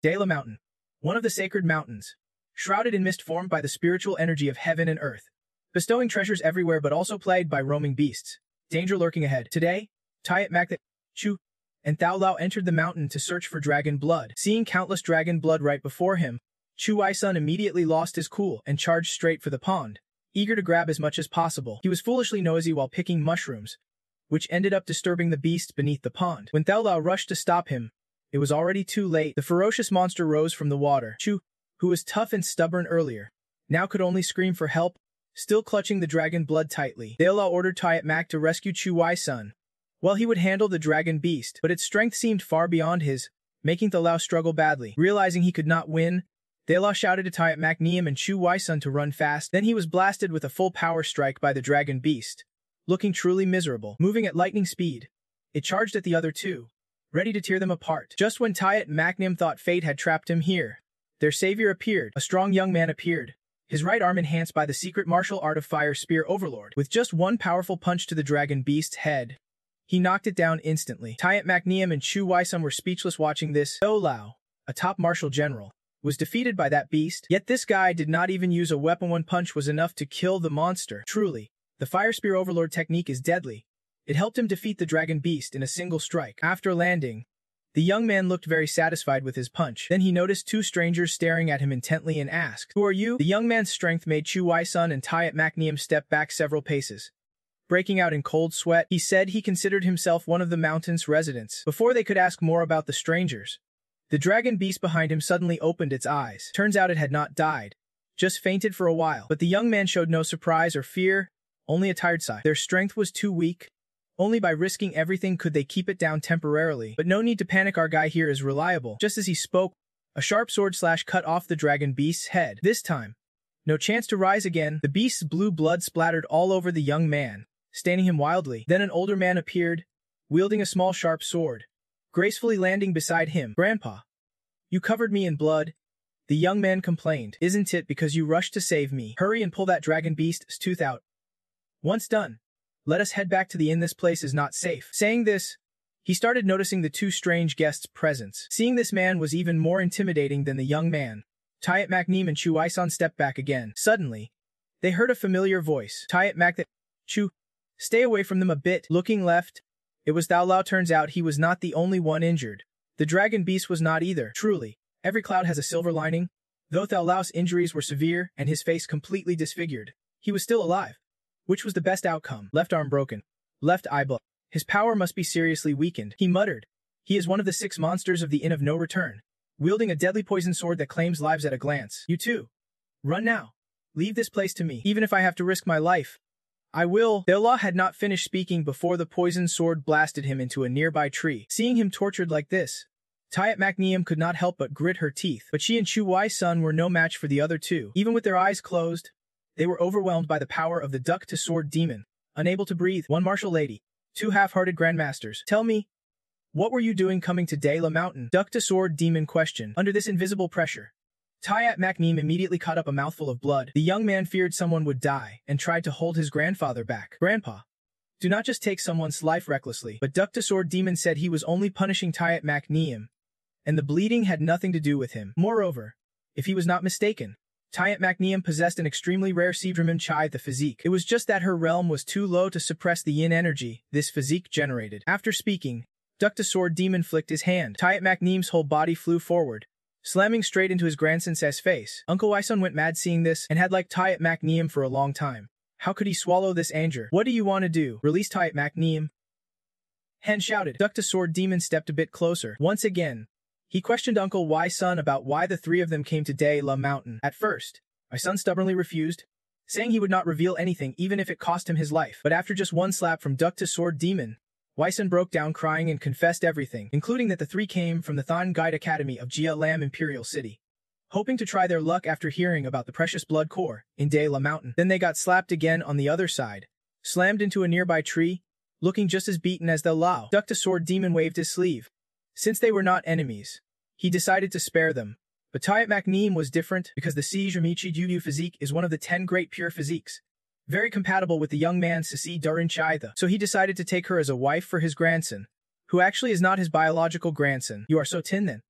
Dela Mountain, one of the sacred mountains, shrouded in mist formed by the spiritual energy of heaven and earth, bestowing treasures everywhere but also plagued by roaming beasts. Danger lurking ahead. Today, Tayat Mak Chu and Thao Lao entered the mountain to search for dragon blood. Seeing countless dragon blood right before him, Chu Wai-sun immediately lost his cool and charged straight for the pond, eager to grab as much as possible. He was foolishly noisy while picking mushrooms, which ended up disturbing the beasts beneath the pond. When Thao Lao rushed to stop him, it was already too late. The ferocious monster rose from the water. Chu, who was tough and stubborn earlier, now could only scream for help, still clutching the dragon blood tightly. Thao Lao ordered Tayat Mak to rescue Chu Wai-sun, while he would handle the dragon beast, but its strength seemed far beyond his, making Thao Lao struggle badly. Realizing he could not win, Thao Lao shouted to Tayat Mak and Chu Wai-sun to run fast. Then he was blasted with a full power strike by the dragon beast, looking truly miserable. Moving at lightning speed, it charged at the other two, ready to tear them apart. Just when Tayat Mak thought fate had trapped him here, their savior appeared. A strong young man appeared, his right arm enhanced by the secret martial art of Fire Spear Overlord. With just one powerful punch to the dragon beast's head, he knocked it down instantly. Tayat Mak and Chu Wai-sun were speechless watching this. Thao Lao, a top martial general, was defeated by that beast, yet this guy did not even use a weapon. One punch was enough to kill the monster. Truly, the Fire Spear Overlord technique is deadly. It helped him defeat the dragon beast in a single strike. After landing, the young man looked very satisfied with his punch. Then he noticed two strangers staring at him intently and asked, "Who are you?" The young man's strength made Chu Wai-sun and Tayat Mak step back several paces. Breaking out in cold sweat, he said he considered himself one of the mountain's residents. Before they could ask more about the strangers, the dragon beast behind him suddenly opened its eyes. Turns out it had not died, just fainted for a while. But the young man showed no surprise or fear, only a tired sigh. Their strength was too weak. Only by risking everything could they keep it down temporarily. But no need to panic, our guy here is reliable. Just as he spoke, a sharp sword slash cut off the dragon beast's head. This time, no chance to rise again. The beast's blue blood splattered all over the young man, staining him wildly. Then an older man appeared, wielding a small sharp sword, gracefully landing beside him. "Grandpa, you covered me in blood," the young man complained. "Isn't it because you rushed to save me? Hurry and pull that dragon beast's tooth out. Once done, let us head back to the inn. This place is not safe." Saying this, he started noticing the two strange guests' presence. Seeing this man was even more intimidating than the young man, Tayat Mak and Chu Wai-sun stepped back again. Suddenly, they heard a familiar voice. "Tayat Mak, Chu, stay away from them a bit." Looking left, it was Thao Lao. Turns out he was not the only one injured. The dragon beast was not either. Truly, every cloud has a silver lining. Though Thao Lao's injuries were severe and his face completely disfigured, he was still alive, which was the best outcome. Left arm broken, left eye blocked. His power must be seriously weakened, he muttered. He is one of the 6 monsters of the Inn of No Return, wielding a deadly poison sword that claims lives at a glance. "You too. Run now. Leave this place to me. Even if I have to risk my life, I will." Thao Lao had not finished speaking before the poison sword blasted him into a nearby tree. Seeing him tortured like this, Tayat Mak could not help but grit her teeth. But she and Chu Wai-sun were no match for the other two. Even with their eyes closed, they were overwhelmed by the power of the duck-to-sword demon. Unable to breathe, one martial lady, 2 half-hearted grandmasters. "Tell me, what were you doing coming to Dela Mountain?" Duck-to-sword demon questioned. Under this invisible pressure, Tayat Mak immediately caught up a mouthful of blood. The young man feared someone would die and tried to hold his grandfather back. "Grandpa, do not just take someone's life recklessly." But duck-to-sword demon said he was only punishing Tayat Mak, and the bleeding had nothing to do with him. Moreover, if he was not mistaken, Tayat Mak possessed an extremely rare Seedramon Chai, the physique. It was just that her realm was too low to suppress the yin energy this physique generated. After speaking, Duck-to-sword demon flicked his hand. Tayat Mak's whole body flew forward, slamming straight into his grandson's face. Uncle Wai-sun went mad seeing this and had liked Tayat Mak for a long time. How could he swallow this anger? "What do you want to do? Release Tayat Mak?" Hen shouted. Duck-to-sword demon stepped a bit closer. Once again, he questioned Uncle Wai-sun about why the 3 of them came to Dela Mountain. At first, my son stubbornly refused, saying he would not reveal anything even if it cost him his life. But after just one slap from Duck-to-sword demon, Wai-sun broke down crying and confessed everything, including that the 3 came from the Than Guide Academy of Jia Lam Imperial City, hoping to try their luck after hearing about the precious blood core in Dela Mountain. Then they got slapped again on the other side, slammed into a nearby tree, looking just as beaten as Thao Lao. Duck-to-sword demon waved his sleeve. Since they were not enemies, he decided to spare them. But Tayat Mak was different because the Seedramon Chai physique is one of the 10 great pure physiques, very compatible with the young man's Seedramon Chai. So he decided to take her as a wife for his grandson, who actually is not his biological grandson. "You are so tin then.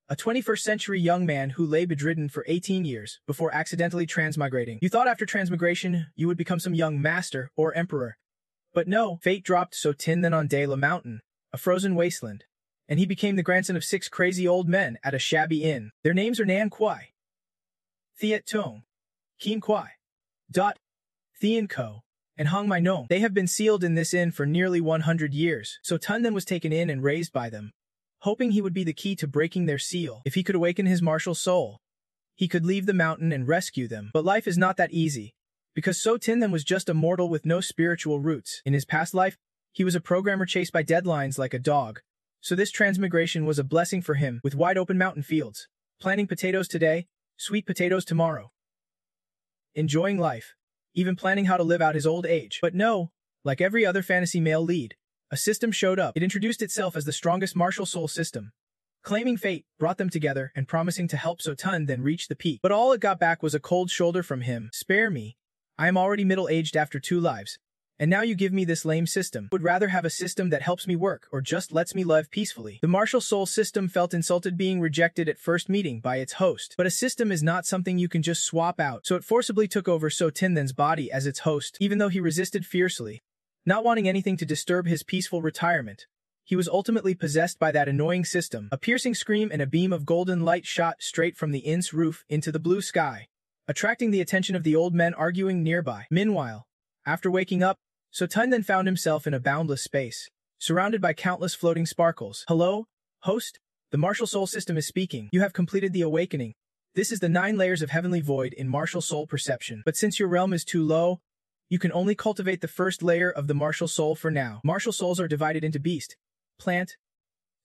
a 21st century young man who lay bedridden for 18 years before accidentally transmigrating. You thought after transmigration you would become some young master or emperor. But no, fate dropped So Tin on De La Mountain, a frozen wasteland, and he became the grandson of 6 crazy old men at a shabby inn. Their names are Nan Kwai, Thiet Tong, Kim Kwai, Thien Ko, and Hong Mai Nong. They have been sealed in this inn for nearly 100 years, so Tun then was taken in and raised by them, hoping he would be the key to breaking their seal. If he could awaken his martial soul, he could leave the mountain and rescue them. But life is not that easy, because So Tin then was just a mortal with no spiritual roots. In his past life, he was a programmer chased by deadlines like a dog, so this transmigration was a blessing for him, with wide-open mountain fields, planting potatoes today, sweet potatoes tomorrow. Enjoying life, even planning how to live out his old age. But no, like every other fantasy male lead, a system showed up. It introduced itself as the strongest martial soul system, claiming fate, brought them together, and promising to help So Tun then reach the peak. But all it got back was a cold shoulder from him. Spare me. I am already middle-aged after 2 lives, and now you give me this lame system. Would rather have a system that helps me work or just lets me live peacefully. The martial soul system felt insulted being rejected at first meeting by its host. But a system is not something you can just swap out, so it forcibly took over So Tin-then's body as its host, even though he resisted fiercely, not wanting anything to disturb his peaceful retirement. He was ultimately possessed by that annoying system. A piercing scream and a beam of golden light shot straight from the inn's roof into the blue sky, attracting the attention of the old men arguing nearby. Meanwhile, after waking up, So Tun then found himself in a boundless space, surrounded by countless floating sparkles. Hello, host? The martial soul system is speaking. You have completed the awakening. This is the 9 layers of heavenly void in martial soul perception. But since your realm is too low, you can only cultivate the first layer of the martial soul for now. Martial souls are divided into beast, plant,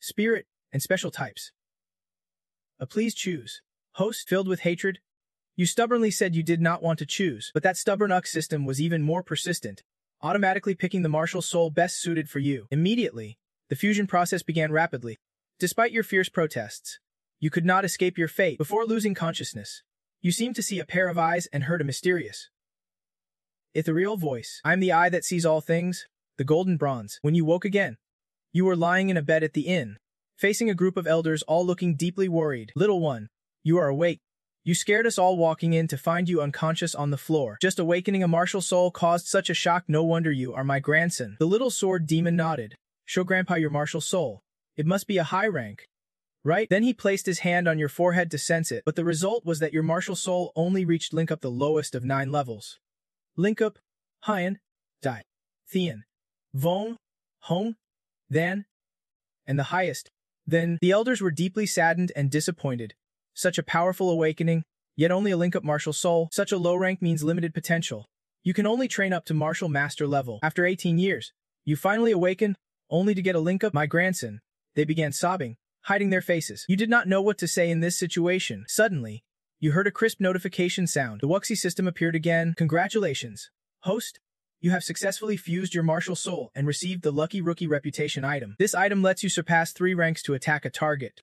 spirit, and special types. Please choose. Host, filled with hatred. You stubbornly said you did not want to choose, but that stubborn system was even more persistent, automatically picking the martial soul best suited for you. Immediately, the fusion process began rapidly. Despite your fierce protests, you could not escape your fate. Before losing consciousness, you seemed to see a pair of eyes and heard a mysterious, ethereal voice. I'm the eye that sees all things, the golden bronze. When you woke again, you were lying in a bed at the inn, facing a group of elders all looking deeply worried. Little one, you are awake. You scared us all walking in to find you unconscious on the floor. Just awakening a martial soul caused such a shock. No wonder you are my grandson. The little sword demon nodded. Show Grandpa your martial soul. It must be a high rank, right? Then he placed his hand on your forehead to sense it, but the result was that your martial soul only reached link up, the lowest of 9 levels. Link up, Hien, Dai, Thien, Vong, Hong, Than, and the highest. Then the elders were deeply saddened and disappointed. Such a powerful awakening, yet only a link-up martial soul. Such a low rank means limited potential. You can only train up to martial master level. After 18 years, you finally awaken, only to get a link-up. My grandson. They began sobbing, hiding their faces. You did not know what to say in this situation. Suddenly, you heard a crisp notification sound. The Wuxi system appeared again. Congratulations, host. You have successfully fused your martial soul and received the Lucky Rookie Reputation item. This item lets you surpass 3 ranks to attack a target,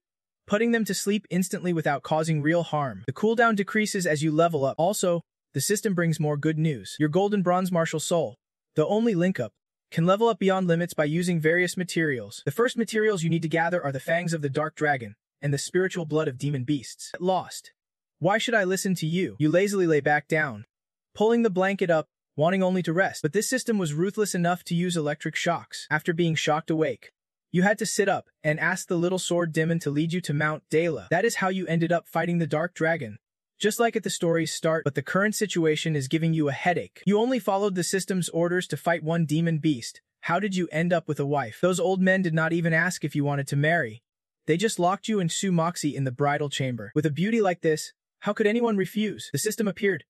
putting them to sleep instantly without causing real harm. The cooldown decreases as you level up. Also, the system brings more good news. Your golden bronze martial soul, the only link-up, can level up beyond limits by using various materials. The first materials you need to gather are the fangs of the dark dragon and the spiritual blood of demon beasts. Lost. Why should I listen to you? You lazily lay back down, pulling the blanket up, wanting only to rest. But this system was ruthless enough to use electric shocks. After being shocked awake, you had to sit up and ask the little sword demon to lead you to Mount Dela. That is how you ended up fighting the dark dragon, just like at the story's start. But the current situation is giving you a headache. You only followed the system's orders to fight one demon beast. How did you end up with a wife? Those old men did not even ask if you wanted to marry. They just locked you and Su Moxie in the bridal chamber. With a beauty like this, how could anyone refuse? The system appeared.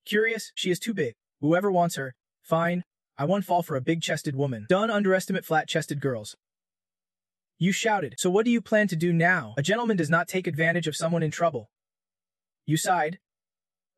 Curious, she is too big. Whoever wants her, fine. I won't fall for a big-chested woman. Don't underestimate flat-chested girls. You shouted. So what do you plan to do now? A gentleman does not take advantage of someone in trouble. You sighed.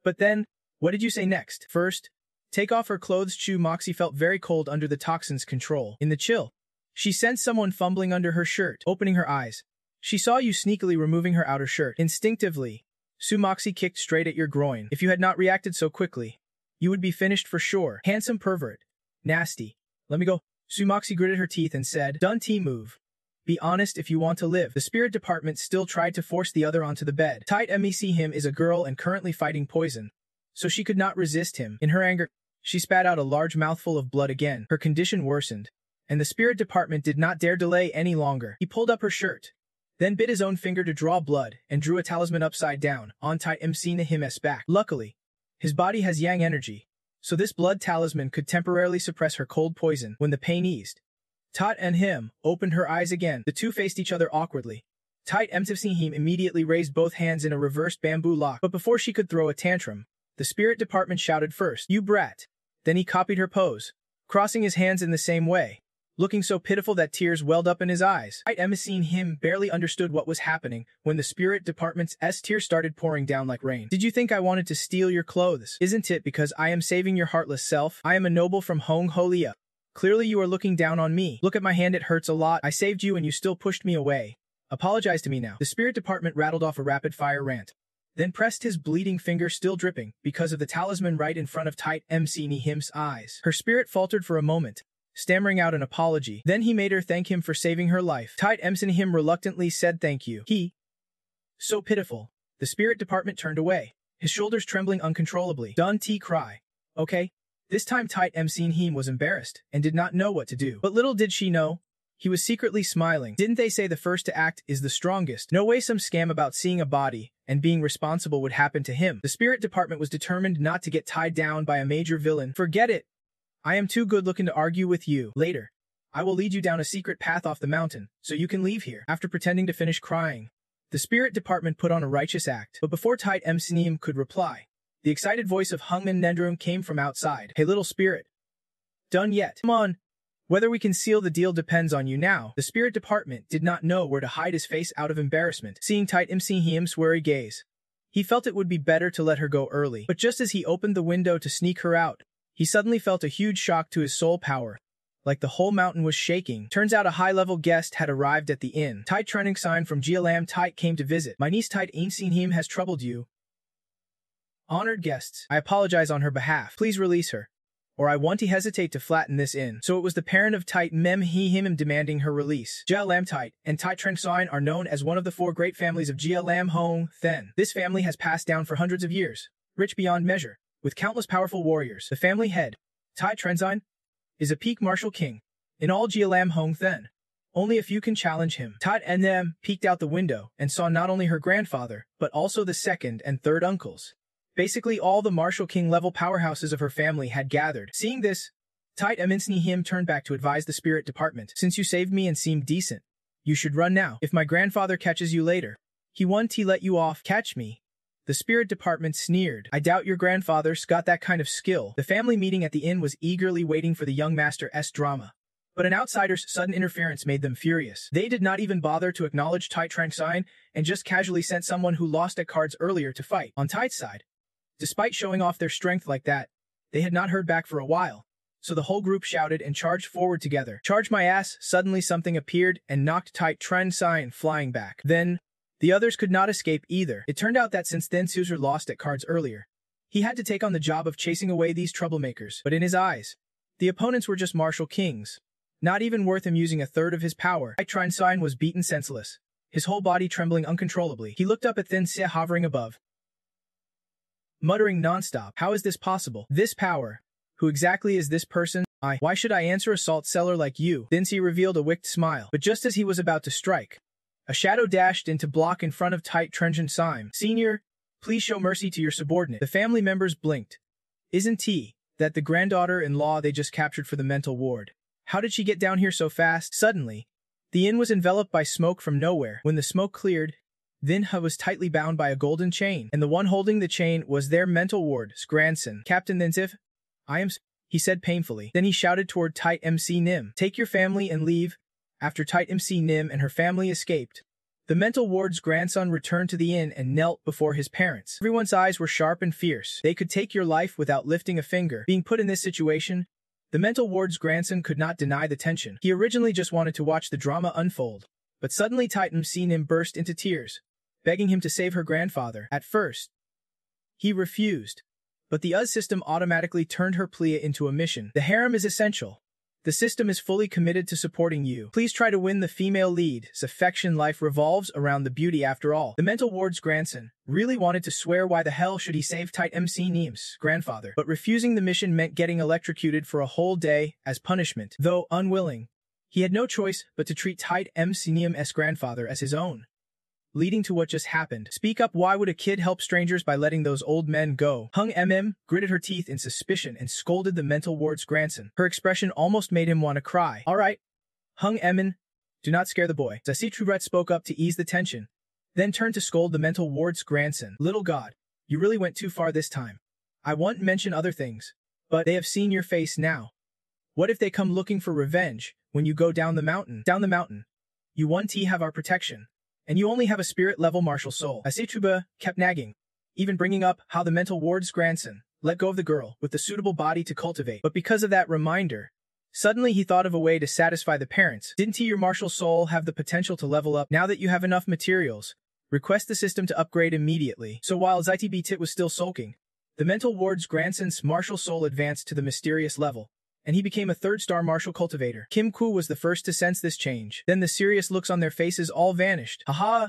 But then, what did you say next? First, take off her clothes. Chu Moxie felt very cold under the toxin's control. In the chill, she sensed someone fumbling under her shirt. Opening her eyes, she saw you sneakily removing her outer shirt. Instinctively, Su Moxie kicked straight at your groin. If you had not reacted so quickly, you would be finished for sure. Handsome pervert. Nasty. Let me go. Su Moxie gritted her teeth and said, "Done T move." Be honest if you want to live. The spirit department still tried to force the other onto the bed. Tight mec him is a girl and currently fighting poison, so she could not resist him. In her anger, she spat out a large mouthful of blood again. Her condition worsened, and the spirit department did not dare delay any longer. He pulled up her shirt, then bit his own finger to draw blood and drew a talisman upside down on Tight him's back. Luckily, his body has yang energy, so this blood talisman could temporarily suppress her cold poison. When the pain eased, Tot and him opened her eyes again. The two faced each other awkwardly. Tight him immediately raised both hands in a reversed bamboo lock, but before she could throw a tantrum, the spirit department shouted first, "You brat!" Then he copied her pose, crossing his hands in the same way, looking so pitiful that tears welled up in his eyes. Tight him barely understood what was happening when the spirit department's tears started pouring down like rain. "Did you think I wanted to steal your clothes? Isn't it because I am saving your heartless self? I am a noble from Hong Holia. Clearly you are looking down on me. Look at my hand, it hurts a lot. I saved you and you still pushed me away. Apologize to me now." The spirit department rattled off a rapid-fire rant, then pressed his bleeding finger, still dripping, because of the talisman, right in front of Tight him's eyes. Her spirit faltered for a moment, stammering out an apology. Then he made her thank him for saving her life. Tight him reluctantly said thank you. So pitiful. The spirit department turned away, his shoulders trembling uncontrollably. "Don't cry, okay?" This time Tight him was embarrassed and did not know what to do. But little did she know, he was secretly smiling. Didn't they say the first to act is the strongest? No way some scam about seeing a body and being responsible would happen to him. The spirit department was determined not to get tied down by a major villain. "Forget it. I am too good looking to argue with you. Later, I will lead you down a secret path off the mountain, so you can leave here." After pretending to finish crying, the spirit department put on a righteous act. But before Tight him could reply, the excited voice of Hungman Nendrum came from outside. "Hey little spirit. Done yet? Come on. Whether we can seal the deal depends on you now." The spirit department did not know where to hide his face out of embarrassment, seeing Tight him's wary gaze. He felt it would be better to let her go early. But just as he opened the window to sneak her out, he suddenly felt a huge shock to his soul power, like the whole mountain was shaking. Turns out a high-level guest had arrived at the inn. "Tight Trending Sign from GLM Tight came to visit. My niece Tight him has troubled you. Honored guests, I apologize on her behalf. Please release her, or I won't hesitate to flatten this inn." So it was the parent of Tight him demanding her release. GLM Tight and Tight Trending Sign are known as one of the four great families of GLM Hong Then. This family has passed down for hundreds of years, rich beyond measure, with countless powerful warriors. The family head, Tight Trending Sign, is a peak martial king in all GLM Hong Then. Only a few can challenge him. Tight and them peeked out the window and saw not only her grandfather, but also the second and third uncles. Basically all the martial king-level powerhouses of her family had gathered. Seeing this, Tight him turned back to advise the spirit department. "Since you saved me and seemed decent, you should run now. If my grandfather catches you later, he won't let you off." "Catch me?" The spirit department sneered. "I doubt your grandfather's got that kind of skill." The family meeting at the inn was eagerly waiting for the young master's drama. But an outsider's sudden interference made them furious. They did not even bother to acknowledge Tight Trending Sign and just casually sent someone who lost at cards earlier to fight. On Tight's side, despite showing off their strength like that, they had not heard back for a while, so the whole group shouted and charged forward together. "Charge my ass!" Suddenly something appeared and knocked Tight Trending Sign flying back. Then, the others could not escape either. It turned out that since then Caesar lost at cards earlier, he had to take on the job of chasing away these troublemakers. But in his eyes, the opponents were just martial kings, not even worth him using a third of his power. Tight Trending Sign was beaten senseless, his whole body trembling uncontrollably. He looked up at Thin Se hovering above, muttering nonstop, "How is this possible? This power? Who exactly is this person? Why should I answer a salt cellar like you?" Then he revealed a wicked smile. But just as he was about to strike, a shadow dashed into block in front of Tight Trending Sign. "Senior, please show mercy to your subordinate." The family members blinked. "Isn't that the granddaughter-in-law they just captured for the mental ward? How did she get down here so fast?" Suddenly, the inn was enveloped by smoke from nowhere. When the smoke cleared, Vinha was tightly bound by a golden chain, and the one holding the chain was their mental ward's grandson. "Captain Thinsif, I am," he said painfully. Then he shouted toward Tight Nim, "Take your family and leave." After Tight Nim and her family escaped, the mental ward's grandson returned to the inn and knelt before his parents. Everyone's eyes were sharp and fierce. They could take your life without lifting a finger. Being put in this situation, the mental ward's grandson could not deny the tension. He originally just wanted to watch the drama unfold, but suddenly Tight Nim burst into tears, begging him to save her grandfather. At first, he refused, but the US system automatically turned her plea into a mission. The harem is essential. The system is fully committed to supporting you. Please try to win the female lead's affection. Life revolves around the beauty after all. The mental ward's grandson really wanted to swear why the hell should he save Tight MC Neem's grandfather, but refusing the mission meant getting electrocuted for a whole day as punishment. Though unwilling, he had no choice but to treat Tight MC Neem's grandfather as his own, leading to what just happened. Speak up, why would a kid help strangers by letting those old men go? Hung gritted her teeth in suspicion and scolded the mental ward's grandson. Her expression almost made him want to cry. All right, Hung do not scare the boy. Zasitrubrett spoke up to ease the tension, then turned to scold the mental ward's grandson. Little god, you really went too far this time. I won't mention other things, but they have seen your face now. What if they come looking for revenge when you go down the mountain? Down the mountain. You won't have our protection, and you only have a spirit-level martial soul. Asitruba kept nagging, even bringing up how the mental ward's grandson let go of the girl with the suitable body to cultivate. But because of that reminder, suddenly he thought of a way to satisfy the parents. Didn't your martial soul have the potential to level up? Now that you have enough materials, request the system to upgrade immediately. So while ZTB Tit was still sulking, the mental ward's grandson's martial soul advanced to the mysterious level, and he became a third-star martial cultivator. Kim Koo was the first to sense this change. Then the serious looks on their faces all vanished. Haha!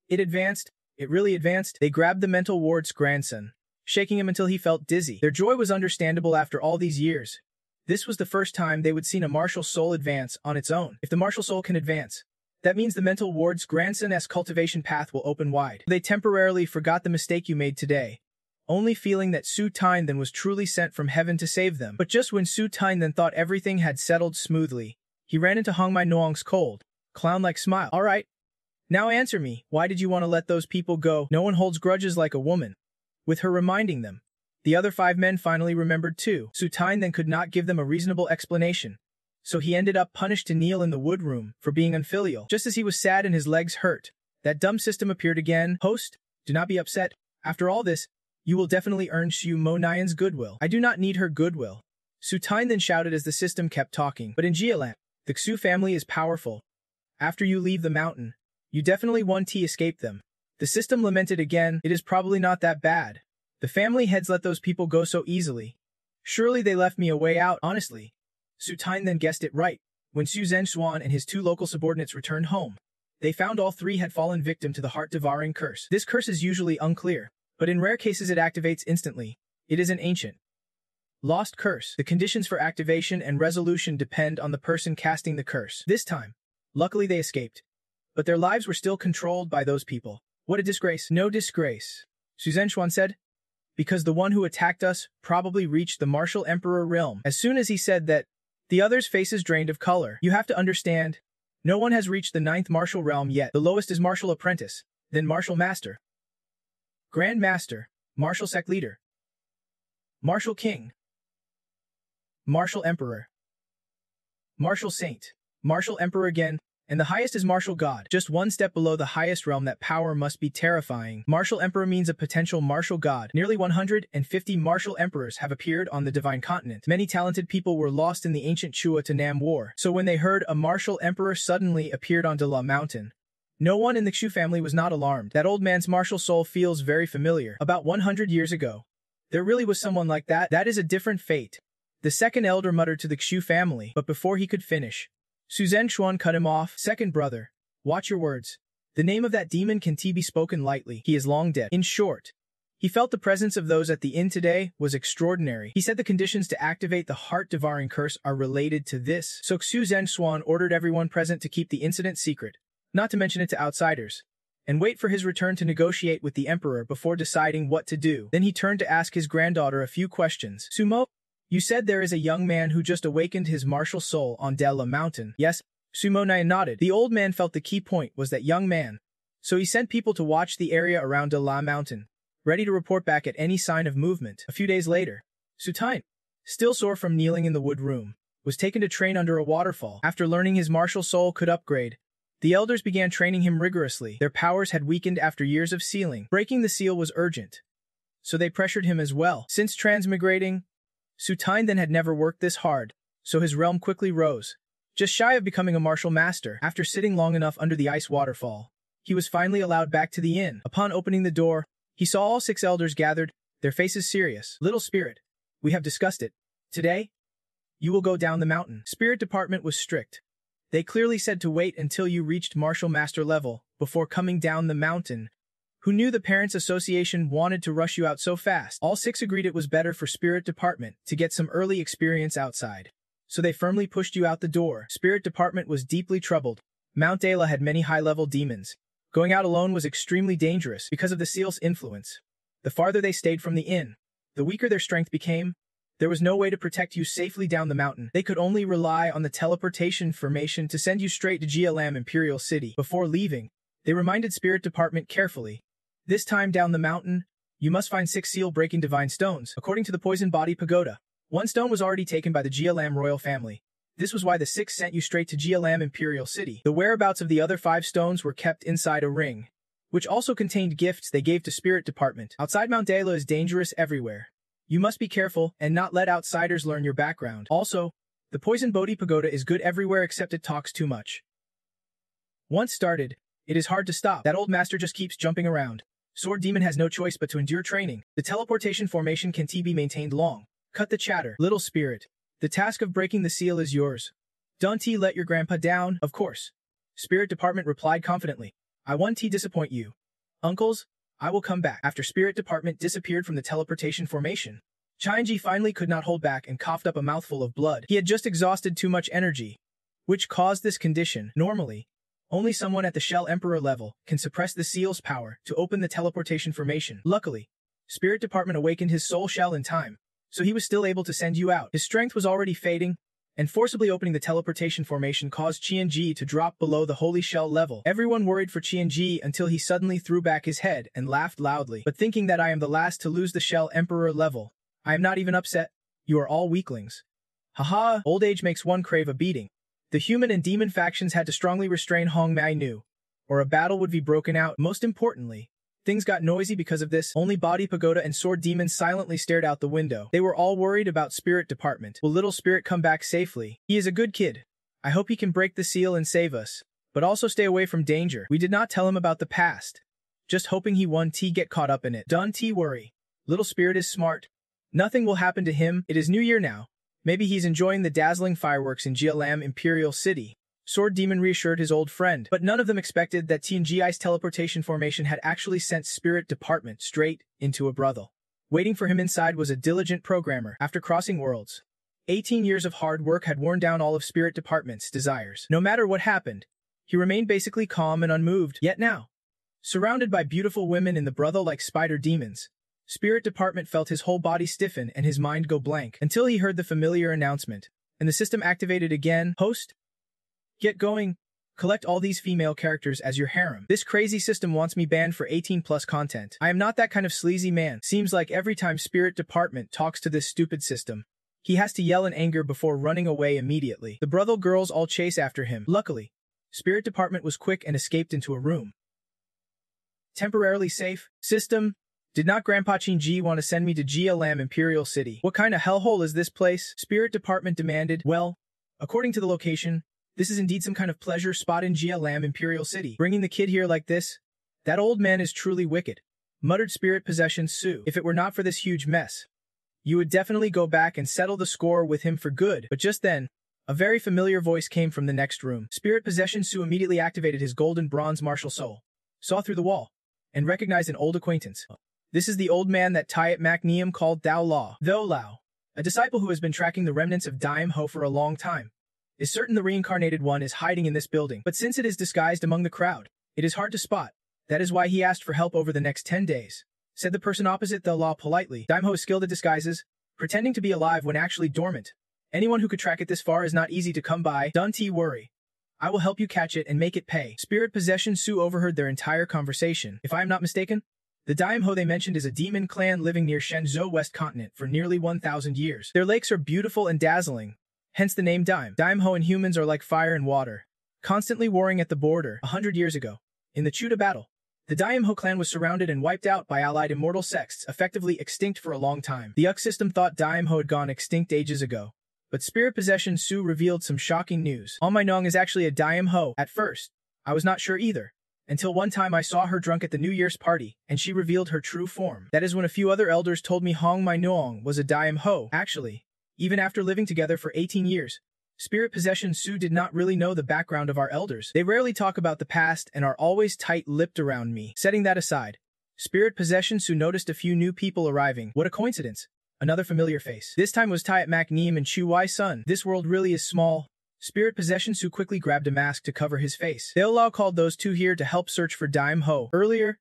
It advanced. It really advanced. They grabbed the mental ward's grandson, shaking him until he felt dizzy. Their joy was understandable after all these years. This was the first time they would seen a martial soul advance on its own. If the martial soul can advance, that means the mental ward's grandson's cultivation path will open wide. They temporarily forgot the mistake you made today, only feeling that Su Tyndon was truly sent from heaven to save them. But just when Su Tyndon thought everything had settled smoothly, he ran into Hong Mai Noong's cold, clown-like smile. All right, now answer me. Why did you want to let those people go? No one holds grudges like a woman. With her reminding them, the other 5 men finally remembered too. Su Tyndon could not give them a reasonable explanation, so he ended up punished to kneel in the wood room for being unfilial. Just as he was sad and his legs hurt, that dumb system appeared again. Host, do not be upset. After all this, you will definitely earn Xu Mo Nyan's goodwill. I do not need her goodwill, Su Tyndon shouted as the system kept talking. But in Jialan, the Xu family is powerful. After you leave the mountain, you definitely won't escape them. The system lamented again. It is probably not that bad. The family heads let those people go so easily. Surely they left me a way out. Honestly, Su Tyndon guessed it right. When Su Zhenxuan and his 2 local subordinates returned home, they found all 3 had fallen victim to the heart-devouring curse. This curse is usually unclear, but in rare cases it activates instantly. It is an ancient, lost curse. The conditions for activation and resolution depend on the person casting the curse. This time, luckily they escaped, but their lives were still controlled by those people. What a disgrace. No disgrace, Su Zhenxuan said, because the one who attacked us probably reached the martial emperor realm. As soon as he said that, the others' faces drained of color. You have to understand, no one has reached the 9th martial realm yet. The lowest is martial apprentice, then martial master, Grand Master, Martial Sect Leader, Martial King, Martial Emperor, Martial Saint, Martial Emperor again, and the highest is Martial God. Just one step below the highest realm. That power must be terrifying. Martial Emperor means a potential martial god. Nearly 150 martial emperors have appeared on the Divine Continent. Many talented people were lost in the ancient Chua to Nam War, so when they heard a martial emperor suddenly appeared on De La Mountain, no one in the Xu family was not alarmed. That old man's martial soul feels very familiar. About 100 years ago, there really was someone like that. That is a different fate, the second elder muttered to the Xu family, but before he could finish, Su Zhenxuan cut him off. Second brother, watch your words. The name of that demon can be spoken lightly. He is long dead. In short, he felt the presence of those at the inn today was extraordinary. He said the conditions to activate the heart-devouring curse are related to this. So Su Zhenxuan ordered everyone present to keep the incident secret, not to mention it to outsiders, and wait for his return to negotiate with the emperor before deciding what to do. Then he turned to ask his granddaughter a few questions. Sumo, you said there is a young man who just awakened his martial soul on De La Mountain. Yes, Sumo Nyan nodded. The old man felt the key point was that young man, so he sent people to watch the area around De La Mountain, ready to report back at any sign of movement. A few days later, Su Tyndon, still sore from kneeling in the wood room, was taken to train under a waterfall. After learning his martial soul could upgrade, the elders began training him rigorously. Their powers had weakened after years of sealing. Breaking the seal was urgent, so they pressured him as well. Since transmigrating, Su Tyndon had never worked this hard, so his realm quickly rose, just shy of becoming a martial master. After sitting long enough under the ice waterfall, he was finally allowed back to the inn. Upon opening the door, he saw all 6 elders gathered, their faces serious. Little spirit, we have discussed it. Today, you will go down the mountain. Spirit department was strict. They clearly said to wait until you reached martial master level before coming down the mountain. Who knew the Parents Association wanted to rush you out so fast? All 6 agreed it was better for Spirit Department to get some early experience outside. So they firmly pushed you out the door. Spirit Department was deeply troubled. Mount Dela had many high-level demons. Going out alone was extremely dangerous because of the seal's influence. The farther they stayed from the inn, the weaker their strength became. There was no way to protect you safely down the mountain. They could only rely on the teleportation formation to send you straight to GLM Imperial City. Before leaving, they reminded Spirit Department carefully. This time down the mountain, you must find 6 seal-breaking divine stones. According to the Poison Body Pagoda, 1 stone was already taken by the GLM royal family. This was why the 6 sent you straight to GLM Imperial City. The whereabouts of the other 5 stones were kept inside a ring, which also contained gifts they gave to Spirit Department. Outside Mount Dela is dangerous everywhere. You must be careful and not let outsiders learn your background. Also, the Poison Bodhi Pagoda is good everywhere except it talks too much. Once started, it is hard to stop. That old master just keeps jumping around. Sword Demon has no choice but to endure training. The teleportation formation can be maintained long. Cut the chatter. Little spirit. The task of breaking the seal is yours. Don't let your grandpa down, of course. Spirit Department replied confidently. I won't disappoint you. Uncles, I will come back. After Spirit Department disappeared from the teleportation formation, Chianji finally could not hold back and coughed up a mouthful of blood. He had just exhausted too much energy, which caused this condition. Normally, only someone at the Shell Emperor level can suppress the seal's power to open the teleportation formation. Luckily, Spirit Department awakened his soul shell in time, so he was still able to send you out. His strength was already fading, and forcibly opening the teleportation formation caused Qianji to drop below the Holy Shell level. Everyone worried for Qianji until he suddenly threw back his head and laughed loudly. But thinking that I am the last to lose the Shell Emperor level, I am not even upset. You are all weaklings. Haha, old age makes one crave a beating. The human and demon factions had to strongly restrain Hong Mai Nu, or a battle would be broken out. Most importantly, things got noisy because of this. Only Body Pagoda and Sword Demon silently stared out the window. They were all worried about Spirit Department. Will little spirit come back safely? He is a good kid. I hope he can break the seal and save us, but also stay away from danger. We did not tell him about the past, just hoping he won't get caught up in it. Don't worry. Little spirit is smart. Nothing will happen to him. It is New Year now. Maybe he's enjoying the dazzling fireworks in GLM Imperial City. Sword Demon reassured his old friend, but none of them expected that Tianji's teleportation formation had actually sent Spirit Department straight into a brothel. Waiting for him inside was a diligent programmer. After crossing worlds, 18 years of hard work had worn down all of Spirit Department's desires. No matter what happened, he remained basically calm and unmoved. Yet now, surrounded by beautiful women in the brothel like spider demons, Spirit Department felt his whole body stiffen and his mind go blank until he heard the familiar announcement, and the system activated again. Host, get going. Collect all these female characters as your harem. This crazy system wants me banned for 18+ content. I am not that kind of sleazy man. Seems like every time Spirit Department talks to this stupid system, he has to yell in anger before running away immediately. The brothel girls all chase after him. Luckily, Spirit Department was quick and escaped into a room. Temporarily safe. System, did not Grandpa Chinji want to send me to GLM Imperial City? What kind of hellhole is this place? Spirit Department demanded. Well, according to the location, this is indeed some kind of pleasure spot in GLM Imperial City. Bringing the kid here like this? That old man is truly wicked, muttered Spirit Possession Sue. If it were not for this huge mess, you would definitely go back and settle the score with him for good. But just then, a very familiar voice came from the next room. Spirit Possession Sue immediately activated his golden bronze martial soul, saw through the wall, and recognized an old acquaintance. This is the old man that Tayat Macneum called Dao Lao. Though Lao, a disciple who has been tracking the remnants of Daim Ho for a long time, is certain the reincarnated one is hiding in this building. But since it is disguised among the crowd, it is hard to spot. That is why he asked for help over the next 10 days. Said the person opposite the law politely. Daim Ho is skilled at disguises, pretending to be alive when actually dormant. Anyone who could track it this far is not easy to come by. Don't worry. I will help you catch it and make it pay. Spirit Possession Sue overheard their entire conversation. If I am not mistaken, the Daim Ho they mentioned is a demon clan living near Shenzhou West Continent for nearly 1,000 years. Their lakes are beautiful and dazzling, hence the name Daim. Daim Ho and humans are like fire and water, constantly warring at the border. 100 years ago, in the Chuda battle, the Daim Ho clan was surrounded and wiped out by allied immortal sects, effectively extinct for a long time. The Ux system thought Daim Ho had gone extinct ages ago, but Spirit Possession Sue revealed some shocking news. All My Nong is actually a Daim Ho. At first, I was not sure either, until one time I saw her drunk at the New Year's party, and she revealed her true form. That is when a few other elders told me Hong My Nong was a Daim Ho. Actually, Even after living together for 18 years, Spirit Possession Su did not really know the background of our elders. They rarely talk about the past and are always tight-lipped around me. Setting that aside, Spirit Possession Su noticed a few new people arriving. What a coincidence. Another familiar face. This time was Tayat Makneem and Chu Wai Sun. This world really is small. Spirit Possession Su quickly grabbed a mask to cover his face. Thao Lao called those two here to help search for Daim Ho. Earlier,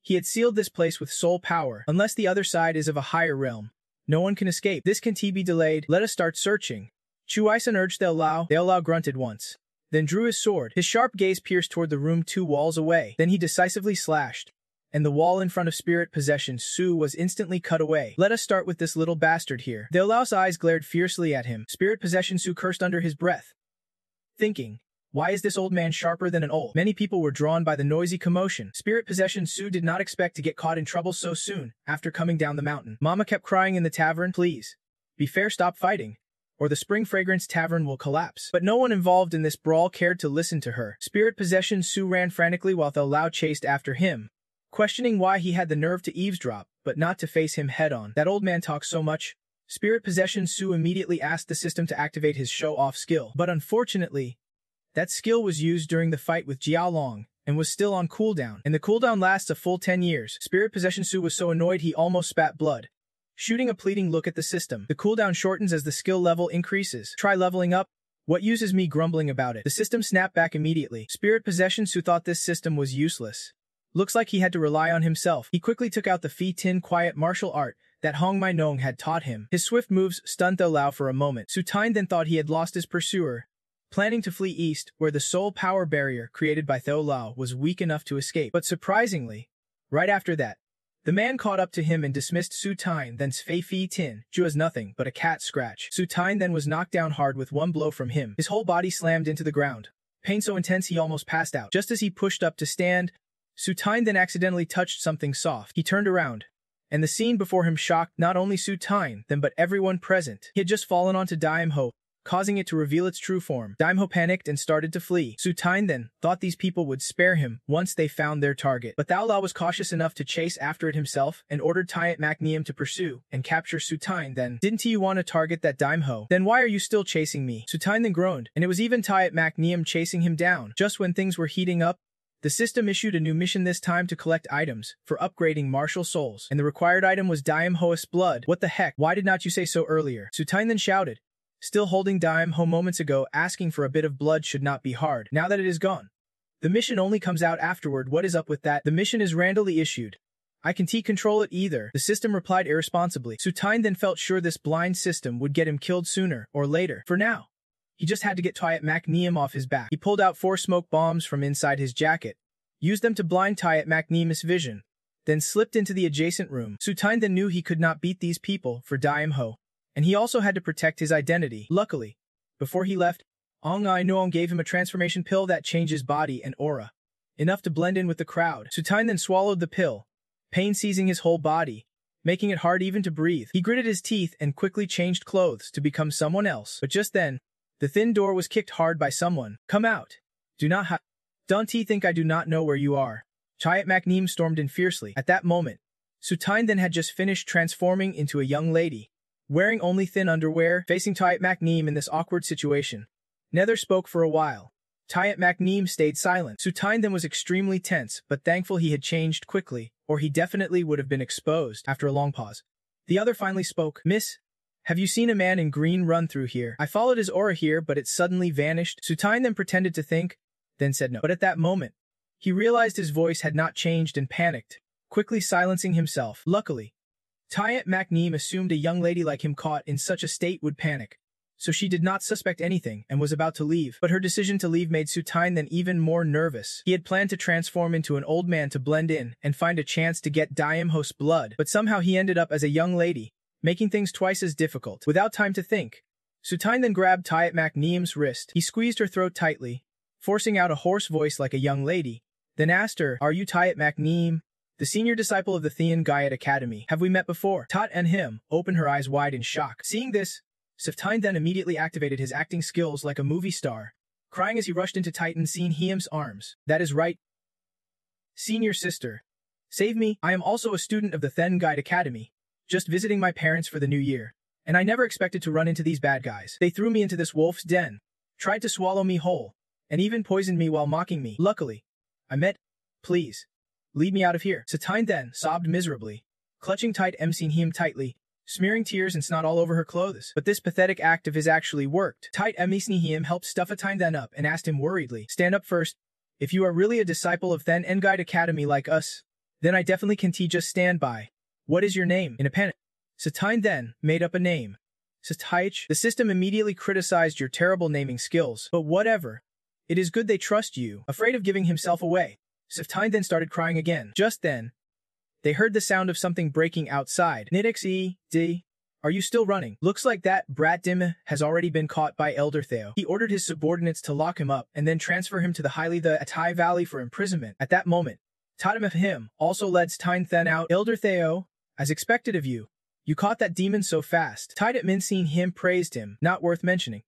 he had sealed this place with soul power. Unless the other side is of a higher realm, no one can escape. This can't be delayed. Let us start searching. Chu Wai Sun urged Thao Lao. Thao Lao grunted once, then drew his sword. His sharp gaze pierced toward the room 2 walls away. Then he decisively slashed, and the wall in front of Spirit Possession Su was instantly cut away. Let us start with this little bastard here. Thao Lao's eyes glared fiercely at him. Spirit Possession Su cursed under his breath, thinking, why is this old man sharper than an owl? Many people were drawn by the noisy commotion. Spirit Possession Su did not expect to get caught in trouble so soon after coming down the mountain. Mama kept crying in the tavern, please, be fair, stop fighting, or the Spring Fragrance Tavern will collapse. But no one involved in this brawl cared to listen to her. Spirit Possession Su ran frantically while Thao Lao chased after him, questioning why he had the nerve to eavesdrop, but not to face him head-on. That old man talks so much. Spirit Possession Su immediately asked the system to activate his show-off skill. But unfortunately, that skill was used during the fight with Jiao Long, and was still on cooldown. And the cooldown lasts a full 10 years. Spirit Possession Su was so annoyed he almost spat blood, shooting a pleading look at the system. The cooldown shortens as the skill level increases. Try leveling up. What use is me grumbling about it? The system snapped back immediately. Spirit Possession Su thought this system was useless. Looks like he had to rely on himself. He quickly took out the Phi Tin quiet martial art that Hong Mai Nong had taught him. His swift moves stunned Thao Lao for a moment. Su Tine then thought he had lost his pursuer, planning to flee east, where the soul power barrier created by Thao Lao was weak enough to escape. But surprisingly, right after that, the man caught up to him and dismissed Su Tine, then Fei Phi Tin. Ju was nothing but a cat scratch. Su Tine then was knocked down hard with one blow from him. His whole body slammed into the ground, pain so intense he almost passed out. Just as he pushed up to stand, Su Tine then accidentally touched something soft. He turned around, and the scene before him shocked not only Su Tine, but everyone present. He had just fallen onto Daim Ho, causing it to reveal its true form. Daim Ho panicked and started to flee. Su Tine then thought these people would spare him once they found their target. But Thao Lao was cautious enough to chase after it himself and ordered Tayat Makneem to pursue and capture Su Tine. Then, didn't you want to target that Daim Ho? Then why are you still chasing me? Su Tine then groaned, and it was even Tayat Makneem chasing him down. Just when things were heating up, the system issued a new mission, this time to collect items for upgrading martial souls. And the required item was Daim Ho's blood. What the heck? Why did not you say so earlier? Su Tine then shouted, still holding Daim Ho moments ago. Asking for a bit of blood should not be hard. Now that it is gone, the mission only comes out afterward. What is up with that? The mission is randomly issued. I can't control it either, the system replied irresponsibly. Su Tine then felt sure this blind system would get him killed sooner or later. For now, he just had to get Tayat Makneem off his back. He pulled out 4 smoke bombs from inside his jacket, used them to blind Tayat Makneem's vision, then slipped into the adjacent room. Su Tine then knew he could not beat these people for Daim Ho, and he also had to protect his identity. Luckily, before he left, Ong Ai Noong gave him a transformation pill that changes body and aura, enough to blend in with the crowd. Su Tine then swallowed the pill, pain seizing his whole body, making it hard even to breathe. He gritted his teeth and quickly changed clothes to become someone else. But just then, the thin door was kicked hard by someone. Come out. Do not Don't you think I do not know where you are? Tayat Makneem stormed in fiercely. At that moment, Su Tine then had just finished transforming into a young lady, wearing only thin underwear. Facing Tayat Makneem in this awkward situation, neither spoke for a while. Tayat Makneem stayed silent. Su Tine then was extremely tense, but thankful he had changed quickly, or he definitely would have been exposed. After a long pause, the other finally spoke. Miss, have you seen a man in green run through here? I followed his aura here, but it suddenly vanished. Su Tine then pretended to think, then said no. But at that moment, he realized his voice had not changed and panicked, quickly silencing himself. Luckily, Tayat Makneem assumed a young lady like him caught in such a state would panic, so she did not suspect anything and was about to leave. But her decision to leave made Su Tine then even more nervous. He had planned to transform into an old man to blend in and find a chance to get Daim Ho's blood, but somehow he ended up as a young lady, making things twice as difficult. Without time to think, Su Tine then grabbed Tayat Makneem's wrist. He squeezed her throat tightly, forcing out a hoarse voice like a young lady, then asked her, are you Tayat Makneem, the senior disciple of the Thean Gayat Academy? Have we met before? Tat and him opened her eyes wide in shock. Seeing this, Su Tine then immediately activated his acting skills like a movie star, crying as he rushed into Titan Sin Hiem's arms. That is right, senior sister. Save me, I am also a student of the Then Guide Academy, just visiting my parents for the new year, And I never expected to run into these bad guys. They threw me into this wolf's den, tried to swallow me whole, and even poisoned me while mocking me. Luckily, I met. Please, lead me out of here. Satine then sobbed miserably, clutching tight Him tightly, smearing tears and snot all over her clothes. But this pathetic act of his actually worked. Tight Him helped stuff Satine then up and asked him worriedly, stand up first. If you are really a disciple of Then Guide Academy like us, then I definitely can just stand by. What is your name? In a panic, Satine then made up a name. Sataich. The system immediately criticized your terrible naming skills, but whatever. It is good they trust you. Afraid of giving himself away, Satine then started crying again. Just then, they heard the sound of something breaking outside. Nidix are you still running? Looks like that brat Dim has already been caught by Elder Theo. He ordered his subordinates to lock him up and then transfer him to the Atai Valley for imprisonment. At that moment, Tatum him also led Tyne Then out. Elder Theo, as expected of you, you caught that demon so fast. Tight him praised him, not worth mentioning.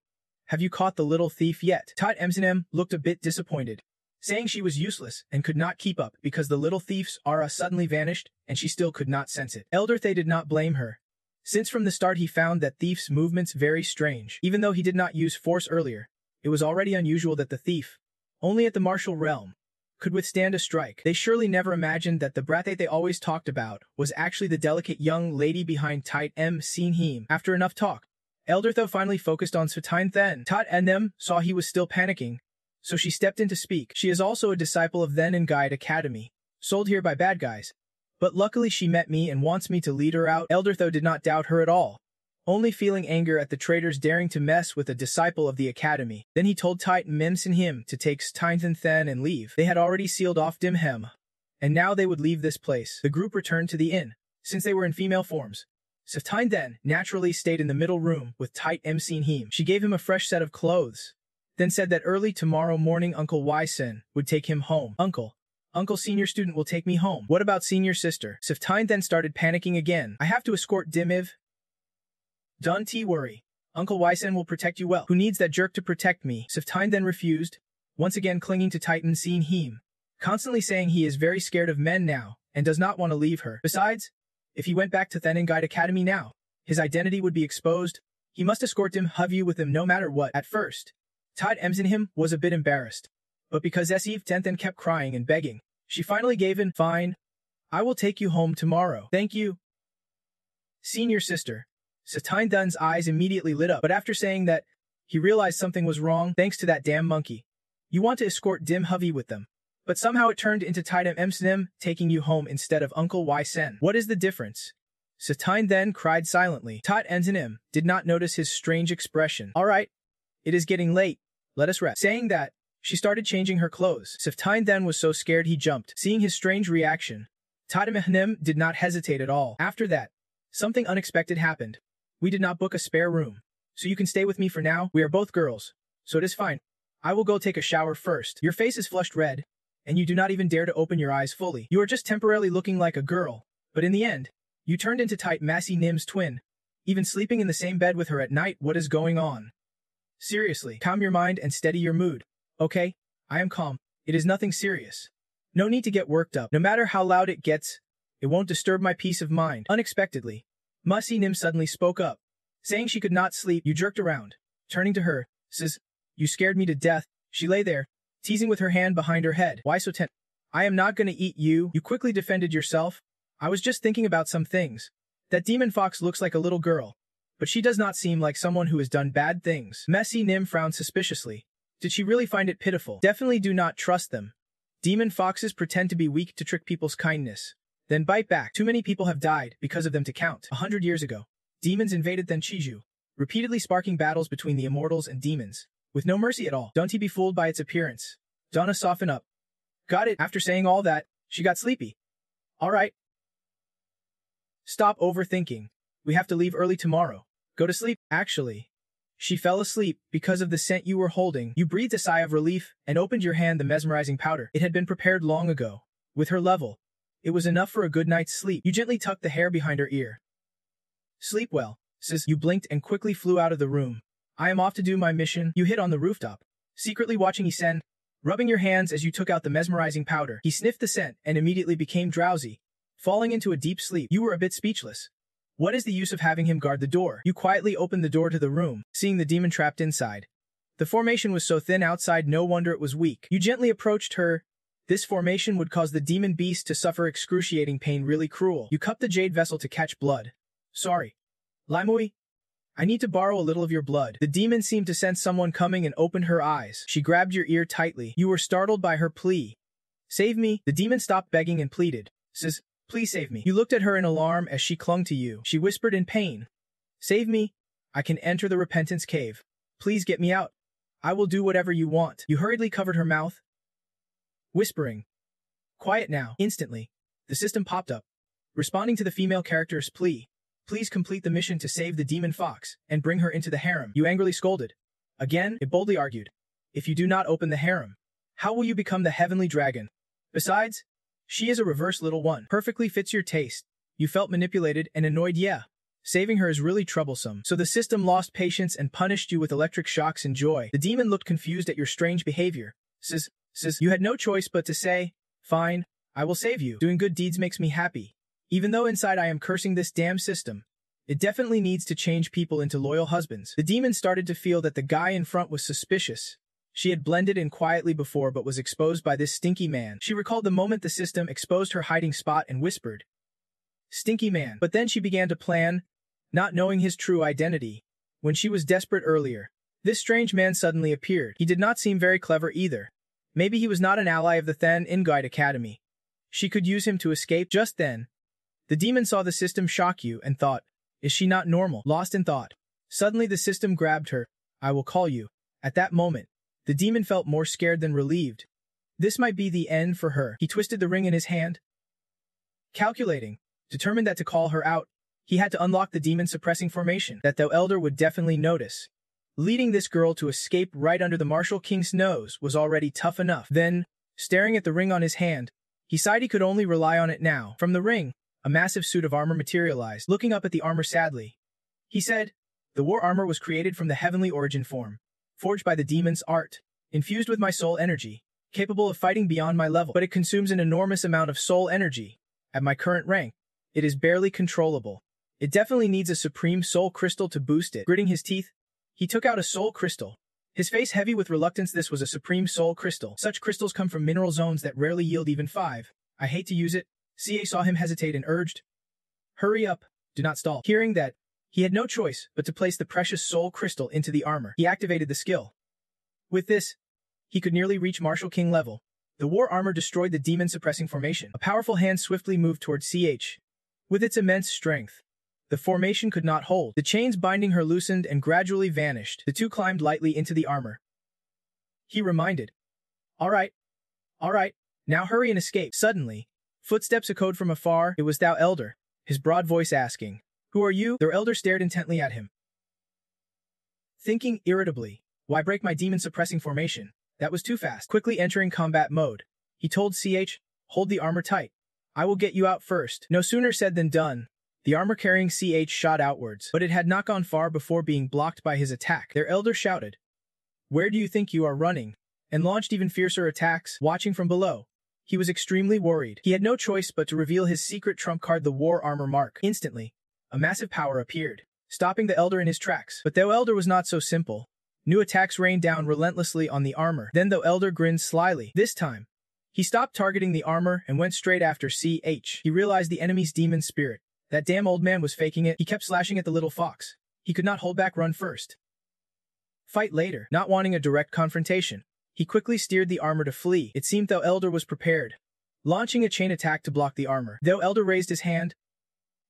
Have you caught the little thief yet? Tight Emsinem looked a bit disappointed, saying she was useless and could not keep up because the little thief's aura suddenly vanished and she still could not sense it. Elder Thay did not blame her, since from the start he found that thief's movements very strange. Even though he did not use force earlier, it was already unusual that the thief, only at the martial realm, could withstand a strike. They surely never imagined that the brat they always talked about was actually the delicate young lady behind Tight Him. After enough talk, Elder Tho finally focused on Satine Then. Tat and them saw he was still panicking, so she stepped in to speak. She is also a disciple of Then and Guide Academy, sold here by bad guys. But luckily she met me and wants me to lead her out. Elder Tho did not doubt her at all, only feeling anger at the traitors daring to mess with a disciple of the academy. Then he told Titan him to take Tyne Then and leave. They had already sealed off Dimhem, and now they would leave this place. The group returned to the inn, since they were in female forms. Tyne Then naturally stayed in the middle room with Tight him. She gave him a fresh set of clothes, then said that early tomorrow morning Uncle Wysen would take him home. Uncle senior student will take me home. What about senior sister? Tyne then started panicking again. I have to escort Dimiv. Don't worry. Uncle Wysen will protect you well. Who needs that jerk to protect me? Tyne then refused, once again clinging to Titan him, constantly saying he is very scared of men now and does not want to leave her. Besides, if he went back to Then and Guide Academy now, his identity would be exposed. He must escort Have with him no matter what. At first, Tight him was a bit embarrassed, but because Eve Then kept crying and begging, she finally gave in. Fine. I will take you home tomorrow. Thank you, senior sister. Satine Dun's eyes immediately lit up, but after saying that, he realized something was wrong. Thanks to that damn monkey. You want to escort Dim Hovey with them, but somehow it turned into Titem Emsnim taking you home instead of Uncle Wysen. What is the difference? Satine then cried silently. Tot Enzanim did not notice his strange expression. All right. It is getting late. Let us rest. Saying that, she started changing her clothes. Satine then was so scared he jumped. Seeing his strange reaction, Tatamehnim did not hesitate at all. After that, something unexpected happened. We did not book a spare room, so you can stay with me for now. We are both girls, so it is fine. I will go take a shower first. Your face is flushed red, and you do not even dare to open your eyes fully. You are just temporarily looking like a girl, but in the end, you turned into Tight Massey Nim's twin, even sleeping in the same bed with her at night. What is going on? Seriously, calm your mind and steady your mood. Okay, I am calm. It is nothing serious. No need to get worked up. No matter how loud it gets, it won't disturb my peace of mind. Unexpectedly, Massey Nim suddenly spoke up, saying she could not sleep. You jerked around. Turning to her, says, you scared me to death. She lay there, teasing with her hand behind her head. Why so tense? I am not gonna eat you. You quickly defended yourself. I was just thinking about some things. That demon fox looks like a little girl, but she does not seem like someone who has done bad things. Messy Nim frowned suspiciously. Did she really find it pitiful? Definitely do not trust them. Demon foxes pretend to be weak to trick people's kindness, then bite back. Too many people have died because of them to count. 100 years ago, demons invaded Tenchiju, repeatedly sparking battles between the immortals and demons, with no mercy at all. Don't he be fooled by its appearance. Donna soften up. Got it. After saying all that, she got sleepy. All right. Stop overthinking. We have to leave early tomorrow. Go to sleep. Actually, she fell asleep because of the scent you were holding. You breathed a sigh of relief and opened your hand the mesmerizing powder. It had been prepared long ago. With her level, it was enough for a good night's sleep. You gently tucked the hair behind her ear. Sleep well, sis. You blinked and quickly flew out of the room. I am off to do my mission. You hid on the rooftop, secretly watching Isen, rubbing your hands as you took out the mesmerizing powder. He sniffed the scent and immediately became drowsy, falling into a deep sleep. You were a bit speechless. What is the use of having him guard the door? You quietly opened the door to the room, seeing the demon trapped inside. The formation was so thin outside, no wonder it was weak. You gently approached her. This formation would cause the demon beast to suffer excruciating pain, really cruel. You cupped the jade vessel to catch blood. Sorry. Limui? I need to borrow a little of your blood. The demon seemed to sense someone coming and opened her eyes. She grabbed your ear tightly. You were startled by her plea. Save me. The demon stopped begging and pleaded. Says, please save me. You looked at her in alarm as she clung to you. She whispered in pain. Save me. I can enter the repentance cave. Please get me out. I will do whatever you want. You hurriedly covered her mouth, whispering, quiet now. Instantly, the system popped up, responding to the female character's plea. Please complete the mission to save the demon fox and bring her into the harem. You angrily scolded. Again, it boldly argued. If you do not open the harem, how will you become the heavenly dragon? Besides, she is a reverse little one. Perfectly fits your taste. You felt manipulated and annoyed. Yeah. Saving her is really troublesome. So the system lost patience and punished you with electric shocks and joy. The demon looked confused at your strange behavior. Says, you had no choice but to say, fine, I will save you. Doing good deeds makes me happy. Even though inside I am cursing this damn system. It definitely needs to change people into loyal husbands. The demon started to feel that the guy in front was suspicious. She had blended in quietly before but was exposed by this stinky man. She recalled the moment the system exposed her hiding spot and whispered, stinky man. But then she began to plan, not knowing his true identity. When she was desperate earlier, this strange man suddenly appeared. He did not seem very clever either. Maybe he was not an ally of the Then In-Guide Academy. She could use him to escape. Just then, the demon saw the system shock you and thought, is she not normal? Lost in thought. Suddenly the system grabbed her. I will call you. At that moment, the demon felt more scared than relieved. This might be the end for her. He twisted the ring in his hand, calculating, determined that to call her out, he had to unlock the demon-suppressing formation that the elder would definitely notice. Leading this girl to escape right under the Martial King's nose was already tough enough. Then, staring at the ring on his hand, he sighed he could only rely on it now. From the ring, a massive suit of armor materialized. Looking up at the armor sadly, he said, the war armor was created from the heavenly origin form, forged by the demon's art, infused with my soul energy, capable of fighting beyond my level. But it consumes an enormous amount of soul energy. At my current rank, it is barely controllable. It definitely needs a supreme soul crystal to boost it. Gritting his teeth, he took out a soul crystal. His face heavy with reluctance. This was a supreme soul crystal. Such crystals come from mineral zones that rarely yield even 5. I hate to use it. CA saw him hesitate and urged, hurry up, do not stall. Hearing that, he had no choice but to place the precious soul crystal into the armor. He activated the skill. With this, he could nearly reach Martial King level. The war armor destroyed the demon-suppressing formation. A powerful hand swiftly moved toward CH. With its immense strength, the formation could not hold. The chains binding her loosened and gradually vanished. The two climbed lightly into the armor. He reminded, all right, now hurry and escape. Suddenly, footsteps echoed from afar. It was thou elder, his broad voice asking, who are you? The elder stared intently at him, thinking irritably, why break my demon-suppressing formation? That was too fast. Quickly entering combat mode, he told CH, hold the armor tight. I will get you out first. No sooner said than done. The armor carrying CH shot outwards, but it had not gone far before being blocked by his attack. Their elder shouted, where do you think you are running? And launched even fiercer attacks. Watching from below, he was extremely worried. He had no choice but to reveal his secret trump card, the war armor mark. Instantly, a massive power appeared, stopping the elder in his tracks. But the elder was not so simple. New attacks rained down relentlessly on the armor. Then the elder grinned slyly. This time, he stopped targeting the armor and went straight after CH. He realized the enemy's demon spirit. That damn old man was faking it. He kept slashing at the little fox. He could not hold back. Run first, fight later. Not wanting a direct confrontation, he quickly steered the armor to flee. It seemed the elder was prepared, launching a chain attack to block the armor. The elder raised his hand,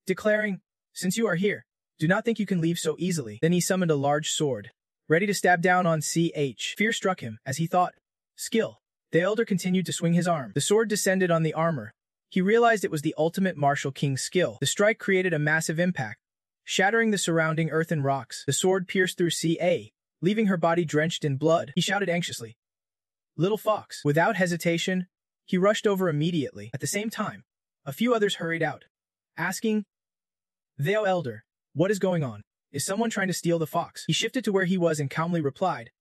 declaring, since you are here, do not think you can leave so easily. Then he summoned a large sword, ready to stab down on CH. Fear struck him as he thought, skill. The elder continued to swing his arm. The sword descended on the armor. He realized it was the ultimate Martial King skill. The strike created a massive impact, shattering the surrounding earth and rocks. The sword pierced through CA, leaving her body drenched in blood. He shouted anxiously, little fox. Without hesitation, he rushed over immediately. At the same time, a few others hurried out, asking, Thou elder, what is going on? Is someone trying to steal the fox? He shifted to where he was and calmly replied,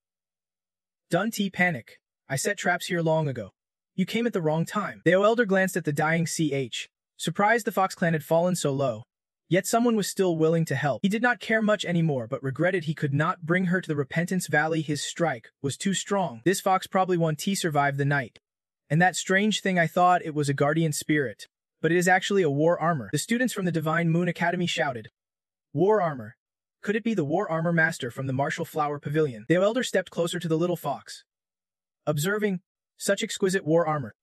Don't panic. I set traps here long ago. You came at the wrong time. The elder glanced at the dying CH, surprised the Fox clan had fallen so low. Yet someone was still willing to help. He did not care much anymore, but regretted he could not bring her to the Repentance Valley. His strike was too strong. This fox probably won't survive the night. And that strange thing, I thought it was a guardian spirit. But it is actually a war armor. The students from the Divine Moon Academy shouted. War armor. Could it be the war armor master from the Martial Flower Pavilion? The elder stepped closer to the little fox, observing such exquisite war armor.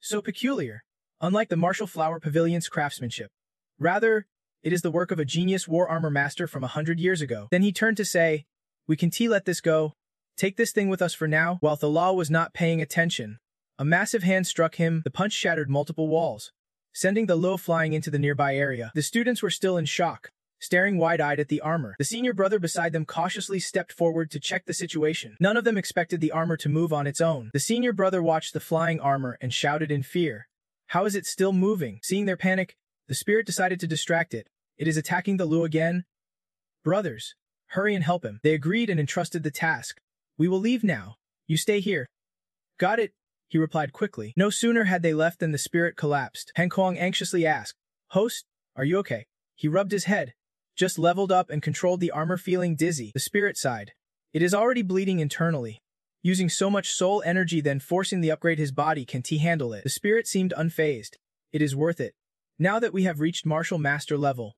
So peculiar, unlike the Martial Flower Pavilion's craftsmanship. Rather, it is the work of a genius war armor master from 100 years ago. Then he turned to say, we can let this go. Take this thing with us for now. While Thalal was not paying attention, a massive hand struck him. The punch shattered multiple walls, sending the Lo flying into the nearby area. The students were still in shock, staring wide-eyed at the armor. The senior brother beside them cautiously stepped forward to check the situation. None of them expected the armor to move on its own. The senior brother watched the flying armor and shouted in fear, how is it still moving? Seeing their panic, the spirit decided to distract it. It is attacking the Lu again. Brothers, hurry and help him. They agreed and entrusted the task. We will leave now. You stay here. Got it, he replied quickly. No sooner had they left than the spirit collapsed. Hankwang anxiously asked, Host, are you okay? He rubbed his head, just leveled up and controlled the armor, feeling dizzy. The spirit sighed. It is already bleeding internally. Using so much soul energy then forcing the upgrade his body, can he handle it? The spirit seemed unfazed. It is worth it. Now that we have reached martial master level,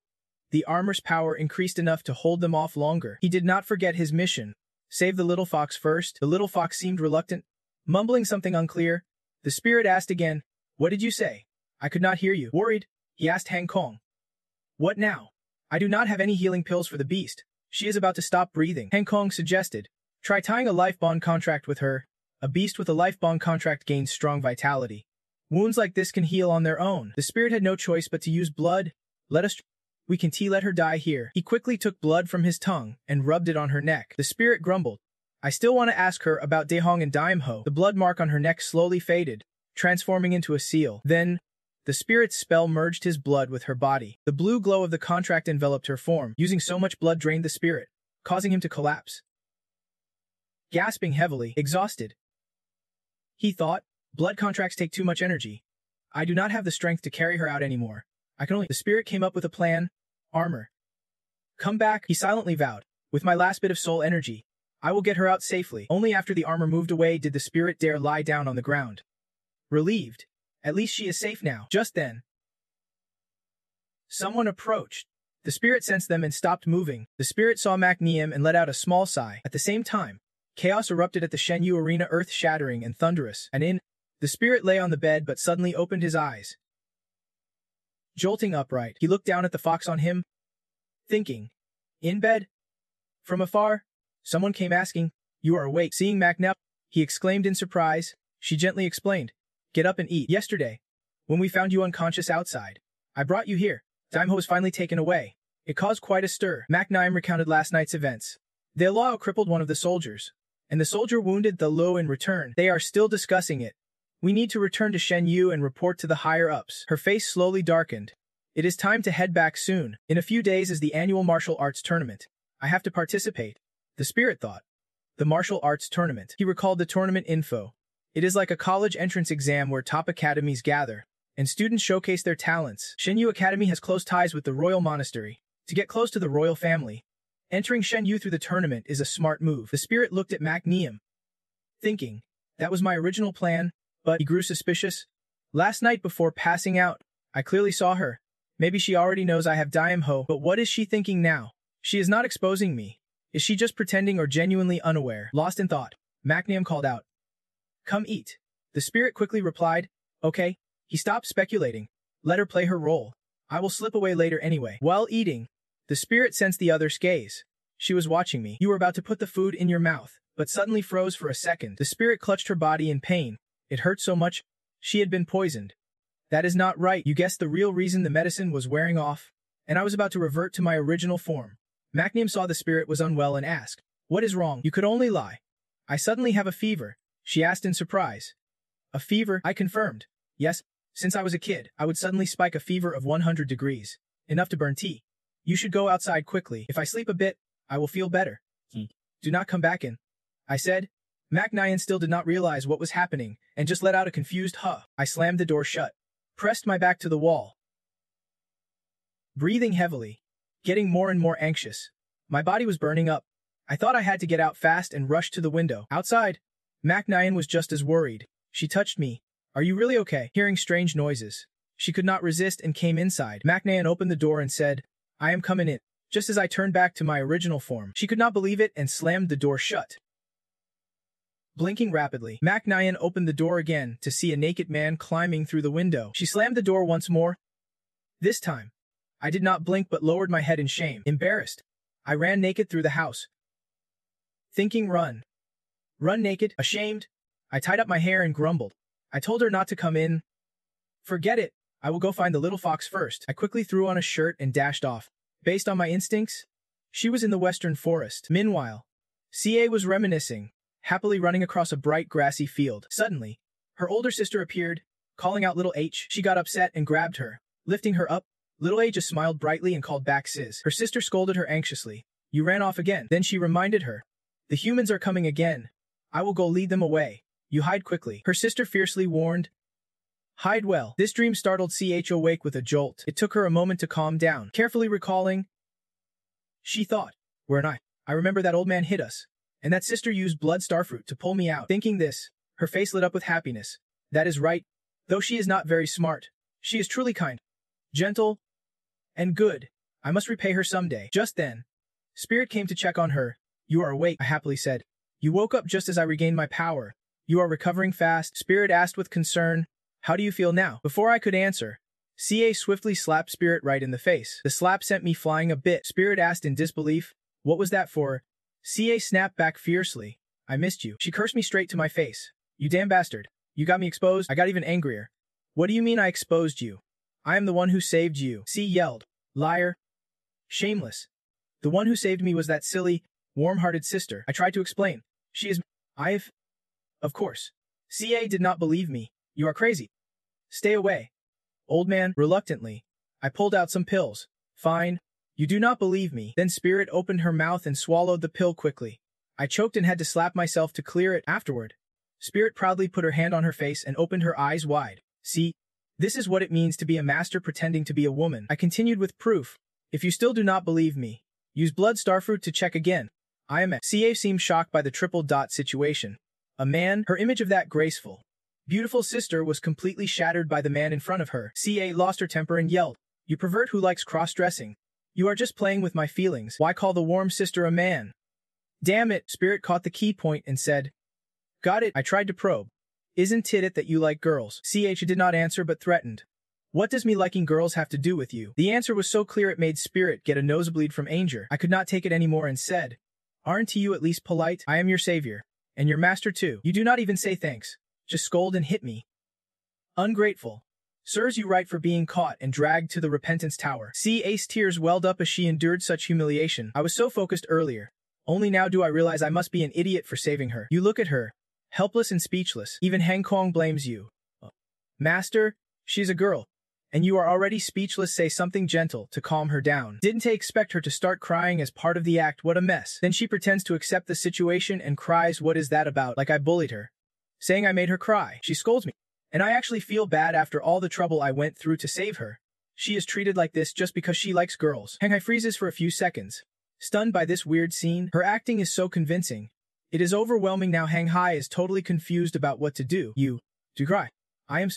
the armor's power increased enough to hold them off longer. He did not forget his mission. Save the little fox first. The little fox seemed reluctant, mumbling something unclear. The spirit asked again, what did you say? I could not hear you. Worried, he asked Hankwang. What now? I do not have any healing pills for the beast. She is about to stop breathing. Hankwang suggested. Try tying a life bond contract with her. A beast with a life bond contract gains strong vitality. Wounds like this can heal on their own. The spirit had no choice but to use blood. We can let her die here. He quickly took blood from his tongue and rubbed it on her neck. The spirit grumbled. I still want to ask her about Dehong and Daimho. The blood mark on her neck slowly faded, transforming into a seal. Then, the spirit's spell merged his blood with her body. The blue glow of the contract enveloped her form. Using so much blood drained the spirit, causing him to collapse. Gasping heavily, exhausted, he thought, blood contracts take too much energy. I do not have the strength to carry her out anymore. I can only— The spirit came up with a plan. Armor. Come back, he silently vowed. With my last bit of soul energy, I will get her out safely. Only after the armor moved away did the spirit dare lie down on the ground. Relieved. At least she is safe now. Just then, someone approached. The spirit sensed them and stopped moving. The spirit saw Macneum and let out a small sigh. At the same time, chaos erupted at the Shenyu arena, earth-shattering and thunderous. The spirit lay on the bed but suddenly opened his eyes. Jolting upright, he looked down at the fox on him, thinking, in bed? From afar, someone came asking, you are awake. Seeing Macneum, he exclaimed in surprise. She gently explained, get up and eat. Yesterday, when we found you unconscious outside, I brought you here. Daimho was finally taken away. It caused quite a stir. Macneum recounted last night's events. The Lao crippled one of the soldiers, and the soldier wounded the Lo in return. They are still discussing it. We need to return to Shenyu and report to the higher-ups. Her face slowly darkened. It is time to head back soon. In a few days is the annual martial arts tournament. I have to participate. The spirit thought. The martial arts tournament. He recalled the tournament info. It is like a college entrance exam where top academies gather, and students showcase their talents. Shenyu Academy has close ties with the royal monastery. To get close to the royal family, entering Shenyu through the tournament is a smart move. The spirit looked at Macneum, thinking, that was my original plan. But he grew suspicious. Last night before passing out, I clearly saw her. Maybe she already knows I have Daimho, but what is she thinking now? She is not exposing me. Is she just pretending or genuinely unaware? Lost in thought, Macneum called out. Come eat. The spirit quickly replied, okay. He stopped speculating. Let her play her role. I will slip away later anyway. While eating, the spirit sensed the other's gaze. She was watching me. You were about to put the food in your mouth, but suddenly froze for a second. The spirit clutched her body in pain. It hurt so much. She had been poisoned. That is not right. You guessed the real reason the medicine was wearing off, and I was about to revert to my original form. Macneum saw the spirit was unwell and asked, what is wrong? You could only lie. I suddenly have a fever, she asked in surprise. A fever? I confirmed. Yes, since I was a kid, I would suddenly spike a fever of 100 degrees. Enough to burn tea. You should go outside quickly. If I sleep a bit, I will feel better. Do not come back in, I said. Macneum still did not realize what was happening, and just let out a confused huh. I slammed the door shut, pressed my back to the wall, breathing heavily, getting more and more anxious. My body was burning up. I thought I had to get out fast and rushed to the window. Outside, Mac Nyan was just as worried. She touched me. Are you really okay? Hearing strange noises. She could not resist and came inside. Mac Nyan opened the door and said, I am coming in. Just as I turned back to my original form, she could not believe it and slammed the door shut. Blinking rapidly, Mac Nyan opened the door again to see a naked man climbing through the window. She slammed the door once more. This time, I did not blink but lowered my head in shame. Embarrassed, I ran naked through the house. Thinking run naked, ashamed, I tied up my hair and grumbled. I told her not to come in. Forget it, I will go find the little fox first. I quickly threw on a shirt and dashed off. Based on my instincts, she was in the western forest. Meanwhile, CA was reminiscing, happily running across a bright grassy field. Suddenly, her older sister appeared, calling out little H. She got upset and grabbed her. Lifting her up, little H just smiled brightly and called back sis. Her sister scolded her anxiously. You ran off again. Then she reminded her. The humans are coming again. I will go lead them away. You hide quickly. Her sister fiercely warned. Hide well. This dream startled CH awake with a jolt. It took her a moment to calm down. Carefully recalling, she thought, where am I? I remember that old man hit us, and that sister used blood starfruit to pull me out. Thinking this, her face lit up with happiness. That is right. Though she is not very smart, she is truly kind, gentle, and good. I must repay her someday. Just then, Spirit came to check on her. You are awake, I happily said. You woke up just as I regained my power. You are recovering fast, Spirit asked with concern. How do you feel now? Before I could answer, CA swiftly slapped Spirit right in the face. The slap sent me flying a bit. Spirit asked in disbelief, what was that for? CA snapped back fiercely. I missed you. She cursed me straight to my face. You damn bastard. You got me exposed. I got even angrier. What do you mean I exposed you? I am the one who saved you. C yelled. Liar. Shameless. The one who saved me was that silly, warm-hearted sister. I tried to explain. She is... Of course. CA did not believe me. You are crazy. Stay away. Old man, reluctantly. I pulled out some pills. Fine. You do not believe me. Then Spirit opened her mouth and swallowed the pill quickly. I choked and had to slap myself to clear it. Afterward, Spirit proudly put her hand on her face and opened her eyes wide. See? This is what it means to be a master pretending to be a woman. I continued with proof. If you still do not believe me, use blood starfruit to check again. I am at. CA seemed shocked by the triple dot situation. A man, her image of that graceful, beautiful sister was completely shattered by the man in front of her. CA lost her temper and yelled, you pervert who likes cross-dressing. You are just playing with my feelings. Why call the warm sister a man? Damn it, Spirit caught the key point and said, got it, I tried to probe. Isn't it that you like girls? CH did not answer but threatened. What does me liking girls have to do with you? The answer was so clear it made Spirit get a nosebleed from anger. I could not take it anymore and said, aren't you at least polite? I am your savior. And your master too. You do not even say thanks. Just scold and hit me. Ungrateful. Serves you right for being caught and dragged to the repentance tower. CA's tears welled up as she endured such humiliation. I was so focused earlier. Only now do I realize I must be an idiot for saving her. You look at her. Helpless and speechless. Even Hang Kong blames you. Master, she's a girl. And you are already speechless. Say something gentle to calm her down. Didn't I expect her to start crying as part of the act? What a mess. Then she pretends to accept the situation and cries. What is that about? Like I bullied her. Saying I made her cry. She scolds me. And I actually feel bad after all the trouble I went through to save her. She is treated like this just because she likes girls. Hang Hai freezes for a few seconds. Stunned by this weird scene, her acting is so convincing. It is overwhelming now. Hang Hai is totally confused about what to do. You do cry.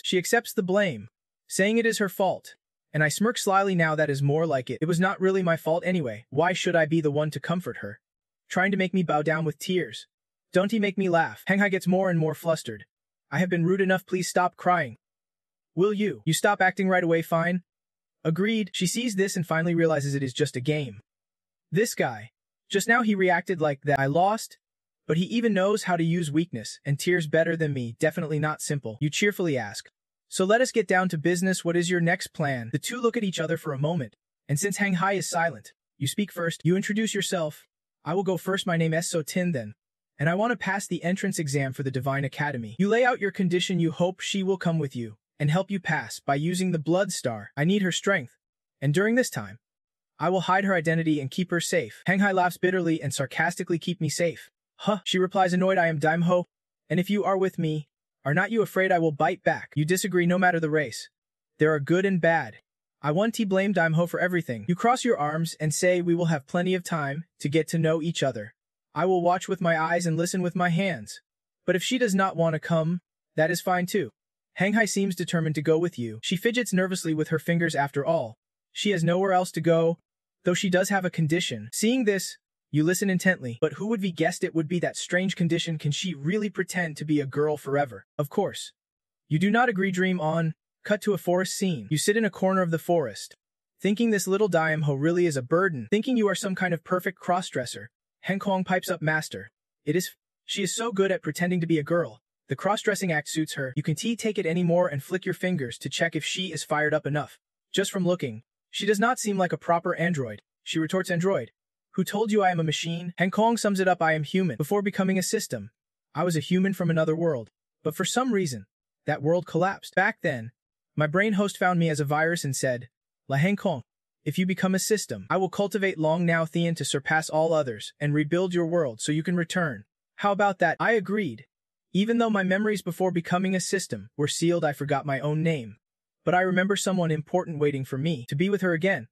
She accepts the blame, saying it is her fault. And I smirk slyly now. That is more like it. It was not really my fault anyway. Why should I be the one to comfort her? Trying to make me bow down with tears. Don't he make me laugh? Hang Hai gets more and more flustered. I have been rude enough. Please stop crying. Will you? You stop acting right away. Fine. Agreed. She sees this and finally realizes it is just a game. This guy. Just now he reacted like that. I lost. But he even knows how to use weakness and tears better than me. Definitely not simple. You cheerfully ask. So let us get down to business. What is your next plan? The two look at each other for a moment. And since Hang Hai is silent, you speak first. You introduce yourself. I will go first. My name is So Tin then. And I want to pass the entrance exam for the Divine Academy. You lay out your condition. You hope she will come with you and help you pass by using the blood star. I need her strength. And during this time, I will hide her identity and keep her safe. Hang Hai laughs bitterly and sarcastically. Keep me safe. Huh, she replies annoyed. I am Daim Ho. And if you are with me, are not you afraid I will bite back? You disagree no matter the race. There are good and bad. I want to blame Daimho for everything. You cross your arms and say we will have plenty of time to get to know each other. I will watch with my eyes and listen with my hands. But if she does not want to come, that is fine too. Hanghai seems determined to go with you. She fidgets nervously with her fingers after all. She has nowhere else to go, though she does have a condition. Seeing this, you listen intently, but who would be guessed it would be that strange condition? Can she really pretend to be a girl forever? Of course. You do not agree. Dream on. Cut to a forest scene. You sit in a corner of the forest, thinking this little Daimho really is a burden, thinking you are some kind of perfect crossdresser. Henkong pipes up, master. It is. She is so good at pretending to be a girl. The cross-dressing act suits her. You can take it anymore and flick your fingers to check if she is fired up enough. Just from looking, she does not seem like a proper android. She retorts, android. Who told you I am a machine? Henkong sums it up, I am human. Before becoming a system, I was a human from another world. But for some reason, that world collapsed. Back then, my brain host found me as a virus and said, La Henkong, if you become a system, I will cultivate Long Now Thean to surpass all others and rebuild your world so you can return. How about that? I agreed. Even though my memories before becoming a system were sealed, I forgot my own name. But I remember someone important waiting for me to be with her again.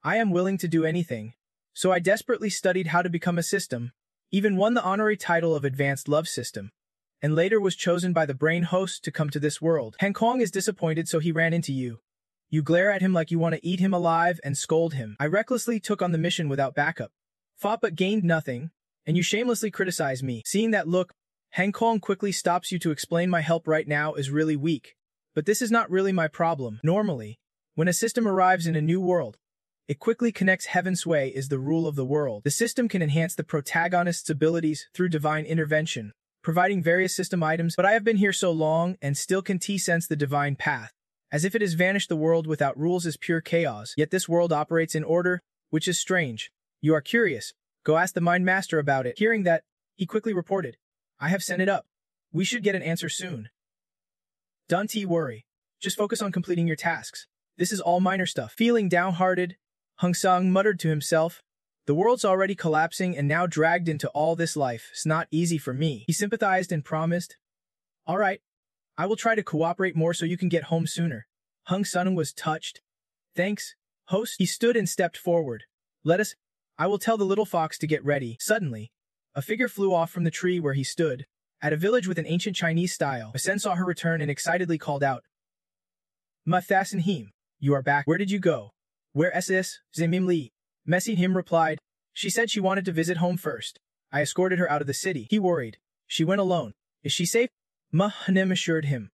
I am willing to do anything. So I desperately studied how to become a system, even won the honorary title of Advanced Love System, and later was chosen by the brain host to come to this world. Henkong is disappointed, so he ran into you. You glare at him like you want to eat him alive and scold him. I recklessly took on the mission without backup, fought but gained nothing, and you shamelessly criticize me. Seeing that look, Henkong quickly stops you to explain, my help right now is really weak. But this is not really my problem. Normally, when a system arrives in a new world, it quickly connects. Heaven's way is the rule of the world. The system can enhance the protagonist's abilities through divine intervention, providing various system items, but I have been here so long and still can sense the divine path. As if it has vanished. The world without rules is pure chaos, yet this world operates in order, which is strange. You are curious. Go ask the Mind Master about it. Hearing that, he quickly reported, I have sent it up. We should get an answer soon. Don't worry. Just focus on completing your tasks. This is all minor stuff. Feeling downhearted, Hung Sung muttered to himself, the world's already collapsing and now dragged into all this life. It's not easy for me. He sympathized and promised, all right, I will try to cooperate more so you can get home sooner. Hung Sung was touched. Thanks, host. He stood and stepped forward. Let us. I will tell the little fox to get ready. Suddenly, a figure flew off from the tree where he stood. At a village with an ancient Chinese style, Asen saw her return and excitedly called out, Ma Thasen Him, you are back. Where did you go? Where SS, Zimim Li? Messi Him replied, she said she wanted to visit home first. I escorted her out of the city. He worried. She went alone. Is she safe? Ma Hanem assured him.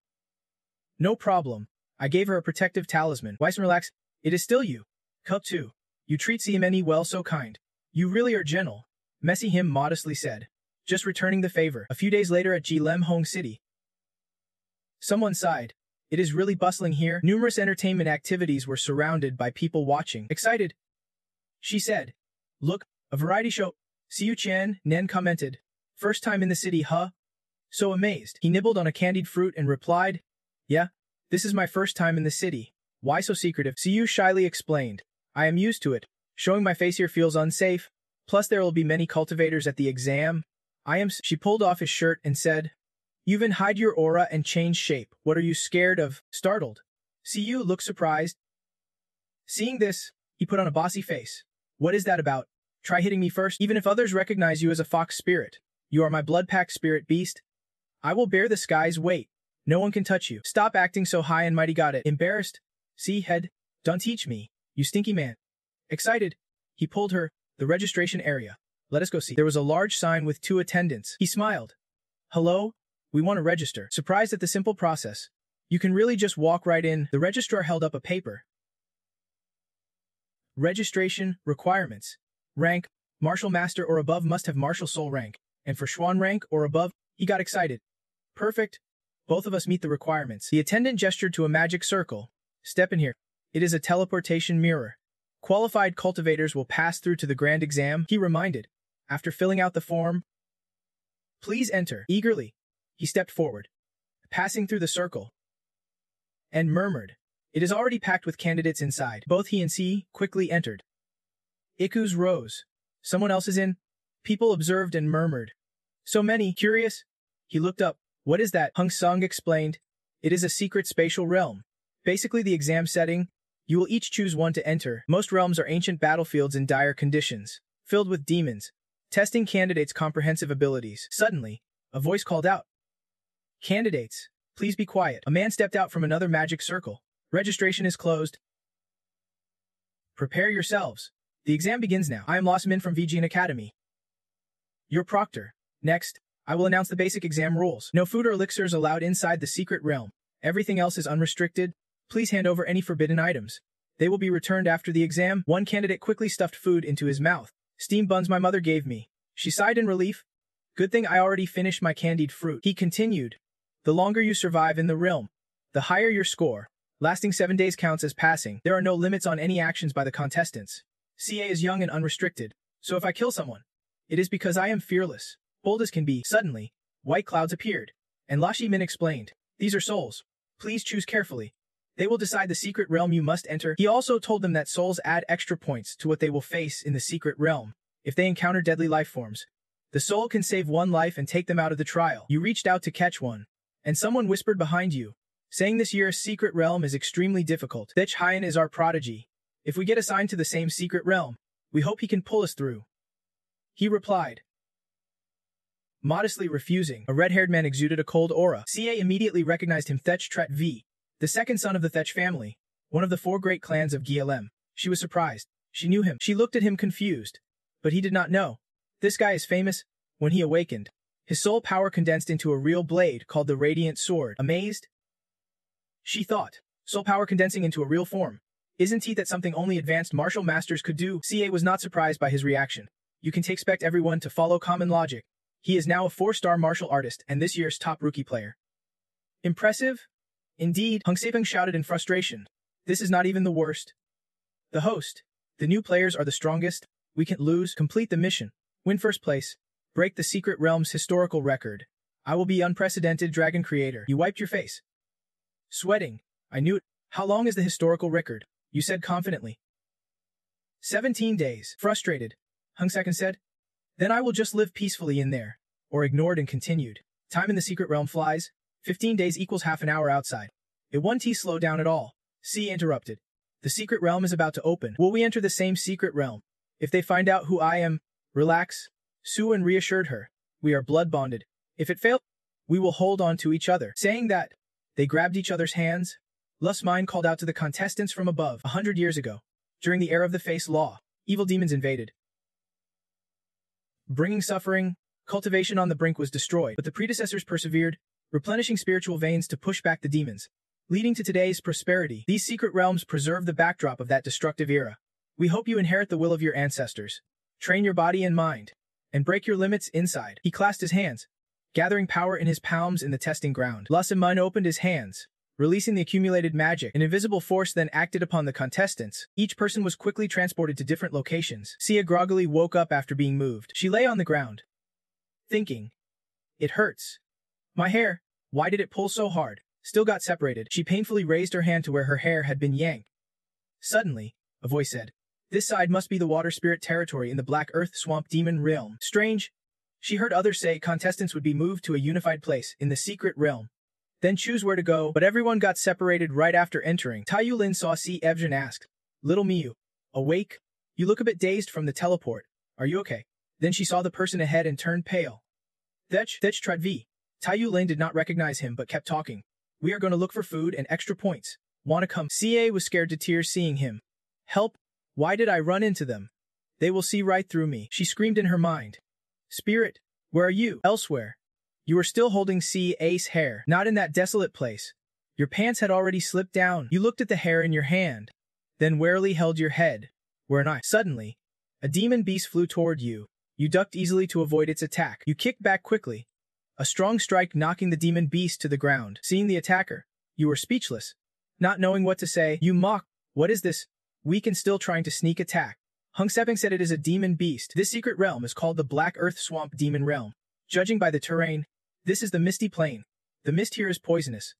No problem. I gave her a protective talisman. Weiss, relax. It is still you. Cup 2. You treat Siemeni well, so kind. You really are gentle. Messi Him modestly said. Just returning the favor. A few days later at Jilem Hong City. Someone sighed. It is really bustling here. Numerous entertainment activities were surrounded by people watching. Excited. She said. Look, a variety show. Siu Chen, Nen commented. First time in the city, huh? So amazed. He nibbled on a candied fruit and replied, yeah, this is my first time in the city. Why so secretive? Siu shyly explained. I am used to it. Showing my face here feels unsafe. Plus there will be many cultivators at the exam. She pulled off his shirt and said, you've hide your aura and change shape. What are you scared of? Startled. Siu looked surprised. Seeing this, he put on a bossy face. What is that about? Try hitting me first, even if others recognize you as a fox spirit. You are my blood pack spirit beast. I will bear the sky's weight. No one can touch you. Stop acting so high and mighty. Got it. Embarrassed. See, head. Don't teach me, you stinky man. Excited. He pulled her, the registration area. Let us go see. There was a large sign with 2 attendants. He smiled. Hello? We want to register. Surprised at the simple process. You can really just walk right in. The registrar held up a paper. Registration requirements. Rank, Martial Master or above, must have Martial Soul rank. And for Xuan rank or above, he got excited. Perfect. Both of us meet the requirements. The attendant gestured to a magic circle. Step in here. It is a teleportation mirror. Qualified cultivators will pass through to the grand exam, he reminded. After filling out the form, please enter. Eagerly, he stepped forward, passing through the circle, and murmured, it is already packed with candidates inside. Both he and C quickly entered. Iku's rose. Someone else is in? People observed and murmured. So many. Curious? He looked up. What is that? Hung Sung explained. It is a secret spatial realm. Basically the exam setting. You will each choose one to enter. Most realms are ancient battlefields in dire conditions, filled with demons, testing candidates' comprehensive abilities. Suddenly, a voice called out, "Candidates, please be quiet." A man stepped out from another magic circle. "Registration is closed. Prepare yourselves. The exam begins now. I am Losmin from VGN Academy, your proctor. Next, I will announce the basic exam rules. No food or elixirs allowed inside the secret realm. Everything else is unrestricted. Please hand over any forbidden items. They will be returned after the exam." One candidate quickly stuffed food into his mouth. "Steamed buns my mother gave me." She sighed in relief. "Good thing I already finished my candied fruit." He continued, "The longer you survive in the realm, the higher your score. Lasting 7 days counts as passing. There are no limits on any actions by the contestants. CA is young and unrestricted, so if I kill someone, it is because I am fearless, bold as can be." Suddenly, white clouds appeared, and Lashi Min explained, "These are souls. Please choose carefully. They will decide the secret realm you must enter." He also told them that souls add extra points to what they will face in the secret realm. If they encounter deadly life forms, the soul can save one life and take them out of the trial. You reached out to catch one, and someone whispered behind you, saying this year's secret realm is extremely difficult. Thich Hyen is our prodigy. If we get assigned to the same secret realm, we hope he can pull us through." He replied, modestly refusing. A red-haired man exuded a cold aura. CA immediately recognized him. Thech Tret V, the second son of the Thech family, one of the 4 great clans of GLM. She was surprised. She knew him. She looked at him confused, but he did not know. This guy is famous. When he awakened, his soul power condensed into a real blade called the Radiant Sword. Amazed, she thought, soul power condensing into a real form. Isn't he that something only advanced martial masters could do? CA was not surprised by his reaction. You can expect everyone to follow common logic. He is now a 4-star martial artist and this year's top rookie player. Impressive? Indeed, Hung Sepeng shouted in frustration. This is not even the worst. The host, the new players are the strongest. We can't lose. Complete the mission. Win first place. Break the secret realm's historical record. I will be unprecedented dragon creator. You wiped your face, sweating. I knew it. How long is the historical record? You said confidently. 17 days. Frustrated, Hung Sepeng said. Then I will just live peacefully in there. Or ignored and continued. Time in the secret realm flies. 15 days equals half an hour outside. It won't slow down at all. C interrupted. The secret realm is about to open. Will we enter the same secret realm? If they find out who I am, relax. Suan reassured her. We are blood bonded. If it fails, we will hold on to each other. Saying that, they grabbed each other's hands. Lust Mine called out to the contestants from above. 100 years ago, during the era of the Face Law, evil demons invaded, bringing suffering. Cultivation on the brink was destroyed, but the predecessors persevered, replenishing spiritual veins to push back the demons, leading to today's prosperity. These secret realms preserve the backdrop of that destructive era. We hope you inherit the will of your ancestors. Train your body and mind, and break your limits inside. He clasped his hands, gathering power in his palms in the testing ground. Lusamun opened his hands, releasing the accumulated magic. An invisible force then acted upon the contestants. Each person was quickly transported to different locations. Sia groggily woke up after being moved. She lay on the ground, thinking, it hurts. My hair, why did it pull so hard? Still got separated. She painfully raised her hand to where her hair had been yanked. Suddenly, a voice said, this side must be the water spirit territory in the Black Earth Swamp Demon Realm. Strange. She heard others say contestants would be moved to a unified place in the secret realm, then choose where to go, but everyone got separated right after entering. Taiyu Lin saw Si Evjan asked, Little Miyu, awake? You look a bit dazed from the teleport. Are you okay? Then she saw the person ahead and turned pale. Thech Tradvi. Taiyu Lin did not recognize him but kept talking. We are going to look for food and extra points. Wanna come? CA was scared to tears seeing him. Help! Why did I run into them? They will see right through me. She screamed in her mind. Spirit, where are you? Elsewhere. You are still holding CA's hair, not in that desolate place. Your pants had already slipped down. You looked at the hair in your hand, then warily held your head. Where am I? Suddenly, a demon beast flew toward you. You ducked easily to avoid its attack. You kicked back quickly, a strong strike knocking the demon beast to the ground. Seeing the attacker, you were speechless. Not knowing what to say, you mocked. What is this? Weak and still trying to sneak attack. Hung Sepeng said it is a demon beast. This secret realm is called the Black Earth Swamp Demon Realm. Judging by the terrain, this is the Misty Plain. The mist here is poisonous.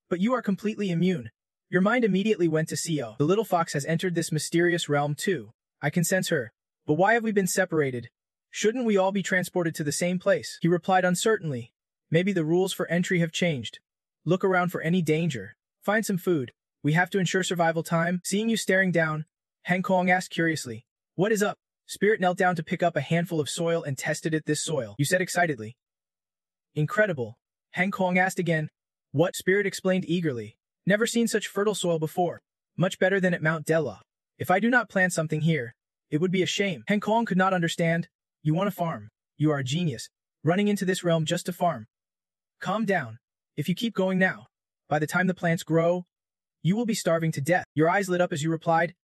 But you are completely immune. Your mind immediately went to Co. The little fox has entered this mysterious realm too. I can sense her. But why have we been separated? Shouldn't we all be transported to the same place? He replied uncertainly. Maybe the rules for entry have changed. Look around for any danger. Find some food. We have to ensure survival time. Seeing you staring down, Heng Kong asked curiously. What is up? Spirit knelt down to pick up a handful of soil and tested it. This soil, you said excitedly. Incredible. Heng Kong asked again. What? Spirit explained eagerly. Never seen such fertile soil before. Much better than at Mount Dela. If I do not plant something here, it would be a shame. Heng Kong could not understand. You want to farm. You are a genius. Running into this realm just to farm. Calm down. If you keep going now, by the time the plants grow, you will be starving to death. Your eyes lit up as you replied.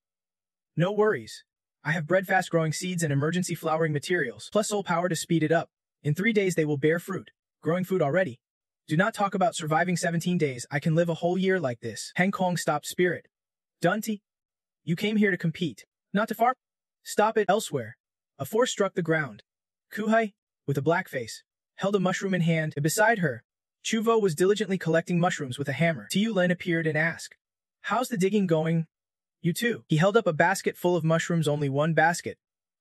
No worries. I have bred fast-growing seeds and emergency flowering materials, plus soul power to speed it up. In 3 days they will bear fruit. Growing food already. Do not talk about surviving 17 days. I can live a whole year like this. Heng Kong stopped Spirit. Dunty, you came here to compete, not to farm? Stop it elsewhere. A force struck the ground. Kuhai, with a black face, held a mushroom in hand, and beside her, Chuvo was diligently collecting mushrooms with a hammer. Tiu Len appeared and asked, How's the digging going? You too. He held up a basket full of mushrooms, only one basket.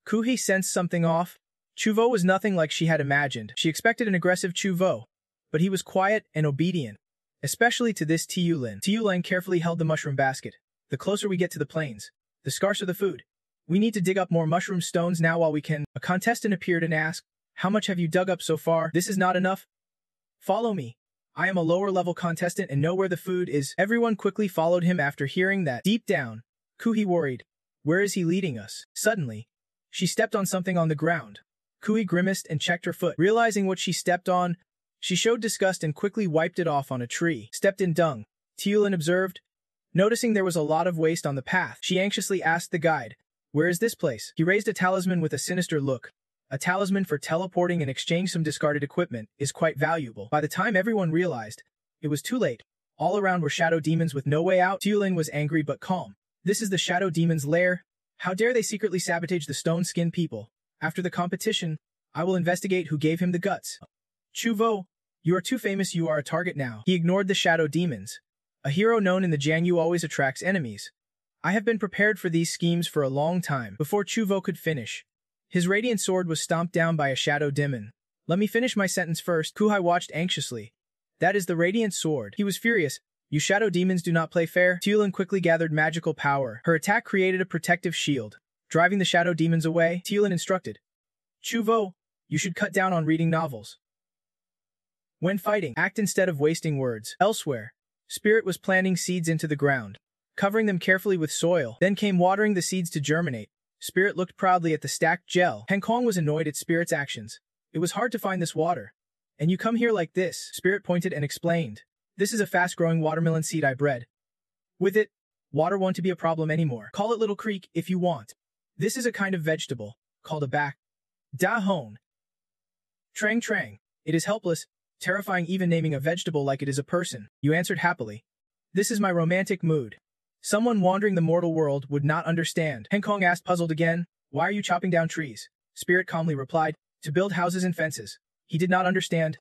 Kuhi sensed something off. Chuvo was nothing like she had imagined. She expected an aggressive Chuvo, but he was quiet and obedient, especially to this Tiu Len. Tiu Len carefully held the mushroom basket. The closer we get to the plains, the scarcer the food. We need to dig up more mushroom stones now while we can. A contestant appeared and asked, How much have you dug up so far? This is not enough. Follow me. I am a lower-level contestant and know where the food is. Everyone quickly followed him after hearing that. Deep down, Kuhi worried. Where is he leading us? Suddenly, she stepped on something on the ground. Kuhi grimaced and checked her foot. Realizing what she stepped on, she showed disgust and quickly wiped it off on a tree. Stepped in dung. Tiulin observed. Noticing there was a lot of waste on the path, she anxiously asked the guide, Where is this place? He raised a talisman with a sinister look. A talisman for teleporting and exchange some discarded equipment is quite valuable. By the time everyone realized, it was too late. All around were shadow demons with no way out. Tiulin was angry but calm. This is the shadow demon's lair. How dare they secretly sabotage the stone-skinned people? After the competition, I will investigate who gave him the guts. Chuvo, you are too famous, you are a target now. He ignored the shadow demons. A hero known in the Jiangyu always attracts enemies. I have been prepared for these schemes for a long time. Before Chuvo could finish, his radiant sword was stomped down by a shadow demon. Let me finish my sentence first. Kuhai watched anxiously. That is the radiant sword. He was furious. You shadow demons do not play fair. Tiulin quickly gathered magical power. Her attack created a protective shield. Driving the shadow demons away, Tiulin instructed. Chuvo, you should cut down on reading novels. When fighting, act instead of wasting words. Elsewhere, Spirit was planting seeds into the ground, covering them carefully with soil, then came watering the seeds to germinate. Spirit looked proudly at the stacked gel. Heng Kong was annoyed at Spirit's actions. It was hard to find this water. And you come here like this, Spirit pointed and explained. This is a fast-growing watermelon seed I bred. With it, water won't be a problem anymore. Call it Little Creek if you want. This is a kind of vegetable, called a back. Da hone. Trang Trang. It is helpless, terrifying even naming a vegetable like it is a person. You answered happily. This is my romantic mood. Someone wandering the mortal world would not understand. Heng Kong asked puzzled again, Why are you chopping down trees? Spirit calmly replied, To build houses and fences. He did not understand.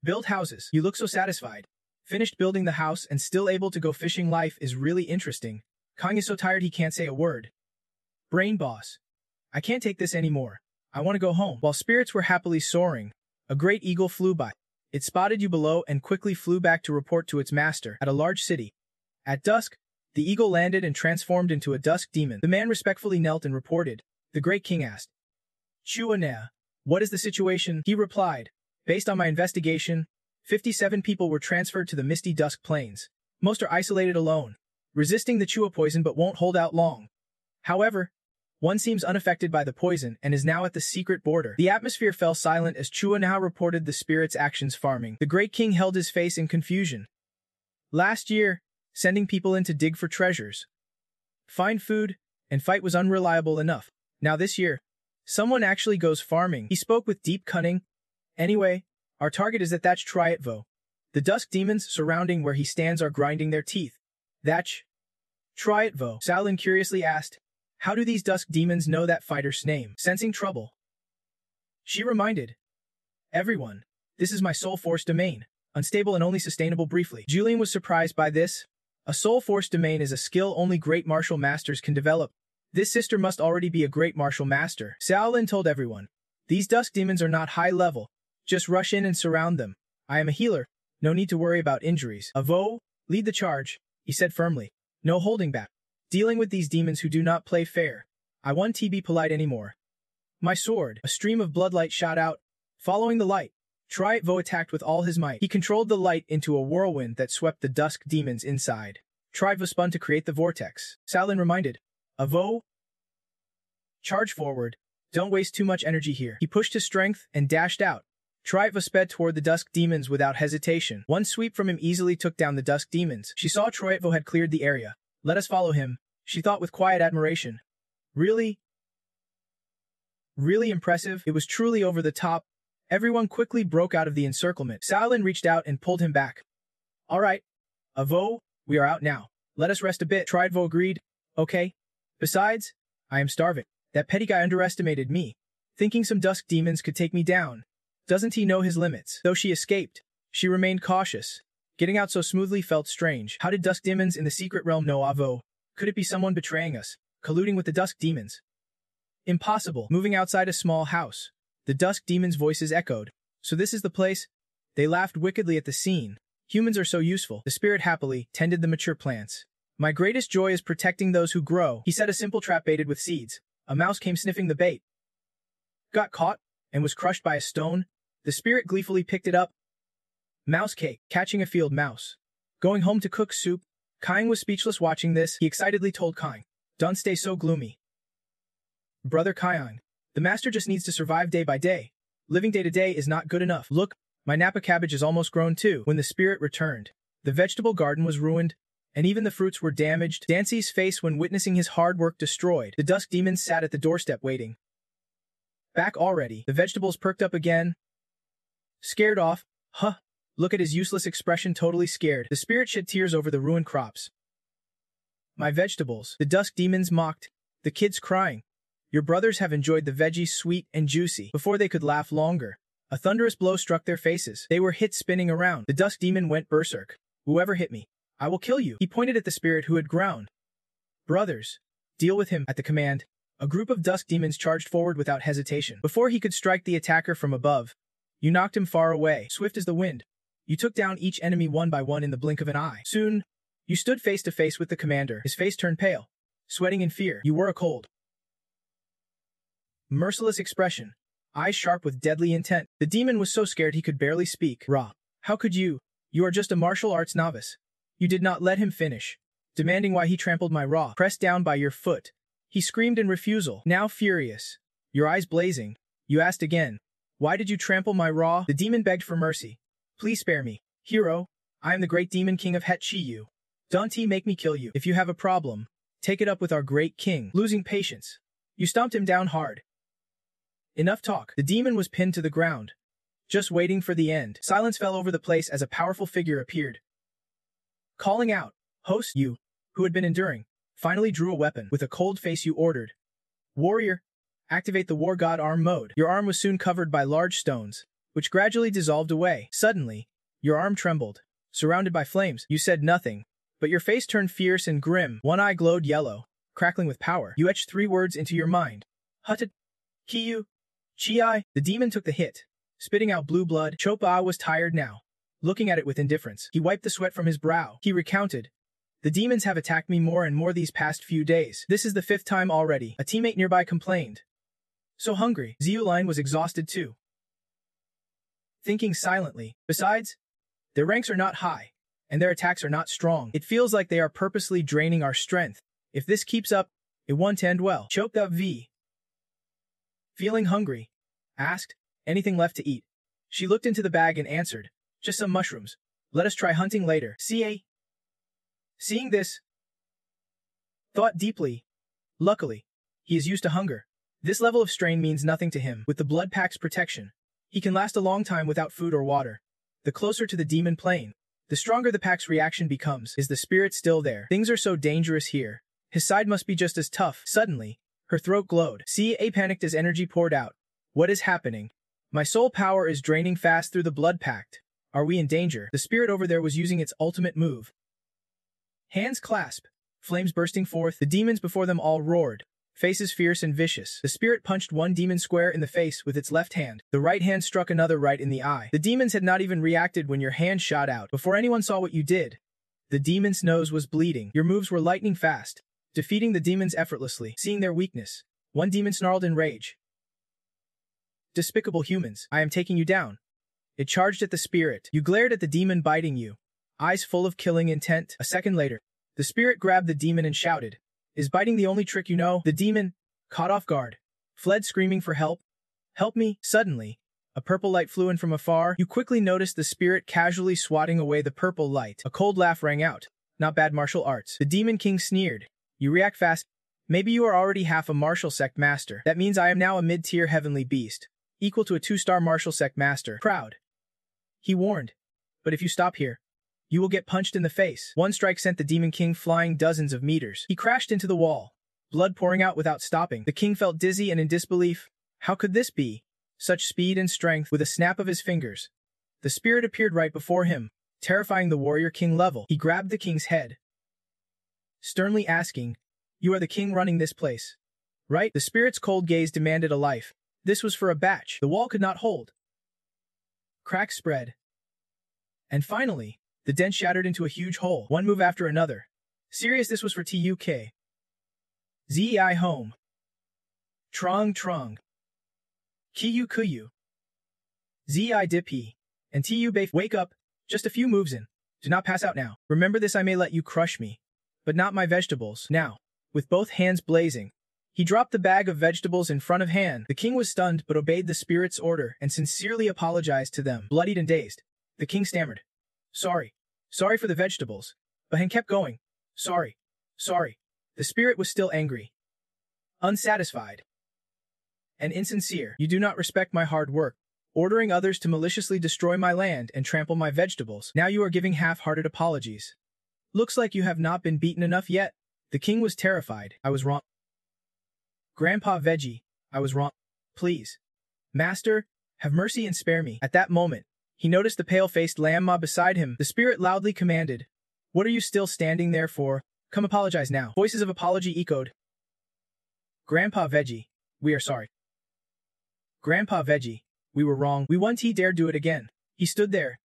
Build houses. You look so satisfied. Finished building the house and still able to go fishing. Life is really interesting. Kong is so tired he can't say a word. Brain boss. I can't take this anymore. I want to go home. While spirits were happily soaring, a great eagle flew by. It spotted you below and quickly flew back to report to its master at a large city. At dusk, the eagle landed and transformed into a dusk demon. The man respectfully knelt and reported. The great king asked, Chuanea, what is the situation? He replied, Based on my investigation, 57 people were transferred to the misty dusk plains. Most are isolated alone, resisting the Chua poison but won't hold out long. However, one seems unaffected by the poison and is now at the secret border. The atmosphere fell silent as Chua now reported the spirit's actions farming. The great king held his face in confusion. Last year, sending people in to dig for treasures, find food, and fight was unreliable enough. Now this year, someone actually goes farming. He spoke with deep cunning. Anyway, our target is that's try it vo. The dusk demons surrounding where he stands are grinding their teeth. That's try it vo. Shaolin curiously asked, How do these dusk demons know that fighter's name? Sensing trouble, she reminded everyone, This is my soul force domain. Unstable and only sustainable briefly. Julian was surprised by this. A soul force domain is a skill only great martial masters can develop. This sister must already be a great martial master. Shaolin told everyone, These dusk demons are not high level. Just rush in and surround them. I am a healer. No need to worry about injuries. Avo, lead the charge. he said firmly. No holding back. Dealing with these demons who do not play fair. I want to be polite anymore. My sword, a stream of bloodlight shot out. Following the light, Triatvo attacked with all his might. He controlled the light into a whirlwind that swept the dusk demons inside. Triatvo spun to create the vortex. Shaolin reminded, Avo, charge forward. Don't waste too much energy here. He pushed his strength and dashed out. Triatva sped toward the dusk demons without hesitation. One sweep from him easily took down the dusk demons. She saw Triatvo had cleared the area. Let us follow him, she thought with quiet admiration. Really impressive. It was truly over the top. Everyone quickly broke out of the encirclement. Shaolin reached out and pulled him back. All right, Avo, we are out now. Let us rest a bit. Triatvo agreed. Okay. Besides, I am starving. That petty guy underestimated me, thinking some dusk demons could take me down. Doesn't he know his limits? Though she escaped, she remained cautious. Getting out so smoothly felt strange. How did dusk demons in the secret realm know Avo? Could it be someone betraying us, colluding with the dusk demons? Impossible. Moving outside a small house, the dusk demons' voices echoed. So this is the place? They laughed wickedly at the scene. Humans are so useful. The spirit happily tended the mature plants. My greatest joy is protecting those who grow. He set a simple trap baited with seeds. A mouse came sniffing the bait. Got caught and was crushed by a stone. The spirit gleefully picked it up. Mouse cake, catching a field mouse. Going home to cook soup. Kaing was speechless watching this. He excitedly told Kaing, don't stay so gloomy. Brother Kaing, the master just needs to survive day by day. Living day to day is not good enough. Look, my Napa cabbage is almost grown too. When the spirit returned, the vegetable garden was ruined, and even the fruits were damaged. Dancy's face when witnessing his hard work destroyed. The dusk demons sat at the doorstep waiting. Back already. The vegetables perked up again. Scared off. Huh. Look at his useless expression, totally scared. The spirit shed tears over the ruined crops. My vegetables. The dusk demons mocked. The kids crying. Your brothers have enjoyed the veggies sweet and juicy. Before they could laugh longer, a thunderous blow struck their faces. They were hit spinning around. The dusk demon went berserk. Whoever hit me, I will kill you. He pointed at the spirit who had ground. Brothers, deal with him. At the command, a group of dusk demons charged forward without hesitation. Before he could strike the attacker from above, you knocked him far away, swift as the wind. You took down each enemy one by one in the blink of an eye. Soon, you stood face to face with the commander. His face turned pale, sweating in fear. You wore a cold, merciless expression, eyes sharp with deadly intent. The demon was so scared he could barely speak. Ra, how could you? You are just a martial arts novice. You did not let him finish, demanding why he trampled my Ra. Pressed down by your foot, he screamed in refusal. Now furious, your eyes blazing, you asked again, why did you trample my Ra? The demon begged for mercy. Please spare me. Hero, I am the great demon king of Het Chi. Don't make me kill you. If you have a problem, take it up with our great king. Losing patience, you stomped him down hard. Enough talk. The demon was pinned to the ground, just waiting for the end. Silence fell over the place as a powerful figure appeared. Calling out, host, you, who had been enduring, finally drew a weapon. With a cold face you ordered, warrior, activate the war god arm mode. Your arm was soon covered by large stones, which gradually dissolved away. Suddenly, your arm trembled, surrounded by flames. You said nothing, but your face turned fierce and grim. One eye glowed yellow, crackling with power. You etched 3 words into your mind. Hutted, Kiyu, Chi. The demon took the hit, spitting out blue blood. Chopa was tired now, looking at it with indifference. He wiped the sweat from his brow. He recounted, the demons have attacked me more and more these past few days. This is the 5th time already. A teammate nearby complained. So hungry. Zeuline was exhausted too, thinking silently. Besides, their ranks are not high, and their attacks are not strong. It feels like they are purposely draining our strength. If this keeps up, it won't end well. Choked up V, feeling hungry, asked, anything left to eat? She looked into the bag and answered, just some mushrooms. Let us try hunting later. Ca. Seeing this, thought deeply. Luckily, he is used to hunger. This level of strain means nothing to him. With the blood pack's protection, he can last a long time without food or water. The closer to the demon plane, the stronger the pack's reaction becomes. Is the spirit still there? Things are so dangerous here. His side must be just as tough. Suddenly, her throat glowed. Ca panicked as energy poured out. What is happening? My soul power is draining fast through the blood pact. Are we in danger? The spirit over there was using its ultimate move. Hands clasp, flames bursting forth. The demons before them all roared, faces fierce and vicious. The spirit punched one demon square in the face with its left hand. The right hand struck another right in the eye. The demons had not even reacted when your hand shot out. Before anyone saw what you did, The demon's nose was bleeding. Your moves were lightning fast, defeating the demons effortlessly. Seeing their weakness, one demon snarled in rage. Despicable humans, I am taking you down. It charged at the spirit. You glared at the demon biting you, eyes full of killing intent. A second later, the spirit grabbed the demon and shouted, "Is biting the only trick you know?" The demon, caught off guard, fled screaming for help. "Help me!" Suddenly, a purple light flew in from afar. You quickly noticed the spirit casually swatting away the purple light. A cold laugh rang out. "Not bad martial arts." The demon king sneered. "You react fast. Maybe you are already half a martial sect master. That means I am now a mid-tier heavenly beast, equal to a 2-star martial sect master. Proud." He warned. "But if you stop here, you will get punched in the face." One strike sent the demon king flying dozens of meters. He crashed into the wall, blood pouring out without stopping. The king felt dizzy and in disbelief. How could this be? Such speed and strength. With a snap of his fingers, the spirit appeared right before him, terrifying the warrior king level. He grabbed the king's head, sternly asking, "You are the king running this place, right?" The spirit's cold gaze demanded a life. This was for a batch the wall could not hold. Cracks spread. And finally, the dent shattered into a huge hole, one move after another. Serious, this was for TUK. ZEI home. Trong Trong. Kiyu Kuyu. ZEI Dipi. And TU Bafe. Wake up. Just a few moves in. Do not pass out now. Remember this, I may let you crush me, but not my vegetables. Now, with both hands blazing, he dropped the bag of vegetables in front of Han. The king was stunned but obeyed the spirit's order and sincerely apologized to them. Bloodied and dazed, the king stammered, "Sorry. Sorry for the vegetables." But Han kept going. "Sorry. Sorry." The spirit was still angry, unsatisfied, and insincere. "You do not respect my hard work, ordering others to maliciously destroy my land and trample my vegetables. Now you are giving half-hearted apologies. Looks like you have not been beaten enough yet." The king was terrified. "I was wrong. Grandpa Veggie, I was wrong. Please, Master, have mercy and spare me." At that moment, he noticed the pale-faced Lamb beside him. The spirit loudly commanded, "What are you still standing there for? Come apologize now." Voices of apology echoed. "Grandpa Veggie, we are sorry. Grandpa Veggie, we were wrong. We won't dare do it again." He stood there,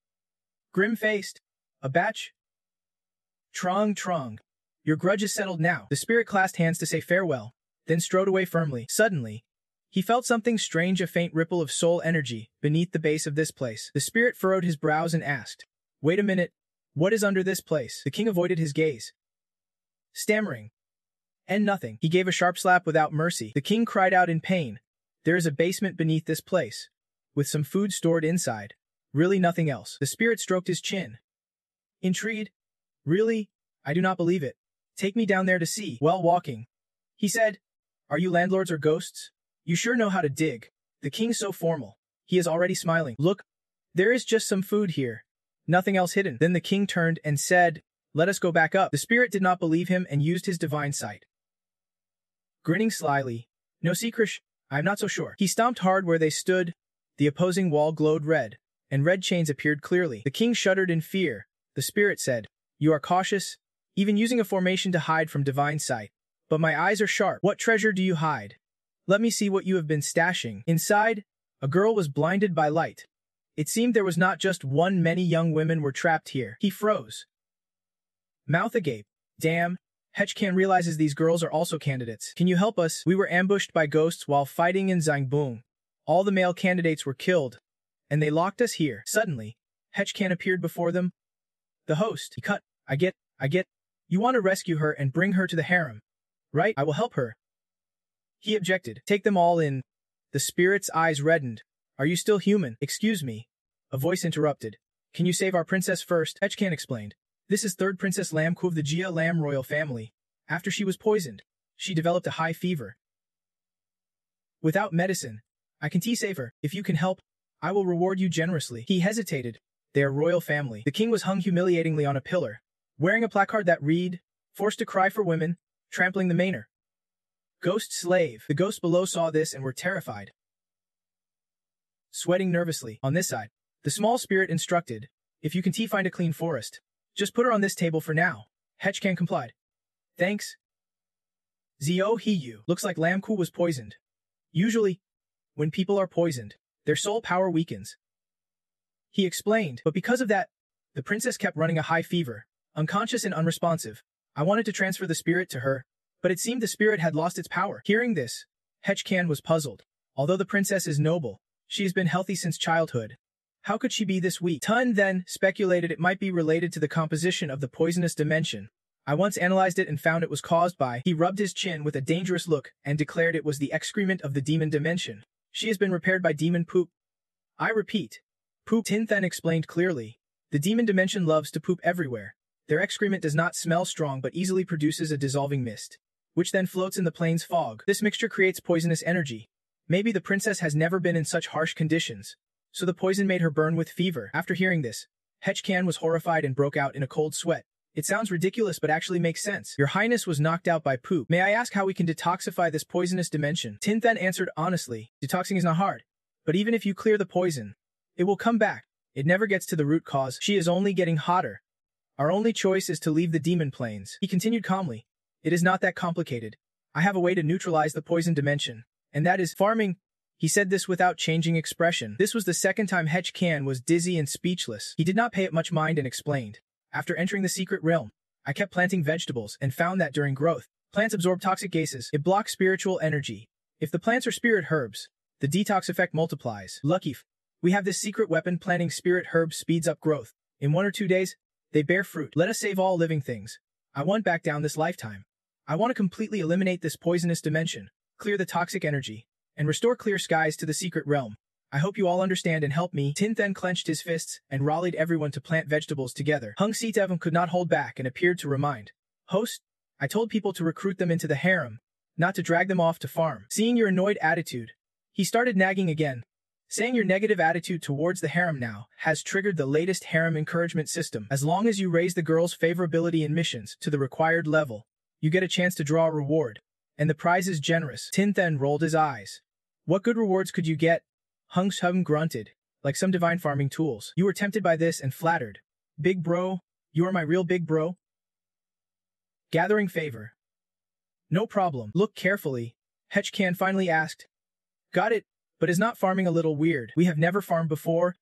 grim-faced. "A batch? Trong Trong. Your grudge is settled now." The spirit clasped hands to say farewell, then strode away firmly. Suddenly, he felt something strange, a faint ripple of soul energy beneath the base of this place. The spirit furrowed his brows and asked, "Wait a minute, what is under this place?" The king avoided his gaze, stammering, "And nothing." He gave a sharp slap without mercy. The king cried out in pain. "There is a basement beneath this place, with some food stored inside. Really nothing else." The spirit stroked his chin, intrigued. "Really? I do not believe it. Take me down there to see." "Well, walking," he said. "Are you landlords or ghosts? You sure know how to dig." The king's so formal. He is already smiling. "Look, there is just some food here. Nothing else hidden." Then the king turned and said, "Let us go back up." The spirit did not believe him and used his divine sight. Grinning slyly, "No secret, I am not so sure." He stomped hard where they stood. The opposing wall glowed red, and red chains appeared clearly. The king shuddered in fear. The spirit said, "You are cautious, even using a formation to hide from divine sight. But my eyes are sharp. What treasure do you hide? Let me see what you have been stashing." Inside, a girl was blinded by light. It seemed there was not just one, many young women were trapped here. He froze, mouth agape. "Damn, Hechkan realizes these girls are also candidates. Can you help us? We were ambushed by ghosts while fighting in Zangbung. All the male candidates were killed, and they locked us here." Suddenly, Hechkan appeared before them. The host, he cut, I get. You want to rescue her and bring her to the harem, right? I will help her." He objected. "Take them all in." The spirit's eyes reddened. "Are you still human?" "Excuse me." A voice interrupted. "Can you save our princess first?" Hechkan explained. "This is third Princess Lam of the Jia Lam royal family. After she was poisoned, she developed a high fever. Without medicine, I can save her. If you can help, I will reward you generously." He hesitated. They are royal family. The king was hung humiliatingly on a pillar, wearing a placard that read, "Forced to cry for women, trampling the manor. Ghost slave." The ghosts below saw this and were terrified, sweating nervously. On this side, the small spirit instructed, "If you can find a clean forest, just put her on this table for now." Hechkan complied. "Thanks." Zio Hiyu. Looks like Lamku was poisoned. Usually, when people are poisoned, their soul power weakens. He explained, but because of that, the princess kept running a high fever, unconscious and unresponsive. I wanted to transfer the spirit to her, but it seemed the spirit had lost its power. Hearing this, Hechkan was puzzled. Although the princess is noble, she has been healthy since childhood. How could she be this weak? Tun then speculated it might be related to the composition of the poisonous dimension. I once analyzed it and found it was caused by— He rubbed his chin with a dangerous look and declared it was the excrement of the demon dimension. She has been repaired by demon poop. I repeat, poop. Tin then explained clearly. The demon dimension loves to poop everywhere. Their excrement does not smell strong but easily produces a dissolving mist, which then floats in the plane's fog. This mixture creates poisonous energy. Maybe the princess has never been in such harsh conditions, so the poison made her burn with fever. After hearing this, Hechkan was horrified and broke out in a cold sweat. It sounds ridiculous but actually makes sense. Your Highness was knocked out by poop. May I ask how we can detoxify this poisonous dimension? Tin then answered honestly, detoxing is not hard. But even if you clear the poison, it will come back. It never gets to the root cause. She is only getting hotter. Our only choice is to leave the demon planes. He continued calmly. It is not that complicated. I have a way to neutralize the poison dimension, and that is farming. He said this without changing expression. This was the second time Hechkan was dizzy and speechless. He did not pay it much mind and explained. After entering the secret realm, I kept planting vegetables and found that during growth, plants absorb toxic gases. It blocks spiritual energy. If the plants are spirit herbs, the detox effect multiplies. Lucky. We have this secret weapon. Planting spirit herbs speeds up growth. In 1 or 2 days, they bear fruit. Let us save all living things. I won't back down this lifetime. I want to completely eliminate this poisonous dimension, clear the toxic energy, and restore clear skies to the secret realm. I hope you all understand and help me. Tin then clenched his fists and rallied everyone to plant vegetables together. Hung Sitevum could not hold back and appeared to remind. Host, I told people to recruit them into the harem, not to drag them off to farm. Seeing your annoyed attitude, he started nagging again, saying your negative attitude towards the harem now has triggered the latest harem encouragement system. As long as you raise the girls' favorability in missions to the required level, you get a chance to draw a reward, and the prize is generous. Tin then rolled his eyes. What good rewards could you get? Hung Shum grunted, like some divine farming tools. You were tempted by this and flattered. Big bro, you are my real big bro. Gathering favor. No problem. Look carefully. Hechkan finally asked. Got it, but is not farming a little weird? We have never farmed before.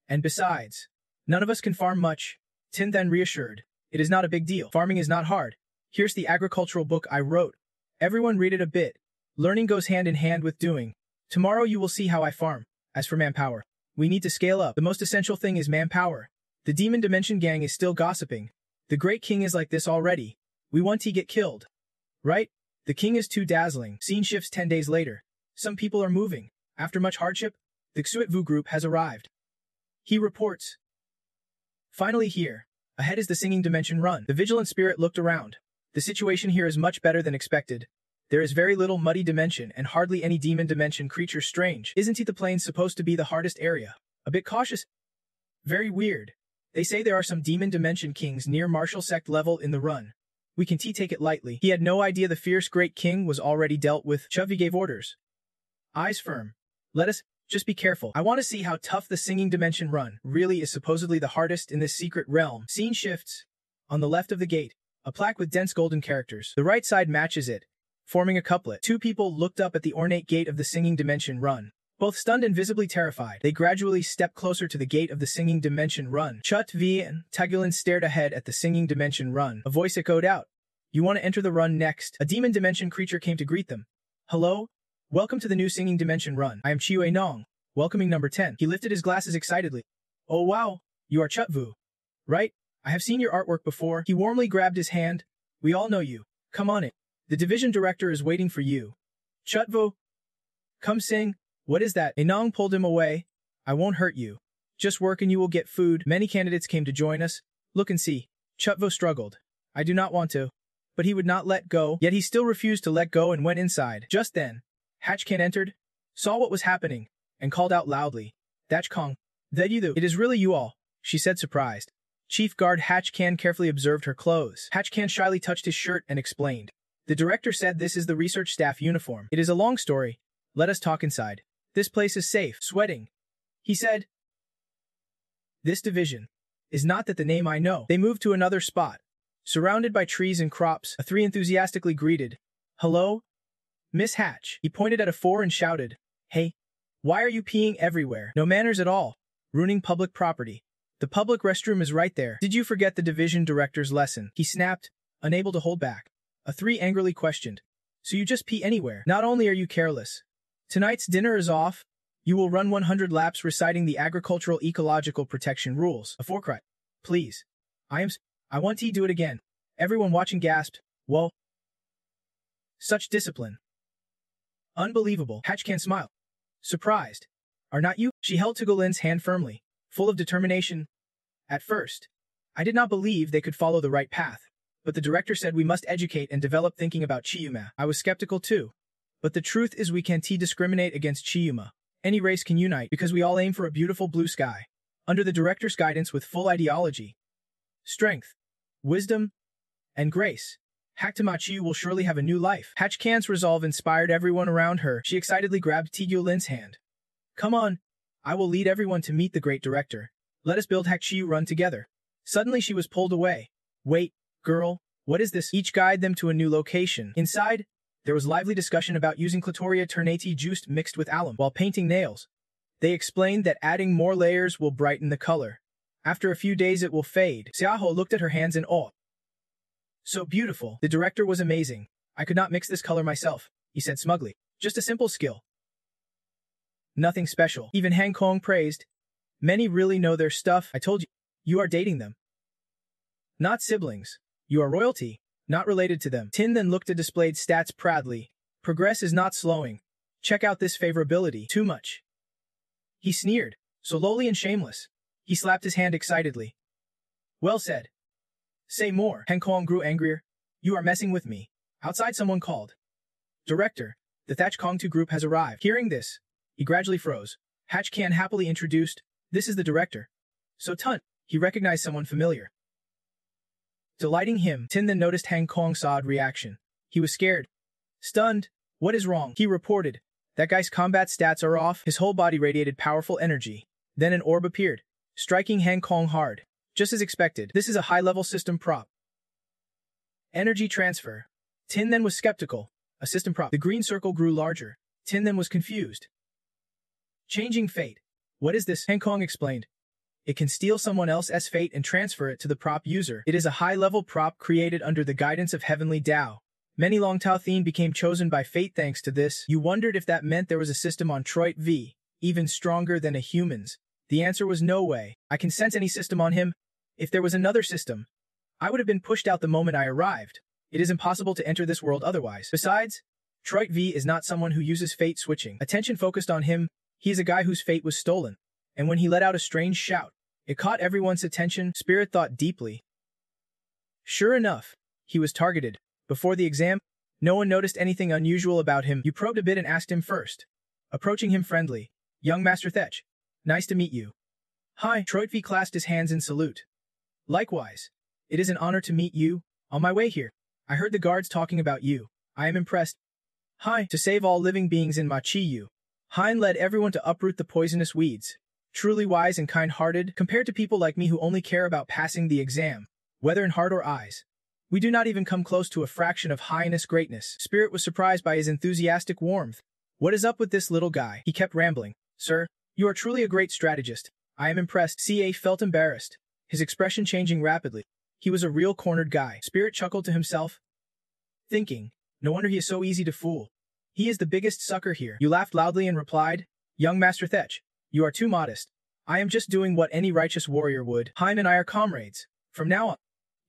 And besides, none of us can farm much. Tin then reassured. It is not a big deal. Farming is not hard. Here's the agricultural book I wrote. Everyone read it a bit. Learning goes hand in hand with doing. Tomorrow you will see how I farm. As for manpower, we need to scale up. The most essential thing is manpower. The demon dimension gang is still gossiping. The great king is like this already. We want to get killed. Right? The king is too dazzling. Scene shifts 10 days later. Some people are moving. After much hardship, the Xuetvu group has arrived. He reports. Finally here. Ahead is the singing dimension run. The vigilant spirit looked around. The situation here is much better than expected. There is very little muddy dimension and hardly any demon dimension creature. Strange. Isn't he the plains supposed to be the hardest area? A bit cautious. Very weird. They say there are some demon dimension kings near martial sect level in the run. We can take it lightly. He had no idea the fierce great king was already dealt with. Chubby gave orders. Eyes firm. Let us just be careful. I want to see how tough the singing dimension run really is. Supposedly the hardest in this secret realm. Scene shifts. On the left of the gate, a plaque with dense golden characters. The right side matches it, forming a couplet. 2 people looked up at the ornate gate of the singing dimension run. Both stunned and visibly terrified, they gradually stepped closer to the gate of the singing dimension run. Chut V and Tagulin stared ahead at the singing dimension run. A voice echoed out. You want to enter the run next? A demon dimension creature came to greet them. Hello? Welcome to the new singing dimension run. I am Chiue Nong, welcoming number 10. He lifted his glasses excitedly. Oh wow, you are Chutvu. Right? I have seen your artwork before. He warmly grabbed his hand. We all know you. Come on it. The division director is waiting for you. Chutvu. Come sing. What is that? Enong pulled him away. I won't hurt you. Just work and you will get food. Many candidates came to join us. Look and see. Chutvu struggled. I do not want to. But he would not let go, yet he still refused to let go and went inside. Just then, Hachkan entered, saw what was happening, and called out loudly. Dachkong. That it is really you all, she said surprised. Chief Guard Hachkan carefully observed her clothes. Hachkan shyly touched his shirt and explained. The director said this is the research staff uniform. It is a long story. Let us talk inside. This place is safe. Sweating. He said. This division is not that the name I know. They moved to another spot. Surrounded by trees and crops, a 3 enthusiastically greeted. Hello? Miss Hatch. He pointed at a 4 and shouted. Hey, why are you peeing everywhere? No manners at all. Ruining public property. The public restroom is right there. Did you forget the division director's lesson? He snapped, unable to hold back. A3 angrily questioned. So you just pee anywhere? Not only are you careless. Tonight's dinner is off. You will run 100 laps reciting the agricultural ecological protection rules. A4 cried. Please. I want to do it again. Everyone watching gasped. Whoa. Such discipline. Unbelievable. Hatchcan smiled. Surprised. Are not you? She held Tigolin's hand firmly, full of determination. At first, I did not believe they could follow the right path, but the director said we must educate and develop thinking about Chiyuma. I was skeptical too. But the truth is we can't discriminate against Chiyuma. Any race can unite because we all aim for a beautiful blue sky. Under the director's guidance with full ideology, strength, wisdom, and grace, Haktamachiu will surely have a new life. Hatchcan's resolve inspired everyone around her. She excitedly grabbed Tigyolin's hand. Come on, I will lead everyone to meet the great director. Let us build Hakchiu run together. Suddenly she was pulled away. Wait, girl, what is this? Each guide them to a new location. Inside, there was lively discussion about using Clitoria ternate juice mixed with alum while painting nails. They explained that adding more layers will brighten the color. After a few days it will fade. Xiaoho looked at her hands in awe. So beautiful. The director was amazing. I could not mix this color myself, he said smugly. Just a simple skill. Nothing special. Even Han Kong praised. Many really know their stuff. I told you, you are dating them. Not siblings. You are royalty, not related to them. Tin then looked at displayed stats proudly. Progress is not slowing. Check out this favorability. Too much. He sneered, so lowly and shameless. He slapped his hand excitedly. Well said. Say more. Han Kong grew angrier. You are messing with me. Outside someone called. Director, the Thatch Kong 2 group has arrived. Hearing this, he gradually froze. Hatch Can happily introduced. This is the director. So Tunt, he recognized someone familiar. Delighting him, Tin then noticed Han Kong's odd reaction. He was scared. Stunned. What is wrong? He reported. That guy's combat stats are off. His whole body radiated powerful energy. Then an orb appeared, striking Han Kong hard. Just as expected, this is a high-level system prop. Energy transfer. Tin then was skeptical. A system prop. The green circle grew larger. Tin then was confused. Changing fate. What is this? Han Kong explained. It can steal someone else's fate and transfer it to the prop user. It is a high-level prop created under the guidance of Heavenly Tao. Many Long Tao Thien became chosen by fate thanks to this. You wondered if that meant there was a system on Troit V, even stronger than a human's. The answer was no way. I can sense any system on him. If there was another system, I would have been pushed out the moment I arrived. It is impossible to enter this world otherwise. Besides, Troit V is not someone who uses fate switching. Attention focused on him. He is a guy whose fate was stolen. And when he let out a strange shout, it caught everyone's attention. Spirit thought deeply. Sure enough, he was targeted. Before the exam, no one noticed anything unusual about him. You probed a bit and asked him first. Approaching him friendly. Young Master Thetch. Nice to meet you. Hi. Troit V clasped his hands in salute. Likewise. It is an honor to meet you. On my way here, I heard the guards talking about you. I am impressed. Hi. To save all living beings in Machiyu. Hein led everyone to uproot the poisonous weeds. Truly wise and kind-hearted, compared to people like me who only care about passing the exam, whether in heart or eyes. We do not even come close to a fraction of Highness greatness. Spirit was surprised by his enthusiastic warmth. What is up with this little guy? He kept rambling. Sir, you are truly a great strategist. I am impressed. CA felt embarrassed, his expression changing rapidly. He was a real cornered guy. Spirit chuckled to himself, thinking, no wonder he is so easy to fool. He is the biggest sucker here. You laughed loudly and replied, Young Master Thetch, you are too modest. I am just doing what any righteous warrior would. Hein and I are comrades. From now on,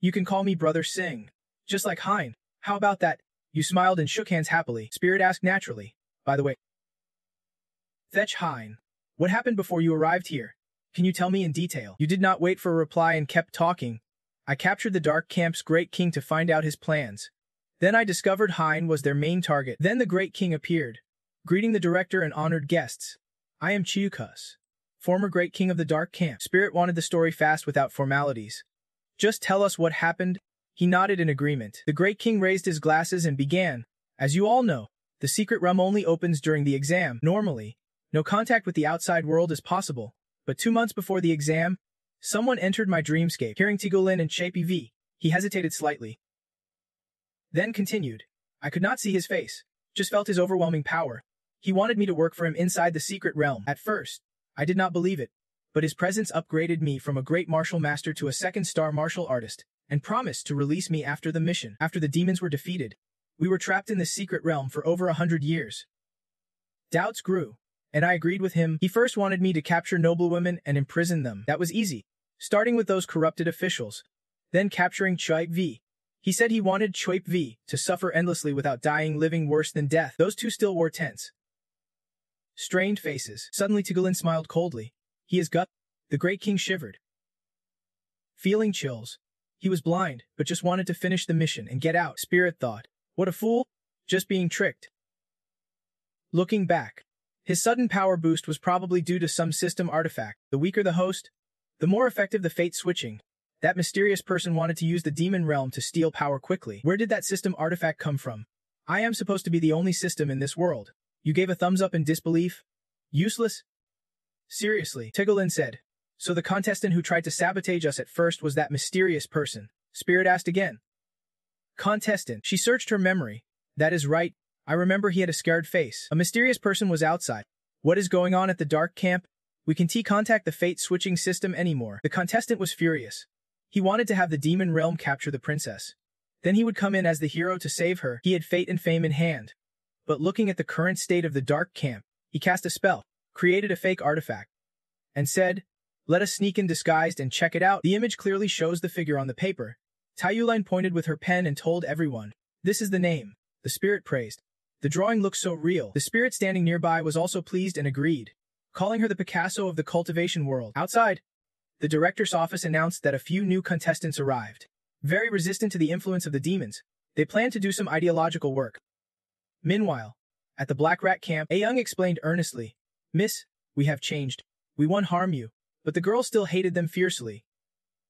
you can call me Brother Singh. Just like Hein. How about that? You smiled and shook hands happily. Spirit asked naturally. By the way, Thetch Hein, what happened before you arrived here? Can you tell me in detail? You did not wait for a reply and kept talking. I captured the Dark Camp's Great King to find out his plans. Then I discovered Hein was their main target. Then the Great King appeared, greeting the director and honored guests. I am Chiukus, former Great King of the Dark Camp. Spirit wanted the story fast without formalities. Just tell us what happened. He nodded in agreement. The Great King raised his glasses and began. As you all know, the secret realm only opens during the exam. Normally, no contact with the outside world is possible. But 2 months before the exam, someone entered my dreamscape. Hearing Tigolin and Shapey V, he hesitated slightly. Then continued. I could not see his face, just felt his overwhelming power. He wanted me to work for him inside the secret realm. At first, I did not believe it. but his presence upgraded me from a great martial master to a second-star martial artist, and promised to release me after the mission. After the demons were defeated, we were trapped in this secret realm for over 100 years. Doubts grew, and I agreed with him. He first wanted me to capture noblewomen and imprison them. That was easy, starting with those corrupted officials, then capturing Choip V. He said he wanted Choip V to suffer endlessly without dying, living worse than death. Those two still wore tense, strained faces. Suddenly Tigolin smiled coldly. He is gut. The great king shivered, feeling chills. He was blind, but just wanted to finish the mission and get out. Spirit thought, what a fool, just being tricked. Looking back, his sudden power boost was probably due to some system artifact. The weaker the host, the more effective the fate switching. That mysterious person wanted to use the demon realm to steal power quickly. Where did that system artifact come from? I am supposed to be the only system in this world. You gave a thumbs up in disbelief? Useless? Seriously, Tigolin said. So the contestant who tried to sabotage us at first was that mysterious person? Spirit asked again. Contestant. She searched her memory. That is right. I remember he had a scared face. A mysterious person was outside. What is going on at the dark camp? We can't contact the fate-switching system anymore. The contestant was furious. He wanted to have the demon realm capture the princess. Then he would come in as the hero to save her. He had fate and fame in hand. But looking at the current state of the dark camp, he cast a spell, created a fake artifact, and said, let us sneak in disguised and check it out. The image clearly shows the figure on the paper. Taiyuline pointed with her pen and told everyone, this is the name. The spirit praised. The drawing looks so real. The spirit standing nearby was also pleased and agreed, calling her the Picasso of the cultivation world. Outside, the director's office announced that a few new contestants arrived. Very resistant to the influence of the demons, they planned to do some ideological work. Meanwhile, at the Black Rat camp, Ayoung explained earnestly, Miss, we have changed. We won't harm you. But the girls still hated them fiercely,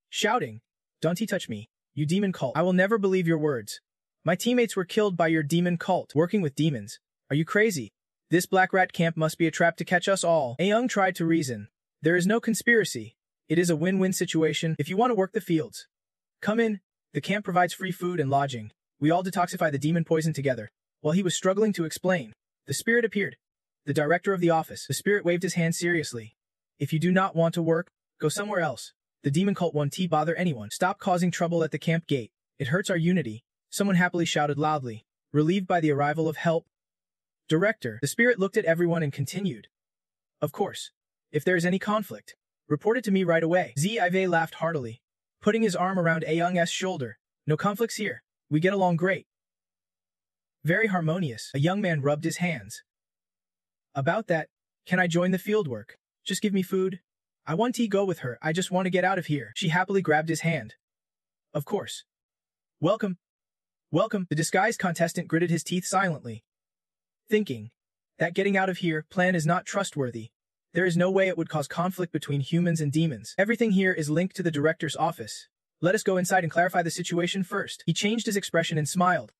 shouting, don't touch me, you demon cult. I will never believe your words. My teammates were killed by your demon cult. Working with demons. Are you crazy? This Black Rat camp must be a trap to catch us all. Ayoung tried to reason. There is no conspiracy. It is a win-win situation if you want to work the fields. Come in. The camp provides free food and lodging. We all detoxify the demon poison together. While he was struggling to explain, the spirit appeared. The director of the office. The spirit waved his hand seriously. If you do not want to work, go somewhere else. The demon cult won't bother anyone. Stop causing trouble at the camp gate. It hurts our unity. Someone happily shouted loudly, relieved by the arrival of help. Director. The spirit looked at everyone and continued. Of course. If there is any conflict, report it to me right away. Zive laughed heartily, putting his arm around Ayoung's shoulder. No conflicts here. We get along great. Very harmonious. A young man rubbed his hands. About that, can I join the fieldwork? Just give me food. I want to go with her. I just want to get out of here. She happily grabbed his hand. Of course. Welcome. Welcome. The disguised contestant gritted his teeth silently, thinking, that getting out of here plan is not trustworthy. There is no way it would cause conflict between humans and demons. Everything here is linked to the director's office. Let us go inside and clarify the situation first. He changed his expression and smiled.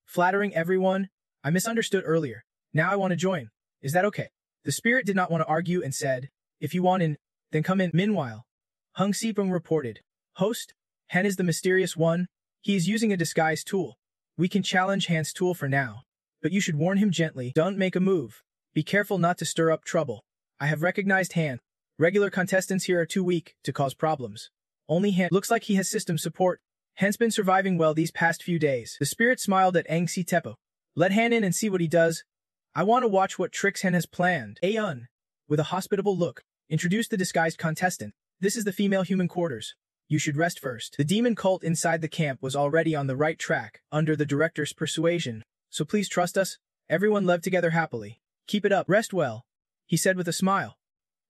Flattering everyone, I misunderstood earlier. Now I want to join. Is that okay? The spirit did not want to argue and said, if you want in, then come in. Meanwhile, Hung Sipung reported, host, Han is the mysterious one. He is using a disguise tool. We can challenge Han's tool for now, but you should warn him gently. Don't make a move. Be careful not to stir up trouble. I have recognized Han. Regular contestants here are too weak to cause problems. Only Han looks like he has system support. Han's been surviving well these past few days. The spirit smiled at Ang Si Tepo. Let Han in and see what he does. I want to watch what tricks Han has planned. Aeon, with a hospitable look, introduced the disguised contestant. This is the female human quarters. You should rest first. The demon cult inside the camp was already on the right track, under the director's persuasion. So please trust us. Everyone lived together happily. Keep it up. Rest well, he said with a smile.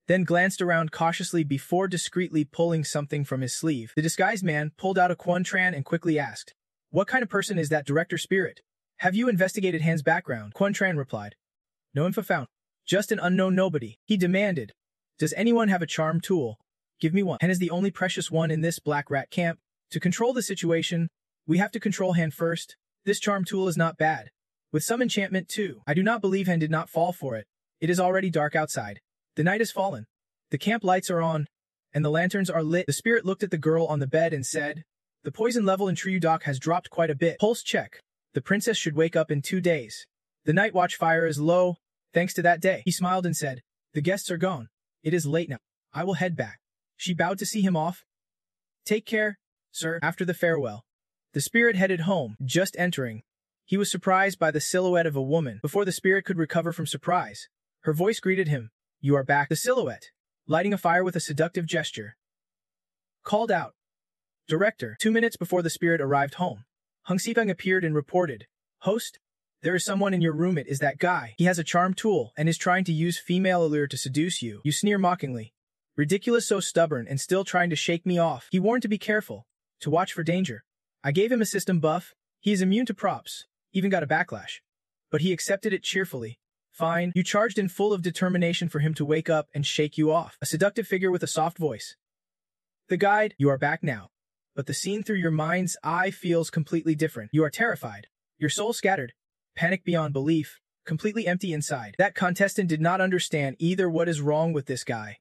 Then glanced around cautiously before discreetly pulling something from his sleeve. The disguised man pulled out a Quantran and quickly asked, what kind of person is that director spirit? Have you investigated Han's background? Quantran replied. No info found. Just an unknown nobody. He demanded. Does anyone have a charm tool? Give me one. Han is the only precious one in this Black Rat camp. To control the situation, we have to control Han first. This charm tool is not bad. With some enchantment too. I do not believe Han did not fall for it. It is already dark outside. The night has fallen. The camp lights are on, and the lanterns are lit. The spirit looked at the girl on the bed and said, the poison level in Triudoc has dropped quite a bit. Pulse check. The princess should wake up in 2 days. The night watch fire is low, thanks to that day. He smiled and said, the guests are gone. It is late now. I will head back. She bowed to see him off. Take care, sir. After the farewell, the spirit headed home. Just entering, he was surprised by the silhouette of a woman. Before the spirit could recover from surprise, her voice greeted him. You are back. The silhouette, lighting a fire with a seductive gesture, called out. Director. 2 minutes before the spirit arrived home, Hung Sipeng appeared and reported. Host, there is someone in your room. It is that guy. He has a charm tool and is trying to use female allure to seduce you. You sneer mockingly. Ridiculous, so stubborn and still trying to shake me off. He warned to be careful, to watch for danger. I gave him a system buff. He is immune to props, even got a backlash. But he accepted it cheerfully. Fine. You charged in full of determination for him to wake up and shake you off. A seductive figure with a soft voice. The guide, you are back now. But the scene through your mind's eye feels completely different. You are terrified. Your soul scattered. Panic beyond belief. Completely empty inside. That contestant did not understand either what is wrong with this guy.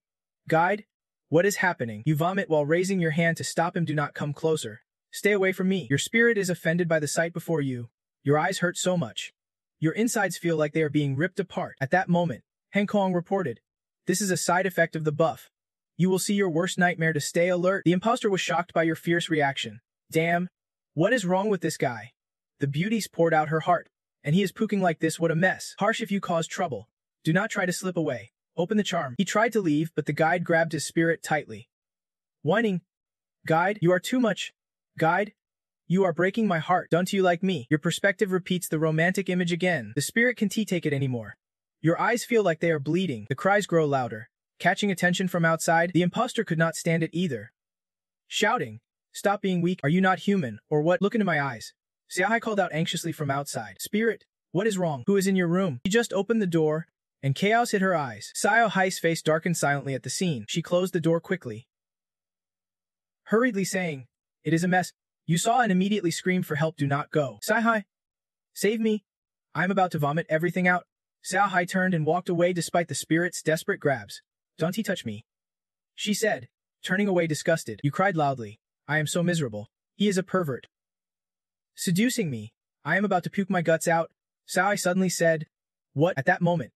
Guide, what is happening? You vomit while raising your hand to stop him. Do not come closer. Stay away from me. Your spirit is offended by the sight before you. Your eyes hurt so much. Your insides feel like they are being ripped apart. At that moment, Heng Kong reported. This is a side effect of the buff. You will see your worst nightmare. To stay alert. The imposter was shocked by your fierce reaction. Damn. What is wrong with this guy? The beauties poured out her heart. And he is puking like this. What a mess. Harsh if you cause trouble. Do not try to slip away. Open the charm. He tried to leave, but the guide grabbed his spirit tightly. Whining. Guide, you are too much. Guide, you are breaking my heart. Done to you like me. Your perspective repeats the romantic image again. The spirit can't take it anymore. Your eyes feel like they are bleeding. The cries grow louder. Catching attention from outside, the imposter could not stand it either. Shouting. Stop being weak. Are you not human, or what? Look into my eyes. Xiaohai called out anxiously from outside. Spirit, what is wrong? Who is in your room? He just opened the door, and chaos hit her eyes. Xiaohai's face darkened silently at the scene. She closed the door quickly, hurriedly saying, It is a mess. You saw and immediately screamed for help. Do not go. Xiaohai, save me. I am about to vomit everything out. Xiaohai turned and walked away despite the spirit's desperate grabs. Don't he touch me, she said, turning away disgusted. You cried loudly. I am so miserable. He is a pervert. Seducing me. I am about to puke my guts out. Xiaohai suddenly said. What? At that moment,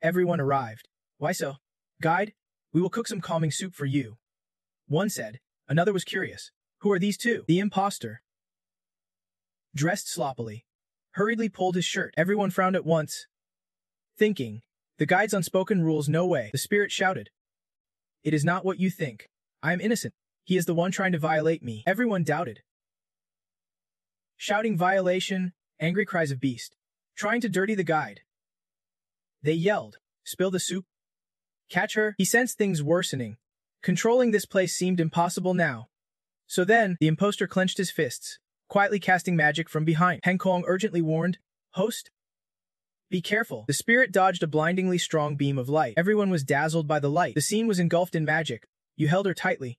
everyone arrived. Why so? Guide, we will cook some calming soup for you. One said. Another was curious. Who are these two? The imposter, dressed sloppily, hurriedly pulled his shirt. Everyone frowned at once, thinking, the guide's unspoken rules. No way. The spirit shouted. It is not what you think. I am innocent. He is the one trying to violate me. Everyone doubted. Shouting violation, angry cries of beast, trying to dirty the guide. They yelled, spill the soup. Catch her. He sensed things worsening. Controlling this place seemed impossible now. So then, the imposter clenched his fists, quietly casting magic from behind. Heng Kong urgently warned, Host, be careful. The spirit dodged a blindingly strong beam of light. Everyone was dazzled by the light. The scene was engulfed in magic. You held her tightly.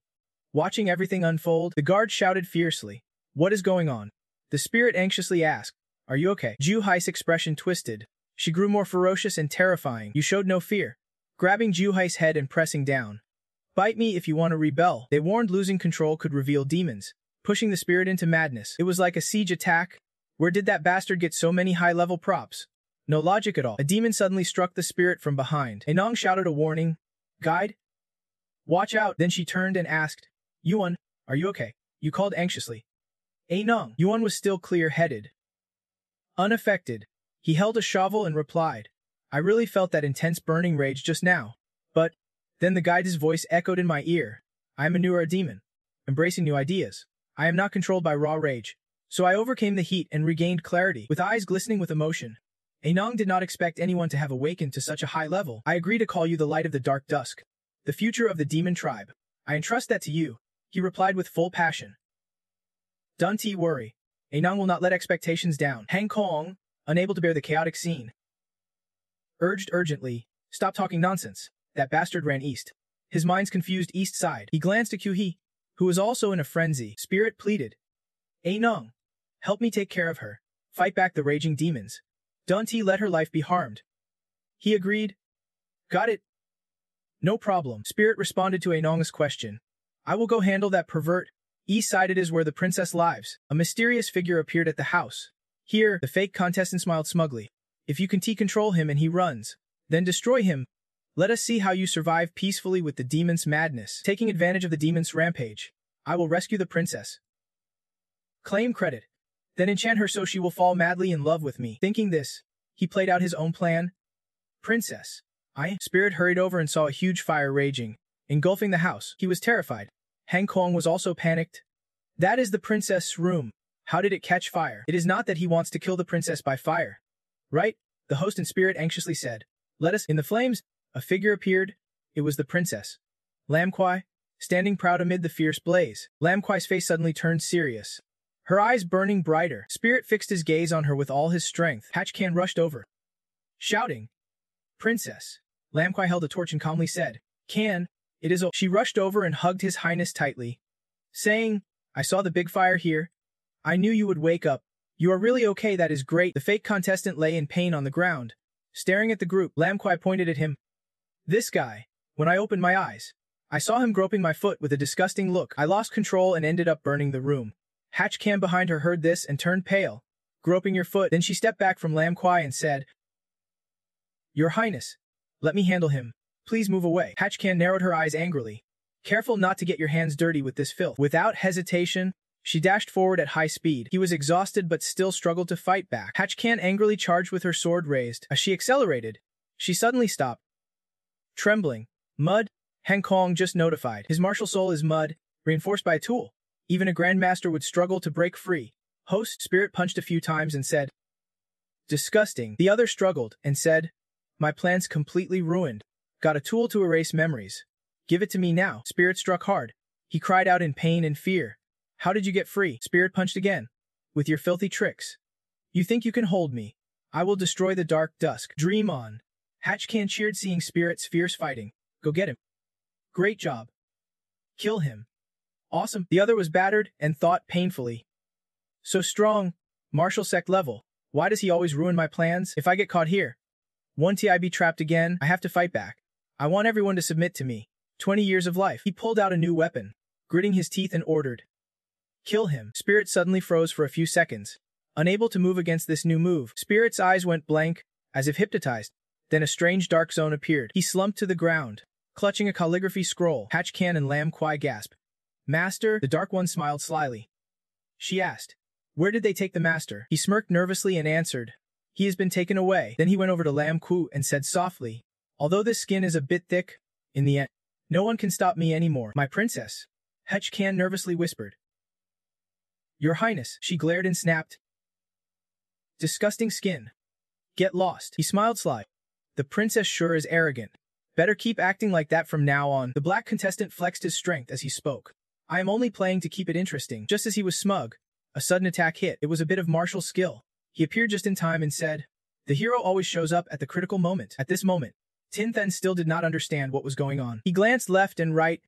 Watching everything unfold, the guard shouted fiercely. What is going on? The spirit anxiously asked. Are you okay? Ju Hai's expression twisted. She grew more ferocious and terrifying. You showed no fear. Grabbing Ju Hai's head and pressing down. Bite me if you want to rebel. They warned losing control could reveal demons, pushing the spirit into madness. It was like a siege attack. Where did that bastard get so many high-level props? No logic at all. A demon suddenly struck the spirit from behind. Anong shouted a warning. Guide? Watch out. Then she turned and asked, Yuan, are you okay? You called anxiously. Anong. Yuan was still clear-headed, unaffected. He held a shovel and replied, I really felt that intense burning rage just now. But then the guide's voice echoed in my ear. I am a newer demon, embracing new ideas. I am not controlled by raw rage. So I overcame the heat and regained clarity. With eyes glistening with emotion, Anong did not expect anyone to have awakened to such a high level. I agree to call you the light of the dark dusk, the future of the demon tribe. I entrust that to you, he replied with full passion. Don't worry. Anong will not let expectations down. Heng Kong, unable to bear the chaotic scene, urged urgently, Stop talking nonsense. That bastard ran east. His mind's confused east side. He glanced at Kyuhee, who was also in a frenzy. Spirit pleaded. Anong, help me take care of her. Fight back the raging demons. Don't let her life be harmed. He agreed. Got it. No problem. Spirit responded to Anong's question. I will go handle that pervert. East side it is where the princess lives. A mysterious figure appeared at the house. Here, the fake contestant smiled smugly. If you can control him and he runs, then destroy him. Let us see how you survive peacefully with the demon's madness. Taking advantage of the demon's rampage, I will rescue the princess. Claim credit. Then enchant her so she will fall madly in love with me. Thinking this, he played out his own plan. Princess. Spirit hurried over and saw a huge fire raging, engulfing the house. He was terrified. Hang Kong was also panicked. That is the princess' room. How did it catch fire? It is not that he wants to kill the princess by fire. Right? The host in spirit anxiously said. Let us. In the flames, a figure appeared. It was the princess. Lam Kwai, standing proud amid the fierce blaze. Lam Kwai's face suddenly turned serious. Her eyes burning brighter. Spirit fixed his gaze on her with all his strength. Hatch Can rushed over, shouting, Princess. Lam Kwai held a torch and calmly said, Can, it is She rushed over and hugged his highness tightly, saying, I saw the big fire here. I knew you would wake up. You are really okay, that is great. The fake contestant lay in pain on the ground. Staring at the group, Lam Kwai pointed at him. This guy. When I opened my eyes, I saw him groping my foot with a disgusting look. I lost control and ended up burning the room. Hatch Can behind her heard this and turned pale. Groping your foot. Then she stepped back from Lam Kwai and said, Your Highness, let me handle him. Please move away. Hatch Can narrowed her eyes angrily. Careful not to get your hands dirty with this filth. Without hesitation, she dashed forward at high speed. He was exhausted but still struggled to fight back. Hatch Can angrily charged with her sword raised. As she accelerated, she suddenly stopped. Trembling. Mud? Hang Kong just notified. His martial soul is mud, reinforced by a tool. Even a grandmaster would struggle to break free. Host Spirit punched a few times and said, Disgusting. The other struggled and said, My plan's completely ruined. Got a tool to erase memories. Give it to me now. Spirit struck hard. He cried out in pain and fear. How did you get free? Spirit punched again. With your filthy tricks. You think you can hold me? I will destroy the dark dusk. Dream on. Hatch Can cheered seeing Spirit's fierce fighting. Go get him. Great job. Kill him. Awesome. The other was battered and thought painfully. So strong. Martial sect level. Why does he always ruin my plans? If I get caught here, won't I be trapped again? I have to fight back. I want everyone to submit to me. 20 years of life. He pulled out a new weapon, gritting his teeth and ordered. Kill him. Spirit suddenly froze for a few seconds. Unable to move against this new move, Spirit's eyes went blank, as if hypnotized. Then a strange dark zone appeared. He slumped to the ground, clutching a calligraphy scroll. Hatch Can and Lam Kwai gasped. Master? The Dark One smiled slyly. She asked, Where did they take the master? He smirked nervously and answered, He has been taken away. Then he went over to Lam Kwai and said softly, Although this skin is a bit thick, in the end, no one can stop me anymore. My princess. Hatch Can nervously whispered. Your Highness. She glared and snapped. Disgusting skin. Get lost. He smiled sly. The princess sure is arrogant. Better keep acting like that from now on. The black contestant flexed his strength as he spoke. I am only playing to keep it interesting. Just as he was smug, a sudden attack hit. It was a bit of martial skill. He appeared just in time and said, The hero always shows up at the critical moment. At this moment, Tin Then still did not understand what was going on. He glanced left and right,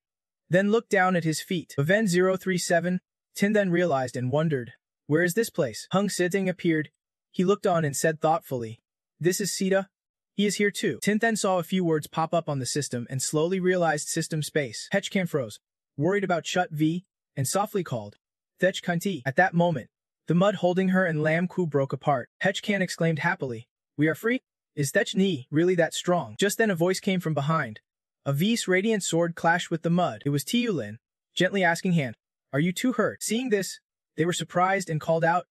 then looked down at his feet. Event 037, Tin Then realized and wondered, Where is this place? Hung Siting appeared. He looked on and said thoughtfully, This is Sita. He is here too. Tin Then saw a few words pop up on the system and slowly realized system space. Hatch Can froze, worried about Chut V, and softly called, Thech Kanti. At that moment, the mud holding her and Lam Kwai broke apart. Hatch Can exclaimed happily, We are free? Is Thech Ni really that strong? Just then a voice came from behind. A V's radiant sword clashed with the mud. It was Tiulin, gently asking Han, Are you too hurt? Seeing this, they were surprised and called out,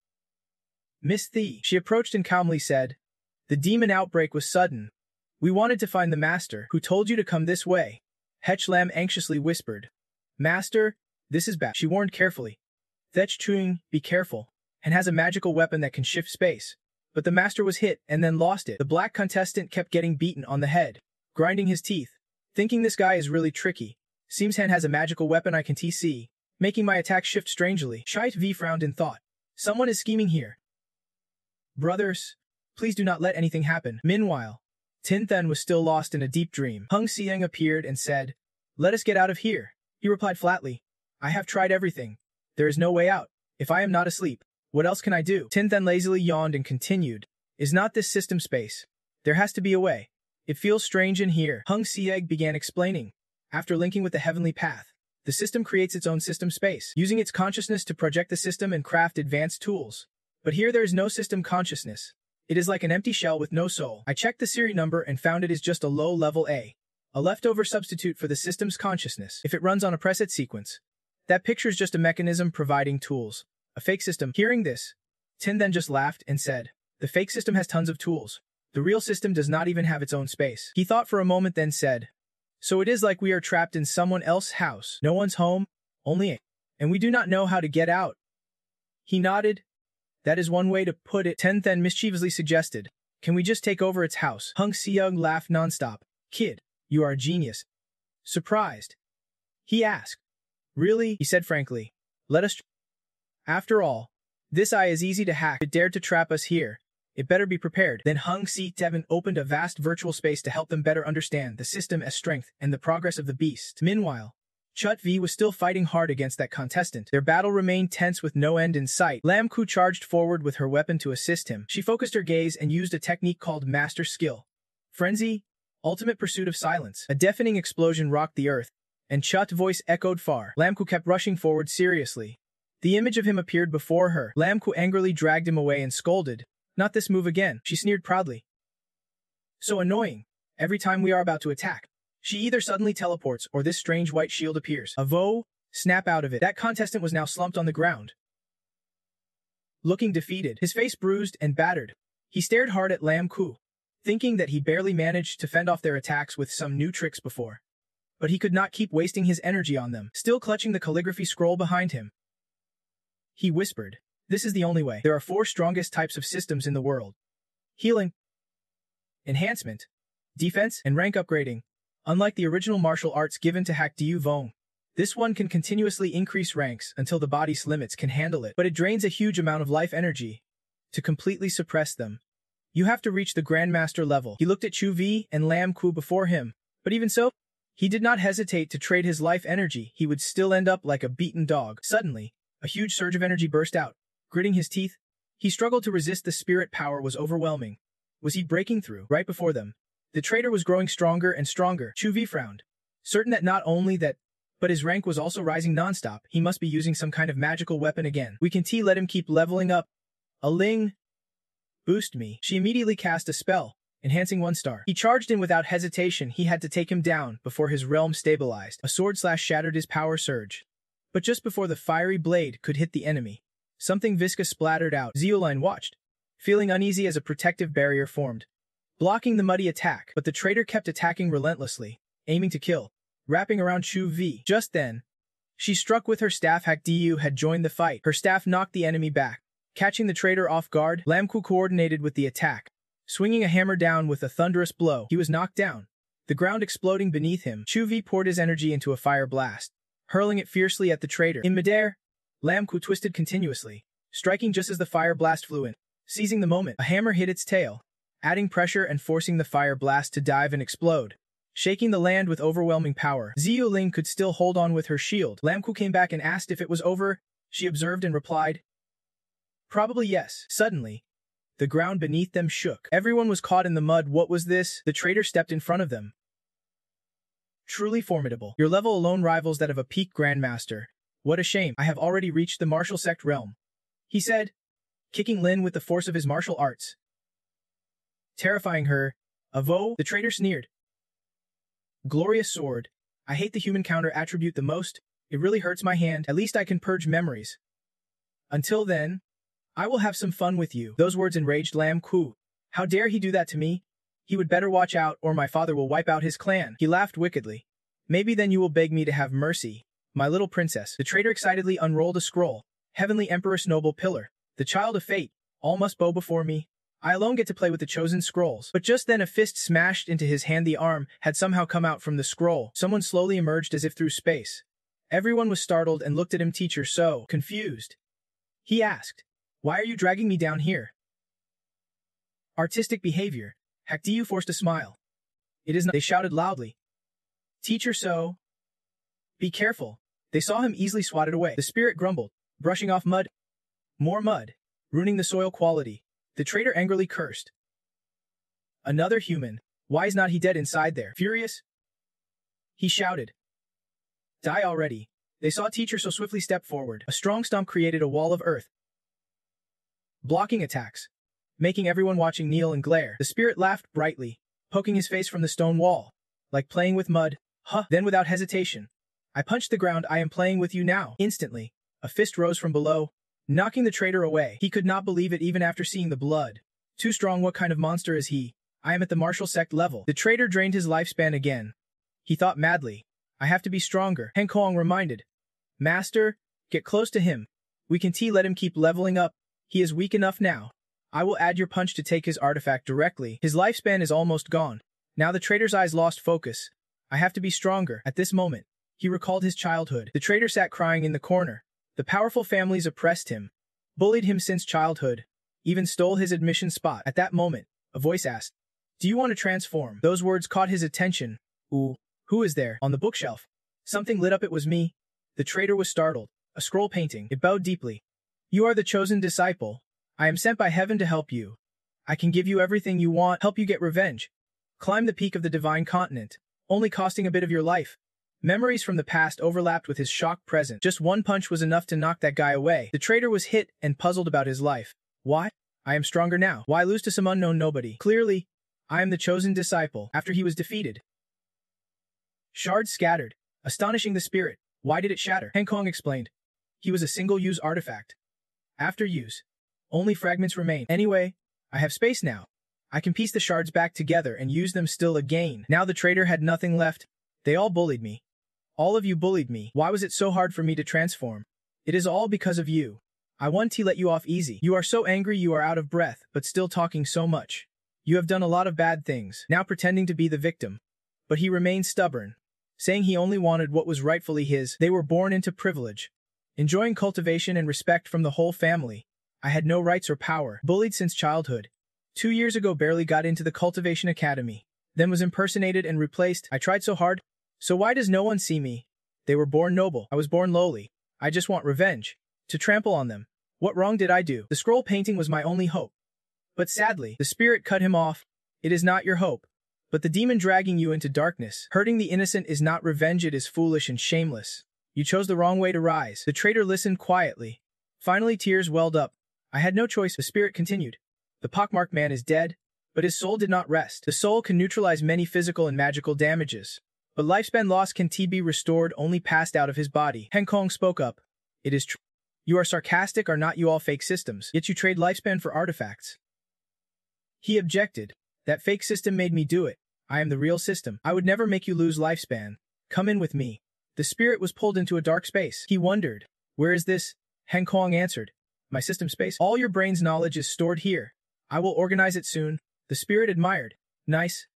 Miss Thi. She approached and calmly said, The demon outbreak was sudden. We wanted to find the master. Who told you to come this way? Hetch Lam anxiously whispered. Master, this is bad. She warned carefully. Thech Chuing, be careful, and has a magical weapon that can shift space. But the master was hit and then lost it. The black contestant kept getting beaten on the head, grinding his teeth, thinking this guy is really tricky. Seems Han has a magical weapon I can TC, making my attack shift strangely. Shite V frowned in thought. Someone is scheming here. Brothers, please do not let anything happen. Meanwhile, Tin Then was still lost in a deep dream. Hung Siang appeared and said, Let us get out of here. He replied flatly, I have tried everything. There is no way out. If I am not asleep, what else can I do? Tin Then lazily yawned and continued, Is not this system space? There has to be a way. It feels strange in here. Hung Sieg began explaining. After linking with the heavenly path, the system creates its own system space, using its consciousness to project the system and craft advanced tools. But here there is no system consciousness. It is like an empty shell with no soul. I checked the serial number and found it is just a low-level A. a leftover substitute for the system's consciousness. If it runs on a preset sequence, that picture's just a mechanism providing tools. A fake system. Hearing this, Tin then just laughed and said, "The fake system has tons of tools. The real system does not even have its own space." He thought for a moment, then said, "So it is like we are trapped in someone else's house. No one's home, only it. And we do not know how to get out." He nodded. "That is one way to put it," Ten then mischievously suggested. "Can we just take over its house?" Hung Seung laughed nonstop. "Kid, you are a genius." Surprised, he asked, "Really?" He said frankly, "Let us After all, this eye is easy to hack. If it dared to trap us here, it better be prepared." Then Hung Se-Devon opened a vast virtual space to help them better understand the system as strength and the progress of the beast. Meanwhile, Chut V was still fighting hard against that contestant. Their battle remained tense with no end in sight. Lam Ku charged forward with her weapon to assist him. She focused her gaze and used a technique called Master Skill. Frenzy, ultimate pursuit of silence. A deafening explosion rocked the earth, and Chut's voice echoed far. Lam Ku kept rushing forward seriously. The image of him appeared before her. Lam Ku angrily dragged him away and scolded, "Not this move again." She sneered proudly. "So annoying. Every time we are about to attack, she either suddenly teleports or this strange white shield appears." A voe, snap out of it. That contestant was now slumped on the ground, looking defeated, his face bruised and battered. He stared hard at Lam Ku, thinking that he barely managed to fend off their attacks with some new tricks before. But he could not keep wasting his energy on them. Still clutching the calligraphy scroll behind him, he whispered, "This is the only way. There are 4 strongest types of systems in the world: healing, enhancement, defense, and rank upgrading. Unlike the original martial arts given to Hak Diu Vong, this one can continuously increase ranks until the body's limits can handle it, but it drains a huge amount of life energy to completely suppress them. You have to reach the Grandmaster level." He looked at Chu Vi and Lam Ku before him, but even so, he did not hesitate to trade his life energy. He would still end up like a beaten dog. Suddenly, a huge surge of energy burst out. Gritting his teeth, he struggled to resist. The spirit power was overwhelming. Was he breaking through? Right before them, the traitor was growing stronger and stronger. Chu Vi frowned, certain that not only that, but his rank was also rising nonstop. He must be using some kind of magical weapon again. "We can let him keep leveling up. A Ling, boost me." She immediately cast a spell, enhancing 1 star. He charged in without hesitation. He had to take him down before his realm stabilized. A sword slash shattered his power surge. But just before the fiery blade could hit the enemy, something viscous splattered out. Zeoline watched, feeling uneasy as a protective barrier formed, blocking the muddy attack. But the traitor kept attacking relentlessly, aiming to kill, wrapping around Chu Vi. Just then, she struck with her staff. Hak Diu had joined the fight. Her staff knocked the enemy back, catching the traitor off guard. Lam Ku coordinated with the attack, swinging a hammer down with a thunderous blow. He was knocked down, the ground exploding beneath him. Chu Vi poured his energy into a fire blast, hurling it fiercely at the traitor. In midair, Lam Ku twisted continuously, striking just as the fire blast flew in. Seizing the moment, a hammer hit its tail, adding pressure and forcing the fire blast to dive and explode, shaking the land with overwhelming power. Ziyu Ling could still hold on with her shield. Lam Ku came back and asked if it was over. She observed and replied, "Probably yes." Suddenly, the ground beneath them shook. Everyone was caught in the mud. What was this? The traitor stepped in front of them. "Truly formidable. Your level alone rivals that of a peak Grandmaster. What a shame. I have already reached the martial sect realm," he said, kicking Lin with the force of his martial arts, terrifying her. "Avo," the traitor sneered. "Glorious sword. I hate the human counter attribute the most. It really hurts my hand. At least I can purge memories. Until then, I will have some fun with you." Those words enraged Lam Ku. How dare he do that to me? He would better watch out or my father will wipe out his clan. He laughed wickedly. "Maybe then you will beg me to have mercy, my little princess." The traitor excitedly unrolled a scroll. "Heavenly Empress Noble Pillar, the child of fate, all must bow before me. I alone get to play with the chosen scrolls." But just then a fist smashed into his hand. The arm had somehow come out from the scroll. Someone slowly emerged as if through space. Everyone was startled and looked at him. Teacher So confused, he asked, "Why are you dragging me down here?" "Artistic behavior." Hak Diu forced a smile. "It is not," they shouted loudly. "Teacher So, be careful." They saw him easily swatted away. The spirit grumbled, brushing off mud. More mud, ruining the soil quality. The traitor angrily cursed. "Another human. Why is not he dead inside there?" Furious, he shouted, "Die already." They saw Teacher So swiftly step forward. A strong stomp created a wall of earth, blocking attacks, making everyone watching kneel and glare. The spirit laughed brightly, poking his face from the stone wall. Like playing with mud. Huh. Then without hesitation, I punched the ground. I am playing with you now. Instantly, a fist rose from below, knocking the traitor away. He could not believe it even after seeing the blood. Too strong. What kind of monster is he? I am at the martial sect level. The traitor drained his lifespan again. He thought madly. I have to be stronger. Han Kong reminded. Master, get close to him. We can let him keep leveling up. He is weak enough now. I will add your punch to take his artifact directly. His lifespan is almost gone. Now the traitor's eyes lost focus. I have to be stronger. At this moment, he recalled his childhood. The traitor sat crying in the corner. The powerful families oppressed him, bullied him since childhood, even stole his admission spot. At that moment, a voice asked, Do you want to transform? Those words caught his attention. Ooh, who is there? On the bookshelf. Something lit up. It was me. The traitor was startled. A scroll painting. It bowed deeply. You are the chosen disciple. I am sent by heaven to help you. I can give you everything you want, help you get revenge. Climb the peak of the divine continent, only costing a bit of your life. Memories from the past overlapped with his shocked present. Just one punch was enough to knock that guy away. The traitor was hit and puzzled about his life. Why? I am stronger now. Why lose to some unknown nobody? Clearly, I am the chosen disciple. After he was defeated, shards scattered, astonishing the spirit. Why did it shatter? Han Kong explained. He was a single-use artifact. After use, only fragments remain. Anyway, I have space now. I can piece the shards back together and use them still again. Now the traitor had nothing left. They all bullied me. All of you bullied me. Why was it so hard for me to transform? It is all because of you. I want to let you off easy. You are so angry you are out of breath, but still talking so much. You have done a lot of bad things, now pretending to be the victim. But he remained stubborn, saying he only wanted what was rightfully his. They were born into privilege, enjoying cultivation and respect from the whole family. I had no rights or power, bullied since childhood. 2 years ago barely got into the Cultivation Academy, then was impersonated and replaced. I tried so hard. So why does no one see me? They were born noble. I was born lowly. I just want revenge. To trample on them. What wrong did I do? The scroll painting was my only hope. But sadly, the spirit cut him off. It is not your hope, but the demon dragging you into darkness. Hurting the innocent is not revenge. It is foolish and shameless. You chose the wrong way to rise. The traitor listened quietly. Finally tears welled up. I had no choice. The spirit continued. The pockmarked man is dead, but his soul did not rest. The soul can neutralize many physical and magical damages, but lifespan loss can be restored only passed out of his body. Han Kong spoke up. It is true. You are sarcastic. Are not you all fake systems? Yet you trade lifespan for artifacts. He objected. That fake system made me do it. I am the real system. I would never make you lose lifespan. Come in with me. The spirit was pulled into a dark space. He wondered. Where is this? Han Kong answered. My system space. All your brain's knowledge is stored here. I will organize it soon. The spirit admired. Nice.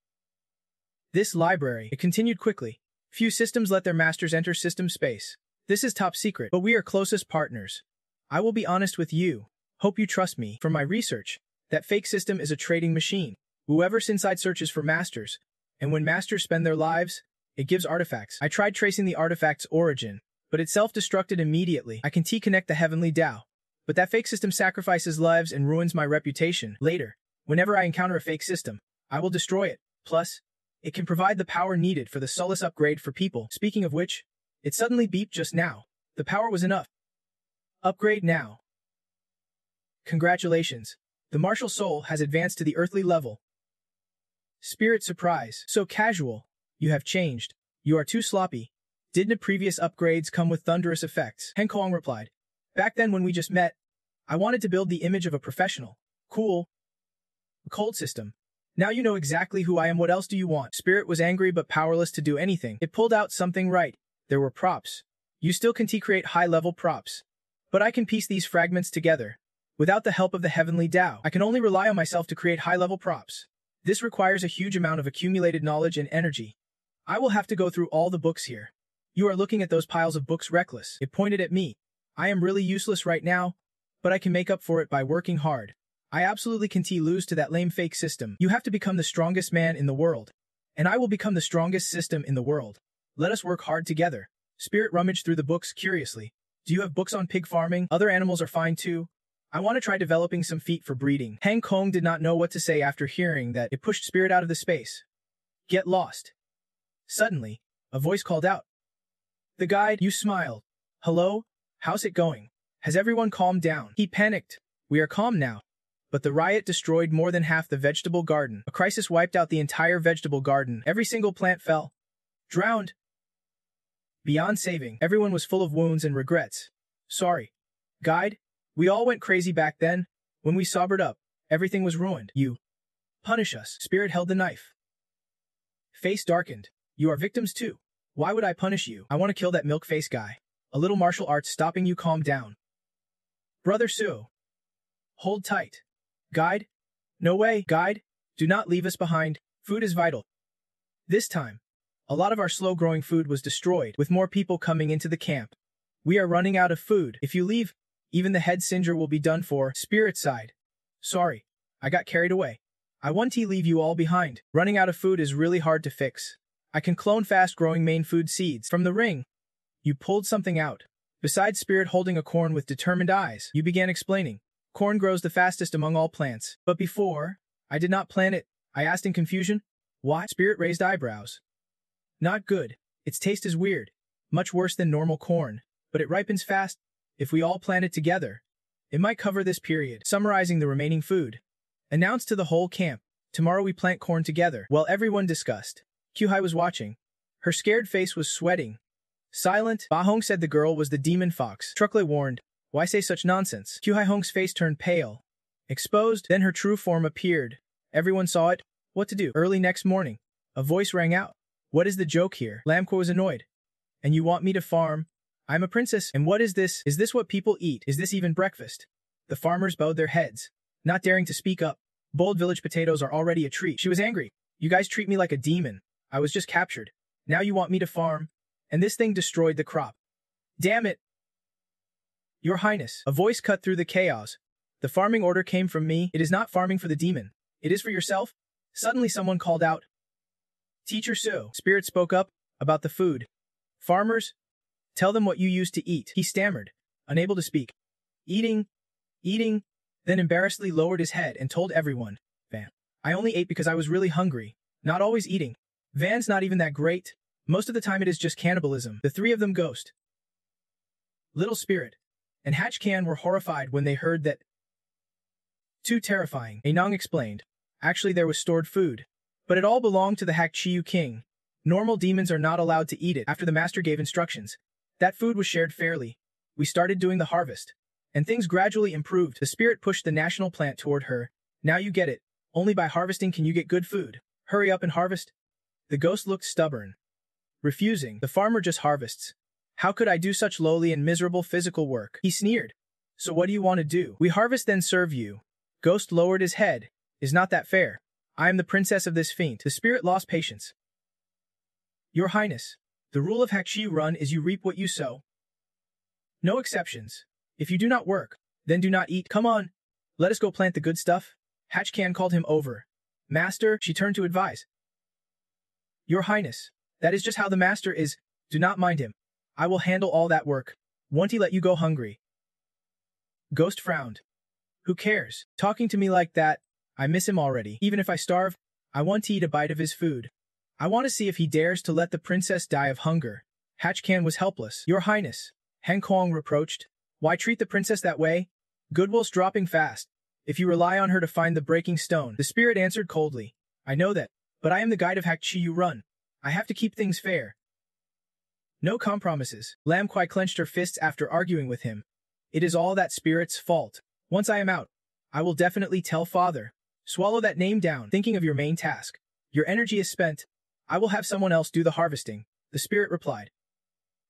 This library. It continued quickly. Few systems let their masters enter system space. This is top secret, but we are closest partners. I will be honest with you. Hope you trust me. From my research, that fake system is a trading machine. Whoever's inside searches for masters, and when masters spend their lives, it gives artifacts. I tried tracing the artifact's origin, but it self-destructed immediately. I can connect the heavenly Tao, but that fake system sacrifices lives and ruins my reputation. Later, whenever I encounter a fake system, I will destroy it. Plus, it can provide the power needed for the Solace upgrade for people. Speaking of which, it suddenly beeped just now. The power was enough. Upgrade now. Congratulations. The martial soul has advanced to the earthly level. Spirit surprise. So casual. You have changed. You are too sloppy. Didn't previous upgrades come with thunderous effects? Han Kong replied. Back then when we just met, I wanted to build the image of a professional. Cool. Cold system. Now you know exactly who I am. What else do you want? Spirit was angry but powerless to do anything. It pulled out something right. There were props. You still can create high-level props. But I can piece these fragments together. Without the help of the heavenly Tao, I can only rely on myself to create high-level props. This requires a huge amount of accumulated knowledge and energy. I will have to go through all the books here. You are looking at those piles of books reckless. It pointed at me. I am really useless right now, but I can make up for it by working hard. I absolutely can lose to that lame fake system. You have to become the strongest man in the world. And I will become the strongest system in the world. Let us work hard together. Spirit rummaged through the books curiously. Do you have books on pig farming? Other animals are fine too. I want to try developing some feet for breeding. Han Kong did not know what to say after hearing that. It pushed Spirit out of the space. Get lost. Suddenly, a voice called out. The guide, you smiled. Hello? How's it going? Has everyone calmed down? He panicked. We are calm now. But the riot destroyed more than half the vegetable garden. A crisis wiped out the entire vegetable garden. Every single plant fell. Drowned. Beyond saving, everyone was full of wounds and regrets. Sorry. Guide, we all went crazy back then. When we sobered up, everything was ruined. You punish us. Spirit held the knife. Face darkened. You are victims too. Why would I punish you? I want to kill that milk face guy. A little martial arts stopping you. Calm down. Brother Suo. Hold tight. Guide? No way, guide. Do not leave us behind. Food is vital. This time, a lot of our slow-growing food was destroyed, with more people coming into the camp. We are running out of food. If you leave, even the head singer will be done for. Spirit sighed. Sorry, I got carried away. I want to leave you all behind. Running out of food is really hard to fix. I can clone fast-growing main food seeds from the ring. You pulled something out. Besides Spirit holding a corn with determined eyes, you began explaining. Corn grows the fastest among all plants. But before, I did not plant it. I asked in confusion. Why? Spirit raised eyebrows. Not good. Its taste is weird. Much worse than normal corn. But it ripens fast. If we all plant it together, it might cover this period. Summarizing the remaining food. Announced to the whole camp. Tomorrow we plant corn together. While everyone discussed, Kyuhai was watching. Her scared face was sweating. Silent, Bahong said the girl was the demon fox. Truckle warned. Why say such nonsense? Kyuhai Hong's face turned pale. Exposed, then her true form appeared. Everyone saw it. What to do? Early next morning, a voice rang out. What is the joke here? Lamko was annoyed. And you want me to farm? I'm a princess. And what is this? Is this what people eat? Is this even breakfast? The farmers bowed their heads, not daring to speak up. Boiled village potatoes are already a treat. She was angry. You guys treat me like a demon. I was just captured. Now you want me to farm? And this thing destroyed the crop. Damn it! Your Highness, a voice cut through the chaos. The farming order came from me. It is not farming for the demon. It is for yourself. Suddenly someone called out. Teacher Su. Spirit spoke up about the food. Farmers, tell them what you used to eat. He stammered, unable to speak. Eating, then embarrassedly lowered his head and told everyone. Van. I only ate because I was really hungry. Not always eating. Van's not even that great. Most of the time it is just cannibalism. The three of them ghost. Little Spirit and Hatchcan were horrified when they heard that. Too terrifying, Anong explained. Actually there was stored food. But it all belonged to the Hakchiyu king. Normal demons are not allowed to eat it after the master gave instructions. That food was shared fairly. We started doing the harvest. And things gradually improved. The spirit pushed the national plant toward her. Now you get it. Only by harvesting can you get good food. Hurry up and harvest. The ghost looked stubborn. Refusing, the farmer just harvests. How could I do such lowly and miserable physical work? He sneered. So what do you want to do? We harvest then serve you. Ghost lowered his head. Is not that fair? I am the princess of this feint. The spirit lost patience. Your Highness, the rule of Hakchiyu Run is you reap what you sow. No exceptions. If you do not work, then do not eat. Come on, let us go plant the good stuff. Hatchcan called him over. Master, she turned to advise. Your Highness, that is just how the master is. Do not mind him. I will handle all that work. Won't he let you go hungry? Ghost frowned. Who cares? Talking to me like that, I miss him already. Even if I starve, I want to eat a bite of his food. I want to see if he dares to let the princess die of hunger. Hatchcan was helpless. Your Highness, Heng Kuang reproached. Why treat the princess that way? Goodwill's dropping fast. If you rely on her to find the breaking stone, the spirit answered coldly. I know that, but I am the guide of Hakchiyu Run. I have to keep things fair. No compromises. Lam Kuai clenched her fists after arguing with him. It is all that spirit's fault. Once I am out, I will definitely tell father. Swallow that name down, thinking of your main task. Your energy is spent. I will have someone else do the harvesting, the spirit replied.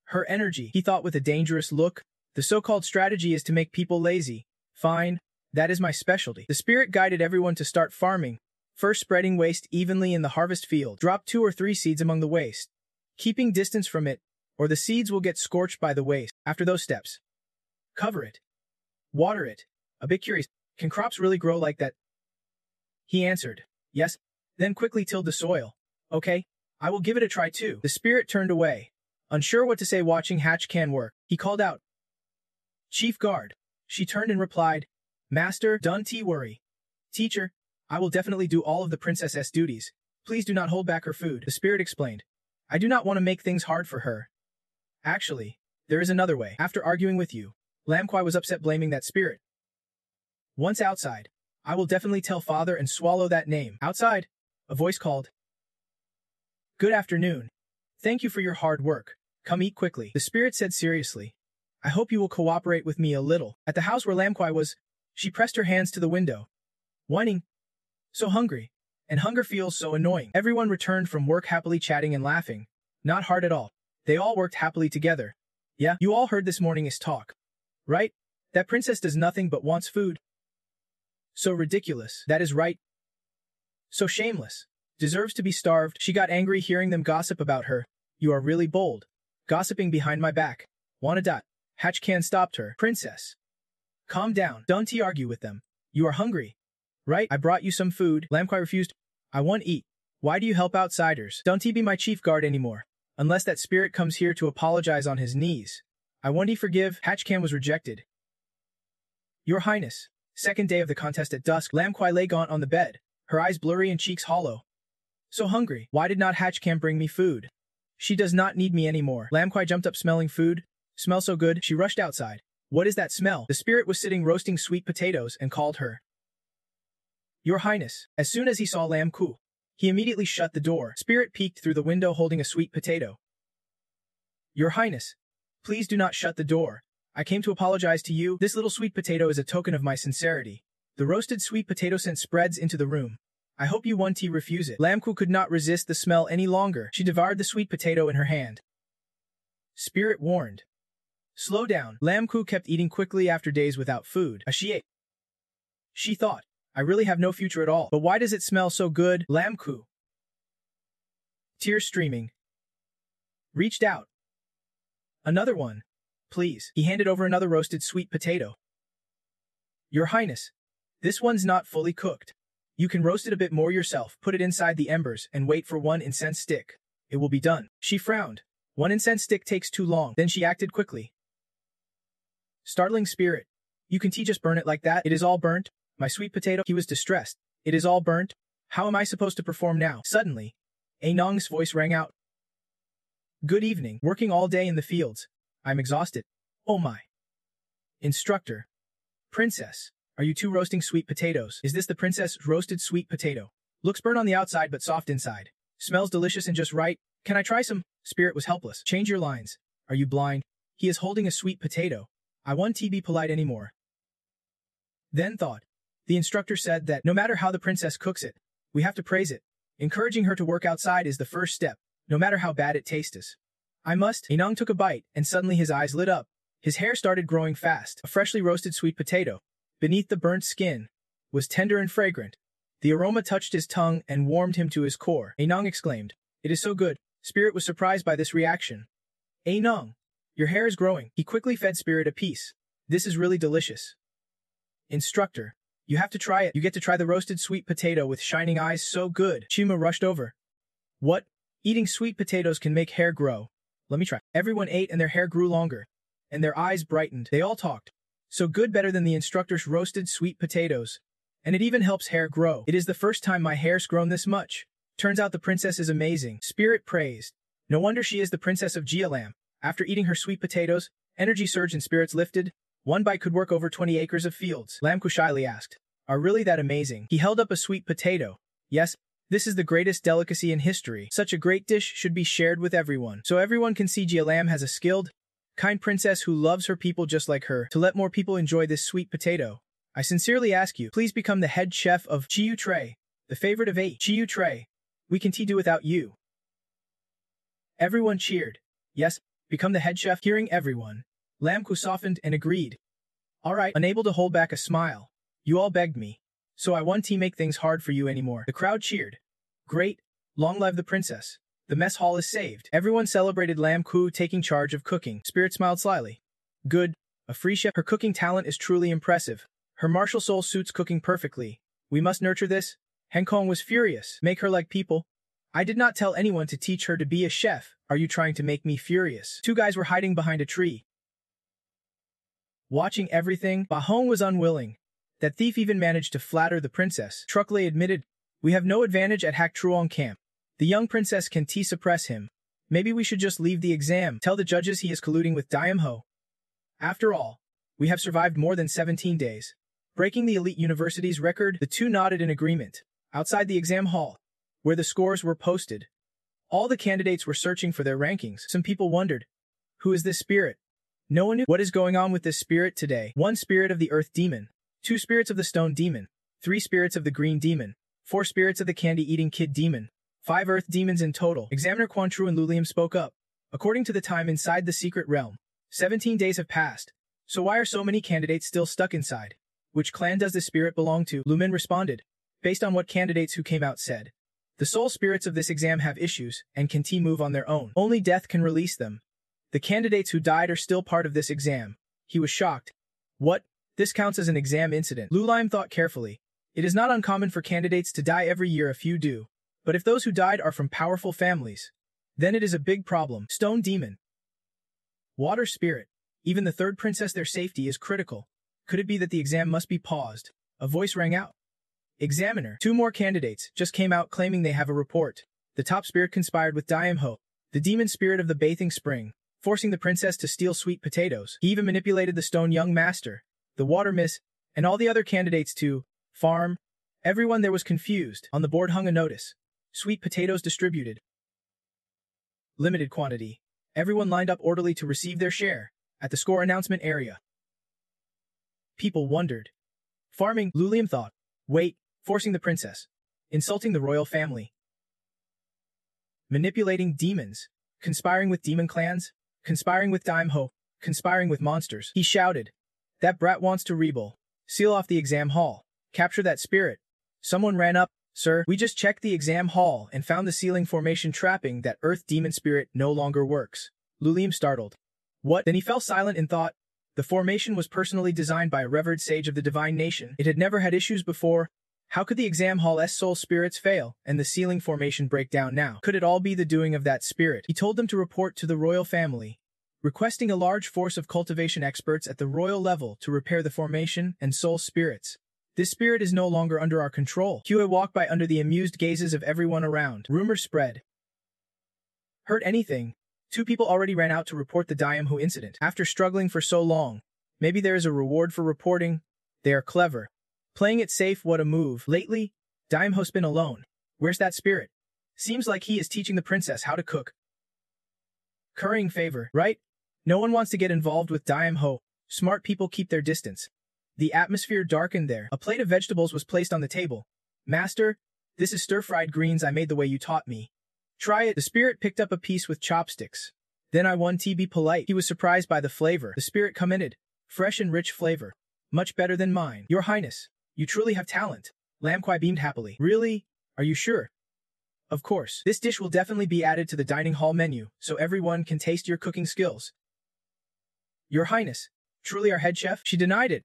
Her energy, he thought with a dangerous look. The so-called strategy is to make people lazy. Fine, that is my specialty. The spirit guided everyone to start farming. First spreading waste evenly in the harvest field. Drop 2 or 3 seeds among the waste. Keeping distance from it, or the seeds will get scorched by the waste. After those steps, cover it. Water it. A bit curious, can crops really grow like that? He answered, yes. Then quickly tilled the soil. Okay, I will give it a try too. The spirit turned away. Unsure what to say watching Hatchcan work, he called out. Chief Guard. She turned and replied, Master, don't worry. Teacher, I will definitely do all of the princess's duties. Please do not hold back her food, the spirit explained. I do not want to make things hard for her. Actually, there is another way. After arguing with you, Lam Kuai was upset blaming that spirit. Once outside, I will definitely tell father and swallow that name. Outside, a voice called. Good afternoon. Thank you for your hard work. Come eat quickly. The spirit said seriously. I hope you will cooperate with me a little. At the house where Lamquai was, she pressed her hands to the window, whining. So hungry. And hunger feels so annoying. Everyone returned from work happily chatting and laughing. Not hard at all. They all worked happily together. Yeah, you all heard this morning's talk. Right? That princess does nothing but wants food. So ridiculous. That is right. So shameless. Deserves to be starved. She got angry hearing them gossip about her. You are really bold. Gossiping behind my back. Wanna die. Hatchcan stopped her. Princess. Calm down. Don't argue with them. You are hungry. Right? I brought you some food. Lamquai refused. I want eat. Why do you help outsiders? Don't be my chief guard anymore. Unless that spirit comes here to apologize on his knees. I want forgive. Hatchcan was rejected. Your Highness. Second day of the contest at dusk, Lamquai lay gaunt on the bed, her eyes blurry and cheeks hollow. So hungry. Why did not Hatchcan bring me food? She does not need me anymore. Lamquai jumped up smelling food. Smells so good. She rushed outside. What is that smell? The spirit was sitting roasting sweet potatoes and called her. Your Highness. As soon as he saw Lamquai, he immediately shut the door. Spirit peeked through the window holding a sweet potato. Your Highness. Please do not shut the door. I came to apologize to you. This little sweet potato is a token of my sincerity. The roasted sweet potato scent spreads into the room. I hope you won't refuse it. Lamquai could not resist the smell any longer. She devoured the sweet potato in her hand. Spirit warned. Slow down. Lamquai kept eating quickly after days without food. As she ate, she thought, I really have no future at all. But why does it smell so good? Lamquai, tears streaming, reached out. Another one. Please. He handed over another roasted sweet potato. Your Highness, this one's not fully cooked. You can roast it a bit more yourself, put it inside the embers, and wait for one incense stick. It will be done. She frowned. One incense stick takes too long. Then she acted quickly. Startling spirit. You can just burn it like that? It is all burnt? My sweet potato? He was distressed. It is all burnt? How am I supposed to perform now? Suddenly, Anong's voice rang out. Good evening. Working all day in the fields. I'm exhausted. Oh my. Instructor. Princess. Are you two roasting sweet potatoes? Is this the princess roasted sweet potato? Looks burnt on the outside but soft inside. Smells delicious and just right. Can I try some? Spirit was helpless. Change your lines. Are you blind? He is holding a sweet potato. I won't be polite anymore. Then thought. The instructor said that no matter how the princess cooks it, we have to praise it. Encouraging her to work outside is the first step, no matter how bad it tastes. I must. Anong took a bite, and suddenly his eyes lit up. His hair started growing fast. A freshly roasted sweet potato, beneath the burnt skin, was tender and fragrant. The aroma touched his tongue and warmed him to his core. Anong exclaimed, It is so good. Spirit was surprised by this reaction. Anong, your hair is growing. He quickly fed Spirit a piece. This is really delicious. Instructor, you have to try it. You get to try the roasted sweet potato with shining eyes so good. Chima rushed over. What? Eating sweet potatoes can make hair grow. Let me try. Everyone ate and their hair grew longer. And their eyes brightened. They all talked. So good, better than the instructor's roasted sweet potatoes. And it even helps hair grow. It is the first time my hair's grown this much. Turns out the princess is amazing. Spirit praised. No wonder she is the princess of Gialam. After eating her sweet potatoes, energy surged and spirits lifted. One bite could work over 20 acres of fields. Lamquai shyly asked, Are really that amazing? He held up a sweet potato. Yes, this is the greatest delicacy in history. Such a great dish should be shared with everyone. So everyone can see Gialam has a skilled, kind princess who loves her people just like her. To let more people enjoy this sweet potato, I sincerely ask you, please become the head chef of Chiyu Tray, the favorite of 8. Chiyu Tray, we can do without you. Everyone cheered. Yes, become the head chef. Hearing everyone, Lamquai softened and agreed. All right, unable to hold back a smile. You all begged me. So I won't make things hard for you anymore. The crowd cheered. Great. Long live the princess. The mess hall is saved. Everyone celebrated Lamquai taking charge of cooking. Spirit smiled slyly. Good. A free chef. Her cooking talent is truly impressive. Her martial soul suits cooking perfectly. We must nurture this. Henkong was furious. Make her like people. I did not tell anyone to teach her to be a chef. Are you trying to make me furious? Two guys were hiding behind a tree. Watching everything, Bahong was unwilling. That thief even managed to flatter the princess. Truckley admitted, We have no advantage at Hak Truong camp. The young princess can suppress him. Maybe we should just leave the exam. Tell the judges he is colluding with Diam Ho. After all, we have survived more than 17 days. Breaking the elite university's record, the two nodded in agreement. Outside the exam hall, where the scores were posted, all the candidates were searching for their rankings. Some people wondered, who is this spirit? No one knew what is going on with this spirit today. 1 spirit of the earth demon, 2 spirits of the stone demon, 3 spirits of the green demon, 4 spirits of the candy-eating kid demon, 5 earth demons in total. Examiner Quantru and Lulium spoke up. According to the time inside the secret realm, 17 days have passed. So why are so many candidates still stuck inside? Which clan does this spirit belong to? Lumin responded, based on what candidates who came out said. The soul spirits of this exam have issues and can move on their own. Only death can release them. The candidates who died are still part of this exam. He was shocked. What? This counts as an exam incident. Lulium thought carefully. It is not uncommon for candidates to die every year, a few do. But if those who died are from powerful families, then it is a big problem. Stone demon. Water spirit. Even the third princess, their safety is critical. Could it be that the exam must be paused? A voice rang out. Examiner. 2 more candidates just came out claiming they have a report. The top spirit conspired with Diamho, the demon spirit of the bathing spring, forcing the princess to steal sweet potatoes. He even manipulated the stone young master, the water miss, and all the other candidates to farm. Everyone there was confused. On the board hung a notice. Sweet potatoes distributed. Limited quantity. Everyone lined up orderly to receive their share. At the score announcement area, people wondered. Farming, Lulium thought. Wait, forcing the princess. Insulting the royal family. Manipulating demons. Conspiring with demon clans. Conspiring with Daimho. Conspiring with monsters. He shouted. That brat wants to rebel. Seal off the exam hall. Capture that spirit. Someone ran up. Sir, we just checked the exam hall and found the sealing formation trapping that earth demon spirit no longer works. Lulium startled. What? Then he fell silent in thought. The formation was personally designed by a revered sage of the divine nation. It had never had issues before. How could the exam hall's soul spirits fail and the sealing formation break down now? Could it all be the doing of that spirit? He told them to report to the royal family, requesting a large force of cultivation experts at the royal level to repair the formation and soul spirits. This spirit is no longer under our control. Hue walked by under the amused gazes of everyone around. Rumors spread. Heard anything? 2 people already ran out to report the Diamho incident. After struggling for so long, maybe there is a reward for reporting. They are clever. Playing it safe, what a move. Lately, Diamho's been alone. Where's that spirit? Seems like he is teaching the princess how to cook. Currying favor, right? No one wants to get involved with Diamho. Smart people keep their distance. The atmosphere darkened there. A plate of vegetables was placed on the table. Master, this is stir-fried greens I made the way you taught me. Try it. The spirit picked up a piece with chopsticks. Then I won to be polite. He was surprised by the flavor. The spirit commented. Fresh and rich flavor. Much better than mine. Your Highness, you truly have talent. Lam Kwai beamed happily. Really? Are you sure? Of course. This dish will definitely be added to the dining hall menu, so everyone can taste your cooking skills. Your Highness, truly our head chef? She denied it.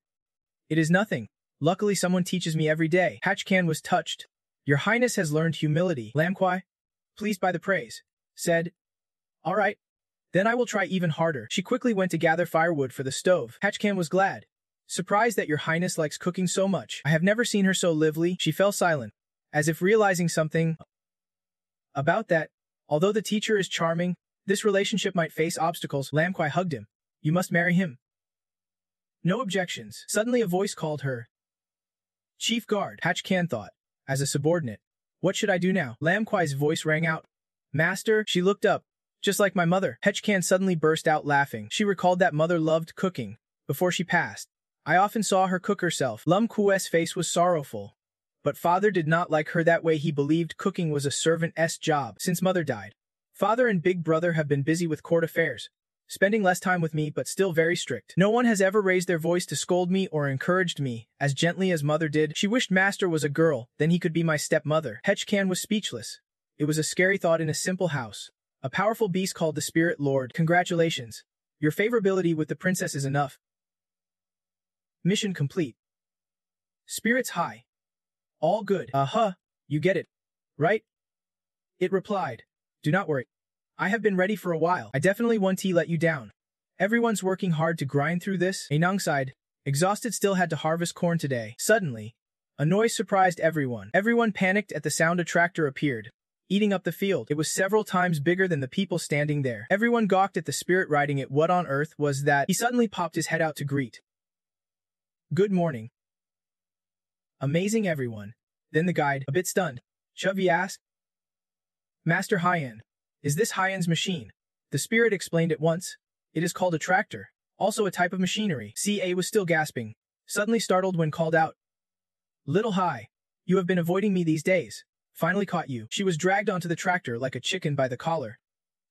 It is nothing. Luckily someone teaches me every day. Hatchcan was touched. Your Highness has learned humility. Lam Kwai, pleased by the praise, said, all right. Then I will try even harder. She quickly went to gather firewood for the stove. Hatchcan was glad. Surprised that your Highness likes cooking so much. I have never seen her so lively. She fell silent, as if realizing something about that. Although the teacher is charming, this relationship might face obstacles. Lam Kwai hugged him. You must marry him. No objections. Suddenly a voice called her. Chief Guard, Hatchcan thought, as a subordinate. What should I do now? Lam Kwai's voice rang out. Master, she looked up. Just like my mother. Hatchcan suddenly burst out laughing. She recalled that mother loved cooking. Before she passed, I often saw her cook herself. Lam Kue's face was sorrowful. But father did not like her that way. He believed cooking was a servant's job. Since mother died, father and big brother have been busy with court affairs, spending less time with me but still very strict. No one has ever raised their voice to scold me or encouraged me as gently as mother did. She wished master was a girl, then he could be my stepmother. Hatchcan was speechless. It was a scary thought in a simple house. A powerful beast called the Spirit Lord. Congratulations. Your favorability with the princess is enough. Mission complete. Spirits high. All good. You get it. Right? It replied. Do not worry. I have been ready for a while. I definitely won't let you down. Everyone's working hard to grind through this. Anang sighed. Exhausted, still had to harvest corn today. Suddenly, a noise surprised everyone. Everyone panicked at the sound. A tractor appeared, eating up the field. It was several times bigger than the people standing there. Everyone gawked at the spirit riding it. What on earth was that? He suddenly popped his head out to greet. Good morning. Amazing everyone. Then the guide, a bit stunned. Chubby asked, Master Hyan, is this Hyan's machine? The spirit explained at once. It is called a tractor, also a type of machinery. CA was still gasping, suddenly startled when called out. Little Hai, you have been avoiding me these days. Finally caught you. She was dragged onto the tractor like a chicken by the collar.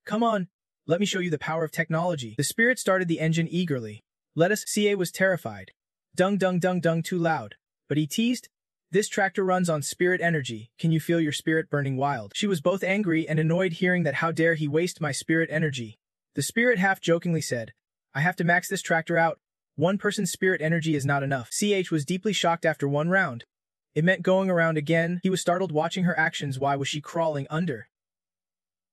Come on, let me show you the power of technology. The spirit started the engine eagerly. Let us. CA was terrified. Dung dung dung dung too loud. But he teased. This tractor runs on spirit energy. Can you feel your spirit burning wild? She was both angry and annoyed hearing that how dare he waste my spirit energy. The spirit half-jokingly said, I have to max this tractor out. One person's spirit energy is not enough. CH was deeply shocked after one round. It meant going around again. He was startled watching her actions. Why was she crawling under?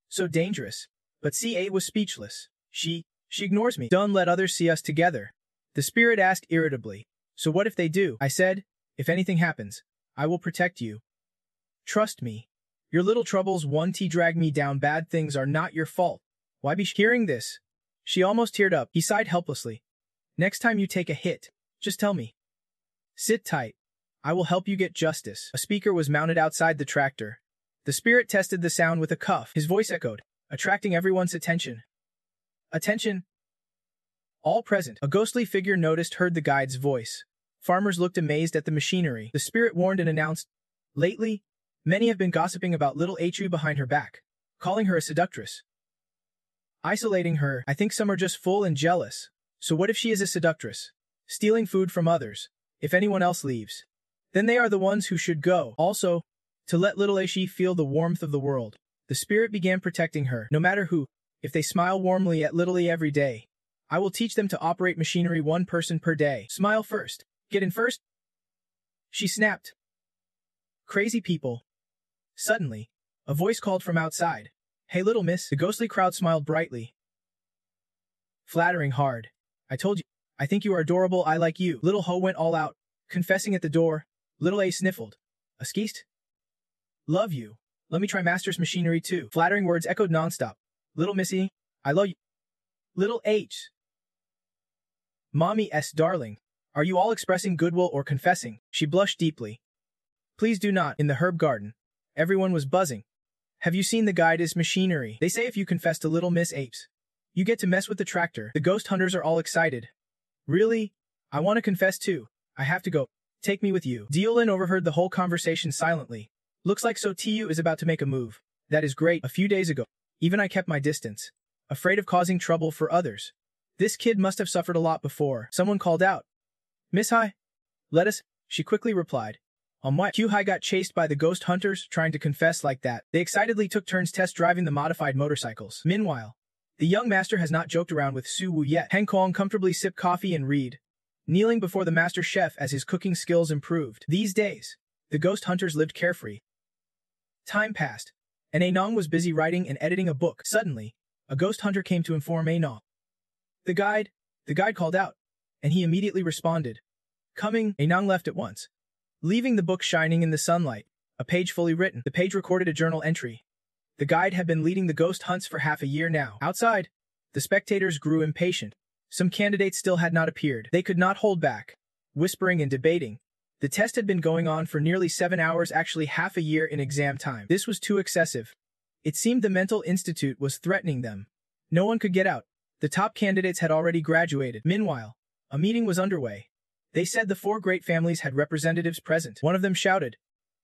So dangerous. But CA was speechless. She ignores me. Don't let others see us together. The spirit asked irritably. So what if they do? I said, if anything happens, I will protect you. Trust me. Your little troubles won't drag me down. Bad things are not your fault. Why be hearing this? She almost teared up. He sighed helplessly. Next time you take a hit, just tell me. Sit tight. I will help you get justice. A speaker was mounted outside the tractor. The spirit tested the sound with a cuff. His voice echoed, attracting everyone's attention. Attention! All present. A ghostly figure heard the guide's voice. Farmers looked amazed at the machinery. The spirit warned and announced, lately, many have been gossiping about little Hu behind her back, calling her a seductress. Isolating her. I think some are just full and jealous. So what if she is a seductress? Stealing food from others. If anyone else leaves, then they are the ones who should go. Also, to let little Aishi feel the warmth of the world. The spirit began protecting her, no matter who. If they smile warmly at little every day, I will teach them to operate machinery one person per day. Smile first. Get in first. She snapped. Crazy people. Suddenly, a voice called from outside. Hey little miss. The ghostly crowd smiled brightly. Flattering hard. I told you. I think you are adorable. I like you. Little Ho went all out, confessing at the door. Little A sniffled. A skeist? Love you. Let me try master's machinery too. Flattering words echoed nonstop. Little Missy, I love you. Little H. Mommy S. Darling. Are you all expressing goodwill or confessing? She blushed deeply. Please do not. In the herb garden, everyone was buzzing. Have you seen the guide is machinery? They say if you confess to little Miss Apes, you get to mess with the tractor. The ghost hunters are all excited. Really? I want to confess too. I have to go. Take me with you. Deolin overheard the whole conversation silently. Looks like Sotiu is about to make a move. That is great. A few days ago, even I kept my distance, afraid of causing trouble for others. This kid must have suffered a lot before. Someone called out. Miss Hai? Let us. She quickly replied. On what? Q Hai got chased by the ghost hunters trying to confess like that. They excitedly took turns test driving the modified motorcycles. Meanwhile, the young master has not joked around with Su Wu yet. Heng Kong comfortably sipped coffee and read, kneeling before the master chef as his cooking skills improved. These days, the ghost hunters lived carefree. Time passed, and Anong was busy writing and editing a book. Suddenly, a ghost hunter came to inform Anong. The guide called out, and he immediately responded. Coming, Anong left at once, leaving the book shining in the sunlight, a page fully written. The page recorded a journal entry. The guide had been leading the ghost hunts for half a year now. Outside, the spectators grew impatient. Some candidates still had not appeared. They could not hold back, whispering and debating. The test had been going on for nearly 7 hours, actually half a year in exam time. This was too excessive. It seemed the mental institute was threatening them. No one could get out. The top candidates had already graduated. Meanwhile, a meeting was underway. They said the 4 great families had representatives present. One of them shouted,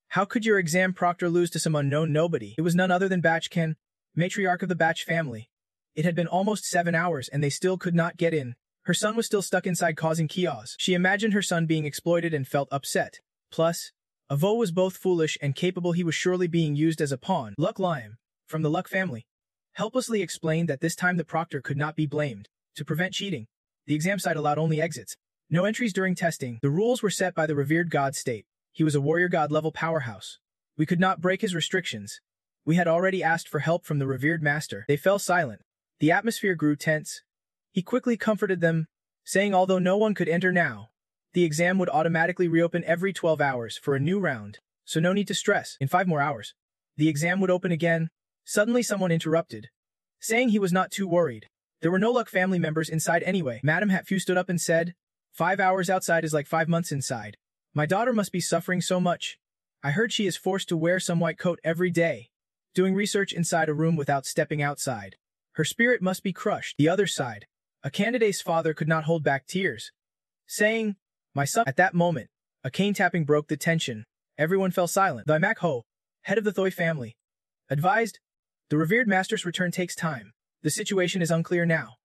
How could your exam proctor lose to some unknown nobody? It was none other than Batch Ken, matriarch of the Batch family. It had been almost 7 hours and they still could not get in. Her son was still stuck inside causing chaos. She imagined her son being exploited and felt upset. Plus, Avo was both foolish and capable. He was surely being used as a pawn. Luck Liam, from the Luck family, helplessly explained that this time the proctor could not be blamed. To prevent cheating, the exam site allowed only exits. No entries during testing. The rules were set by the revered god state. He was a warrior god level powerhouse. We could not break his restrictions. We had already asked for help from the revered master. They fell silent. The atmosphere grew tense. He quickly comforted them, saying although no one could enter now, the exam would automatically reopen every 12 hours for a new round, so no need to stress. In 5 more hours, the exam would open again. Suddenly someone interrupted, saying he was not too worried. There were no Luck family members inside anyway. Madame Hatfu stood up and said, 5 hours outside is like 5 months inside. My daughter must be suffering so much. I heard she is forced to wear some white coat every day, doing research inside a room without stepping outside. Her spirit must be crushed. The other side. A candidate's father could not hold back tears, saying, "My son." At that moment, a cane tapping broke the tension. Everyone fell silent. The Imac Ho, head of the Thoy family, advised, "The revered master's return takes time. The situation is unclear now.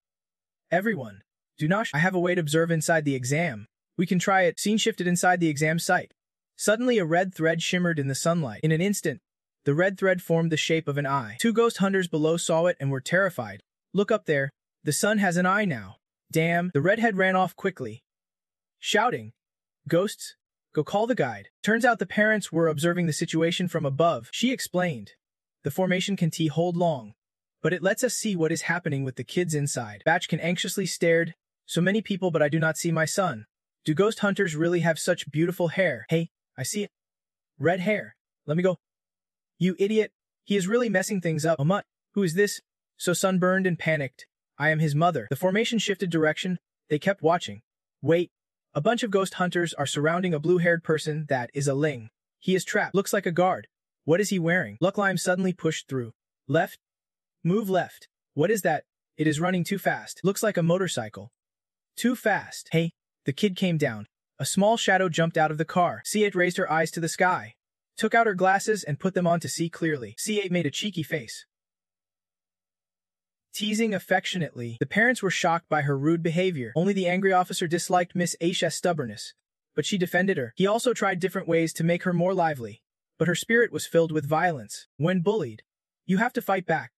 Everyone, do not. I have a way to observe inside the exam. We can try it." Scene shifted inside the exam site. Suddenly a red thread shimmered in the sunlight. In an instant, the red thread formed the shape of an eye. Two ghost hunters below saw it and were terrified. "Look up there. The sun has an eye now." "Damn." The redhead ran off quickly, shouting, "Ghosts, go call the guide." Turns out the parents were observing the situation from above. She explained, "The formation can hold long, but it lets us see what is happening with the kids inside." Batchkin anxiously stared. "So many people, but I do not see my son. Do ghost hunters really have such beautiful hair?" "Hey, I see it. Red hair. Let me go." "You idiot. He is really messing things up." "Amut, who is this?" So sunburned and panicked. "I am his mother." The formation shifted direction. They kept watching. "Wait. A bunch of ghost hunters are surrounding a blue-haired person that is a Ling. He is trapped. Looks like a guard. What is he wearing?" Lucklime suddenly pushed through. "Left. Move left." "What is that?" "It is running too fast. Looks like a motorcycle." "Too fast." "Hey." The kid came down. A small shadow jumped out of the car. C8 raised her eyes to the sky, took out her glasses and put them on to see clearly. C8 made a cheeky face, teasing affectionately. The parents were shocked by her rude behavior. Only the angry officer disliked Miss Aisha's stubbornness, but she defended her. He also tried different ways to make her more lively, but her spirit was filled with violence. When bullied, you have to fight back.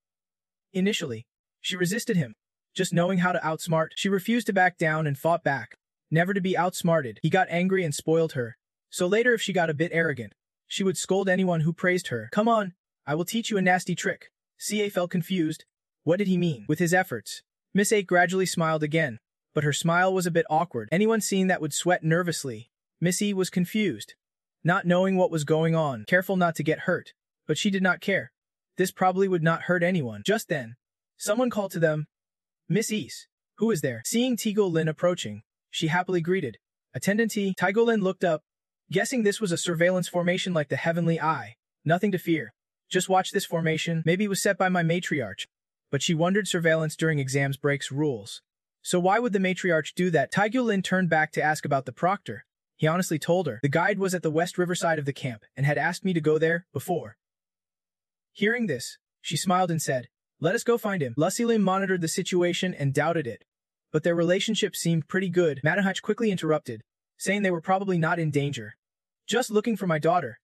Initially, she resisted him, just knowing how to outsmart. She refused to back down and fought back, never to be outsmarted. He got angry and spoiled her. So later, if she got a bit arrogant, she would scold anyone who praised her. "Come on, I will teach you a nasty trick." CA felt confused. What did he mean with his efforts? Miss 8 gradually smiled again, but her smile was a bit awkward. Anyone seeing that would sweat nervously. Miss E was confused, not knowing what was going on, careful not to get hurt, but she did not care. This probably would not hurt anyone. Just then, someone called to them, "Miss East, who is there?" Seeing Tigo Lin approaching, she happily greeted, "Attendant T." Tigo Lin looked up, guessing this was a surveillance formation like the Heavenly Eye. "Nothing to fear. Just watch this formation. Maybe it was set by my matriarch." But she wondered surveillance during exams breaks rules. So why would the matriarch do that? Tigo Lin turned back to ask about the proctor. He honestly told her. The guide was at the west riverside of the camp and had asked me to go there before. Hearing this, she smiled and said, "Let us go find him." Lucilim monitored the situation and doubted it, but their relationship seemed pretty good. Madahach quickly interrupted, saying they were probably not in danger. "Just looking for my daughter."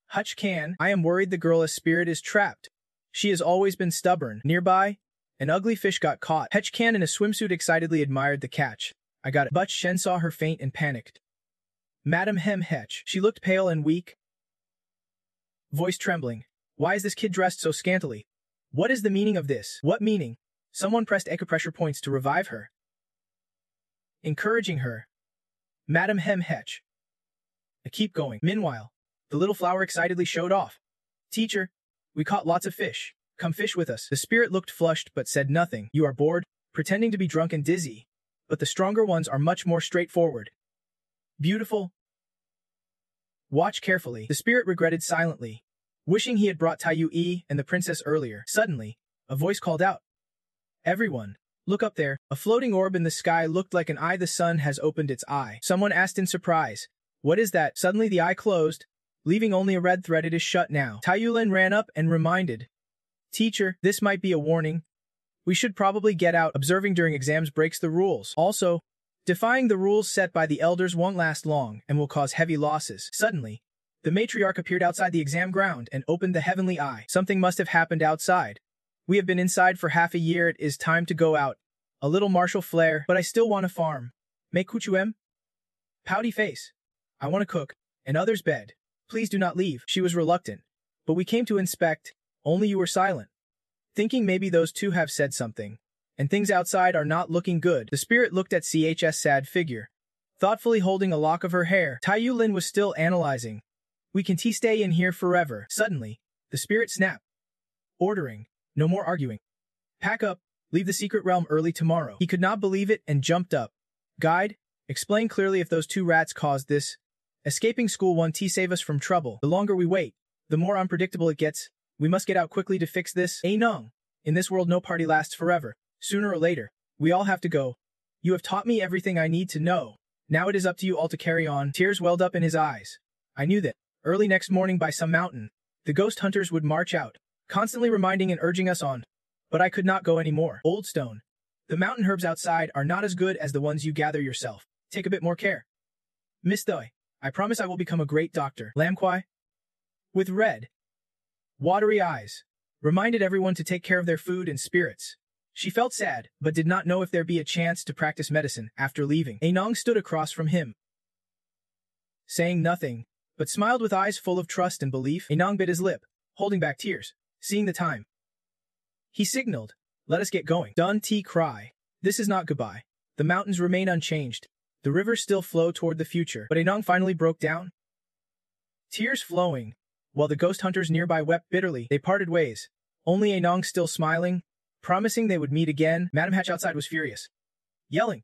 "Hutch can. I am worried the girl's spirit is trapped. She has always been stubborn." Nearby, an ugly fish got caught. Hech Kan in a swimsuit excitedly admired the catch. "I got it." But Shen saw her faint and panicked. "Madam Hem Hech." She looked pale and weak, voice trembling. "Why is this kid dressed so scantily? What is the meaning of this?" "What meaning?" Someone pressed acupressure points to revive her, encouraging her. "Madam Hem Hech. Keep going." Meanwhile, the little flower excitedly showed off. "Teacher, we caught lots of fish. Come fish with us." The spirit looked flushed but said nothing. "You are bored, pretending to be drunk and dizzy. But the stronger ones are much more straightforward. Beautiful. Watch carefully." The spirit regretted silently, wishing he had brought Taiyu E and the princess earlier. Suddenly, a voice called out, "Everyone, look up there." A floating orb in the sky looked like an eye. The sun has opened its eye. Someone asked in surprise, "What is that?" Suddenly the eye closed, leaving only a red thread. "It is shut now." Taiyulin ran up and reminded, "Teacher, this might be a warning. We should probably get out. Observing during exams breaks the rules. Also, defying the rules set by the elders won't last long and will cause heavy losses." Suddenly, the matriarch appeared outside the exam ground and opened the heavenly eye. "Something must have happened outside. We have been inside for half a year. It is time to go out. A little martial flair, but I still want to farm. Make kuchuem? Pouty face. I want to cook. And others bed. Please do not leave." She was reluctant. "But we came to inspect. Only you were silent." Thinking maybe those two have said something, and things outside are not looking good. The spirit looked at CH's sad figure, thoughtfully holding a lock of her hair. Taiyu Lin was still analyzing. "We can stay in here forever." Suddenly, the spirit snapped, ordering, "No more arguing. Pack up, leave the secret realm early tomorrow." He could not believe it and jumped up. "Guide, explain clearly if those two rats caused this Escaping school won't save us from trouble. The longer we wait, the more unpredictable it gets. We must get out quickly to fix this. Nong. In this world no party lasts forever. Sooner or later, we all have to go. You have taught me everything I need to know. Now it is up to you all to carry on. Tears welled up in his eyes. I knew that, early next morning by some mountain, the ghost hunters would march out, constantly reminding and urging us on. But I could not go anymore. Old Stone. The mountain herbs outside are not as good as the ones you gather yourself. Take a bit more care. Miss Thoi, I promise I will become a great doctor. Lam Kwai, with red, watery eyes, reminded everyone to take care of their food and spirits. She felt sad, but did not know if there'd be a chance to practice medicine after leaving. Nong stood across from him, saying nothing, but smiled with eyes full of trust and belief. Nong bit his lip, holding back tears. Seeing the time, he signaled, "Let us get going." Dun Ti cry. This is not goodbye. The mountains remain unchanged. The rivers still flow toward the future. But Nong finally broke down, tears flowing, while the ghost hunters nearby wept bitterly. They parted ways, only Nong still smiling, promising they would meet again. Madam Hatch outside was furious, yelling,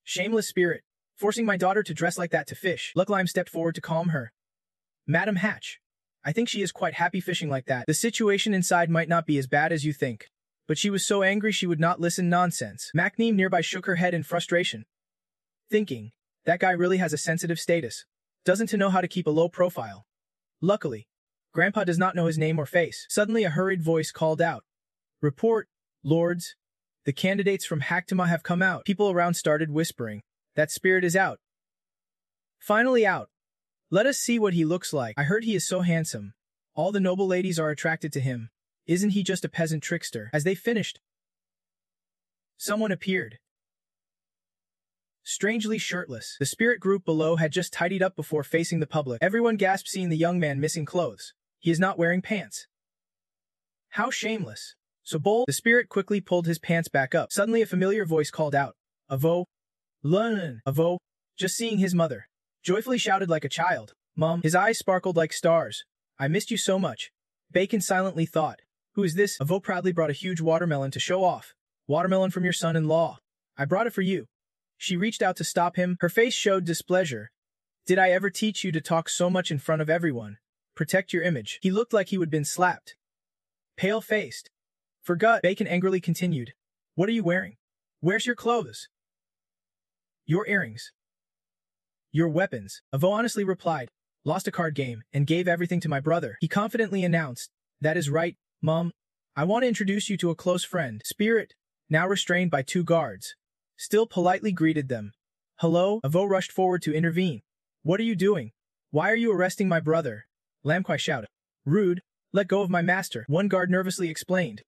"Shameless spirit, forcing my daughter to dress like that to fish." Lucklime stepped forward to calm her. "Madam Hatch, I think she is quite happy fishing like that. The situation inside might not be as bad as you think." But she was so angry she would not listen nonsense. Macneem nearby shook her head in frustration, thinking, that guy really has a sensitive status. Doesn't know how to keep a low profile. Luckily, Grandpa does not know his name or face. Suddenly a hurried voice called out, "Report, lords. The candidates from Haktama have come out." People around started whispering, "That spirit is out. Finally out. Let us see what he looks like. I heard he is so handsome. All the noble ladies are attracted to him. Isn't he just a peasant trickster?" As they finished, someone appeared, strangely shirtless. The spirit group below had just tidied up before facing the public. Everyone gasped seeing the young man missing clothes. He is not wearing pants. How shameless. So bold. The spirit quickly pulled his pants back up. Suddenly a familiar voice called out, "Avo, Lun, Avo." Just seeing his mother, joyfully shouted like a child, "Mom." His eyes sparkled like stars. "I missed you so much." Bacon silently thought, "Who is this?" Avo proudly brought a huge watermelon to show off. "Watermelon from your son-in-law. I brought it for you." She reached out to stop him. Her face showed displeasure. "Did I ever teach you to talk so much in front of everyone? Protect your image." He looked like he would been slapped. Pale-faced. Forgot. Bacon angrily continued, "What are you wearing? Where's your clothes? Your earrings? Your weapons?" Avo honestly replied, "Lost a card game and gave everything to my brother." He confidently announced, "That is right, Mom. I want to introduce you to a close friend." Spirit, now restrained by 2 guards, still politely greeted them. "Hello?" Avo rushed forward to intervene. "What are you doing? Why are you arresting my brother?" Lam Kwai shouted. "Rude, let go of my master." One guard nervously explained.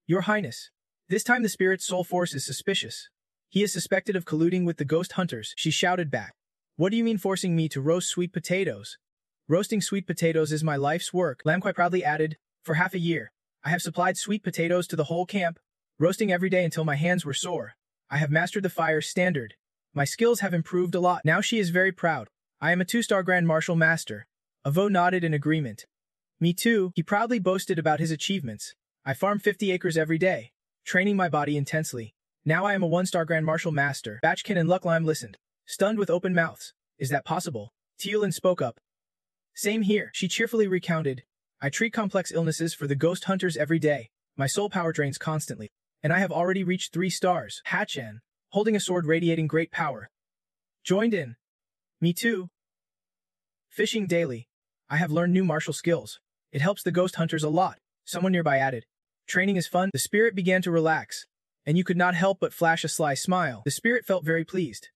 "Your Highness, this time the spirit's soul force is suspicious. He is suspected of colluding with the ghost hunters." She shouted back, "What do you mean forcing me to roast sweet potatoes?" "Roasting sweet potatoes is my life's work." Lam Kwai proudly added, "For half a year, I have supplied sweet potatoes to the whole camp, roasting every day until my hands were sore. I have mastered the fire standard. My skills have improved a lot." Now she is very proud. "I am a 2-star Grand Martial Master." Avo nodded in agreement. "Me too." He proudly boasted about his achievements. "I farm 50 acres every day, training my body intensely. Now I am a 1-star Grand Martial Master." Batchkin and Lucklime listened, stunned with open mouths. "Is that possible?" Teolin spoke up. "Same here." She cheerfully recounted, "I treat complex illnesses for the ghost hunters every day. My soul power drains constantly, and I have already reached 3 stars. Hachan, holding a sword radiating great power, joined in. "Me too. Fishing daily. I have learned new martial skills. It helps the ghost hunters a lot." Someone nearby added, "Training is fun." The spirit began to relax, and you could not help but flash a sly smile. The spirit felt very pleased,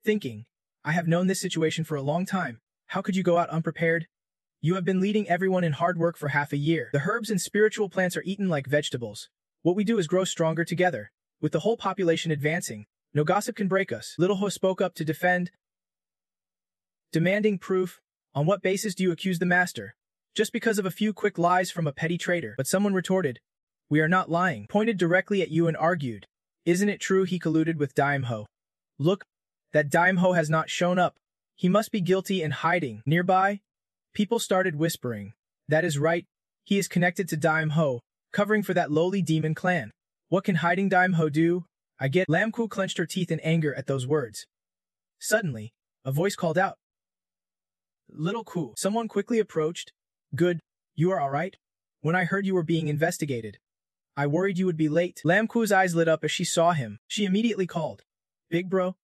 thinking, "I have known this situation for a long time. How could you go out unprepared? You have been leading everyone in hard work for half a year. The herbs and spiritual plants are eaten like vegetables. What we do is grow stronger together. With the whole population advancing, no gossip can break us." Little Ho spoke up to defend, demanding proof. "On what basis do you accuse the master?" "Just because of a few quick lies from a petty trader." But someone retorted, "We are not lying," pointed directly at you and argued, "Isn't it true he colluded with Dime Ho? Look, that Dime Ho has not shown up. He must be guilty and hiding." Nearby, people started whispering, "That is right. He is connected to Dime Ho, covering for that lowly demon clan. What can hiding Dime Ho do? I get." Lam Ku clenched her teeth in anger at those words. Suddenly, A voice called out. Little Ku. Someone quickly approached. Good. You are all right? When I heard you were being investigated, I worried you would be late. Lam Ku's eyes lit up as she saw him. She immediately called. Big bro?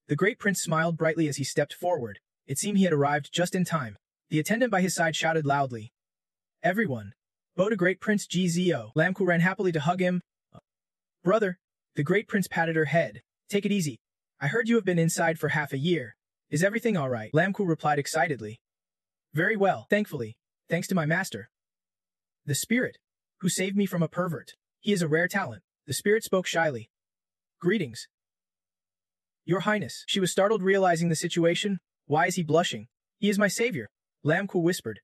The great prince smiled brightly as he stepped forward. It seemed he had arrived just in time. The attendant by his side shouted loudly. Everyone. Bow to great prince Gzo. Lam Ku ran happily to hug him. Brother. The great prince patted her head. Take it easy. I heard you have been inside for half a year. Is everything all right? Lam Ku replied excitedly. Very well, thankfully. Thanks to my master. The spirit, who saved me from a pervert. He is a rare talent. The spirit spoke shyly. Greetings. Your Highness. She was startled realizing the situation. Why is he blushing? He is my savior. Lam Ku whispered.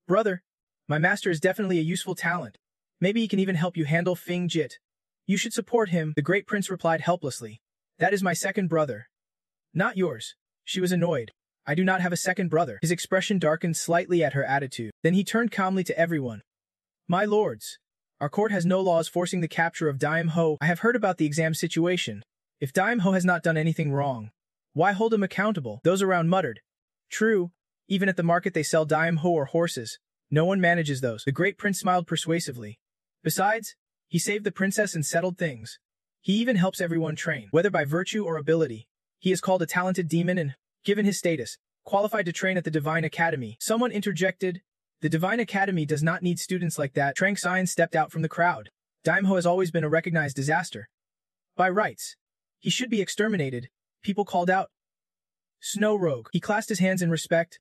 Brother, my master is definitely a useful talent. Maybe he can even help you handle Fing Jit. You should support him, the great prince replied helplessly. That is my second brother. Not yours. She was annoyed. I do not have a second brother. His expression darkened slightly at her attitude. Then he turned calmly to everyone. My lords, our court has no laws forcing the capture of Dime Ho. I have heard about the exam situation. If Dime Ho has not done anything wrong, why hold him accountable? Those around muttered. True, even at the market they sell Dime Ho or horses. No one manages those. The great prince smiled persuasively. Besides, he saved the princess and settled things. He even helps everyone train, whether by virtue or ability. He is called a talented demon and, given his status, qualified to train at the Divine Academy. Someone interjected. The Divine Academy does not need students like that. Trang Xian stepped out from the crowd. Dime Ho has always been a recognized disaster. By rights, he should be exterminated. People called out. Snow Rogue. He clasped his hands in respect.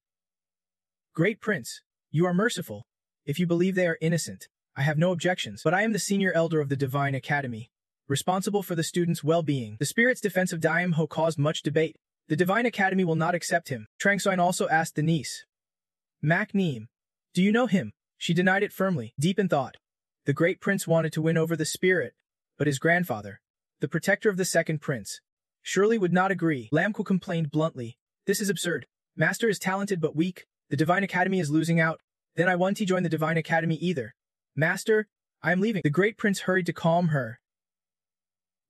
Great Prince, you are merciful. If you believe they are innocent, I have no objections. But I am the senior elder of the Divine Academy, responsible for the students' well-being. The spirit's defense of Dime Ho caused much debate. The Divine Academy will not accept him. Trang Xian also asked the niece. Mac Neem. Do you know him? She denied it firmly, deep in thought. The great prince wanted to win over the spirit, but his grandfather, the protector of the second prince, surely would not agree. Lam Ku complained bluntly. This is absurd. Master is talented but weak. The Divine Academy is losing out. Then I won't join the Divine Academy either. Master, I am leaving. The great prince hurried to calm her.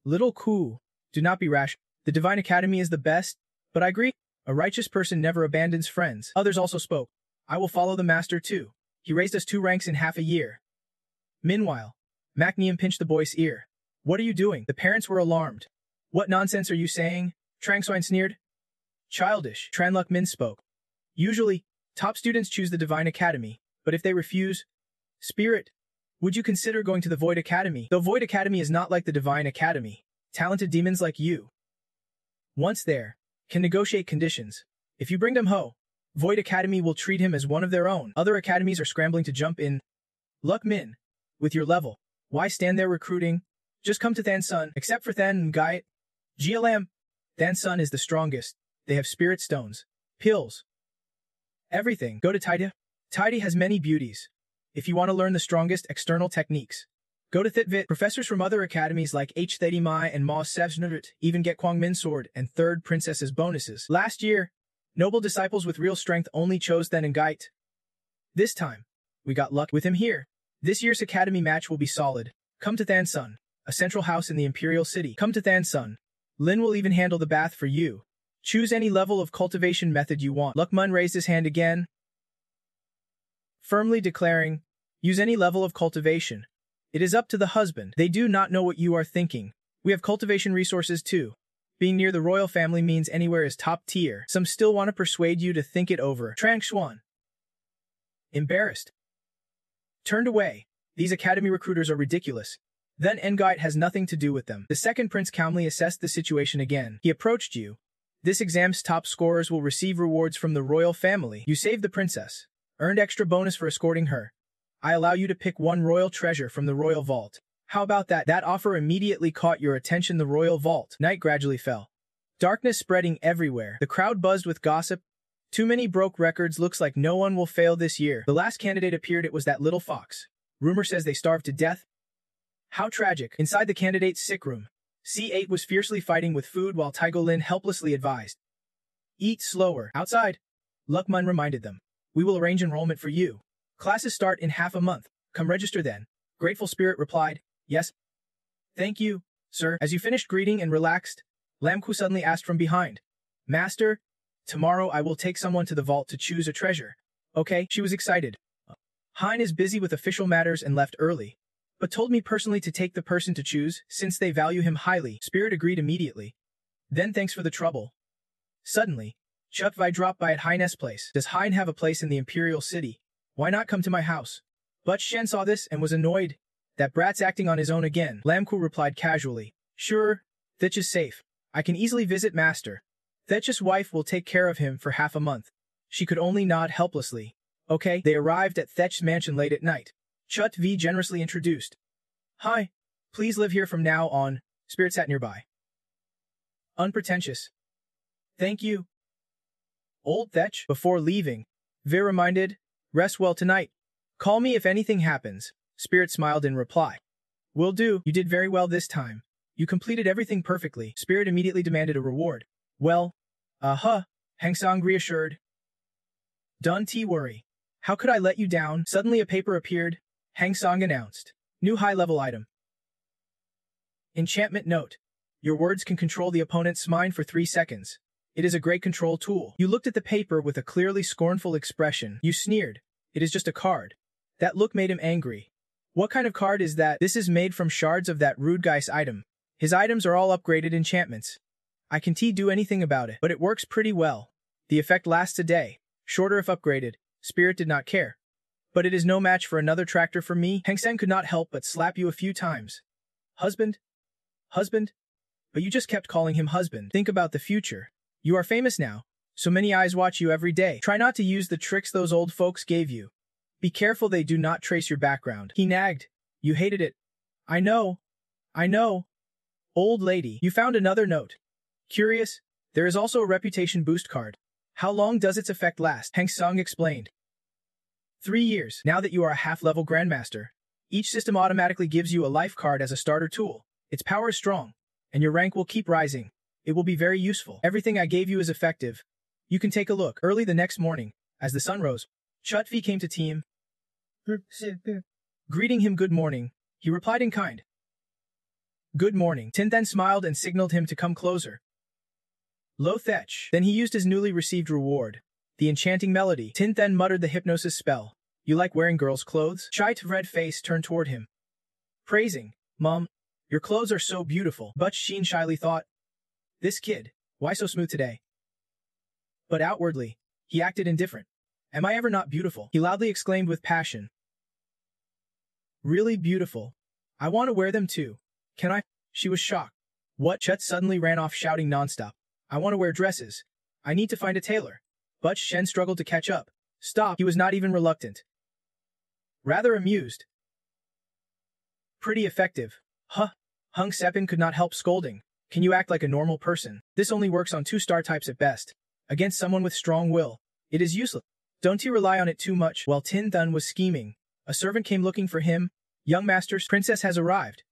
Little Ku, do not be rash. The Divine Academy is the best, but I agree. A righteous person never abandons friends. Others also spoke. I will follow the master too. He raised us 2 ranks in half a year. Meanwhile, Mac Neem pinched the boy's ear. What are you doing? The parents were alarmed. What nonsense are you saying? Trang Xian sneered. Childish. Tran Luk Min spoke. Usually, top students choose the Divine Academy, but if they refuse, Spirit, would you consider going to the Void Academy? Though Void Academy is not like the Divine Academy, talented demons like you, once there, can negotiate conditions. If you bring them Ho, Void Academy will treat him as one of their own. Other academies are scrambling to jump in. Luk Min, with your level, why stand there recruiting? Just come to Than Sun, except for Than and Gaiet. GLM, Than Sun is the strongest. They have spirit stones, pills, everything. Go to Taida. Taida has many beauties. If you want to learn the strongest external techniques, go to Thitvit. Professors from other academies like H30 Mai and Ma Sevsnut even get Kwang Min Sword and Third Princess's bonuses. Last year, noble disciples with real strength only chose Then and Gaiet. This time, we got luck with him here. This year's academy match will be solid. Come to Than Sun, a central house in the Imperial City. Come to Than Sun. Lin will even handle the bath for you. Choose any level of cultivation method you want. Luk Mun raised his hand again, firmly declaring, use any level of cultivation. It is up to the husband. They do not know what you are thinking. We have cultivation resources too. Being near the royal family means anywhere is top tier. Some still want to persuade you to think it over. Trang Xuan, embarrassed, turned away. These academy recruiters are ridiculous. Then Ngait has nothing to do with them. The second prince calmly assessed the situation again. He approached you. This exam's top scorers will receive rewards from the royal family. You saved the princess, earned extra bonus for escorting her. I allow you to pick 1 royal treasure from the royal vault. How about that? That offer immediately caught your attention. The royal vault. Night gradually fell. Darkness spreading everywhere. The crowd buzzed with gossip. Too many broke records. Looks like no one will fail this year. The last candidate appeared. It was that little fox. Rumor says they starved to death. How tragic. Inside the candidate's sick room, C8 was fiercely fighting with food while Taigolin helplessly advised. Eat slower. Outside, Luk Mun reminded them. We will arrange enrollment for you. Classes start in half a month. Come register then. Grateful Spirit replied, yes. Thank you, sir. As you finished greeting and relaxed, Lam Ku suddenly asked from behind. Master, Tomorrow I will take someone to the vault to choose a treasure. Okay, she was excited. Hein is busy with official matters and left early, but told me personally to take the person to choose since they value him highly. Spirit agreed immediately. Then thanks for the trouble. Suddenly, Chutvai dropped by at Hein's place. Does Hein have a place in the Imperial City? Why not come to my house? But Shen saw this and was annoyed. That brat's acting on his own again. Lamku replied casually. Sure, Thich is safe. I can easily visit Master. Thich's wife will take care of him for half a month. She could only nod helplessly. Okay, they arrived at Thich's mansion late at night. Chut V generously introduced. Hi, please live here from now on. Spirit sat nearby. Unpretentious. Thank you. Old Thech, before leaving, Vir reminded, rest well tonight. Call me if anything happens. Spirit smiled in reply. Will do, you did very well this time. You completed everything perfectly. Spirit immediately demanded a reward. Well, Hang Sang reassured. Don't worry. How could I let you down? Suddenly a paper appeared. Hang Sang announced. New high-level item. Enchantment note. Your words can control the opponent's mind for 3 seconds. It is a great control tool. You looked at the paper with a clearly scornful expression. You sneered. It is just a card. That look made him angry. What kind of card is that? This is made from shards of that rude guy's item. His items are all upgraded enchantments. I can't do anything about it, but it works pretty well. The effect lasts a day. Shorter if upgraded. Spirit did not care. But it is no match for another tractor for me. Hang Seng could not help but slap you a few times. Husband? Husband? But you just kept calling him husband. Think about the future. You are famous now. So many eyes watch you every day. Try not to use the tricks those old folks gave you. Be careful they do not trace your background. He nagged. You hated it. I know. I know. Old lady, you found another note. Curious? There is also a reputation boost card. How long does its effect last? Hang Sung explained. 3 years. Now that you are a half-level Grandmaster, each system automatically gives you a life card as a starter tool. Its power is strong, and your rank will keep rising. It will be very useful. Everything I gave you is effective. You can take a look. Early the next morning, as the sun rose, Chutvi came to Team. Greeting him good morning, he replied in kind. Good morning. Tin then smiled and signaled him to come closer. Lo Thech. Then he used his newly received reward, the enchanting melody. Tin then muttered the hypnosis spell. You like wearing girls' clothes? Chai's red face turned toward him. Praising. Mom, your clothes are so beautiful. But Sheen shyly thought. This kid, why so smooth today? But outwardly, he acted indifferent. Am I ever not beautiful? He loudly exclaimed with passion. Really beautiful. I want to wear them too. Can I? She was shocked. What? Chet suddenly ran off shouting nonstop. I want to wear dresses. I need to find a tailor. But Shen struggled to catch up. Stop. He was not even reluctant. Rather amused. Pretty effective. Hung Sepin could not help scolding. Can you act like a normal person? This only works on 2-star types at best. Against someone with strong will, it is useless. Don't you rely on it too much. While Tin Thun was scheming, a servant came looking for him. Young master's princess has arrived.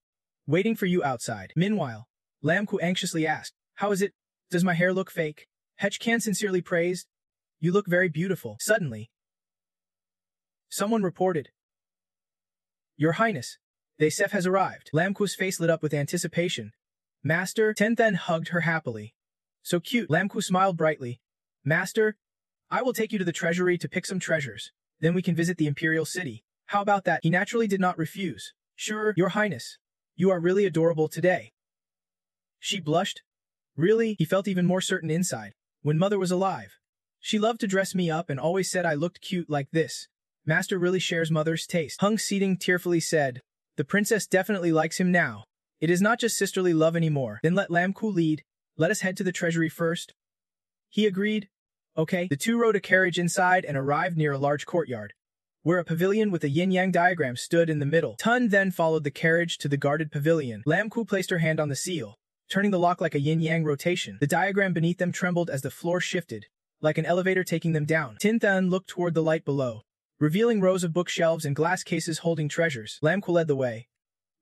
Waiting for you outside. Meanwhile, Lamku anxiously asked, how is it? Does my hair look fake? Hechkan sincerely praised. You look very beautiful. Suddenly, someone reported. Your Highness, Sef has arrived. Lamku's face lit up with anticipation. Master, Tenthen hugged her happily. So cute. Lamku smiled brightly. Master, I will take you to the treasury to pick some treasures. Then we can visit the Imperial City. How about that? He naturally did not refuse. Sure, Your Highness. You are really adorable today. She blushed. Really? He felt even more certain inside. When Mother was alive, she loved to dress me up and always said I looked cute like this. Master really shares Mother's taste. Hung Seating tearfully said, the princess definitely likes him now. It is not just sisterly love anymore. Then let Lamku lead. Let us head to the treasury first. He agreed. Okay. The two rode a carriage inside and arrived near a large courtyard, where a pavilion with a yin-yang diagram stood in the middle. Tun then followed the carriage to the guarded pavilion. Lamku placed her hand on the seal, turning the lock like a yin-yang rotation. The diagram beneath them trembled as the floor shifted, like an elevator taking them down. Tin Thun looked toward the light below, revealing rows of bookshelves and glass cases holding treasures. Lamku led the way.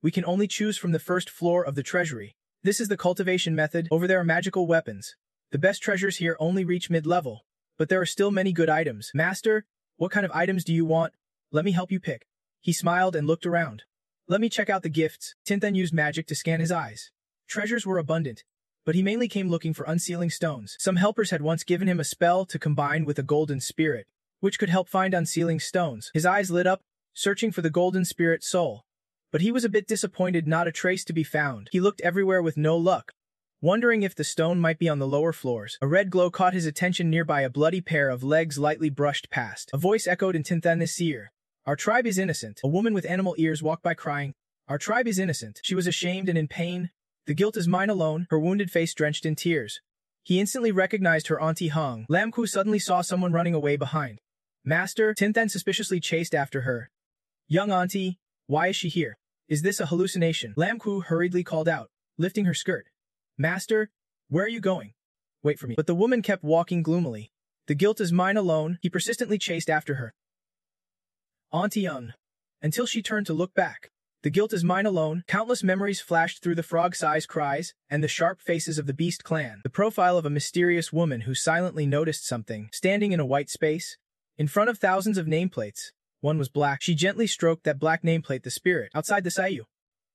We can only choose from the first floor of the treasury. This is the cultivation method. Over there are magical weapons. The best treasures here only reach mid-level, but there are still many good items. Master, what kind of items do you want? Let me help you pick. He smiled and looked around. Let me check out the gifts. Tinthen used magic to scan his eyes. Treasures were abundant, but he mainly came looking for unsealing stones. Some helpers had once given him a spell to combine with a golden spirit, which could help find unsealing stones. His eyes lit up, searching for the golden spirit soul. But he was a bit disappointed, not a trace to be found. He looked everywhere with no luck, wondering if the stone might be on the lower floors. A red glow caught his attention nearby. A bloody pair of legs lightly brushed past. A voice echoed in Tinthanis' ear. "Our tribe is innocent." A woman with animal ears walked by crying, "Our tribe is innocent." She was ashamed and in pain. "The guilt is mine alone," her wounded face drenched in tears. He instantly recognized her auntie Hung. Lam Ku suddenly saw someone running away behind. "Master," Tinthan suspiciously chased after her. "Young auntie, why is she here? Is this a hallucination?" Lam Ku hurriedly called out, lifting her skirt. "Master, where are you going? Wait for me." But the woman kept walking gloomily. "The guilt is mine alone." He persistently chased after her. "Auntie Young," until she turned to look back. "The guilt is mine alone." Countless memories flashed through the frog-sized cries and the sharp faces of the beast clan. The profile of a mysterious woman who silently noticed something, standing in a white space, in front of thousands of nameplates. One was black. She gently stroked that black nameplate, the spirit, outside the Sayu.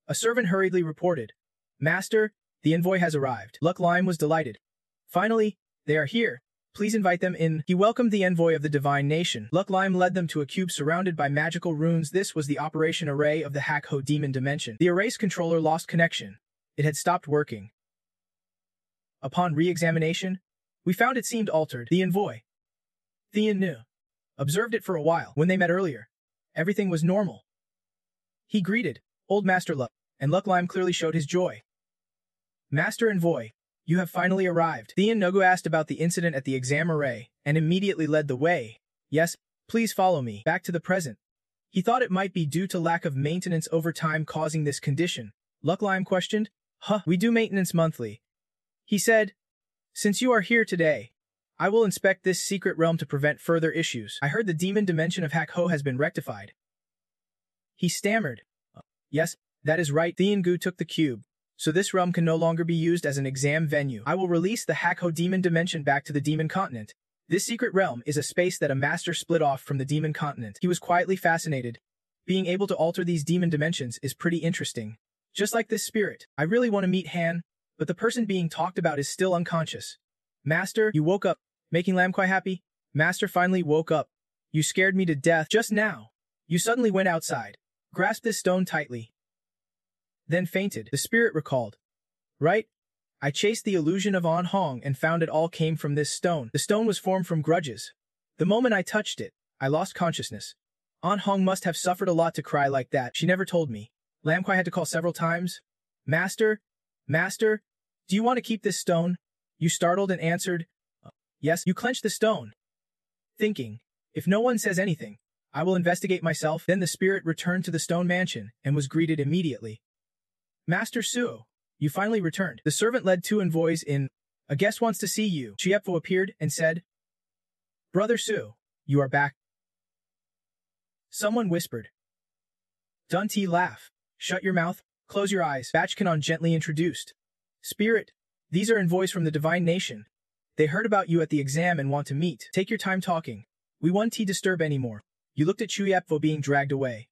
A servant hurriedly reported, "Master, the envoy has arrived." Luck Lime was delighted. "Finally, they are here. Please invite them in." He welcomed the envoy of the divine nation. Luck Lime led them to a cube surrounded by magical runes. This was the operation array of the Hakho demon dimension. The array's controller lost connection. It had stopped working. Upon re-examination, we found it seemed altered. The envoy, Thean knew, observed it for a while. When they met earlier, everything was normal. He greeted Old Master Luck, and Luck Lime clearly showed his joy. "Master Envoy, you have finally arrived." Thean Nogu asked about the incident at the exam array, and immediately led the way. "Yes, please follow me." Back to the present. He thought it might be due to lack of maintenance over time causing this condition. Luck Lime questioned. We do maintenance monthly." He said, "Since you are here today, I will inspect this secret realm to prevent further issues. I heard the demon dimension of Hakho has been rectified." He stammered. "Yes, that is right." Thean Gu took the cube. "So this realm can no longer be used as an exam venue. I will release the Hakho demon dimension back to the demon continent. This secret realm is a space that a master split off from the demon continent." He was quietly fascinated. Being able to alter these demon dimensions is pretty interesting. Just like this spirit. "I really want to meet Han, but the person being talked about is still unconscious." "Master, you woke up," making Lam quite happy. "Master finally woke up. You scared me to death just now. You suddenly went outside, grasped this stone tightly, then fainted." The spirit recalled. "Right? I chased the illusion of An Hong and found it all came from this stone. The stone was formed from grudges. The moment I touched it, I lost consciousness. An Hong must have suffered a lot to cry like that. She never told me." Lam Kwai had to call several times. Master, do you want to keep this stone?" You startled and answered, "Yes." You clenched the stone, thinking, "If no one says anything, I will investigate myself." Then the spirit returned to the stone mansion and was greeted immediately. "Master Su, you finally returned." The servant led two envoys in. "A guest wants to see you." Chiepfo appeared and said, "Brother Su, you are back." Someone whispered. Dunti laugh. "Shut your mouth, close your eyes." Bachkanon gently introduced. "Spirit, these are envoys from the divine nation. They heard about you at the exam and want to meet. Take your time talking. We won't disturb anymore." You looked at Chuyapfo being dragged away.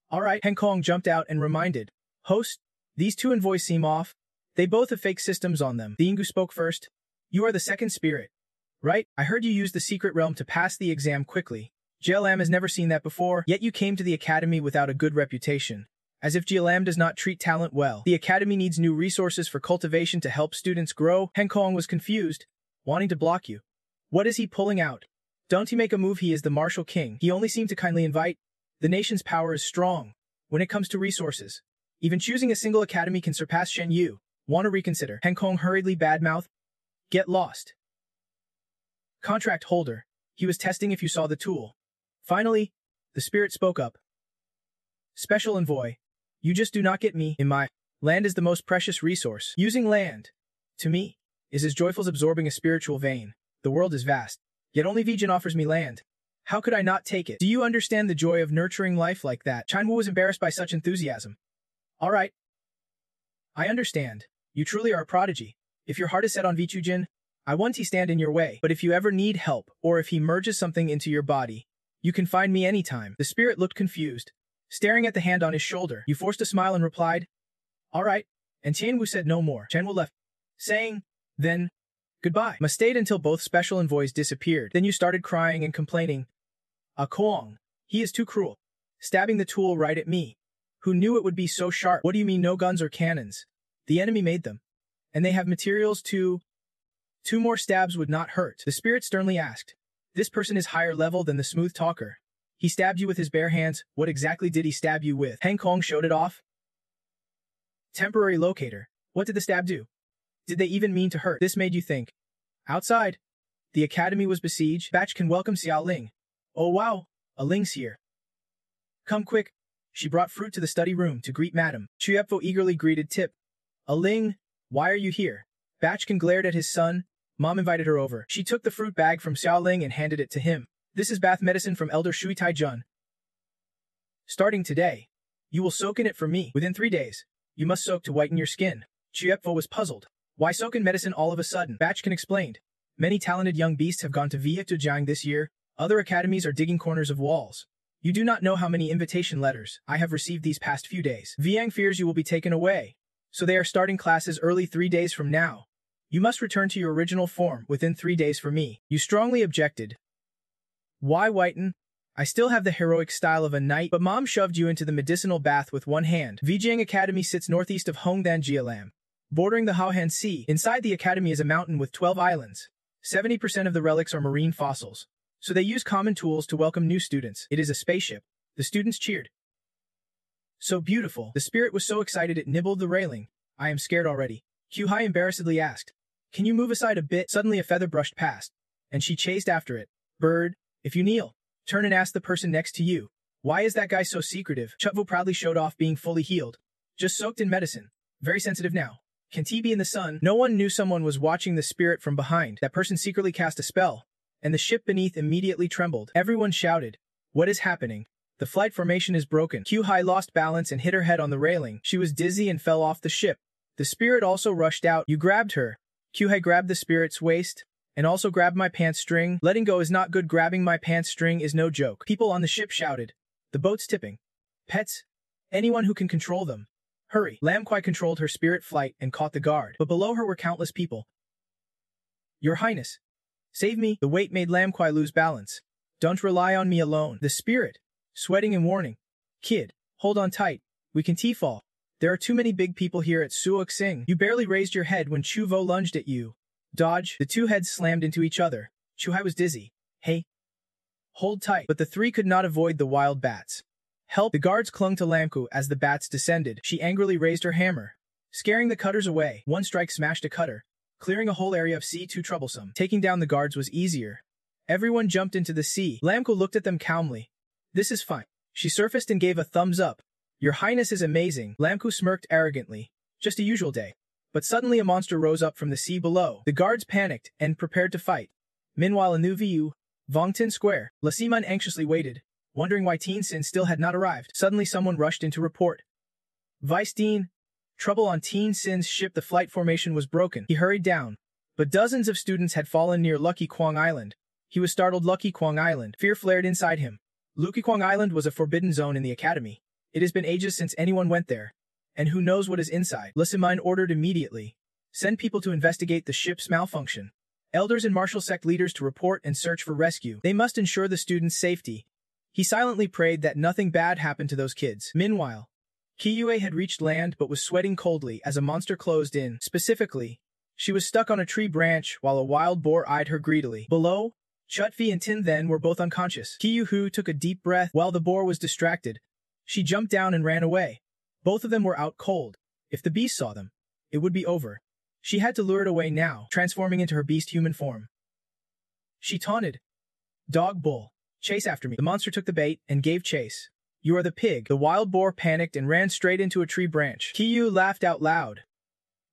"All right." Henkong jumped out and reminded. "Host, these two envoys seem off. They both have fake systems on them." The Ingu spoke first. "You are the second spirit, right? I heard you used the secret realm to pass the exam quickly. JLM has never seen that before, yet you came to the academy without a good reputation. As if JLM does not treat talent well. The academy needs new resources for cultivation to help students grow." Henkong was confused, wanting to block you. "What is he pulling out? Don't he make a move? He is the martial king. He only seemed to kindly invite. The nation's power is strong when it comes to resources. Even choosing a single academy can surpass Shen Yu. Want to reconsider?" Henkong hurriedly badmouthed. "Get lost." Contract holder. He was testing if you saw the tool. Finally, the spirit spoke up. "Special envoy, you just do not get me. In my land is the most precious resource. Using land, to me, is as joyful as absorbing a spiritual vein. The world is vast, yet only Vijin offers me land. How could I not take it? Do you understand the joy of nurturing life like that?" Chinwu was embarrassed by such enthusiasm. "All right. I understand. You truly are a prodigy. If your heart is set on Vichujin, I won't stand in your way. But if you ever need help, or if he merges something into your body, you can find me anytime." The spirit looked confused, staring at the hand on his shoulder. You forced a smile and replied, "All right." And Tianwu said no more. Chenwu left. saying, then, goodbye. Ma stayed until both special envoys disappeared. Then you started crying and complaining. Ah Kwong, he is too cruel. Stabbing the tool right at me. Who knew it would be so sharp? What do you mean no guns or cannons? The enemy made them. And they have materials to... 2 more stabs would not hurt. The spirit sternly asked. This person is higher level than the smooth talker. He stabbed you with his bare hands. What exactly did he stab you with? Hang Kong showed it off. Temporary locator. What did the stab do? Did they even mean to hurt? This made you think. Outside. The academy was besieged. Batch can welcome Xiao Ling. Oh wow, a Ling's here. Come quick. She brought fruit to the study room to greet Madam. Chuyepvo eagerly greeted Tip. A Ling, why are you here? Batchkin glared at his son. Mom invited her over. She took the fruit bag from Xiao Ling and handed it to him. This is bath medicine from Elder Shui Taijun. Starting today, you will soak in it for me. Within 3 days, you must soak to whiten your skin. Chuyepvo was puzzled. Why soak in medicine all of a sudden? Batchkin explained. Many talented young beasts have gone to Vietnam this year. Other academies are digging corners of walls. You do not know how many invitation letters I have received these past few days. Viang fears you will be taken away. So they are starting classes early 3 days from now. You must return to your original form within 3 days for me. You strongly objected. Why whiten? I still have the heroic style of a knight, but Mom shoved you into the medicinal bath with one hand. Vijiang Academy sits northeast of Hongdan Jialam, bordering the Haohan Sea. Inside the academy is a mountain with 12 islands. 70% of the relics are marine fossils. So they use common tools to welcome new students. It is a spaceship. The students cheered. So beautiful. The spirit was so excited it nibbled the railing. I am scared already. Q-Hai embarrassedly asked. Can you move aside a bit? Suddenly a feather brushed past, and she chased after it. Bird, if you kneel, turn and ask the person next to you. Why is that guy so secretive? Chutvo proudly showed off being fully healed. Just soaked in medicine. Very sensitive now. Can T be in the sun? No one knew someone was watching the spirit from behind. That person secretly cast a spell, and the ship beneath immediately trembled. Everyone shouted. What is happening? The flight formation is broken. Q-Hai lost balance and hit her head on the railing. She was dizzy and fell off the ship. The spirit also rushed out. You grabbed her. Q-Hai grabbed the spirit's waist, and also grabbed my pants string. Letting go is not good. Grabbing my pants string is no joke. People on the ship shouted. The boat's tipping. Pets? Anyone who can control them. Hurry. Lam Kwai controlled her spirit flight and caught the guard, but below her were countless people. Your Highness. Save me. The weight made Lam Kwai lose balance. Don't rely on me alone. The spirit, sweating and warning. Kid, hold on tight. We can T-fall. There are too many big people here at Suok Sing. You barely raised your head when Chu Vo lunged at you. Dodge. The two heads slammed into each other. Chu-Hai was dizzy. Hey. Hold tight. But the three could not avoid the wild bats. Help. The guards clung to Lamku as the bats descended. She angrily raised her hammer, scaring the cutters away. One strike smashed a cutter, clearing a whole area of sea too troublesome. Taking down the guards was easier. Everyone jumped into the sea. Lamku looked at them calmly. This is fine. She surfaced and gave a thumbs up. Your Highness is amazing. Lamku smirked arrogantly. Just a usual day. But suddenly a monster rose up from the sea below. The guards panicked and prepared to fight. Meanwhile in New Vu, Vongtin Square, Lasiman anxiously waited, wondering why Teen Sin still had not arrived. Suddenly someone rushed in to report. Vice Dean, trouble on Teen Sin's ship. The flight formation was broken. He hurried down, but dozens of students had fallen near Lucky Kwong Island. He was startled. Lucky Kwong Island. Fear flared inside him. Lucky Kwong Island was a forbidden zone in the academy. It has been ages since anyone went there. And who knows what is inside? Lasiman ordered immediately. Send people to investigate the ship's malfunction. Elders and martial sect leaders to report and search for rescue. They must ensure the students' safety. He silently prayed that nothing bad happened to those kids. Meanwhile, Kiyue had reached land but was sweating coldly as a monster closed in. Specifically, she was stuck on a tree branch while a wild boar eyed her greedily. Below, Chutfi and Tin Then were both unconscious. Kiyuhu took a deep breath while the boar was distracted. She jumped down and ran away. Both of them were out cold. If the beast saw them, it would be over. She had to lure it away now, transforming into her beast-human form. She taunted. Dog bull, chase after me. The monster took the bait and gave chase. You are the pig. The wild boar panicked and ran straight into a tree branch. Kiyu laughed out loud.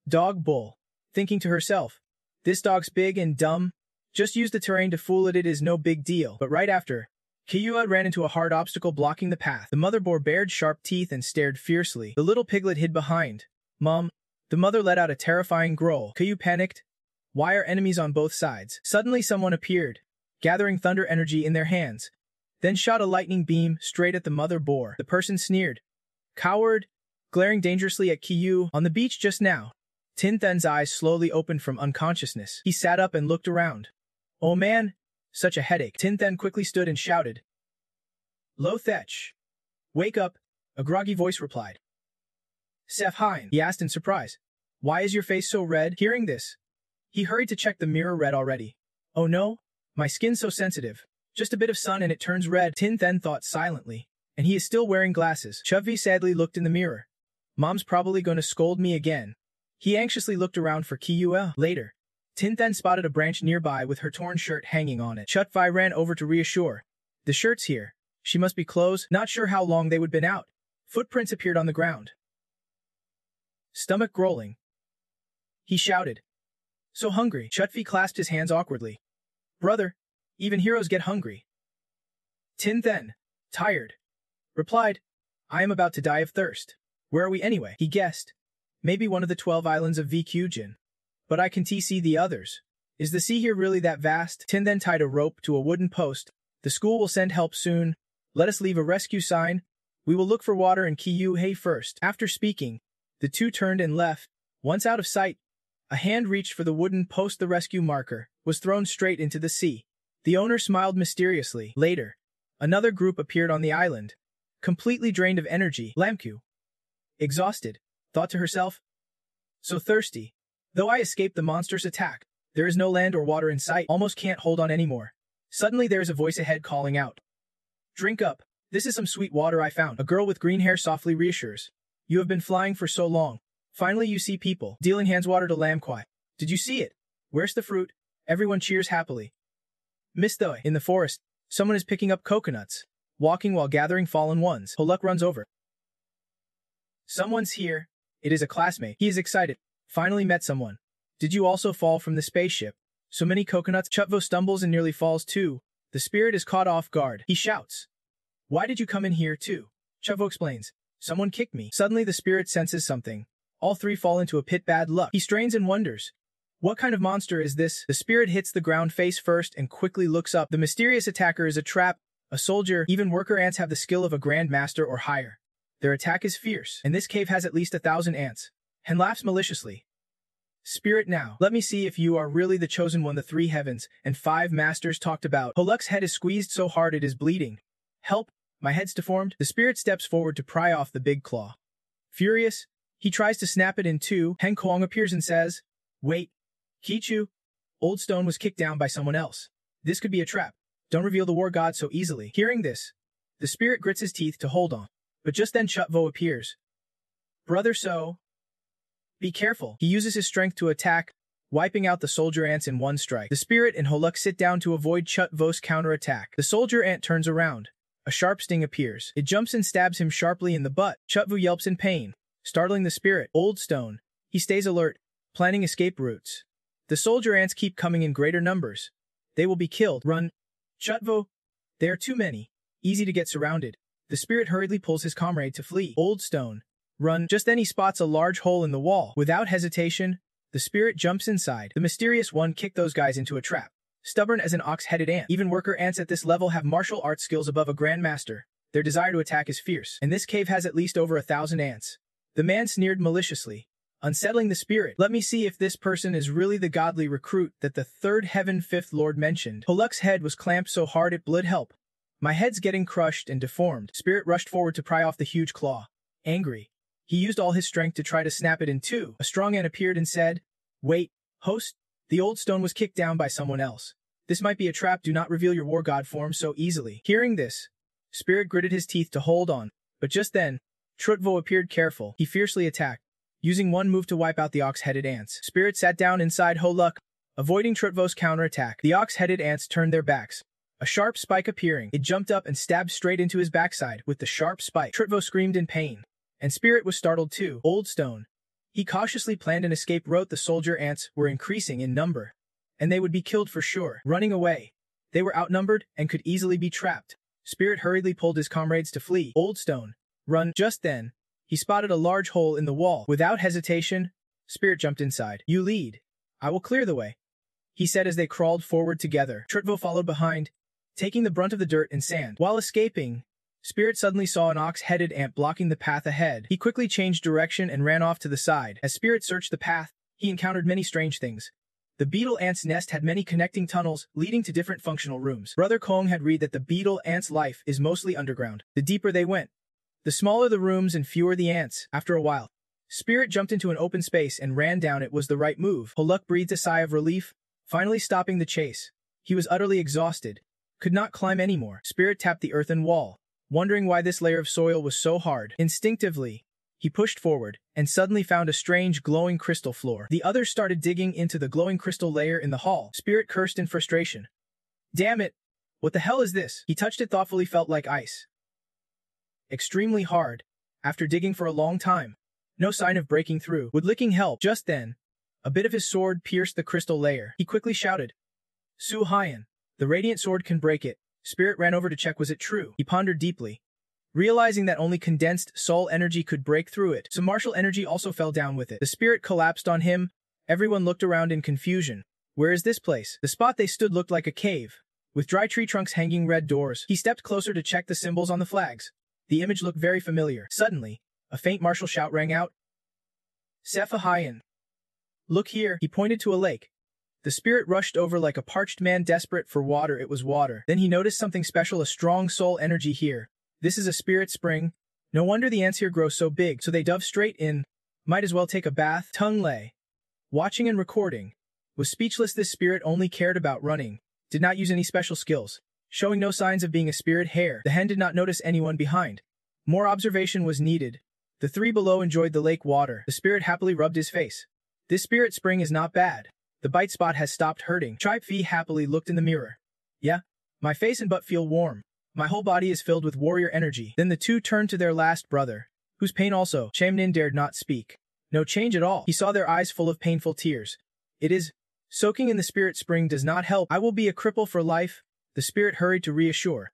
Dog bull, thinking to herself, this dog's big and dumb. Just use the terrain to fool it. It is no big deal. But right after, Kiyua ran into a hard obstacle blocking the path. The mother boar bared sharp teeth and stared fiercely. The little piglet hid behind. Mom. The mother let out a terrifying growl. Kiyu panicked. Why are enemies on both sides? Suddenly someone appeared, gathering thunder energy in their hands, then shot a lightning beam straight at the mother boar. The person sneered. Coward, glaring dangerously at Kiyu. On the beach just now, Tin Then's eyes slowly opened from unconsciousness. He sat up and looked around. Oh man, such a headache. Tin Then quickly stood and shouted. Lo Thech. Wake up, a groggy voice replied. Seth Hein, he asked in surprise. Why is your face so red? Hearing this, he hurried to check the mirror. Red already. Oh no, my skin's so sensitive. Just a bit of sun and it turns red, Tin Then thought silently. And he is still wearing glasses. Chubby sadly looked in the mirror. Mom's probably going to scold me again. He anxiously looked around for Kiyua. Later, Tin Then spotted a branch nearby with her torn shirt hanging on it. Chutvi ran over to reassure. The shirt's here. She must be clothes. Not sure how long they would been out. Footprints appeared on the ground. Stomach growling. He shouted. So hungry. Chutvi clasped his hands awkwardly. Brother, even heroes get hungry. Tin Then, tired, replied, I am about to die of thirst. Where are we anyway? He guessed. Maybe one of the 12 islands of VQjin. But I can see the others. Is the sea here really that vast? Tin Then tied a rope to a wooden post. The school will send help soon. Let us leave a rescue sign. We will look for water in Kiyuhei first. After speaking, the two turned and left. Once out of sight, a hand reached for the wooden post. The rescue marker was thrown straight into the sea. The owner smiled mysteriously. Later, another group appeared on the island, completely drained of energy. Lamku, exhausted, thought to herself. So thirsty. Though I escaped the monster's attack, there is no land or water in sight. Almost can't hold on anymore. Suddenly there is a voice ahead calling out. Drink up. This is some sweet water I found. A girl with green hair softly reassures. You have been flying for so long. Finally you see people. Dealing hands water to Lamquai. Did you see it? Where's the fruit? Everyone cheers happily. Miss Thoi. In the forest, someone is picking up coconuts, walking while gathering fallen ones. Holuk runs over. Someone's here. It is a classmate. He is excited. Finally met someone. Did you also fall from the spaceship? So many coconuts. Chutvo stumbles and nearly falls too. The spirit is caught off guard. He shouts. Why did you come in here too? Chutvo explains. Someone kicked me. Suddenly the spirit senses something. All three fall into a pit. Bad luck. He strains and wonders. What kind of monster is this? The spirit hits the ground face first and quickly looks up. The mysterious attacker is a trap. A soldier. Even worker ants have the skill of a grandmaster or higher. Their attack is fierce. And this cave has at least 1,000 ants. And laughs maliciously. Spirit now. Let me see if you are really the chosen one the 3 heavens and 5 masters talked about. Holuk's head is squeezed so hard it is bleeding. Help. My head's deformed. The spirit steps forward to pry off the big claw. Furious, he tries to snap it in two. Heng Kuang appears and says, Wait. Kichu. Old Stone was kicked down by someone else. This could be a trap. Don't reveal the war god so easily. Hearing this, the spirit grits his teeth to hold on. But just then Chutvo appears. Brother So. Be careful. He uses his strength to attack, wiping out the soldier ants in one strike. The spirit and Holuk sit down to avoid Chutvo's counterattack. The soldier ant turns around. A sharp sting appears. It jumps and stabs him sharply in the butt. Chutvo yelps in pain, startling the spirit. Old Stone. He stays alert, planning escape routes. The soldier ants keep coming in greater numbers. They will be killed. Run. Chutvo. They are too many. Easy to get surrounded. The spirit hurriedly pulls his comrade to flee. Old Stone. Run. Just then he spots a large hole in the wall. Without hesitation, the spirit jumps inside. The mysterious one kicked those guys into a trap. Stubborn as an ox-headed ant. Even worker ants at this level have martial arts skills above a grandmaster. Their desire to attack is fierce. And this cave has at least over 1,000 ants. The man sneered maliciously, unsettling the spirit. Let me see if this person is really the godly recruit that the 3rd heaven 5th lord mentioned. Holuk's head was clamped so hard it bled. Help. My head's getting crushed and deformed. Spirit rushed forward to pry off the huge claw. Angry, he used all his strength to try to snap it in two. A strong ant appeared and said, Wait, host, the old stone was kicked down by someone else. This might be a trap. Do not reveal your war god form so easily. Hearing this, Spirit gritted his teeth to hold on. But just then, Trutvo appeared careful. He fiercely attacked, using one move to wipe out the ox-headed ants. Spirit sat down inside Holuk, avoiding Trutvo's counterattack. The ox-headed ants turned their backs. A sharp spike appearing, it jumped up and stabbed straight into his backside with the sharp spike. Trutvo screamed in pain, and Spirit was startled too. Old Stone. He cautiously planned an escape route. The soldier ants were increasing in number, and they would be killed for sure. Running away, they were outnumbered and could easily be trapped. Spirit hurriedly pulled his comrades to flee. Old Stone. Run. Just then, he spotted a large hole in the wall. Without hesitation, Spirit jumped inside. You lead. I will clear the way, he said as they crawled forward together. Trutvo followed behind, taking the brunt of the dirt and sand. While escaping, Spirit suddenly saw an ox-headed ant blocking the path ahead. He quickly changed direction and ran off to the side. As Spirit searched the path, he encountered many strange things. The beetle ant's nest had many connecting tunnels leading to different functional rooms. Brother Kong had read that the beetle ant's life is mostly underground. The deeper they went, the smaller the rooms and fewer the ants. After a while, Spirit jumped into an open space and ran down. It was the right move. Huluk breathed a sigh of relief, finally stopping the chase. He was utterly exhausted, could not climb anymore. Spirit tapped the earthen wall, wondering why this layer of soil was so hard. Instinctively, he pushed forward, and suddenly found a strange glowing crystal floor. The others started digging into the glowing crystal layer in the hall. Spirit cursed in frustration. Damn it! What the hell is this? He touched it thoughtfully, felt like ice. Extremely hard. After digging for a long time, no sign of breaking through. Would licking help? Just then, a bit of his sword pierced the crystal layer. He quickly shouted, Su Hyan, the radiant sword can break it. Spirit ran over to check was it true. He pondered deeply, realizing that only condensed soul energy could break through it. Some martial energy also fell down with it. The spirit collapsed on him. Everyone looked around in confusion. Where is this place? The spot they stood looked like a cave, with dry tree trunks hanging red doors. He stepped closer to check the symbols on the flags. The image looked very familiar. Suddenly, a faint martial shout rang out. Sepha Hyan. Look here. He pointed to a lake. The spirit rushed over like a parched man desperate for water. It was water. Then he noticed something special, a strong soul energy here. This is a spirit spring. No wonder the ants here grow so big, so they dove straight in. Might as well take a bath. Tung Lei, watching and recording, was speechless. This spirit only cared about running, did not use any special skills, showing no signs of being a spirit hare. The hen did not notice anyone behind. More observation was needed. The three below enjoyed the lake water. The spirit happily rubbed his face. This spirit spring is not bad. The bite spot has stopped hurting. Chai Fi happily looked in the mirror. Yeah, my face and butt feel warm. My whole body is filled with warrior energy. Then the two turned to their last brother, whose pain also. Chamnin dared not speak. No change at all. He saw their eyes full of painful tears. It is. Soaking in the spirit spring does not help. I will be a cripple for life. The spirit hurried to reassure.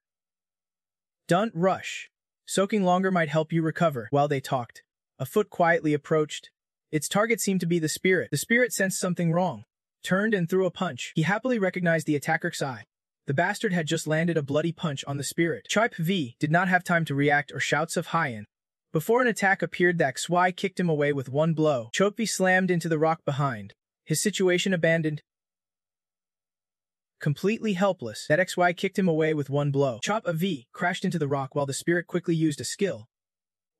Don't rush. Soaking longer might help you recover. While they talked, a foot quietly approached. Its target seemed to be the spirit. The spirit sensed something wrong, turned and threw a punch. He happily recognized the attacker's eye. The bastard had just landed a bloody punch on the spirit. Chipe V did not have time to react or shouts of Hyan. Before an attack appeared, that Xy kicked him away with one blow. Chokvi slammed into the rock behind. His situation abandoned. Completely helpless, that XY kicked him away with one blow. Chop a V crashed into the rock while the spirit quickly used a skill.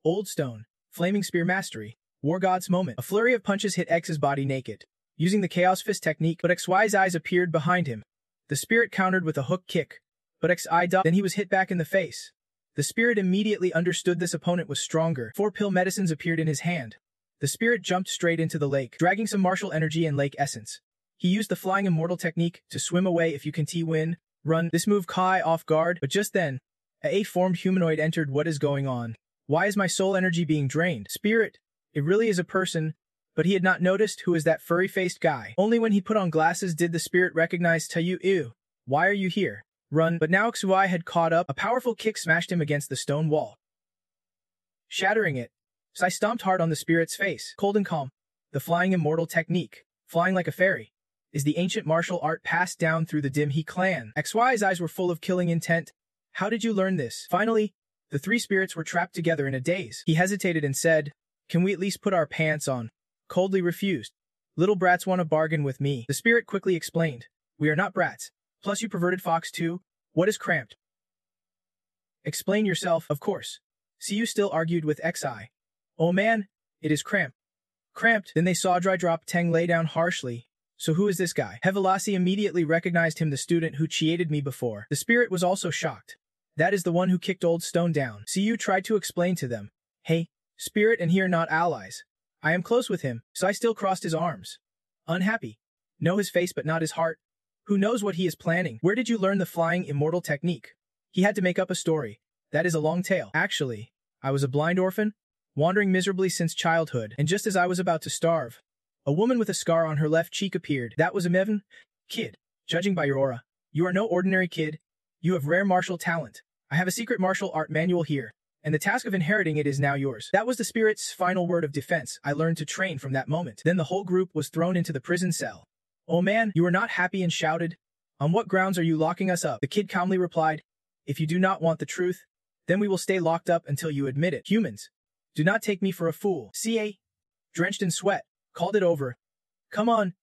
Old Stone, Flaming Spear Mastery, War God's Moment. A flurry of punches hit X's body naked, using the Chaos Fist technique, but XY's eyes appeared behind him. The spirit countered with a hook kick, but XI ducked. Then he was hit back in the face. The spirit immediately understood this opponent was stronger. 4 pill medicines appeared in his hand. The spirit jumped straight into the lake, dragging some martial energy and lake essence. He used the Flying Immortal technique to swim away if you can T-win, run. This move Kai off guard, but just then, a formed humanoid entered. What is going on? Why is my soul energy being drained? Spirit, it really is a person, but he had not noticed who is that furry-faced guy. Only when he put on glasses did the spirit recognize Tayu. Ew, why are you here? Run. But now Xuai had caught up. A powerful kick smashed him against the stone wall, shattering it. Sai stomped hard on the spirit's face. Cold and calm. The Flying Immortal technique, flying like a fairy, is the ancient martial art passed down through the Dim He clan. XY's eyes were full of killing intent. How did you learn this? Finally, the three spirits were trapped together in a daze. He hesitated and said, "Can we at least put our pants on?" Coldly refused. "Little brats want to bargain with me." The spirit quickly explained, "We are not brats. Plus you perverted fox too. What is cramped?" "Explain yourself." "Of course. See, you still argued with XI. Oh man, it is cramped." "Cramped?" Then they saw Dry Drop Teng lay down harshly. "So who is this guy?" Hevelasi immediately recognized him, the student who cheated me before. The spirit was also shocked. "That is the one who kicked Old Stone down." Siyu tried to explain to them, "Hey, spirit and he are not allies. I am close with him." Sai still crossed his arms. Unhappy. Know his face but not his heart. Who knows what he is planning? "Where did you learn the Flying Immortal technique?" He had to make up a story. "That is a long tale. Actually, I was a blind orphan, wandering miserably since childhood, and just as I was about to starve, a woman with a scar on her left cheek appeared. That was a Mevan kid. Judging by your aura, you are no ordinary kid. You have rare martial talent. I have a secret martial art manual here, and the task of inheriting it is now yours." That was the spirit's final word of defense. I learned to train from that moment. Then the whole group was thrown into the prison cell. "Oh man, you were not happy and shouted, 'On what grounds are you locking us up?' The kid calmly replied, 'If you do not want the truth, then we will stay locked up until you admit it.' Humans, do not take me for a fool." CA, drenched in sweat, called it over. Come on.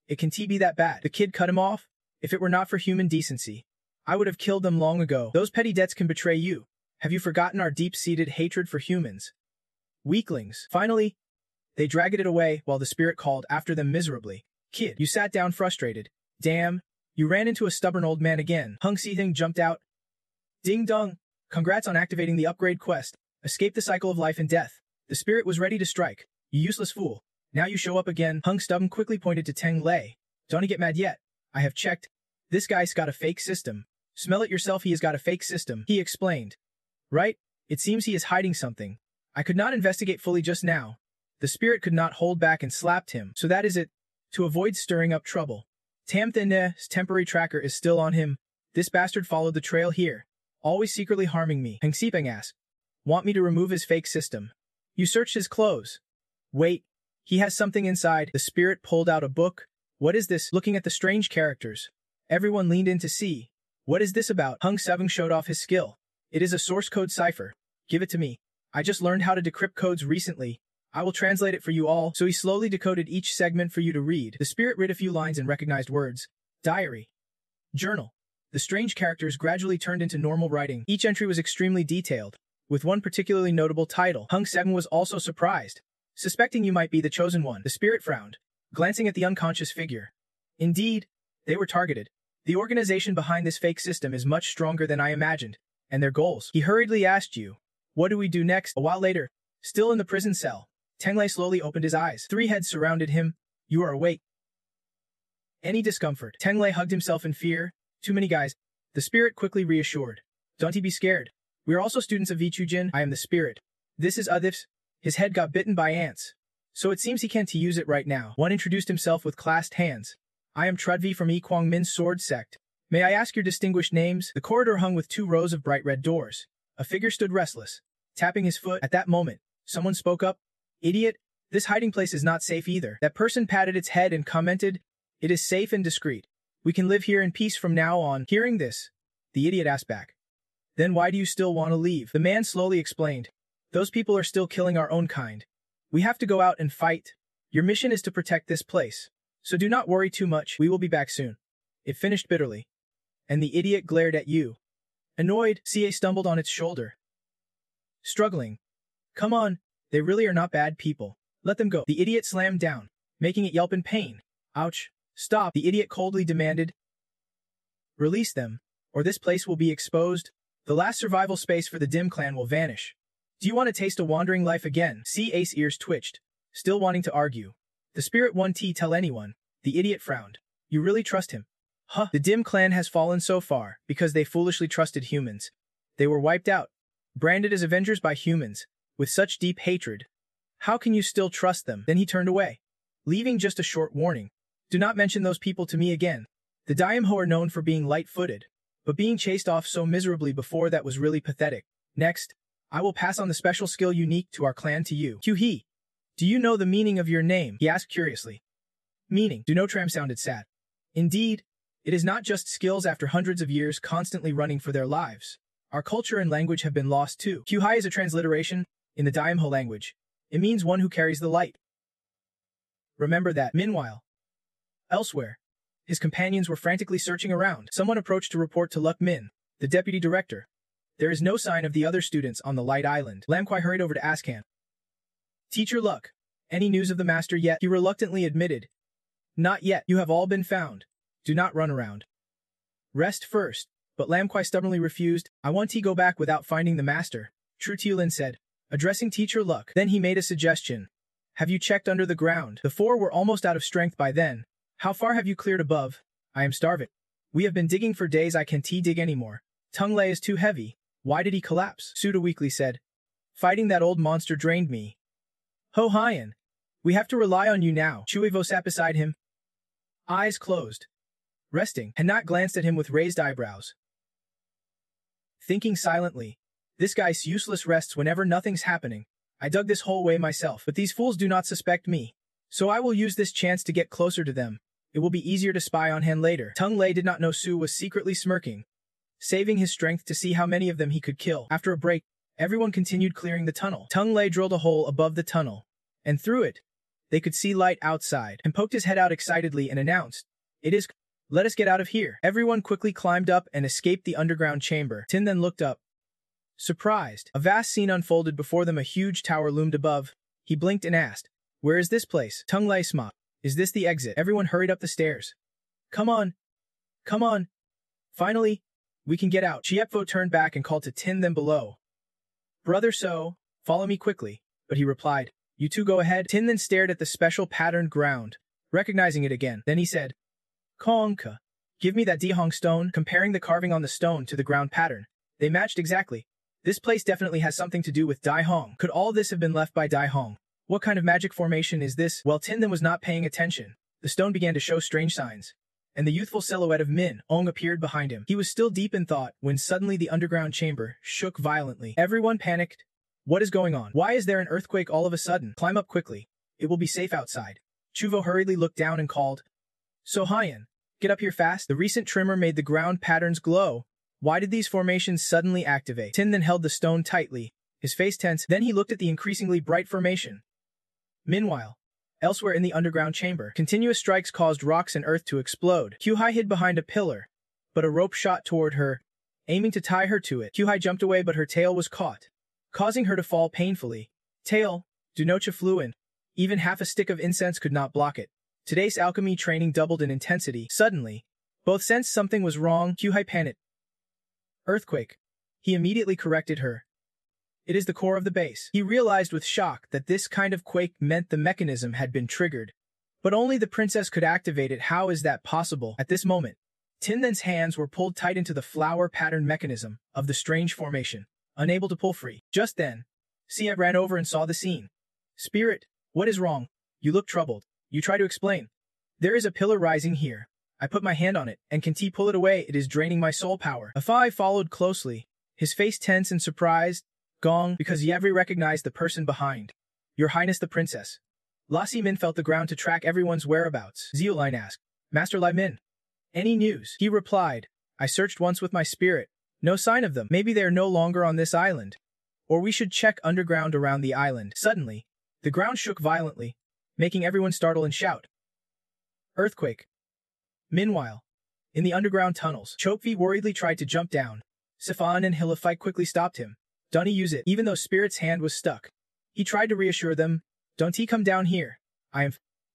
It can't be that bad. The kid cut him off. If it were not for human decency, I would have killed them long ago. Those petty debts can betray you. Have you forgotten our deep-seated hatred for humans? Weaklings. Finally, they dragged it away while the spirit called after them miserably. Kid, you sat down frustrated. Damn, you ran into a stubborn old man again. Hung Si-Thing jumped out. Ding dong. Congrats on activating the upgrade quest. Escape the cycle of life and death. The spirit was ready to strike. You useless fool. Now you show up again. Hung Stubborn quickly pointed to Teng Lei. Don't get mad yet. I have checked. This guy's got a fake system. Smell it yourself, he has got a fake system, he explained. Right? It seems he is hiding something. I could not investigate fully just now. The spirit could not hold back and slapped him, so that is it. To avoid stirring up trouble. Tam Thin's temporary tracker is still on him. This bastard followed the trail here, always secretly harming me. Heng Sipeng asked. Want me to remove his fake system? You searched his clothes. Wait. He has something inside. The spirit pulled out a book. What is this? Looking at the strange characters. Everyone leaned in to see. What is this about? Hung Seveng showed off his skill. It is a source code cipher. Give it to me. I just learned how to decrypt codes recently. I will translate it for you all. So he slowly decoded each segment for you to read. The spirit read a few lines and recognized words. Diary. Journal. The strange characters gradually turned into normal writing. Each entry was extremely detailed, with one particularly notable title. Hung Seveng was also surprised. Suspecting you might be the chosen one, the spirit frowned, glancing at the unconscious figure. Indeed, they were targeted. The organization behind this fake system is much stronger than I imagined, and their goals. He hurriedly asked you, what do we do next? A while later, still in the prison cell, Teng Lei slowly opened his eyes. 3 heads surrounded him. You are awake. Any discomfort? Teng Lei hugged himself in fear. Too many guys. The spirit quickly reassured. Don't be scared. We are also students of Vichujin. I am the spirit. This is Uthif's. His head got bitten by ants. So it seems he can't use it right now. One introduced himself with clasped hands. I am Trudvi from Yi Kwang Min's sword sect. May I ask your distinguished names? The corridor hung with 2 rows of bright red doors. A figure stood restless, tapping his foot. At that moment, someone spoke up. Idiot, this hiding place is not safe either. That person patted its head and commented, it is safe and discreet. We can live here in peace from now on. Hearing this, the idiot asked back. Then why do you still want to leave? The man slowly explained. Those people are still killing our own kind. We have to go out and fight. Your mission is to protect this place. So do not worry too much. We will be back soon. It finished bitterly. And the idiot glared at you. Annoyed, CA stumbled on its shoulder. Struggling. Come on, they really are not bad people. Let them go. The idiot slammed down, making it yelp in pain. Ouch. Stop, the idiot coldly demanded. Release them, or this place will be exposed. The last survival space for the Dim clan will vanish. Do you want to taste a wandering life again? CA's ears twitched, still wanting to argue. The spirit won't tell anyone. The idiot frowned. You really trust him? Huh. The Dim clan has fallen so far because they foolishly trusted humans. They were wiped out, branded as avengers by humans, with such deep hatred. How can you still trust them? Then he turned away, leaving just a short warning. Do not mention those people to me again. The Daimho are known for being light-footed, but being chased off so miserably before that was really pathetic. Next, I will pass on the special skill unique to our clan to you. Q-He. Do you know the meaning of your name? He asked curiously. Meaning? Dunotram sounded sad. Indeed, it is not just skills after hundreds of years constantly running for their lives. Our culture and language have been lost too. Q-Hai is a transliteration, in the Daimho language. It means one who carries the light. Remember that. Meanwhile, elsewhere, his companions were frantically searching around. Someone approached to report to Luck Min, the deputy director. There is no sign of the other students on the Light Island. Lam Kwai hurried over to ask Han. Teacher Luck, any news of the master yet? He reluctantly admitted. Not yet. You have all been found. Do not run around. Rest first. But Lam Kwai stubbornly refused. I want to go back without finding the master, Tru Tiulin said, addressing Teacher Luck. Then he made a suggestion. Have you checked under the ground? The 4 were almost out of strength by then. How far have you cleared above? I am starving. We have been digging for days. I can't dig anymore. Tung Lei is too heavy. Why did he collapse? Suda weakly said. Fighting that old monster drained me. Ho Hyan. We have to rely on you now. Chuevo sat beside him. Eyes closed. Resting, Hanat glanced at him with raised eyebrows. Thinking silently. This guy's useless rests whenever nothing's happening. I dug this whole way myself, but these fools do not suspect me. So I will use this chance to get closer to them. It will be easier to spy on Han later. Tung Lei did not know Su was secretly smirking, saving his strength to see how many of them he could kill. After a break, everyone continued clearing the tunnel. Tung Lei drilled a hole above the tunnel, and through it, They could see light outside, and poked his head out excitedly and announced, "It is. Let us get out of here." Everyone quickly climbed up and escaped the underground chamber. Tin then looked up. Surprised, a vast scene unfolded before them. A huge tower loomed above. He blinked and asked, "Where is this place?" Tung Lei smiled. "Is this the exit?" Everyone hurried up the stairs. Come on. Come on. Finally, we can get out." Chiepvo turned back and called to Tin then below. "Brother So, follow me quickly." But he replied, "You two go ahead." Tin then stared at the special patterned ground, recognizing it again. Then he said, "Kongka, give me that Dihong stone." Comparing the carving on the stone to the ground pattern, they matched exactly. This place definitely has something to do with Dai Hong. Could all this have been left by Dai Hong? What kind of magic formation is this? While Tin then was not paying attention, the stone began to show strange signs, and the youthful silhouette of Min Ong appeared behind him. He was still deep in thought when suddenly the underground chamber shook violently. Everyone panicked. What is going on? Why is there an earthquake all of a sudden? Climb up quickly. It will be safe outside. Chuvo hurriedly looked down and called, "So Hyan, get up here fast." The recent tremor made the ground patterns glow. Why did these formations suddenly activate? Tin then held the stone tightly, his face tense. Then he looked at the increasingly bright formation. Meanwhile, elsewhere in the underground chamber, continuous strikes caused rocks and earth to explode. Kyuhai hid behind a pillar, but a rope shot toward her, aiming to tie her to it. Kyuhai jumped away, but her tail was caught, causing her to fall painfully. Tail, Dunocha flew in. Even half a stick of incense could not block it. Today's alchemy training doubled in intensity. Suddenly, both sensed something was wrong. Kyuhai panicked. Earthquake. He immediately corrected her. It is the core of the base. He realized with shock that this kind of quake meant the mechanism had been triggered. But only the princess could activate it. How is that possible? At this moment, Tin Then's hands were pulled tight into the flower pattern mechanism of the strange formation, unable to pull free. Just then, Sia ran over and saw the scene. "Spirit, what is wrong? You look troubled." "You try to explain." "There is a pillar rising here. I put my hand on it, and can T pull it away. It is draining my soul power." Afai followed closely, his face tense and surprised. Gong, because Yevri recognized the person behind. "Your Highness the Princess." Lassie Min felt the ground to track everyone's whereabouts. Zeoline asked, "Master Lai Min, any news?" He replied, "I searched once with my spirit. No sign of them. Maybe they are no longer on this island. Or we should check underground around the island." Suddenly, the ground shook violently, making everyone startle and shout, "Earthquake!" Meanwhile, in the underground tunnels, Chokvi worriedly tried to jump down. Sifan and Hilafite quickly stopped him. "Don't use it." Even though Spirit's hand was stuck, he tried to reassure them. "Don't come down here.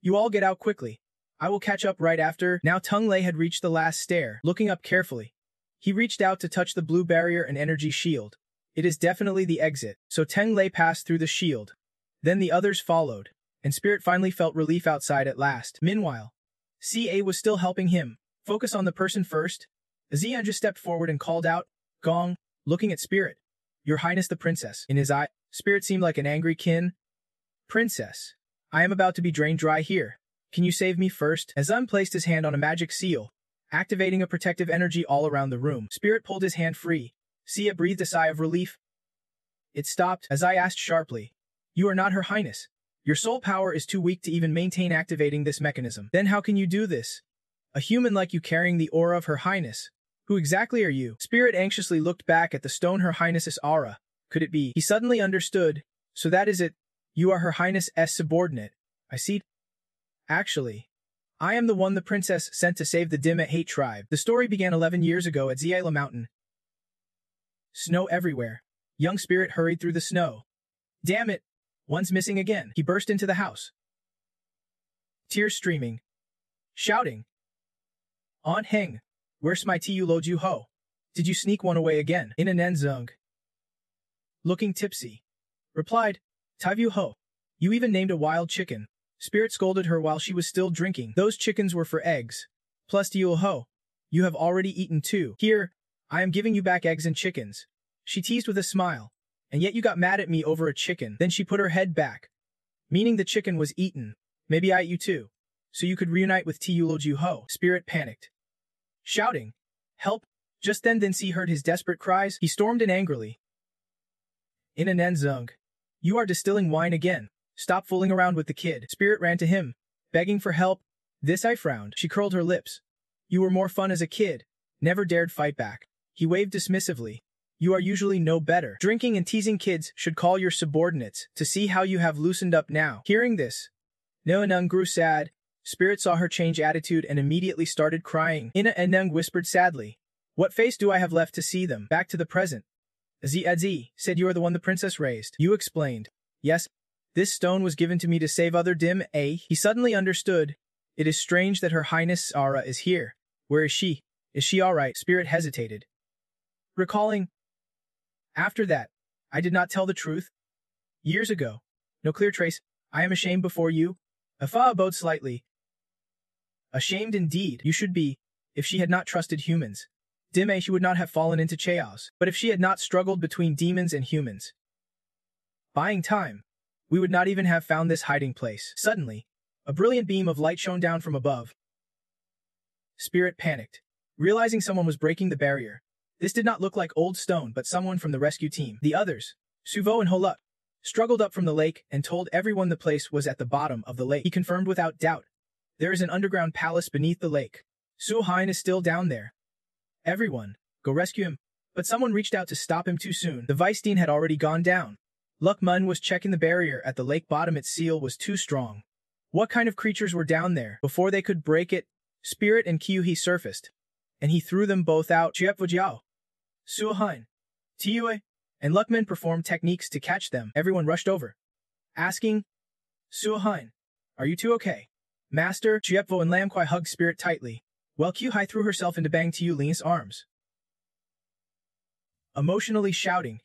You all get out quickly. I will catch up right after." Now Tung Lei had reached the last stair. Looking up carefully, he reached out to touch the blue barrier and energy shield. It is definitely the exit. So Tung Lei passed through the shield. Then the others followed, and Spirit finally felt relief outside at last. Meanwhile, CA was still helping him. "Focus on the person first." Zian just stepped forward and called out, "Gong," looking at Spirit. "Your Highness the Princess." In his eye, Spirit seemed like an angry kin. "Princess, I am about to be drained dry here. Can you save me first?" Azan placed his hand on a magic seal, activating a protective energy all around the room. Spirit pulled his hand free. Sia breathed a sigh of relief. It stopped as I asked sharply, "You are not Her Highness. Your soul power is too weak to even maintain activating this mechanism. Then how can you do this? A human like you carrying the aura of Her Highness. Who exactly are you?" Spirit anxiously looked back at the stone. "Her Highness's aura. Could it be?" He suddenly understood. "So that is it. You are Her Highness's subordinate. I see. Actually, I am the one the princess sent to save the Dimmet Hate tribe." The story began 11 years ago at Ziela Mountain. Snow everywhere. Young Spirit hurried through the snow. "Damn it! One's missing again." He burst into the house, tears streaming, shouting, "Aunt Heng, where's my Tiu Lo Ju Ho? Did you sneak one away again?" In Nenzung, looking tipsy, replied, "Taivu Ho, you even named a wild chicken." Spirit scolded her while she was still drinking. "Those chickens were for eggs. Plus Tiu Ho, you have already eaten 2. Here, I am giving you back eggs and chickens." She teased with a smile. "And yet you got mad at me over a chicken." Then she put her head back, meaning the chicken was eaten. "Maybe I ate you too, so you could reunite with Tiu Lo Ju Ho." Spirit panicked, shouting, "Help!" Just then Dinsi heard his desperate cries. He stormed in angrily. "In Nenzung, you are distilling wine again. Stop fooling around with the kid." Spirit ran to him, begging for help. This I frowned. She curled her lips. "You were more fun as a kid. Never dared fight back." He waved dismissively. "You are usually no better. Drinking and teasing kids should call your subordinates to see how you have loosened up now." Hearing this, Noanung grew sad. Spirit saw her change attitude and immediately started crying. Ina and Nung whispered sadly, "What face do I have left to see them? Back to the present." Zi said, "You are the one the princess raised." You explained, "Yes, this stone was given to me to save other dim A." He suddenly understood. It is strange that Her Highness Sara is here. Where is she? Is she alright? Spirit hesitated, recalling, "After that, I did not tell the truth. Years ago. No clear trace. I am ashamed before you." Afa bowed slightly. "Ashamed indeed. You should be. If she had not trusted humans, Dime, she would not have fallen into chaos. But if she had not struggled between demons and humans, buying time, we would not even have found this hiding place." Suddenly, a brilliant beam of light shone down from above. Spirit panicked, realizing someone was breaking the barrier. This did not look like Old Stone, but someone from the rescue team. The others, Suvo and Holuk, struggled up from the lake and told everyone the place was at the bottom of the lake. He confirmed without doubt. There is an underground palace beneath the lake. Suhain is still down there. Everyone, go rescue him. But someone reached out to stop him too soon. The Vice Dean had already gone down. Lukman was checking the barrier at the lake bottom. Its seal was too strong. What kind of creatures were down there? Before they could break it, Spirit and Kyuhi surfaced, and he threw them both out. Chiepvujiao, Suhain, Tiyue, and Lukman performed techniques to catch them. Everyone rushed over, asking, "Suhain, are you two okay?" Master, Chiepvo and Lamquai hugged Spirit tightly, while Kyuhai threw herself into Bang Tiulin's arms. Emotionally shouting,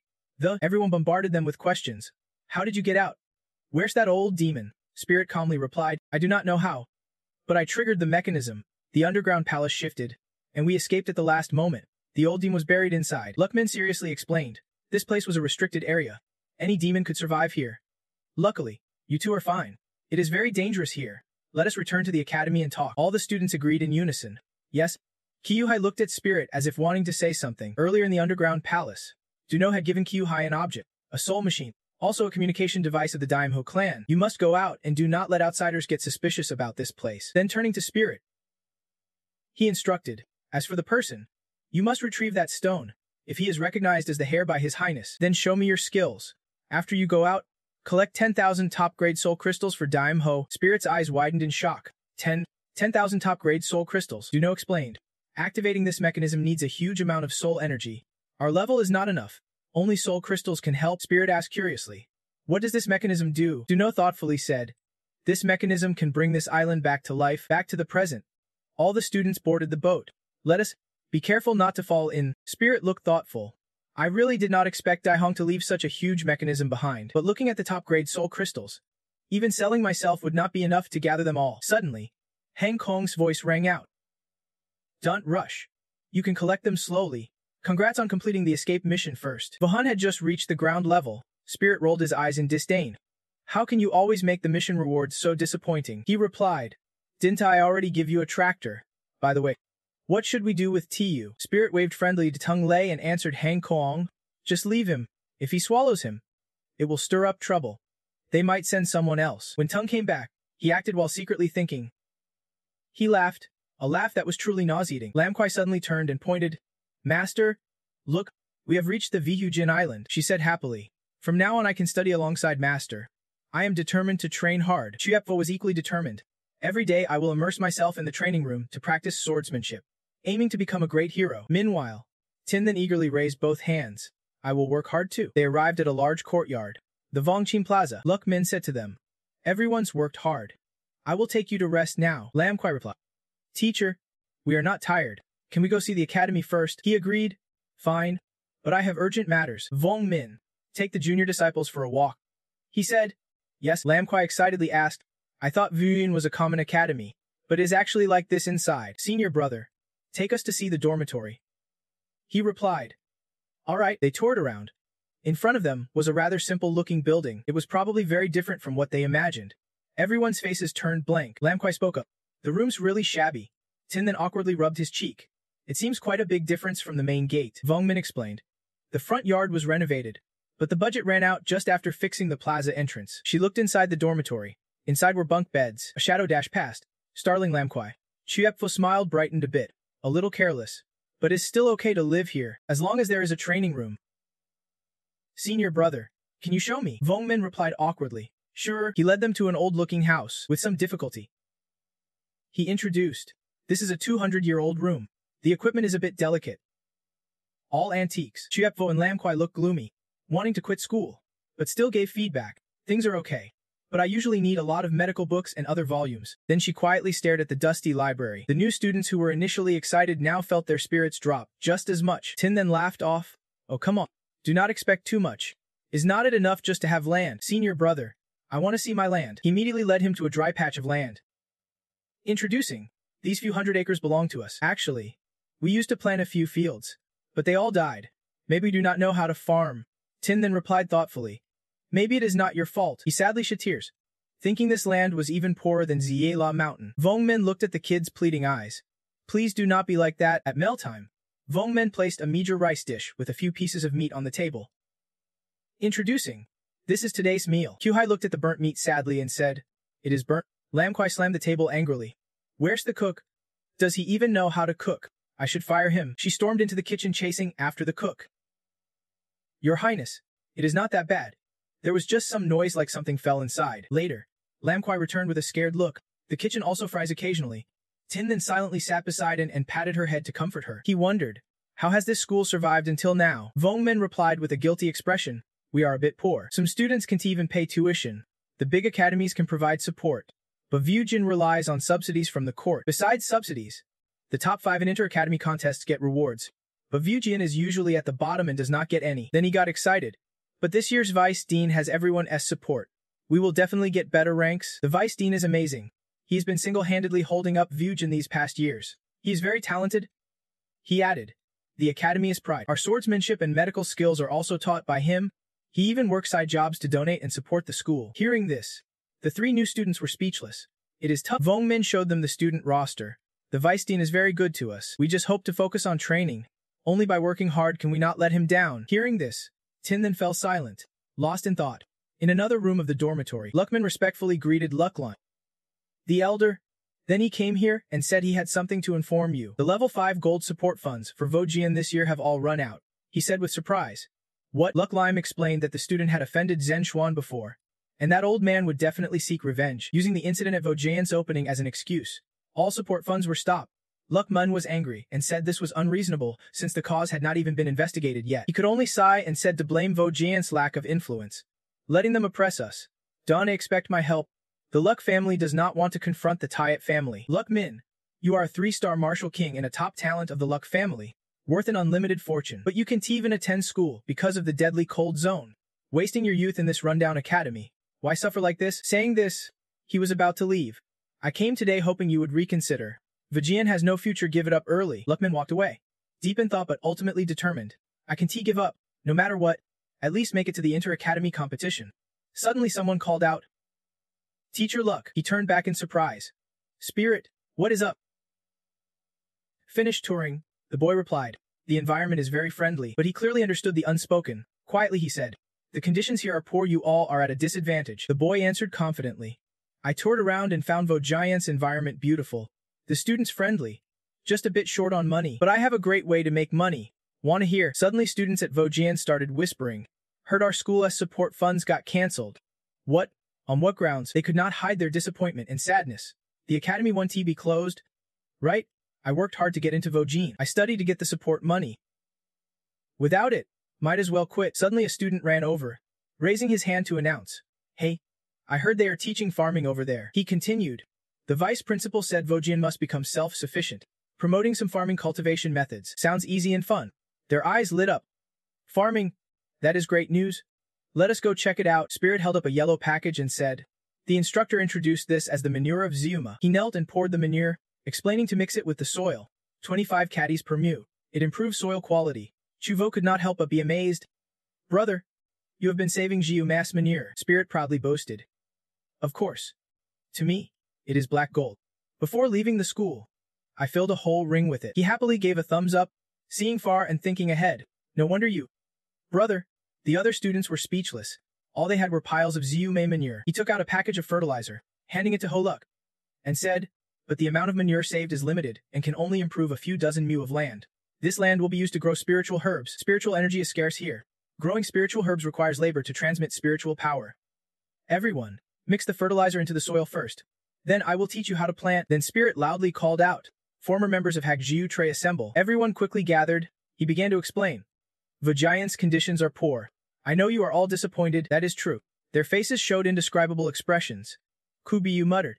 everyone bombarded them with questions. "How did you get out? Where's that old demon?" Spirit calmly replied, "I do not know how, but I triggered the mechanism. The underground palace shifted, and we escaped at the last moment. The old demon was buried inside." Lukman seriously explained, "This place was a restricted area. Any demon could survive here. Luckily, you two are fine. It is very dangerous here. Let us return to the academy and talk." All the students agreed in unison. Yes. Kyuhai looked at Spirit as if wanting to say something. Earlier in the underground palace, Duno had given Kyuhai an object, a soul machine, also a communication device of the Daimho clan. "You must go out and do not let outsiders get suspicious about this place." Then turning to Spirit, he instructed, "As for the person, you must retrieve that stone. If he is recognized as the heir by His Highness, then show me your skills. After you go out, collect 10,000 top-grade soul crystals for Daimho." Spirit's eyes widened in shock. 10,000 top-grade soul crystals. Duno explained, "Activating this mechanism needs a huge amount of soul energy. Our level is not enough. Only soul crystals can help." Spirit asked curiously, "What does this mechanism do?" Duno thoughtfully said, "This mechanism can bring this island back to life, back to the present." All the students boarded the boat. "Let us be careful not to fall in." Spirit looked thoughtful. "I really did not expect Daihong to leave such a huge mechanism behind, but looking at the top-grade soul crystals, even selling myself would not be enough to gather them all." Suddenly, Hang Kong's voice rang out. "Don't rush. You can collect them slowly. Congrats on completing the escape mission first." Vahan had just reached the ground level. Spirit rolled his eyes in disdain. "How can you always make the mission rewards so disappointing?" He replied, "Didn't I already give you a tractor? By the way, what should we do with Tu?" Spirit waved friendly to Tung Lei and answered Hang Kong, "Just leave him. If he swallows him, it will stir up trouble. They might send someone else." When Tung came back, he acted while secretly thinking. He laughed, a laugh that was truly nauseating. Lam Kwai suddenly turned and pointed. "Master, look, we have reached the Vihujin Island," she said happily. "From now on I can study alongside Master. I am determined to train hard." Chiepvo was equally determined. "Every day I will immerse myself in the training room to practice swordsmanship, aiming to become a great hero." Meanwhile, Tin then eagerly raised both hands. "I will work hard too." They arrived at a large courtyard, the Vongqing Plaza. Luk Min said to them, "Everyone's worked hard. I will take you to rest now." Lam Kwai replied, "Teacher, we are not tired. Can we go see the academy first?" He agreed. "Fine, but I have urgent matters." Vong Min, take the junior disciples for a walk. He said. "Yes." Lam Kwai excitedly asked, "I thought Vuyun was a common academy, but is actually like this inside." "Senior brother, take us to see the dormitory." He replied. All right. They toured around. In front of them was a rather simple-looking building. It was probably very different from what they imagined. Everyone's faces turned blank. Lam Kwai spoke up. "The room's really shabby." Tin then awkwardly rubbed his cheek. "It seems quite a big difference from the main gate." Vong Min explained. "The front yard was renovated, but the budget ran out just after fixing the plaza entrance." She looked inside the dormitory. Inside were bunk beds. A shadow dashed past, startling Lam Kwai. Chiepfo smiled, brightened a bit. "A little careless, but it's still okay to live here, as long as there is a training room." "Senior brother, can you show me?" Vong Min replied awkwardly. Sure, he led them to an old-looking house, with some difficulty. He introduced, "This is a 200-year-old room. The equipment is a bit delicate. All antiques." Chiepvo and Lam Kwai looked gloomy, wanting to quit school, but still gave feedback. "Things are okay, but I usually need a lot of medical books and other volumes." Then she quietly stared at the dusty library. The new students who were initially excited now felt their spirits drop just as much. Tin then laughed off. "Oh, come on. Do not expect too much. Is not it enough just to have land? Senior brother, I want to see my land." He immediately led him to a dry patch of land. Introducing, "These few hundred acres belong to us. Actually, we used to plant a few fields, but they all died. Maybe we do not know how to farm." Tin then replied thoughtfully, "Maybe it is not your fault." He sadly shed tears, thinking this land was even poorer than Ziela Mountain. Vongmen looked at the kids' pleading eyes. "Please do not be like that." At mealtime, Vongmen placed a meager rice dish with a few pieces of meat on the table. Introducing, "This is today's meal." Kyuhai looked at the burnt meat sadly and said, "It is burnt." Lam Kwai slammed the table angrily. "Where's the cook? Does he even know how to cook? I should fire him." She stormed into the kitchen chasing after the cook. "Your Highness, it is not that bad. There was just some noise like something fell inside." Later, Lam Kwai returned with a scared look. The kitchen also fries occasionally. Tin then silently sat beside and patted her head to comfort her. He wondered, how has this school survived until now? Vongmen replied with a guilty expression, "We are a bit poor. Some students can't even pay tuition. The big academies can provide support, but Vyujin relies on subsidies from the court. Besides subsidies, the top 5 in inter-academy contests get rewards, but Vyujin is usually at the bottom and does not get any." Then he got excited. "But this year's Vice Dean has everyone's support. We will definitely get better ranks. The Vice Dean is amazing. He's been single-handedly holding up Vyujin these past years. He is very talented." He added, "The academy is pride. Our swordsmanship and medical skills are also taught by him. He even works side jobs to donate and support the school." Hearing this, the 3 new students were speechless. "It is tough." Vongmin showed them the student roster. "The Vice Dean is very good to us. We just hope to focus on training. Only by working hard can we not let him down." Hearing this, Tin then fell silent, lost in thought. In another room of the dormitory, Luckman respectfully greeted Lucklan, the elder. "Then he came here and said he had something to inform you. The level 5 gold support funds for Vojian this year have all run out," he said with surprise. "What?" Lucklim explained that the student had offended Zen Xuan before, and that old man would definitely seek revenge, using the incident at Vojian's opening as an excuse. All support funds were stopped. Luckman was angry and said this was unreasonable since the cause had not even been investigated yet. He could only sigh and said to blame Vojian's lack of influence, letting them oppress us. "Don't expect my help. The Luck family does not want to confront the Tayet family." "Luck Min, you are a 3-star martial king and a top talent of the Luck family, worth an unlimited fortune. But you can't even attend school because of the deadly cold zone. Wasting your youth in this rundown academy. Why suffer like this?" Saying this, he was about to leave. "I came today hoping you would reconsider. Vajian has no future, give it up early." Luckman walked away, deep in thought but ultimately determined. "I can give up, no matter what. At least make it to the inter-academy competition." Suddenly someone called out, "Teacher Luck." He turned back in surprise. "Spirit, what is up?" "Finished touring," the boy replied. "The environment is very friendly." But he clearly understood the unspoken. Quietly he said, "The conditions here are poor, you all are at a disadvantage." The boy answered confidently, "I toured around and found Vojian's environment beautiful. The students friendly. Just a bit short on money. But I have a great way to make money. Wanna hear?" Suddenly students at Vojian started whispering. "Heard our school's support funds got cancelled." "What? On what grounds?" They could not hide their disappointment and sadness. "The academy won't be closed?" "Right? I worked hard to get into Vojin. I studied to get the support money. Without it, might as well quit." Suddenly a student ran over, raising his hand to announce, "Hey, I heard they are teaching farming over there." He continued, "The vice principal said Vojin must become self-sufficient, promoting some farming cultivation methods. Sounds easy and fun." Their eyes lit up. "Farming? That is great news. Let us go check it out." Spirit held up a yellow package and said, "The instructor introduced this as the manure of Ziuma." He knelt and poured the manure, explaining to mix it with the soil. 25 caddies per mu. It improves soil quality. Chuvo could not help but be amazed. "Brother, you have been saving Ziuma's manure," Spirit proudly boasted. "Of course. To me, it is black gold. Before leaving the school, I filled a whole ring with it." He happily gave a thumbs up, seeing far and thinking ahead. "No wonder you, brother." The other students were speechless. All they had were piles of Ziume manure. He took out a package of fertilizer, handing it to Holuk, and said, "But the amount of manure saved is limited and can only improve a few dozen mu of land. This land will be used to grow spiritual herbs. Spiritual energy is scarce here. Growing spiritual herbs requires labor to transmit spiritual power. Everyone, Mix the fertilizer into the soil first. Then I will teach you how to plant. Then Spirit loudly called out. Former members of Hagjiu Tray assemble. Everyone quickly gathered. He began to explain. Vajayant's conditions are poor. I know you are all disappointed, that is true. Their faces showed indescribable expressions. Kubiyu muttered.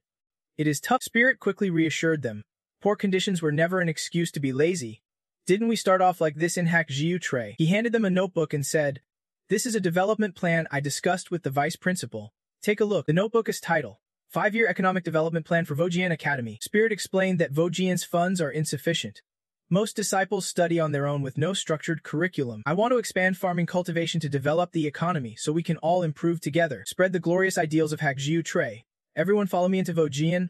It is tough. Spirit quickly reassured them. Poor conditions were never an excuse to be lazy. Didn't we start off like this in Hagjiu Tray? He handed them a notebook and said, This is a development plan I discussed with the vice principal. Take a look. The notebook is titled 5-Year Economic Development Plan for Vojian Academy. Spirit explained that Vojian's funds are insufficient. Most disciples study on their own with no structured curriculum. I want to expand farming cultivation to develop the economy so we can all improve together. Spread the glorious ideals of Hagjiu Tray. Everyone follow me into Vojian.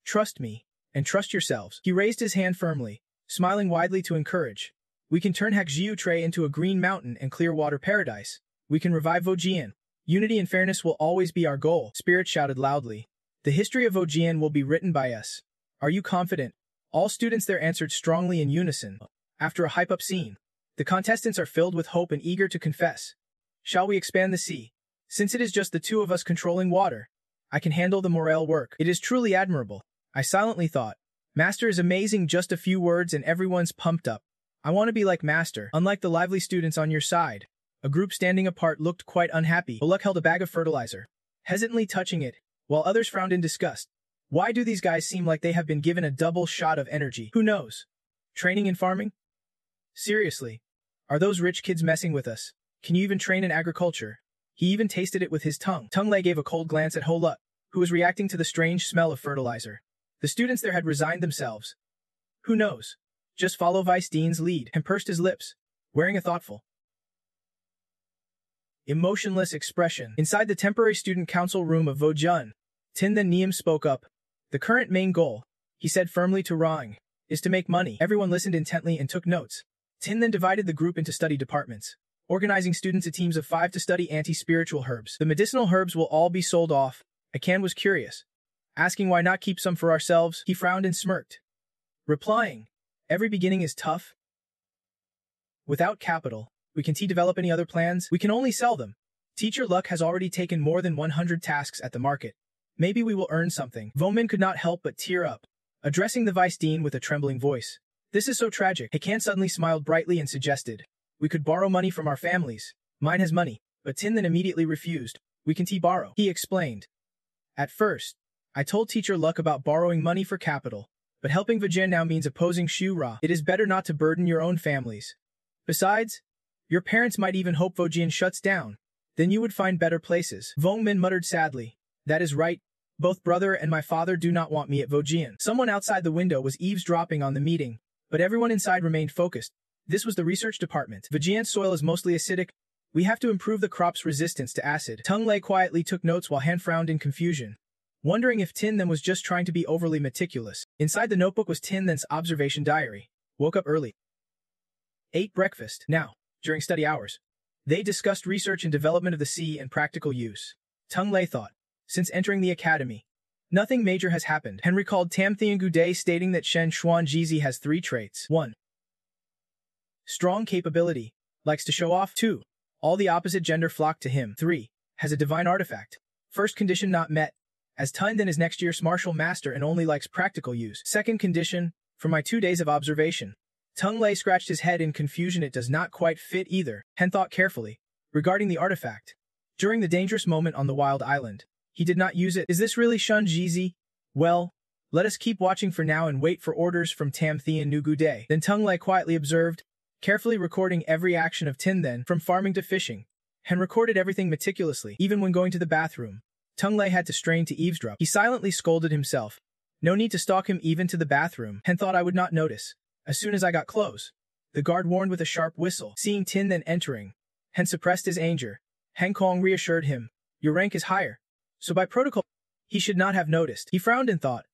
Trust me, and trust yourselves. He raised his hand firmly, smiling widely to encourage. We can turn Hagjiu Tray into a green mountain and clear water paradise. We can revive Vojian. Unity and fairness will always be our goal, Spirit shouted loudly. The history of Vojian will be written by us. Are you confident? All students there answered strongly in unison. After a hype-up scene, the contestants are filled with hope and eager to confess. Shall we expand the sea? Since it is just the two of us controlling water, I can handle the morale work. It is truly admirable. I silently thought. Master is amazing, just a few words and everyone's pumped up. I want to be like Master. Unlike the lively students on your side, a group standing apart looked quite unhappy. Oluk held a bag of fertilizer, hesitantly touching it, while others frowned in disgust. Why do these guys seem like they have been given a double shot of energy? Who knows? Training in farming? Seriously. Are those rich kids messing with us? Can you even train in agriculture? He even tasted it with his tongue. Tung Lei gave a cold glance at Holuk, who was reacting to the strange smell of fertilizer. The students there had resigned themselves. Who knows? Just follow Vice Dean's lead, and pursed his lips, wearing a thoughtful, emotionless expression. Inside the temporary student council room of Vojun, Tin Then Niem spoke up. The current main goal, he said firmly to Rang, is to make money. Everyone listened intently and took notes. Tin then divided the group into study departments, organizing students into teams of 5 to study anti-spiritual herbs. The medicinal herbs will all be sold off. Akan was curious, asking why not keep some for ourselves. He frowned and smirked, replying, every beginning is tough. Without capital, we can't develop any other plans. We can only sell them. Teacher Luck has already taken more than 100 tasks at the market. Maybe we will earn something. Vomin could not help but tear up, addressing the vice dean with a trembling voice. This is so tragic. Hakan suddenly smiled brightly and suggested, we could borrow money from our families. Mine has money. But Tin then immediately refused. We can borrow. He explained. At first, I told Teacher Luck about borrowing money for capital, but helping Vajin now means opposing Shura. It is better not to burden your own families. Besides, your parents might even hope Vojin shuts down. Then you would find better places. Vongmin muttered sadly. That is right. Both brother and my father do not want me at Vojin. Someone outside the window was eavesdropping on the meeting, but everyone inside remained focused. This was the research department. Vojian's soil is mostly acidic. We have to improve the crop's resistance to acid. Tung Lei quietly took notes while Han frowned in confusion, wondering if Tin Then was just trying to be overly meticulous. Inside the notebook was Tin Then's observation diary. Woke up early. Ate breakfast. Now, during study hours, they discussed research and development of the sea and practical use. Tung Lei thought, since entering the academy, nothing major has happened. Han recalled Tam Thiangude stating that Shen Xuanjizi has 3 traits. 1. Strong capability. Likes to show off. 2. All the opposite gender flock to him. 3. Has a divine artifact. First condition not met, as Tun Then is next year's martial master and only likes practical use. Second condition, from my 2 days of observation. Tung Lei scratched his head in confusion. It does not quite fit either. Han thought carefully. Regarding the artifact, during the dangerous moment on the wild island, he did not use it. Is this really Shun Jizi? Well, let us keep watching for now and wait for orders from Tam Thian Nugude. Then Tung Lei quietly observed, carefully recording every action of Tin Then, from farming to fishing, and recorded everything meticulously. Even when going to the bathroom, Tung Lei had to strain to eavesdrop. He silently scolded himself. No need to stalk him even to the bathroom. Han thought I would not notice. As soon as I got close, the guard warned with a sharp whistle. Seeing Tin Then entering, Han suppressed his anger. Han Kong reassured him, your rank is higher, so by protocol, he should not have noticed. He frowned and thought,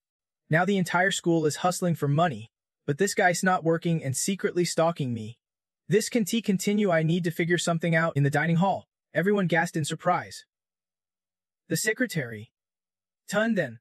now the entire school is hustling for money, but this guy's not working and secretly stalking me. This can continue. I need to figure something out. In the dining hall, everyone gasped in surprise. The secretary, Tun Then,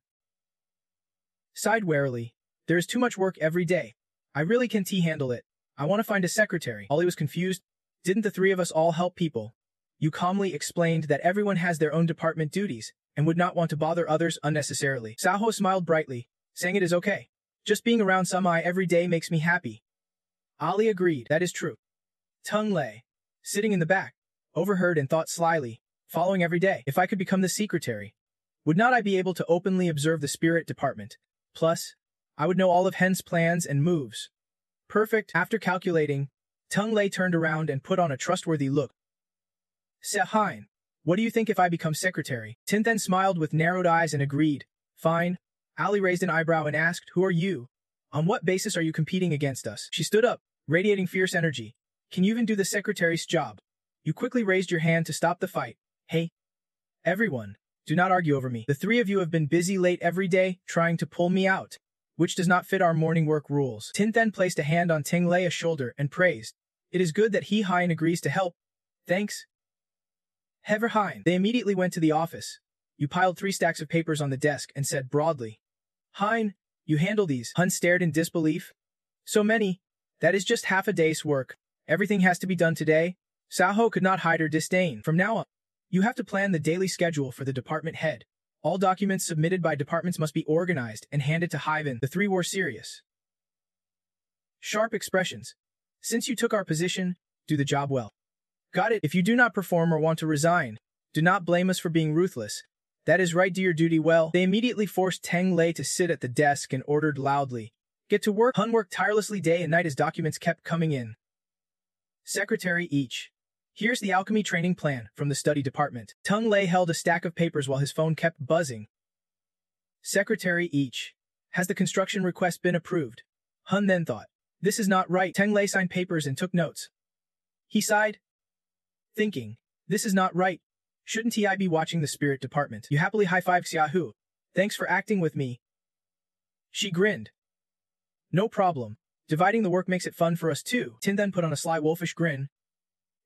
sighed warily. There is too much work every day. I really can't handle it. I want to find a secretary. Ollie was confused. Didn't the 3 of us all help people? You calmly explained that everyone has their own department duties, and would not want to bother others unnecessarily. Saho smiled brightly, saying it is okay. Just being around Sumai every day makes me happy. Ali agreed, that is true. Tung Lei, sitting in the back, overheard and thought slyly, following every day. If I could become the secretary, would not I be able to openly observe the spirit department? Plus, I would know all of Hen's plans and moves. Perfect. After calculating, Tung Lei turned around and put on a trustworthy look. Hein, what do you think if I become secretary? Tin then smiled with narrowed eyes and agreed. Fine. Ali raised an eyebrow and asked, who are you? On what basis are you competing against us? She stood up, radiating fierce energy. Can you even do the secretary's job? You quickly raised your hand to stop the fight. Hey, everyone, do not argue over me. The three of you have been busy late every day, trying to pull me out, which does not fit our morning work rules. Tin then placed a hand on Ting Lei's shoulder and praised. It is good that Hein agrees to help. Thanks. Hever Hein. They immediately went to the office. You piled 3 stacks of papers on the desk and said broadly, Hein, you handle these. Hun stared in disbelief. So many. That is just half a day's work. Everything has to be done today. Saho could not hide her disdain. From now on, you have to plan the daily schedule for the department head. All documents submitted by departments must be organized and handed to Hyven. The three were serious. Sharp expressions. Since you took our position, do the job well. Got it. If you do not perform or want to resign, do not blame us for being ruthless. That is right, do your duty well. They immediately forced Tang Lei to sit at the desk and ordered loudly. Get to work. Hun worked tirelessly day and night as documents kept coming in. Secretary each. Here's the alchemy training plan from the study department. Tung Lei held a stack of papers while his phone kept buzzing. Secretary each. Has the construction request been approved? Hun then thought. This is not right. Tang Lei signed papers and took notes. He sighed, thinking, this is not right. Shouldn't I be watching the spirit department? You happily high-fived Xiaohu. Thanks for acting with me. She grinned. No problem. Dividing the work makes it fun for us too. Tin then put on a sly wolfish grin,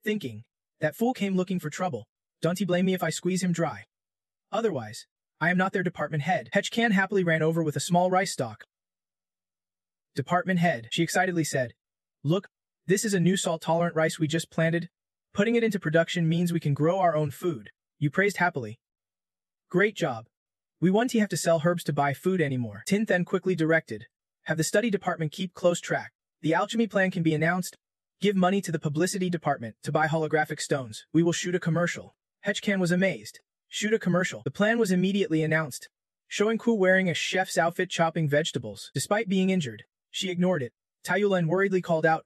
thinking, that fool came looking for trouble. Don't he blame me if I squeeze him dry? Otherwise, I am not their department head. Hechkan happily ran over with a small rice stalk. Department head, she excitedly said. Look, this is a new salt-tolerant rice we just planted. Putting it into production means we can grow our own food. You praised happily. Great job. We won't have to sell herbs to buy food anymore. Tin then quickly directed. Have the study department keep close track. The alchemy plan can be announced. Give money to the publicity department to buy holographic stones. We will shoot a commercial. Hechkan was amazed. Shoot a commercial. The plan was immediately announced, showing Ku wearing a chef's outfit chopping vegetables. Despite being injured, she ignored it. Taiyulan worriedly called out,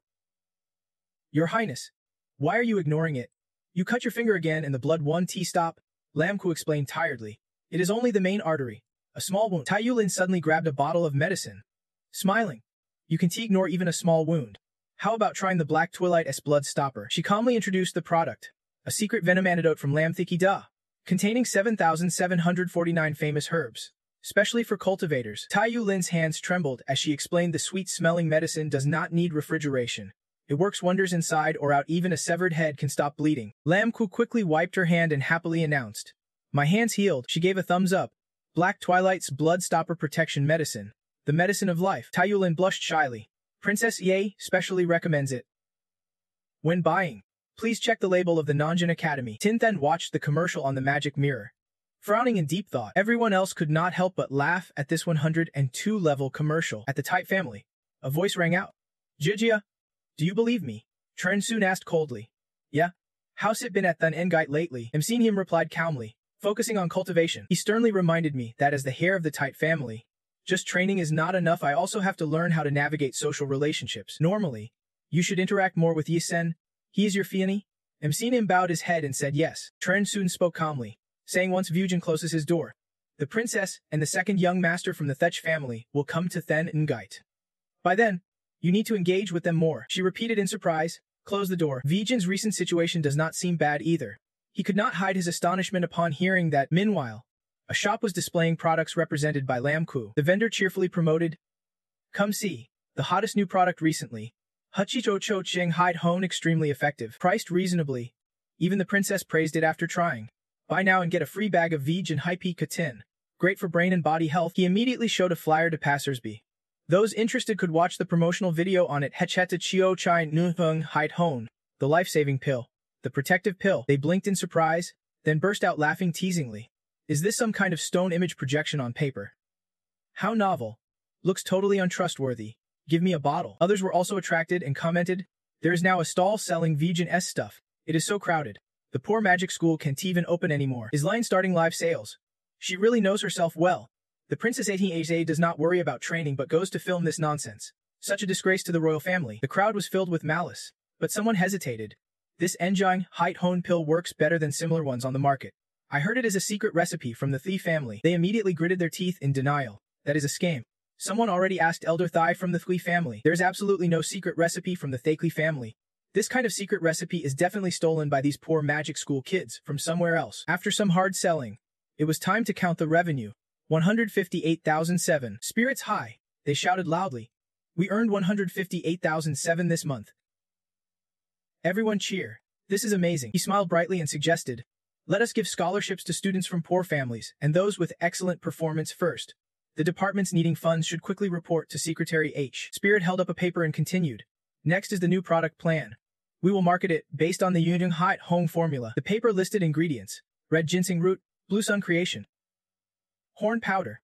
Your Highness, why are you ignoring it? You cut your finger again and the blood won't stop. Lam Ku explained tiredly. It is only the main artery. A small wound. Taiyulan suddenly grabbed a bottle of medicine. Smiling. You can ignore even a small wound. How about trying the Black Twilight S blood stopper? She calmly introduced the product. A secret venom antidote from Lam Thiki Da, containing 7,749 famous herbs, especially for cultivators. Taiyulin's hands trembled as she explained the sweet-smelling medicine does not need refrigeration. It works wonders inside or out. Even a severed head can stop bleeding. Lam Ku quickly wiped her hand and happily announced, My hand's healed. She gave a thumbs up. Black Twilight's blood stopper protection medicine. The medicine of life. Taiyulin blushed shyly. Princess Ye specially recommends it. When buying, please check the label of the Nanjing Academy. Tin then watched the commercial on the magic mirror. Frowning in deep thought, everyone else could not help but laugh at this 102-level commercial. At the Type family, a voice rang out. Jijia, do you believe me? Tren soon asked coldly. Yeah. How's it been at Thun Engite lately? Him replied calmly, focusing on cultivation. He sternly reminded me that as the heir of the Type family, just training is not enough. I also have to learn how to navigate social relationships. Normally, you should interact more with Yisen. He is your Fianny? Him bowed his head and said yes. Tren soon spoke calmly, saying once Vujin closes his door, the princess and the second young master from the Thech family will come to Then Ngite. By then, you need to engage with them more. She repeated in surprise. Close the door. Vujin's recent situation does not seem bad either. He could not hide his astonishment upon hearing that, meanwhile, a shop was displaying products represented by Lam Ku. The vendor cheerfully promoted, Come see, the hottest new product recently. Hachicho Cho Cheng Hide Hone extremely effective. Priced reasonably. Even the princess praised it after trying. Buy now and get a free bag of Vij and Hype Katin. Great for brain and body health. He immediately showed a flyer to passersby. Those interested could watch the promotional video on it. Hecheta Chio Chai Nuhung Hide Hone. The life-saving pill. The protective pill. They blinked in surprise, then burst out laughing teasingly. Is this some kind of stone image projection on paper? How novel. Looks totally untrustworthy. Give me a bottle. Others were also attracted and commented, there is now a stall selling vegan S stuff. It is so crowded. The poor magic school can't even open anymore. Is Lion starting live sales? She really knows herself well. The Princess 18A does not worry about training but goes to film this nonsense. Such a disgrace to the royal family. The crowd was filled with malice. But someone hesitated. This Enjing height hone pill works better than similar ones on the market. I heard it is a secret recipe from the Thie family. They immediately gritted their teeth in denial. That is a scam. Someone already asked Elder Thie from the Thie family. There's absolutely no secret recipe from the Thie family. This kind of secret recipe is definitely stolen by these poor magic school kids from somewhere else. After some hard selling, it was time to count the revenue. 158,007. Spirits high. They shouted loudly. We earned 158,007 this month. Everyone cheer. This is amazing. He smiled brightly and suggested, let us give scholarships to students from poor families and those with excellent performance first. The departments needing funds should quickly report to Secretary H. Spirit held up a paper and continued. Next is the new product plan. We will market it based on the Yunjing Height Home formula. The paper listed ingredients. Red ginseng root, blue sun creation, horn powder,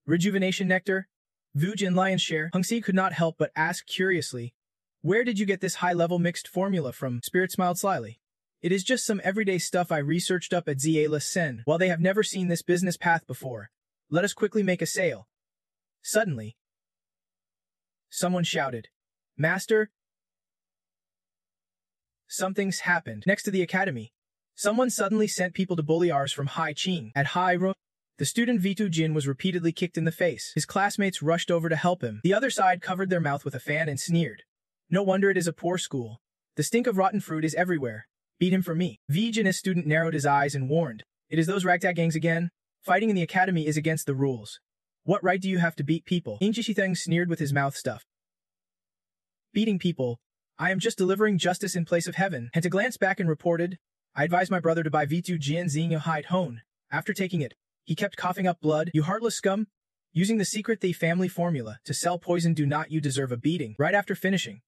rejuvenation nectar, Vujin lion's share. Hungxi could not help but ask curiously, where did you get this high-level mixed formula from? Spirit smiled slyly. It is just some everyday stuff I researched up at Ziela Sen. While they have never seen this business path before, let us quickly make a sale. Suddenly, someone shouted, Master, something's happened. Next to the academy, someone suddenly sent people to bully ours from Hai Qing. At Hai Ro, the student Vitu Jin was repeatedly kicked in the face. His classmates rushed over to help him. The other side covered their mouth with a fan and sneered. No wonder it is a poor school. The stink of rotten fruit is everywhere. Beat him for me. Jin's student narrowed his eyes and warned, it is those ragtag gangs again? Fighting in the academy is against the rules. What right do you have to beat people? Ingji sneered with his mouth stuffed. Beating people? I am just delivering justice in place of heaven. Henta glanced back and reported, I advised my brother to buy Vitu Jin Xingyu Height Hone. After taking it, he kept coughing up blood. You heartless scum! Using the secret Thie family formula to sell poison, do not you deserve a beating? Right after finishing,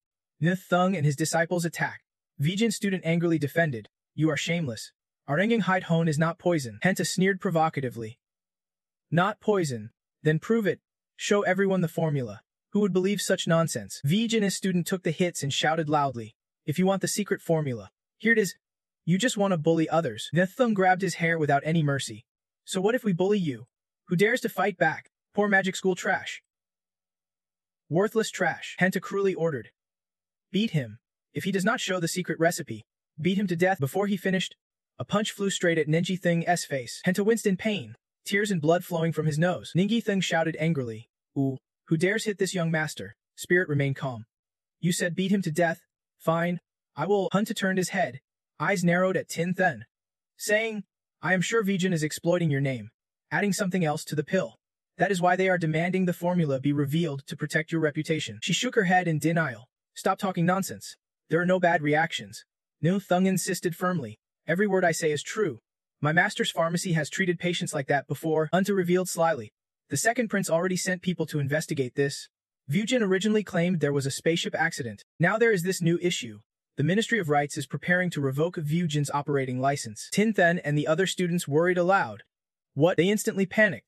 Thung and his disciples attacked. Vijin student angrily defended, you are shameless. Arenging Height Hone is not poison. Henta sneered provocatively. Not poison? Then prove it. Show everyone the formula. Who would believe such nonsense? Vijin's student took the hits and shouted loudly, if you want the secret formula, here it is. You just want to bully others. Thung grabbed his hair without any mercy. So what if we bully you? Who dares to fight back? Poor magic school trash. Worthless trash, Henta cruelly ordered. Beat him. If he does not show the secret recipe, beat him to death. Before he finished, a punch flew straight at Ninji Thing's face. Henta winced in pain, tears and blood flowing from his nose. Ninji Thing shouted angrily, ooh, who dares hit this young master? Spirit remained calm. You said beat him to death? Fine. I will. Hunta turned his head, eyes narrowed at Tin Then, saying, I am sure Vijin is exploiting your name, adding something else to the pill. That is why they are demanding the formula be revealed to protect your reputation. She shook her head in denial. Stop talking nonsense. There are no bad reactions. Nu Thung insisted firmly. Every word I say is true. My master's pharmacy has treated patients like that before. Unta revealed slyly. The second prince already sent people to investigate this. Vujin originally claimed there was a spaceship accident. Now there is this new issue. The Ministry of Rights is preparing to revoke Vujin's operating license. Tin Then and the other students worried aloud. What? They instantly panicked.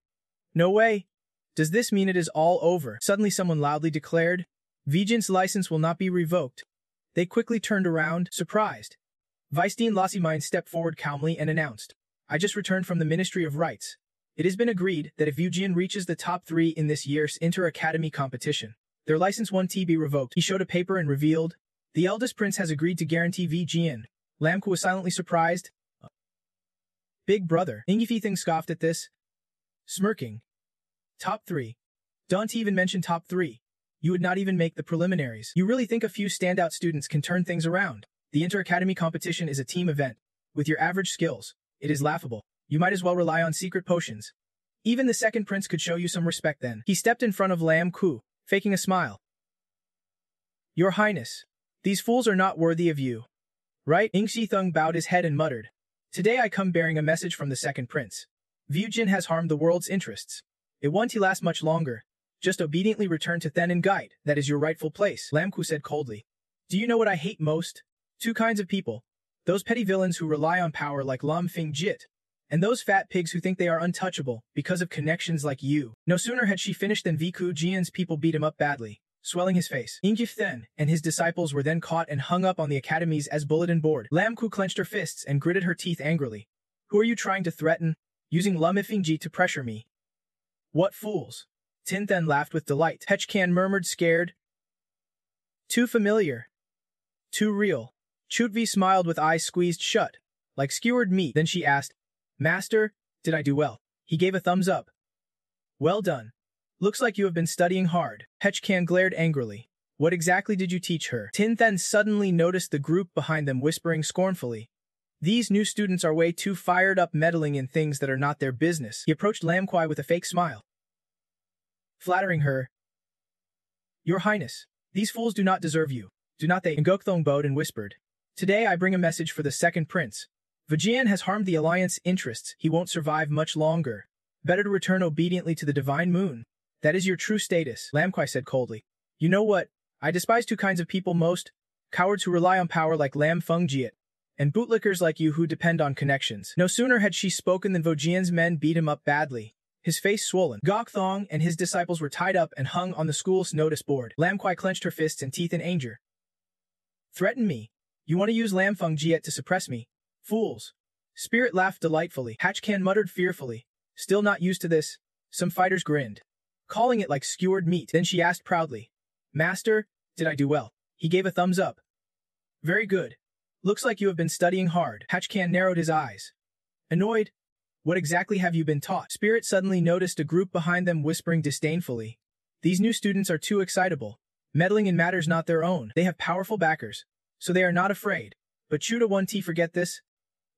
No way. Does this mean it is all over? Suddenly someone loudly declared, Vujin's license will not be revoked. They quickly turned around, surprised. Vice-Dean Lossiemine stepped forward calmly and announced, I just returned from the Ministry of Rights. It has been agreed that if Vujin reaches the top 3 in this year's inter-academy competition, their license won't be revoked. He showed a paper and revealed, the eldest prince has agreed to guarantee Vujin. Lamku was silently surprised. Big brother. Ingifi Thing scoffed at this, smirking. Top 3. Don't even mention top 3. You would not even make the preliminaries. You really think a few standout students can turn things around? The inter-academy competition is a team event. With your average skills, it is laughable. You might as well rely on secret potions. Even the second prince could show you some respect then. He stepped in front of Lam Ku, faking a smile. Your Highness, these fools are not worthy of you. Right? Ingxi Thung bowed his head and muttered, Today I come bearing a message from the second prince. Vujin has harmed the world's interests. It won't last much longer. Just obediently return to Then and Guide. That is your rightful place. Lam Ku said coldly. Do you know what I hate most? 2 kinds of people. Those petty villains who rely on power like Lam Fing Jit, And those fat pigs who think they are untouchable because of connections like you. No sooner had she finished than Viku Jian's people beat him up badly, swelling his face. Ingif then and his disciples were then caught and hung up on the academy's as bulletin board. Lam Ku clenched her fists and gritted her teeth angrily. Who are you trying to threaten? Using Lumifingji to pressure me. What fools. Tin then laughed with delight. Hechkan murmured scared. Too familiar. Too real. Chutvi smiled with eyes squeezed shut, like skewered meat. Then she asked, Master, did I do well? He gave a thumbs up. Well done. Looks like you have been studying hard. Hechkan glared angrily. What exactly did you teach her? Tin then suddenly noticed the group behind them whispering scornfully. These new students are way too fired up meddling in things that are not their business. He approached Lam Kwai with a fake smile. Flattering her. Your Highness, these fools do not deserve you. Do not they? Ngokthong bowed and whispered. Today I bring a message for the second prince. Vijian has harmed the alliance interests. He won't survive much longer. Better to return obediently to the divine moon. That is your true status, Lam Kwai said coldly. You know what? I despise two kinds of people most. Cowards who rely on power like Lam Fengjiat, and bootlickers like you who depend on connections. No sooner had she spoken than Vojian's men beat him up badly, his face swollen. Gokthong and his disciples were tied up and hung on the school's notice board. Lam Kwai clenched her fists and teeth in anger. Threaten me? You want to use Lam Fengjiat to suppress me? Fools. Spirit laughed delightfully. Hachkan muttered fearfully. Still not used to this. Some fighters grinned, calling it like skewered meat. Then she asked proudly, Master, did I do well? He gave a thumbs up. Very good. Looks like you have been studying hard. Hachkan narrowed his eyes. Annoyed? What exactly have you been taught? Spirit suddenly noticed a group behind them whispering disdainfully. These new students are too excitable, meddling in matters not their own. They have powerful backers, so they are not afraid. But Chuda 1T forget this?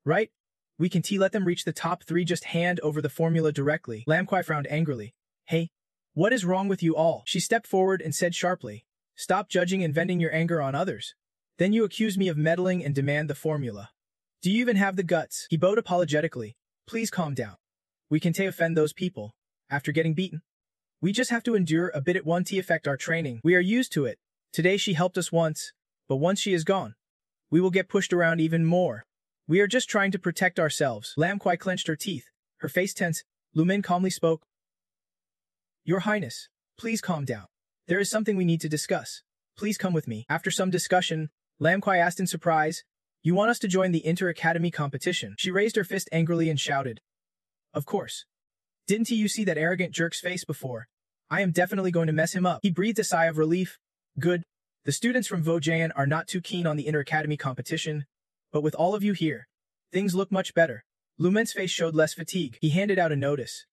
Right? We can let them reach the top 3, just hand over the formula directly. Lam Kwai frowned angrily. Hey, what is wrong with you all? She stepped forward and said sharply. Stop judging and venting your anger on others. Then you accuse me of meddling and demand the formula. Do you even have the guts? He bowed apologetically. Please calm down. We can offend those people. After getting beaten, we just have to endure a bit at 1T affect our training. We are used to it. Today she helped us once, but once she is gone, we will get pushed around even more. We are just trying to protect ourselves. Lam Kwai clenched her teeth, her face tense. Lumin calmly spoke. Your Highness, please calm down. There is something we need to discuss. Please come with me. After some discussion, Lam Kwai asked in surprise, You want us to join the inter-academy competition? She raised her fist angrily and shouted. Of course. Didn't you see that arrogant jerk's face before? I am definitely going to mess him up. He breathed a sigh of relief. Good. The students from Vojian are not too keen on the inter-academy competition, but with all of you here, things look much better. Lumen's face showed less fatigue. He handed out a notice.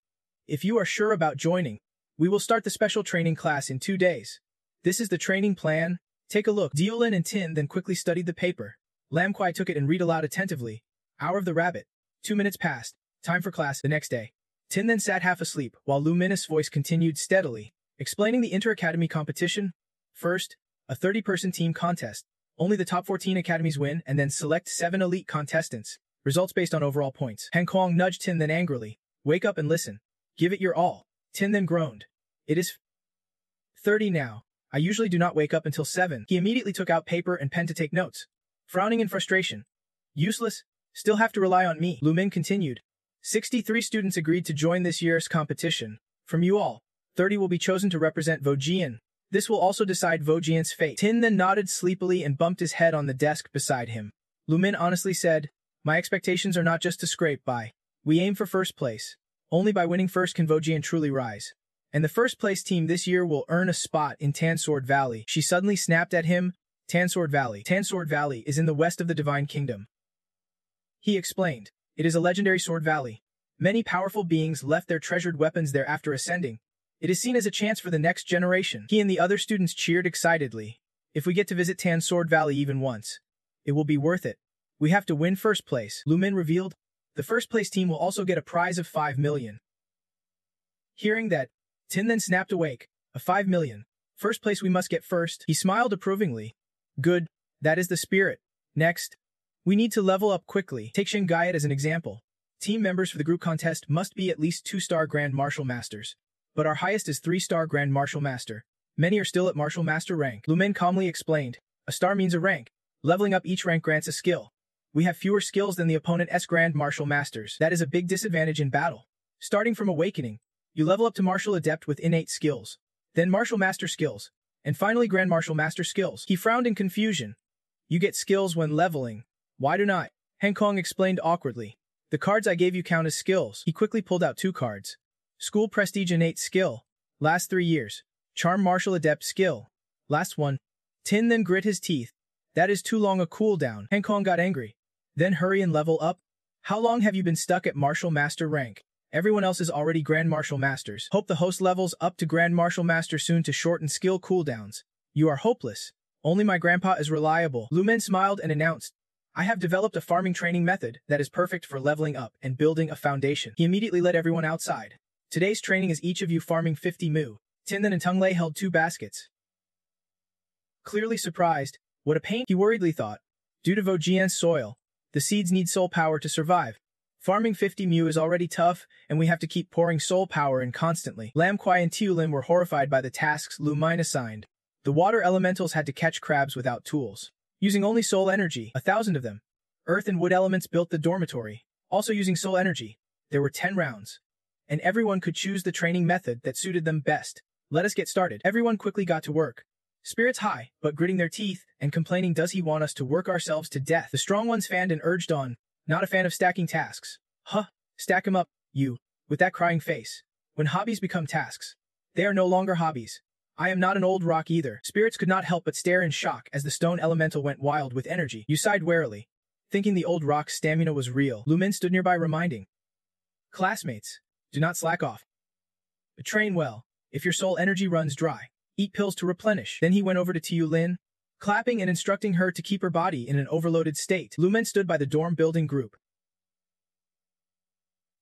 If you are sure about joining, we will start the special training class in 2 days. This is the training plan. Take a look. Deolin and Tin then quickly studied the paper. Lam Kwai took it and read aloud attentively. Hour of the rabbit. 2 minutes passed. Time for class the next day. Tin then sat half asleep, while Luminous' voice continued steadily, explaining the inter-academy competition. First, a 30-person team contest. Only the top 14 academies win, and then select 7 elite contestants. Results based on overall points. Han Kuang nudged Tin then angrily. Wake up and listen. Give it your all. Tin then groaned. It is 30 now. I usually do not wake up until 7. He immediately took out paper and pen to take notes, frowning in frustration. Useless. Still have to rely on me. Lumin continued. 63 students agreed to join this year's competition. From you all, 30 will be chosen to represent Vojian. This will also decide Vojian's fate. Tin then nodded sleepily and bumped his head on the desk beside him. Lumin honestly said, My expectations are not just to scrape by. We aim for first place. Only by winning first can Vojian truly rise. And the first place team this year will earn a spot in Tansword Valley. She suddenly snapped at him. Tansword Valley. Tansword Valley is in the west of the Divine Kingdom. He explained. It is a legendary sword valley. Many powerful beings left their treasured weapons there after ascending. It is seen as a chance for the next generation. He and the other students cheered excitedly. If we get to visit Tansword Valley even once, it will be worth it. We have to win first place. Lumin revealed. The first place team will also get a prize of 5 million. Hearing that, Tin then snapped awake. A 5 million. First place we must get first. He smiled approvingly. Good. That is the spirit. Next, we need to level up quickly. Take Shingayat as an example. Team members for the group contest must be at least 2-star Grand Martial Masters. But our highest is 3-star Grand Martial Master. Many are still at Martial Master rank. Lumin calmly explained. A star means a rank. Leveling up each rank grants a skill. We have fewer skills than the opponent's Grand Martial Masters. That is a big disadvantage in battle. Starting from Awakening, you level up to Martial Adept with innate skills, then Martial Master skills, and finally Grand Martial Master skills. He frowned in confusion. You get skills when leveling. Why do not? Han Kong explained awkwardly. The cards I gave you count as skills. He quickly pulled out 2 cards. School Prestige Innate Skill. Last 3 years. Charm Martial Adept Skill. Last 1. Tin then grit his teeth. That is too long a cooldown. Han Kong got angry. Then hurry and level up. How long have you been stuck at Martial Master rank? Everyone else is already Grand Martial Masters. Hope the host levels up to Grand Martial Master soon to shorten skill cooldowns. You are hopeless. Only my grandpa is reliable. Lu Men smiled and announced, I have developed a farming training method that is perfect for leveling up and building a foundation. He immediately led everyone outside. Today's training is each of you farming 50 mu. Tinden and Tung Lei held 2 baskets. Clearly surprised, what a pain, he worriedly thought. Due to Vojian's soil, the seeds need soul power to survive. Farming 50 mu is already tough, and we have to keep pouring soul power in constantly. Lam Kuai and Tiulin were horrified by the tasks Lu Mine assigned. The water elementals had to catch crabs without tools, using only soul energy, 1,000 of them. Earth and wood elements built the dormitory, also using soul energy. There were 10 rounds, and everyone could choose the training method that suited them best. Let us get started. Everyone quickly got to work. Spirits high, but gritting their teeth and complaining, does he want us to work ourselves to death? The strong ones fanned and urged on, not a fan of stacking tasks. Huh, stack 'em up, you, with that crying face. When hobbies become tasks, they are no longer hobbies. I am not an old rock either. Spirits could not help but stare in shock as the stone elemental went wild with energy. You sighed warily, thinking the old rock's stamina was real. Lu Men stood nearby reminding, classmates, do not slack off. Train well. If your soul energy runs dry, eat pills to replenish. Then he went over to Tiu Lin, clapping and instructing her to keep her body in an overloaded state. Lu Men stood by the dorm building group,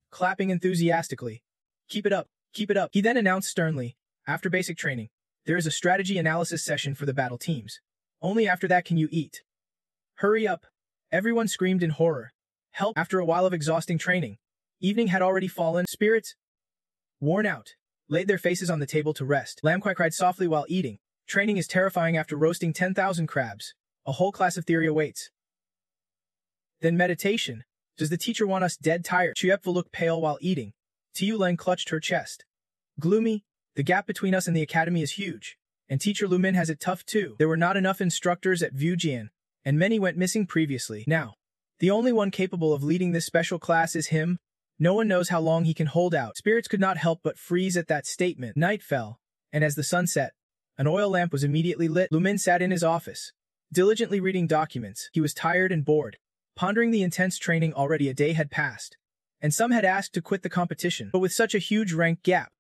clapping enthusiastically. Keep it up, keep it up. He then announced sternly, after basic training, there is a strategy analysis session for the battle teams. Only after that can you eat. Hurry up. Everyone screamed in horror. Help. After a while of exhausting training, evening had already fallen. Spirits, worn out, laid their faces on the table to rest. Lam Kuai cried softly while eating. Training is terrifying after roasting 10,000 crabs. A whole class of theory awaits. Then meditation. Does the teacher want us dead tired? Chuepfa looked pale while eating. Tiu Len clutched her chest. Gloomy, the gap between us and the academy is huge. And teacher Lu Men has it tough too. There were not enough instructors at Vujian, and many went missing previously. Now, the only one capable of leading this special class is him. No one knows how long he can hold out. Spirits could not help but freeze at that statement. Night fell, and as the sun set, an oil lamp was immediately lit. Lu Men sat in his office, diligently reading documents. He was tired and bored, pondering the intense training. Already a day had passed, and some had asked to quit the competition. But with such a huge rank gap,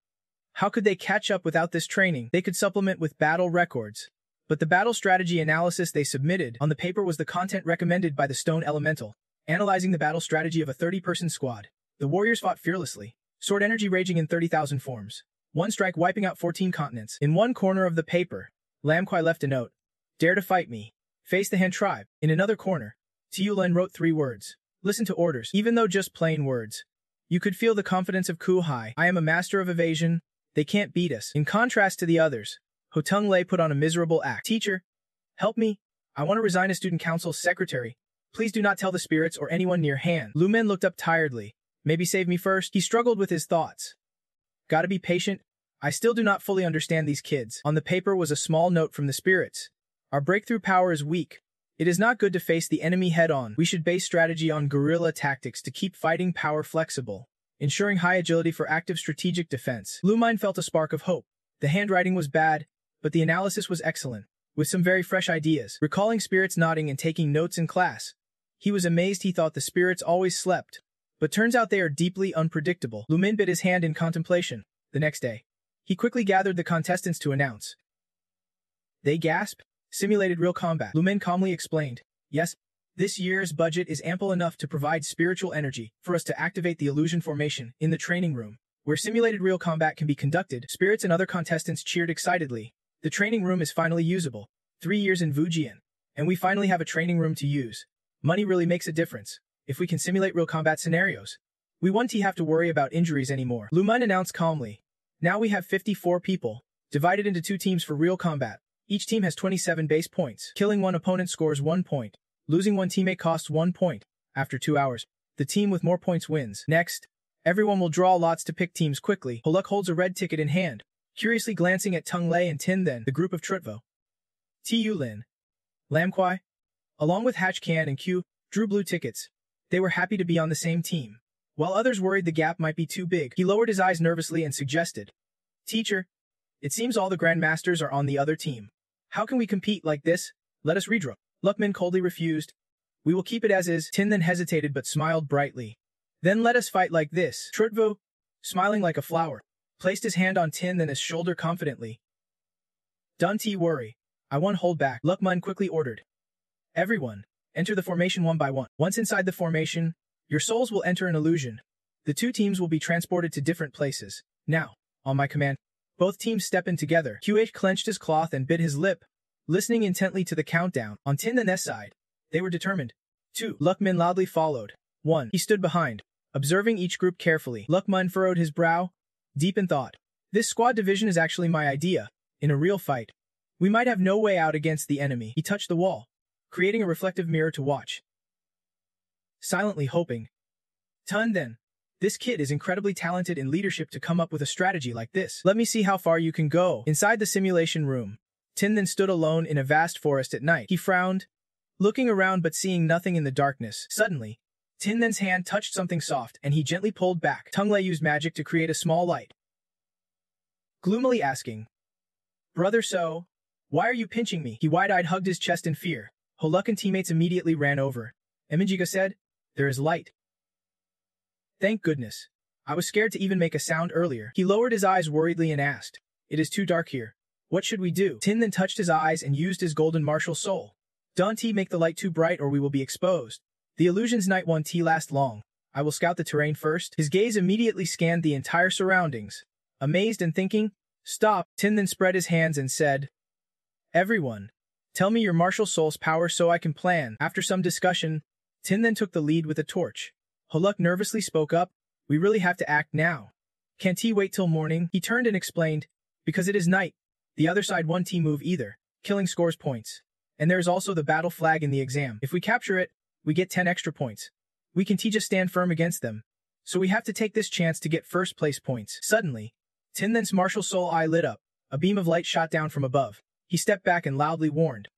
how could they catch up without this training? They could supplement with battle records. But the battle strategy analysis they submitted on the paper was the content recommended by the Stone Elemental, analyzing the battle strategy of a 30-person squad. The warriors fought fearlessly, sword energy raging in 30,000 forms, one strike wiping out 14 continents. In one corner of the paper, Lam Kuai left a note, dare to fight me, face the Han tribe. In another corner, Tiu Len wrote 3 words, listen to orders. Even though just plain words, you could feel the confidence of Ku Hai. I am a master of evasion, they can't beat us. In contrast to the others, Ho Tung Lei put on a miserable act. Teacher, help me, I want to resign as student council secretary. Please do not tell the spirits or anyone near Han. Lu Men looked up tiredly. Maybe save me first. He struggled with his thoughts. Gotta be patient. I still do not fully understand these kids. On the paper was a small note from the spirits. Our breakthrough power is weak. It is not good to face the enemy head-on. We should base strategy on guerrilla tactics to keep fighting power flexible, ensuring high agility for active strategic defense. Lu Mine felt a spark of hope. The handwriting was bad, but the analysis was excellent, with some very fresh ideas. Recalling spirits nodding and taking notes in class, he was amazed. He thought the spirits always slept, but turns out they are deeply unpredictable. Lu Men bit his hand in contemplation. The next day, he quickly gathered the contestants to announce. They gasped. Simulated real combat. Lu Men calmly explained, yes, this year's budget is ample enough to provide spiritual energy for us to activate the illusion formation in the training room, where simulated real combat can be conducted. Spirits and other contestants cheered excitedly. The training room is finally usable. 3 years in Vujian, and we finally have a training room to use. Money really makes a difference. If we can simulate real combat scenarios, we won't have to worry about injuries anymore. Lu Men announced calmly. Now we have 54 people, divided into 2 teams for real combat. Each team has 27 base points. Killing one opponent scores 1 point. Losing one teammate costs 1 point. After 2 hours, the team with more points wins. Next, everyone will draw lots to pick teams quickly. Holuk holds a red ticket in hand, curiously glancing at Tung Lei and Tin Then, the group of Trutvo. Tu Lin, Lam Kwai, along with Hatch Can and Q, drew blue tickets. They were happy to be on the same team. While others worried the gap might be too big, he lowered his eyes nervously and suggested, "Teacher, it seems all the Grandmasters are on the other team. How can we compete like this? Let us redraw." Lukman coldly refused. "We will keep it as is." Tin then hesitated but smiled brightly. "Then let us fight like this." Trutvo, smiling like a flower, placed his hand on Tin Then's shoulder confidently. "Don't worry. I won't hold back," Lukman quickly ordered. "Everyone, enter the formation one by one. Once inside the formation, your souls will enter an illusion. The two teams will be transported to different places. Now, on my command, both teams step in together." QH clenched his cloth and bit his lip, listening intently to the countdown. On Tin Then's side, they were determined. 2. Lukman loudly followed. 1. He stood behind, observing each group carefully. Lukman furrowed his brow, deep in thought. "This squad division is actually my idea. In a real fight, we might have no way out against the enemy." He touched the wall, creating a reflective mirror to watch, silently hoping. "Tun then, this kid is incredibly talented in leadership to come up with a strategy like this. Let me see how far you can go." Inside the simulation room, Tin then stood alone in a vast forest at night. He frowned, looking around but seeing nothing in the darkness. Suddenly, Tin Then's hand touched something soft and he gently pulled back. Tung Lei used magic to create a small light, gloomily asking, "Brother So, why are you pinching me?" He wide-eyed hugged his chest in fear. Holuk and teammates immediately ran over. Eminjiga said, "There is light." "Thank goodness. I was scared to even make a sound earlier." He lowered his eyes worriedly and asked, "It is too dark here. What should we do?" Tin then touched his eyes and used his golden martial soul. "Don't make the light too bright or we will be exposed. The illusion's night won't last long. I will scout the terrain first." His gaze immediately scanned the entire surroundings. Amazed and thinking, "Stop." Tin then spread his hands and said, "Everyone, tell me your martial soul's power so I can plan." After some discussion, Tin then took the lead with a torch. Holuk nervously spoke up, "We really have to act now. Can't he wait till morning?" He turned and explained, "Because it is night. The other side won't move either. Killing scores points. And there's also the battle flag in the exam. If we capture it, we get 10 extra points. We can just stand firm against them. So we have to take this chance to get first place points." Suddenly, Tin Then's martial soul eye lit up. A beam of light shot down from above. He stepped back and loudly warned,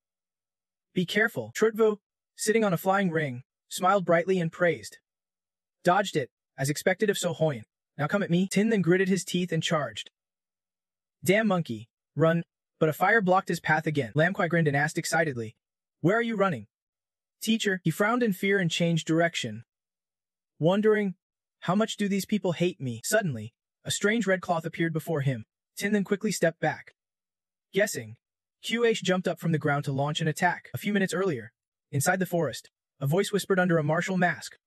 "Be careful." Trutvo, sitting on a flying ring, smiled brightly and praised. "Dodged it, as expected of So Hoyan. Now come at me." Tin then gritted his teeth and charged. "Damn monkey, run." But a fire blocked his path again. Lam Kwai grinned and asked excitedly, "Where are you running?" "Teacher." He frowned in fear and changed direction, wondering, how much do these people hate me? Suddenly, a strange red cloth appeared before him. Tin then quickly stepped back, guessing. QH jumped up from the ground to launch an attack. A few minutes earlier, inside the forest, a voice whispered under a martial mask,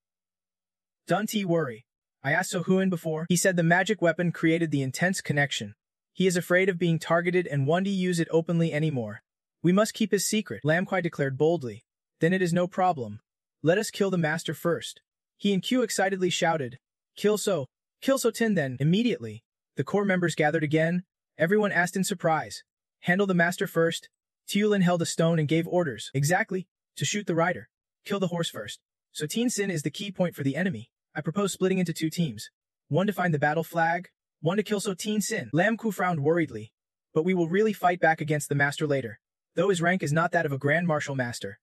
"Don't worry. I asked So Huan before." He said the magic weapon created the intense connection. He is afraid of being targeted and won't use it openly anymore. We must keep his secret, Lam Kwai declared boldly. "Then it is no problem. Let us kill the master first." He and Q excitedly shouted, Kill So Tin then." Immediately, the core members gathered again. Everyone asked in surprise, "Handle the master first." Tiulin held a stone and gave orders. "Exactly. To shoot the rider. Kill the horse first." So Tin Sin is the key point for the enemy. I propose splitting into 2 teams. One to find the battle flag, one to kill So Tin Sin. Lam Ku frowned worriedly. "But we will really fight back against the master later, though his rank is not that of a Grand Martial Master."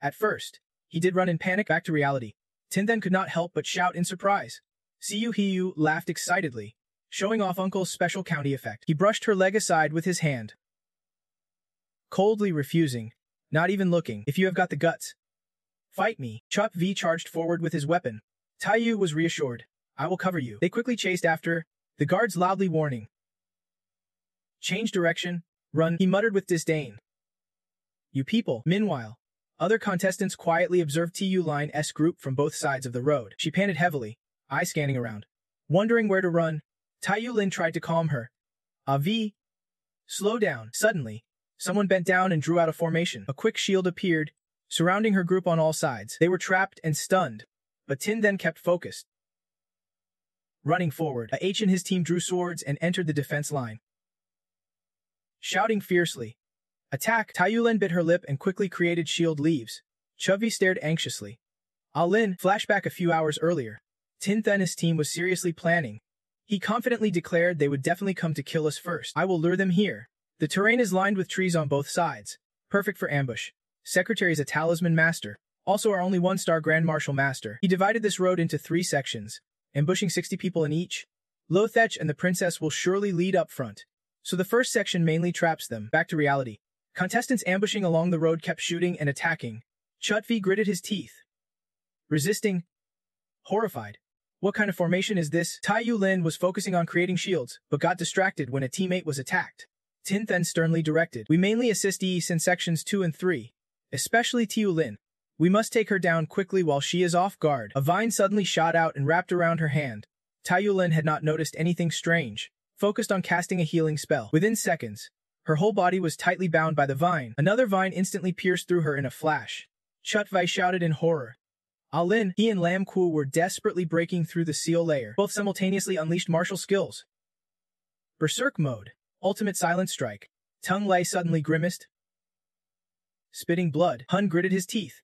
At first, he did run in panic back to reality. Tin then could not help but shout in surprise. Siyu Hiyu laughed excitedly, showing off Uncle's special county effect. He brushed her leg aside with his hand, coldly refusing, not even looking. "If you have got the guts, fight me." Chup V charged forward with his weapon. Taiyu was reassured. "I will cover you." They quickly chased after, the guards loudly warning, "Change direction, run," he muttered with disdain. "You people." Meanwhile, other contestants quietly observed Tu Line's group from both sides of the road. She panted heavily, eyes scanning around, wondering where to run. Taiyu Lin tried to calm her. "Avi, slow down." Suddenly, someone bent down and drew out a formation. A quick shield appeared, surrounding her group on all sides. They were trapped and stunned, but Tin then kept focused. Running forward, H and his team drew swords and entered the defense line, shouting fiercely, "Attack!" Taiyulen bit her lip and quickly created shield leaves. Chubby stared anxiously. Lin, flashback a few hours earlier. Tin Then's team was seriously planning. He confidently declared they would definitely come to kill us first. I will lure them here. The terrain is lined with trees on both sides. Perfect for ambush. Secretary is a talisman master. Also our only one-star Grand Marshal Master. He divided this road into 3 sections, ambushing 60 people in each. Lothech and the princess will surely lead up front. So the first section mainly traps them. Back to reality. Contestants ambushing along the road kept shooting and attacking. Chutvi gritted his teeth. Resisting. Horrified. What kind of formation is this? Tai Yulin was focusing on creating shields, but got distracted when a teammate was attacked. Tin Then sternly directed. We mainly assist Is in sections 2 and 3. Especially Tiulin. We must take her down quickly while she is off guard. A vine suddenly shot out and wrapped around her hand. Tai Yulin had not noticed anything strange, focused on casting a healing spell. Within seconds, her whole body was tightly bound by the vine. Another vine instantly pierced through her in a flash. Chutvai shouted in horror. Lin, he and Lam Ku were desperately breaking through the seal layer. Both simultaneously unleashed martial skills. Berserk mode. Ultimate silent strike. Tung Lei suddenly grimaced. Spitting blood, Hun gritted his teeth.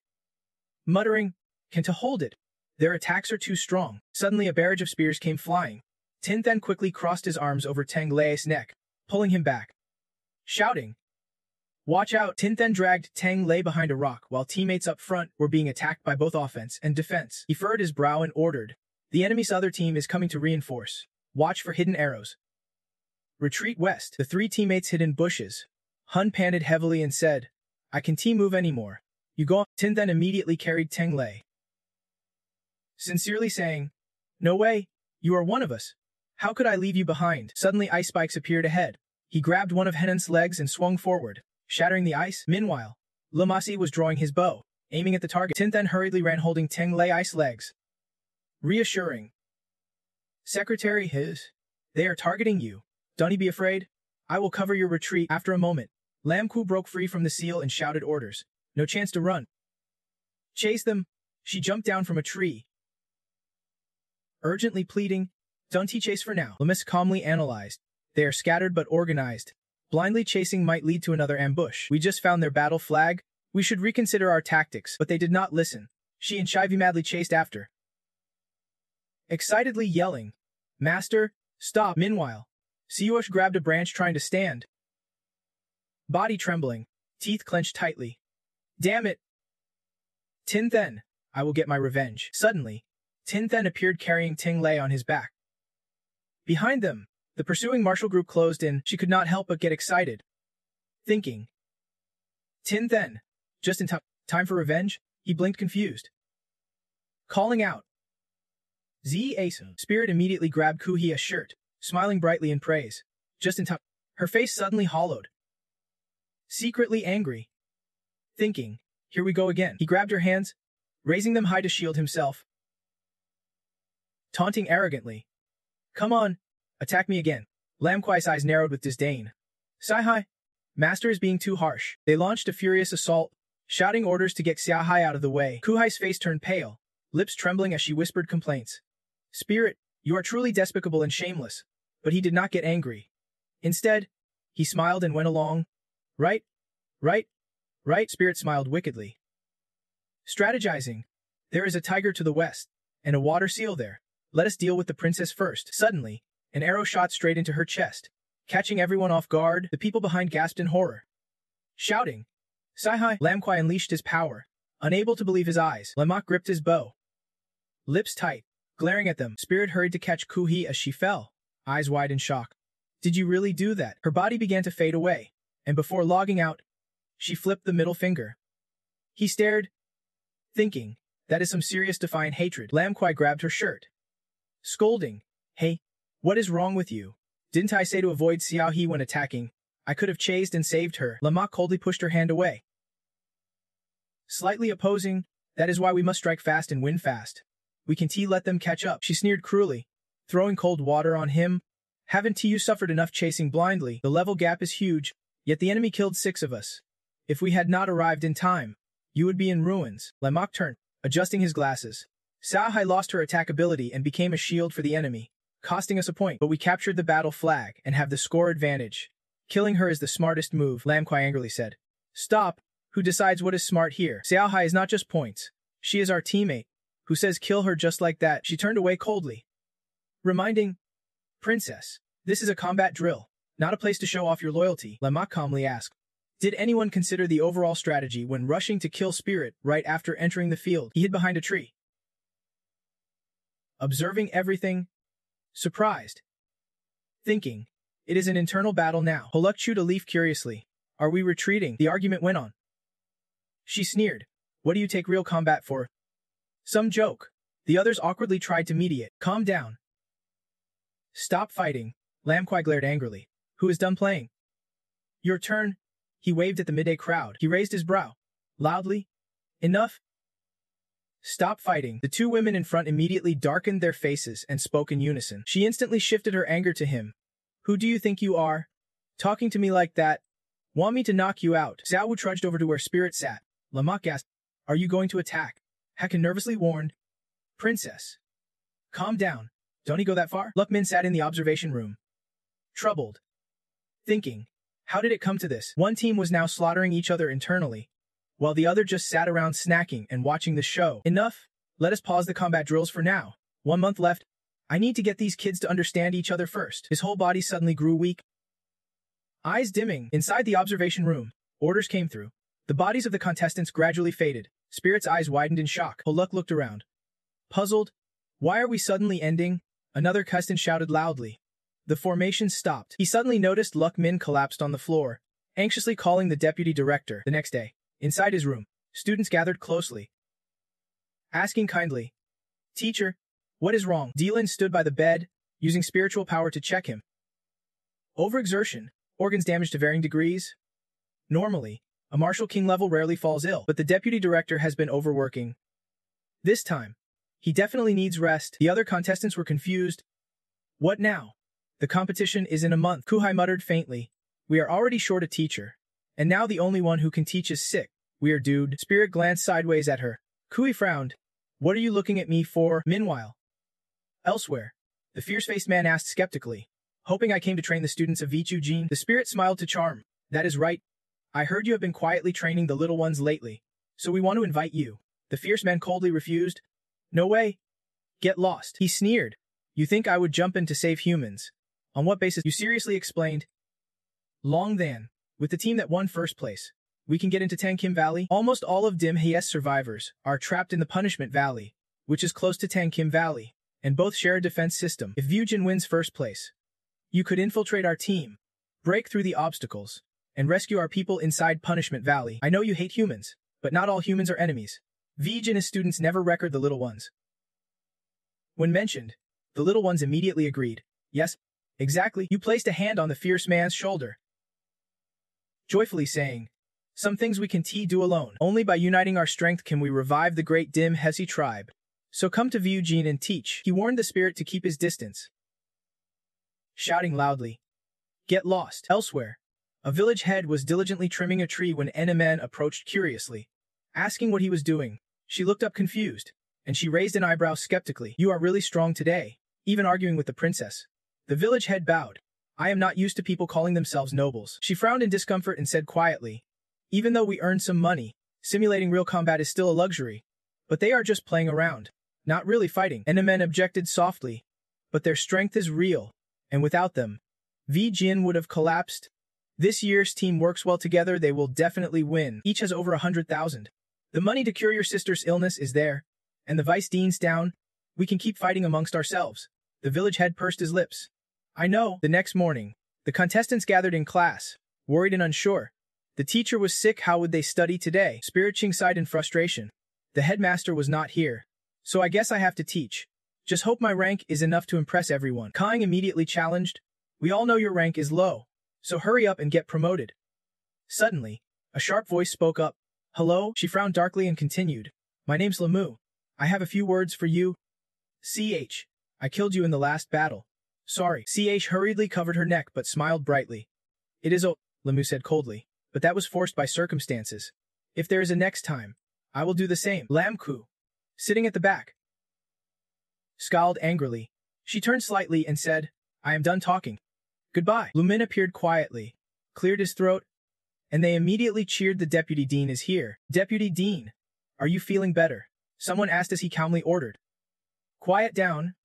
Muttering, "Can to hold it. Their attacks are too strong." Suddenly a barrage of spears came flying. Tin Then quickly crossed his arms over Tang Lei's neck, pulling him back. Shouting, "Watch out!" Tin Then dragged Tang Lei behind a rock while teammates up front were being attacked by both offense and defense. He furrowed his brow and ordered, "The enemy's other team is coming to reinforce. Watch for hidden arrows. Retreat west." The 3 teammates hid in bushes. Hun panted heavily and said, "I can't move anymore. You go on." Tin Then immediately carried Tang Lei, sincerely saying, "No way, you are one of us. How could I leave you behind?" Suddenly ice spikes appeared ahead. He grabbed one of Henan's legs and swung forward, shattering the ice. Meanwhile, Lamasi was drawing his bow, aiming at the target. Tin Then hurriedly ran holding Tang Lei ice legs. Reassuring. "Secretary, they are targeting you. Don't be afraid. I will cover your retreat." After a moment, Lam Ku broke free from the seal and shouted orders. "No chance to run. Chase them." She jumped down from a tree, urgently pleading, "Don't chase for now." Lamis calmly analyzed. They are scattered but organized. Blindly chasing might lead to another ambush. We just found their battle flag. We should reconsider our tactics. But they did not listen. She and Shivy madly chased after, excitedly yelling, "Master, stop!" Meanwhile, Siush grabbed a branch trying to stand, body trembling, teeth clenched tightly. "Damn it! Tin Then, I will get my revenge." Suddenly, Tin Then appeared carrying Ting Lei on his back. Behind them, the pursuing martial group closed in. She could not help but get excited, thinking, "Tin Then, just in time for revenge?" He blinked confused, calling out, "Z-Ace." Spirit immediately grabbed Kuhia's shirt, smiling brightly in praise. Just in time. Her face suddenly hollowed, secretly angry, thinking, "Here we go again." He grabbed her hands, raising them high to shield himself, taunting arrogantly, "Come on, attack me again." Lam Kuai's eyes narrowed with disdain. "Sai-Hai, Master is being too harsh." They launched a furious assault, shouting orders to get Xiahai out of the way. Kuhai's face turned pale, lips trembling as she whispered complaints. "Spirit, you are truly despicable and shameless." But he did not get angry. Instead, he smiled and went along. Right. Spirit smiled wickedly, strategizing. "There is a tiger to the west, and a water seal there. Let us deal with the princess first." Suddenly, an arrow shot straight into her chest, catching everyone off guard. The people behind gasped in horror, shouting, "Sai-Hai!" Lam Kuai unleashed his power, unable to believe his eyes. Lamak gripped his bow, lips tight, glaring at them. Spirit hurried to catch Kuhi as she fell, eyes wide in shock. "Did you really do that?" Her body began to fade away, and before logging out, she flipped the middle finger. He stared, thinking, that is some serious defiant hatred. Lam Kuai grabbed her shirt, scolding, "Hey, what is wrong with you? Didn't I say to avoid Xiao He when attacking? I could have chased and saved her." Lamak coldly pushed her hand away, slightly opposing, "That is why we must strike fast and win fast. We can't let them catch up." She sneered cruelly, throwing cold water on him. "Haven't you suffered enough chasing blindly? The level gap is huge, yet the enemy killed 6 of us. If we had not arrived in time, you would be in ruins." Lamak turned, adjusting his glasses. "Xiahai lost her attack ability and became a shield for the enemy, costing us a point. But we captured the battle flag and have the score advantage. Killing her is the smartest move." Lam Kuai angrily said. "Stop, Who decides what is smart here? Xiaohai is not just points. She is our teammate. Who says kill her just like that? She turned away coldly. Reminding, Princess, this is a combat drill, not a place to show off your loyalty, Lamok calmly asked. Did anyone consider the overall strategy when rushing to kill Spirit right after entering the field? He hid behind a tree. Observing everything, surprised. Thinking, it is an internal battle now. Holuk chewed a leaf curiously. Are we retreating? The argument went on. She sneered. What do you take real combat for? Some joke. The others awkwardly tried to mediate. Calm down. Stop fighting. Lam Kuai glared angrily. Who is done playing? Your turn. He waved at the midday crowd. He raised his brow. Loudly. Enough. Stop fighting. The two women in front immediately darkened their faces and spoke in unison. She instantly shifted her anger to him. Who do you think you are? Talking to me like that? Want me to knock you out? Xiao Wu trudged over to where Spirit sat. Lamok asked, Are you going to attack? Hakan nervously warned. Princess. Calm down. Don't he go that far? Lukmin sat in the observation room. Troubled. Thinking, how did it come to this? One team was now slaughtering each other internally, while the other just sat around snacking and watching the show. Enough. Let us pause the combat drills for now. 1 month left. I need to get these kids to understand each other first. His whole body suddenly grew weak. Eyes dimming. Inside the observation room, orders came through. The bodies of the contestants gradually faded. Spirit's eyes widened in shock. Holuk looked around. Puzzled. Why are we suddenly ending? Another contestant shouted loudly. The formation stopped. He suddenly noticed Luk Min collapsed on the floor, anxiously calling the deputy director. The next day, inside his room, students gathered closely, asking kindly, Teacher, what is wrong? Dylan stood by the bed, using spiritual power to check him. Overexertion, organs damaged to varying degrees. Normally, a Marshal King level rarely falls ill, but the deputy director has been overworking. This time, he definitely needs rest. The other contestants were confused. What now? The competition is in a month. Kuhai muttered faintly. We are already short a teacher. And now the only one who can teach is sick. We are doomed. Spirit glanced sideways at her. Kui frowned. What are you looking at me for? Meanwhile, elsewhere, the fierce-faced man asked skeptically. Hoping I came to train the students of Vichu Jin. The spirit smiled to charm. That is right. I heard you have been quietly training the little ones lately. So we want to invite you. The fierce man coldly refused. No way. Get lost. He sneered. You think I would jump in to save humans? On what basis? You seriously explained. Long then, with the team that won first place, we can get into Tangkim Valley. Almost all of Dim Hayes survivors are trapped in the Punishment Valley, which is close to Tangkim Valley, and both share a defense system. If Vyujin wins first place, you could infiltrate our team, break through the obstacles, and rescue our people inside Punishment Valley. I know you hate humans, but not all humans are enemies. Vyujin and his students never record the little ones. When mentioned, the little ones immediately agreed. Yes, exactly. You placed a hand on the fierce man's shoulder, joyfully saying, some things we can do alone. Only by uniting our strength can we revive the great Dim Hesi tribe. So come to Vyujin and teach. He warned the spirit to keep his distance, shouting loudly, Get lost. Elsewhere, a village head was diligently trimming a tree when Enemen approached curiously, asking what he was doing. She looked up confused, and she raised an eyebrow skeptically. You are really strong today, even arguing with the princess. The village head bowed. I am not used to people calling themselves nobles. She frowned in discomfort and said quietly, Even though we earn some money, simulating real combat is still a luxury. But they are just playing around, not really fighting. Enemen objected softly. But their strength is real, and without them, Vyujin would have collapsed. This year's team works well together, they will definitely win. Each has over 100,000. The money to cure your sister's illness is there, and the vice dean's down. We can keep fighting amongst ourselves. The village head pursed his lips. I know. The next morning, the contestants gathered in class, worried and unsure. The teacher was sick, how would they study today? Spirit Ching sighed in frustration. The headmaster was not here. So I guess I have to teach. Just hope my rank is enough to impress everyone. Kang immediately challenged. We all know your rank is low, so hurry up and get promoted. Suddenly, a sharp voice spoke up. Hello? She frowned darkly and continued. My name's Lamu. I have a few words for you. CH. I killed you in the last battle. Sorry. CH hurriedly covered her neck but smiled brightly. It is Lamu said coldly, but that was forced by circumstances. If there is a next time, I will do the same. Lamku, sitting at the back, scowled angrily. She turned slightly and said, I am done talking. Goodbye. Lumin appeared quietly, cleared his throat, and they immediately cheered. The deputy dean is here. Deputy dean, are you feeling better? Someone asked as he calmly ordered. Quiet down,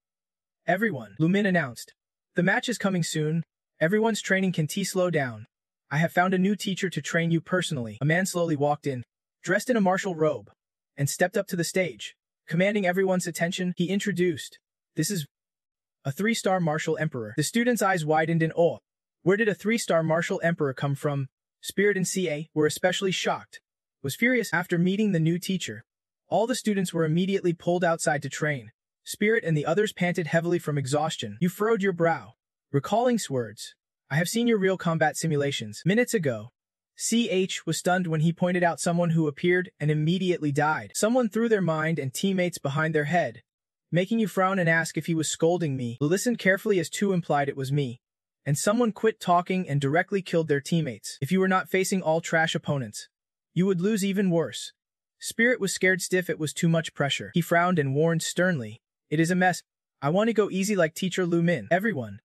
everyone, Lumin announced. The match is coming soon. Everyone's training can slow down. I have found a new teacher to train you personally. A man slowly walked in, dressed in a martial robe, and stepped up to the stage. Commanding everyone's attention, he introduced. This is a 3-star martial emperor. The students' eyes widened in awe. Where did a 3-star martial emperor come from? Spirit and CA were especially shocked. Was furious after meeting the new teacher. All the students were immediately pulled outside to train. Spirit and the others panted heavily from exhaustion. You furrowed your brow, recalling words. I have seen your real combat simulations minutes ago. CH was stunned when he pointed out someone who appeared and immediately died. Someone threw their mind and teammates behind their head, making you frown and ask if he was scolding me. Listened carefully as two implied it was me. And someone quit talking and directly killed their teammates. If you were not facing all trash opponents, you would lose even worse. Spirit was scared stiff. It was too much pressure. He frowned and warned sternly. It is a mess. I want to go easy like Teacher Lu Min. Everyone,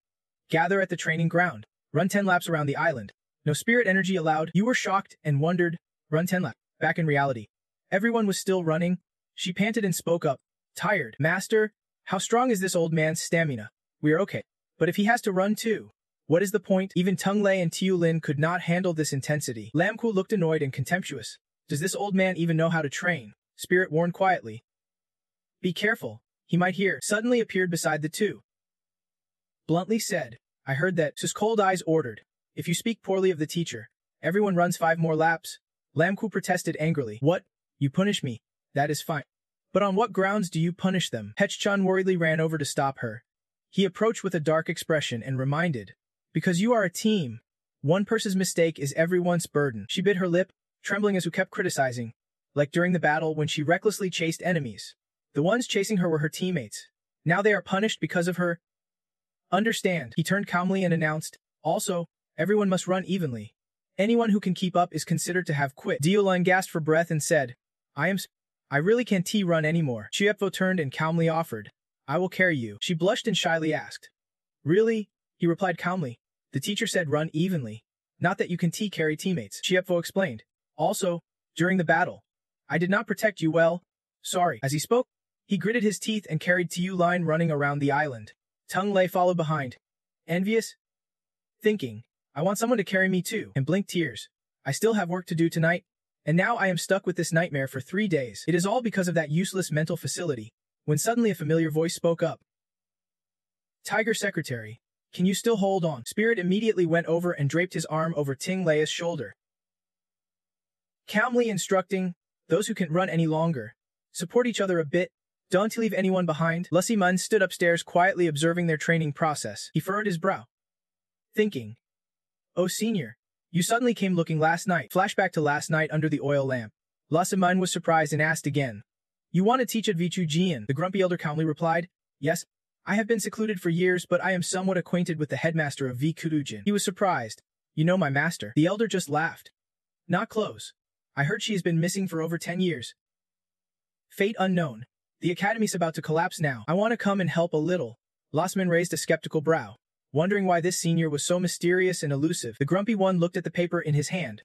gather at the training ground. Run 10 laps around the island. No spirit energy allowed. You were shocked and wondered. Run 10 laps. Back in reality, everyone was still running. She panted and spoke up. Tired. Master, how strong is this old man's stamina? We are okay. But if he has to run too, what is the point? Even Tung Lei and Tiu Lin could not handle this intensity. Lam Ku looked annoyed and contemptuous. Does this old man even know how to train? Spirit warned quietly. Be careful. He might hear. Suddenly appeared beside the two. Bluntly said, I heard that. Sus cold eyes ordered. If you speak poorly of the teacher, everyone runs 5 more laps. Lam Ku protested angrily. What? You punish me? That is fine. But on what grounds do you punish them? Hech-chan worriedly ran over to stop her. He approached with a dark expression and reminded. Because you are a team. One person's mistake is everyone's burden. She bit her lip, trembling as who kept criticizing. Like during the battle when she recklessly chased enemies. The ones chasing her were her teammates. Now they are punished because of her. Understand. He turned calmly and announced. Also, everyone must run evenly. Anyone who can keep up is considered to have quit. Diolun gasped for breath and said, I really can't run anymore. Chiepvo turned and calmly offered. I will carry you. She blushed and shyly asked. Really? He replied calmly. The teacher said run evenly. Not that you can carry teammates. Chiepvo explained. Also, during the battle, I did not protect you well. Sorry. As he spoke, he gritted his teeth and carried Tiu Line running around the island. Tung Lei followed behind. Envious? Thinking, I want someone to carry me too, and blinked tears. I still have work to do tonight, and now I am stuck with this nightmare for 3 days. It is all because of that useless mental facility. When suddenly a familiar voice spoke up. Tiger Secretary, can you still hold on? Spirit immediately went over and draped his arm over Ting Leia's shoulder. Calmly instructing, those who can't run any longer, support each other a bit. Don't leave anyone behind. Lucy Mun stood upstairs quietly observing their training process. He furrowed his brow. Thinking. Oh senior, you suddenly came looking last night. Flashback to last night under the oil lamp. Lucy Mun was surprised and asked again. You want to teach at Vichu Jian? The grumpy elder calmly replied. Yes, I have been secluded for years but I am somewhat acquainted with the headmaster of Vikudujin. He was surprised. You know my master. The elder just laughed. Not close. I heard she has been missing for over 10 years. Fate unknown. The academy's about to collapse now. I want to come and help a little. Lossman raised a skeptical brow, wondering why this senior was so mysterious and elusive. The grumpy one looked at the paper in his hand.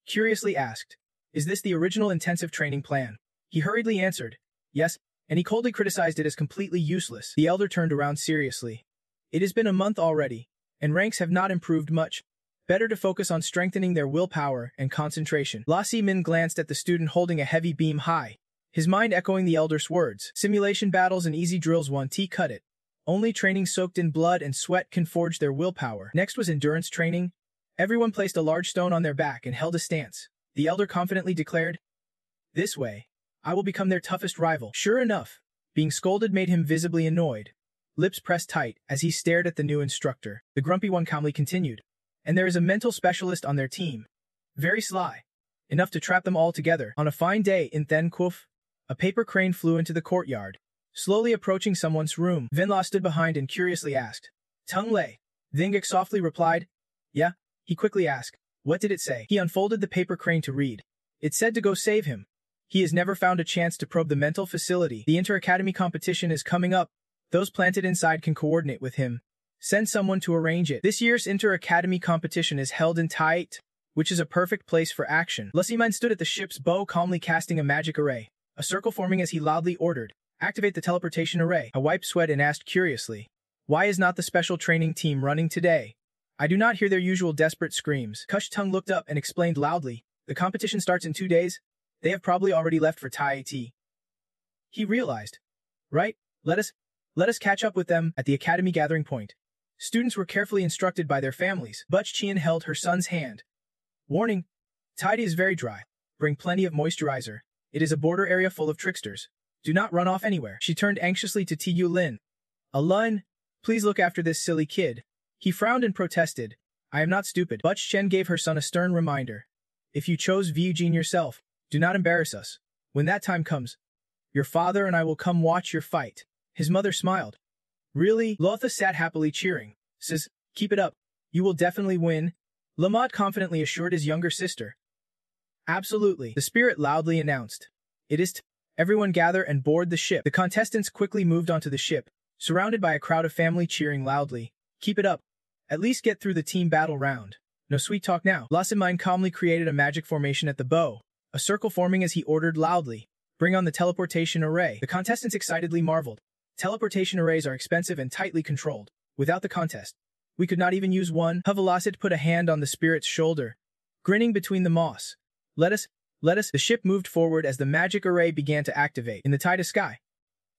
Curiously asked, is this the original intensive training plan? He hurriedly answered, yes, and he coldly criticized it as completely useless. The elder turned around seriously. It has been a month already, and ranks have not improved much. Better to focus on strengthening their willpower and concentration. La Si Min glanced at the student holding a heavy beam high, his mind echoing the elder's words. Simulation battles and easy drills won't cut it. Only training soaked in blood and sweat can forge their willpower. Next was endurance training. Everyone placed a large stone on their back and held a stance. The elder confidently declared, this way, I will become their toughest rival. Sure enough, being scolded made him visibly annoyed. Lips pressed tight as he stared at the new instructor. The grumpy one calmly continued. And there is a mental specialist on their team. Very sly. Enough to trap them all together. On a fine day in Thenkuf, a paper crane flew into the courtyard. Slowly approaching someone's room, Vinla stood behind and curiously asked. Tung Lei. Vingik softly replied. Yeah? He quickly asked. What did it say? He unfolded the paper crane to read. It said to go save him. He has never found a chance to probe the mental facility. The inter-academy competition is coming up. Those planted inside can coordinate with him. Send someone to arrange it. This year's inter-academy competition is held in Taite, which is a perfect place for action. Lussiman stood at the ship's bow, calmly casting a magic array, a circle forming as he loudly ordered, "Activate the teleportation array." I wiped sweat and asked curiously, "Why is not the special training team running today?" I do not hear their usual desperate screams. Kush Tung looked up and explained loudly, "The competition starts in 2 days. They have probably already left for Tai Ti." He realized, "Right, let us catch up with them at the academy gathering point." Students were carefully instructed by their families. Butch Qian held her son's hand. "Warning, Tai Ti is very dry. Bring plenty of moisturizer. It is a border area full of tricksters. Do not run off anywhere." She turned anxiously to Yu Lin. "Alun, please look after this silly kid." He frowned and protested, "I am not stupid." Butch Chen gave her son a stern reminder. "If you chose Vyujin yourself, do not embarrass us. When that time comes, your father and I will come watch your fight." His mother smiled. "Really?" Lotha sat happily cheering. "Says, keep it up. You will definitely win." Lamont confidently assured his younger sister. "Absolutely," the spirit loudly announced. "It is Everyone gather and board the ship." The contestants quickly moved onto the ship, surrounded by a crowd of family cheering loudly. "Keep it up. At least get through the team battle round. No sweet talk now." Lassamine calmly created a magic formation at the bow, a circle forming as he ordered loudly, "Bring on the teleportation array." The contestants excitedly marveled. Teleportation arrays are expensive and tightly controlled. Without the contest, we could not even use one. Havalasit put a hand on the spirit's shoulder, grinning between the moss. Let us. The ship moved forward as the magic array began to activate. In the tide of sky,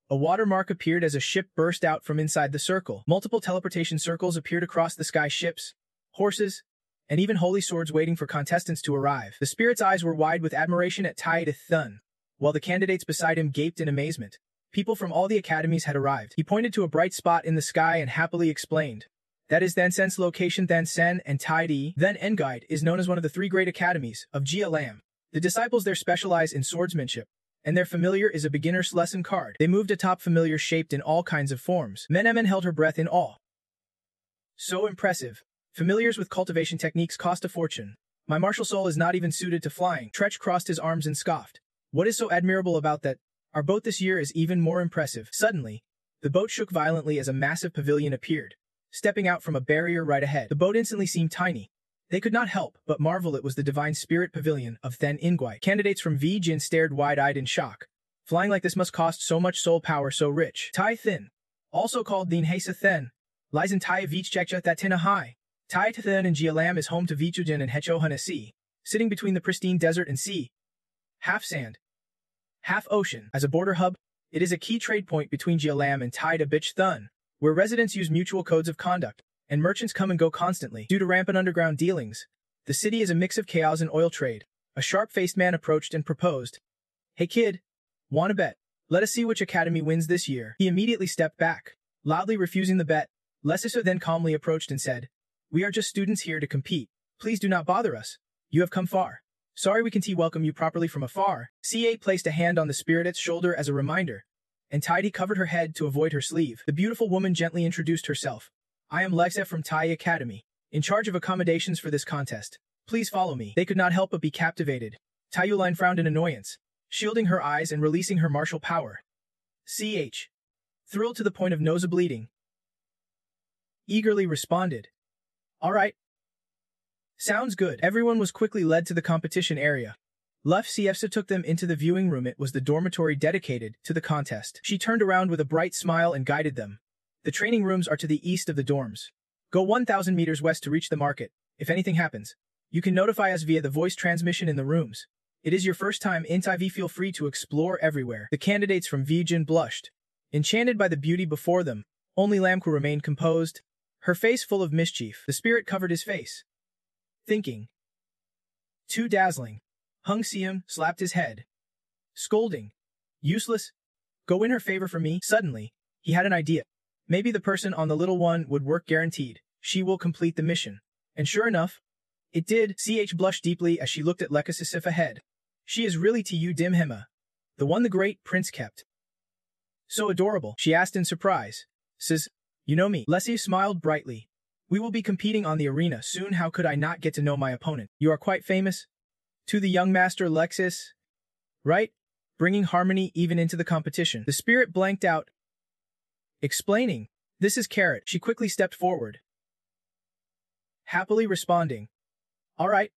a watermark appeared as a ship burst out from inside the circle. Multiple teleportation circles appeared across the sky, ships, horses, and even holy swords waiting for contestants to arrive. The spirit's eyes were wide with admiration at Tai Thun, while the candidates beside him gaped in amazement. People from all the academies had arrived. He pointed to a bright spot in the sky and happily explained, "That is Thansen's location. Thansen and Taidi, then Enguide, is known as one of the 3 great academies of Jia Lam. The disciples there specialize in swordsmanship, and their familiar is a beginner's lesson card." They moved atop familiar shaped in all kinds of forms. Menemen held her breath in awe. "So impressive. Familiars with cultivation techniques cost a fortune. My martial soul is not even suited to flying." Tretch crossed his arms and scoffed. "What is so admirable about that? Our boat this year is even more impressive." Suddenly, the boat shook violently as a massive pavilion appeared, stepping out from a barrier right ahead. The boat instantly seemed tiny. They could not help but marvel it was the divine spirit pavilion of Then Ingwai. Candidates from Vijin stared wide-eyed in shock. Flying like this must cost so much soul power so rich. Tai Thin, also called Din Hesa Then, lies in Tai Vichchekcha Thatina High. Tai Thin and Jialam is home to Vichujin and Hecho Sea, sitting between the pristine desert and sea. Half sand, half ocean. As a border hub, it is a key trade point between Jialam and Tai Bich Thun, where residents use mutual codes of conduct, and merchants come and go constantly. Due to rampant underground dealings, the city is a mix of chaos and oil trade. A sharp-faced man approached and proposed, "Hey kid, wanna bet? Let us see which academy wins this year." He immediately stepped back, loudly refusing the bet. Lessiso then calmly approached and said, "We are just students here to compete. Please do not bother us. You have come far. Sorry we can't welcome you properly from afar." C8 placed a hand on the spirit's shoulder as a reminder, and Tidy covered her head to avoid her sleeve. The beautiful woman gently introduced herself. "I am Lexa from Tai Academy, in charge of accommodations for this contest. Please follow me." They could not help but be captivated. Tayuline frowned in annoyance, shielding her eyes and releasing her martial power. CH, thrilled to the point of nose bleeding, eagerly responded, "All right. Sounds good." Everyone was quickly led to the competition area. Lef Siefsa took them into the viewing room. It was the dormitory dedicated to the contest. She turned around with a bright smile and guided them. "The training rooms are to the east of the dorms. Go 1,000 meters west to reach the market. If anything happens, you can notify us via the voice transmission in the rooms. It is your first time in TV. Feel free to explore everywhere." The candidates from Vijin blushed, enchanted by the beauty before them. Only Lamku remained composed, her face full of mischief. The spirit covered his face, thinking, "Too dazzling." Hung Siam slapped his head, scolding, "Useless. Go in her favor for me." Suddenly, he had an idea. Maybe the person on the little one would work. Guaranteed, she will complete the mission. And sure enough, it did. CH blushed deeply as she looked at Lekasisif ahead. "She is really Tu Dim Hema, the one the great prince kept. So adorable," she asked in surprise. "Says, you know me?" Leslie smiled brightly. "We will be competing on the arena soon. How could I not get to know my opponent? You are quite famous. To the young master Lexis, right? Bringing harmony even into the competition." The spirit blanked out, explaining, "This is Carrot." She quickly stepped forward, happily responding, "All right.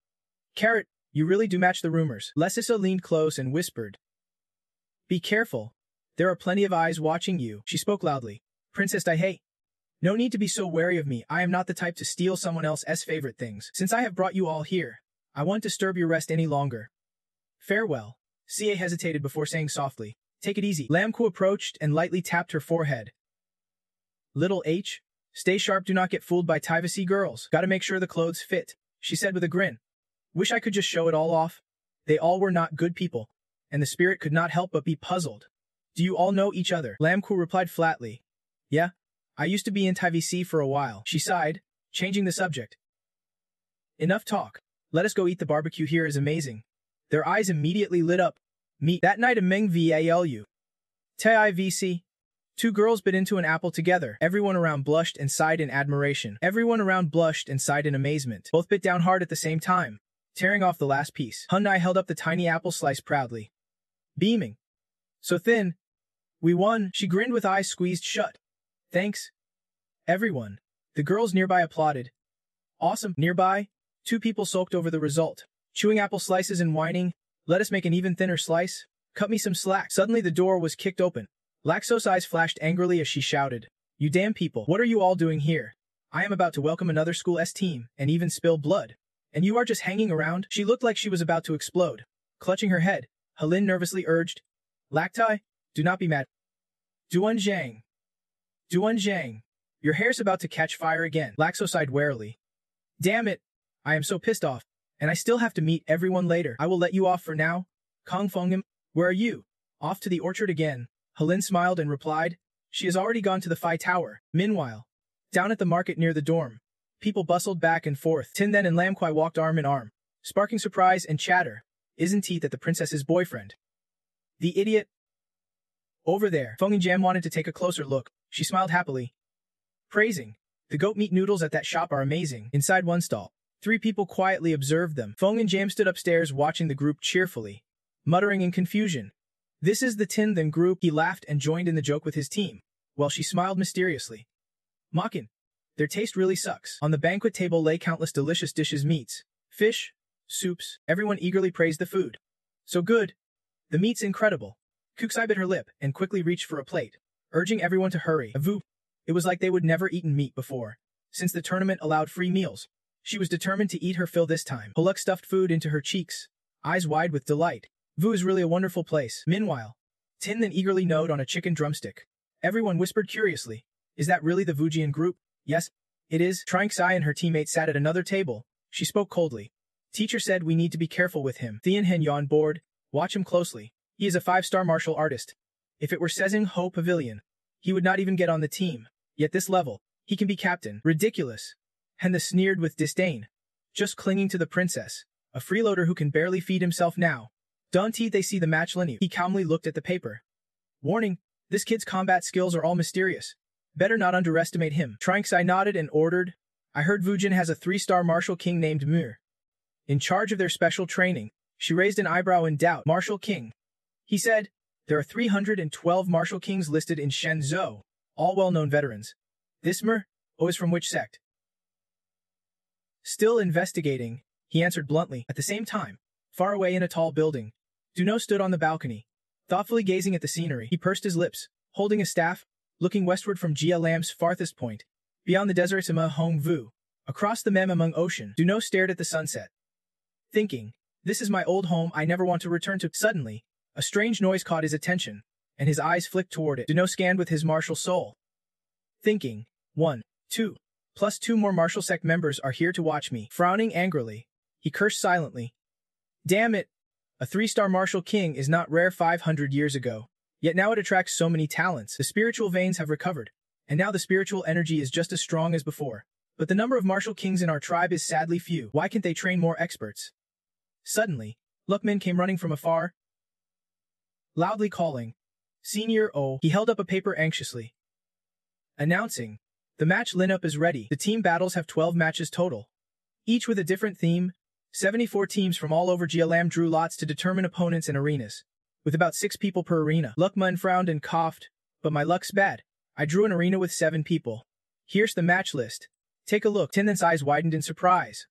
Carrot, you really do match the rumors. Lessissa leaned close and whispered. Be careful. There are plenty of eyes watching you. She spoke loudly. Princess Dai, no need to be so wary of me. I am not the type to steal someone else's favorite things. Since I have brought you all here, I won't disturb your rest any longer. Farewell. Ca hesitated before saying softly, take it easy. Lamku approached and lightly tapped her forehead. Little H, stay sharp, do not get fooled by Tyvasi girls. Gotta make sure the clothes fit, she said with a grin. Wish I could just show it all off. They all were not good people, and the spirit could not help but be puzzled. Do you all know each other? Lamku replied flatly. Yeah, I used to be in Tyvasi for a while. She sighed, changing the subject. Enough talk. Let us go eat. The barbecue here is amazing. Their eyes immediately lit up. Meet that night a Meng Valu. TIVC. Two girls bit into an apple together. Everyone around blushed and sighed in admiration. Everyone around blushed and sighed in amazement. Both bit down hard at the same time, tearing off the last piece. Hyundai held up the tiny apple slice proudly, beaming. So thin. We won. She grinned with eyes squeezed shut. Thanks. Everyone. The girls nearby applauded. Awesome. Nearby, two people sulked over the result, chewing apple slices and whining, let us make an even thinner slice. Cut me some slack. Suddenly the door was kicked open. Laxo's eyes flashed angrily as she shouted. You damn people, what are you all doing here? I am about to welcome another school S team, and even spill blood. And you are just hanging around? She looked like she was about to explode. Clutching her head, Helin nervously urged. Lactai, do not be mad. Duan Zhang. Duan Zhang. Your hair's about to catch fire again. Laxo sighed warily. Damn it. I am so pissed off. And I still have to meet everyone later. I will let you off for now. Kong Fengham, where are you? Off to the orchard again. Helin smiled and replied. She has already gone to the Phi Tower. Meanwhile, down at the market near the dorm, people bustled back and forth. Tinden and Lam Kwai walked arm in arm, sparking surprise and chatter. Isn't he that the princess's boyfriend? The idiot. Over there. Feng and Jam wanted to take a closer look. She smiled happily, praising. The goat meat noodles at that shop are amazing. Inside one stall, three people quietly observed them. Feng and Jam stood upstairs watching the group cheerfully, muttering in confusion. This is the Tinden group. He laughed and joined in the joke with his team, while she smiled mysteriously. Mockin. Their taste really sucks. On the banquet table lay countless delicious dishes, meats, fish, soups. Everyone eagerly praised the food. So good. The meat's incredible. Kuksai bit her lip and quickly reached for a plate, urging everyone to hurry. Avu. It was like they would never eaten meat before, since the tournament allowed free meals. She was determined to eat her fill this time. Paluk stuffed food into her cheeks, eyes wide with delight. Vu is really a wonderful place. Meanwhile, Tinden eagerly gnawed on a chicken drumstick. Everyone whispered curiously. Is that really the Vujian group? Yes, it is. Trang Sai and her teammate sat at another table. She spoke coldly. Teacher said we need to be careful with him. Thien Hen yawned bored. Watch him closely. He is a 5-star martial artist. If it were Sezing Ho Pavilion, he would not even get on the team. Yet this level, he can be captain. Ridiculous. Henda sneered with disdain. Just clinging to the princess. A freeloader who can barely feed himself now. Don't they see the match lineage? He calmly looked at the paper. Warning, this kid's combat skills are all mysterious. Better not underestimate him. Tranksai nodded and ordered. I heard Vujin has a 3-star martial king named Mir. In charge of their special training. She raised an eyebrow in doubt. Martial king. He said, there are 312 martial kings listed in Shenzhou, all well-known veterans. This Mir, is from which sect? Still investigating, he answered bluntly. At the same time, far away in a tall building, Duno stood on the balcony, thoughtfully gazing at the scenery. He pursed his lips, holding a staff, looking westward from Jia Lam's farthest point, beyond the desert Sima Hong Vu, across the Mem among ocean. Duno stared at the sunset, thinking, this is my old home I never want to return to. Suddenly, a strange noise caught his attention, and his eyes flicked toward it. Duno scanned with his martial soul, thinking, 1, 2, plus 2 more martial sect members are here to watch me. Frowning angrily, he cursed silently. Damn it! A 3-star martial king is not rare 500 years ago. Yet now it attracts so many talents. The spiritual veins have recovered, and now the spiritual energy is just as strong as before. But the number of martial kings in our tribe is sadly few. Why can't they train more experts? Suddenly, Lukman came running from afar, loudly calling, Senior O. He held up a paper anxiously, announcing, the match lineup is ready. The team battles have 12 matches total, each with a different theme. 74 teams from all over Jialam drew lots to determine opponents and arenas, with about 6 people per arena. Lukman frowned and coughed, but my luck's bad. I drew an arena with 7 people. Here's the match list. Take a look. Tinden's eyes widened in surprise.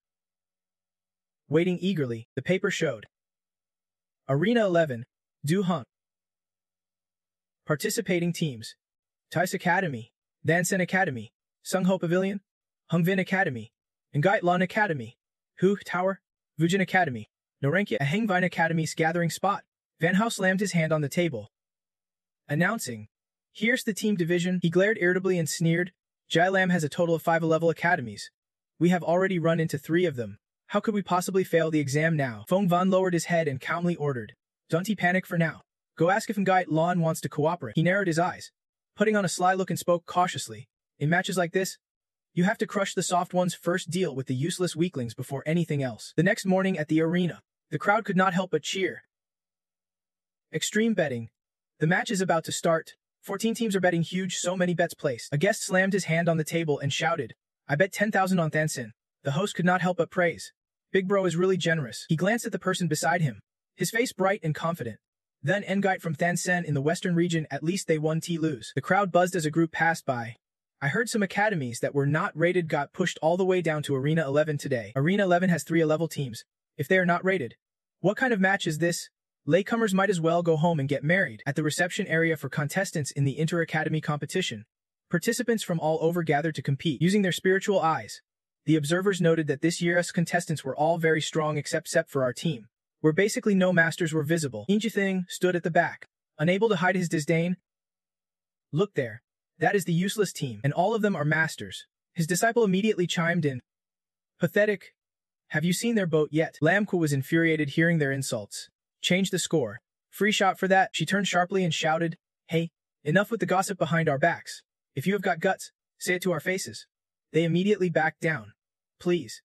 Waiting eagerly, the paper showed. Arena 11, Du Hung. Participating teams. Tais Academy, Dansen Academy, Sungho Pavilion, Hungvin Academy, Ngait Lan Academy, Hu Tower, Vujin Academy, Norenkya Hengvine Academy's gathering spot. Van Hao slammed his hand on the table, announcing, "Here's the team division." He glared irritably and sneered, "Jai Lam has a total of 5 level academies. We have already run into 3 of them. How could we possibly fail the exam now?" Feng Van lowered his head and calmly ordered, "Don't panic for now. Go ask if Ngait Lan wants to cooperate." He narrowed his eyes, putting on a sly look and spoke cautiously. "In matches like this, you have to crush the soft ones first, deal with the useless weaklings before anything else." The next morning at the arena, the crowd could not help but cheer. Extreme betting. The match is about to start. 14 teams are betting huge, so many bets placed. A guest slammed his hand on the table and shouted, "I bet 10,000 on Thansin." The host could not help but praise. "Big bro is really generous." He glanced at the person beside him, his face bright and confident. "Then Ngait from Thansen in the western region, at least they won T lose." The crowd buzzed as a group passed by. "I heard some academies that were not rated got pushed all the way down to Arena 11 today. Arena 11 has 3 A-level teams. If they are not rated, what kind of match is this? Latecomers might as well go home and get married." At the reception area for contestants in the inter-academy competition, participants from all over gathered to compete using their spiritual eyes. The observers noted that this year's contestants were all very strong except for our team, where basically no masters were visible. Injithing stood at the back, unable to hide his disdain. "Look there. That is the useless team, and all of them are masters." His disciple immediately chimed in. "Pathetic. Have you seen their boat yet?" Lamku was infuriated hearing their insults. "Change the score. Free shot for that." She turned sharply and shouted, "Hey, enough with the gossip behind our backs. If you have got guts, say it to our faces." They immediately backed down. "Please.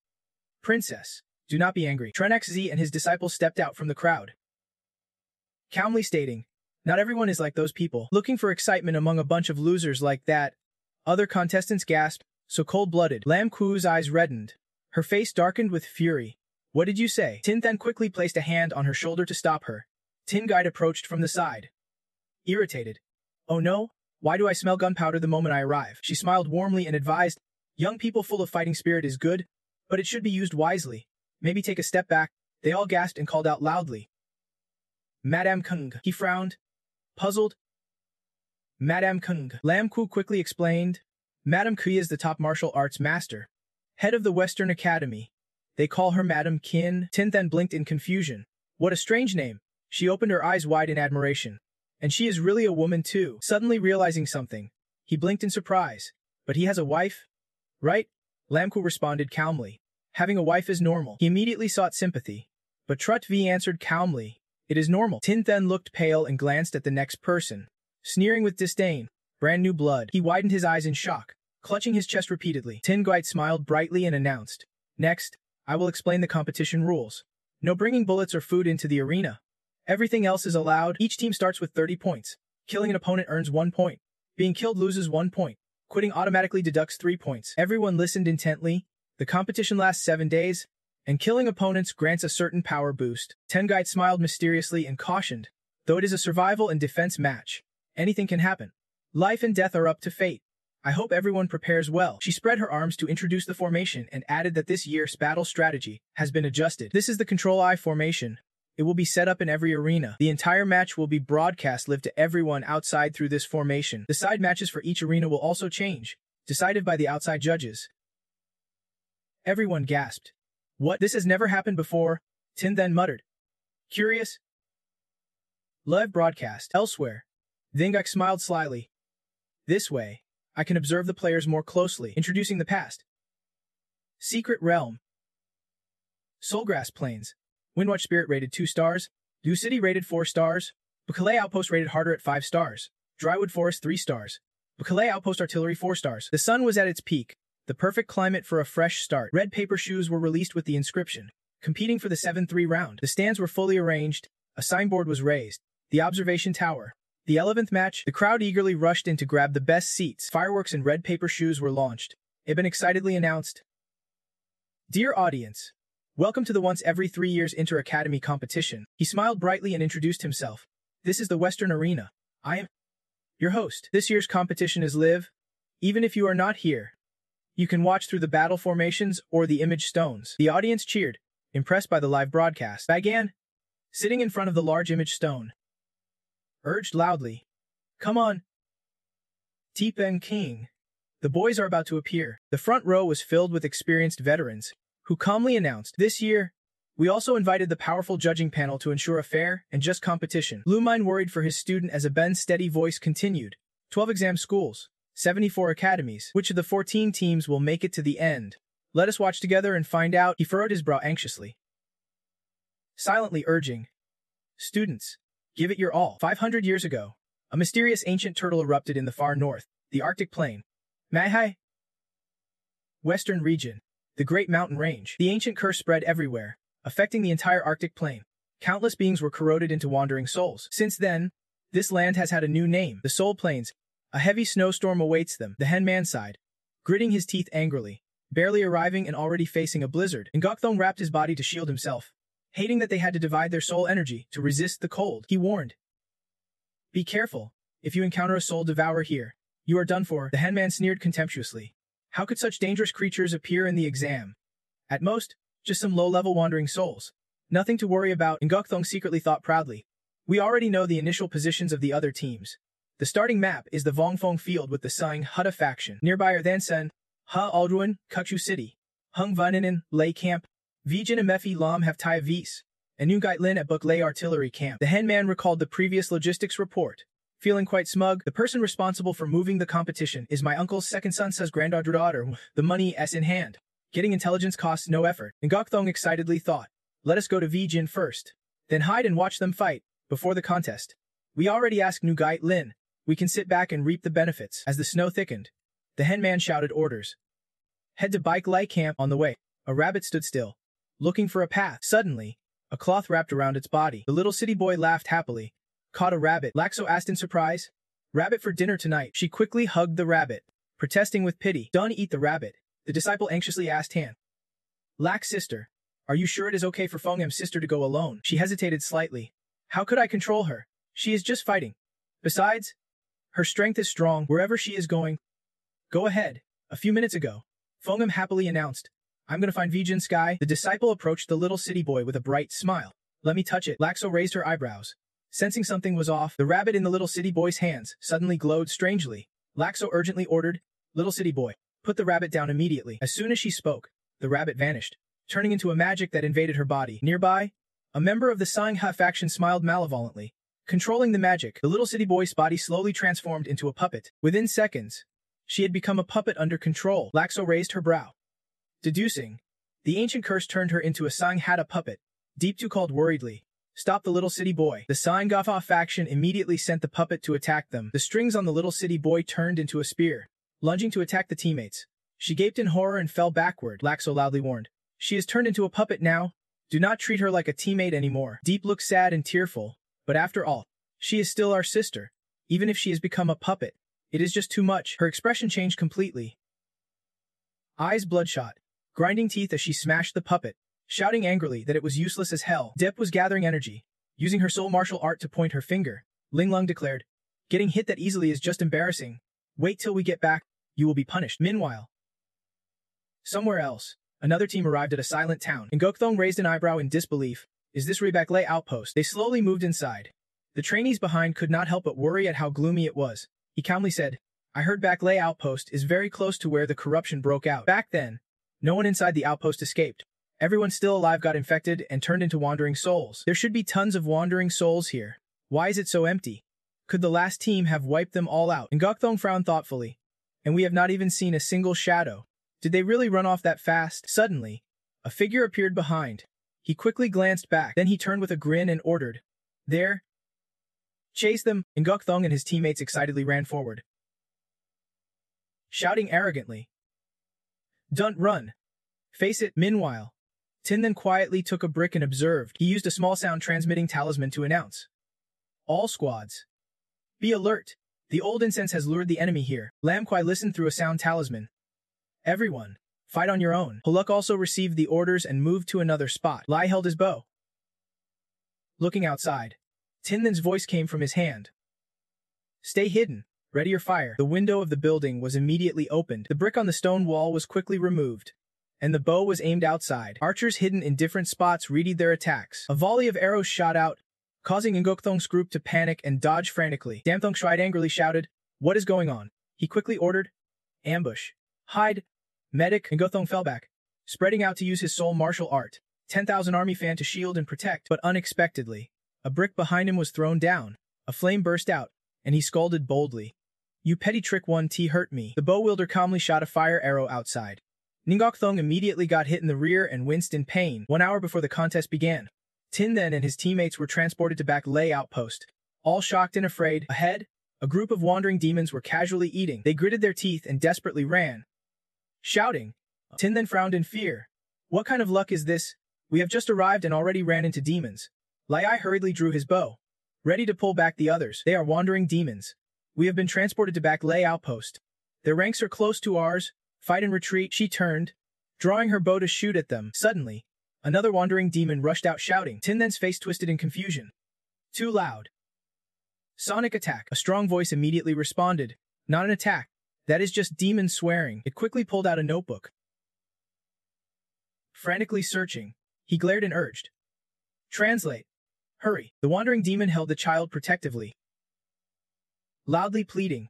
Princess, do not be angry." Trenex Z and his disciple stepped out from the crowd, calmly stating, "Not everyone is like those people, looking for excitement among a bunch of losers like that." Other contestants gasped, "So cold-blooded." Lam Ku's eyes reddened. Her face darkened with fury. "What did you say?" Tin then quickly placed a hand on her shoulder to stop her. Tin Guide approached from the side, irritated. "Oh no, why do I smell gunpowder the moment I arrive?" She smiled warmly and advised, "Young people full of fighting spirit is good, but it should be used wisely. Maybe take a step back." They all gasped and called out loudly, "Madame Kung." He frowned, puzzled. "Madame Kung." Lam Ku quickly explained, "Madame Kui is the top martial arts master, head of the Western Academy. They call her Madame Kin." Tin then blinked in confusion. "What a strange name." She opened her eyes wide in admiration. "And she is really a woman too." Suddenly realizing something, he blinked in surprise. "But he has a wife, right?" Lamku responded calmly. "Having a wife is normal." He immediately sought sympathy. But Trut V answered calmly, "It is normal." Tin then looked pale and glanced at the next person, sneering with disdain. "Brand new blood." He widened his eyes in shock, clutching his chest repeatedly. Tin Guide smiled brightly and announced, "Next, I will explain the competition rules. No bringing bullets or food into the arena. Everything else is allowed. Each team starts with 30 points. Killing an opponent earns 1 point. Being killed loses 1 point. Quitting automatically deducts 3 points." Everyone listened intently. The competition lasts 7 days, and killing opponents grants a certain power boost. Tin Guide smiled mysteriously and cautioned, "Though it is a survival and defense match, anything can happen. Life and death are up to fate. I hope everyone prepares well." She spread her arms to introduce the formation and added that this year's battle strategy has been adjusted. This is the Control I formation. It will be set up in every arena. The entire match will be broadcast live to everyone outside through this formation. The side matches for each arena will also change, decided by the outside judges. Everyone gasped. "What? This has never happened before?" Tin then muttered. "Curious?" Live broadcast. Elsewhere. Vingak smiled slyly. "This way, I can observe the players more closely." Introducing the past. Secret Realm. Soulgrass Plains. Windwatch Spirit rated 2 stars. Du City rated 4 stars. Bukalay Outpost rated harder at 5 stars. Drywood Forest 3 stars. Bukalay Outpost Artillery 4 stars. The sun was at its peak, the perfect climate for a fresh start. Red paper shoes were released with the inscription, competing for the 7-3 round. The stands were fully arranged, a signboard was raised. The observation tower. The 11th match, the crowd eagerly rushed in to grab the best seats. Fireworks and red paper shoes were launched. Ibn excitedly announced, "Dear audience, welcome to the once every 3 years inter-academy competition." He smiled brightly and introduced himself. "This is the Western Arena. I am your host. This year's competition is live. Even if you are not here, you can watch through the battle formations or the image stones." The audience cheered, impressed by the live broadcast. Bagan, sitting in front of the large image stone, urged loudly, "Come on, T-Pen King. The boys are about to appear." The front row was filled with experienced veterans, who calmly announced, "This year, we also invited the powerful judging panel to ensure a fair and just competition." Lumine worried for his student as Ben's steady voice continued. 12 exam schools, 74 academies. Which of the 14 teams will make it to the end? Let us watch together and find out. He furrowed his brow anxiously, silently urging, "Students, give it your all." 500 years ago, a mysterious ancient turtle erupted in the far north, the Arctic plain. Manhwa, Western region, the Great Mountain Range. The ancient curse spread everywhere, affecting the entire Arctic plain. Countless beings were corroded into wandering souls. Since then, this land has had a new name, the Soul Plains. A heavy snowstorm awaits them. The henman sighed, gritting his teeth angrily. Barely arriving and already facing a blizzard, Ngokthong wrapped his body to shield himself. Hating that they had to divide their soul energy to resist the cold, he warned, "Be careful. If you encounter a soul devourer here, you are done for." The henman sneered contemptuously. How could such dangerous creatures appear in the exam? At most, just some low-level wandering souls. Nothing to worry about, Ngokthong secretly thought proudly. We already know the initial positions of the other teams. The starting map is the Vongfong field with the Sang Hutta faction. Nearby are Thansen, Ha Aldruin, Kukchu City, Hung Vaninen, Lay Camp, Vijin and Mefi Lam have Tai Vis, and Nungait Lin at Buk Lay Artillery Camp. The henman recalled the previous logistics report. Feeling quite smug, "The person responsible for moving the competition is my uncle's second son," says granddaughter. "The money is in hand. Getting intelligence costs no effort." Ngokthong excitedly thought, "Let us go to Vijin first, then hide and watch them fight, before the contest. We already asked Nungait Lin. We can sit back and reap the benefits." As the snow thickened, the henman shouted orders. "Head to Bike Lay Camp." On the way, a rabbit stood still, looking for a path. Suddenly, a cloth wrapped around its body. The little city boy laughed happily. "Caught a rabbit?" Laxo asked in surprise. "Rabbit for dinner tonight." She quickly hugged the rabbit, protesting with pity. "Don't eat the rabbit," the disciple anxiously asked Han. "Lax sister, are you sure it is okay for Fongam's sister to go alone?" She hesitated slightly. "How could I control her? She is just fighting. Besides, her strength is strong wherever she is going." "Go ahead." A few minutes ago, Fongam happily announced, "I'm gonna find Vijin Sky." The disciple approached the little city boy with a bright smile. "Let me touch it." Laxo raised her eyebrows. Sensing something was off, the rabbit in the little city boy's hands suddenly glowed strangely. Laxo urgently ordered, "Little city boy, put the rabbit down immediately." As soon as she spoke, the rabbit vanished, turning into a magic that invaded her body. Nearby, a member of the Sangha faction smiled malevolently. Controlling the magic, the little city boy's body slowly transformed into a puppet. Within seconds, she had become a puppet under control. Laxo raised her brow, deducing, the ancient curse turned her into a Sanghata puppet. Deep Tu called worriedly, "Stop the little city boy." The Sangha faction immediately sent the puppet to attack them. The strings on the little city boy turned into a spear, lunging to attack the teammates. She gaped in horror and fell backward. Laxo loudly warned, "She has turned into a puppet now. Do not treat her like a teammate anymore." Deep looked sad and tearful, but after all, she is still our sister. Even if she has become a puppet, it is just too much. Her expression changed completely. Eyes bloodshot, grinding teeth as she smashed the puppet, shouting angrily that it was useless as hell. Dip was gathering energy, using her soul martial art to point her finger. Ling Lung declared, "Getting hit that easily is just embarrassing. Wait till we get back, you will be punished." Meanwhile, somewhere else, another team arrived at a silent town. Ngokthong raised an eyebrow in disbelief. "Is this Rebaklay outpost?" They slowly moved inside. The trainees behind could not help but worry at how gloomy it was. He calmly said, "I heard Baklay outpost is very close to where the corruption broke out. Back then, no one inside the outpost escaped. Everyone still alive got infected and turned into wandering souls. There should be tons of wandering souls here. Why is it so empty? Could the last team have wiped them all out?" Ngokthong frowned thoughtfully. "And we have not even seen a single shadow. Did they really run off that fast?" Suddenly, a figure appeared behind. He quickly glanced back, then he turned with a grin and ordered, "There! Chase them!" Ngokthong and his teammates excitedly ran forward, shouting arrogantly, "Don't run! Face it!" Meanwhile, Tin then quietly took a brick and observed. He used a small sound-transmitting talisman to announce, "All squads, be alert! The old incense has lured the enemy here." Lam Kwai listened through a sound talisman. "Everyone, fight on your own." Huluk also received the orders and moved to another spot. Lai held his bow. Looking outside, Tin Then's voice came from his hand. "Stay hidden. Ready your fire." The window of the building was immediately opened. The brick on the stone wall was quickly removed, and the bow was aimed outside. Archers hidden in different spots readied their attacks. A volley of arrows shot out, causing Ngokthong's group to panic and dodge frantically. Damthong Shride angrily shouted, "What is going on?" He quickly ordered, "Ambush. Hide." Medic Ngokthong fell back, spreading out to use his soul martial art. 10,000 army fan to shield and protect, but unexpectedly, a brick behind him was thrown down. A flame burst out, and he scolded boldly, "You petty trick 1T hurt me." The bow wielder calmly shot a fire arrow outside. Ngokthong immediately got hit in the rear and winced in pain. 1 hour before the contest began, Tin Then and his teammates were transported to Back Lay outpost. All shocked and afraid, ahead, a group of wandering demons were casually eating. They gritted their teeth and desperately ran, shouting. Tin Then frowned in fear. "What kind of luck is this? We have just arrived and already ran into demons." Lai hurriedly drew his bow, ready to pull back the others. "They are wandering demons. We have been transported to Back Lay outpost. Their ranks are close to ours. Fight and retreat." She turned, drawing her bow to shoot at them. Suddenly, another wandering demon rushed out shouting. Tin Then's face twisted in confusion. "Too loud." "Sonic attack." A strong voice immediately responded. "Not an attack. That is just demons swearing." It quickly pulled out a notebook. Frantically searching, he glared and urged, "Translate. Hurry." The wandering demon held the child protectively, loudly pleading,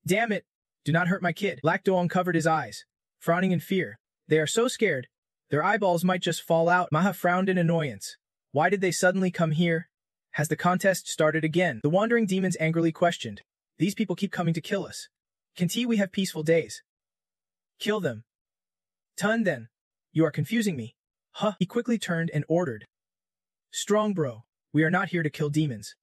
"Damn it, do not hurt my kid." Lac Doong covered his eyes, frowning in fear. "They are so scared, their eyeballs might just fall out." Maha frowned in annoyance. Why did they suddenly come here? Has the contest started again? The wandering demons angrily questioned. "These people keep coming to kill us. Can't we have peaceful days?" "Kill them." "Tun Then, you are confusing me." Huh. He quickly turned and ordered, "Strong bro, we are not here to kill demons."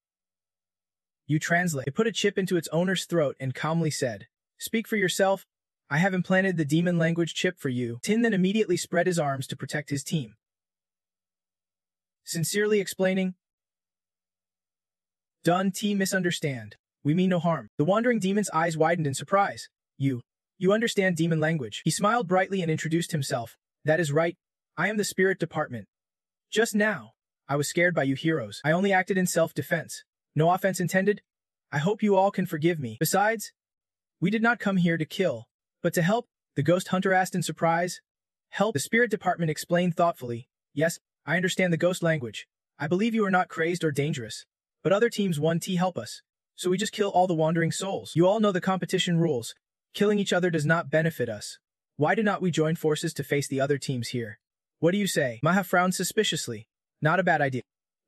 You translate. It put a chip into its owner's throat and calmly said, "Speak for yourself. I have implanted the demon language chip for you." Tin Then immediately spread his arms to protect his team, sincerely explaining, "Dun T misunderstand. We mean no harm." The wandering demon's eyes widened in surprise. You understand demon language." He smiled brightly and introduced himself. "That is right. I am the spirit department. Just now, I was scared by you heroes. I only acted in self-defense. No offense intended. I hope you all can forgive me. Besides, we did not come here to kill, but to help." The ghost hunter asked in surprise. "Help?" The spirit department explained thoughtfully. "Yes, I understand the ghost language. I believe you are not crazed or dangerous, but other teams 1T help us, so we just kill all the wandering souls. You all know the competition rules. Killing each other does not benefit us. Why do not we join forces to face the other teams here? What do you say?" Maha frowned suspiciously. "Not a bad idea.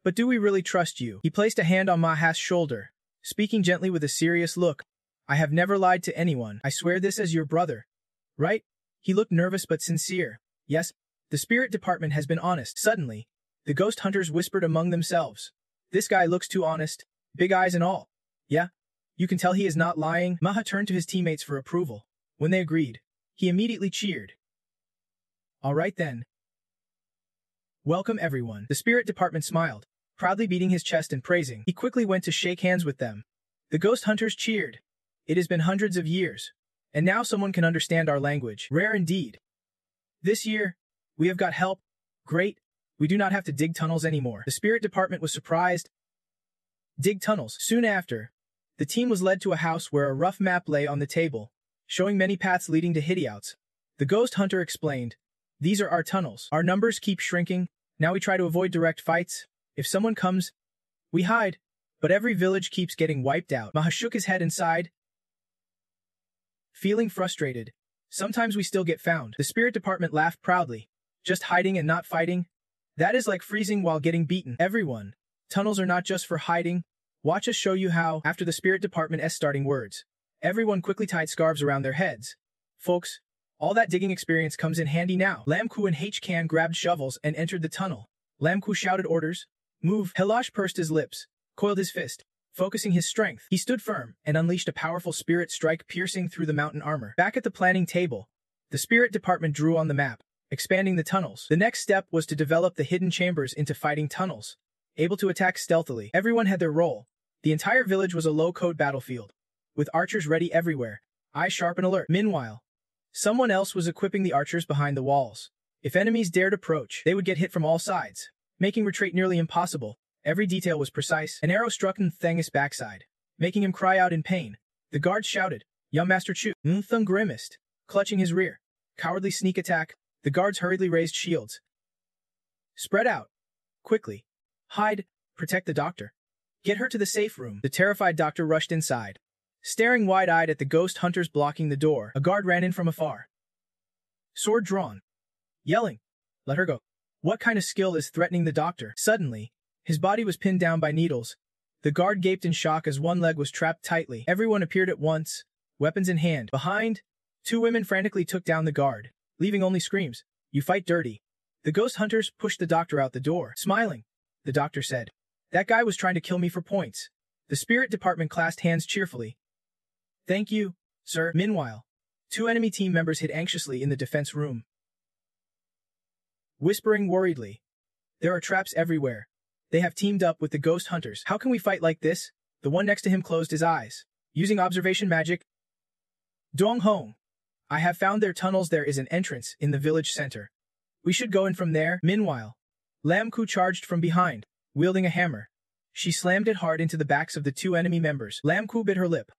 But do we really trust you?" He placed a hand on Maha's shoulder, speaking gently with a serious look. "I have never lied to anyone. I swear this as your brother. Right?" He looked nervous but sincere. "Yes, the spirit department has been honest." Suddenly, the ghost hunters whispered among themselves, "This guy looks too honest, big eyes and all. Yeah, you can tell he is not lying." Maha turned to his teammates for approval. When they agreed, he immediately cheered. "All right then. Welcome everyone." The spirit department smiled, proudly beating his chest and praising. He quickly went to shake hands with them. The ghost hunters cheered. It has been hundreds of years, and now someone can understand our language. Rare indeed. This year, we have got help. Great. We do not have to dig tunnels anymore. The spirit department was surprised. Dig tunnels. Soon after, the team was led to a house where a rough map lay on the table, showing many paths leading to hideouts. The ghost hunter explained, "These are our tunnels. Our numbers keep shrinking. Now we try to avoid direct fights. If someone comes, we hide. But every village keeps getting wiped out." Maha shook his head and sighed, feeling frustrated. "Sometimes we still get found." The spirit department laughed proudly. "Just hiding and not fighting? That is like freezing while getting beaten." "Everyone, tunnels are not just for hiding. Watch us show you how." After the spirit department's starting words, everyone quickly tied scarves around their heads. "Folks, all that digging experience comes in handy now." Lam Ku and H Kan grabbed shovels and entered the tunnel. Lam Ku shouted orders. "Move." Helash pursed his lips, coiled his fist, focusing his strength. He stood firm and unleashed a powerful spirit strike piercing through the mountain armor. Back at the planning table, the spirit department drew on the map, expanding the tunnels. The next step was to develop the hidden chambers into fighting tunnels, able to attack stealthily. Everyone had their role. The entire village was a low-code battlefield, with archers ready everywhere, eyes sharp and alert. Meanwhile, someone else was equipping the archers behind the walls. If enemies dared approach, they would get hit from all sides, making retreat nearly impossible. Every detail was precise. An arrow struck Ntheng's backside, making him cry out in pain. The guards shouted, "Young Master Chu." Ntheng grimaced, clutching his rear. Cowardly sneak attack. The guards hurriedly raised shields. Spread out. Quickly. Hide. Protect the doctor. Get her to the safe room. The terrified doctor rushed inside. Staring wide-eyed at the ghost hunters blocking the door, a guard ran in from afar. Sword drawn. Yelling. Let her go. What kind of skill is threatening the doctor? Suddenly, his body was pinned down by needles. The guard gaped in shock as one leg was trapped tightly. Everyone appeared at once, weapons in hand. Behind, two women frantically took down the guard, leaving only screams. You fight dirty. The ghost hunters pushed the doctor out the door. Smiling, the doctor said, that guy was trying to kill me for points. The spirit department clasped hands cheerfully. Thank you, sir. Meanwhile, two enemy team members hid anxiously in the defense room. Whispering worriedly. There are traps everywhere. They have teamed up with the ghost hunters. How can we fight like this? The one next to him closed his eyes. Using observation magic. Dong Hong. I have found their tunnels. There is an entrance in the village center. We should go in from there. Meanwhile, Lam Ku charged from behind, wielding a hammer. She slammed it hard into the backs of the two enemy members. Lam Ku bit her lip,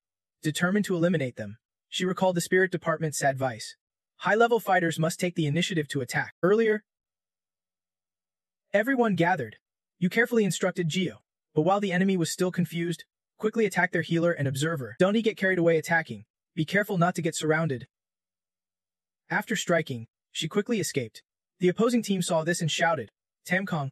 determined to eliminate them. She recalled the spirit department's advice. High-level fighters must take the initiative to attack. Earlier, everyone gathered. You carefully instructed Gio, but while the enemy was still confused, quickly attack their healer and observer. Don't get carried away attacking. Be careful not to get surrounded. After striking, she quickly escaped. The opposing team saw this and shouted, Tam Kong,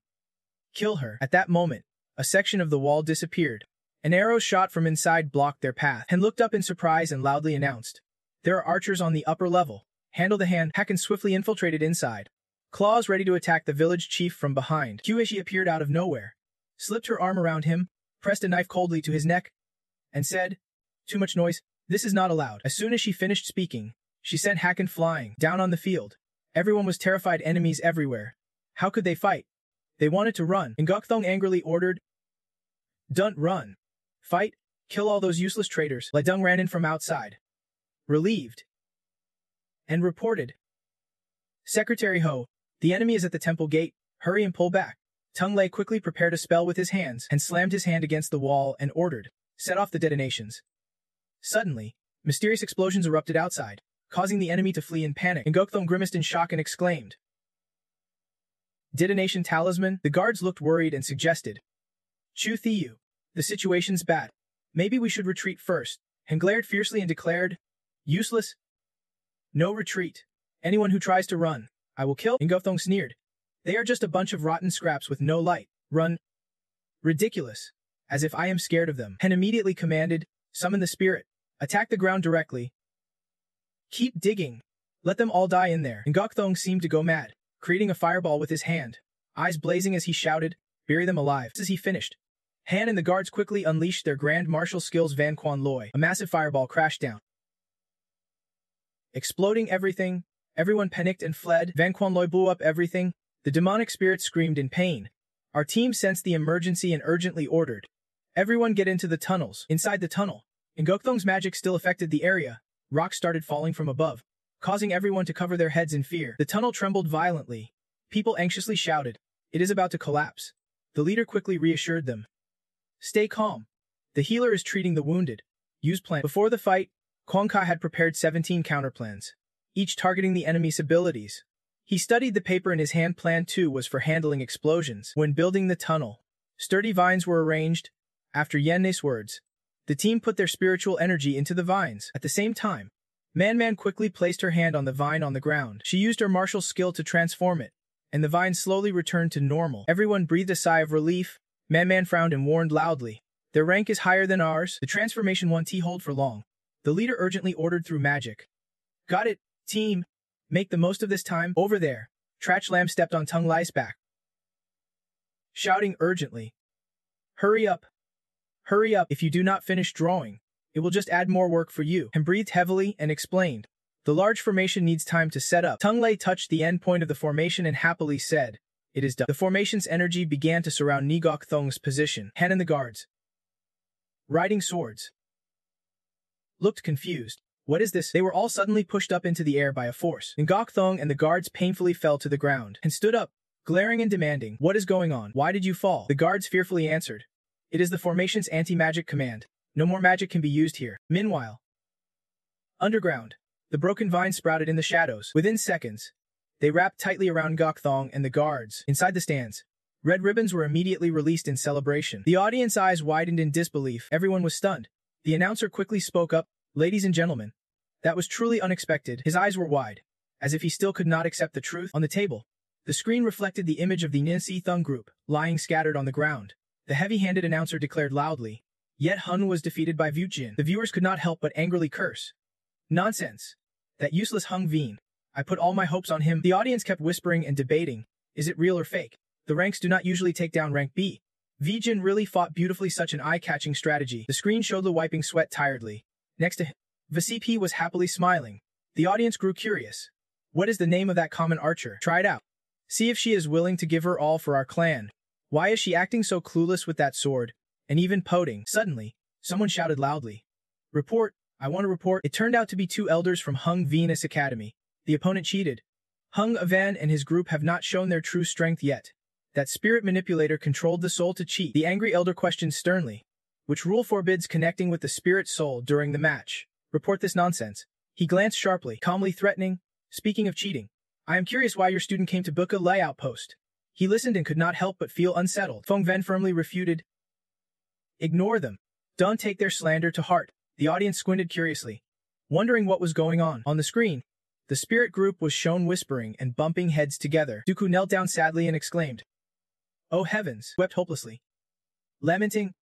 kill her. At that moment, a section of the wall disappeared. An arrow shot from inside blocked their path. Han looked up in surprise and loudly announced, there are archers on the upper level. Handle the hand. Hakan swiftly infiltrated inside. Claws ready to attack the village chief from behind. Kyuishi appeared out of nowhere, slipped her arm around him, pressed a knife coldly to his neck, and said, too much noise. This is not allowed. As soon as she finished speaking, she sent Hakan flying down on the field. Everyone was terrified. Enemies everywhere. How could they fight? They wanted to run. Ngokthong angrily ordered, don't run. Fight. Kill all those useless traitors. Ledung ran in from outside, relieved, and reported, Secretary Ho, the enemy is at the temple gate. Hurry and pull back. Tung Lei quickly prepared a spell with his hands and slammed his hand against the wall and ordered, set off the detonations. Suddenly, mysterious explosions erupted outside, causing the enemy to flee in panic. Ngokthong grimaced in shock and exclaimed, Detonation talisman? The guards looked worried and suggested, Chu Thiu, the situation's bad. Maybe we should retreat first. Han glared fiercely and declared, useless. No retreat. Anyone who tries to run, I will kill. Ngokthong sneered. They are just a bunch of rotten scraps with no light. Run. Ridiculous. As if I am scared of them. Han immediately commanded, summon the spirit. Attack the ground directly. Keep digging. Let them all die in there. Ngokthong seemed to go mad, creating a fireball with his hand, eyes blazing as he shouted, bury them alive. As he finished, Han and the guards quickly unleashed their grand martial skills. Van Quan Loi. A massive fireball crashed down, exploding everything. Everyone panicked and fled. Van Quan Loi blew up everything. The demonic spirit screamed in pain. Our team sensed the emergency and urgently ordered, everyone get into the tunnels. Inside the tunnel, Ngokthong's magic still affected the area. Rocks started falling from above, causing everyone to cover their heads in fear. The tunnel trembled violently. People anxiously shouted, it is about to collapse. The leader quickly reassured them. Stay calm. The healer is treating the wounded. Use plan. Before the fight, Kwang Ka had prepared 17 counterplans, each targeting the enemy's abilities. He studied the paper in his hand. Plan 2 was for handling explosions. When building the tunnel, sturdy vines were arranged. After Yenne's words, the team put their spiritual energy into the vines. At the same time, Man quickly placed her hand on the vine on the ground. She used her martial skill to transform it, and the vine slowly returned to normal. Everyone breathed a sigh of relief. Man frowned and warned loudly, their rank is higher than ours. The transformation won't hold for long. The leader urgently ordered through magic. Got it, team. Make the most of this time. Over there. Trach Lam stepped on Tung Lai's back, shouting urgently, hurry up. Hurry up. If you do not finish drawing, it will just add more work for you. And breathed heavily and explained, the large formation needs time to set up. Tung Lei touched the end point of the formation and happily said, it is done. The formation's energy began to surround Ngokthong's position. Han and the guards, riding swords, looked confused. What is this? They were all suddenly pushed up into the air by a force. Ngokthong and the guards painfully fell to the ground and stood up, glaring and demanding, what is going on? Why did you fall? The guards fearfully answered, it is the formation's anti-magic command. No more magic can be used here. Meanwhile, underground, the broken vine sprouted in the shadows. Within seconds, They wrapped tightly around Gokthong and the guards. Inside the stands, red ribbons were immediately released in celebration. The audience eyes widened in disbelief. Everyone was stunned. The announcer quickly spoke up, "Ladies and gentlemen, that was truly unexpected." His eyes were wide, as if he still could not accept the truth. On the table, the screen reflected the image of the Ninsi Thung group, lying scattered on the ground. The heavy-handed announcer declared loudly, "Yet Hun was defeated by Vyujin." The viewers could not help but angrily curse. "Nonsense! That useless Hung Veen. I put all my hopes on him." The audience kept whispering and debating, is it real or fake? The ranks do not usually take down rank B. Vyujin really fought beautifully, such an eye-catching strategy. The screen showed the wiping sweat tiredly. Next to him, VCP was happily smiling. The audience grew curious. What is the name of that common archer? Try it out. See if she is willing to give her all for our clan. Why is she acting so clueless with that sword? And even pouting. Suddenly, someone shouted loudly, "Report! I want to report." It turned out to be two elders from Hung Venus Academy. The opponent cheated. Hung Avan and his group have not shown their true strength yet. That spirit manipulator controlled the soul to cheat. The angry elder questioned sternly, "Which rule forbids connecting with the spirit soul during the match? Report this nonsense." He glanced sharply, calmly threatening, "Speaking of cheating, I am curious why your student came to book a lay outpost." He listened and could not help but feel unsettled. Feng Ven firmly refuted, "Ignore them. Don't take their slander to heart." The audience squinted curiously, wondering what was going on. On the screen, the spirit group was shown whispering and bumping heads together. Dooku knelt down sadly and exclaimed, "Oh heavens!" Wept hopelessly, lamenting,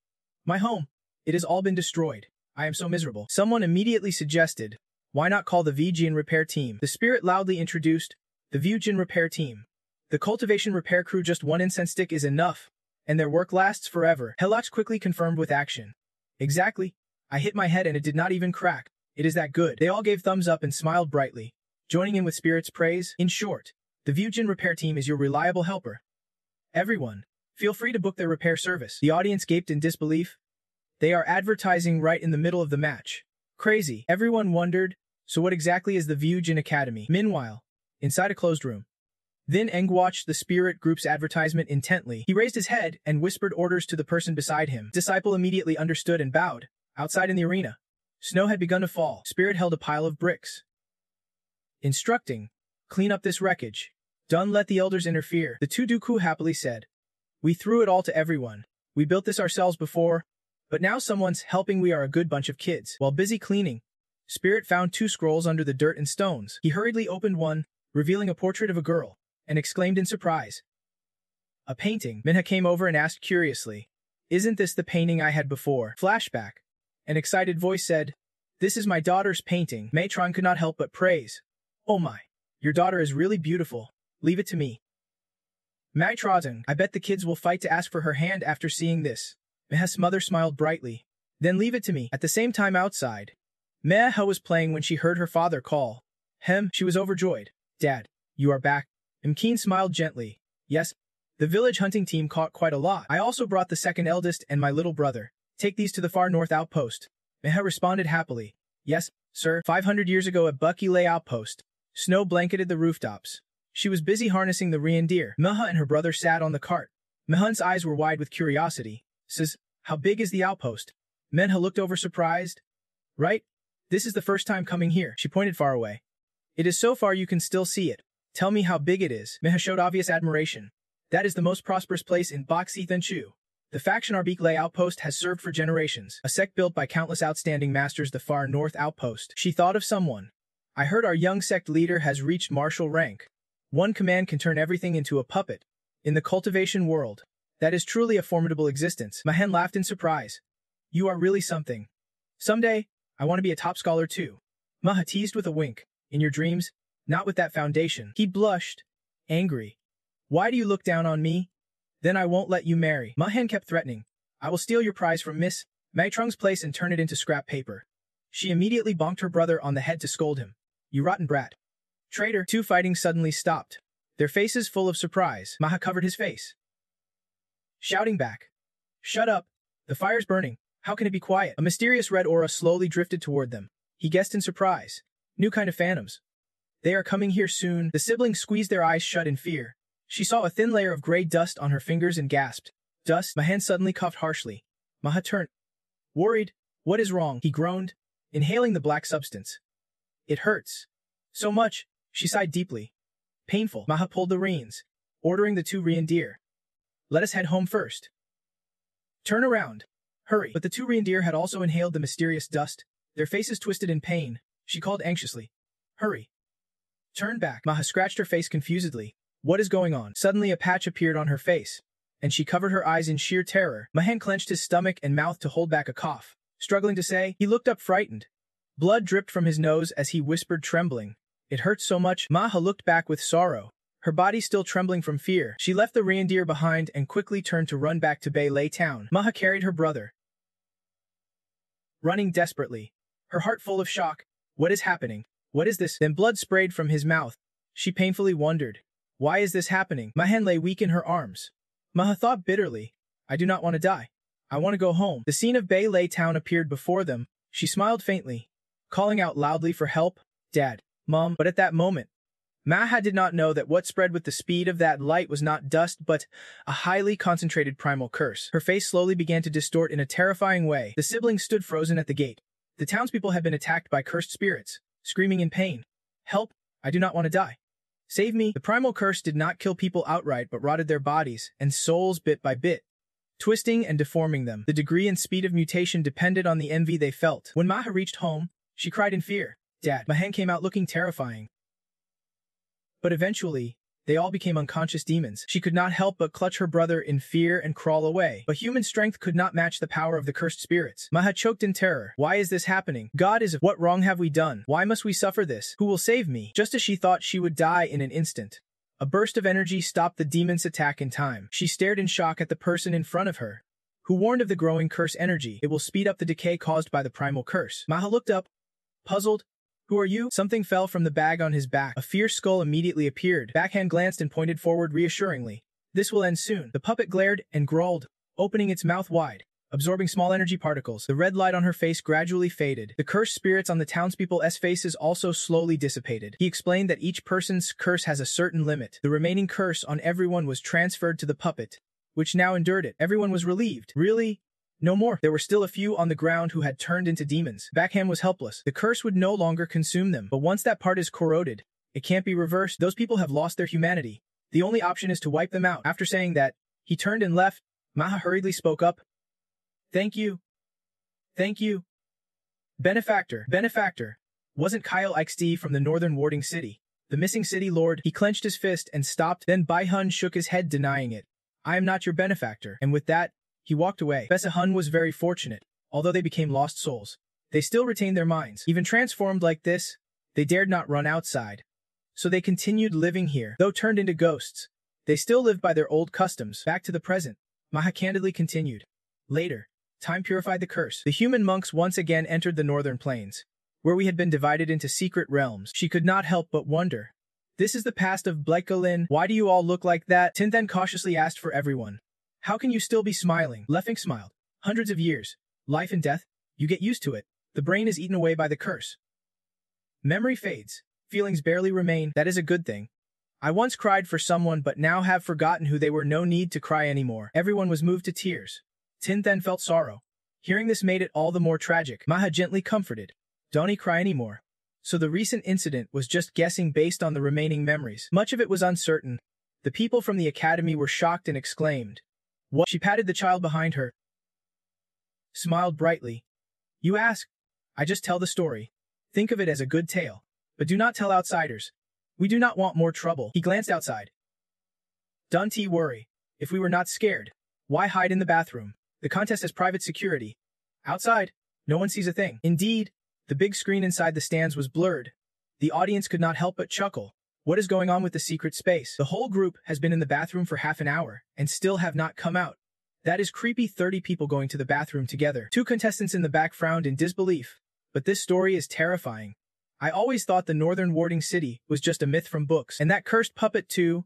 "My home, it has all been destroyed. I am so miserable." Someone immediately suggested, "Why not call the Vyujin repair team?" The spirit loudly introduced, "The Vyujin repair team. The cultivation repair crew, just one incense stick is enough, and their work lasts forever." Helach quickly confirmed with action, "Exactly. I hit my head and it did not even crack. It is that good." They all gave thumbs up and smiled brightly, joining in with spirit's praise. In short, the Vyujin repair team is your reliable helper. Everyone, feel free to book their repair service. The audience gaped in disbelief. They are advertising right in the middle of the match. Crazy. Everyone wondered, so what exactly is the Vyujin Academy? Meanwhile, inside a closed room, Then Eng watched the spirit group's advertisement intently. He raised his head and whispered orders to the person beside him. Disciple immediately understood and bowed. Outside in the arena, snow had begun to fall. Spirit held a pile of bricks, instructing, "Clean up this wreckage. Don't let the elders interfere." The two Dooku happily said, "We threw it all to everyone. We built this ourselves before, but now someone's helping. We are a good bunch of kids." While busy cleaning, Spirit found two scrolls under the dirt and stones. He hurriedly opened one, revealing a portrait of a girl, and exclaimed in surprise, "A painting." Minha came over and asked curiously, "Isn't this the painting I had before?" Flashback. An excited voice said, "This is my daughter's painting." Matron could not help but praise, "Oh my, your daughter is really beautiful. Leave it to me." Matron, "I bet the kids will fight to ask for her hand after seeing this." Meha's mother smiled brightly. "Then leave it to me." At the same time outside, Meha was playing when she heard her father call. She was overjoyed. "Dad, you are back." Mkeen smiled gently. "Yes, the village hunting team caught quite a lot. I also brought the second eldest and my little brother. Take these to the far north outpost." Meha responded happily. "Yes, sir." 500 years ago at Bucky Lay outpost, snow blanketed the rooftops. She was busy harnessing the reindeer. Meha and her brother sat on the cart. Mehan's eyes were wide with curiosity. Says, "How big is the outpost?" Menha looked over surprised. "Right? This is the first time coming here." She pointed far away. "It is so far you can still see it. Tell me how big it is." Meha showed obvious admiration. "That is the most prosperous place in Boxi Thanchu. The faction Arbik Lay outpost has served for generations. A sect built by countless outstanding masters, the far north outpost." She thought of someone. "I heard our young sect leader has reached martial rank. One command can turn everything into a puppet. In the cultivation world, that is truly a formidable existence." Mahen laughed in surprise. "You are really something. Someday, I want to be a top scholar too." Maha teased with a wink. "In your dreams, not with that foundation." He blushed, angry. "Why do you look down on me? Then I won't let you marry." Mahen kept threatening, "I will steal your prize from Miss Maitrung's place and turn it into scrap paper." She immediately bonked her brother on the head to scold him. "You rotten brat. Traitor." Two fighting suddenly stopped, their faces full of surprise. Maha covered his face, shouting back, "Shut up. The fire's burning. How can it be quiet?" A mysterious red aura slowly drifted toward them. He guessed in surprise. New kind of phantoms. "They are coming here soon." The siblings squeezed their eyes shut in fear. She saw a thin layer of gray dust on her fingers and gasped, "Dust?" Mahan suddenly coughed harshly. Maha turned. Worried, "What is wrong?" He groaned, inhaling the black substance. "It hurts. So much." She sighed deeply. Painful. Maha pulled the reins, ordering the two reindeer. Let us head home first. Turn around. Hurry. But the two reindeer had also inhaled the mysterious dust, their faces twisted in pain. She called anxiously. Hurry. Turn back. Maha scratched her face confusedly. What is going on? Suddenly a patch appeared on her face, and she covered her eyes in sheer terror. Mahan clenched his stomach and mouth to hold back a cough. Struggling to say, he looked up frightened. Blood dripped from his nose as he whispered, trembling. It hurts so much. Maha looked back with sorrow, her body still trembling from fear. She left the reindeer behind and quickly turned to run back to Bay Lay town. Maha carried her brother, running desperately, her heart full of shock. What is happening? What is this? Then blood sprayed from his mouth. She painfully wondered. Why is this happening? Mahan lay weak in her arms. Maha thought bitterly. I do not want to die. I want to go home. The scene of Bay Lay town appeared before them. She smiled faintly, calling out loudly for help. Dad, Mom. But at that moment, Maha did not know that what spread with the speed of that light was not dust but a highly concentrated primal curse. Her face slowly began to distort in a terrifying way. The siblings stood frozen at the gate. The townspeople had been attacked by cursed spirits, screaming in pain. Help! I do not want to die. Save me! The primal curse did not kill people outright but rotted their bodies and souls bit by bit, twisting and deforming them. The degree and speed of mutation depended on the envy they felt. When Maha reached home, she cried in fear. Dad. Mahan came out looking terrifying. But eventually, they all became unconscious demons. She could not help but clutch her brother in fear and crawl away. But human strength could not match the power of the cursed spirits. Maha choked in terror. Why is this happening? God is what wrong have we done? Why must we suffer this? Who will save me? Just as she thought she would die in an instant, a burst of energy stopped the demon's attack in time. She stared in shock at the person in front of her, who warned of the growing curse energy. It will speed up the decay caused by the primal curse. Maha looked up, puzzled. Who are you? Something fell from the bag on his back. A fierce skull immediately appeared. Backhand glanced and pointed forward reassuringly. This will end soon. The puppet glared and growled, opening its mouth wide, absorbing small energy particles. The red light on her face gradually faded. The cursed spirits on the townspeople's faces also slowly dissipated. He explained that each person's curse has a certain limit. The remaining curse on everyone was transferred to the puppet, which now endured it. Everyone was relieved. Really? No more. There were still a few on the ground who had turned into demons. Backhand was helpless. The curse would no longer consume them. But once that part is corroded, it can't be reversed. Those people have lost their humanity. The only option is to wipe them out. After saying that, he turned and left. Maha hurriedly spoke up. Thank you. Thank you. Benefactor. Benefactor. Wasn't Kyle Ixd from the northern warding city? The missing city lord. He clenched his fist and stopped. Then Bai-hun shook his head denying it. I am not your benefactor. And with that, he walked away. Besa-hun was very fortunate. Although they became lost souls, they still retained their minds. Even transformed like this, they dared not run outside. So they continued living here. Though turned into ghosts, they still lived by their old customs. Back to the present, Maha candidly continued. Later, time purified the curse. The human monks once again entered the northern plains, where we had been divided into secret realms. She could not help but wonder. This is the past of Blekalin. Why do you all look like that? Tin then cautiously asked for everyone. How can you still be smiling? Leffing smiled. Hundreds of years. Life and death. You get used to it. The brain is eaten away by the curse. Memory fades. Feelings barely remain. That is a good thing. I once cried for someone but now have forgotten who they were. No need to cry anymore. Everyone was moved to tears. Tin then felt sorrow. Hearing this made it all the more tragic. Maha gently comforted. Don't cry anymore. So the recent incident was just guessing based on the remaining memories. Much of it was uncertain. The people from the academy were shocked and exclaimed. What? She patted the child behind her, smiled brightly. You ask? I just tell the story. Think of it as a good tale. But do not tell outsiders. We do not want more trouble. He glanced outside. Don't worry. If we were not scared, why hide in the bathroom? The contest has private security. Outside, no one sees a thing. Indeed, the big screen inside the stands was blurred. The audience could not help but chuckle. What is going on with the secret space? The whole group has been in the bathroom for half an hour and still have not come out. That is creepy. 30 people going to the bathroom together. 2 contestants in the back frowned in disbelief. But this story is terrifying. I always thought the northern warding city was just a myth from books. And that cursed puppet too?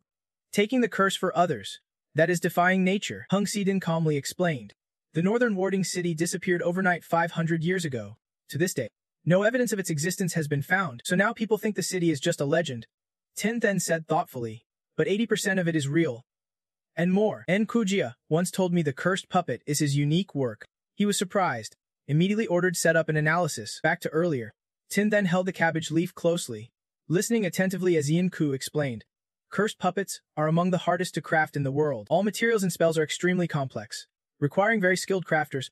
Taking the curse for others. That is defying nature, Hung Si-din calmly explained. The northern warding city disappeared overnight 500 years ago. To this day, no evidence of its existence has been found, so now people think the city is just a legend. Tin then said thoughtfully, but 80% of it is real. And more. En Kujia once told me the cursed puppet is his unique work. He was surprised, immediately ordered set up an analysis. Back to earlier. Tin then held the cabbage leaf closely, listening attentively as Ian Ku explained. Cursed puppets are among the hardest to craft in the world. All materials and spells are extremely complex, requiring very skilled crafters.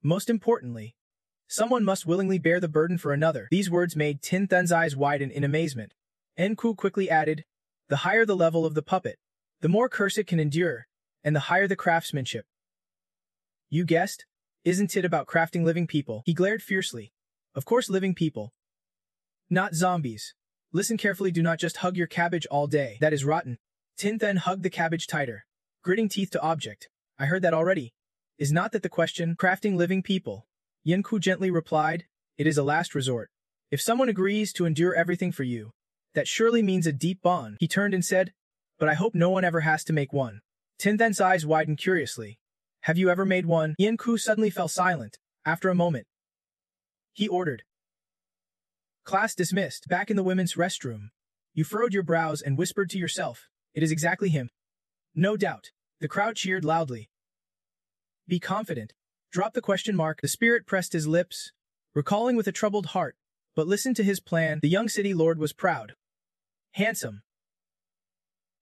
Most importantly, someone must willingly bear the burden for another. These words made Tin Thun's eyes widen in amazement. Enku quickly added, the higher the level of the puppet, the more curse it can endure, and the higher the craftsmanship. You guessed? Isn't it about crafting living people? He glared fiercely. Of course living people. Not zombies. Listen carefully, do not just hug your cabbage all day. That is rotten. Tin Thun hugged the cabbage tighter, gritting teeth to object. I heard that already. Is not that the question? Crafting living people. Yenku gently replied, it is a last resort. If someone agrees to endure everything for you, that surely means a deep bond. He turned and said, but I hope no one ever has to make one. Tin Thun's eyes widened curiously. Have you ever made one? Yenku suddenly fell silent. After a moment, he ordered. Class dismissed. Back in the women's restroom, you furrowed your brows and whispered to yourself, it is exactly him. No doubt. The crowd cheered loudly. Be confident. Drop the question mark. The spirit pressed his lips, recalling with a troubled heart, but listen to his plan. The young city lord was proud, handsome,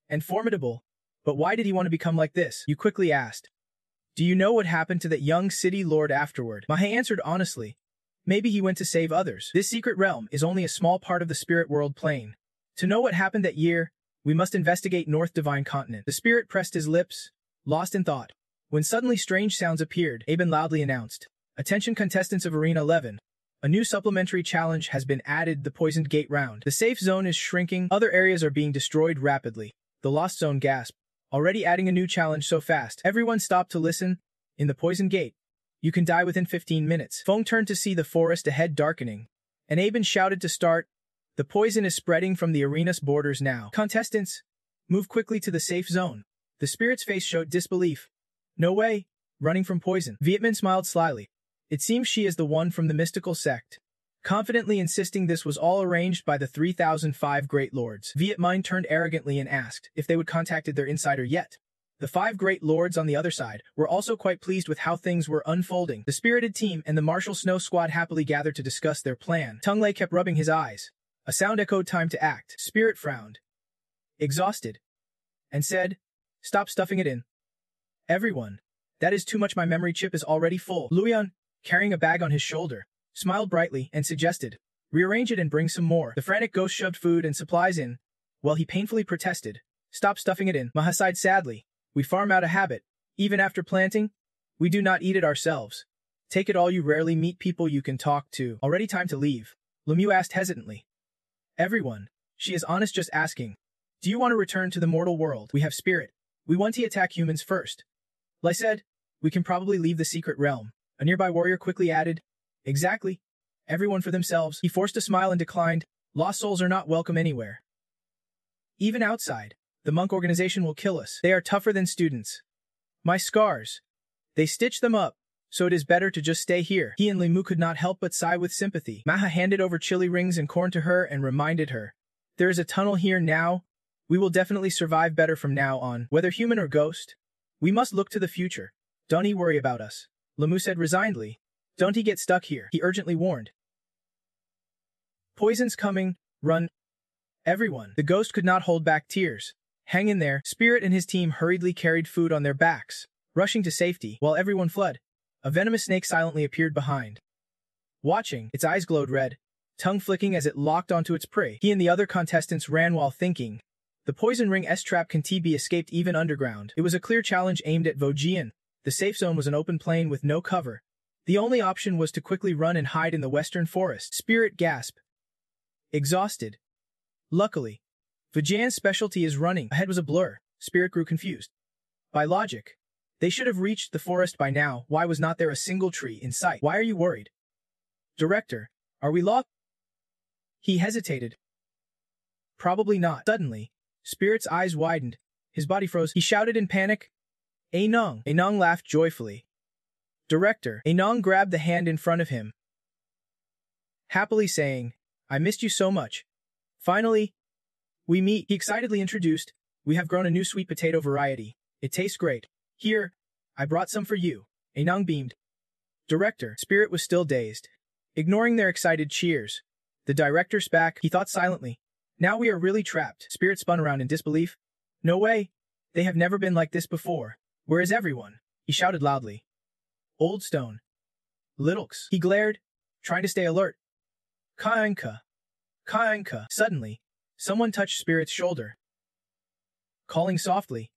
and formidable. But why did he want to become like this? You quickly asked. Do you know what happened to that young city lord afterward? Mahe answered honestly. Maybe he went to save others. This secret realm is only a small part of the spirit world plane. To know what happened that year, we must investigate North Divine Continent. The spirit pressed his lips, lost in thought. When suddenly strange sounds appeared, Aben loudly announced, attention contestants of Arena 11. A new supplementary challenge has been added, the Poisoned Gate round. The safe zone is shrinking, other areas are being destroyed rapidly. The Lost Zone gasped, already adding a new challenge so fast. Everyone stopped to listen. In the Poisoned Gate, you can die within 15 minutes. Feng turned to see the forest ahead darkening, and Aben shouted to start. The poison is spreading from the arena's borders now. Contestants, move quickly to the safe zone. The spirit's face showed disbelief. No way, running from poison. Vietman smiled slyly. It seems she is the one from the mystical sect. Confidently insisting this was all arranged by the 3005 Great Lords. Vietmine turned arrogantly and asked if they would contacted their insider yet. The 5 Great Lords on the other side were also quite pleased with how things were unfolding. The spirited team and the Martial Snow Squad happily gathered to discuss their plan. Tung Lei kept rubbing his eyes. A sound echoed time to act. Spirit frowned, exhausted, and said, stop stuffing it in. Everyone. That is too much, my memory chip is already full. Luyan, carrying a bag on his shoulder, smiled brightly and suggested, rearrange it and bring some more. The frantic ghost shoved food and supplies in, while he painfully protested, stop stuffing it in. Maha sighed sadly. We farm out a habit. Even after planting, we do not eat it ourselves. Take it all, you rarely meet people you can talk to. Already time to leave. Lemieux asked hesitantly. Everyone. She is honest, just asking. Do you want to return to the mortal world? We have spirit. We want to attack humans first. Lai said, we can probably leave the secret realm. A nearby warrior quickly added, exactly. Everyone for themselves. He forced a smile and declined, lost souls are not welcome anywhere. Even outside, the monk organization will kill us. They are tougher than students. My scars. They stitched them up, so it is better to just stay here. He and Limu could not help but sigh with sympathy. Maha handed over chili rings and corn to her and reminded her, there is a tunnel here now. We will definitely survive better from now on, whether human or ghost. We must look to the future. Don't he worry about us. Limu said resignedly. Don't he get stuck here, he urgently warned. Poison's coming, run. Everyone. The ghost could not hold back tears. Hang in there. Spirit and his team hurriedly carried food on their backs, rushing to safety, while everyone fled. A venomous snake silently appeared behind. Watching, its eyes glowed red, tongue flicking as it locked onto its prey. He and the other contestants ran while thinking. The poison ring S-trap can be escaped even underground. It was a clear challenge aimed at Vojian. The safe zone was an open plain with no cover. The only option was to quickly run and hide in the western forest. Spirit gasped. Exhausted. Luckily, Vojian's specialty is running. Ahead was a blur. Spirit grew confused. By logic, they should have reached the forest by now. Why was not there a single tree in sight? Why are you worried? Director, are we lost? He hesitated. Probably not. Suddenly, Spirit's eyes widened. His body froze. He shouted in panic. Anong. Anong laughed joyfully. Director. Anong grabbed the hand in front of him, happily saying, I missed you so much. Finally, we meet. He excitedly introduced, we have grown a new sweet potato variety. It tastes great. Here, I brought some for you. Anong beamed. Director. Spirit was still dazed, ignoring their excited cheers. The director spat. He thought silently. Now we are really trapped. Spirit spun around in disbelief. No way. They have never been like this before. Where is everyone? He shouted loudly. Old Stone. Littlex. He glared, trying to stay alert. Kainka. Kainka. Suddenly, someone touched Spirit's shoulder. Calling softly.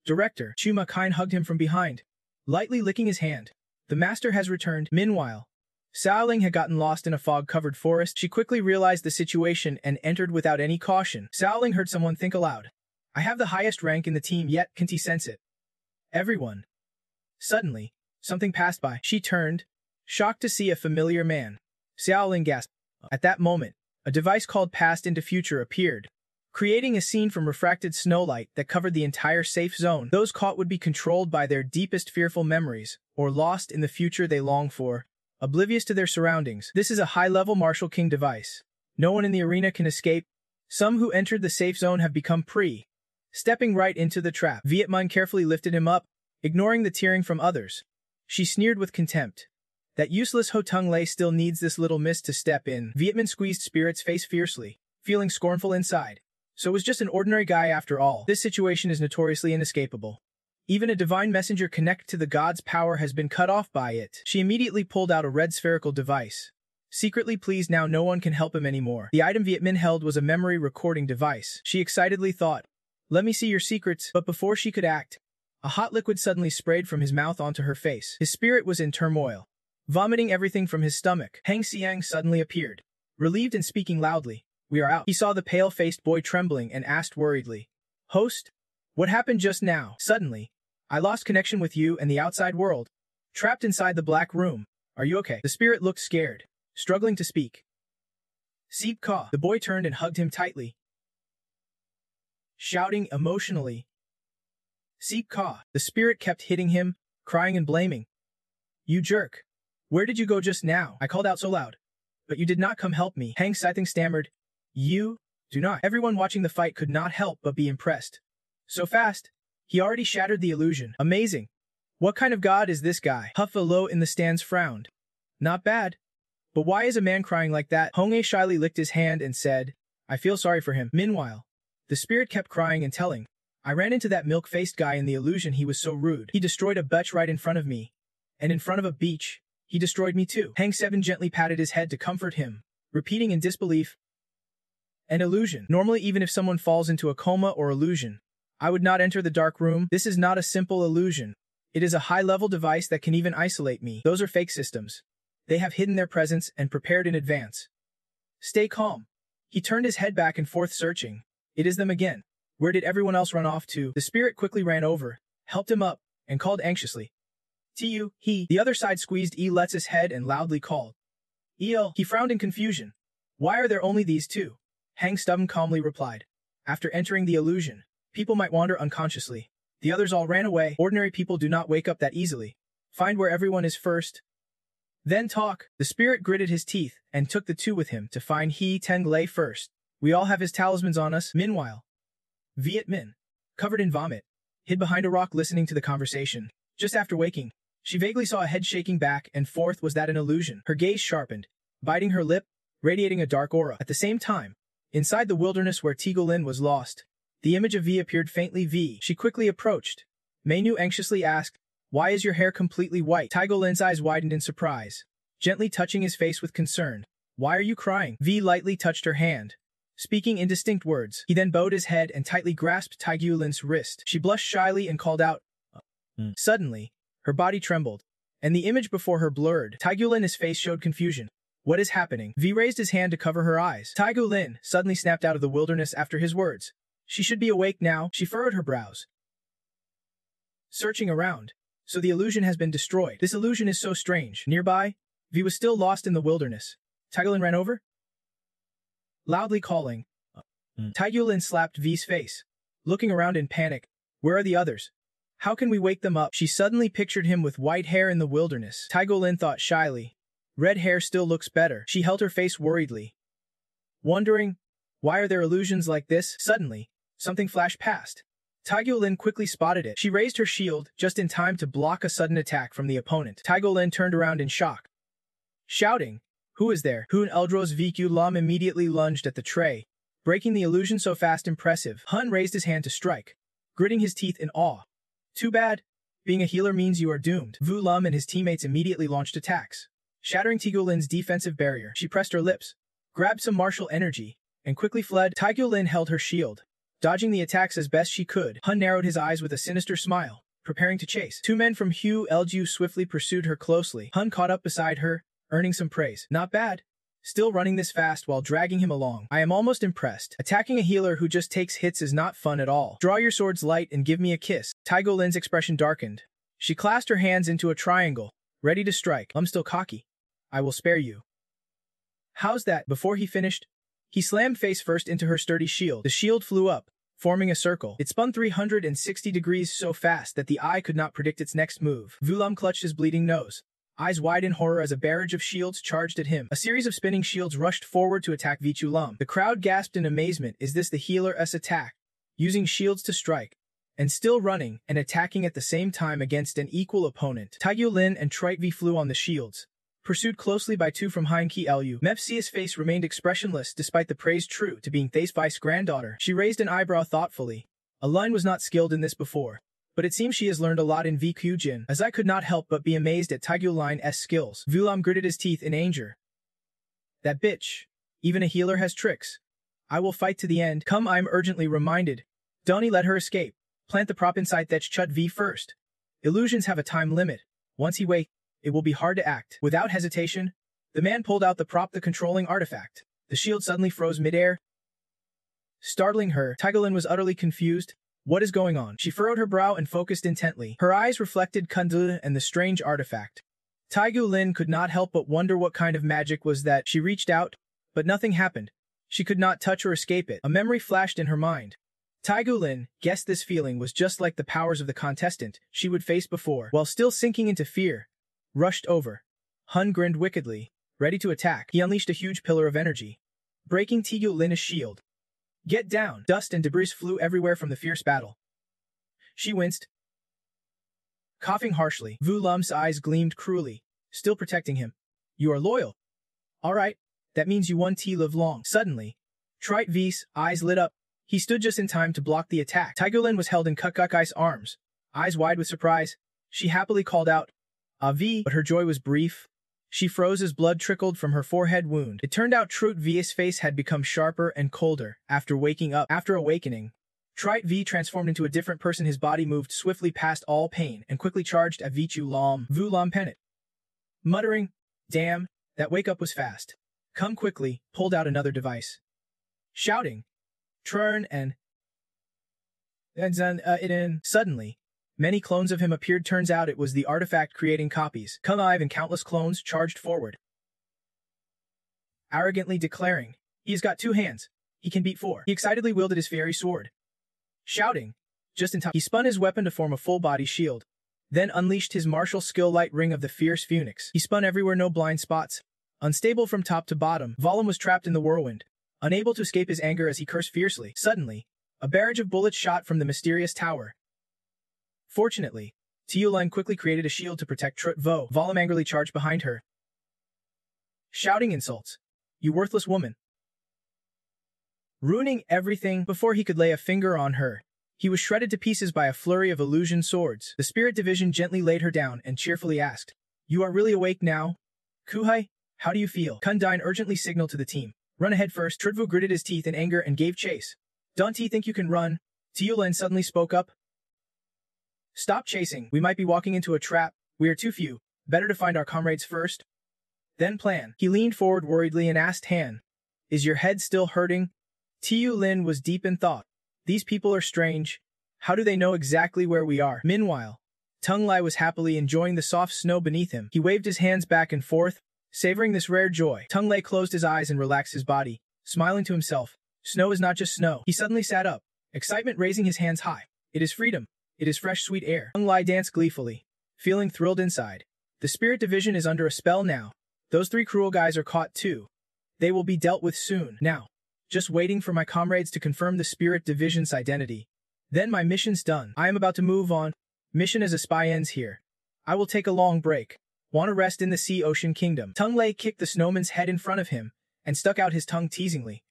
Director. Chuma Kain hugged him from behind, lightly licking his hand. The master has returned. Meanwhile, Xiaoling had gotten lost in a fog-covered forest. She quickly realized the situation and entered without any caution. Xiaoling heard someone think aloud. I have the highest rank in the team, yet can't he sense it? Everyone. Suddenly, something passed by. She turned, shocked to see a familiar man. Xiaoling gasped. At that moment, a device called Past into Future appeared, creating a scene from refracted snowlight that covered the entire safe zone. Those caught would be controlled by their deepest fearful memories, or lost in the future they long for, oblivious to their surroundings. This is a high-level Martial King device. No one in the arena can escape. Some who entered the safe zone have become stepping right into the trap. Vietmine carefully lifted him up, ignoring the tearing from others. She sneered with contempt. That useless Ho Tung Lei still needs this little miss to step in. Vietman squeezed Spirit's face fiercely, feeling scornful inside. So it was just an ordinary guy after all. This situation is notoriously inescapable. Even a divine messenger connected to the god's power has been cut off by it. She immediately pulled out a red spherical device. Secretly pleased now no one can help him anymore. The item Vietmin held was a memory recording device. She excitedly thought, let me see your secrets. But before she could act, a hot liquid suddenly sprayed from his mouth onto her face. His spirit was in turmoil, vomiting everything from his stomach. Hang Xiang suddenly appeared, relieved and speaking loudly. We are out. He saw the pale-faced boy trembling and asked worriedly, Host? What happened just now? Suddenly, I lost connection with you and the outside world. Trapped inside the black room. Are you okay? The spirit looked scared, struggling to speak. Seep Ka. The boy turned and hugged him tightly, shouting emotionally. Seep Ka. The spirit kept hitting him, crying and blaming. You jerk. Where did you go just now? I called out so loud. But you did not come help me. Hang Scything stammered. You do not. Everyone watching the fight could not help but be impressed. So fast. He already shattered the illusion. Amazing. What kind of god is this guy? Huffa Lo in the stands frowned. Not bad. But why is a man crying like that? Hong'e shyly licked his hand and said, I feel sorry for him. Meanwhile, the spirit kept crying and telling, I ran into that milk-faced guy in the illusion. He was so rude. He destroyed a betch right in front of me. And in front of a beach, he destroyed me too. Hang Seven gently patted his head to comfort him, repeating in disbelief, an illusion. Normally, even if someone falls into a coma or illusion, I would not enter the dark room. This is not a simple illusion. It is a high-level device that can even isolate me. Those are fake systems. They have hidden their presence and prepared in advance. Stay calm. He turned his head back and forth searching. It is them again. Where did everyone else run off to? The spirit quickly ran over, helped him up, and called anxiously. Tu, he. The other side squeezed Letz's head and loudly called. Il. He frowned in confusion. Why are there only these two? Hang Stubborn calmly replied. After entering the illusion, people might wander unconsciously. The others all ran away. Ordinary people do not wake up that easily. Find where everyone is first. Then talk. The spirit gritted his teeth and took the two with him to find He Teng Lei first. We all have his talismans on us. Meanwhile, Viet Minh, covered in vomit, hid behind a rock listening to the conversation. Just after waking, she vaguely saw a head shaking back and forth. Was that an illusion? Her gaze sharpened, biting her lip, radiating a dark aura. At the same time, inside the wilderness where Tigolin was lost, the image of V appeared faintly. V. She quickly approached. Meinu anxiously asked, Why is your hair completely white? Tigolin's eyes widened in surprise, gently touching his face with concern. Why are you crying? V lightly touched her hand, speaking indistinct words. He then bowed his head and tightly grasped Tigulin's wrist. She blushed shyly and called out. Suddenly, her body trembled, and the image before her blurred. Tigulin's face showed confusion. What is happening? V raised his hand to cover her eyes. Tigulin suddenly snapped out of the wilderness after his words. She should be awake now. She furrowed her brows, searching around. So the illusion has been destroyed. This illusion is so strange. Nearby, V was still lost in the wilderness. Tigulin ran over, loudly calling. Tigulin slapped V's face, looking around in panic. Where are the others? How can we wake them up? She suddenly pictured him with white hair in the wilderness. Tigulin thought shyly. Red hair still looks better. She held her face worriedly, wondering, why are there illusions like this? Suddenly, something flashed past. Tigulin quickly spotted it. She raised her shield just in time to block a sudden attack from the opponent. Tigulin turned around in shock, shouting, Who is there? Hun Eldros VQ Lam immediately lunged at the tray, breaking the illusion so fast impressive. Hun raised his hand to strike, gritting his teeth in awe. Too bad. Being a healer means you are doomed. Vu Lum and his teammates immediately launched attacks, shattering Tiguolin's defensive barrier. She pressed her lips, grabbed some martial energy, and quickly fled. Tiguolin held her shield, dodging the attacks as best she could. Hun narrowed his eyes with a sinister smile, preparing to chase. Two men from Hu Elju swiftly pursued her closely. Hun caught up beside her, earning some praise. Not bad. Still running this fast while dragging him along. I am almost impressed. Attacking a healer who just takes hits is not fun at all. Draw your swords light and give me a kiss. Tiguolin's expression darkened. She clasped her hands into a triangle, ready to strike. I'm still cocky. I will spare you. How's that? Before he finished, he slammed face first into her sturdy shield. The shield flew up, forming a circle. It spun 360 degrees so fast that the eye could not predict its next move. Vu Lum clutched his bleeding nose, eyes wide in horror as a barrage of shields charged at him. A series of spinning shields rushed forward to attack Vichu Lum. The crowd gasped in amazement. Is this the healer's attack? Using shields to strike, and still running and attacking at the same time against an equal opponent. Tiguolin and Trite flew on the shields, pursued closely by two from Heinki Lu. Mepsia's face remained expressionless despite the praise true to being Tha's vice granddaughter. She raised an eyebrow thoughtfully. Alun was not skilled in this before, but it seems she has learned a lot in Vikujin, as I could not help but be amazed at Tiguolin's skills. Vu Lum gritted his teeth in anger. That bitch. Even a healer has tricks. I will fight to the end. Come, I'm urgently reminded. Donnie let her escape. Plant the prop inside that Chut V first. Illusions have a time limit. Once he wakes, it will be hard to act. Without hesitation, the man pulled out the prop, the controlling artifact. The shield suddenly froze midair, startling her. Tiguolin was utterly confused. What is going on? She furrowed her brow and focused intently. Her eyes reflected Kundu and the strange artifact. Tiguolin could not help but wonder what kind of magic was that. She reached out, but nothing happened. She could not touch or escape it. A memory flashed in her mind. Tiguolin guessed this feeling was just like the powers of the contestant she would face before. While still sinking into fear, rushed over. Hun grinned wickedly, ready to attack. He unleashed a huge pillar of energy, breaking Tiguolin's shield. Get down! Dust and debris flew everywhere from the fierce battle. She winced, coughing harshly. Vu Lum's eyes gleamed cruelly, still protecting him. You are loyal. All right, that means you won T live long. Suddenly, Trite V's eyes lit up. He stood just in time to block the attack. Tiguolin was held in Kutkukai's arms, eyes wide with surprise. She happily called out, Avi, but her joy was brief. She froze as blood trickled from her forehead wound. It turned out Trute V's face had become sharper and colder after waking up. After awakening, Trite V transformed into a different person. His body moved swiftly past all pain and quickly charged at Vichu Lam. Vu Lam panicked, muttering, damn, that wake up was fast. Come quickly, pulled out another device, shouting, turn and it in. Suddenly, many clones of him appeared. Turns out it was the artifact creating copies. Come alive, and countless clones charged forward, arrogantly declaring, he has got 2 hands. He can beat 4. He excitedly wielded his fairy sword, shouting, just in time. He spun his weapon to form a full-body shield, then unleashed his martial skill light ring of the fierce phoenix. He spun everywhere, no blind spots. Unstable from top to bottom, Volum was trapped in the whirlwind, unable to escape his anger as he cursed fiercely. Suddenly, a barrage of bullets shot from the mysterious tower. Fortunately, Tiguolin quickly created a shield to protect Trut Vo. Volum angrily charged behind her, shouting insults. You worthless woman. Ruining everything before he could lay a finger on her. He was shredded to pieces by a flurry of illusion swords. The spirit division gently laid her down and cheerfully asked, you are really awake now? Kuhai, how do you feel? Kundine urgently signaled to the team. Run ahead first. Trutvu gritted his teeth in anger and gave chase. Don't you think you can run? Tiguolin suddenly spoke up. Stop chasing. We might be walking into a trap. We are too few. Better to find our comrades first, then plan. He leaned forward worriedly and asked Han, is your head still hurting? Tiguolin was deep in thought. These people are strange. How do they know exactly where we are? Meanwhile, Tung Lai was happily enjoying the soft snow beneath him. He waved his hands back and forth, savoring this rare joy. Tung Lai closed his eyes and relaxed his body, smiling to himself. Snow is not just snow. He suddenly sat up, excitement raising his hands high. It is freedom. It is fresh, sweet air. Tung Lai danced gleefully, feeling thrilled inside. The spirit division is under a spell now. Those 3 cruel guys are caught too. They will be dealt with soon. Now, just waiting for my comrades to confirm the spirit division's identity. Then my mission's done. I am about to move on. Mission as a spy ends here. I will take a long break. Want to rest in the Sea Ocean Kingdom. Tung Lai kicked the snowman's head in front of him and stuck out his tongue teasingly.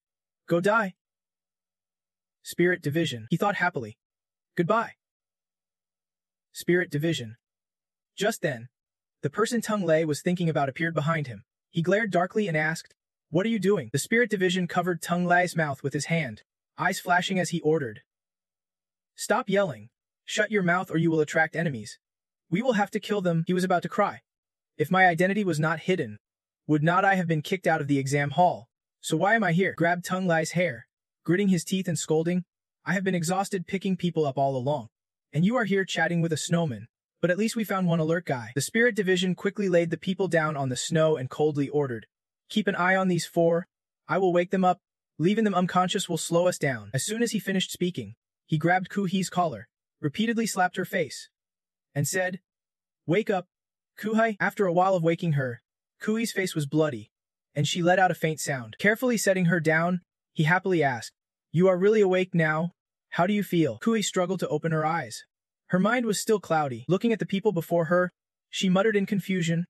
Go die. Spirit division. He thought happily. Goodbye. Spirit division. Just then, the person Tung Lei was thinking about appeared behind him. He glared darkly and asked, "What are you doing?" The spirit division covered Tung Lei's mouth with his hand, eyes flashing as he ordered. "Stop yelling. Shut your mouth or you will attract enemies. We will have to kill them." He was about to cry. If my identity was not hidden, would not I have been kicked out of the exam hall? So why am I here? Grabbed Tung Lei's hair, gritting his teeth and scolding. "I have been exhausted picking people up all along. And you are here chatting with a snowman. But at least we found one alert guy." The spirit division quickly laid the people down on the snow and coldly ordered, "Keep an eye on these four. I will wake them up. Leaving them unconscious will slow us down." As soon as he finished speaking, he grabbed Kuhi's collar, repeatedly slapped her face, and said, "Wake up, Kuhai." After a while of waking her, Kuhi's face was bloody, and she let out a faint sound. Carefully setting her down, he happily asked, "You are really awake now? How do you feel?" Kuhi struggled to open her eyes. Her mind was still cloudy. Looking at the people before her, she muttered in confusion,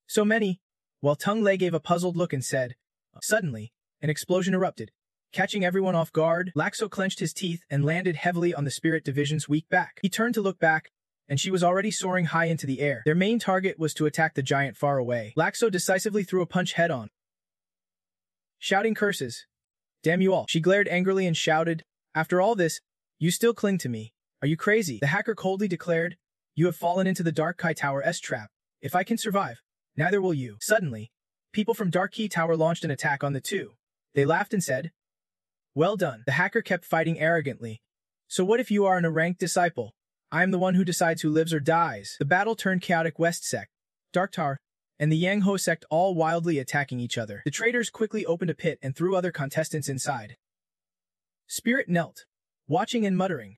"So many," while Tung Lei gave a puzzled look and said, Suddenly, an explosion erupted. Catching everyone off guard, Laxo clenched his teeth and landed heavily on the spirit division's weak back. He turned to look back, and she was already soaring high into the air. Their main target was to attack the giant far away. Laxo decisively threw a punch head-on, shouting curses. "Damn you all." She glared angrily and shouted, "After all this, you still cling to me. Are you crazy?" The hacker coldly declared, "You have fallen into the Dark Kai Tower's trap. If I can survive, neither will you." Suddenly, people from Dark Key Tower launched an attack on the two. They laughed and said, "Well done." The hacker kept fighting arrogantly. "So what if you are a ranked disciple? I am the one who decides who lives or dies." The battle turned chaotic. West Sect, Dark Tower, and the Yang Ho Sect all wildly attacking each other. The traitors quickly opened a pit and threw other contestants inside. Spirit knelt, watching and muttering,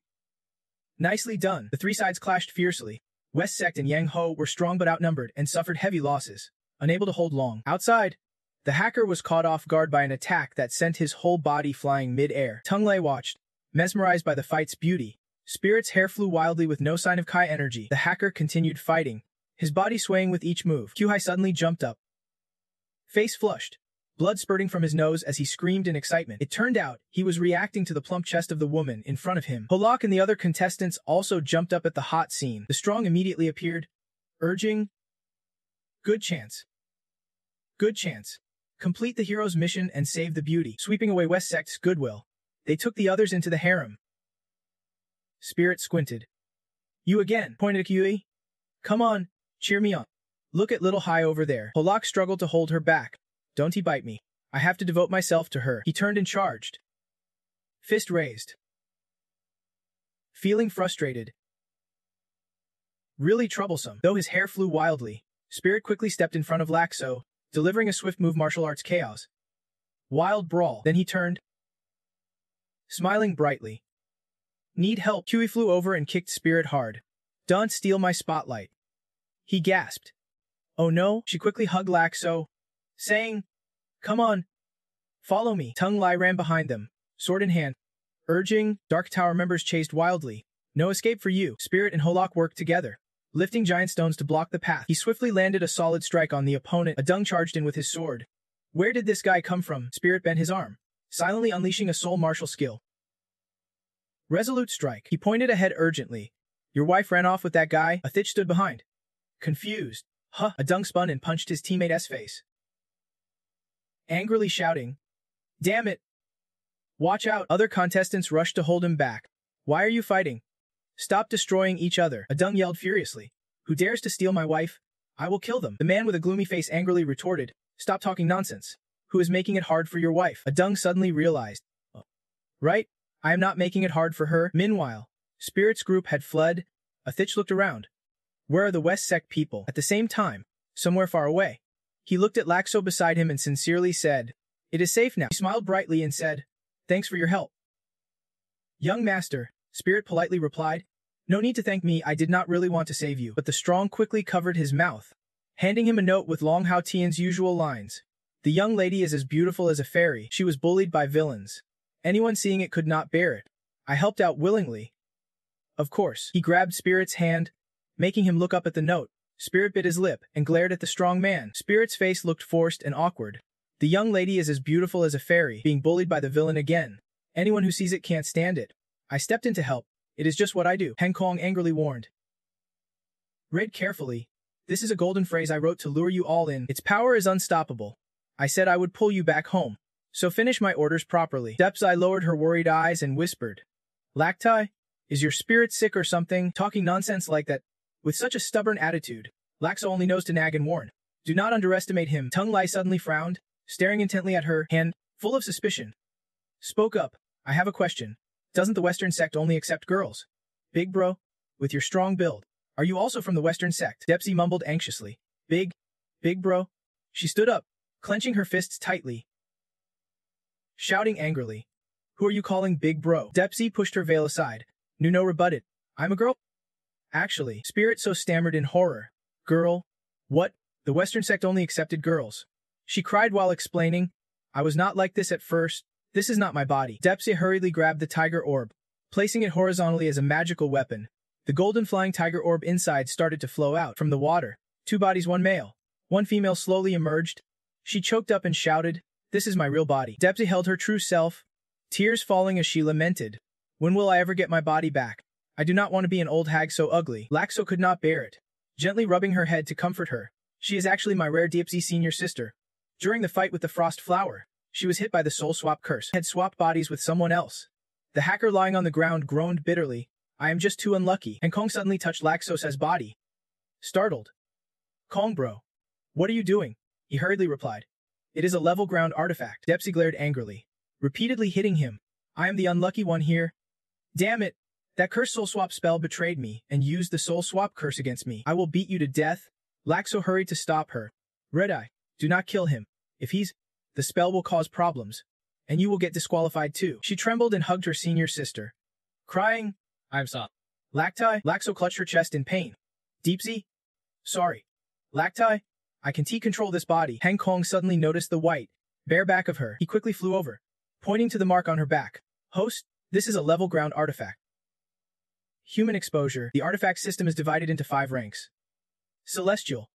"Nicely done." The three sides clashed fiercely. West Sect and Yang Ho were strong but outnumbered and suffered heavy losses, unable to hold long. Outside, the hacker was caught off guard by an attack that sent his whole body flying mid-air. Tung Lei watched, mesmerized by the fight's beauty. Spirit's hair flew wildly with no sign of Kai energy. The hacker continued fighting, his body swaying with each move. Kuhai suddenly jumped up, face flushed, blood spurting from his nose as he screamed in excitement. It turned out he was reacting to the plump chest of the woman in front of him. Polak and the other contestants also jumped up at the hot scene. The strong immediately appeared, urging, "Good chance. Good chance. Complete the hero's mission and save the beauty." Sweeping away West Sect's goodwill, they took the others into the harem. Spirit squinted. "You again," pointed at Yui. "Come on, cheer me on. Look at little Hai over there." Polak struggled to hold her back. "Don't he bite me. I have to devote myself to her." He turned and charged, fist raised. Feeling frustrated, really troublesome, though his hair flew wildly, Spirit quickly stepped in front of Laxo, delivering a swift move martial arts chaos. Wild brawl. Then he turned, smiling brightly. "Need help?" Huey flew over and kicked Spirit hard. "Don't steal my spotlight." He gasped. "Oh no." She quickly hugged Laxo, saying, "Come on. Follow me." Tung Lei ran behind them, sword in hand, urging. Dark Tower members chased wildly. "No escape for you." Spirit and Holok worked together, lifting giant stones to block the path. He swiftly landed a solid strike on the opponent. Adung charged in with his sword. Where did this guy come from? Spirit bent his arm, silently unleashing a soul martial skill. Resolute strike. He pointed ahead urgently. "Your wife ran off with that guy?" Athich stood behind, confused. "Huh." Adung spun and punched his teammate's face, angrily shouting, "Damn it! Watch out!" Other contestants rushed to hold him back. "Why are you fighting? Stop destroying each other." Adung yelled furiously. "Who dares to steal my wife? I will kill them." The man with a gloomy face angrily retorted, "Stop talking nonsense. Who is making it hard for your wife?" Adung suddenly realized, "Right, I am not making it hard for her." Meanwhile, Spirit's group had fled. Athich looked around. Where are the West Sect people? At the same time, somewhere far away, he looked at Laxo beside him and sincerely said, "It is safe now." He smiled brightly and said, "Thanks for your help." "Young master," Spirit politely replied, "No need to thank me, I did not really want to save you." But the strong quickly covered his mouth, handing him a note with Long Hao Tian's usual lines. "The young lady is as beautiful as a fairy. She was bullied by villains. Anyone seeing it could not bear it. I helped out willingly." Of course. He grabbed Spirit's hand, making him look up at the note. Spirit bit his lip and glared at the strong man. Spirit's face looked forced and awkward. The young lady is as beautiful as a fairy, being bullied by the villain again. Anyone who sees it can't stand it. I stepped in to help. It is just what I do, Heng Kong angrily warned. Read carefully. This is a golden phrase I wrote to lure you all in. Its power is unstoppable. I said I would pull you back home. So finish my orders properly. Depsai lowered her worried eyes and whispered. Lactai? Is your spirit sick or something? Talking nonsense like that. With such a stubborn attitude, Laxo only knows to nag and warn. Do not underestimate him. Tung Lai suddenly frowned, staring intently at her, hand full of suspicion. Spoke up. I have a question. Doesn't the Western sect only accept girls? Big bro? With your strong build. Are you also from the Western sect? Depsy mumbled anxiously. Big bro? She stood up, clenching her fists tightly, shouting angrily. Who are you calling big bro? Depsy pushed her veil aside. Nuno rebutted. I'm a girl. Actually, Spirit so stammered in horror. Girl? What? The Western sect only accepted girls. She cried while explaining. I was not like this at first. This is not my body. Depsy hurriedly grabbed the tiger orb, placing it horizontally as a magical weapon. The golden flying tiger orb inside started to flow out from the water. 2 bodies, 1 male. 1 female slowly emerged. She choked up and shouted, This is my real body. Depsy held her true self, tears falling as she lamented. When will I ever get my body back? I do not want to be an old hag so ugly. Laxo could not bear it, gently rubbing her head to comfort her. She is actually my rare Depsy senior sister. During the fight with the frost flower, she was hit by the soul swap curse, had swapped bodies with someone else. The hacker lying on the ground groaned bitterly. I am just too unlucky. And Kong suddenly touched Laxos's body. Startled. Kong bro. What are you doing? He hurriedly replied. It is a level ground artifact. Depsy glared angrily, repeatedly hitting him. I am the unlucky one here. Damn it. That cursed soul swap spell betrayed me and used the soul swap curse against me. I will beat you to death. Laxo hurried to stop her. Red-Eye, do not kill him. If he's... The spell will cause problems. And you will get disqualified too. She trembled and hugged her senior sister, crying, I'm sorry. Lactai? Laxo clutched her chest in pain. Deepsy? Sorry. Lactai? I can control this body. Heng Kong suddenly noticed the white, bare back of her. He quickly flew over, pointing to the mark on her back. Host, this is a level ground artifact. Human exposure. The artifact system is divided into 5 ranks. Celestial,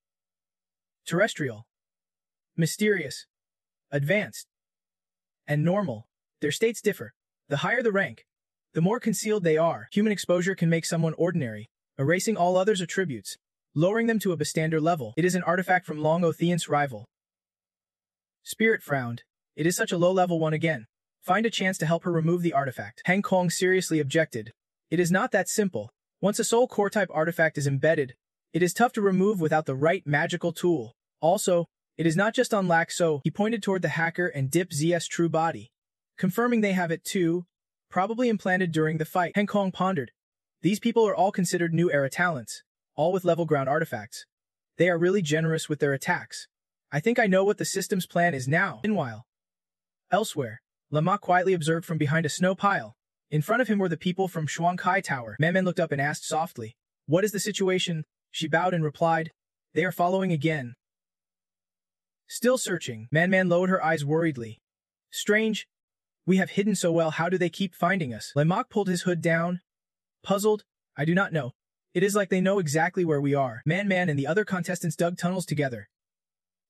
terrestrial, mysterious, advanced, and normal. Their states differ. The higher the rank, the more concealed they are. Human exposure can make someone ordinary, erasing all others' attributes, lowering them to a bystander level. It is an artifact from Long Othian's rival. Spirit frowned. It is such a low-level one again. Find a chance to help her remove the artifact. Heng Kong seriously objected. It is not that simple. Once a soul core type artifact is embedded, it is tough to remove without the right magical tool. Also, it is not just on Laxo. He pointed toward the hacker and Dip Z's true body, confirming they have it too, probably implanted during the fight. Heng Kong pondered. These people are all considered new era talents, all with level ground artifacts. They are really generous with their attacks. I think I know what the system's plan is now. Meanwhile, elsewhere, Lama quietly observed from behind a snow pile. In front of him were the people from Shuangkai Tower. Man looked up and asked softly, What is the situation? She bowed and replied, They are following again. Still searching, Man lowered her eyes worriedly. Strange. We have hidden so well, how do they keep finding us? Lemak pulled his hood down. Puzzled, I do not know. It is like they know exactly where we are. Man and the other contestants dug tunnels together.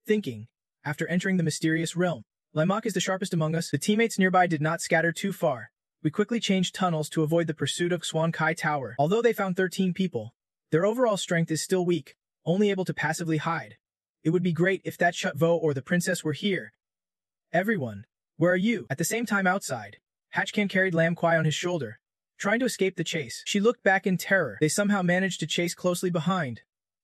Thinking, after entering the mysterious realm, Lemak is the sharpest among us. The teammates nearby did not scatter too far. We quickly changed tunnels to avoid the pursuit of Shuangkai Tower. Although they found 13 people, their overall strength is still weak, only able to passively hide. It would be great if that Shutvo or the princess were here. Everyone, where are you? At the same time outside, Hatchcan carried Lam Kwai on his shoulder, trying to escape the chase. She looked back in terror. They somehow managed to chase closely behind.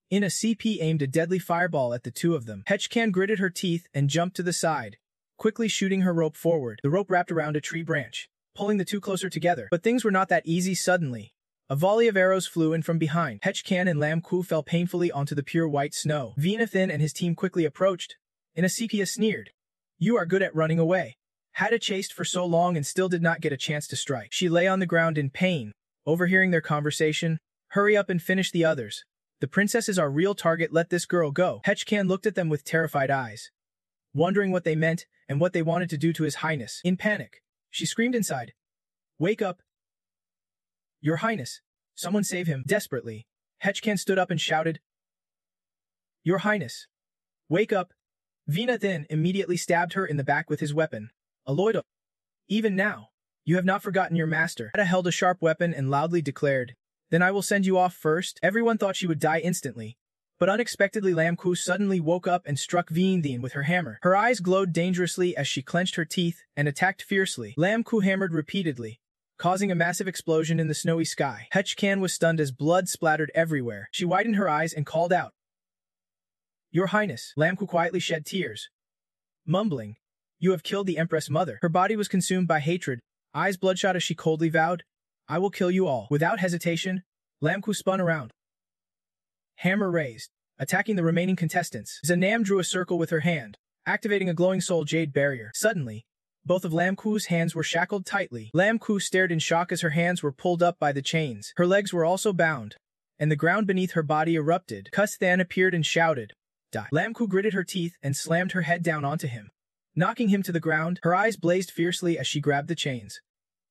In a CP aimed a deadly fireball at the two of them. Hatchcan gritted her teeth and jumped to the side, quickly shooting her rope forward. The rope wrapped around a tree branch, pulling the two closer together. But things were not that easy suddenly. A volley of arrows flew in from behind. Hatchcan and Lam Ku fell painfully onto the pure white snow. Venathan and his team quickly approached. In a sepia sneered. You are good at running away. Hada chased for so long and still did not get a chance to strike. She lay on the ground in pain, overhearing their conversation. Hurry up and finish the others. The princess is our real target, let this girl go. Hatchcan looked at them with terrified eyes, wondering what they meant and what they wanted to do to His Highness. In panic, she screamed inside. Wake up! Your Highness! Someone save him! Desperately, Hatchcan stood up and shouted. Your Highness! Wake up! Venathan immediately stabbed her in the back with his weapon. Aloyda. Even now, You have not forgotten your master. Ada held a sharp weapon and loudly declared, "Then I will send you off first." Everyone thought she would die instantly. But unexpectedly Lam Ku suddenly woke up and struck Vien Thien with her hammer. Her eyes glowed dangerously as she clenched her teeth and attacked fiercely. Lam Ku hammered repeatedly, causing a massive explosion in the snowy sky. Hech Kan was stunned as blood splattered everywhere. She widened her eyes and called out, "Your Highness." Lam Ku quietly shed tears, mumbling, "You have killed the Empress Mother." Her body was consumed by hatred, eyes bloodshot as she coldly vowed, "I will kill you all." Without hesitation, Lam Ku spun around, hammer raised, attacking the remaining contestants. Zanam drew a circle with her hand, activating a glowing soul jade barrier. Suddenly, both of Lam Ku's hands were shackled tightly. Lam Ku stared in shock as her hands were pulled up by the chains. Her legs were also bound, and the ground beneath her body erupted. Cus Than appeared and shouted, "Die." Lam Ku gritted her teeth and slammed her head down onto him, knocking him to the ground. Her eyes blazed fiercely as she grabbed the chains,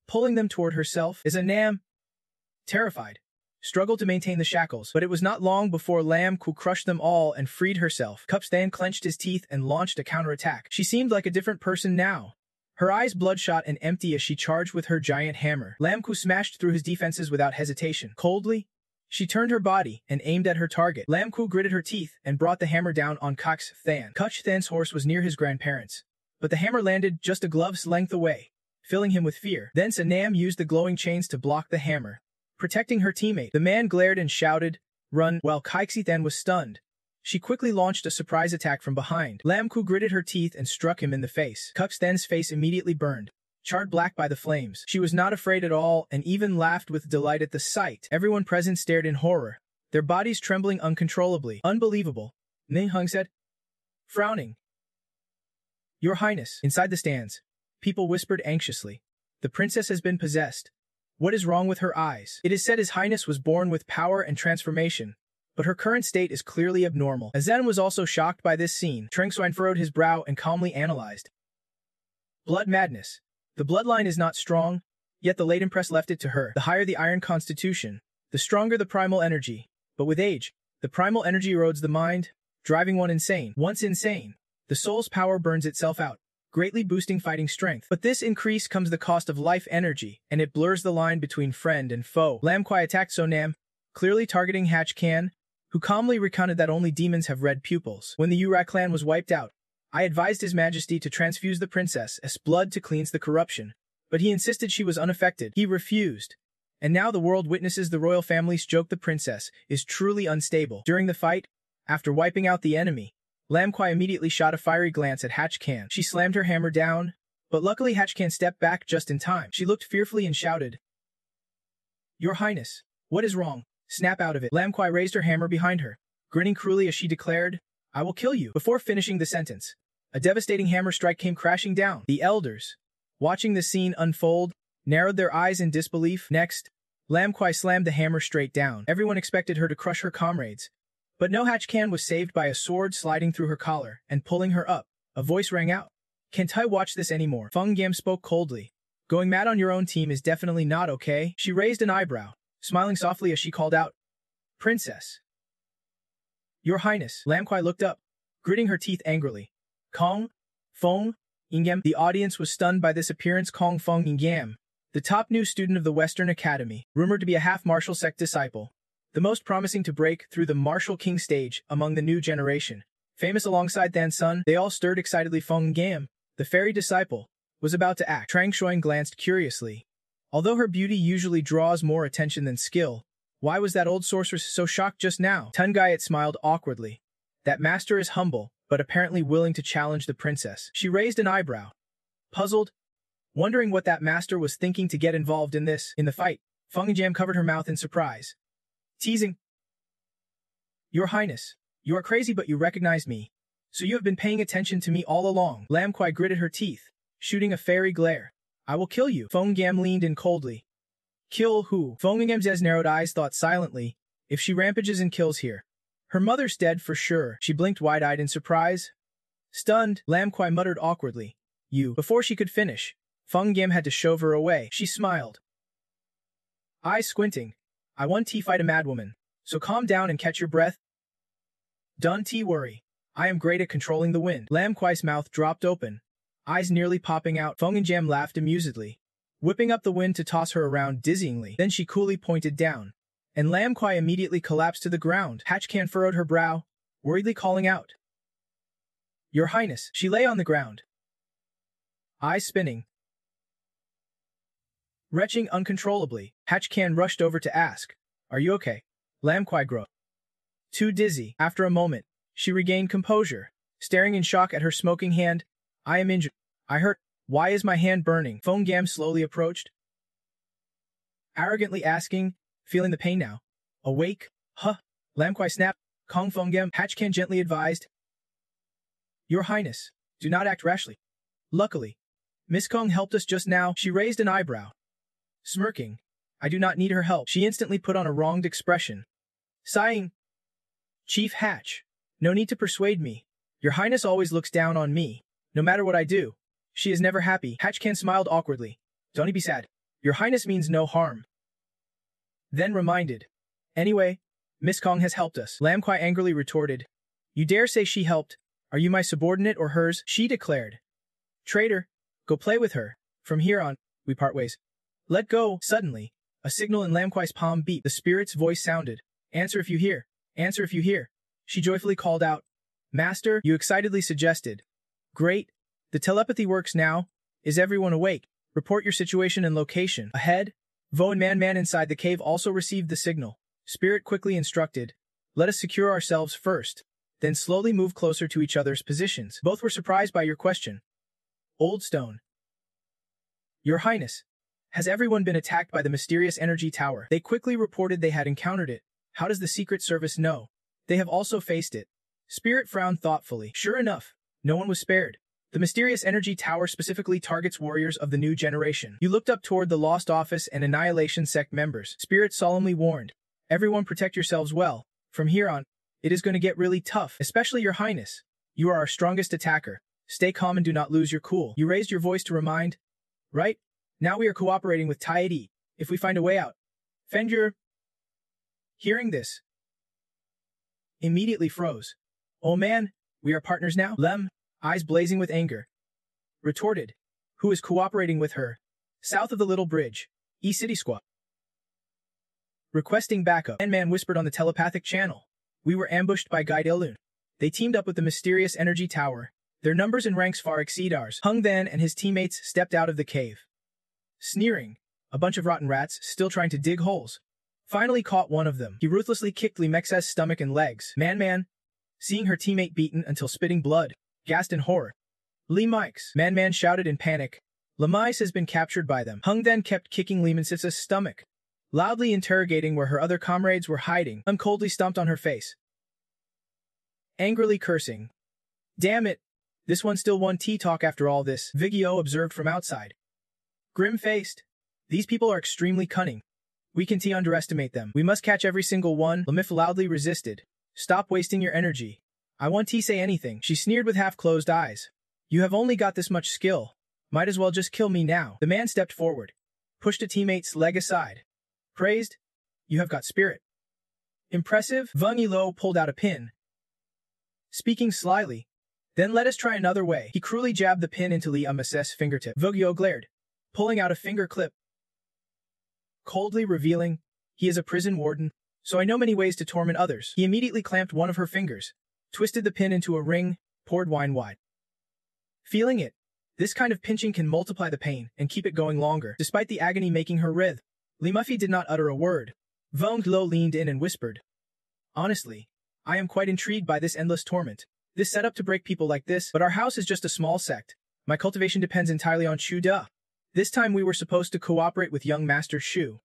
pulling them toward herself. Zanam, terrified, struggled to maintain the shackles, but it was not long before Lam Ku crushed them all and freed herself. Cups Than clenched his teeth and launched a counterattack. She seemed like a different person now, her eyes bloodshot and empty as she charged with her giant hammer. Lam Ku smashed through his defenses without hesitation. Coldly, she turned her body and aimed at her target. Lam Ku gritted her teeth and brought the hammer down on Cox Than. Cox Than's horse was near his grandparents, but the hammer landed just a glove's length away, filling him with fear. Then Sanam used the glowing chains to block the hammer, protecting her teammate. The man glared and shouted, "Run!" While Kaixi Than was stunned, she quickly launched a surprise attack from behind. Lam Ku gritted her teeth and struck him in the face. Cups Than's face immediately burned, charred black by the flames. She was not afraid at all and even laughed with delight at the sight. Everyone present stared in horror, their bodies trembling uncontrollably. "Unbelievable," Ning Hung said, frowning. "Your Highness." Inside the stands, people whispered anxiously, "The princess has been possessed. What is wrong with her eyes?" It is said His Highness was born with power and transformation, but her current state is clearly abnormal. Azan was also shocked by this scene. Trengswine furrowed his brow and calmly analyzed. Blood madness. The bloodline is not strong, yet the late Empress left it to her. The higher the iron constitution, the stronger the primal energy. But with age, the primal energy erodes the mind, driving one insane. Once insane, the soul's power burns itself out, greatly boosting fighting strength. But this increase comes at the cost of life energy, and it blurs the line between friend and foe. Lam Kwai attacked Sonam, clearly targeting Hatch Kan, who calmly recounted that only demons have red pupils. When the Urak clan was wiped out, I advised His Majesty to transfuse the princess's blood to cleanse the corruption, but he insisted she was unaffected. He refused, and now the world witnesses the royal family's joke. The princess is truly unstable. During the fight, after wiping out the enemy, Lam Kwai immediately shot a fiery glance at Hatch Kan. She slammed her hammer down, but luckily Hatch Kan stepped back just in time. She looked fearfully and shouted, "Your Highness, what is wrong? Snap out of it." Lam Kwai raised her hammer behind her, grinning cruelly as she declared, "I will kill you." Before finishing the sentence, a devastating hammer strike came crashing down. The elders, watching the scene unfold, narrowed their eyes in disbelief. Next, Lam Kwai slammed the hammer straight down. Everyone expected her to crush her comrades, but no. Hatch Kan was saved by a sword sliding through her collar and pulling her up. A voice rang out, "Can't I watch this anymore?" Feng Gam spoke coldly. "Going mad on your own team is definitely not okay." She raised an eyebrow, smiling softly as she called out, "Princess." "Your Highness." Lam Kwai looked up, gritting her teeth angrily. "Kong, Feng, Ingam." The audience was stunned by this appearance. Kong Feng Ingam, the top new student of the Western Academy, rumored to be a half-martial sect disciple, the most promising to break through the martial king stage among the new generation. Famous alongside Than Sun, they all stirred excitedly. Feng Gam, the fairy disciple, was about to act. Trang Shuang glanced curiously. Although her beauty usually draws more attention than skill, why was that old sorceress so shocked just now? Tun Gaiet smiled awkwardly. That master is humble, but apparently willing to challenge the princess. She raised an eyebrow, puzzled, wondering what that master was thinking to get involved in this. In the fight, Feng Jam covered her mouth in surprise, teasing, "Your Highness, you are crazy but you recognized me. So you have been paying attention to me all along." Lam Kwai gritted her teeth, shooting a fairy glare. "I will kill you." Feng Gam leaned in coldly. "Kill who?" Feng Gam's narrowed eyes thought silently, "If she rampages and kills here, her mother's dead for sure." She blinked wide-eyed in surprise. Stunned, Lam Kwai muttered awkwardly, "You." Before she could finish, Feng Gam had to shove her away. She smiled, eyes squinting. "I won fight a madwoman, so calm down and catch your breath. Don't worry. I am great at controlling the wind." Lam Kwai's mouth dropped open, eyes nearly popping out. Feng Jam laughed amusedly. whipping up the wind to toss her around dizzyingly. Then she coolly pointed down, and Lam Kwai immediately collapsed to the ground. Hatchcan furrowed her brow, worriedly calling out, "Your Highness." She lay on the ground, eyes spinning, retching uncontrollably. Hatchcan rushed over to ask, "Are you okay?" Lam Kwai grew too dizzy. After a moment, she regained composure, staring in shock at her smoking hand. "I am injured. I hurt. Why is my hand burning?" Fong Gam slowly approached, arrogantly asking, feeling the pain now. "Awake? Huh?" Lam Kwai snapped. Kong Fong Gam. Hatchcan gently advised, "Your Highness, do not act rashly. Luckily, Miss Kong helped us just now." She raised an eyebrow, smirking. "I do not need her help." She instantly put on a wronged expression, sighing, "Chief Hatch, no need to persuade me. Your Highness always looks down on me, no matter what I do. She is never happy." Hatchcan smiled awkwardly. "Don't be sad. Your Highness means no harm." Then reminded, "Anyway, Miss Kong has helped us." Lam Kwai angrily retorted, "You dare say she helped? Are you my subordinate or hers?" She declared, "Traitor, go play with her. From here on, we part ways." "Let go." Suddenly, a signal in Lam Kwai's palm beeped. The spirit's voice sounded, "Answer if you hear. Answer if you hear." She joyfully called out, "Master," you excitedly suggested. "Great. The telepathy works now. Is everyone awake? Report your situation and location." Ahead, Vo and Man inside the cave also received the signal. Spirit quickly instructed, "Let us secure ourselves first, then slowly move closer to each other's positions." Both were surprised by your question. Old Stone. "Your Highness, has everyone been attacked by the mysterious energy tower?" They quickly reported they had encountered it. "How does the Secret Service know? They have also faced it." Spirit frowned thoughtfully. "Sure enough, no one was spared. The mysterious energy tower specifically targets warriors of the new generation." You looked up toward the Lost Office and Annihilation Sect members. Spirit solemnly warned, "Everyone protect yourselves well. From here on, it is going to get really tough, especially your Highness. You are our strongest attacker. Stay calm and do not lose your cool." You raised your voice to remind, "Right? Now we are cooperating with Taidi. If we find a way out, fend your..." Hearing this, immediately froze. "Oh man, we are partners now?" Lem, eyes blazing with anger, retorted, "Who is cooperating with her?" "South of the Little Bridge, E-City Squad. Requesting backup." Man whispered on the telepathic channel. "We were ambushed by Guide Ilun. They teamed up with the mysterious energy tower. Their numbers and ranks far exceed ours." Hung Then and his teammates stepped out of the cave, sneering, a bunch of rotten rats still trying to dig holes. Finally caught one of them. He ruthlessly kicked Li Mex's stomach and legs. Man, seeing her teammate beaten until spitting blood, gasped in horror. "Li Mike's!" Man shouted in panic. "Lemais has been captured by them." Hung Then kept kicking Li Mex's stomach, loudly interrogating where her other comrades were hiding. Coldly stomped on her face, angrily cursing. "Damn it! This one still won T-talk after all this," Vigio observed from outside, grim-faced. "These people are extremely cunning. We can underestimate them. We must catch every single one." Lemif loudly resisted. "Stop wasting your energy. I want to say anything." She sneered with half-closed eyes. "You have only got this much skill. Might as well just kill me now." The man stepped forward, pushed a teammate's leg aside. Praised, "You have got spirit." "Impressive." Vung Yilo pulled out a pin, speaking slyly. "Then let us try another way." He cruelly jabbed the pin into Li Mex's fingertip. Vugio glared, pulling out a finger clip, coldly revealing, "He is a prison warden, so I know many ways to torment others." He immediately clamped one of her fingers, twisted the pin into a ring, poured wine wide. Feeling it, this kind of pinching can multiply the pain and keep it going longer. Despite the agony making her writhe, Li Muffy did not utter a word. Vung Lo leaned in and whispered, "Honestly, I am quite intrigued by this endless torment. This setup to break people like this, but our house is just a small sect. My cultivation depends entirely on Shu Da. This time we were supposed to cooperate with young Master Shu,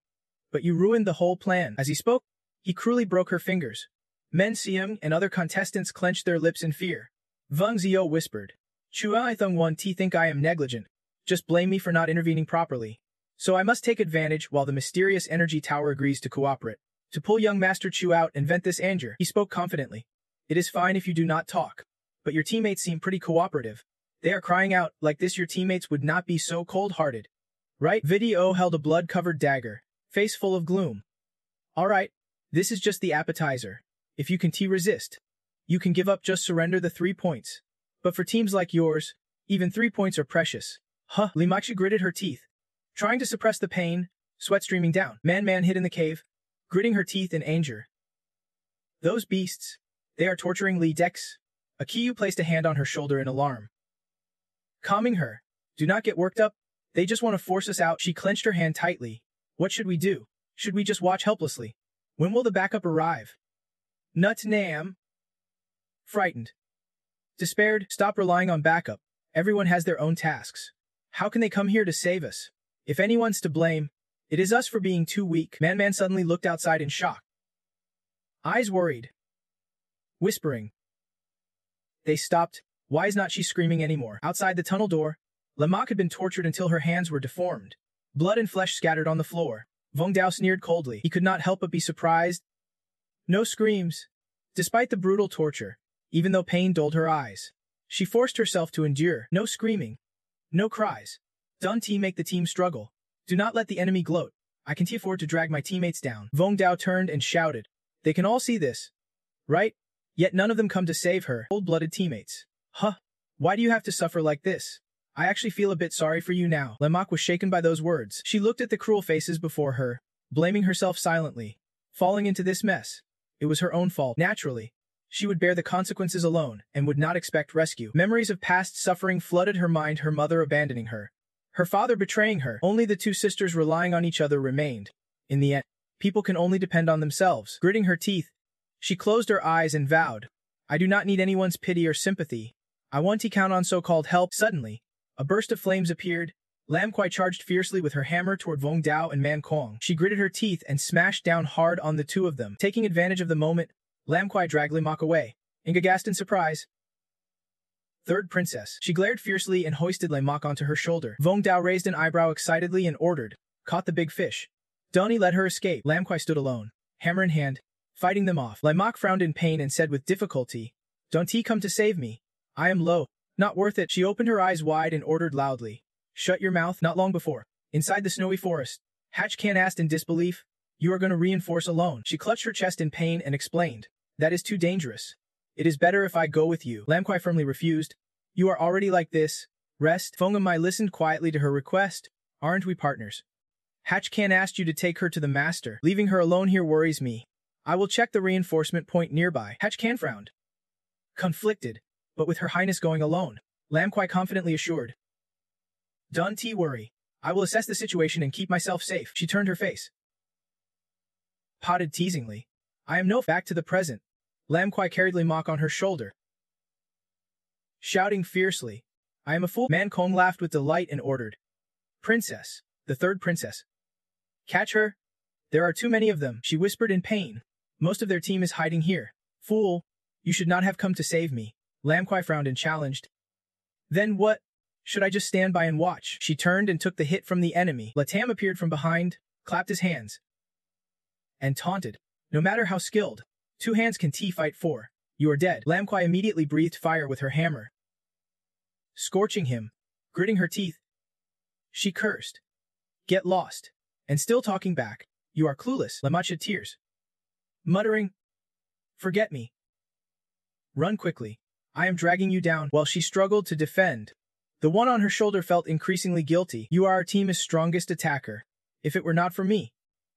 but you ruined the whole plan." As he spoke, he cruelly broke her fingers. Men Siam and other contestants clenched their lips in fear. Vung Zio whispered, "Chua Thung Wan T think I am negligent. Just blame me for not intervening properly. So I must take advantage while the mysterious energy tower agrees to cooperate. To pull young Master Chu out and vent this anger." He spoke confidently. "It is fine if you do not talk. But your teammates seem pretty cooperative. They are crying out, like this your teammates would not be so cold-hearted. Right?" Video held a blood-covered dagger, face full of gloom. "Alright, this is just the appetizer. If you can resist, you can give up, just surrender the 3 points. But for teams like yours, even 3 points are precious." Limachi gritted her teeth, Trying to suppress the pain, sweat streaming down. Man hid in the cave, gritting her teeth in anger. Those beasts. They are torturing Lee Dex. Akiyu placed a hand on her shoulder in alarm. Calming her. Do not get worked up. They just want to force us out. She clenched her hand tightly. What should we do? Should we just watch helplessly? When will the backup arrive? Nut Nam. Frightened. Despaired. Stop relying on backup. Everyone has their own tasks. How can they come here to save us? If anyone's to blame, it is us for being too weak. Man suddenly looked outside in shock. Eyes worried. Whispering. They stopped. Why is not she screaming anymore? Outside the tunnel door, Lamak had been tortured until her hands were deformed. Blood and flesh scattered on the floor. Vong Dao sneered coldly. He could not help but be surprised. No screams. Despite the brutal torture, even though pain dulled her eyes, she forced herself to endure. No screaming. No cries. Don't make the team struggle. Do not let the enemy gloat. I can't afford to drag my teammates down. Vong Dao turned and shouted. They can all see this. Right? Yet none of them come to save her. Cold-blooded teammates. Huh. Why do you have to suffer like this? I actually feel a bit sorry for you now. Lamak was shaken by those words. She looked at the cruel faces before her, blaming herself silently. Falling into this mess. It was her own fault. Naturally, she would bear the consequences alone and would not expect rescue. Memories of past suffering flooded her mind, her mother abandoning her, her father betraying her. Only the two sisters relying on each other remained. In the end, people can only depend on themselves. Gritting her teeth, she closed her eyes and vowed, I do not need anyone's pity or sympathy. I want to count on so-called help. Suddenly, a burst of flames appeared. Lam Kuai charged fiercely with her hammer toward Vong Dao and Man Kong. She gritted her teeth and smashed down hard on the two of them. Taking advantage of the moment, Lam Kuai dragged Lamak away. Inga gasped in surprise. Third princess. She glared fiercely and hoisted Lamak onto her shoulder. Vong Dao raised an eyebrow excitedly and ordered, caught the big fish. Donnie let her escape. Lam Kuai stood alone, hammer in hand, fighting them off. Lamak frowned in pain and said with difficulty, Don't he come to save me? I am low. Not worth it. She opened her eyes wide and ordered loudly, Shut your mouth. Not long before, inside the snowy forest, Hatch Can asked in disbelief, You are going to reinforce alone. She clutched her chest in pain and explained, That is too dangerous. It is better if I go with you. Lam Kuai firmly refused. You are already like this. Rest. Fongam listened quietly to her request. Aren't we partners? Hatch Can asked you to take her to the master. Leaving her alone here worries me. I will check the reinforcement point nearby. Hatch Can frowned. Conflicted, but with her highness going alone, Lam Kuai confidently assured. Don't worry. I will assess the situation and keep myself safe. She turned her face. Potted teasingly. I am no back to the present. Lam Kuai carried Lamak on her shoulder. Shouting fiercely. I am a fool. Man Kong laughed with delight and ordered. Princess. The third princess. Catch her. There are too many of them, she whispered in pain. Most of their team is hiding here. Fool. You should not have come to save me. Lam Kuai frowned and challenged. Then what? Should I just stand by and watch? She turned and took the hit from the enemy. Latam appeared from behind, clapped his hands, and taunted. No matter how skilled, two hands can fight for. You are dead. Lam Kuai immediately breathed fire with her hammer, scorching him. Gritting her teeth, she cursed. Get lost. And still talking back. You are clueless. Lamak shed tears, muttering, Forget me. Run quickly. I am dragging you down. While she struggled to defend, the one on her shoulder felt increasingly guilty. You are our team's strongest attacker. If it were not for me,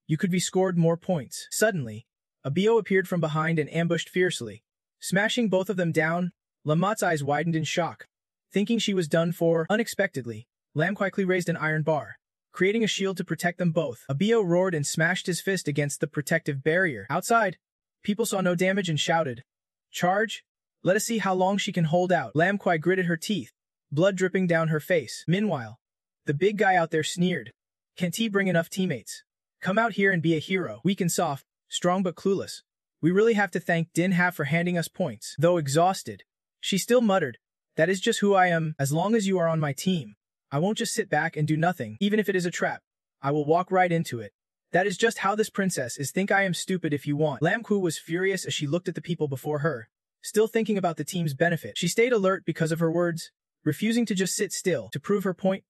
you could be scored more points. Suddenly, a Bio appeared from behind and ambushed fiercely. Smashing both of them down, Lamat's eyes widened in shock. Thinking she was done for, unexpectedly, Lam quickly raised an iron bar, creating a shield to protect them both. A Bio roared and smashed his fist against the protective barrier. Outside, people saw no damage and shouted, Charge? Let us see how long she can hold out. Lam Kuai gritted her teeth, blood dripping down her face. Meanwhile, the big guy out there sneered. Can't he bring enough teammates? Come out here and be a hero. Weak and soft, strong but clueless. We really have to thank Din Ha for handing us points. Though exhausted, she still muttered, That is just who I am. As long as you are on my team, I won't just sit back and do nothing. Even if it is a trap, I will walk right into it. That is just how this princess is. Think I am stupid if you want. Lam Ku was furious as she looked at the people before her, still thinking about the team's benefit. She stayed alert because of her words, refusing to just sit still. To prove her point,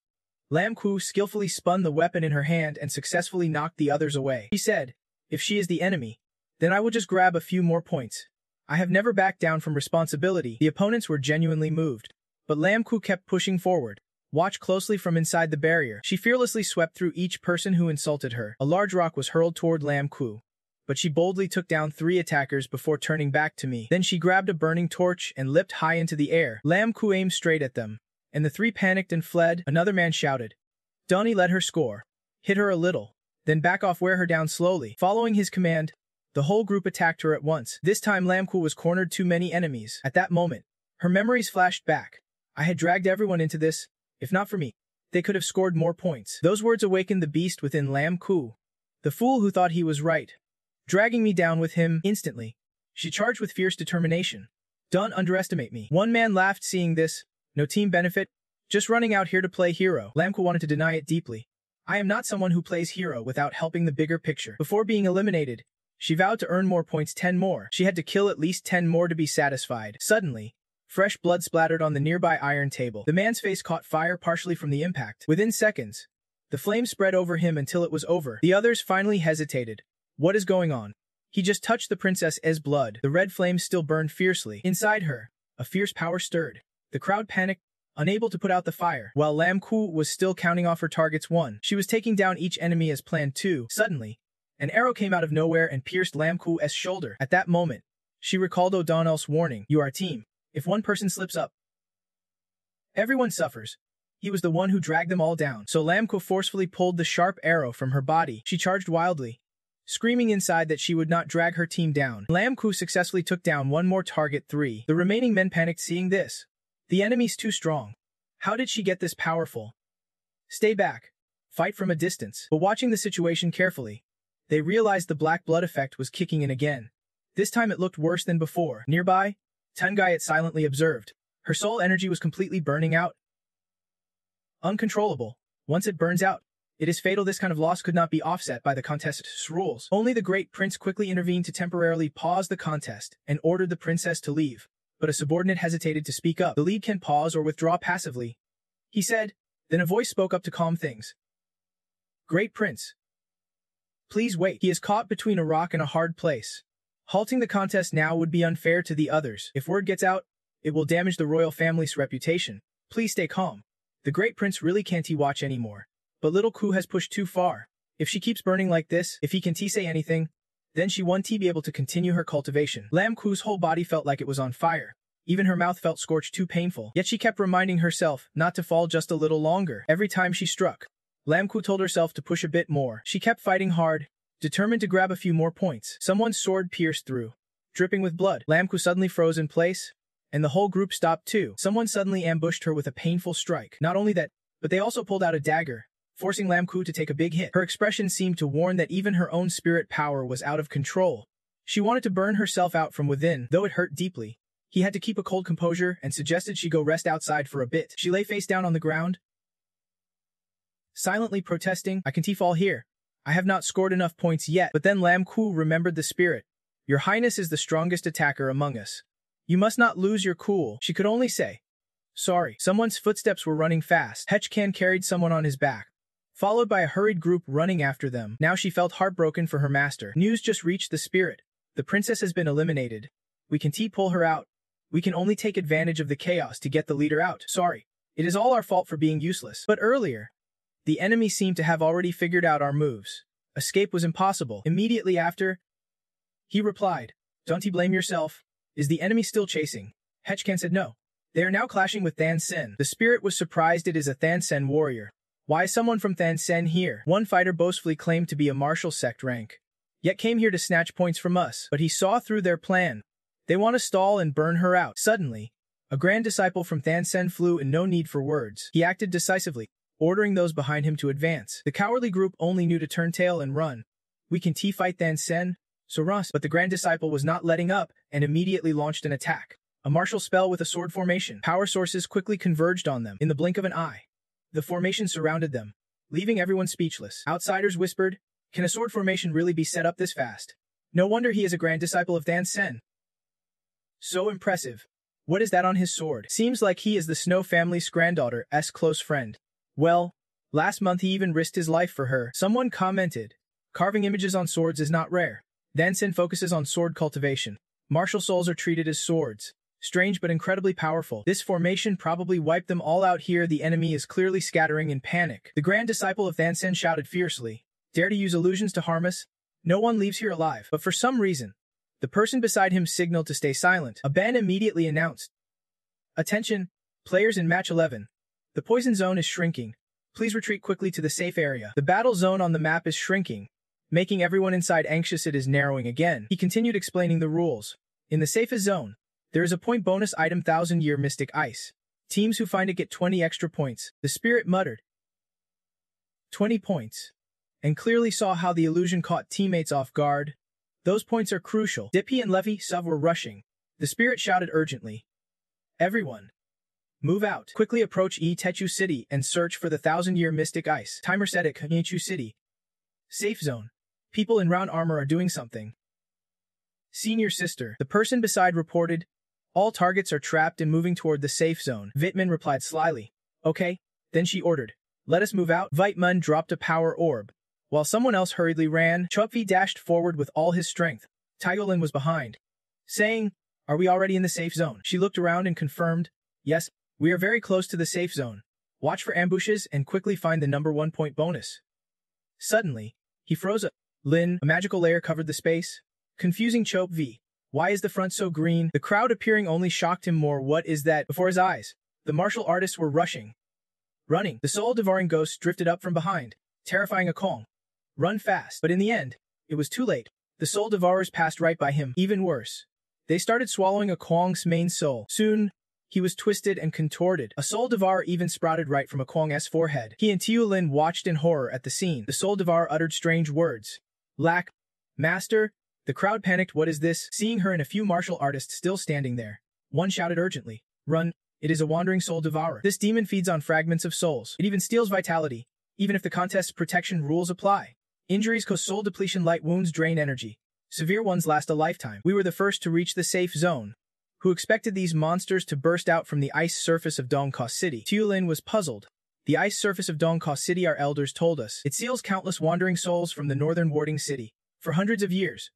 Lam Ku skillfully spun the weapon in her hand and successfully knocked the others away. She said, If she is the enemy, then I will just grab a few more points. I have never backed down from responsibility. The opponents were genuinely moved, but Lam Ku kept pushing forward, Watch closely from inside the barrier. She fearlessly swept through each person who insulted her. A large rock was hurled toward Lam Ku, but she boldly took down 3 attackers before turning back to me. Then she grabbed a burning torch and leapt high into the air. Lam Ku aimed straight at them, and the 3 panicked and fled. Another man shouted. Donnie let her score. Hit her a little, then back off, wear her down slowly. Following his command, the whole group attacked her at once. This time Lam Ku was cornered too many enemies. At that moment, her memories flashed back. I had dragged everyone into this. If not for me, they could have scored more points. Those words awakened the beast within Lam Ku, the fool who thought he was right, dragging me down with him. Instantly, she charged with fierce determination. Don't underestimate me. One man laughed seeing this. No team benefit, just running out here to play hero. Lam Ku wanted to deny it deeply. I am not someone who plays hero without helping the bigger picture. Before being eliminated, she vowed to earn more points, 10 more. She had to kill at least 10 more to be satisfied. Suddenly, fresh blood splattered on the nearby iron table. The man's face caught fire partially from the impact. Within seconds, the flame spread over him until it was over. The others finally hesitated. What is going on? He just touched the princess's blood. The red flame still burned fiercely. Inside her, a fierce power stirred. The crowd panicked, unable to put out the fire. While Lam Ku was still counting off her targets 1, she was taking down each enemy as planned 2. Suddenly, an arrow came out of nowhere and pierced Lam Ku's shoulder. At that moment, she recalled O'Donnell's warning. You are a team. If one person slips up, everyone suffers. He was the one who dragged them all down. So Lam Ku forcefully pulled the sharp arrow from her body. She charged wildly, screaming inside that she would not drag her team down. Lam Ku successfully took down one more target 3. The remaining men panicked seeing this. The enemy's too strong. How did she get this powerful? Stay back. Fight from a distance. But watching the situation carefully, they realized the black blood effect was kicking in again. This time it looked worse than before. Nearby, Tungayat silently observed. Her soul energy was completely burning out. Uncontrollable. Once it burns out, it is fatal. This kind of loss could not be offset by the contest's rules. Only the great prince quickly intervened to temporarily pause the contest and ordered the princess to leave. But a subordinate hesitated to speak up. The lead can pause or withdraw passively, he said. Then a voice spoke up to calm things. Great prince, please wait. He is caught between a rock and a hard place. Halting the contest now would be unfair to the others. If word gets out, it will damage the royal family's reputation. Please stay calm. The great prince really can't watch anymore. But little Ku has pushed too far. If she keeps burning like this, if he can't say anything, then she won't be able to continue her cultivation. Lam Ku's whole body felt like it was on fire. Even her mouth felt scorched, too painful. Yet she kept reminding herself not to fall just a little longer. Every time she struck, Lam Ku told herself to push a bit more. She kept fighting hard, determined to grab a few more points. Someone's sword pierced through, dripping with blood. Lam Ku suddenly froze in place, and the whole group stopped too. Someone suddenly ambushed her with a painful strike. Not only that, but they also pulled out a dagger, forcing Lam Ku to take a big hit. Her expression seemed to warn that even her own spirit power was out of control. She wanted to burn herself out from within, though it hurt deeply. He had to keep a cold composure and suggested she go rest outside for a bit. She lay face down on the ground, silently protesting, I can't fall here. I have not scored enough points yet. But then Lam Ku remembered the spirit. Your Highness is the strongest attacker among us. You must not lose your cool. She could only say, sorry. Someone's footsteps were running fast. Hechkan carried someone on his back, followed by a hurried group running after them. Now she felt heartbroken for her master. News just reached the spirit. The princess has been eliminated. We can pull her out. We can only take advantage of the chaos to get the leader out. Sorry. It is all our fault for being useless. But earlier, the enemy seemed to have already figured out our moves. Escape was impossible. Immediately after, he replied, don't you blame yourself? Is the enemy still chasing? Hechkan said no. They are now clashing with Than Sen. The spirit was surprised it is a Than Sen warrior. Why is someone from Than Sen here? One fighter boastfully claimed to be a martial sect rank, yet came here to snatch points from us. But he saw through their plan. They want to stall and burn her out. Suddenly, a grand disciple from Than Sen flew in no need for words. He acted decisively, ordering those behind him to advance. The cowardly group only knew to turn tail and run. We can fight Than Sen, so Ross. But the grand disciple was not letting up and immediately launched an attack. A martial spell with a sword formation. Power sources quickly converged on them. In the blink of an eye, the formation surrounded them, leaving everyone speechless. Outsiders whispered, can a sword formation really be set up this fast? No wonder he is a grand disciple of Than Sen. So impressive. What is that on his sword? Seems like he is the Snow family's granddaughter's close friend. Well, last month he even risked his life for her. Someone commented, carving images on swords is not rare. Than Sen focuses on sword cultivation. Martial souls are treated as swords. Strange but incredibly powerful. This formation probably wiped them all out here. The enemy is clearly scattering in panic. The grand disciple of Thansen shouted fiercely, "Dare to use illusions to harm us? No one leaves here alive." But for some reason, the person beside him signaled to stay silent. A band immediately announced, "Attention, players in match 11. The poison zone is shrinking. Please retreat quickly to the safe area. The battle zone on the map is shrinking, making everyone inside anxious. It is narrowing again." He continued explaining the rules. In the safest zone, there is a point bonus item 1000-year Mystic Ice. Teams who find it get 20 extra points. The spirit muttered, 20 points, and clearly saw how the illusion caught teammates off guard. Those points are crucial. Dippy and Levy Sub were rushing. The spirit shouted urgently, "Everyone, move out. Quickly approach Techu City and search for the 1000-year Mystic Ice. Timer set at Techu City. Safe zone. People in round armor are doing something." Senior sister, the person beside reported, "All targets are trapped and moving toward the safe zone." Vitman replied slyly, "Okay." Then she ordered, "Let us move out." Vitman dropped a power orb, while someone else hurriedly ran. Chupvi dashed forward with all his strength. Tyolin was behind, saying, "Are we already in the safe zone?" She looked around and confirmed, "Yes, we are very close to the safe zone. Watch for ambushes and quickly find the number 1 point bonus." Suddenly, he froze. A magical layer covered the space, confusing Chupvi. "Why is the front so green?" The crowd appearing only shocked him more. "What is that?" Before his eyes, the martial artists were running. The soul-devouring ghosts drifted up from behind, terrifying Akong. "Run fast." But in the end, it was too late. The soul devourers passed right by him. Even worse, they started swallowing Akong's main soul. Soon, he was twisted and contorted. A soul devourer even sprouted right from Akong's forehead. He and Tiulin watched in horror at the scene. The soul devourer uttered strange words. Master." The crowd panicked. "What is this?" Seeing her and a few martial artists still standing there, one shouted urgently, "Run, it is a wandering soul devourer. This demon feeds on fragments of souls. It even steals vitality, even if the contest's protection rules apply. Injuries cause soul depletion, light wounds drain energy. Severe ones last a lifetime. We were the first to reach the safe zone. Who expected these monsters to burst out from the ice surface of Dongka City?" Tiulin was puzzled. "The ice surface of Dongka City, our elders told us. It seals countless wandering souls from the northern warding city for hundreds of years.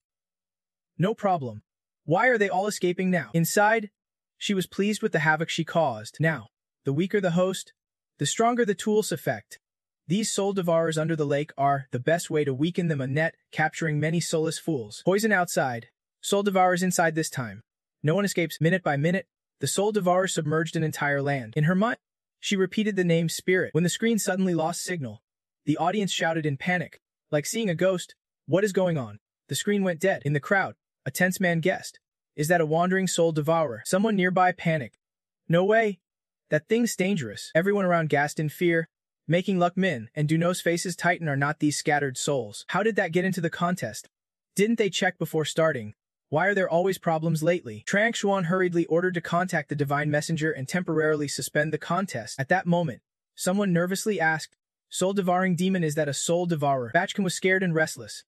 No problem. Why are they all escaping now?" Inside, she was pleased with the havoc she caused. Now, the weaker the host, the stronger the tool's effect. These soul devourers under the lake are the best way to weaken them. A net, capturing many soulless fools. Poison outside, soul devourers inside this time. No one escapes. Minute by minute, the soul devourer submerged an entire land. In her mind, she repeated the name Spirit. When the screen suddenly lost signal, the audience shouted in panic, like seeing a ghost. "What is going on?" The screen went dead. In the crowd, a tense man guessed, "Is that a wandering soul devourer?" Someone nearby panicked. "No way. That thing's dangerous." Everyone around gasped in fear, making Luck Min and Duno's faces tighten. Are not these scattered souls? How did that get into the contest? Didn't they check before starting? Why are there always problems lately? Trang Xuan hurriedly ordered to contact the Divine Messenger and temporarily suspend the contest. At that moment, someone nervously asked, "Soul-devouring demon, is that a soul devourer?" Bachkin was scared and restless,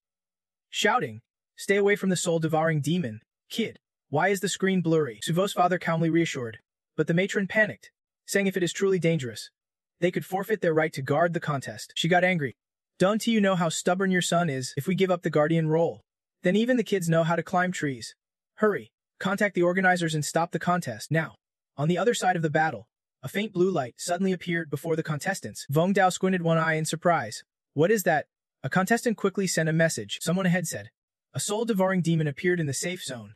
shouting, "Stay away from the soul-devouring demon, kid. Why is the screen blurry?" Suvo's father calmly reassured, but the matron panicked, saying if it is truly dangerous, they could forfeit their right to guard the contest. She got angry. "Don't you know how stubborn your son is? If we give up the guardian role, then even the kids know how to climb trees. Hurry, contact the organizers and stop the contest now." On the other side of the battle, a faint blue light suddenly appeared before the contestants. Vong Dao squinted one eye in surprise. "What is that?" A contestant quickly sent a message. Someone ahead said, "A soul-devouring demon appeared in the safe zone."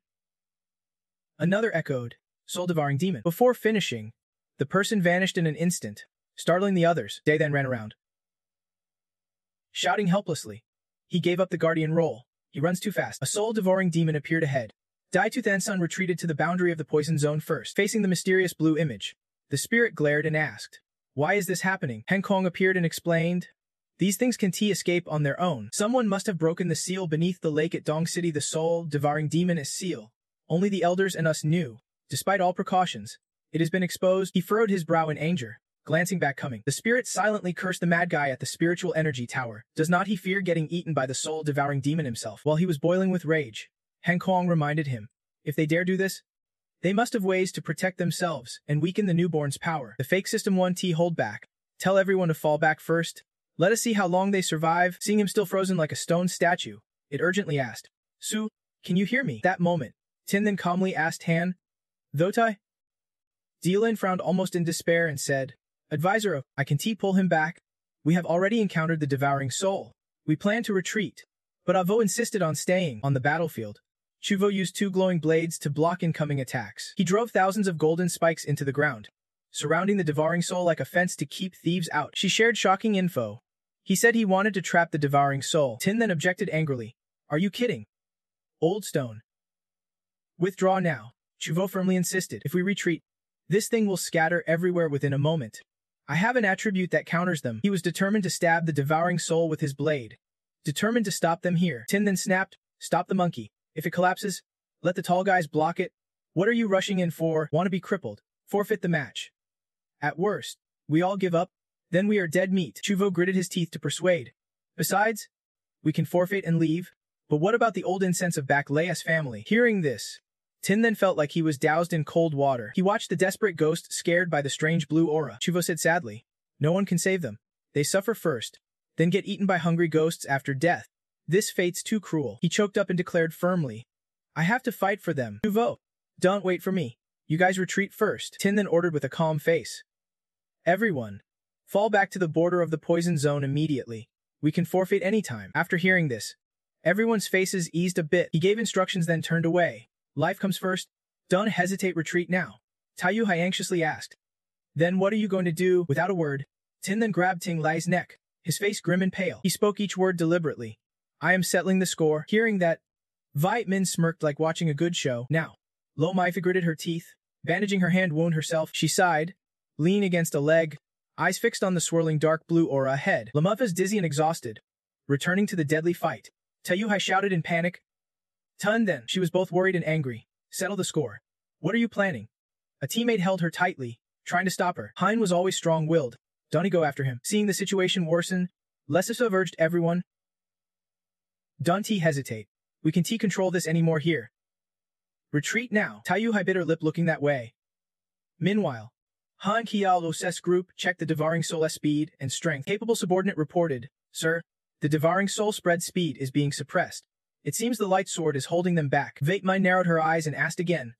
Another echoed, "Soul-devouring demon." Before finishing, the person vanished in an instant, startling the others. Day then ran around, shouting helplessly. He gave up the guardian role. He runs too fast. A soul-devouring demon appeared ahead. Dai Tuthansun retreated to the boundary of the poison zone first. Facing the mysterious blue image, the spirit glared and asked, "Why is this happening?" Henkong appeared and explained, "These things can't escape on their own. Someone must have broken the seal beneath the lake at Dong City. The soul-devouring demon is seal. Only the elders and us knew. Despite all precautions, it has been exposed." He furrowed his brow in anger, glancing back coming. The spirit silently cursed the mad guy at the spiritual energy tower. Does not he fear getting eaten by the soul-devouring demon himself? While he was boiling with rage, Henkong reminded him, if they dare do this, they must have ways to protect themselves and weaken the newborn's power. The fake system 1T hold back. Tell everyone to fall back first. Let us see how long they survive. Seeing him still frozen like a stone statue, it urgently asked, "Su, can you hear me?" That moment, Tin then calmly asked Han, Thotai? Dealin frowned almost in despair and said, Advisor, I can pull him back. We have already encountered the devouring soul. We plan to retreat. But Avo insisted on staying on the battlefield. Chuvo used 2 glowing blades to block incoming attacks. He drove thousands of golden spikes into the ground, surrounding the devouring soul like a fence to keep thieves out. She shared shocking info. He said he wanted to trap the devouring soul. Tin then objected angrily. Are you kidding? Old stone. Withdraw now, Chuvo firmly insisted. If we retreat, this thing will scatter everywhere within a moment. I have an attribute that counters them. He was determined to stab the devouring soul with his blade. Determined to stop them here. Tin then snapped, Stop the monkey. If it collapses, let the tall guys block it. What are you rushing in for? Want to be crippled? Forfeit the match. At worst, we all give up. Then we are dead meat. Chuvo gritted his teeth to persuade. Besides, we can forfeit and leave. But what about the old incense of Bakleyas family? Hearing this, Tin then felt like he was doused in cold water. He watched the desperate ghost scared by the strange blue aura. Chuvo said sadly, No one can save them. They suffer first, then get eaten by hungry ghosts after death. This fate's too cruel. He choked up and declared firmly, I have to fight for them. Chuvo, don't wait for me. You guys retreat first. Tin then ordered with a calm face. Everyone, fall back to the border of the poison zone immediately. We can forfeit any time. After hearing this, everyone's faces eased a bit. He gave instructions then turned away. Life comes first. Don't hesitate, retreat now. Taiyuhai anxiously asked. Then what are you going to do? Without a word, Tin then grabbed Ting Lai's neck, his face grim and pale. He spoke each word deliberately. I am settling the score. Hearing that, Viet Min smirked like watching a good show. Now, Lo Maifa gritted her teeth, bandaging her hand wound herself. She sighed, leaning against a leg, eyes fixed on the swirling dark blue aura ahead. Lamuffa's dizzy and exhausted, returning to the deadly fight. Taiyuhai shouted in panic. Tun then. She was both worried and angry. Settle the score. What are you planning? A teammate held her tightly, trying to stop her. Hein was always strong-willed. Don't he go after him? Seeing the situation worsen, Lesisov urged everyone. Don't hesitate. We can control this anymore here. Retreat now. Taiyuhai bit her lip looking that way. Meanwhile, Han Kiao-Los's group checked the devouring soul's speed and strength. Capable subordinate reported, Sir, the devouring soul spread speed is being suppressed. It seems the light sword is holding them back. Viet Min narrowed her eyes and asked again.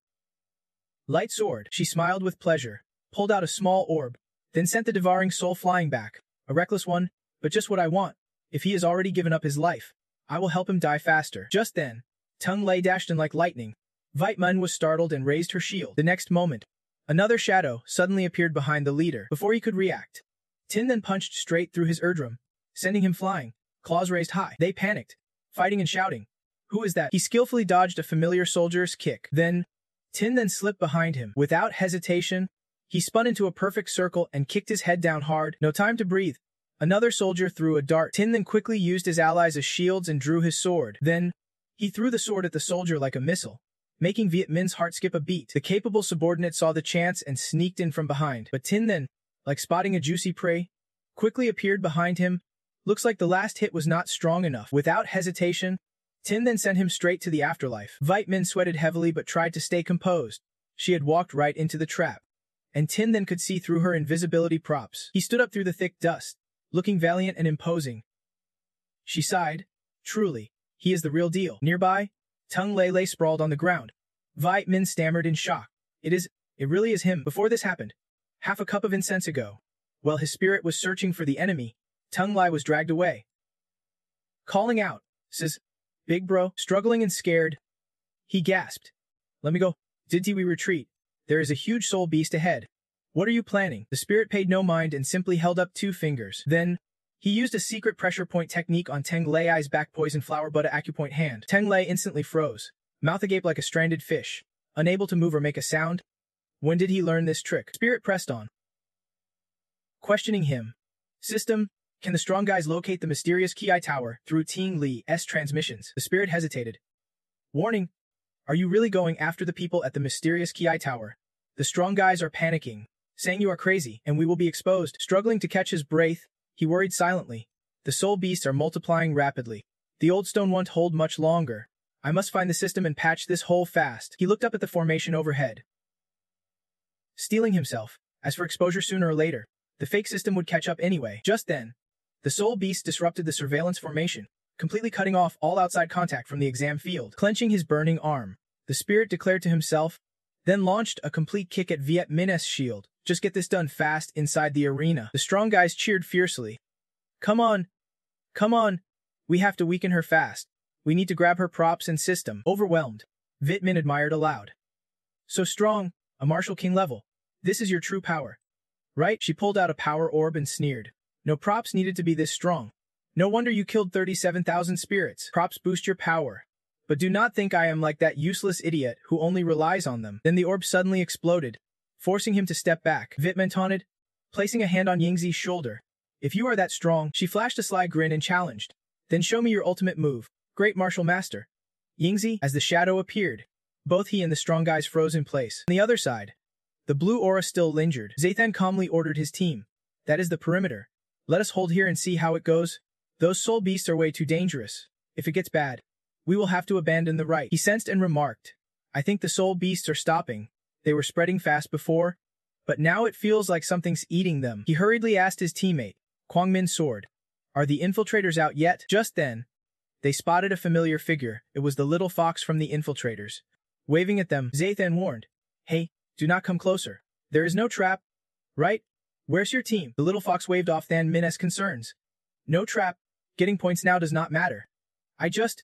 Light sword. She smiled with pleasure, pulled out a small orb, then sent the devouring soul flying back. A reckless one, but just what I want. If he has already given up his life, I will help him die faster. Just then, Tung Lei dashed in like lightning. Viet Min was startled and raised her shield. The next moment, another shadow suddenly appeared behind the leader. Before he could react, Tin then punched straight through his Erdrum, sending him flying, claws raised high. They panicked, fighting and shouting. Who is that? He skillfully dodged a familiar soldier's kick. Then, Tin then slipped behind him. Without hesitation, he spun into a perfect circle and kicked his head down hard. No time to breathe. Another soldier threw a dart. Tin then quickly used his allies as shields and drew his sword. Then, he threw the sword at the soldier like a missile, making Viet Min's heart skip a beat. The capable subordinate saw the chance and sneaked in from behind. But Tin then, like spotting a juicy prey, quickly appeared behind him. Looks like the last hit was not strong enough. Without hesitation, Tin then sent him straight to the afterlife. Viet Min sweated heavily but tried to stay composed. She had walked right into the trap, and Tin then could see through her invisibility props. He stood up through the thick dust, looking valiant and imposing. She sighed. Truly, he is the real deal. Nearby, Tung Lei lay sprawled on the ground. Viet Min stammered in shock. It really is him. Before this happened, half a cup of incense ago, while his spirit was searching for the enemy, Tung Lei was dragged away. Calling out, says, Big bro, struggling and scared. He gasped. Let me go. Did we retreat? There is a huge soul beast ahead. What are you planning? The spirit paid no mind and simply held up 2 fingers. Then, he used a secret pressure point technique on Teng Lei's back poison flower butter acupoint hand. Teng Lei instantly froze, mouth agape like a stranded fish, unable to move or make a sound. When did he learn this trick? Spirit pressed on, questioning him. System, can the strong guys locate the mysterious Ki Tower through Ting Li's transmissions? The spirit hesitated. Warning, are you really going after the people at the mysterious Ki Tower? The strong guys are panicking, saying you are crazy and we will be exposed. Struggling to catch his breath, he worried silently. The soul beasts are multiplying rapidly. The old stone won't hold much longer. I must find the system and patch this hole fast. He looked up at the formation overhead, steeling himself. As for exposure sooner or later, the fake system would catch up anyway. Just then, the soul beast disrupted the surveillance formation, completely cutting off all outside contact from the exam field. Clenching his burning arm, the spirit declared to himself, then launched a complete kick at Viet Minh's shield. Just get this done fast inside the arena. The strong guys cheered fiercely. Come on! Come on! We have to weaken her fast. We need to grab her props and system. Overwhelmed, Viet Minh admired aloud. So strong, a martial king level. This is your true power. Right? She pulled out a power orb and sneered. No props needed to be this strong. No wonder you killed 37,000 spirits. Props boost your power. But do not think I am like that useless idiot who only relies on them. Then the orb suddenly exploded, forcing him to step back. Viet Minh taunted, placing a hand on Yingzi's shoulder. If you are that strong, she flashed a sly grin and challenged. Then show me your ultimate move, great martial master. Yingzi, as the shadow appeared, both he and the strong guys froze in place. On the other side, the blue aura still lingered. Zathan calmly ordered his team. That is the perimeter. Let us hold here and see how it goes. Those soul beasts are way too dangerous. If it gets bad, we will have to abandon the right. He sensed and remarked. I think the soul beasts are stopping. They were spreading fast before, but now it feels like something's eating them. He hurriedly asked his teammate, Kwang Min's sword. Are the infiltrators out yet? Just then, they spotted a familiar figure. It was the little fox from the infiltrators. Waving at them, Zathan warned, Hey, do not come closer. There is no trap, right? Where's your team? The little fox waved off Than Min's concerns. No trap. Getting points now does not matter.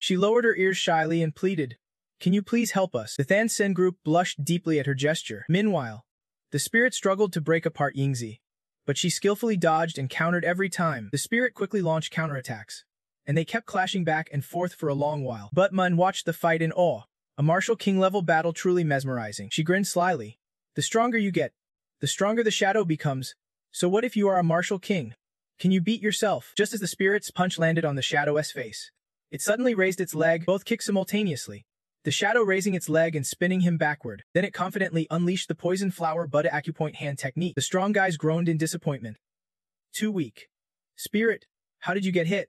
She lowered her ears shyly and pleaded. Can you please help us? The Than Sen group blushed deeply at her gesture. Meanwhile, the spirit struggled to break apart Yingzi, but she skillfully dodged and countered every time. The spirit quickly launched counterattacks, and they kept clashing back and forth for a long while. But Mun watched the fight in awe. A martial king-level battle truly mesmerizing. She grinned slyly. The stronger you get, the stronger the shadow becomes. So what if you are a martial king? Can you beat yourself? Just as the spirit's punch landed on the shadow's face, it suddenly raised its leg, both kicked simultaneously, the shadow raising its leg and spinning him backward. Then it confidently unleashed the poison flower bud acupoint hand technique. The strong guys groaned in disappointment. Too weak. Spirit, how did you get hit?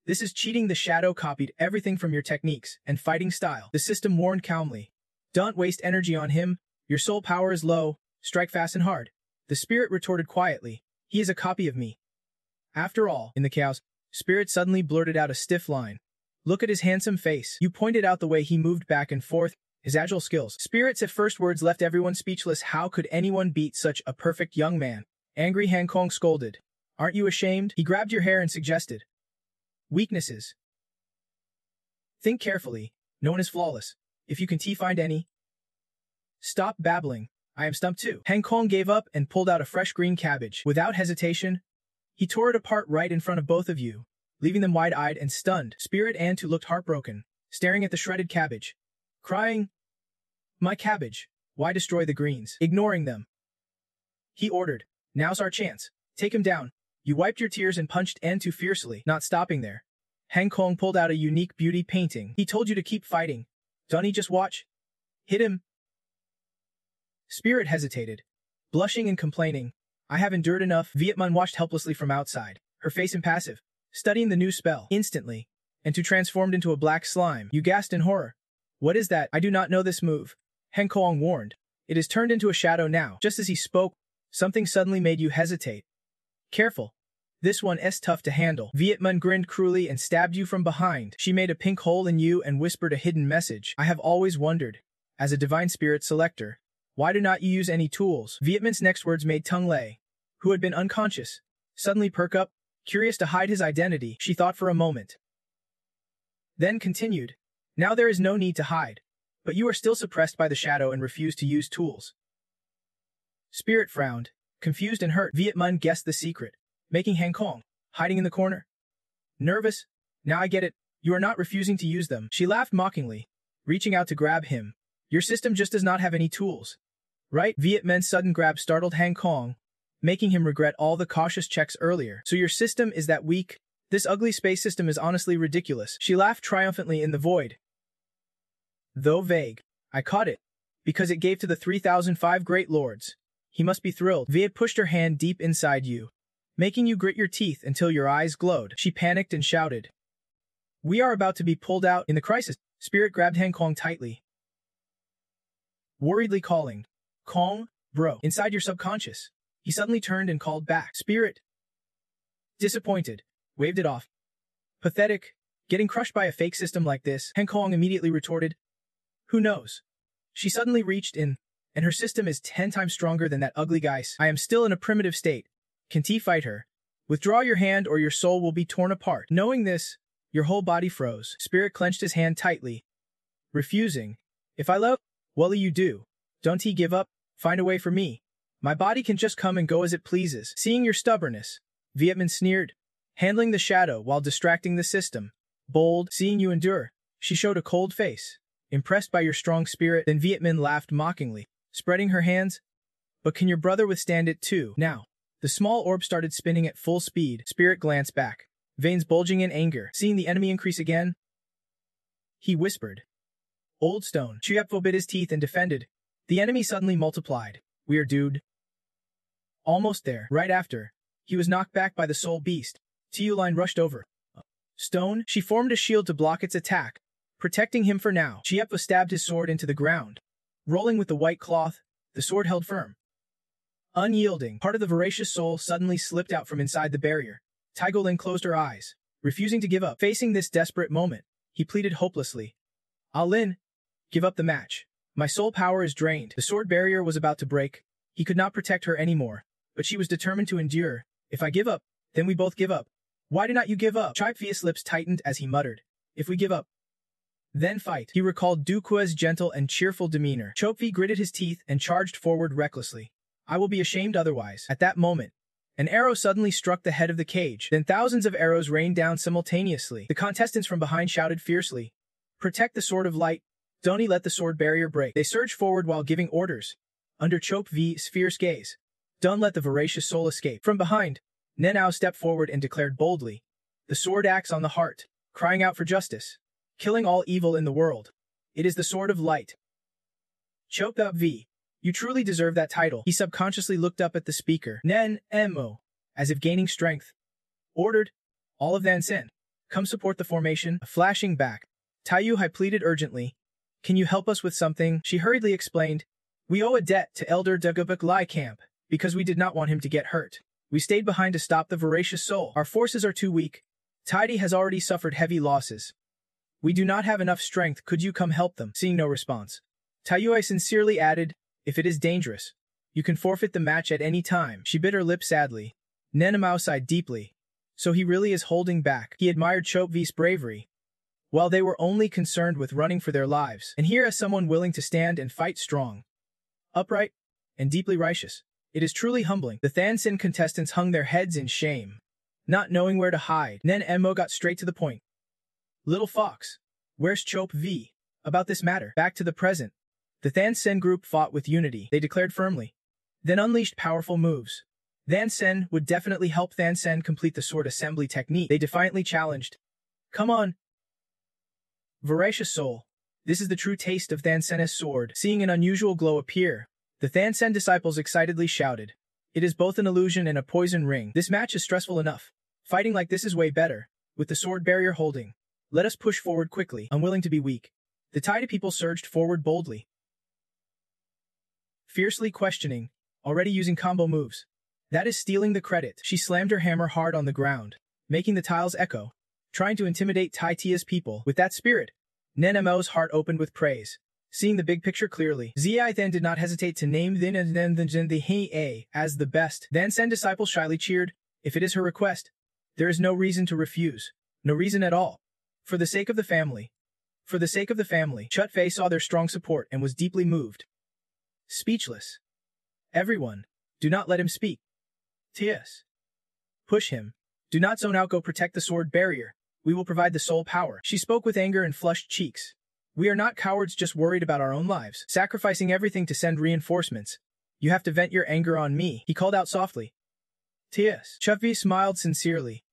This is cheating. The shadow copied everything from your techniques and fighting style. The system warned calmly. Don't waste energy on him. Your soul power is low. Strike fast and hard. The spirit retorted quietly. He is a copy of me. After all, in the chaos, Spirit suddenly blurted out a stiff line. Look at his handsome face. You pointed out the way he moved back and forth, his agile skills. Spirit's first words left everyone speechless. How could anyone beat such a perfect young man? Angry Han Kong scolded. Aren't you ashamed? He grabbed your hair and suggested. Weaknesses. Think carefully. No one is flawless. If you can find any. Stop babbling. I am stumped too. Han Kong gave up and pulled out a fresh green cabbage. Without hesitation, he tore it apart right in front of both of you, leaving them wide-eyed and stunned. Spirit and Tu looked heartbroken, staring at the shredded cabbage, crying, My cabbage, why destroy the greens? Ignoring them. He ordered, Now's our chance. Take him down. You wiped your tears and punched Antu fiercely. Not stopping there, Han Kong pulled out a unique beauty painting. He told you to keep fighting. Don't he just watch? Hit him. Spirit hesitated, blushing and complaining. I have endured enough. Viet Minh watched helplessly from outside, her face impassive, studying the new spell. Instantly, Antu transformed into a black slime. You gasped in horror. What is that? I do not know this move. Han Kong warned. It is turned into a shadow now. Just as he spoke, something suddenly made you hesitate. Careful. This one is tough to handle. Viet Minh grinned cruelly and stabbed you from behind. She made a pink hole in you and whispered a hidden message. I have always wondered, as a divine spirit selector, why do not you use any tools? Viet Minh's next words made Tung Lei, who had been unconscious, suddenly perk up, curious to hide his identity. She thought for a moment, then continued, Now there is no need to hide, but you are still suppressed by the shadow and refuse to use tools. Spirit frowned, confused and hurt. Viet Minh guessed the secret, making Han Kong, hiding in the corner. Nervous? Now I get it. You are not refusing to use them. She laughed mockingly, reaching out to grab him. Your system just does not have any tools. Right? Viet Minh's sudden grab startled Han Kong, making him regret all the cautious checks earlier. So your system is that weak? This ugly space system is honestly ridiculous. She laughed triumphantly in the void. Though vague, I caught it, because it gave to the 3005 great lords. He must be thrilled. Viet pushed her hand deep inside you, making you grit your teeth until your eyes glowed. She panicked and shouted. We are about to be pulled out. In the crisis, Spirit grabbed Han Kong tightly, worriedly calling, Kong, bro, inside your subconscious. He suddenly turned and called back. Spirit, disappointed, waved it off. Pathetic, getting crushed by a fake system like this. Han Kong immediately retorted, Who knows? She suddenly reached in and her system is 10 times stronger than that ugly guy's. I am still in a primitive state. Can T fight her? Withdraw your hand or your soul will be torn apart. Knowing this, your whole body froze. Spirit clenched his hand tightly, refusing. If I love, well, you do. Don't he give up? Find a way for me. My body can just come and go as it pleases. Seeing your stubbornness, Vietman sneered, handling the shadow while distracting the system. Bold, seeing you endure. She showed a cold face, impressed by your strong spirit. Then Vietman laughed mockingly, spreading her hands. But can your brother withstand it too? Now. The small orb started spinning at full speed. Spirit glanced back, veins bulging in anger. Seeing the enemy increase again, he whispered. Old Stone. Chiepvo bit his teeth and defended. The enemy suddenly multiplied. We're dude. Almost there. Right after, he was knocked back by the soul beast. Tiuline rushed over. Stone. She formed a shield to block its attack, protecting him for now. Chiepvo stabbed his sword into the ground. Rolling with the white cloth, the sword held firm. Unyielding, part of the voracious soul suddenly slipped out from inside the barrier. Taigolin closed her eyes, refusing to give up. Facing this desperate moment, he pleaded hopelessly. Lin, give up the match. My soul power is drained. The sword barrier was about to break. He could not protect her anymore, but she was determined to endure. If I give up, then we both give up. Why do not you give up? Chiepvia's lips tightened as he muttered. If we give up, then fight. He recalled Duqua's gentle and cheerful demeanor. Chopvi gritted his teeth and charged forward recklessly. I will be ashamed otherwise. At that moment, an arrow suddenly struck the head of the cage. Then thousands of arrows rained down simultaneously. The contestants from behind shouted fiercely, Protect the sword of light. Don't let the sword barrier break. They surged forward while giving orders, under Chopvi's fierce gaze. Don't let the voracious soul escape. From behind, Nenao stepped forward and declared boldly, the sword axe on the heart, crying out for justice, killing all evil in the world. It is the sword of light. Chopvi. You truly deserve that title. He subconsciously looked up at the speaker. Nen, Mo, as if gaining strength. Ordered, all of Vansen, come support the formation. Flashing back, Taiyuhai pleaded urgently. Can you help us with something? She hurriedly explained. We owe a debt to Elder Dagobuk Lai Camp, because we did not want him to get hurt. We stayed behind to stop the voracious soul. Our forces are too weak. Tidy has already suffered heavy losses. We do not have enough strength. Could you come help them? Seeing no response, Taiyuhai sincerely added, if it is dangerous, you can forfeit the match at any time. She bit her lip sadly. Nenamao sighed deeply. So he really is holding back. He admired Chopvi's bravery, while they were only concerned with running for their lives. And here is someone willing to stand and fight strong, upright, and deeply righteous. It is truly humbling. The Thansin contestants hung their heads in shame, not knowing where to hide. Nen Mo got straight to the point. Little Fox, where's Chopvi? About this matter. Back to the present. The Thansen group fought with unity. They declared firmly, then unleashed powerful moves. Thansen would definitely help Thansen complete the sword assembly technique. They defiantly challenged. Come on, voracious soul. This is the true taste of Thansen's sword. Seeing an unusual glow appear, the Thansen disciples excitedly shouted. It is both an illusion and a poison ring. This match is stressful enough. Fighting like this is way better. With the sword barrier holding, let us push forward quickly, unwilling to be weak. The Taida people surged forward boldly, fiercely questioning, already using combo moves. That is stealing the credit. She slammed her hammer hard on the ground, making the tiles echo, trying to intimidate Tai Tia's people. With that spirit, Nenemo's heart opened with praise. Seeing the big picture clearly, Ziai then did not hesitate to name Thin and then the He as the best. Then Sen disciples shyly cheered. If it is her request, there is no reason to refuse. No reason at all. For the sake of the family. For the sake of the family. Chut Fei saw their strong support and was deeply moved. Speechless. Everyone, do not let him speak. T.S. Push him. Do not zone out. Go protect the sword barrier. We will provide the soul power. She spoke with anger and flushed cheeks. We are not cowards just worried about our own lives, sacrificing everything to send reinforcements. You have to vent your anger on me, he called out softly. T.S. Chutvi smiled sincerely.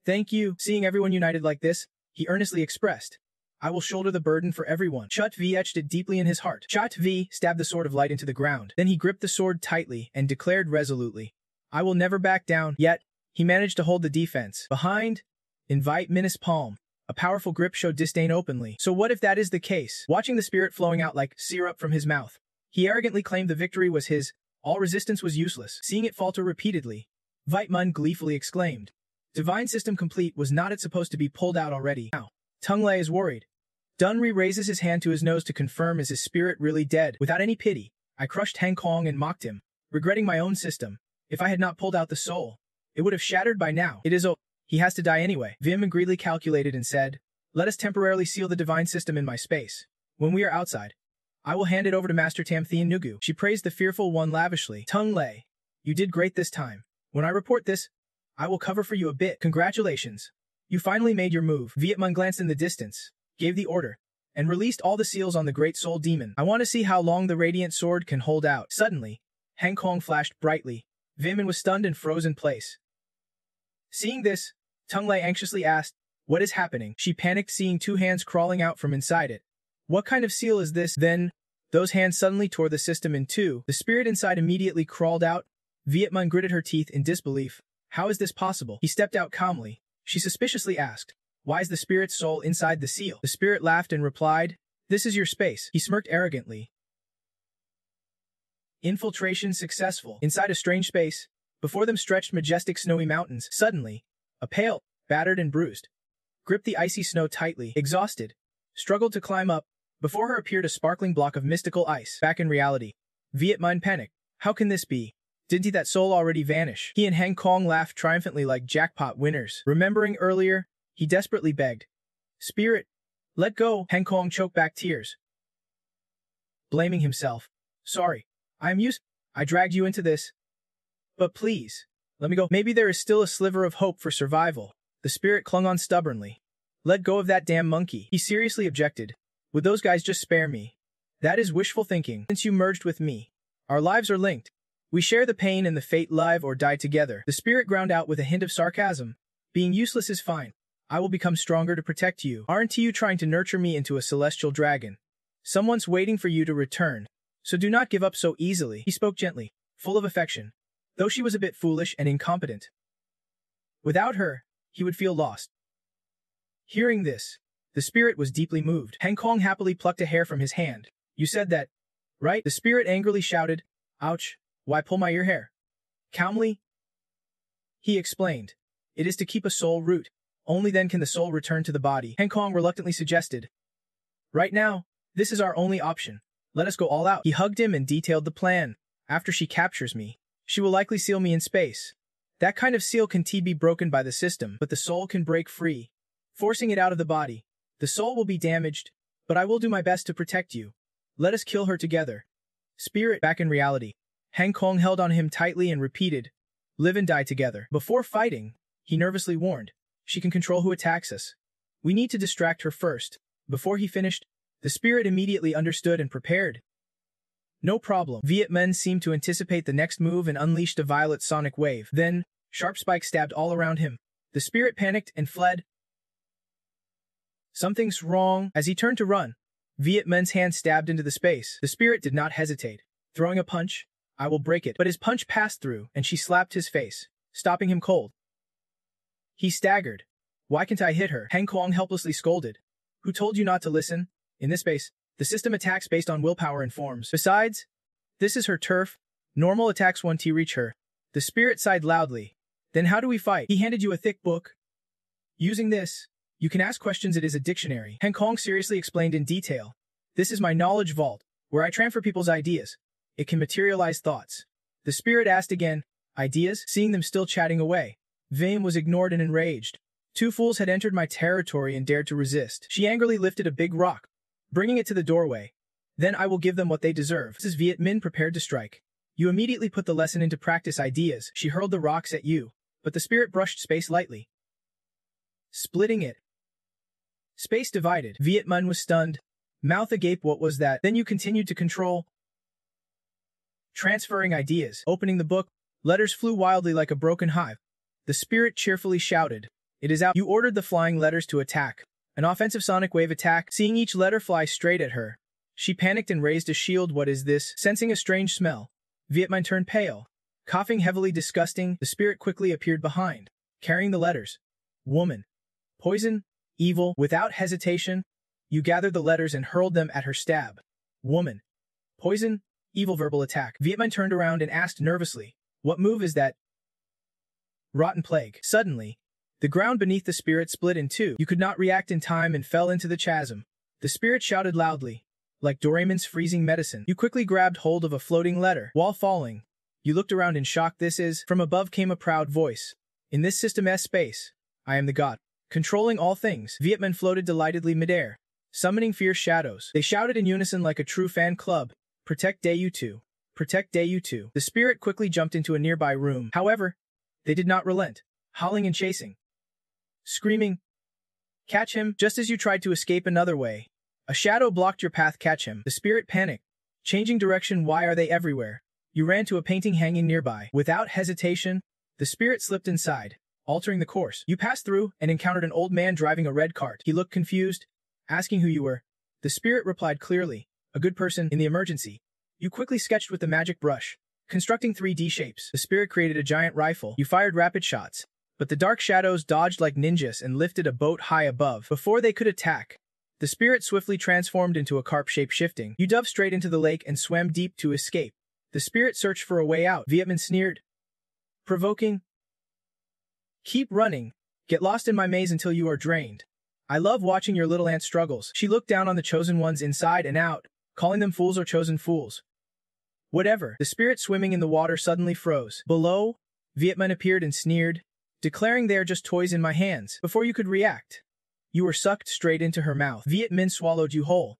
Thank you. Seeing everyone united like this, he earnestly expressed. I will shoulder the burden for everyone. Chutvi etched it deeply in his heart. Chutvi stabbed the sword of light into the ground. Then he gripped the sword tightly and declared resolutely, I will never back down. Yet, he managed to hold the defense. Behind, invite Minas Palm. A powerful grip showed disdain openly. So what if that is the case? Watching the spirit flowing out like syrup from his mouth, he arrogantly claimed the victory was his. All resistance was useless. Seeing it falter repeatedly, Vitemun gleefully exclaimed. Divine system complete. Was not it supposed to be pulled out already? Now, Tunglei is worried. Dunri raises his hand to his nose to confirm is his spirit really dead. Without any pity, I crushed Hang Kong and mocked him, regretting my own system. If I had not pulled out the soul, it would have shattered by now. It is he has to die anyway. Vim agreedly calculated and said, let us temporarily seal the divine system in my space. When we are outside, I will hand it over to Master Tamthean Nugu. She praised the fearful one lavishly. Tung Lei, you did great this time. When I report this, I will cover for you a bit. Congratulations. You finally made your move. Vietman glanced in the distance, gave the order, and released all the seals on the great soul demon. I want to see how long the radiant sword can hold out. Suddenly, Hang Kong flashed brightly. Vietman was stunned and froze in place. Seeing this, Tung Lei anxiously asked, what is happening? She panicked seeing two hands crawling out from inside it. What kind of seal is this? Then, those hands suddenly tore the system in two. The spirit inside immediately crawled out. Vietman gritted her teeth in disbelief. How is this possible? He stepped out calmly. She suspiciously asked, why is the spirit's soul inside the seal? The spirit laughed and replied, this is your space. He smirked arrogantly. Infiltration successful. Inside a strange space, before them stretched majestic snowy mountains. Suddenly, a pale, battered and bruised, gripped the icy snow tightly, exhausted, struggled to climb up. Before her appeared a sparkling block of mystical ice. Back in reality, Vietman panicked. How can this be? Didn't that soul already vanish? He and Hang Kong laughed triumphantly like jackpot winners. Remembering earlier, he desperately begged, Spirit, let go. Hang Kong choked back tears, blaming himself. Sorry, I dragged you into this. But please, let me go. Maybe there is still a sliver of hope for survival. The spirit clung on stubbornly. Let go of that damn monkey. He seriously objected. Would those guys just spare me? That is wishful thinking. Since you merged with me, our lives are linked. We share the pain and the fate, live or die together. The spirit ground out with a hint of sarcasm. Being useless is fine. I will become stronger to protect you. Aren't you trying to nurture me into a celestial dragon? Someone's waiting for you to return. So do not give up so easily. He spoke gently, full of affection, though she was a bit foolish and incompetent. Without her, he would feel lost. Hearing this, the spirit was deeply moved. Hang Kong happily plucked a hair from his hand. You said that, right? The spirit angrily shouted, ouch, why pull my ear hair? Calmly, he explained, it is to keep a soul root. Only then can the soul return to the body. Hang Kong reluctantly suggested, right now, this is our only option. Let us go all out. He hugged him and detailed the plan. After she captures me, she will likely seal me in space. That kind of seal can be broken by the system, but the soul can break free, forcing it out of the body. The soul will be damaged, but I will do my best to protect you. Let us kill her together. Spirit, back in reality, Hang Kong held on him tightly and repeated, live and die together. Before fighting, he nervously warned, she can control who attacks us. We need to distract her first. Before he finished, the spirit immediately understood and prepared. No problem. Vietman seemed to anticipate the next move and unleashed a violet sonic wave. Then, sharp spikes stabbed all around him. The spirit panicked and fled. Something's wrong. As he turned to run, Vietman's hand stabbed into the space. The spirit did not hesitate. Throwing a punch, I will break it. But his punch passed through, and she slapped his face, stopping him cold. He staggered. Why can't I hit her? Hang Kong helplessly scolded. Who told you not to listen? In this space, the system attacks based on willpower and forms. Besides, this is her turf. Normal attacks won't reach her. The spirit sighed loudly. Then how do we fight? He handed you a thick book. Using this, you can ask questions. It is a dictionary. Hang Kong seriously explained in detail. This is my knowledge vault, where I transfer people's ideas. It can materialize thoughts. The spirit asked again, ideas? Seeing them still chatting away, Vim was ignored and enraged. Two fools had entered my territory and dared to resist. She angrily lifted a big rock, bringing it to the doorway. Then I will give them what they deserve. This is Viet Minh prepared to strike. You immediately put the lesson into practice. Ideas. She hurled the rocks at you, but the spirit brushed space lightly, splitting it. Space divided. Viet Minh was stunned, mouth agape. What was that? Then you continued to control. Transferring ideas. Opening the book, letters flew wildly like a broken hive. The spirit cheerfully shouted, it is out. You ordered the flying letters to attack. An offensive sonic wave attack. Seeing each letter fly straight at her, she panicked and raised a shield. What is this? Sensing a strange smell, Viet Minh turned pale. Coughing heavily, disgusting, the spirit quickly appeared behind, carrying the letters. Woman. Poison. Evil. Without hesitation, you gathered the letters and hurled them at her. Stab. Woman. Poison. Evil. Verbal attack. Viet Minh turned around and asked nervously, what move is that? Rotten plague. Suddenly, the ground beneath the spirit split in two. You could not react in time and fell into the chasm. The spirit shouted loudly, Like Doraemon's freezing medicine. You quickly grabbed hold of a floating letter. While falling, you looked around in shock. From above came a proud voice. In this System S space, I am the god, controlling all things. Vietman floated delightedly midair, summoning fierce shadows. They shouted in unison like a true fan club. Protect Dayu-2. Protect Dayu-2. The spirit quickly jumped into a nearby room. However, they did not relent, howling and chasing, screaming, "Catch him!" Just as you tried to escape another way, a shadow blocked your path. Catch him. The spirit panicked, changing direction. Why are they everywhere? You ran to a painting hanging nearby. Without hesitation, the spirit slipped inside, altering the course. You passed through and encountered an old man driving a red cart. He looked confused, asking who you were. The spirit replied clearly, "A good person in the emergency." You quickly sketched with the magic brush, constructing 3D shapes. The spirit created a giant rifle. You fired rapid shots, but the dark shadows dodged like ninjas and lifted a boat high above. Before they could attack, the spirit swiftly transformed into a carp shape shifting. You dove straight into the lake and swam deep to escape. The spirit searched for a way out. Vietman sneered, provoking, "Keep running. Get lost in my maze until you are drained. I love watching your little ant struggles." She looked down on the chosen ones inside and out, calling them fools or chosen fools. Whatever. The spirit swimming in the water suddenly froze. Below, Vietman appeared and sneered, declaring, "They are just toys in my hands." Before you could react, you were sucked straight into her mouth. Vietman swallowed you whole,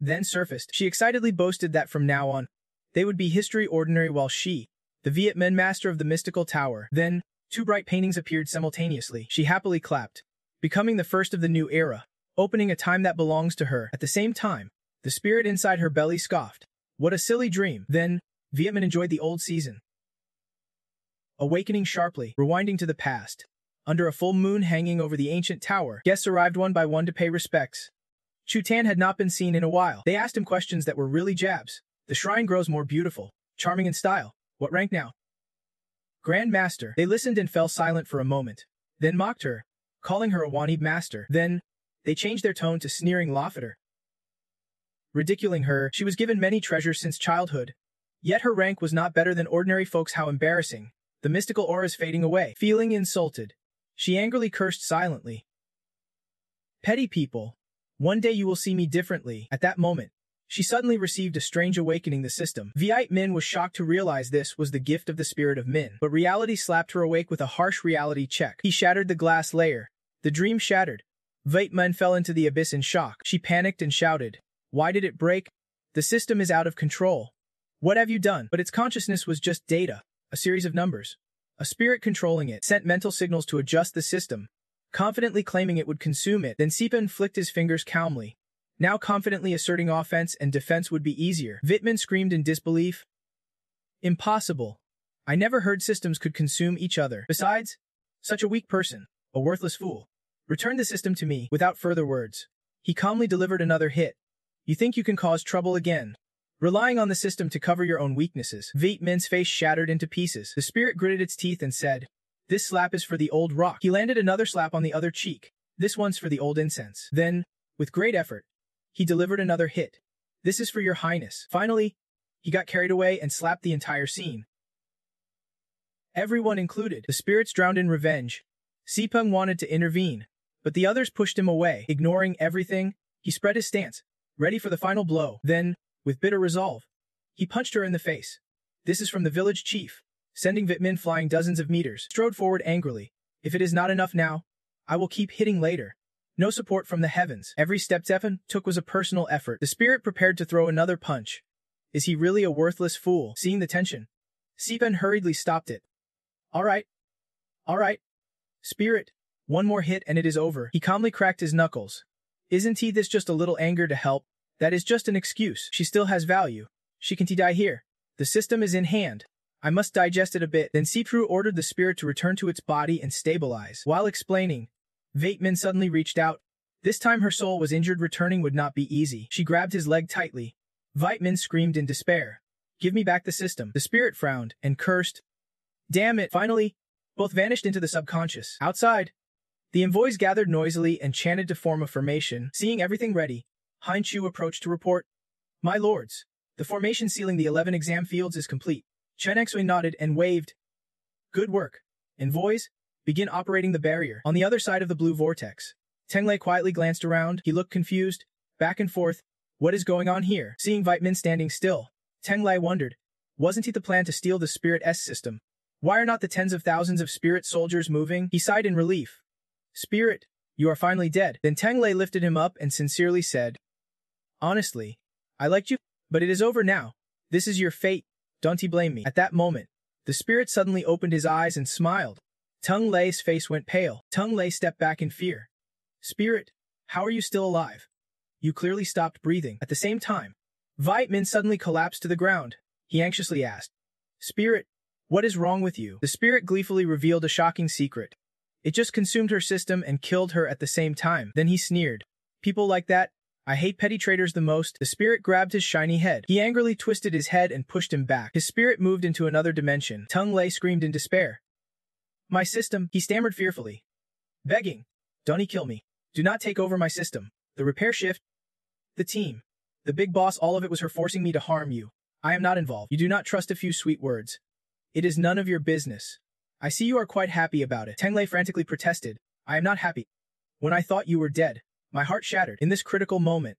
then surfaced. She excitedly boasted that from now on, they would be history ordinary while she, the Vietman master of the mystical tower. Then, two bright paintings appeared simultaneously. She happily clapped, becoming the first of the new era, opening a time that belongs to her. At the same time, the spirit inside her belly scoffed. What a silly dream. Then, Vietman enjoyed the old season, awakening sharply, rewinding to the past. Under a full moon hanging over the ancient tower, guests arrived one by one to pay respects. Chu Tan had not been seen in a while. They asked him questions that were really jabs. The shrine grows more beautiful, charming in style. What rank now? Grand Master. They listened and fell silent for a moment, then mocked her, calling her a Wanib Master. Then, they changed their tone to sneering Lafeter, ridiculing her. She was given many treasures since childhood, yet her rank was not better than ordinary folks. How embarrassing. The mystical auras fading away. Feeling insulted, she angrily cursed silently. Petty people. One day you will see me differently. At that moment, she suddenly received a strange awakening. The system. Viet Min was shocked to realize this was the gift of the spirit of Min. But reality slapped her awake with a harsh reality check. He shattered the glass layer. The dream shattered. Viet Min fell into the abyss in shock. She panicked and shouted, "Why did it break? The system is out of control. What have you done?" But its consciousness was just data, a series of numbers. A spirit controlling it sent mental signals to adjust the system, confidently claiming it would consume it. Then Sipan flicked his fingers calmly, now confidently asserting offense and defense would be easier. Vitman screamed in disbelief. "Impossible. I never heard systems could consume each other. Besides, such a weak person, a worthless fool. Return the system to me." Without further words, he calmly delivered another hit. "You think you can cause trouble again, relying on the system to cover your own weaknesses?" Viet Min's face shattered into pieces. The spirit gritted its teeth and said, "This slap is for the old rock." He landed another slap on the other cheek. "This one's for the old incense." Then, with great effort, he delivered another hit. "This is for your highness." Finally, he got carried away and slapped the entire scene, everyone included. The spirits drowned in revenge. Sipeng wanted to intervene, but the others pushed him away. Ignoring everything, he spread his stance, ready for the final blow. Then, with bitter resolve, he punched her in the face. "This is from the village chief," sending Vitmin flying dozens of meters. Strode forward angrily. "If it is not enough now, I will keep hitting later." No support from the heavens. Every step Zephan took was a personal effort. The spirit prepared to throw another punch. Is he really a worthless fool? Seeing the tension, Sipan hurriedly stopped it. All right. Spirit, one more hit and it is over." He calmly cracked his knuckles. "Isn't he this just a little anger to help? That is just an excuse. She still has value. She can't die here. The system is in hand. I must digest it a bit." Then Sipru ordered the spirit to return to its body and stabilize. While explaining, Vatemin suddenly reached out. This time her soul was injured. Returning would not be easy. She grabbed his leg tightly. Vatemin screamed in despair. "Give me back the system." The spirit frowned and cursed. "Damn it." Finally, both vanished into the subconscious. Outside, the envoys gathered noisily and chanted to form a formation. Seeing everything ready, Hein Chu approached to report, "My lords, the formation sealing the 11 exam fields is complete." Chen Xui nodded and waved. "Good work. Envoys, begin operating the barrier." On the other side of the blue vortex, Teng Lei quietly glanced around. He looked confused, back and forth, What is going on here? Seeing Vitamin standing still, Teng Lei wondered, wasn't he the plan to steal the Spirit S system? Why are not the tens of thousands of Spirit soldiers moving? He sighed in relief. Spirit, you are finally dead. Then Teng Lei lifted him up and sincerely said, honestly, I liked you, but it is over now. This is your fate. Don't you blame me. At that moment, the Spirit suddenly opened his eyes and smiled. Teng Lei's face went pale. Teng Lei stepped back in fear. Spirit, how are you still alive? You clearly stopped breathing. At the same time, Vitamin suddenly collapsed to the ground. He anxiously asked, Spirit, what is wrong with you? The Spirit gleefully revealed a shocking secret. It just consumed her system and killed her at the same time. Then he sneered. People like that, I hate petty traitors the most. The Spirit grabbed his shiny head. He angrily twisted his head and pushed him back. His spirit moved into another dimension. Teng Lei screamed in despair. My system, he stammered fearfully. Begging. Don't kill me. Do not take over my system. The repair shift. The team. The big boss, all of it was her forcing me to harm you. I am not involved. You do not trust a few sweet words. It is none of your business. I see you are quite happy about it. Teng Lei frantically protested. I am not happy. When I thought you were dead, my heart shattered. In this critical moment,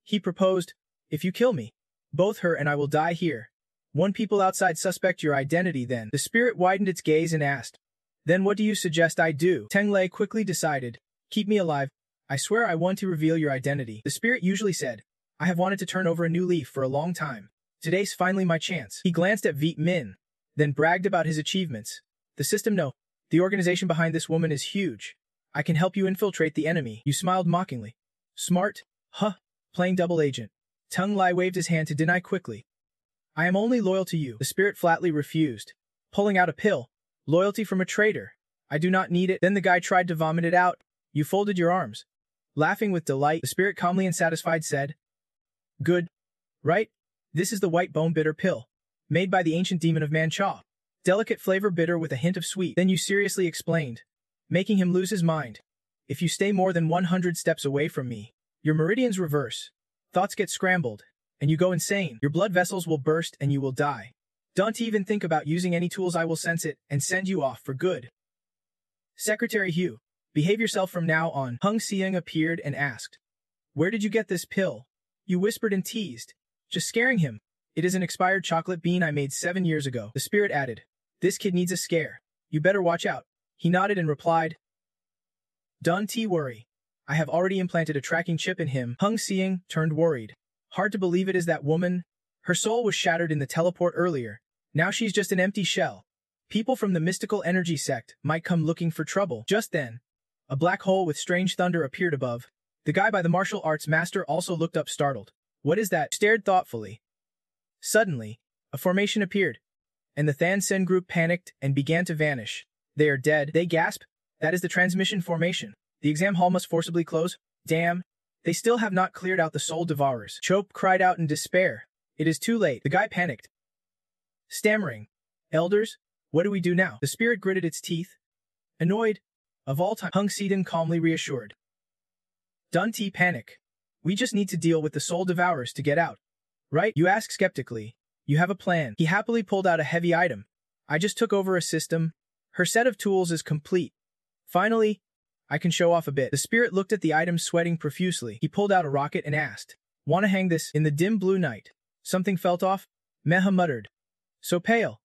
he proposed, if you kill me, both her and I will die here. One people outside suspect your identity then. The Spirit widened its gaze and asked, then what do you suggest I do? Teng Lei quickly decided, keep me alive. I swear I want to reveal your identity. The Spirit usually said, I have wanted to turn over a new leaf for a long time. Today's finally my chance. He glanced at Viet Min, then bragged about his achievements. The system, no. The organization behind this woman is huge. I can help you infiltrate the enemy. You smiled mockingly. Smart? Huh. Playing double agent. Teng Lei waved his hand to deny quickly. I am only loyal to you. The Spirit flatly refused. Pulling out a pill. Loyalty from a traitor. I do not need it. Then the guy tried to vomit it out. You folded your arms. Laughing with delight, the Spirit calmly and satisfied said, good. Right? This is the white bone bitter pill. Made by the ancient demon of Manhwa. Delicate flavor, bitter with a hint of sweet. Then you seriously explained, making him lose his mind. If you stay more than 100 steps away from me, your meridians reverse. Thoughts get scrambled, and you go insane. Your blood vessels will burst and you will die. Don't even think about using any tools. I will sense it and send you off for good. Secretary Hugh, behave yourself from now on. Hung Seung appeared and asked, where did you get this pill? You whispered and teased, just scaring him. It is an expired chocolate bean I made 7 years ago. The Spirit added, this kid needs a scare. You better watch out. He nodded and replied, don't worry. I have already implanted a tracking chip in him. Hung Seung turned worried. Hard to believe it is that woman. Her soul was shattered in the teleport earlier. Now she's just an empty shell. People from the mystical energy sect might come looking for trouble. Just then, a black hole with strange thunder appeared above. The guy by the martial arts master also looked up startled. What is that? Stared thoughtfully. Suddenly, a formation appeared, and the Than Sen group panicked and began to vanish. They are dead, they gasped. That is the transmission formation. The exam hall must forcibly close. Damn, they still have not cleared out the soul devourers. Chope cried out in despair. It is too late. The guy panicked, stammering. Elders, what do we do now? The Spirit gritted its teeth. Annoyed. Of all time, Hung Seedon calmly reassured. Don't panic. We just need to deal with the soul devourers to get out. Right? You ask skeptically. You have a plan. He happily pulled out a heavy item. I just took over a system. Her set of tools is complete. Finally, I can show off a bit. The Spirit looked at the item, sweating profusely. He pulled out a rocket and asked, wanna hang this? In the dim blue night, something felt off? Meha muttered. So pale.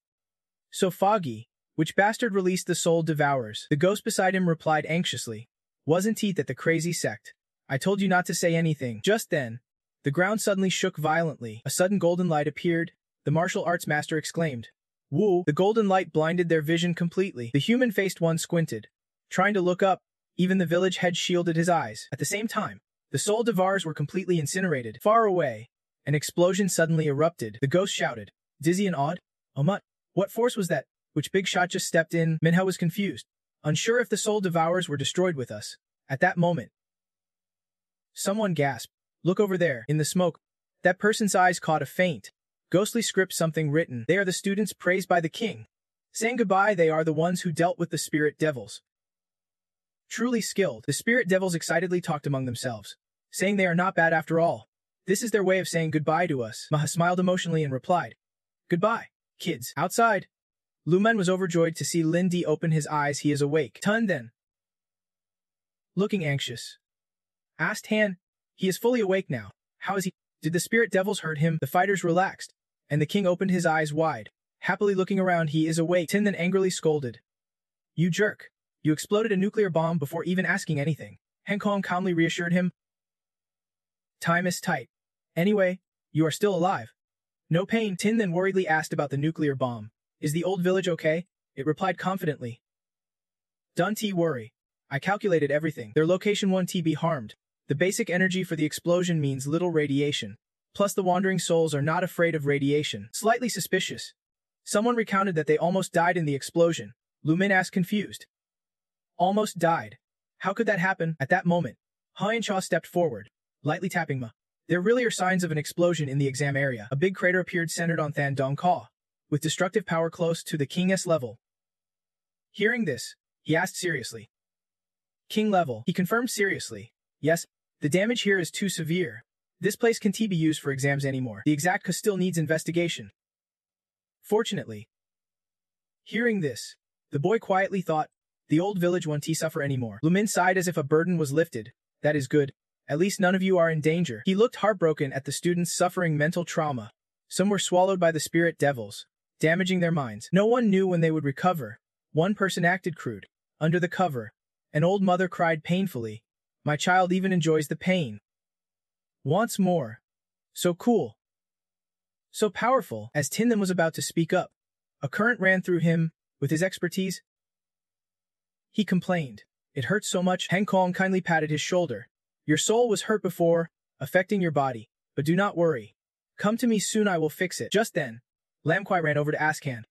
So foggy. Which bastard released the soul devourers? The ghost beside him replied anxiously. Wasn't he that the crazy sect? I told you not to say anything. Just then, the ground suddenly shook violently. A sudden golden light appeared. The martial arts master exclaimed, woo! The golden light blinded their vision completely. The human-faced one squinted, trying to look up. Even the village head shielded his eyes. At the same time, the soul devourers were completely incinerated. Far away, an explosion suddenly erupted. The ghost shouted, dizzy and awed, Omut, what force was that? Which big shot just stepped in? Minha was confused, unsure if the soul devourers were destroyed with us. At that moment, someone gasped, look over there, in the smoke. That person's eyes caught a faint, ghostly script, something written. They are the students praised by the king. Saying goodbye, they are the ones who dealt with the spirit devils. Truly skilled. The spirit devils excitedly talked among themselves, saying they are not bad after all. This is their way of saying goodbye to us. Maha smiled emotionally and replied, goodbye, kids. Outside, Lumen was overjoyed to see Lindy open his eyes. He is awake. Tun then, looking anxious, asked Han. He is fully awake now. How is he? Did the spirit devils hurt him? The fighters relaxed, and the king opened his eyes wide, happily looking around. He is awake. Tin then angrily scolded. You jerk. You exploded a nuclear bomb before even asking anything. Heng Kong calmly reassured him. Time is tight. Anyway, you are still alive. No pain. Tin then worriedly asked about the nuclear bomb. Is the old village okay? It replied confidently. Don't worry. I calculated everything. Their location won't be harmed. The basic energy for the explosion means little radiation. Plus the wandering souls are not afraid of radiation. Slightly suspicious. Someone recounted that they almost died in the explosion. Lu Min asked confused. Almost died. How could that happen? At that moment, Haiyan Cha stepped forward, lightly tapping Ma. There really are signs of an explosion in the exam area. A big crater appeared centered on Than Dong Ka, with destructive power close to the King's level. Hearing this, he asked seriously. King level. He confirmed seriously. Yes, the damage here is too severe. This place can't be used for exams anymore. The exact cause still needs investigation. Fortunately. Hearing this, the boy quietly thought, the old village won't suffer anymore. Lu Min sighed as if a burden was lifted. That is good. At least none of you are in danger. He looked heartbroken at the students suffering mental trauma. Some were swallowed by the spirit devils, damaging their minds. No one knew when they would recover. One person acted crude. Under the cover, an old mother cried painfully. My child even enjoys the pain. Wants more. So cool. So powerful. As Tin Then was about to speak up, a current ran through him. With his expertise, he complained. It hurts so much. Heng Kong kindly patted his shoulder. Your soul was hurt before, affecting your body. But do not worry. Come to me soon, I will fix it. Just then, Lam Kwai ran over to ask Han.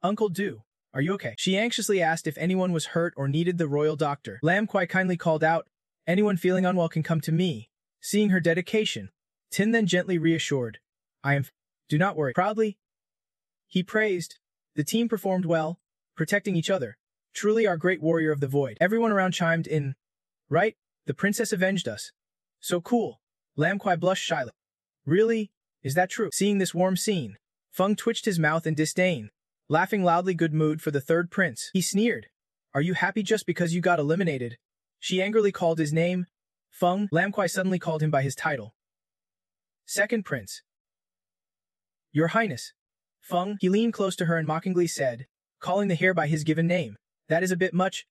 Uncle Du, are you okay? She anxiously asked if anyone was hurt or needed the royal doctor. Lam Kwai kindly called out, anyone feeling unwell can come to me. Seeing her dedication, Tin then gently reassured. Do not worry. Proudly, he praised. The team performed well, protecting each other. Truly our great warrior of the void. Everyone around chimed in. Right? The princess avenged us. So cool. Lam Kwai blushed shyly. Really? Is that true? Seeing this warm scene, Feng twitched his mouth in disdain. Laughing loudly, good mood for the third prince. He sneered. Are you happy just because you got eliminated? She angrily called his name. Feng. Lam Kwai suddenly called him by his title. Second prince. Your Highness. Feng. He leaned close to her and mockingly said, calling the heir by his given name. That is a bit much.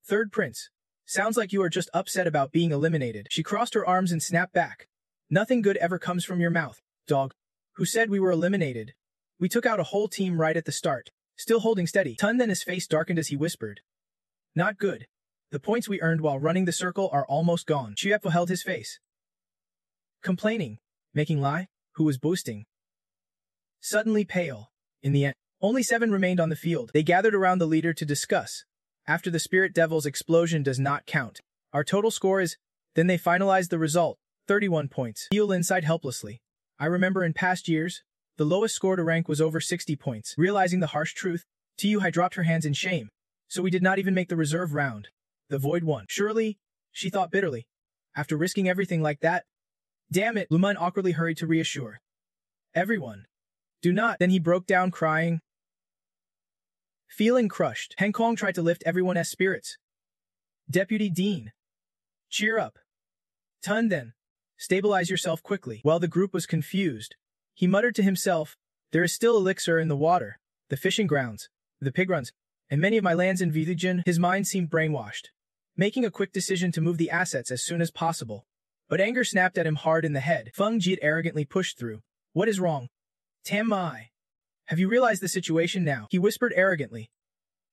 Third prince. Sounds like you are just upset about being eliminated. She crossed her arms and snapped back. Nothing good ever comes from your mouth, dog. Who said we were eliminated? We took out a whole team right at the start. Still holding steady. Tun then his face darkened as he whispered. Not good. The points we earned while running the circle are almost gone. Chiepo held his face. Complaining. Making lie? Who was boasting? Suddenly pale. In the end, only 7 remained on the field. They gathered around the leader to discuss. After the spirit devil's explosion does not count. Our total score is... Then they finalized the result. 31 points. Yulin sighed helplessly. I remember in past years, the lowest score to rank was over 60 points. Realizing the harsh truth, Tiyuhai dropped her hands in shame. So we did not even make the reserve round. The void won. Surely, she thought bitterly. After risking everything like that? Damn it, Lu Min awkwardly hurried to reassure. Everyone. Do not. Then he broke down crying. Feeling crushed, Heng Kong tried to lift everyone's spirits. Deputy Dean. Cheer up. Tun then. Stabilize yourself quickly. While the group was confused, he muttered to himself, there is still elixir in the water, the fishing grounds, the pig runs, and many of my lands in Villagen. His mind seemed brainwashed, making a quick decision to move the assets as soon as possible. But anger snapped at him hard in the head. Feng Jit arrogantly pushed through. What is wrong? Tam Mai. Have you realized the situation now? He whispered arrogantly.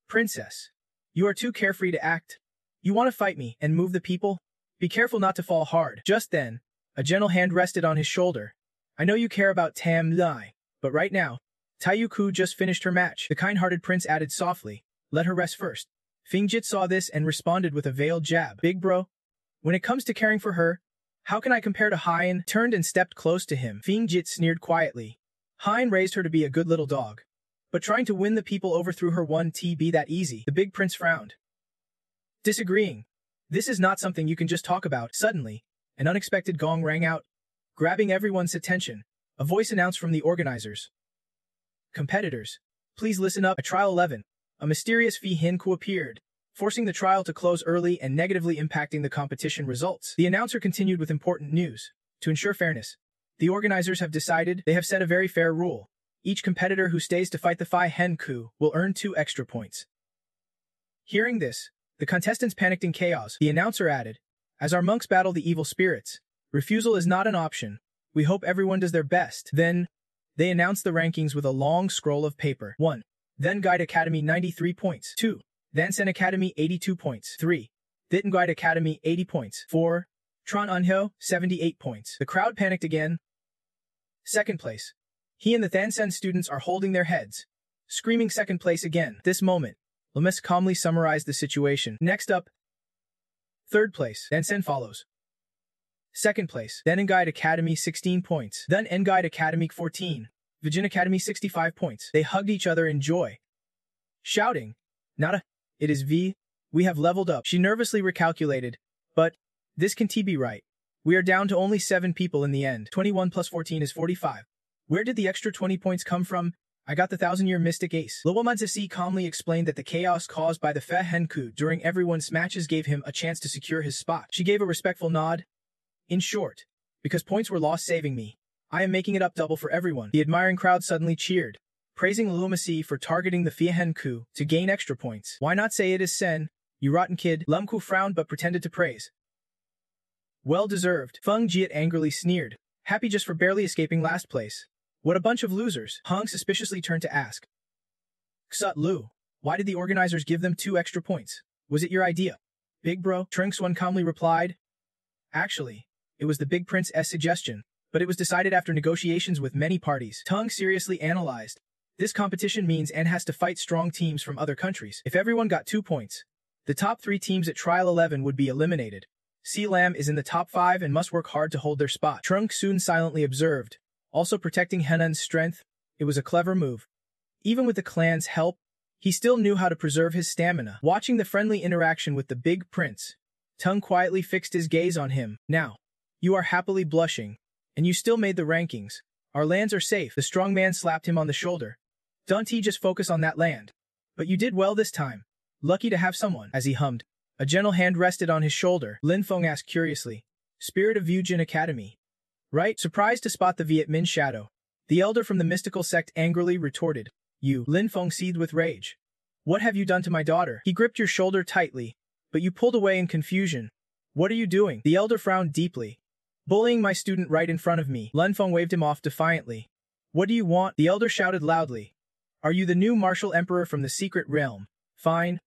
Princess. You are too carefree to act. You want to fight me and move the people? Be careful not to fall hard. Just then, a gentle hand rested on his shoulder. I know you care about Tam Mai, but right now, Taiyu Ku just finished her match. The kind-hearted prince added softly. Let her rest first. Feng Jit saw this and responded with a veiled jab. Big bro. When it comes to caring for her, how can I compare to Haiyan? Turned and stepped close to him. Feng Jit sneered quietly. Haiyan raised her to be a good little dog. But trying to win the people over through her won't be that easy. The big prince frowned. Disagreeing. This is not something you can just talk about. Suddenly, an unexpected gong rang out, grabbing everyone's attention. A voice announced from the organizers. Competitors, please listen up. At trial 11, a mysterious Fi Hin Ku appeared, forcing the trial to close early and negatively impacting the competition results. The announcer continued with important news. To ensure fairness, the organizers have decided they have set a very fair rule. Each competitor who stays to fight the Phi Hen Ku will earn 2 extra points. Hearing this, the contestants panicked in chaos. The announcer added, "As our monks battle the evil spirits, refusal is not an option. We hope everyone does their best." Then, they announced the rankings with a long scroll of paper. 1. Then Guide Academy 93 points. 2. Then Sen Academy 82 points. 3. Then Guide Academy 80 points. 4. Tron Unho 78 points. The crowd panicked again. Second place. He and the Thansen students are holding their heads, screaming second place again. This moment, Lemes calmly summarized the situation. Next up, third place. Thansen follows. Second place. Then Enguide Academy 16 points. Then Enguide Academy 14. Vijin Academy 65 points. They hugged each other in joy, shouting, "Nada, it is V. We have leveled up." She nervously recalculated, "But this can't be right. We are down to only 7 people in the end. 21 plus 14 is 45. Where did the extra 20 points come from? I got the 1,000-year Mystic Ace." Luomanzisi calmly explained that the chaos caused by the Fe Henku during everyone's matches gave him a chance to secure his spot. She gave a respectful nod. "In short, because points were lost saving me, I am making it up double for everyone." The admiring crowd suddenly cheered, praising Luomasi for targeting the Fe Henku to gain extra points. "Why not say it is Sen, you rotten kid?" Lumku frowned but pretended to praise. "Well deserved." Feng Jiat angrily sneered, happy just for barely escaping last place. "What a bunch of losers." Hong suspiciously turned to ask, "Xut Lu, why did the organizers give them 2 extra points? Was it your idea?" "Big bro," Trinxuan calmly replied. "Actually, it was the Big Prince's suggestion, but it was decided after negotiations with many parties." Tung seriously analyzed. "This competition means N has to fight strong teams from other countries. If everyone got 2 points, the top 3 teams at Trial 11 would be eliminated. Si Lam is in the top 5 and must work hard to hold their spot." Trunk soon silently observed, also protecting Henan's strength. It was a clever move. Even with the clan's help, he still knew how to preserve his stamina. Watching the friendly interaction with the Big Prince, Tung quietly fixed his gaze on him. "Now, you are happily blushing, and you still made the rankings. Our lands are safe." The strong man slapped him on the shoulder. "Don't just focus on that land. But you did well this time. Lucky to have someone." As he hummed, a gentle hand rested on his shoulder. Lin Feng asked curiously, "Spirit of Vujin Academy, right?" Surprised to spot the Viet Minh shadow, the elder from the mystical sect angrily retorted, "You." Lin Feng seethed with rage. "What have you done to my daughter?" He gripped your shoulder tightly, but you pulled away in confusion. "What are you doing?" The elder frowned deeply. "Bullying my student right in front of me." Lin Feng waved him off defiantly. "What do you want?" The elder shouted loudly. "Are you the new martial emperor from the secret realm? Fine.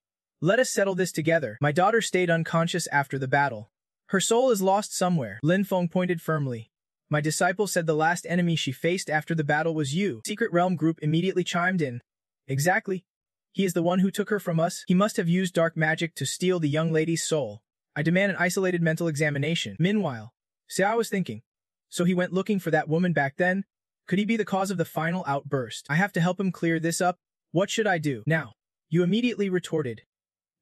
Let us settle this together. My daughter stayed unconscious after the battle. Her soul is lost somewhere." Lin Feng pointed firmly. "My disciple said the last enemy she faced after the battle was you." Secret Realm Group immediately chimed in. "Exactly. He is the one who took her from us. He must have used dark magic to steal the young lady's soul. I demand an isolated mental examination." Meanwhile, Xiao was thinking. So he went looking for that woman back then? Could he be the cause of the final outburst? I have to help him clear this up. What should I do? Now, you immediately retorted.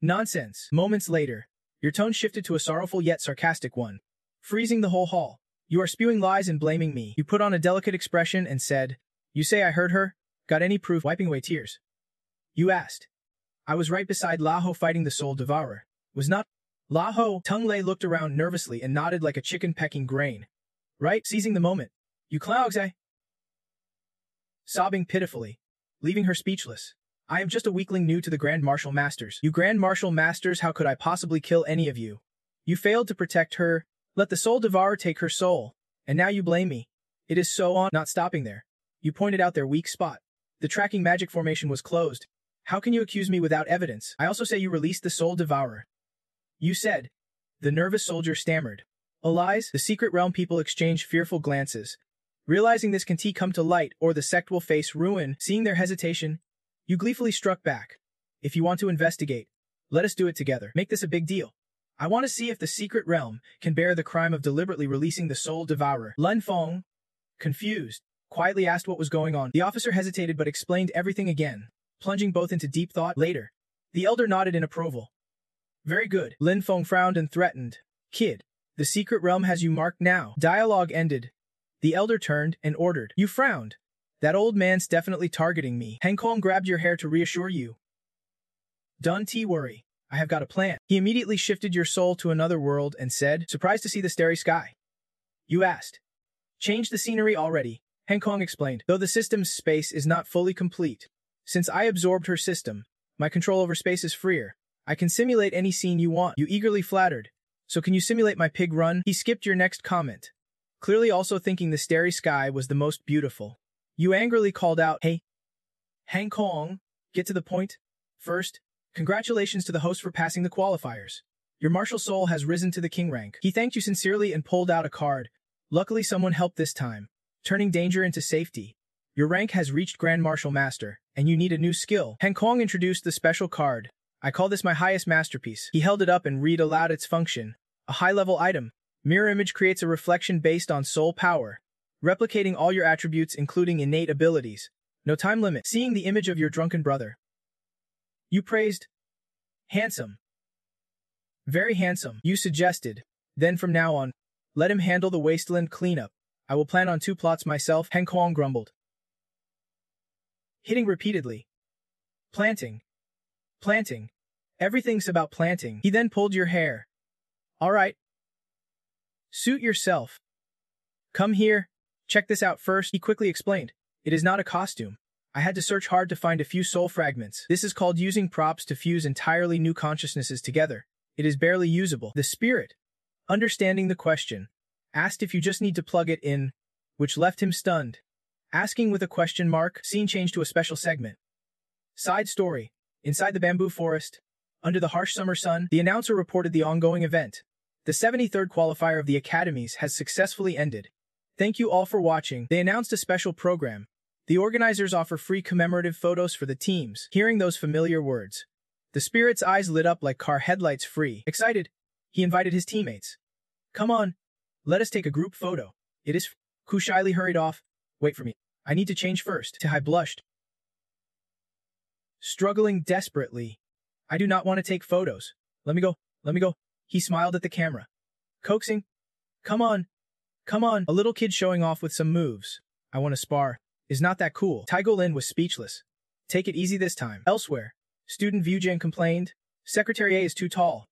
Nonsense. Moments later, your tone shifted to a sorrowful yet sarcastic one, freezing the whole hall. "You are spewing lies and blaming me." You put on a delicate expression and said, "You say I heard her? Got any proof?" Wiping away tears, you asked. "I was right beside Laho fighting the soul devourer. Was not Laho?" Tung Lei looked around nervously and nodded like a chicken pecking grain. "Right?" Seizing the moment. "You clogs, sobbing pitifully, leaving her speechless. "I am just a weakling new to the Grand Martial Masters." "You Grand Martial Masters, how could I possibly kill any of you? You failed to protect her, let the soul devourer take her soul, and now you blame me. It is so on." Not stopping there, you pointed out their weak spot. The tracking magic formation was closed. "How can you accuse me without evidence? I also say you released the soul devourer." You said. The nervous soldier stammered. "Lies?" The secret realm people exchanged fearful glances. Realizing this can come to light or the sect will face ruin, seeing their hesitation, you gleefully struck back. "If you want to investigate, let us do it together. Make this a big deal. I want to see if the secret realm can bear the crime of deliberately releasing the soul devourer." Lin Feng, confused, quietly asked what was going on. The officer hesitated but explained everything again, plunging both into deep thought. Later, the elder nodded in approval. "Very good." Lin Feng frowned and threatened. "Kid, the secret realm has you marked now." Dialogue ended. The elder turned and ordered. You frowned. "That old man's definitely targeting me." Heng Kong grabbed your hair to reassure you. "Don't worry. I have got a plan." He immediately shifted your soul to another world and said, "Surprised to see the starry sky?" You asked. Change the scenery already, Heng Kong explained, though the system's space is not fully complete. Since I absorbed her system, my control over space is freer. I can simulate any scene you want. You eagerly flattered. So can you simulate my pig run? He skipped your next comment, clearly also thinking the starry sky was the most beautiful. You angrily called out, hey, Heng Kong, get to the point. First, congratulations to the host for passing the qualifiers. Your martial soul has risen to the king rank. He thanked you sincerely and pulled out a card. Luckily someone helped this time, turning danger into safety. Your rank has reached Grand Martial Master, and you need a new skill. Heng Kong introduced the special card. I call this my highest masterpiece. He held it up and read aloud its function. A high-level item. Mirror image creates a reflection based on soul power, replicating all your attributes including innate abilities. No time limit. Seeing the image of your drunken brother. You praised. Handsome. Very handsome. You suggested. Then from now on, let him handle the wasteland cleanup. I will plan on 2 plots myself, Heng Kong grumbled. Hitting repeatedly. Planting. Planting. Everything's about planting. He then pulled your hair. All right. Suit yourself. Come here. Check this out first, he quickly explained. It is not a costume. I had to search hard to find a few soul fragments. This is called using props to fuse entirely new consciousnesses together. It is barely usable. The spirit, understanding the question, asked if you just need to plug it in, which left him stunned. Asking with a question mark, scene changed to a special segment. Side story. Inside the bamboo forest, under the harsh summer sun, the announcer reported the ongoing event. The 73rd qualifier of the academies has successfully ended. Thank you all for watching. They announced a special program. The organizers offer free commemorative photos for the teams. Hearing those familiar words, the spirit's eyes lit up like car headlights free. Excited, he invited his teammates. Come on, let us take a group photo. It is Ku shyly hurried off. Wait for me. I need to change first. Tahai blushed. Struggling desperately. I do not want to take photos. Let me go. Let me go. He smiled at the camera. Coaxing. Come on. Come on. A little kid showing off with some moves. I want to spar. Is not that cool. Taigo Lin was speechless. Take it easy this time. Elsewhere, student Vujian complained. Secretary A is too tall.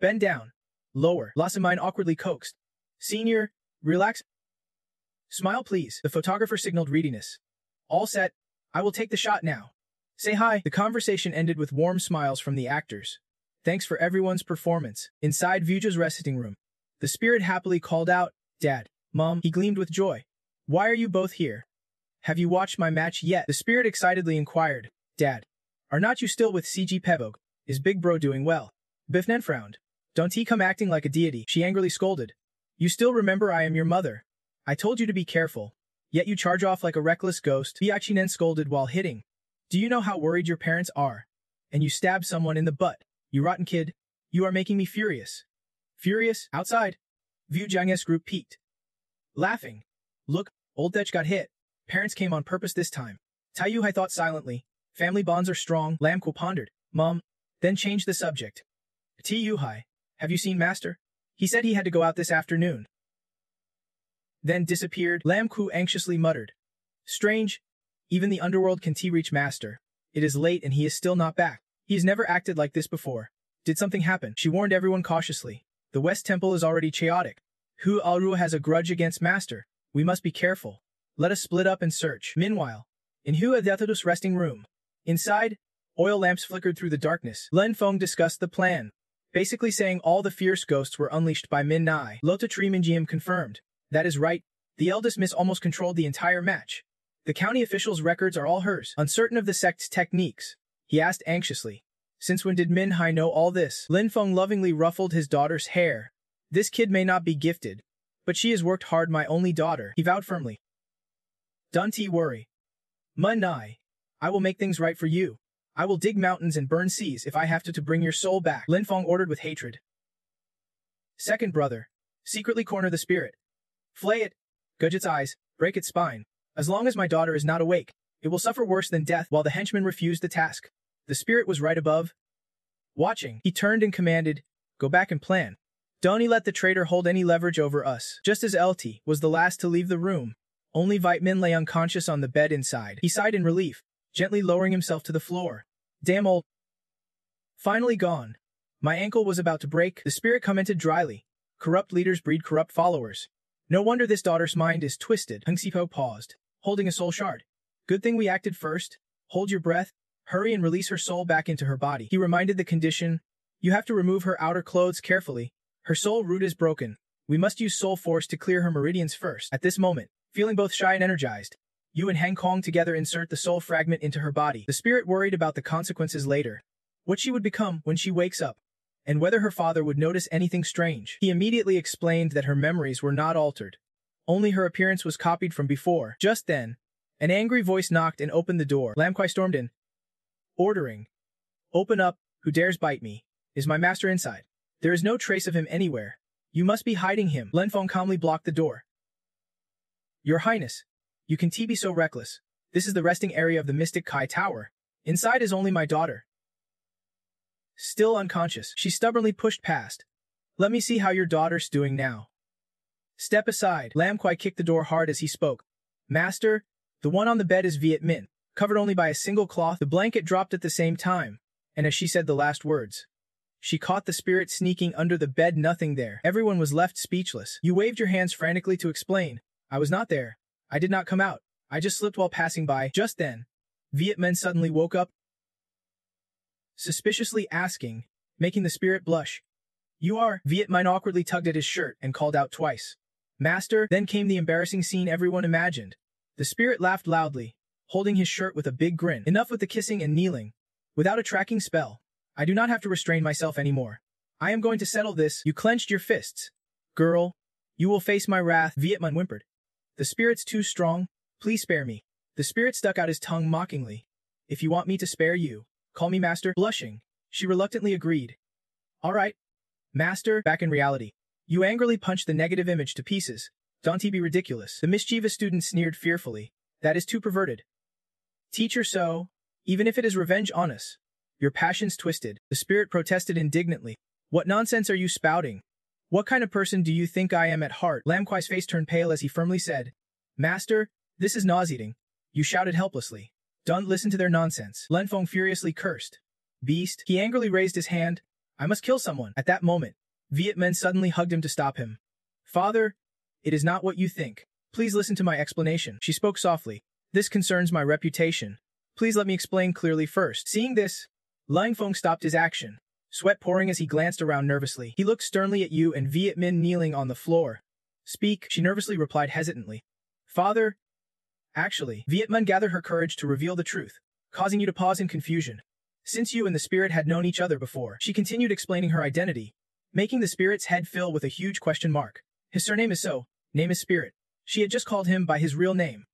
Bend down. Lower. Lasamine awkwardly coaxed. Senior, relax. Smile please. The photographer signaled readiness. All set. I will take the shot now. Say hi. The conversation ended with warm smiles from the actors. Thanks for everyone's performance. Inside Vuja's resting room, the spirit happily called out, Dad, Mom. He gleamed with joy. Why are you both here? Have you watched my match yet? The spirit excitedly inquired. Dad, are not you still with CG Pevog? Is Big Bro doing well? Bifnen frowned. Don't he come acting like a deity? She angrily scolded. You still remember I am your mother. I told you to be careful. Yet you charge off like a reckless ghost. Biachinen scolded while hitting. Do you know how worried your parents are? And you stab someone in the butt. You rotten kid. You are making me furious. Furious? Outside. Vu Jiang's group peeked. Laughing. Look, old Dutch got hit. Parents came on purpose this time. Tai Yuhai thought silently. Family bonds are strong. Lam Ku pondered. Mom. Then changed the subject. T. Yuhai. Have you seen Master? He said he had to go out this afternoon. Then disappeared. Lam Ku anxiously muttered. Strange. Even the underworld can reach Master. It is late and he is still not back. He has never acted like this before. Did something happen? She warned everyone cautiously. The West Temple is already chaotic. Hu Alru has a grudge against Master. We must be careful. Let us split up and search. Meanwhile, in Hu Adethadu's resting room. Inside, oil lamps flickered through the darkness. Len Feng discussed the plan, basically saying all the fierce ghosts were unleashed by Min Nai. Lota Triminjiam confirmed. That is right. The eldest miss almost controlled the entire match. The county officials' records are all hers. Uncertain of the sect's techniques, he asked anxiously. Since when did Min Hai know all this? Lin Feng lovingly ruffled his daughter's hair. This kid may not be gifted, but she has worked hard, my only daughter, he vowed firmly. Don't worry. Mun Nai, I will make things right for you. I will dig mountains and burn seas if I have to bring your soul back, Lin Feng ordered with hatred. Second brother, secretly corner the spirit. Flay it, gouge its eyes, break its spine. As long as my daughter is not awake, it will suffer worse than death. While the henchman refused the task, the spirit was right above. Watching, he turned and commanded, go back and plan. Don't let the traitor hold any leverage over us. Just as LT was the last to leave the room, only Vitamin lay unconscious on the bed inside. He sighed in relief, gently lowering himself to the floor. Damn old. Finally gone. My ankle was about to break, the spirit commented dryly. Corrupt leaders breed corrupt followers. No wonder this daughter's mind is twisted. Hung Sipo paused, holding a soul shard. Good thing we acted first. Hold your breath. Hurry and release her soul back into her body. He reminded the condition. You have to remove her outer clothes carefully. Her soul root is broken. We must use soul force to clear her meridians first. At this moment, feeling both shy and energized, you and Hang Kong together insert the soul fragment into her body. The spirit worried about the consequences later. What she would become when she wakes up, and whether her father would notice anything strange. He immediately explained that her memories were not altered. Only her appearance was copied from before. Just then, an angry voice knocked and opened the door. Lam Kwai stormed in, ordering, "Open up, who dares bite me? Is my master inside? There is no trace of him anywhere. You must be hiding him." Len Feng calmly blocked the door. "Your Highness, you can be so reckless. This is the resting area of the Mystic Kai Tower. Inside is only my daughter." Still unconscious, she stubbornly pushed past. "Let me see how your daughter's doing now." "Step aside." Lam Kwai kicked the door hard as he spoke. "Master, the one on the bed is Viet Minh, covered only by a single cloth." The blanket dropped at the same time, and as she said the last words, she caught the spirit sneaking under the bed. Nothing there. Everyone was left speechless. You waved your hands frantically to explain. "I was not there. I did not come out. I just slipped while passing by." Just then, Viet Minh suddenly woke up, suspiciously asking, making the spirit blush. "You are?" Viet Minh awkwardly tugged at his shirt and called out twice, "Master." Then came the embarrassing scene everyone imagined. The spirit laughed loudly, holding his shirt with a big grin. "Enough with the kissing and kneeling. Without a tracking spell, I do not have to restrain myself anymore. I am going to settle this." You clenched your fists. "Girl, you will face my wrath." Viet Minh whimpered. "The spirit's too strong. Please spare me." The spirit stuck out his tongue mockingly. "If you want me to spare you, call me master." Blushing, she reluctantly agreed. "All right, master." Back in reality, you angrily punched the negative image to pieces. "Don't be ridiculous." The mischievous student sneered fearfully. "That is too perverted. Teacher, so, even if it is revenge on us, your passion's twisted." The spirit protested indignantly. "What nonsense are you spouting? What kind of person do you think I am at heart?" Lam Kwai's face turned pale as he firmly said, "Master, this is nauseating." You shouted helplessly. "Don't listen to their nonsense." Len Feng furiously cursed. "Beast." He angrily raised his hand. "I must kill someone." At that moment, Viet Minh suddenly hugged him to stop him. "Father, it is not what you think. Please listen to my explanation." She spoke softly. "This concerns my reputation. Please let me explain clearly first." Seeing this, Lang Feng stopped his action, sweat pouring as he glanced around nervously. He looked sternly at you and Viet Minh kneeling on the floor. "Speak," she nervously replied hesitantly. "Father." Actually, Viet Minh gathered her courage to reveal the truth, causing you to pause in confusion. Since you and the spirit had known each other before, she continued explaining her identity, making the spirit's head fill with a huge question mark. His surname is So, name is Spirit. She had just called him by his real name,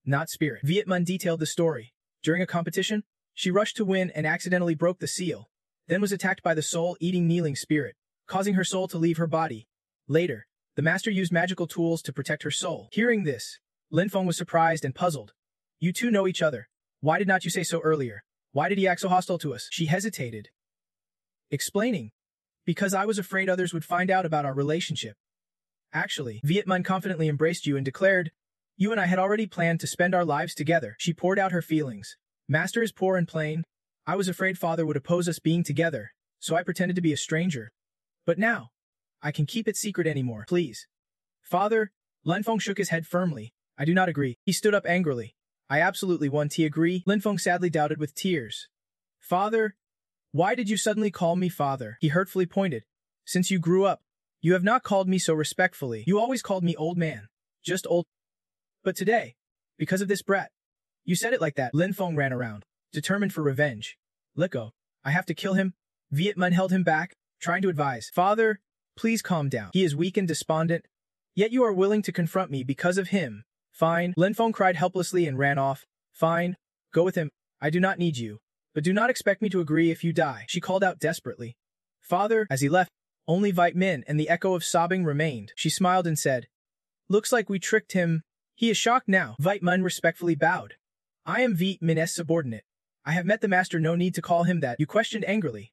not Spirit. Viet Minh detailed the story. During a competition, she rushed to win and accidentally broke the seal, then was attacked by the soul-eating kneeling spirit, causing her soul to leave her body. Later, the master used magical tools to protect her soul. Hearing this, Lin Feng was surprised and puzzled. "You two know each other. Why did not you say so earlier? Why did he act so hostile to us?" She hesitated, explaining, "Because I was afraid others would find out about our relationship." Actually, Viet Minh confidently embraced you and declared, "You and I had already planned to spend our lives together." She poured out her feelings. "Master is poor and plain. I was afraid father would oppose us being together, so I pretended to be a stranger. But now, I can keep it secret anymore. Please." "Father," Lin Feng shook his head firmly. "I do not agree." He stood up angrily. "I absolutely want to agree." Lin Feng sadly doubted with tears. "Father, why did you suddenly call me father?" He hurtfully pointed. "Since you grew up, you have not called me so respectfully. You always called me old man. Just old. But today, because of this brat, you said it like that." Lin Feng ran around, determined for revenge. "Let go. I have to kill him." Viet Minh held him back, trying to advise. "Father, please calm down. He is weak and despondent. Yet you are willing to confront me because of him." "Fine." Lin Feng cried helplessly and ran off. "Fine. Go with him. I do not need you. But do not expect me to agree if you die." She called out desperately. "Father." As he left, only Viet Minh and the echo of sobbing remained. She smiled and said, "Looks like we tricked him. He is shocked now." Viet Minh respectfully bowed. "I am Viet Minh's subordinate. I have met the master, no need to call him that." You questioned angrily.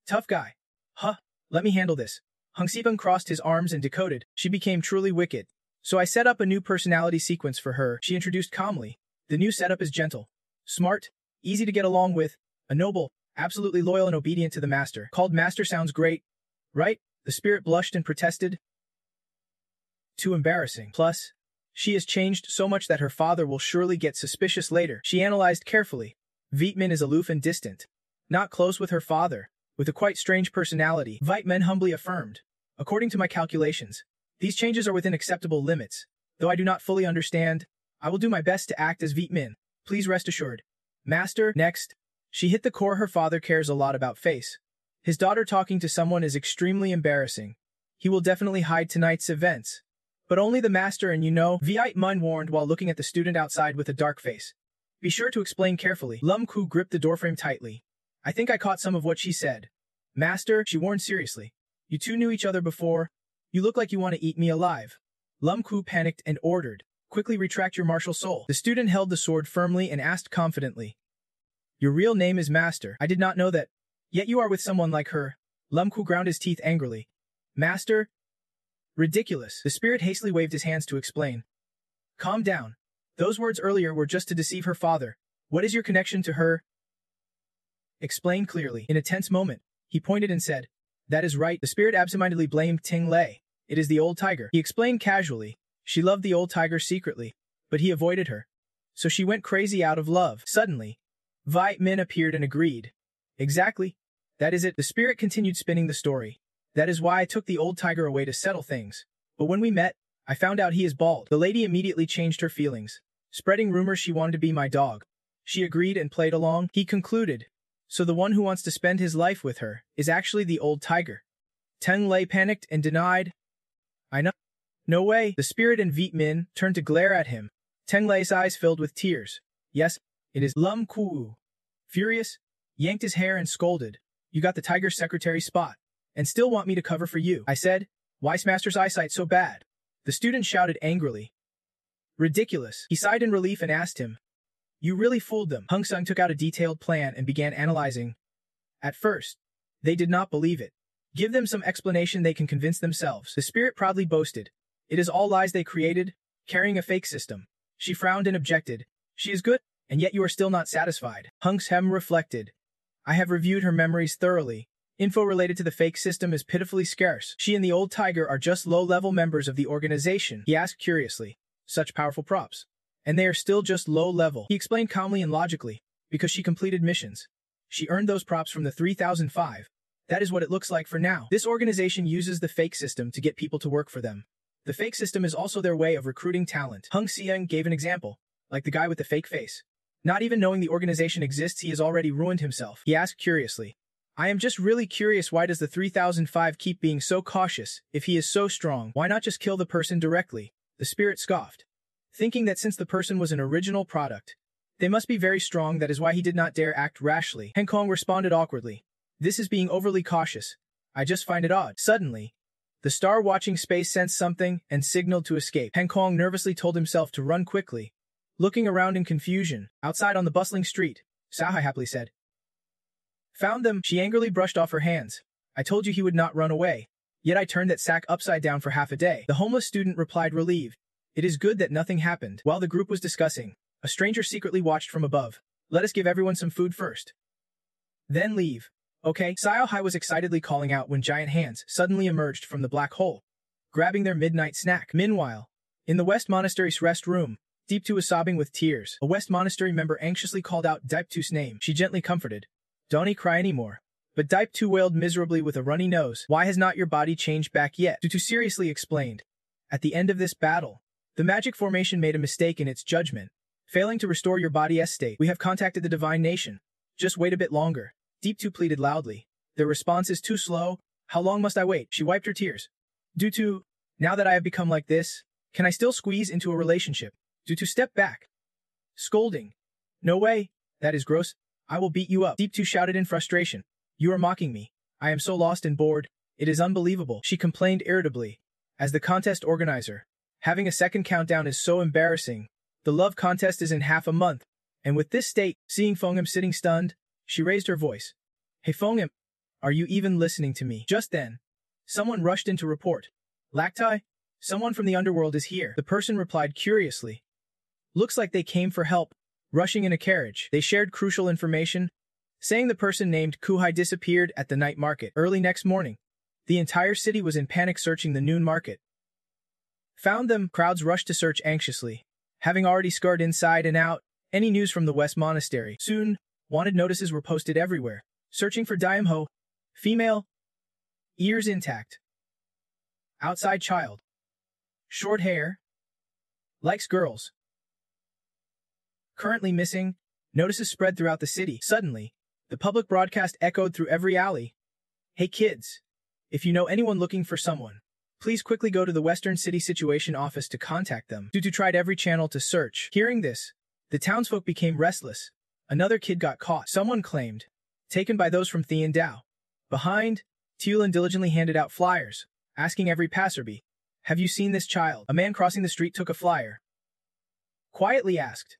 "Tough guy. Huh, let me handle this." Hung Sipeng crossed his arms and decoded. She became truly wicked. So I set up a new personality sequence for her, she introduced calmly. The new setup is gentle, smart, easy to get along with, a noble, absolutely loyal and obedient to the master. Called master sounds great, right? The spirit blushed and protested. Too embarrassing. Plus, she has changed so much that her father will surely get suspicious later. She analyzed carefully. Vietmin is aloof and distant. Not close with her father, with a quite strange personality, Vietmin humbly affirmed. According to my calculations, these changes are within acceptable limits. Though I do not fully understand, I will do my best to act as Vietmin. Please rest assured. Master, next. She hit the core her father cares a lot about face. His daughter talking to someone is extremely embarrassing. He will definitely hide tonight's events. But only the master and you know, Vietmin warned while looking at the student outside with a dark face. Be sure to explain carefully. Lum Ku gripped the doorframe tightly. I think I caught some of what she said. Master, she warned seriously. You two knew each other before. You look like you want to eat me alive. Lum Ku panicked and ordered. Quickly retract your martial soul. The student held the sword firmly and asked confidently. Your real name is Master. I did not know that. Yet you are with someone like her. Lum Ku ground his teeth angrily. Master? Ridiculous. The spirit hastily waved his hands to explain. Calm down. Those words earlier were just to deceive her father. What is your connection to her? Explain clearly. In a tense moment, he pointed and said, That is right. The spirit absentmindedly blamed Ting Lei. It is the old tiger. He explained casually. She loved the old tiger secretly, but he avoided her. So she went crazy out of love. Suddenly, Vietmin appeared and agreed. Exactly. That is it. The spirit continued spinning the story. That is why I took the old tiger away to settle things. But when we met, I found out he is bald. The lady immediately changed her feelings, spreading rumors she wanted to be my dog. She agreed and played along. He concluded. So the one who wants to spend his life with her is actually the old tiger. Teng Lei panicked and denied. I know. No way. The spirit and Vietmin turned to glare at him. Teng Lei's eyes filled with tears. Yes, it is. Lum Ku, furious, yanked his hair and scolded. You got the tiger's secretary spot, and still want me to cover for you. I said, why's Master's eyesight so bad? The student shouted angrily. Ridiculous. He sighed in relief and asked him. You really fooled them. Hung Sung took out a detailed plan and began analyzing. At first, they did not believe it. Give them some explanation they can convince themselves. The spirit proudly boasted. It is all lies they created, carrying a fake system. She frowned and objected. She is good, and yet you are still not satisfied. Hung Sem reflected. I have reviewed her memories thoroughly. Info related to the fake system is pitifully scarce. She and the old tiger are just low-level members of the organization. He asked curiously. Such powerful props. And they are still just low-level. He explained calmly and logically. Because she completed missions. She earned those props from the 3005. That is what it looks like for now. This organization uses the fake system to get people to work for them. The fake system is also their way of recruiting talent. Hung Siang gave an example. Like the guy with the fake face. Not even knowing the organization exists, he has already ruined himself. He asked curiously. I am just really curious, why does the 3005 keep being so cautious? If he is so strong, why not just kill the person directly? The spirit scoffed. Thinking that since the person was an original product, they must be very strong, that is why he did not dare act rashly. Heng Kong responded awkwardly. This is being overly cautious. I just find it odd. Suddenly, the star watching space sensed something and signaled to escape. Heng Kong nervously told himself to run quickly. Looking around in confusion, outside on the bustling street, Sahai happily said. Found them. She angrily brushed off her hands. I told you he would not run away. Yet I turned that sack upside down for half a day. The homeless student replied relieved. It is good that nothing happened. While the group was discussing, a stranger secretly watched from above. Let us give everyone some food first. Then leave. Okay. Xiao Hai was excitedly calling out when giant hands suddenly emerged from the black hole, grabbing their midnight snack. Meanwhile, in the West Monastery's rest room, Deep Tu was sobbing with tears. A West Monastery member anxiously called out Deep Tu's name. She gently comforted. Don't cry anymore. But Deep Tu wailed miserably with a runny nose. Why has not your body changed back yet? Tutu seriously explained. At the end of this battle, the magic formation made a mistake in its judgment, failing to restore your body's state. We have contacted the divine nation. Just wait a bit longer. Deep Tu pleaded loudly. Their response is too slow. How long must I wait? She wiped her tears. Dutu, now that I have become like this, can I still squeeze into a relationship? Dutu stepped back, scolding. No way. That is gross. I will beat you up. Deep Tu shouted in frustration. You are mocking me. I am so lost and bored. It is unbelievable. She complained irritably. As the contest organizer, having a second countdown is so embarrassing. The love contest is in half a month. And with this state, seeing Fongam sitting stunned, she raised her voice. Hey Fongam, are you even listening to me? Just then, someone rushed in to report. Lactai? Someone from the underworld is here. The person replied curiously. Looks like they came for help. Rushing in a carriage, they shared crucial information, saying the person named Kuhai disappeared at the night market early next morning. The entire city was in panic searching the noon market. Found them, crowds rushed to search anxiously. Having already scoured inside and out, any news from the West Monastery. Soon, wanted notices were posted everywhere. Searching for Daimho. Female. Ears intact. Outside child. Short hair. Likes girls. Currently missing. Notices spread throughout the city. Suddenly, the public broadcast echoed through every alley. Hey kids. If you know anyone looking for someone, please quickly go to the Western City Situation Office to contact them. Due to tried every channel to search. Hearing this, the townsfolk became restless. Another kid got caught. Someone claimed. Taken by those from Thian Dao. Behind, Tulin diligently handed out flyers, asking every passerby, have you seen this child? A man crossing the street took a flyer. Quietly asked,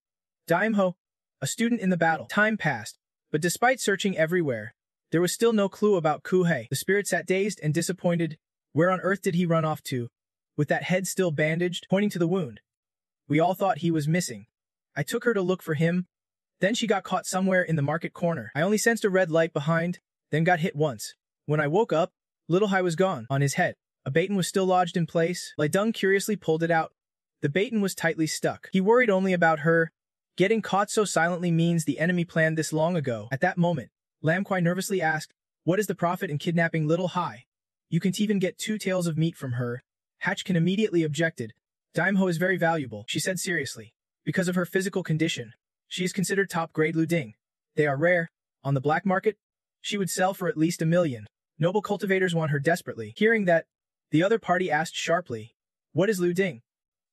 Daimho, a student in the battle. Time passed, but despite searching everywhere, there was still no clue about Kuhei. The spirit sat dazed and disappointed. Where on earth did he run off to? With that head still bandaged, pointing to the wound. We all thought he was missing. I took her to look for him. Then she got caught somewhere in the market corner. I only sensed a red light behind, then got hit once. When I woke up, Little Hai was gone. On his head, a baton was still lodged in place. Lai Dung curiously pulled it out. The baton was tightly stuck. He worried only about her. Getting caught so silently means the enemy planned this long ago. At that moment, Lam Kwai nervously asked, what is the profit in kidnapping Little Hai? You can't even get 2 taels of meat from her. Hatchkin immediately objected. Daimho is very valuable, she said seriously. Because of her physical condition, she is considered top-grade Luding. They are rare. On the black market, she would sell for at least 1 million. Noble cultivators want her desperately. Hearing that, the other party asked sharply, what is Luding?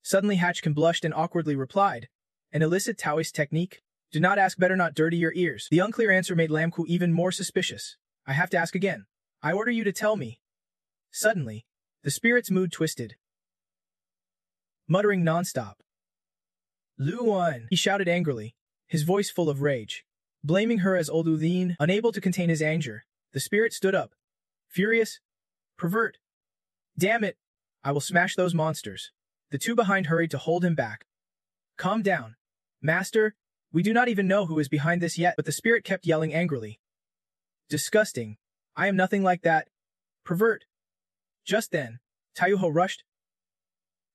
Suddenly Hatchkin blushed and awkwardly replied, an illicit Taoist technique? Do not ask, better not dirty your ears. The unclear answer made Lamku even more suspicious. I have to ask again. I order you to tell me. Suddenly, the spirit's mood twisted. Muttering non-stop. Luan, he shouted angrily, his voice full of rage. Blaming her as old Udin, unable to contain his anger, the spirit stood up. Furious. Pervert. Damn it. I will smash those monsters. The 2 behind hurried to hold him back. Calm down. Master, we do not even know who is behind this yet, but the spirit kept yelling angrily. Disgusting. I am nothing like that. Pervert. Just then, Tayuho rushed,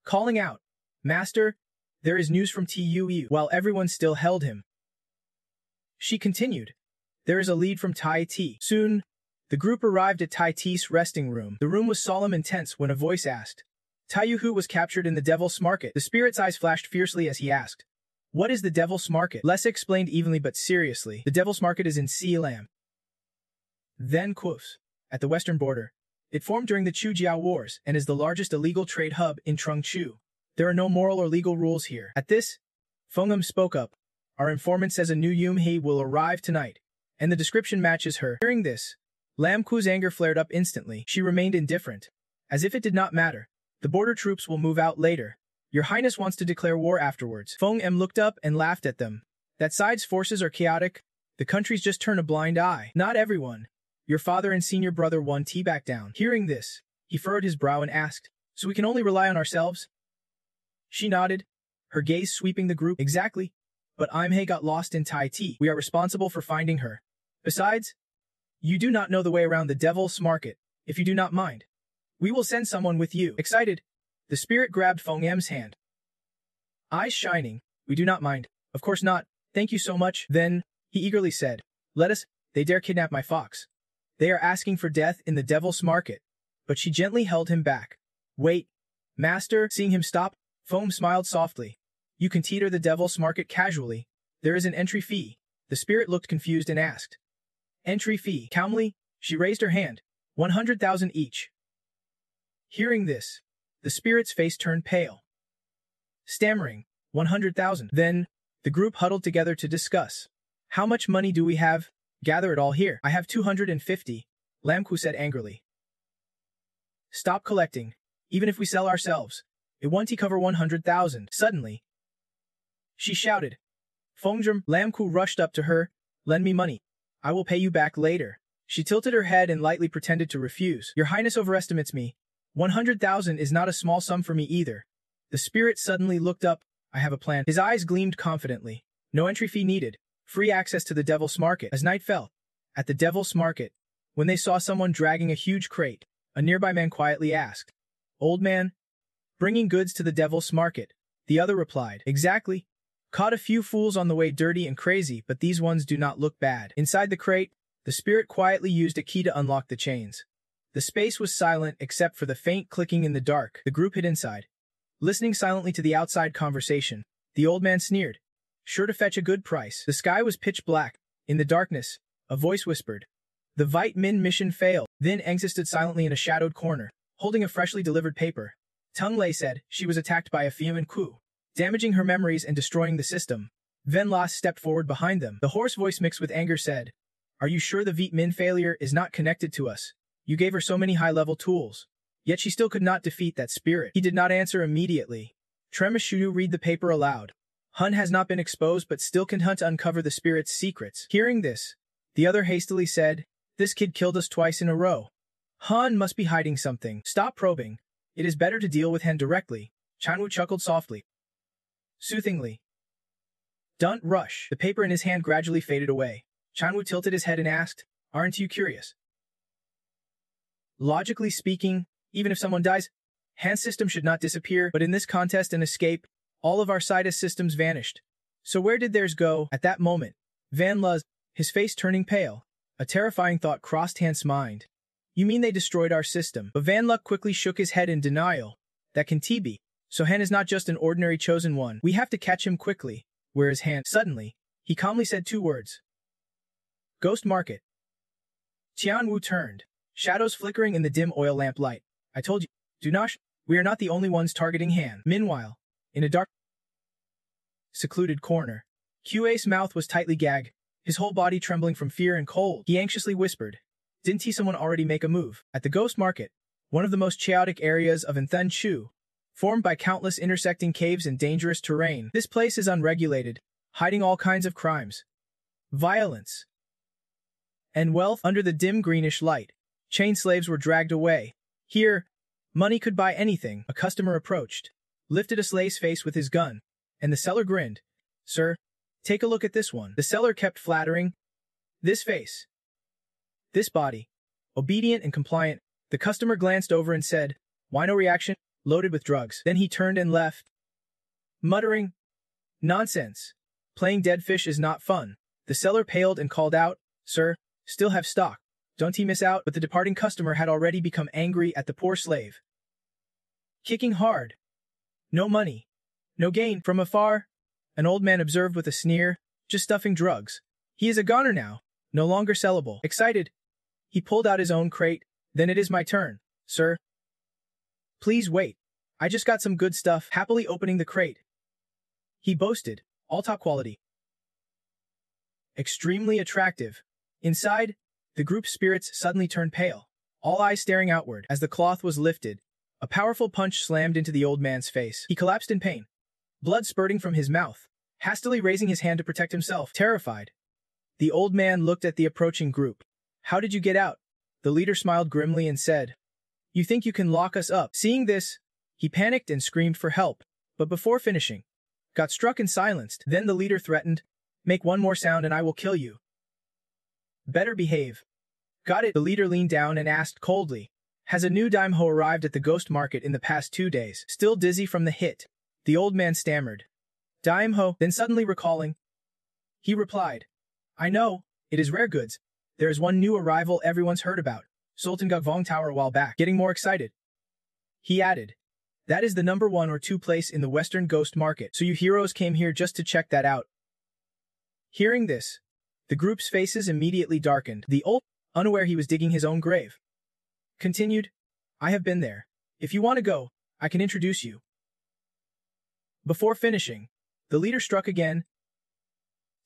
calling out, Master, there is news from Tue, while everyone still held him. She continued, there is a lead from Tai Ti. Soon, the group arrived at Tai Ti's resting room. The room was solemn and tense when a voice asked, Tayuhu was captured in the Devil's Market. The spirit's eyes flashed fiercely as he asked, what is the Devil's Market? Lessa explained evenly but seriously, the Devil's Market is in Silam. Then Quoths, at the western border. It formed during the Chujiao Wars and is the largest illegal trade hub in Trungchu. There are no moral or legal rules here. At this, Fengum spoke up. Our informant says a new Yumhei will arrive tonight, and the description matches her. Hearing this, Lam Ku's anger flared up instantly. She remained indifferent. As if it did not matter. The border troops will move out later. Your Highness wants to declare war afterwards. Feng Em looked up and laughed at them. That side's forces are chaotic. The countries just turn a blind eye. Not everyone. Your father and senior brother won T back down. Hearing this, he furrowed his brow and asked, so we can only rely on ourselves? She nodded, her gaze sweeping the group. Exactly. But Imhei got lost in Tai Ti. We are responsible for finding her. Besides, you do not know the way around the Devil's Market, if you do not mind. We will send someone with you. Excited, the spirit grabbed Feng Em's hand. Eyes shining, we do not mind. Of course not. Thank you so much. Then, he eagerly said, let us, they dare kidnap my fox. They are asking for death in the Devil's Market. But she gently held him back. Wait, Master, seeing him stop, Foam smiled softly. You can teeter the Devil's Market casually. There is an entry fee. The spirit looked confused and asked. Entry fee. Calmly, she raised her hand. 100,000 each. Hearing this, the spirit's face turned pale. Stammering, 100,000. Then, the group huddled together to discuss. How much money do we have? Gather it all here. I have 250, Lamku said angrily. Stop collecting. Even if we sell ourselves, it won't cover 100,000. Suddenly, she shouted. Fengzhem, Lamku rushed up to her. Lend me money. I will pay you back later. She tilted her head and lightly pretended to refuse. Your Highness overestimates me. 100,000 is not a small sum for me either. The spirit suddenly looked up. I have a plan. His eyes gleamed confidently. No entry fee needed. Free access to the Devil's Market. As night fell, at the Devil's Market, when they saw someone dragging a huge crate, a nearby man quietly asked, Old man, Bringing goods to the devil's market. The other replied, exactly. Caught a few fools on the way dirty and crazy, but these ones do not look bad. Inside the crate, the spirit quietly used a key to unlock the chains. The space was silent except for the faint clicking in the dark. The group hid inside, listening silently to the outside conversation. The old man sneered, sure to fetch a good price. The sky was pitch black. In the darkness, a voice whispered, the Vite Min mission failed. Then Engsa stood silently in a shadowed corner, holding a freshly delivered paper. Tung Lei said she was attacked by a Fiuman Ku, damaging her memories and destroying the system. Ven Las stepped forward behind them. The hoarse voice mixed with anger said, are you sure the Vite Min failure is not connected to us? You gave her so many high-level tools. Yet she still could not defeat that spirit. He did not answer immediately. Tremashudu read the paper aloud. Hun has not been exposed but still can hunt to uncover the spirit's secrets. Hearing this, the other hastily said, this kid killed us twice in a row. Han must be hiding something. Stop probing. It is better to deal with Han directly. Chanwu chuckled softly, soothingly. Don't rush. The paper in his hand gradually faded away. Chanwu tilted his head and asked, aren't you curious? Logically speaking, even if someone dies, Han's system should not disappear, but in this contest and escape, all of our Sidus systems vanished. So where did theirs go? At that moment, Van Luz, his face turning pale, a terrifying thought crossed Han's mind. You mean they destroyed our system? But Van Luck quickly shook his head in denial. That can be. So Han is not just an ordinary chosen one. We have to catch him quickly. Where is Han? Suddenly, he calmly said 2 words. Ghost Market. Tian Wu turned, shadows flickering in the dim oil lamp light. I told you, do not. We are not the only ones targeting Han. Meanwhile, in a dark, secluded corner, QA's mouth was tightly gagged, his whole body trembling from fear and cold. He anxiously whispered, didn't someone already make a move? At the Ghost Market, one of the most chaotic areas of Nthen Chu, formed by countless intersecting caves and dangerous terrain. This place is unregulated, hiding all kinds of crimes, violence, and wealth. Under the dim greenish light, chain slaves were dragged away. Here, money could buy anything. A customer approached, lifted a slave's face with his gun, and the seller grinned. Sir, take a look at this one. The seller kept flattering. This face, this body, obedient and compliant. The customer glanced over and said, why no reaction? Loaded with drugs. Then he turned and left, muttering, nonsense. Playing dead fish is not fun. The seller paled and called out, sir, still have stock. Don't he miss out? But the departing customer had already become angry at the poor slave, kicking hard. No money, no gain. From afar, an old man observed with a sneer, just stuffing drugs. He is a goner now, no longer sellable. Excited, he pulled out his own crate. Then it is my turn, sir. Please wait. I just got some good stuff. Happily opening the crate, he boasted, all top quality, extremely attractive. Inside, the group's spirits suddenly turned pale, all eyes staring outward. As the cloth was lifted, a powerful punch slammed into the old man's face. He collapsed in pain, blood spurting from his mouth, hastily raising his hand to protect himself. Terrified, the old man looked at the approaching group. How did you get out? The leader smiled grimly and said, you think you can lock us up? Seeing this, he panicked and screamed for help, but before finishing, got struck and silenced. Then the leader threatened, make one more sound and I will kill you. Better behave. Got it? The leader leaned down and asked coldly, has a new daimyo arrived at the Ghost Market in the past 2 days? Still dizzy from the hit, the old man stammered, daimyo. Then suddenly recalling, he replied, I know, it is rare goods. There is one new arrival everyone's heard about, Sultan Gugvong Tower a while back. Getting more excited, he added, that is the number 1 or 2 place in the Western Ghost Market, so you heroes came here just to check that out. Hearing this, the group's faces immediately darkened. The old, unaware he was digging his own grave, continued, I have been there. If you want to go, I can introduce you. Before finishing, the leader struck again,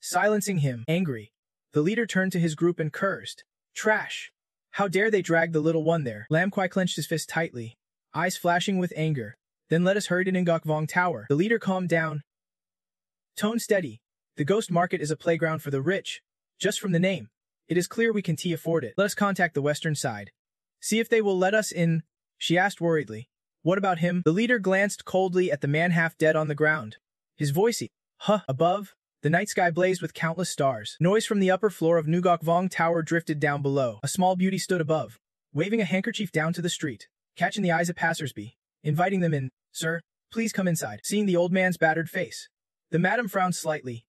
silencing him. Angry, the leader turned to his group and cursed, trash. How dare they drag the little one there? Lam Kwai clenched his fist tightly, eyes flashing with anger. Then let us hurry to Ngokvong Tower. The leader calmed down, tone steady. The Ghost Market is a playground for the rich. Just from the name, it is clear we can afford it. Let us contact the western side. See if they will let us in, she asked worriedly. What about him? The leader glanced coldly at the man half dead on the ground. His voice, above, the night sky blazed with countless stars. Noise from the upper floor of Ngokvong Tower drifted down below. A small beauty stood above, waving a handkerchief down to the street, catching the eyes of passersby, inviting them in. Sir, please come inside. Seeing the old man's battered face, the madam frowned slightly,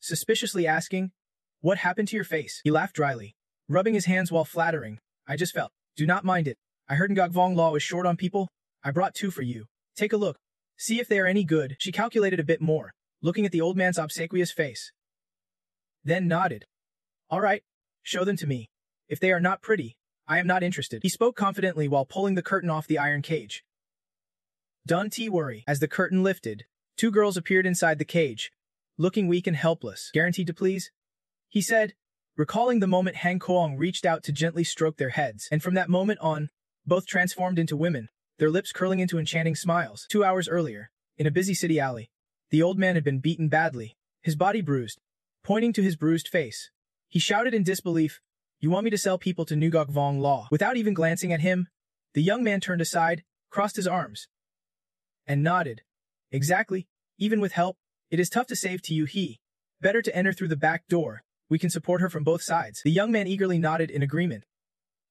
suspiciously asking, "What happened to your face?" He laughed dryly, rubbing his hands while flattering. "I just felt. Do not mind it. I heard Ngok Vong Law is short on people. I brought 2 for you. Take a look. See if they are any good." She calculated a bit more, looking at the old man's obsequious face, then nodded. "All right, show them to me. If they are not pretty, I am not interested." He spoke confidently while pulling the curtain off the iron cage. "Don't worry." As the curtain lifted, 2 girls appeared inside the cage, looking weak and helpless. "Guaranteed to please?" he said, recalling the moment Han Kuang reached out to gently stroke their heads. And from that moment on, both transformed into women, their lips curling into enchanting smiles. 2 hours earlier, in a busy city alley, the old man had been beaten badly, his body bruised. Pointing to his bruised face, he shouted in disbelief, "You want me to sell people to Ngok Vong Law?" Without even glancing at him, the young man turned aside, crossed his arms, and nodded. "Exactly. Even with help, it is tough to save to you. Better to enter through the back door. We can support her from both sides." The young man eagerly nodded in agreement.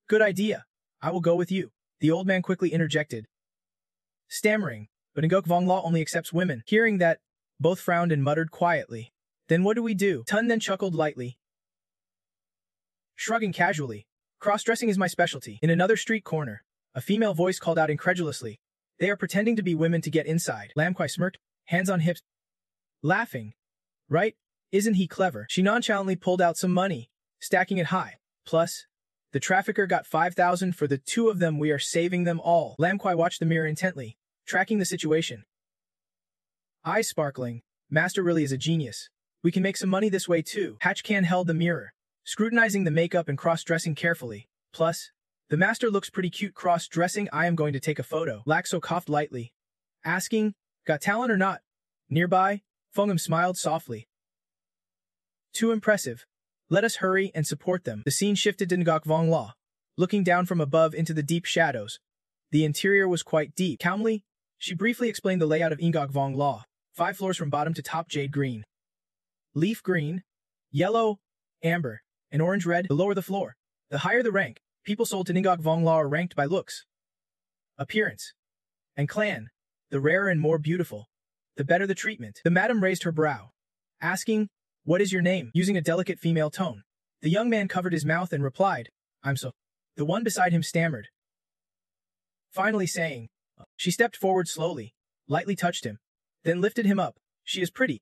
"Good idea. I will go with you." The old man quickly interjected, stammering, "But Ngok Vong Law only accepts women." Hearing that, both frowned and muttered quietly, "Then what do we do?" Tun then chuckled lightly, shrugging casually, "Cross-dressing is my specialty." In another street corner, a female voice called out incredulously, "They are pretending to be women to get inside." Lam Kwai smirked, hands on hips, laughing. "Right? Isn't he clever?" She nonchalantly pulled out some money, stacking it high. "Plus, the trafficker got 5,000 for the 2 of them. We are saving them all." Lam Kwai watched the mirror intently, tracking the situation. Eyes sparkling, "Master really is a genius. We can make some money this way too." Hatch Kan held the mirror, scrutinizing the makeup and cross-dressing carefully. "Plus, the master looks pretty cute cross-dressing. I am going to take a photo." Laxo coughed lightly, asking, "Got talent or not?" Nearby, Fengum smiled softly. "Too impressive. Let us hurry and support them." The scene shifted to Ngok Vong Law, looking down from above into the deep shadows. The interior was quite deep. Calmly, she briefly explained the layout of Ngok Vong Law. 5 floors from bottom to top: jade green, leaf green, yellow, amber, and orange red. The lower the floor, the higher the rank. People sold to Ngok Vong Law are ranked by looks, appearance, and clan. The rarer and more beautiful, the better the treatment. The madam raised her brow, asking, "What is your name?" Using a delicate female tone, the young man covered his mouth and replied, "I'm so." The one beside him stammered, finally saying, She stepped forward slowly, lightly touched him, then lifted him up. "She is pretty.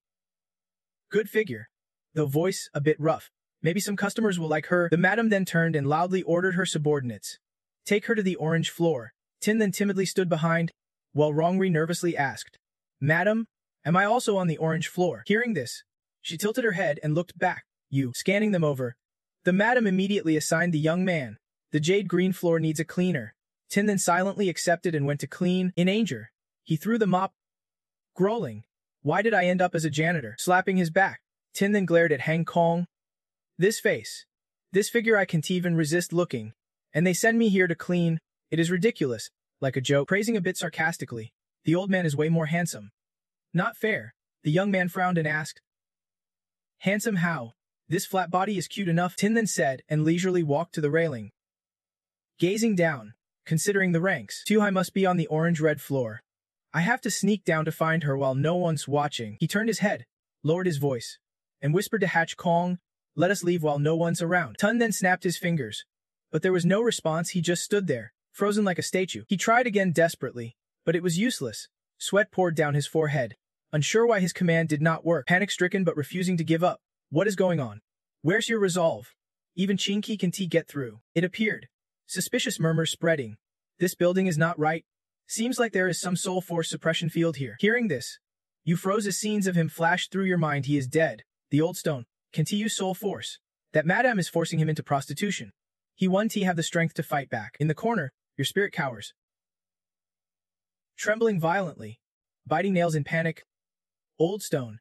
Good figure. Though voice a bit rough. Maybe some customers will like her." The madam then turned and loudly ordered her subordinates, "Take her to the orange floor." Tin then timidly stood behind, while Rongri nervously asked, "Madam, am I also on the orange floor?" Hearing this, she tilted her head and looked back. "You." Scanning them over, the madam immediately assigned the young man, "The jade green floor needs a cleaner." Tin then silently accepted and went to clean. In anger, he threw the mop, growling, "Why did I end up as a janitor?" Slapping his back, Tin then glared at Hang Kong. "This face, this figure, I can't even resist looking. And they send me here to clean. It is ridiculous." Like a joke, praising a bit sarcastically, "The old man is way more handsome." "Not fair." The young man frowned and asked, "Handsome how? This flat body is cute enough." Tin then said and leisurely walked to the railing, gazing down, considering the ranks. "Too high must be on the orange-red floor. I have to sneak down to find her while no one's watching." He turned his head, lowered his voice, and whispered to Hatch Kong, "Let us leave while no one's around." Tun then snapped his fingers, but there was no response. He just stood there, frozen like a statue. He tried again desperately, but it was useless. Sweat poured down his forehead, unsure why his command did not work. Panic-stricken but refusing to give up. "What is going on? Where's your resolve? Even Chinky can get through." It appeared. Suspicious murmurs spreading. "This building is not right. Seems like there is some soul force suppression field here." Hearing this, you froze as scenes of him flashed through your mind. He is dead. The old stone. Can he use soul force? That madam is forcing him into prostitution. He won't have the strength to fight back. In the corner, your spirit cowers, trembling violently, biting nails in panic. Old stone.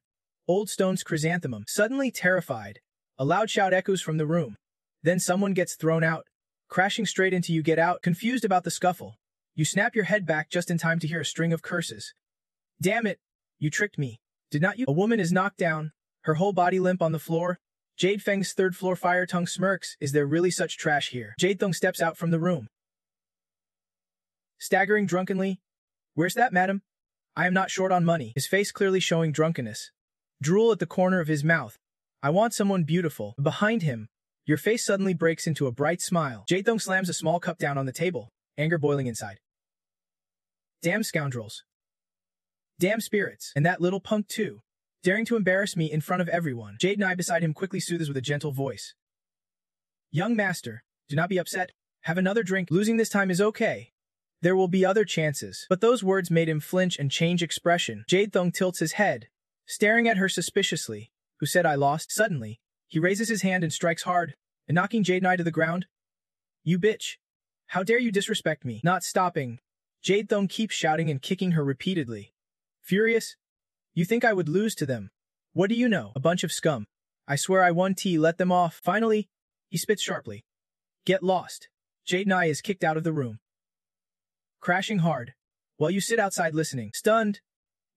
Old stone's chrysanthemum. Suddenly terrified, a loud shout echoes from the room. Then someone gets thrown out, crashing straight into you. Get out. Confused about the scuffle, you snap your head back just in time to hear a string of curses. "Damn it! You tricked me. Did not you?" A woman is knocked down, her whole body limp on the floor. Jade Feng's third floor fire tongue smirks. "Is there really such trash here?" Jade Thong steps out from the room, staggering drunkenly, Where's that, madam? I am not short on money, his face clearly showing drunkenness. Drool at the corner of his mouth. I want someone beautiful. Behind him, your face suddenly breaks into a bright smile. Jae-thong slams a small cup down on the table, anger boiling inside. Damn scoundrels. Damn spirits. And that little punk too. Daring to embarrass me in front of everyone. Jade-nai beside him quickly soothes with a gentle voice. Young master, do not be upset. Have another drink. Losing this time is okay. There will be other chances. But those words made him flinch and change expression. Jae-thong tilts his head, staring at her suspiciously. Who said I lost? Suddenly, he raises his hand and strikes hard, and knocking Jade-nai to the ground. You bitch. How dare you disrespect me? Not stopping, Jae-thong keeps shouting and kicking her repeatedly. Furious? You think I would lose to them? What do you know? A bunch of scum. I swear I won. Let them off. Finally, he spits sharply. Get lost. Jade-nai is kicked out of the room, crashing hard, while you sit outside listening. Stunned,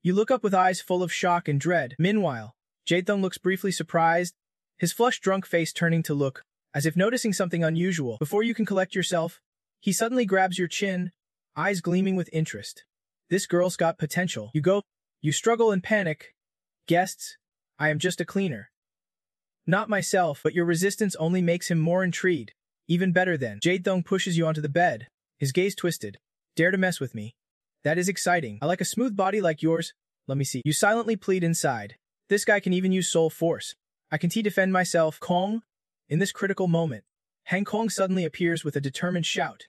you look up with eyes full of shock and dread. Meanwhile, Jae-thong looks briefly surprised, his flushed drunk face turning to look, as if noticing something unusual. Before you can collect yourself, he suddenly grabs your chin, eyes gleaming with interest. This girl's got potential. You struggle and panic. Guests, I am just a cleaner. Not myself, but your resistance only makes him more intrigued. Even better then. Jae-thong pushes you onto the bed, his gaze twisted. Dare to mess with me? That is exciting. I like a smooth body like yours. Let me see. You silently plead inside. This guy can even use soul force. I can defend myself. Kong? In this critical moment, Han Kong suddenly appears with a determined shout.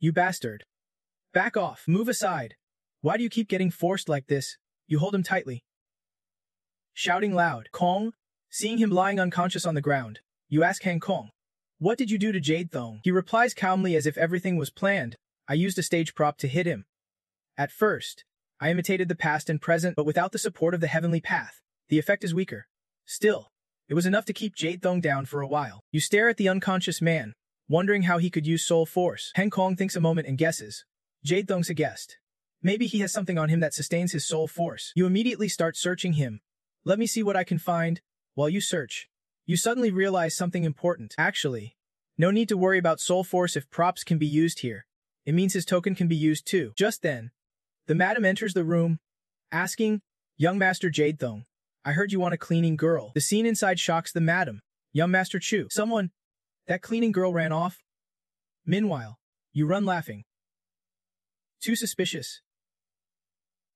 You bastard. Back off. Move aside. Why do you keep getting forced like this? You hold him tightly, shouting loud. Kong? Seeing him lying unconscious on the ground, you ask Han Kong, what did you do to Jae-thong? He replies calmly as if everything was planned. I used a stage prop to hit him. At first, I imitated the past and present, but without the support of the heavenly path, the effect is weaker. Still, it was enough to keep Jae-thong down for a while. You stare at the unconscious man, wondering how he could use soul force. Han Kong thinks a moment and guesses. Jae-thong's a guest. Maybe he has something on him that sustains his soul force. You immediately start searching him. Let me see what I can find. While you search, you suddenly realize something important. Actually, no need to worry about soul force if props can be used here. It means his token can be used too. Just then, the madam enters the room, asking, Young Master Jae-thong, I heard you want a cleaning girl. The scene inside shocks the madam. Young Master Chu. That cleaning girl ran off. Meanwhile, you run laughing. Too suspicious.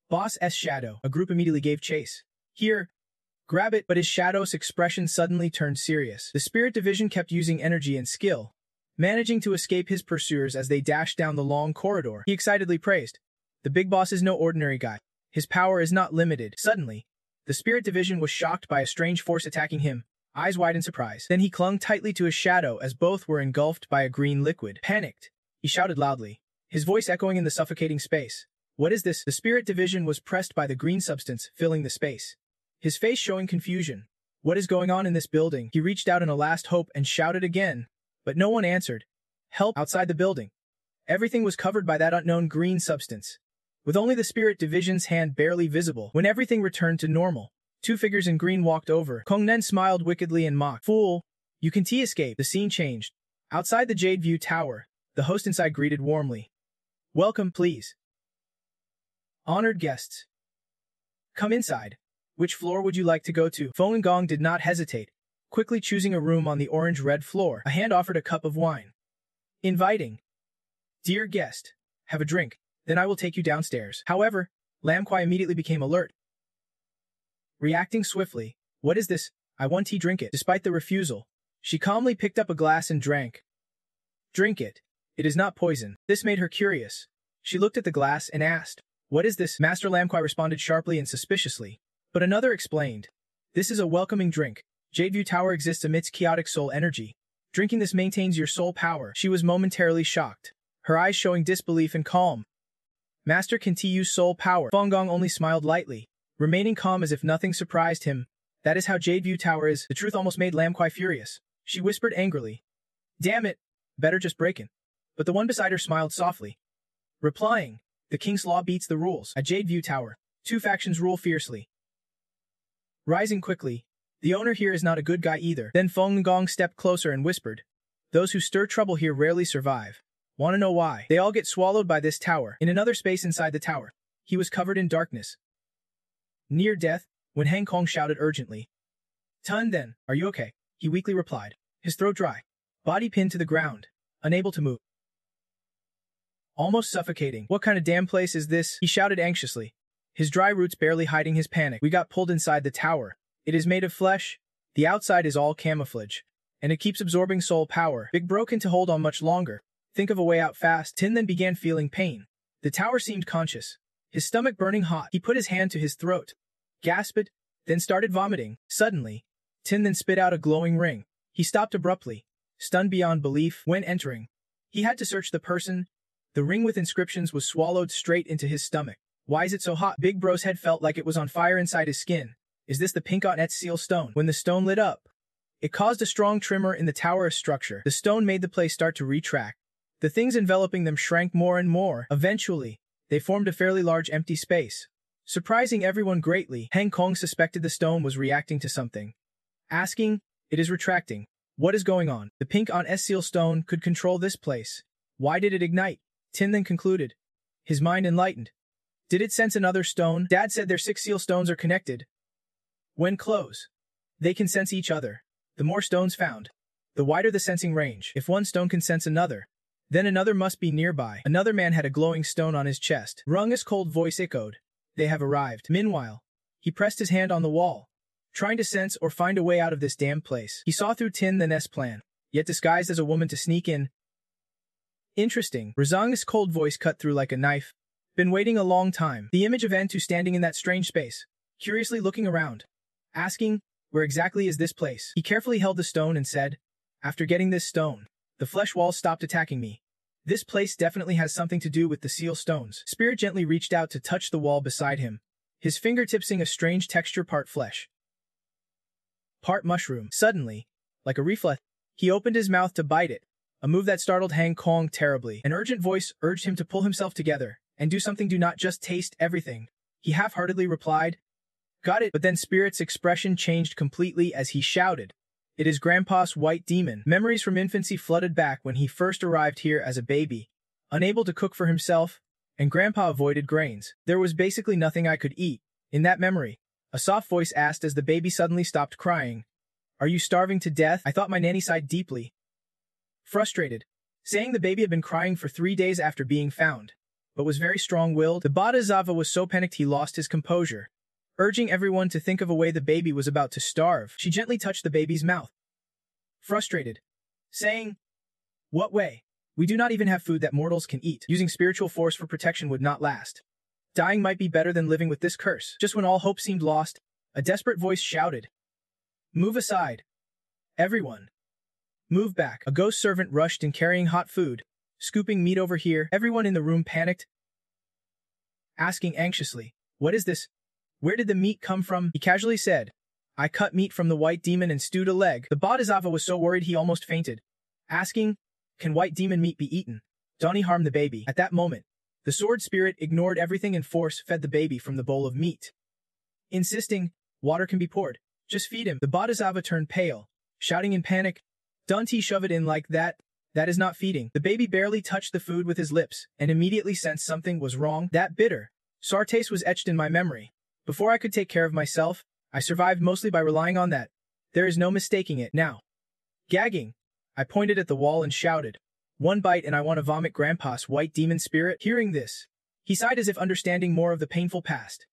Boss S shadow. A group immediately gave chase. Here, grab it, but his shadow's expression suddenly turned serious. The spirit division kept using energy and skill, managing to escape his pursuers as they dashed down the long corridor. He excitedly praised. The big boss is no ordinary guy. His power is not limited. Suddenly, the spirit division was shocked by a strange force attacking him, eyes wide in surprise. Then he clung tightly to his shadow as both were engulfed by a green liquid. Panicked, he shouted loudly, his voice echoing in the suffocating space. What is this? The spirit division was pressed by the green substance, filling the space, his face showing confusion. What is going on in this building? He reached out in a last hope and shouted again, but no one answered. Help! Outside the building, everything was covered by that unknown green substance, with only the spirit division's hand barely visible. When everything returned to normal, two figures in green walked over. Kong Nen smiled wickedly and mocked. Fool! You can escape. The scene changed. Outside the Jade View Tower, the host inside greeted warmly. Welcome, please. Honored guests, come inside. Which floor would you like to go to? Feng Gong did not hesitate, quickly choosing a room on the orange-red floor. A hand offered a cup of wine, inviting. Dear guest, have a drink, then I will take you downstairs. However, Lam Kwai immediately became alert. Reacting swiftly, what is this? I want tea, drink it. Despite the refusal, she calmly picked up a glass and drank. Drink it. It is not poison. This made her curious. She looked at the glass and asked, what is this? Master Lam Kwai responded sharply and suspiciously. But another explained. This is a welcoming drink. Jadeview Tower exists amidst chaotic soul energy. Drinking this maintains your soul power. She was momentarily shocked, her eyes showing disbelief and calm. Master can use soul power. Feng Gong only smiled lightly, remaining calm as if nothing surprised him. That is how Jadeview Tower is. The truth almost made Lam Kwai furious. She whispered angrily. Damn it. Better just break it. But the one beside her smiled softly, replying, the king's law beats the rules. At Jadeview Tower, two factions rule fiercely. Rising quickly, the owner here is not a good guy either. Then Feng Gong stepped closer and whispered, those who stir trouble here rarely survive. Wanna know why? They all get swallowed by this tower. In another space inside the tower, he was covered in darkness. Near death, when Hang Kong shouted urgently. Tun then, are you okay? He weakly replied, his throat dry, body pinned to the ground, unable to move. Almost suffocating. What kind of damn place is this? He shouted anxiously, his dry roots barely hiding his panic. We got pulled inside the tower. It is made of flesh. The outside is all camouflage, and it keeps absorbing soul power. Big Bro can't hold on much longer. Think of a way out fast. Tin then began feeling pain. The tower seemed conscious, his stomach burning hot. He put his hand to his throat, gasped, then started vomiting. Suddenly, Tin then spit out a glowing ring. He stopped abruptly, stunned beyond belief. When entering, he had to search the person. The ring with inscriptions was swallowed straight into his stomach. Why is it so hot? Big Bro's head felt like it was on fire inside his skin. Is this the pink on seal stone? When the stone lit up, it caused a strong tremor in the tower structure. The stone made the place start to retract. The things enveloping them shrank more and more. Eventually, they formed a fairly large empty space. Surprising everyone greatly, Hang Kong suspected the stone was reacting to something. Asking, it is retracting. What is going on? The pink on seal stone could control this place. Why did it ignite? Tin then concluded, his mind enlightened. Did it sense another stone? Dad said their 6 seal stones are connected. When close, they can sense each other. The more stones found, the wider the sensing range. If one stone can sense another, then another must be nearby. Another man had a glowing stone on his chest. Runga's cold voice echoed. They have arrived. Meanwhile, he pressed his hand on the wall, trying to sense or find a way out of this damn place. He saw through Tin Then's plan, yet disguised as a woman to sneak in. Interesting. Razanga's cold voice cut through like a knife. Been waiting a long time. The image of N2 standing in that strange space, curiously looking around, asking, where exactly is this place? He carefully held the stone and said, after getting this stone, the flesh walls stopped attacking me. This place definitely has something to do with the seal stones. Spirit gently reached out to touch the wall beside him, his fingertipsing a strange texture, part flesh, part mushroom. Suddenly, like a reflex, he opened his mouth to bite it, a move that startled Hang Kong terribly. An urgent voice urged him to pull himself together and do something. Do not just taste everything. He half-heartedly replied, got it. But then Spirit's expression changed completely as he shouted, it is Grandpa's white demon. Memories from infancy flooded back when he first arrived here as a baby, unable to cook for himself, and Grandpa avoided grains. There was basically nothing I could eat. In that memory, a soft voice asked as the baby suddenly stopped crying, are you starving to death? I thought my nanny sighed deeply, frustrated, saying the baby had been crying for 3 days after being found, but was very strong-willed. The Bodhisattva was so panicked he lost his composure, urging everyone to think of a way the baby was about to starve. She gently touched the baby's mouth, frustrated, saying, what way? We do not even have food that mortals can eat. Using spiritual force for protection would not last. Dying might be better than living with this curse. Just when all hope seemed lost, a desperate voice shouted, move aside. Everyone, move back. A ghost servant rushed in carrying hot food, scooping meat over here. Everyone in the room panicked, asking anxiously, what is this? Where did the meat come from? He casually said, I cut meat from the white demon and stewed a leg. The Bodhisattva was so worried he almost fainted, asking, can white demon meat be eaten? Don't harm the baby. At that moment, the sword spirit ignored everything and force fed the baby from the bowl of meat, insisting, water can be poured. Just feed him. The Bodhisattva turned pale, shouting in panic, don't shove it in like that. That is not feeding. The baby barely touched the food with his lips and immediately sensed something was wrong. That bitter, sour taste was etched in my memory. Before I could take care of myself, I survived mostly by relying on that. There is no mistaking it now. Gagging, I pointed at the wall and shouted, one bite and I want to vomit Grandpa's white demon spirit. Hearing this, he sighed as if understanding more of the painful past,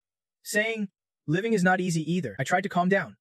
saying, living is not easy either. I tried to calm down,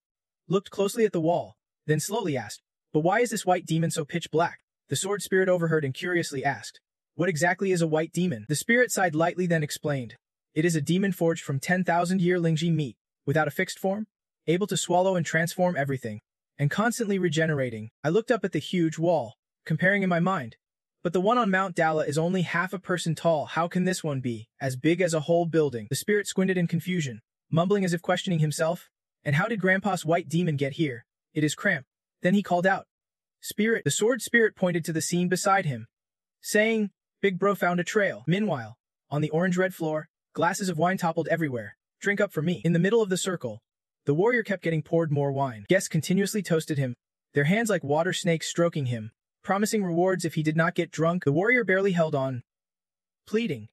looked closely at the wall, then slowly asked, but why is this white demon so pitch black? The sword spirit overheard and curiously asked, what exactly is a white demon? The spirit sighed lightly then explained, it is a demon forged from 10,000-year Lingji meat, without a fixed form, able to swallow and transform everything, and constantly regenerating. I looked up at the huge wall, comparing in my mind. But the one on Mount Dala is only half a person tall. How can this one be as big as a whole building? The spirit squinted in confusion, mumbling as if questioning himself. And how did Grandpa's white demon get here? It is cramped. Then he called out, Spirit. The sword spirit pointed to the scene beside him, saying, Big Bro found a trail. Meanwhile, on the orange-red floor, glasses of wine toppled everywhere. Drink up for me. In the middle of the circle, the warrior kept getting poured more wine. Guests continuously toasted him, their hands like water snakes stroking him, promising rewards if he did not get drunk. The warrior barely held on, pleading.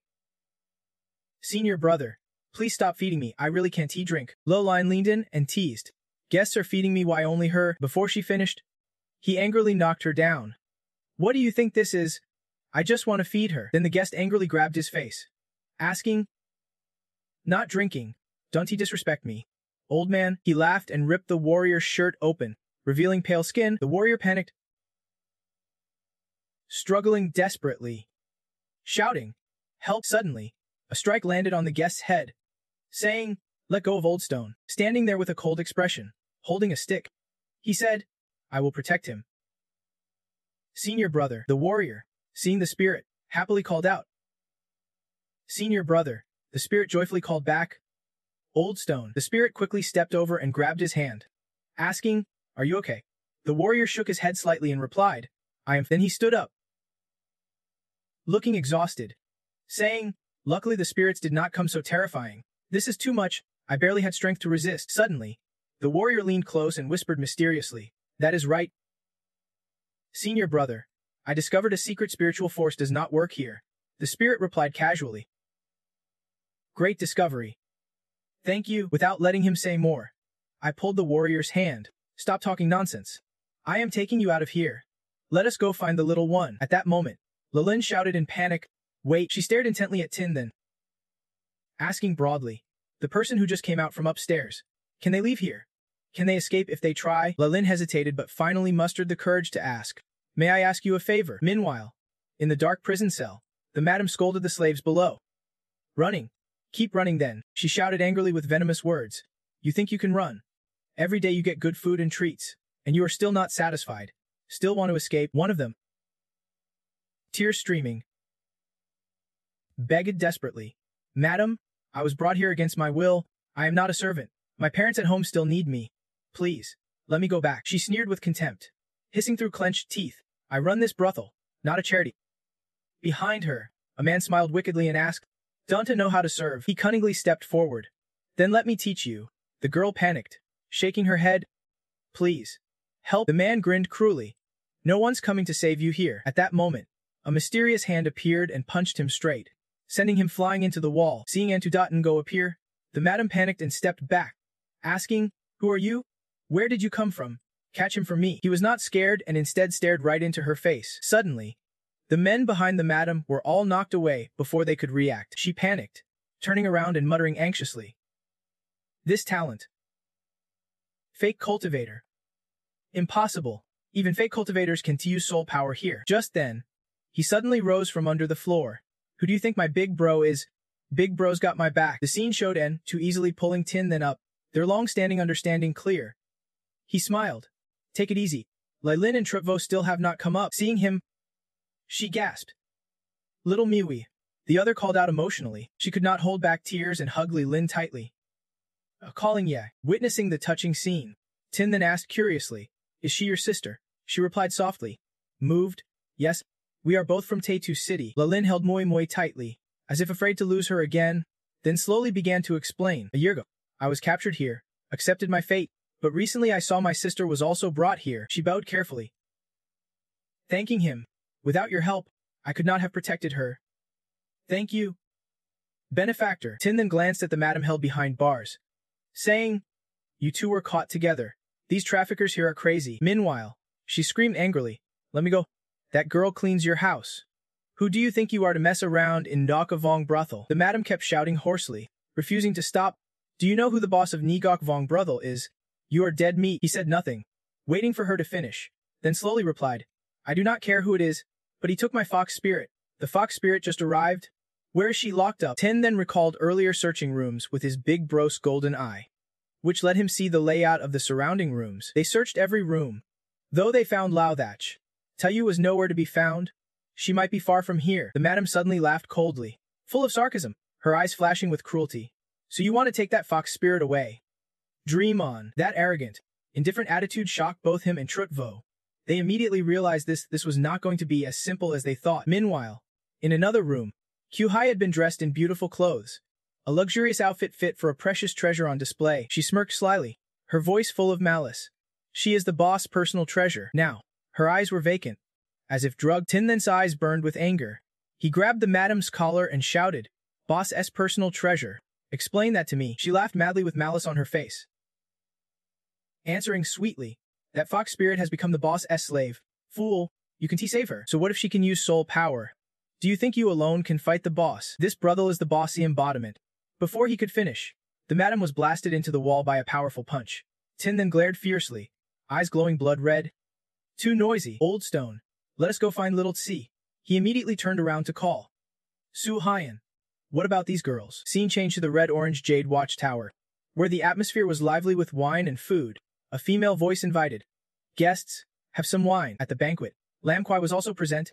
Senior brother, please stop feeding me, I really can't drink. Lowline leaned in and teased. Guests are feeding me, why only her? Before she finished, he angrily knocked her down. What do you think this is? I just want to feed her. Then the guest angrily grabbed his face, asking, not drinking, don't he disrespect me? Old man, he laughed and ripped the warrior's shirt open, revealing pale skin. The warrior panicked, struggling desperately, shouting, help. Suddenly, a strike landed on the guest's head, saying, let go of Old Stone. Standing there with a cold expression, holding a stick, he said, I will protect him. Senior brother, the warrior, seeing the spirit, happily called out. Senior brother, the spirit joyfully called back. Old Stone. The spirit quickly stepped over and grabbed his hand, asking, are you okay? The warrior shook his head slightly and replied, I am. Then he stood up, looking exhausted, saying, luckily the spirits did not come so terrifying. This is too much, I barely had strength to resist. Suddenly, the warrior leaned close and whispered mysteriously, that is right. Senior brother, I discovered a secret spiritual force does not work here. The spirit replied casually. Great discovery. Thank you. Without letting him say more, I pulled the warrior's hand. Stop talking nonsense. I am taking you out of here. Let us go find the little one. At that moment, Lalin shouted in panic, wait. She stared intently at Tin, then asking broadly, the person who just came out from upstairs, can they leave here? Can they escape if they try? Lalin hesitated but finally mustered the courage to ask, may I ask you a favor? Meanwhile, in the dark prison cell, the madam scolded the slaves below. Running. Keep running then, she shouted angrily with venomous words. You think you can run? Every day you get good food and treats, and you are still not satisfied. Still want to escape? One of them, tears streaming, begged desperately. Madam, I was brought here against my will. I am not a servant. My parents at home still need me. Please, let me go back. She sneered with contempt, hissing through clenched teeth. I run this brothel, not a charity. Behind her, a man smiled wickedly and asked, don't you know how to serve? He cunningly stepped forward. Then let me teach you. The girl panicked, shaking her head. Please, help. The man grinned cruelly. No one's coming to save you here. At that moment, a mysterious hand appeared and punched him straight, sending him flying into the wall. Seeing Antudaten appear, the madam panicked and stepped back, asking, who are you? Where did you come from? Catch him for me. He was not scared and instead stared right into her face. Suddenly, the men behind the madam were all knocked away before they could react. She panicked, turning around and muttering anxiously. This talent. Fake cultivator. Impossible. Even fake cultivators can use soul power here. Just then, he suddenly rose from under the floor. Who do you think my big bro is? Big bro's got my back. The scene showed N too easily pulling Tin then up, their long-standing understanding clear. He smiled. Take it easy. Lylin and Trutvo still have not come up. Seeing him, she gasped. Little Miwi. The other called out emotionally. She could not hold back tears and hugged Lylin tightly. Calling Ye. Witnessing the touching scene, Tin then asked curiously, is she your sister? She replied softly. Moved. Yes. We are both from Taitu City. Lylin held Moi Moi tightly, as if afraid to lose her again, then slowly began to explain. A year ago, I was captured here, accepted my fate, but recently I saw my sister was also brought here. She bowed carefully, thanking him. Without your help, I could not have protected her. Thank you, benefactor. Tin then glanced at the madam held behind bars, saying, you two were caught together. These traffickers here are crazy. Meanwhile, she screamed angrily, let me go. That girl cleans your house. Who do you think you are to mess around in Ndokavong brothel? The madam kept shouting hoarsely, refusing to stop. Do you know who the boss of Ngokvong brothel is? You are dead meat. He said nothing, waiting for her to finish, then slowly replied, I do not care who it is, but he took my fox spirit. The fox spirit just arrived. Where is she locked up? Tin then recalled earlier searching rooms with his big bro's golden eye, which let him see the layout of the surrounding rooms. They searched every room, though they found Lauthach. Tayu was nowhere to be found. She might be far from here. The madam suddenly laughed coldly, full of sarcasm, her eyes flashing with cruelty. So you want to take that fox spirit away? Dream on. That arrogant, indifferent attitude shocked both him and Trutvo. They immediately realized this was not going to be as simple as they thought. Meanwhile, in another room, Kyuhai had been dressed in beautiful clothes, a luxurious outfit fit for a precious treasure on display. She smirked slyly, her voice full of malice. She is the boss' personal treasure. Now, her eyes were vacant, as if drugged. Tin Then's eyes burned with anger. He grabbed the madam's collar and shouted, "Boss S personal treasure. Explain that to me." She laughed madly with malice on her face, answering sweetly, "That fox spirit has become the boss S slave. Fool, you can save her. So what if she can use soul power? Do you think you alone can fight the boss? This brother is the bossy embodiment." Before he could finish, the madam was blasted into the wall by a powerful punch. Tin then glared fiercely, eyes glowing blood red. "Too noisy, old stone. Let us go find little Tsi." He immediately turned around to call, "Su Hyan. What about these girls?" Scene changed to the red-orange jade watchtower, where the atmosphere was lively with wine and food. A female voice invited, "Guests, have some wine." At the banquet, Lam Kwai was also present,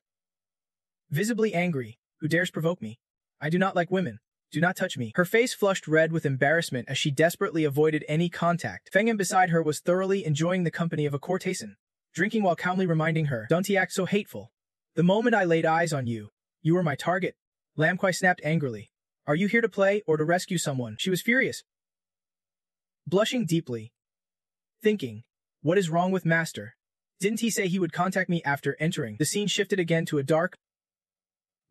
visibly angry. "Who dares provoke me? I do not like women. Do not touch me." Her face flushed red with embarrassment as she desperately avoided any contact. Feng Em beside her was thoroughly enjoying the company of a courtesan, drinking while calmly reminding her, "Don't act so hateful. The moment I laid eyes on you, you were my target." Lam Kwai snapped angrily, "Are you here to play or to rescue someone?" She was furious, blushing deeply, thinking, "What is wrong with Master? Didn't he say he would contact me after entering?" The scene shifted again to a dark,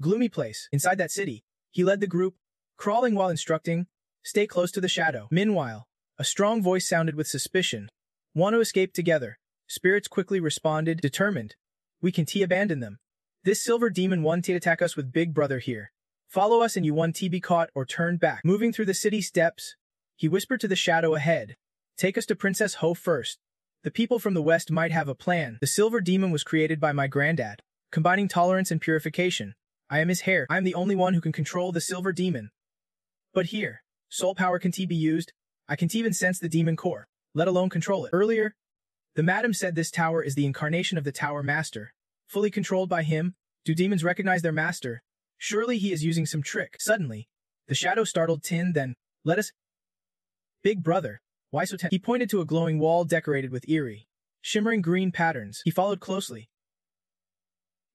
gloomy place. Inside that city, he led the group, crawling while instructing, "Stay close to the shadow." Meanwhile, a strong voice sounded with suspicion, "Want to escape together?" Spirits quickly responded, determined, "We can abandon them. This silver demon want to attack us with Big Brother here. Follow us and you want to be caught or turned back." Moving through the city steps, he whispered to the shadow ahead, "Take us to Princess Ho first. The people from the west might have a plan. The silver demon was created by my granddad, combining tolerance and purification. I am his heir. I am the only one who can control the silver demon. But here, soul power can be used. I can even sense the demon core, let alone control it." Earlier, the madam said this tower is the incarnation of the Tower Master. Fully controlled by him, do demons recognize their master? Surely he is using some trick. Suddenly, the shadow startled Tin, then, "Let us..." "Big Brother, why so tense?" He pointed to a glowing wall decorated with eerie, shimmering green patterns. He followed closely,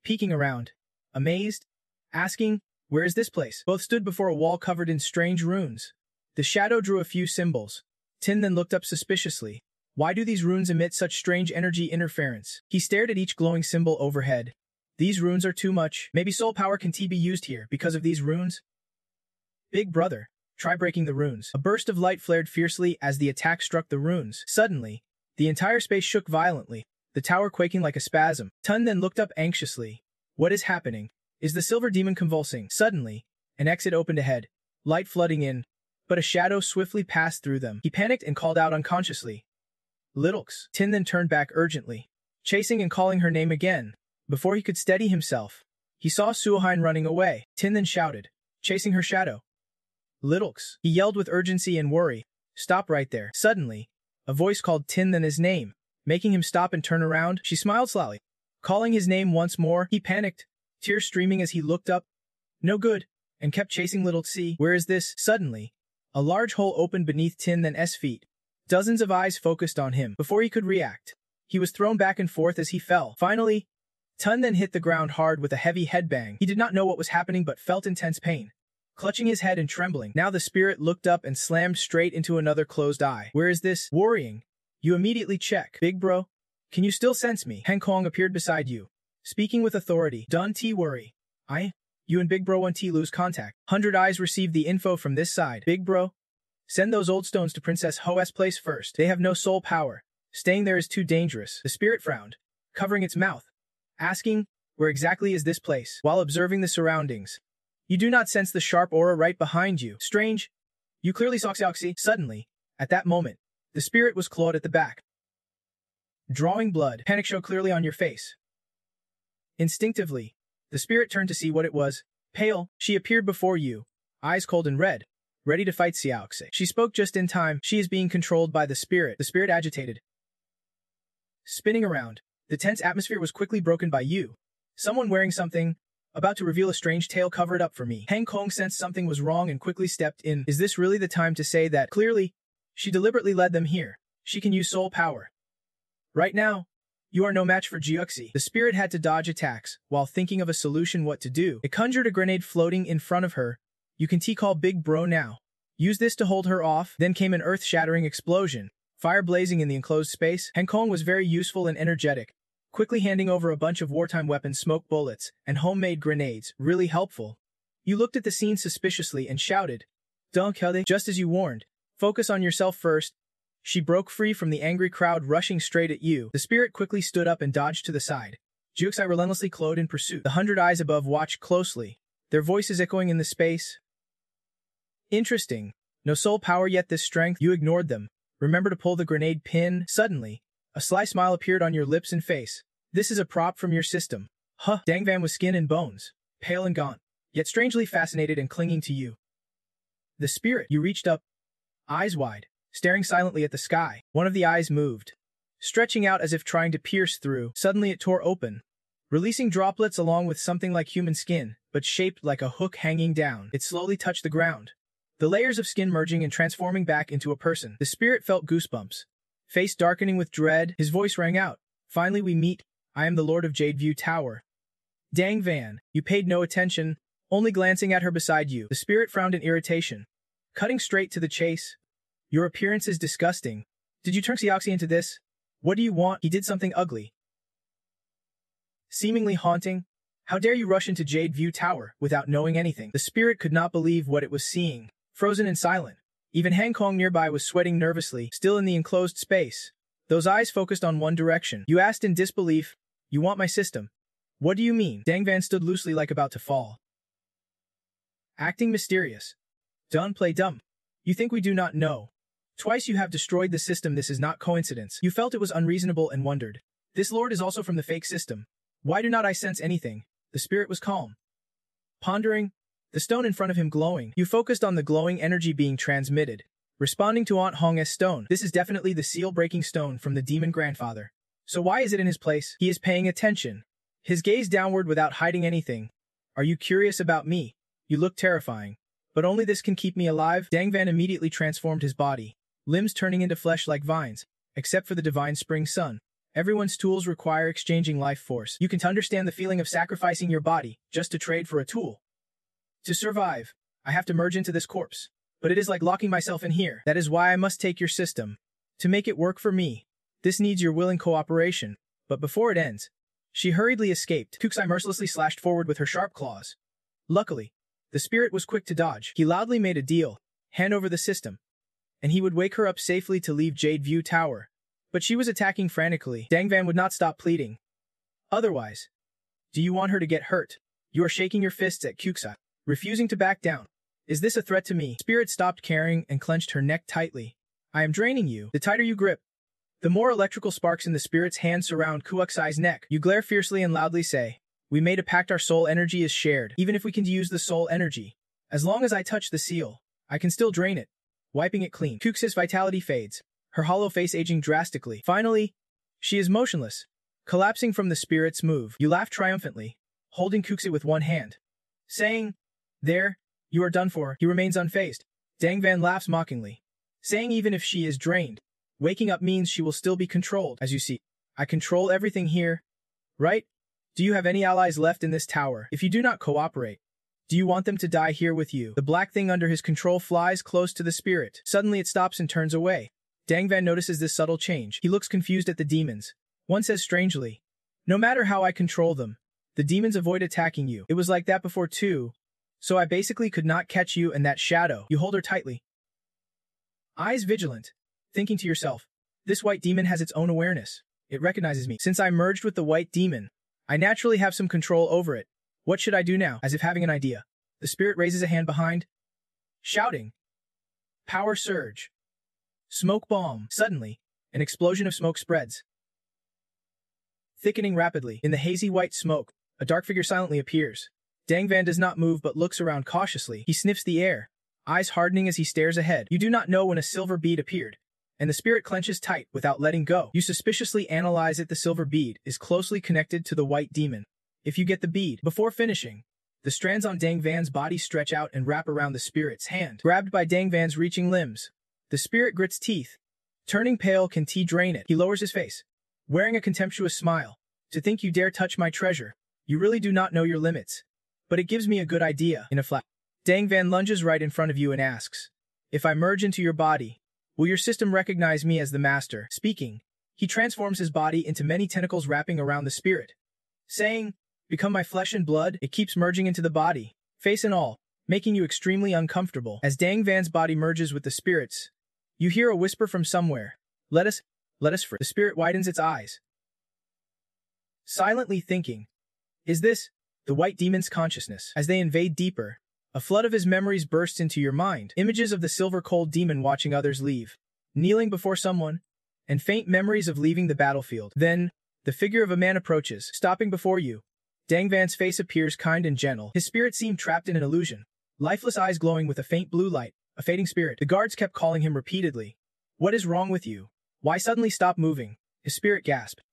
peeking around, amazed, asking, "Where is this place?" Both stood before a wall covered in strange runes. The shadow drew a few symbols. Tin then looked up suspiciously. Why do these runes emit such strange energy interference? He stared at each glowing symbol overhead. These runes are too much. Maybe soul power can be used here because of these runes? "Big Brother, try breaking the runes." A burst of light flared fiercely as the attack struck the runes. Suddenly, the entire space shook violently, the tower quaking like a spasm. Tun then looked up anxiously. What is happening? Is the silver demon convulsing? Suddenly, an exit opened ahead, light flooding in, but a shadow swiftly passed through them. He panicked and called out unconsciously, "Littles." Tin then turned back urgently, chasing and calling her name again. Before he could steady himself, he saw Suohine running away. Tin then shouted, chasing her shadow, "Littles." He yelled with urgency and worry, "Stop right there." Suddenly, a voice called Tin then his name, making him stop and turn around. She smiled slyly, calling his name once more. He panicked, tears streaming as he looked up. No good, and kept chasing little Tsi. Where is this? Suddenly, a large hole opened beneath Tin Then's feet. Dozens of eyes focused on him. Before he could react, he was thrown back and forth as he fell. Finally, Tun then hit the ground hard with a heavy headbang. He did not know what was happening but felt intense pain, clutching his head and trembling. Now the spirit looked up and slammed straight into another closed eye. Where is this? Worrying, you immediately check. Big bro, can you still sense me? Heng Kong appeared beside you, speaking with authority. Don't worry. You and Big Bro want to lose contact. 100 Eyes received the info from this side. Big Bro, send those old stones to Princess Ho's place first. They have no soul power. Staying there is too dangerous. The spirit frowned, covering its mouth, asking, where exactly is this place? While observing the surroundings, you do not sense the sharp aura right behind you. Strange. You clearly saw Xiaoxi. Suddenly, at that moment, the spirit was clawed at the back, drawing blood. Panic showed clearly on your face. Instinctively, the spirit turned to see what it was. Pale, she appeared before you, eyes cold and red, ready to fight Xiaoxi. She spoke just in time. She is being controlled by the spirit. The spirit agitated, spinning around. The tense atmosphere was quickly broken by you. Someone wearing something, about to reveal a strange tale covered up for me. Heng Kong sensed something was wrong and quickly stepped in. Is this really the time to say that? Clearly, she deliberately led them here. She can use soul power. Right now, you are no match for Jiuxi. The spirit had to dodge attacks, while thinking of a solution what to do. It conjured a grenade floating in front of her. You can call Big Bro now. Use this to hold her off. Then came an earth-shattering explosion, fire blazing in the enclosed space. Heng Kong was very useful and energetic, quickly handing over a bunch of wartime weapons, smoke bullets, and homemade grenades, really helpful. You looked at the scene suspiciously and shouted, "Don't kill it," just as you warned. "Focus on yourself first." She broke free from the angry crowd rushing straight at you. The spirit quickly stood up and dodged to the side. Juxai relentlessly clawed in pursuit. The 100 eyes above watched closely, their voices echoing in the space. Interesting. No soul power yet this strength. You ignored them. Remember to pull the grenade pin. Suddenly, a sly smile appeared on your lips and face. This is a prop from your system. Huh. Dangvan was skin and bones, pale and gaunt, yet strangely fascinated and clinging to you. The spirit. You reached up, eyes wide, staring silently at the sky. One of the eyes moved, stretching out as if trying to pierce through. Suddenly it tore open, releasing droplets along with something like human skin, but shaped like a hook hanging down. It slowly touched the ground, the layers of skin merging and transforming back into a person. The spirit felt goosebumps, face darkening with dread. His voice rang out. Finally we meet. I am the Lord of Jadeview Tower. Dangvan. You paid no attention, only glancing at her beside you. The spirit frowned in irritation, cutting straight to the chase. Your appearance is disgusting. Did you turn Xiaoxi into this? What do you want? He did something ugly, seemingly haunting. How dare you rush into Jadeview Tower without knowing anything? The spirit could not believe what it was seeing, frozen and silent. Even Hangkong nearby was sweating nervously, still in the enclosed space. Those eyes focused on one direction. You asked in disbelief, "You want my system? What do you mean?" Dangvan stood loosely like about to fall, acting mysterious. Don't play dumb. You think we do not know? Twice you have destroyed the system. This is not coincidence. You felt it was unreasonable and wondered. This lord is also from the fake system. Why do not I sense anything? The spirit was calm, pondering, the stone in front of him glowing. You focused on the glowing energy being transmitted, responding to Aunt Hong's stone. This is definitely the seal-breaking stone from the demon grandfather. So why is it in his place? He is paying attention, his gaze downward without hiding anything. Are you curious about me? You look terrifying. But only this can keep me alive. Dangvan immediately transformed his body, limbs turning into flesh like vines, except for the divine spring sun. Everyone's tools require exchanging life force. You can understand the feeling of sacrificing your body just to trade for a tool. To survive, I have to merge into this corpse. But it is like locking myself in here. That is why I must take your system. To make it work for me, this needs your willing cooperation. But before it ends, she hurriedly escaped. Kuksai mercilessly slashed forward with her sharp claws. Luckily, the spirit was quick to dodge. He loudly made a deal, hand over the system, and he would wake her up safely to leave Jadeview Tower. But she was attacking frantically. Dangvan would not stop pleading. Otherwise, do you want her to get hurt? You are shaking your fists at Kuksai, refusing to back down. Is this a threat to me? Spirit stopped caring and clenched her neck tightly. I am draining you. The tighter you grip, the more electrical sparks in the spirit's hand surround Kuksai's neck. You glare fiercely and loudly say, "We made a pact. Our soul energy is shared. Even if we can use the soul energy, as long as I touch the seal, I can still drain it, wiping it clean." Kuksai's vitality fades, her hollow face aging drastically. Finally, she is motionless, collapsing from the spirit's move. You laugh triumphantly, holding Kuksai with one hand, saying, "There, you are done for." He remains unfazed. Dangvan laughs mockingly, saying even if she is drained, waking up means she will still be controlled. As you see, I control everything here, right? Do you have any allies left in this tower? If you do not cooperate, do you want them to die here with you? The black thing under his control flies close to the spirit. Suddenly it stops and turns away. Dangvan notices this subtle change. He looks confused at the demons. One says strangely, "No matter how I control them, the demons avoid attacking you. It was like that before too, so I basically could not catch you and that shadow." You hold her tightly, eyes vigilant, thinking to yourself, this white demon has its own awareness. It recognizes me. Since I merged with the white demon, I naturally have some control over it. What should I do now? As if having an idea, the spirit raises a hand behind, shouting, "Power surge. Smoke bomb." Suddenly, an explosion of smoke spreads, thickening rapidly. In the hazy white smoke, a dark figure silently appears. Dangvan does not move but looks around cautiously. He sniffs the air, eyes hardening as he stares ahead. You do not know when a silver bead appeared, and the spirit clenches tight without letting go. You suspiciously analyze it. The silver bead is closely connected to the white demon. If you get the bead before finishing, the strands on Dangvan's body stretch out and wrap around the spirit's hand. Grabbed by Dangvan's reaching limbs, the spirit grits teeth, turning pale. Can tea drain it? He lowers his face, wearing a contemptuous smile. To think you dare touch my treasure. You really do not know your limits. But it gives me a good idea. In a flash, Dangvan lunges right in front of you and asks, "If I merge into your body, will your system recognize me as the master?" Speaking, He transforms his body into many tentacles wrapping around the spirit, saying, "Become my flesh and blood." It keeps merging into the body, face and all, making you extremely uncomfortable. As Dang Van's body merges with the spirit's, you hear a whisper from somewhere. Let us free. The spirit widens its eyes, silently thinking, is this the white demon's consciousness? As they invade deeper, a flood of his memories bursts into your mind. Images of the silver-cold demon watching others leave, kneeling before someone, and faint memories of leaving the battlefield. Then, the figure of a man approaches, stopping before you. Dang Van's face appears kind and gentle. His spirit seemed trapped in an illusion, lifeless eyes glowing with a faint blue light, a fading spirit. The guards kept calling him repeatedly. What is wrong with you? Why suddenly stop moving? His spirit gasped.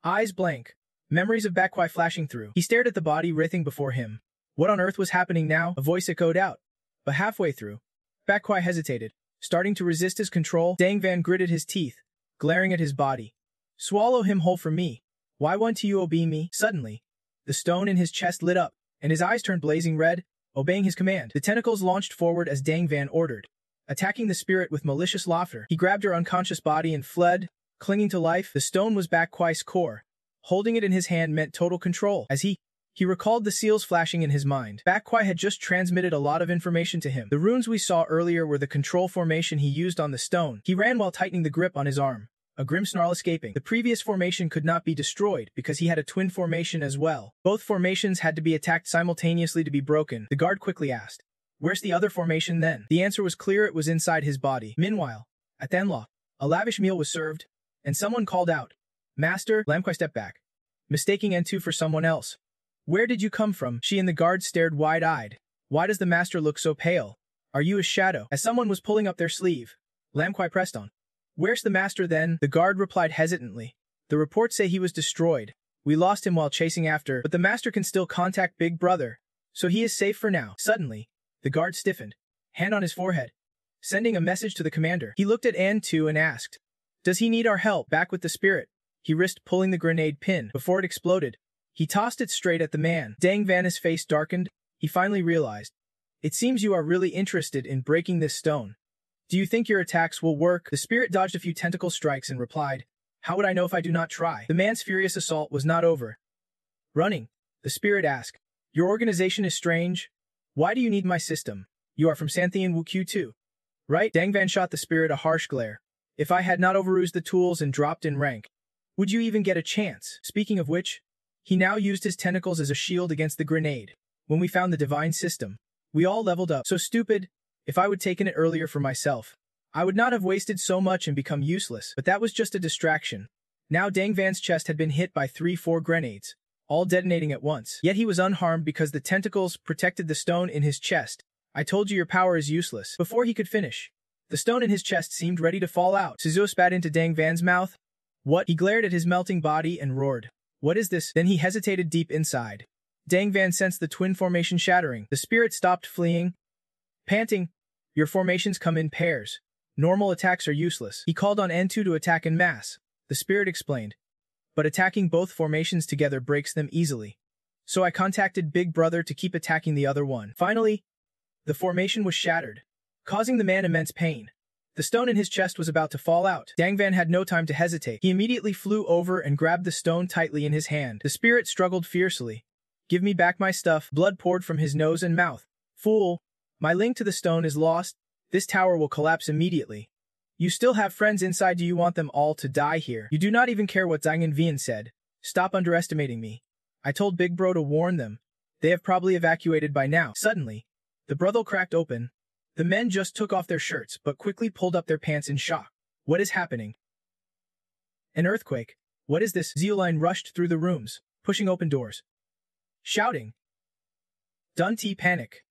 Eyes blank, memories of Bakwai flashing through. He stared at the body writhing before him. What on earth was happening now? A voice echoed out. But halfway through, Bakwai hesitated, starting to resist his control. Dang Van gritted his teeth, glaring at his body. Swallow him whole for me. Why won't you obey me? Suddenly, the stone in his chest lit up, and his eyes turned blazing red, obeying his command. The tentacles launched forward as Dang Van ordered, attacking the spirit with malicious laughter. He grabbed her unconscious body and fled, clinging to life. The stone was Bakwai's core. Holding it in his hand meant total control. As he recalled the seals flashing in his mind. Bakwai had just transmitted a lot of information to him. The runes we saw earlier were the control formation he used on the stone. He ran while tightening the grip on his arm, a grim snarl escaping. The previous formation could not be destroyed because he had a twin formation as well. Both formations had to be attacked simultaneously to be broken. The guard quickly asked, "Where's the other formation then?" The answer was clear, it was inside his body. Meanwhile, at Thenla, a lavish meal was served, and someone called out, "Master." Lamquai stepped back, mistaking N2 for someone else. "Where did you come from?" She and the guard stared wide-eyed. "Why does the master look so pale? Are you a shadow?" As someone was pulling up their sleeve, Lamquai pressed on. "Where's the master then?" The guard replied hesitantly. "The reports say he was destroyed. We lost him while chasing after, but the master can still contact Big Brother, so he is safe for now." Suddenly, the guard stiffened, hand on his forehead, sending a message to the commander. He looked at N2 and asked, "Does he need our help?" Back with the spirit, he risked pulling the grenade pin. Before it exploded, he tossed it straight at the man. Dang Van's face darkened. He finally realized, "It seems you are really interested in breaking this stone. Do you think your attacks will work?" The spirit dodged a few tentacle strikes and replied, "How would I know if I do not try?" The man's furious assault was not over. Running, the spirit asked, "Your organization is strange. Why do you need my system? You are from Santhian Wukyu too, right?" Dang Van shot the spirit a harsh glare. "If I had not overused the tools and dropped in rank, would you even get a chance?" Speaking of which, he now used his tentacles as a shield against the grenade. "When we found the divine system, we all leveled up. So stupid. If I would taken it earlier for myself, I would not have wasted so much and become useless." But that was just a distraction. Now Dang Van's chest had been hit by 3-4 grenades, all detonating at once. Yet he was unharmed because the tentacles protected the stone in his chest. "I told you your power is useless." Before he could finish, the stone in his chest seemed ready to fall out. Suzuo spat into Dang Van's mouth. "What?" He glared at his melting body and roared, "What is this?" Then he hesitated deep inside. Dang Van sensed the twin formation shattering. The spirit stopped fleeing, panting, "Your formations come in pairs. Normal attacks are useless." He called on N2 to attack en masse. The spirit explained, "But attacking both formations together breaks them easily. So I contacted Big Brother to keep attacking the other one." Finally, the formation was shattered, causing the man immense pain. The stone in his chest was about to fall out. Dang Van had no time to hesitate. He immediately flew over and grabbed the stone tightly in his hand. The spirit struggled fiercely. "Give me back my stuff." Blood poured from his nose and mouth. "Fool, my link to the stone is lost. This tower will collapse immediately. You still have friends inside. Do you want them all to die here? You do not even care what Zhang Vian said. Stop underestimating me. I told Big Bro to warn them. They have probably evacuated by now." Suddenly, the brothel cracked open. The men just took off their shirts but quickly pulled up their pants in shock. "What is happening? An earthquake? What is this?" Zeoline rushed through the rooms, pushing open doors, shouting. Dunti panic.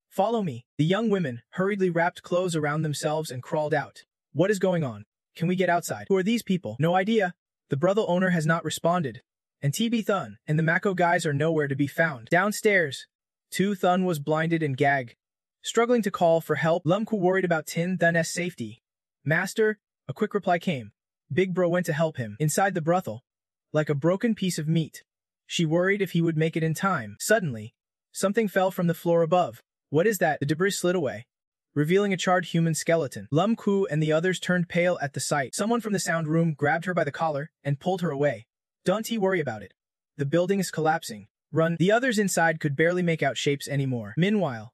"Follow me." The young women hurriedly wrapped clothes around themselves and crawled out. "What is going on? Can we get outside?" "Who are these people?" "No idea. The brothel owner has not responded. And TB Thun and the Mako guys are nowhere to be found." Downstairs, Tu Thun was blinded and gagged, struggling to call for help. Lumku worried about Tin Thun's safety. "Master," a quick reply came. Big Bro went to help him. Inside the brothel, like a broken piece of meat, she worried if he would make it in time. Suddenly, something fell from the floor above. "What is that?" The debris slid away, revealing a charred human skeleton. Lum Ku and the others turned pale at the sight. Someone from the sound room grabbed her by the collar and pulled her away. Don't worry about it. The building is collapsing. Run. The others inside could barely make out shapes anymore. Meanwhile,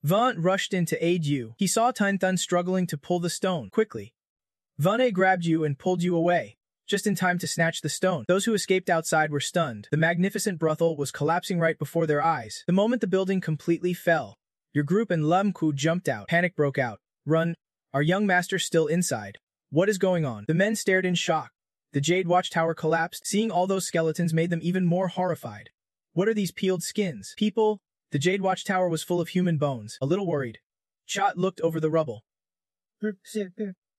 Vaughn rushed in to aid you. He saw Tinthun struggling to pull the stone. Quickly, Vaughn grabbed you and pulled you away, just in time to snatch the stone. Those who escaped outside were stunned. The magnificent brothel was collapsing right before their eyes. The moment the building completely fell, your group and Lum Ku jumped out. Panic broke out. Run. Our young master still inside. What is going on? The men stared in shock. The Jade Watchtower collapsed. Seeing all those skeletons made them even more horrified. What are these peeled skins? People? The Jade Watchtower was full of human bones. A little worried, Chot looked over the rubble.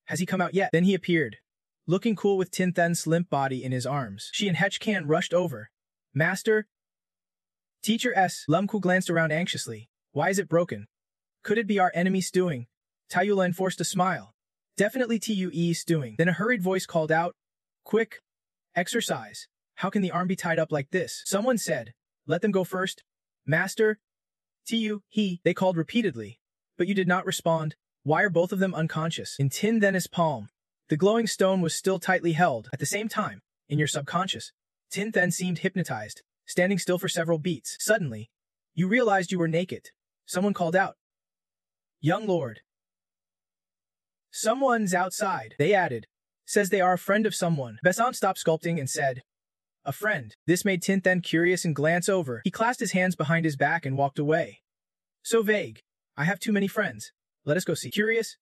Has he come out yet? Then he appeared, looking cool with Tinthun's limp body in his arms. She and Hechkan rushed over. Master? Teacher S. Lum Ku glanced around anxiously. Why is it broken? Could it be our enemy stewing? Taiyulan forced a smile. Definitely TUE stewing. Then a hurried voice called out. Quick. Exercise. How can the arm be tied up like this? Someone said. Let them go first. Master? He. They called repeatedly. But you did not respond. Why are both of them unconscious? In Tinthun's palm, the glowing stone was still tightly held. At the same time, in your subconscious, Tinthun seemed hypnotized, standing still for several beats. Suddenly, you realized you were naked. Someone called out. Young lord. Someone's outside, they added. Says they are a friend of someone. Besant stopped sculpting and said, a friend. This made Tinthun curious and glance over. He clasped his hands behind his back and walked away. So vague. I have too many friends. Let us go see. Curious?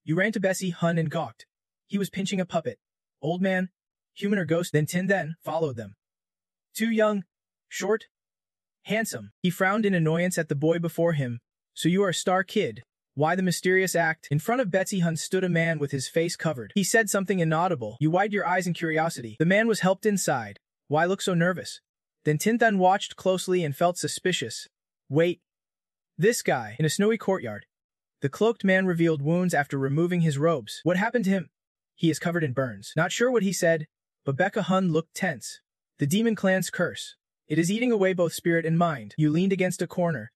You ran to Bessie Hun and gawked. He was pinching a puppet. Old man, human or ghost? Then Tinthun followed them. Too young, short, handsome. He frowned in annoyance at the boy before him. So you are a star kid. Why the mysterious act? In front of Betsy Hun stood a man with his face covered. He said something inaudible. You widened your eyes in curiosity. The man was helped inside. Why look so nervous? Then Tinthun watched closely and felt suspicious. Wait. This guy, in a snowy courtyard. The cloaked man revealed wounds after removing his robes. What happened to him? He is covered in burns. Not sure what he said, but Becca Hun looked tense. The demon clan's curse. It is eating away both spirit and mind. You leaned against a corner.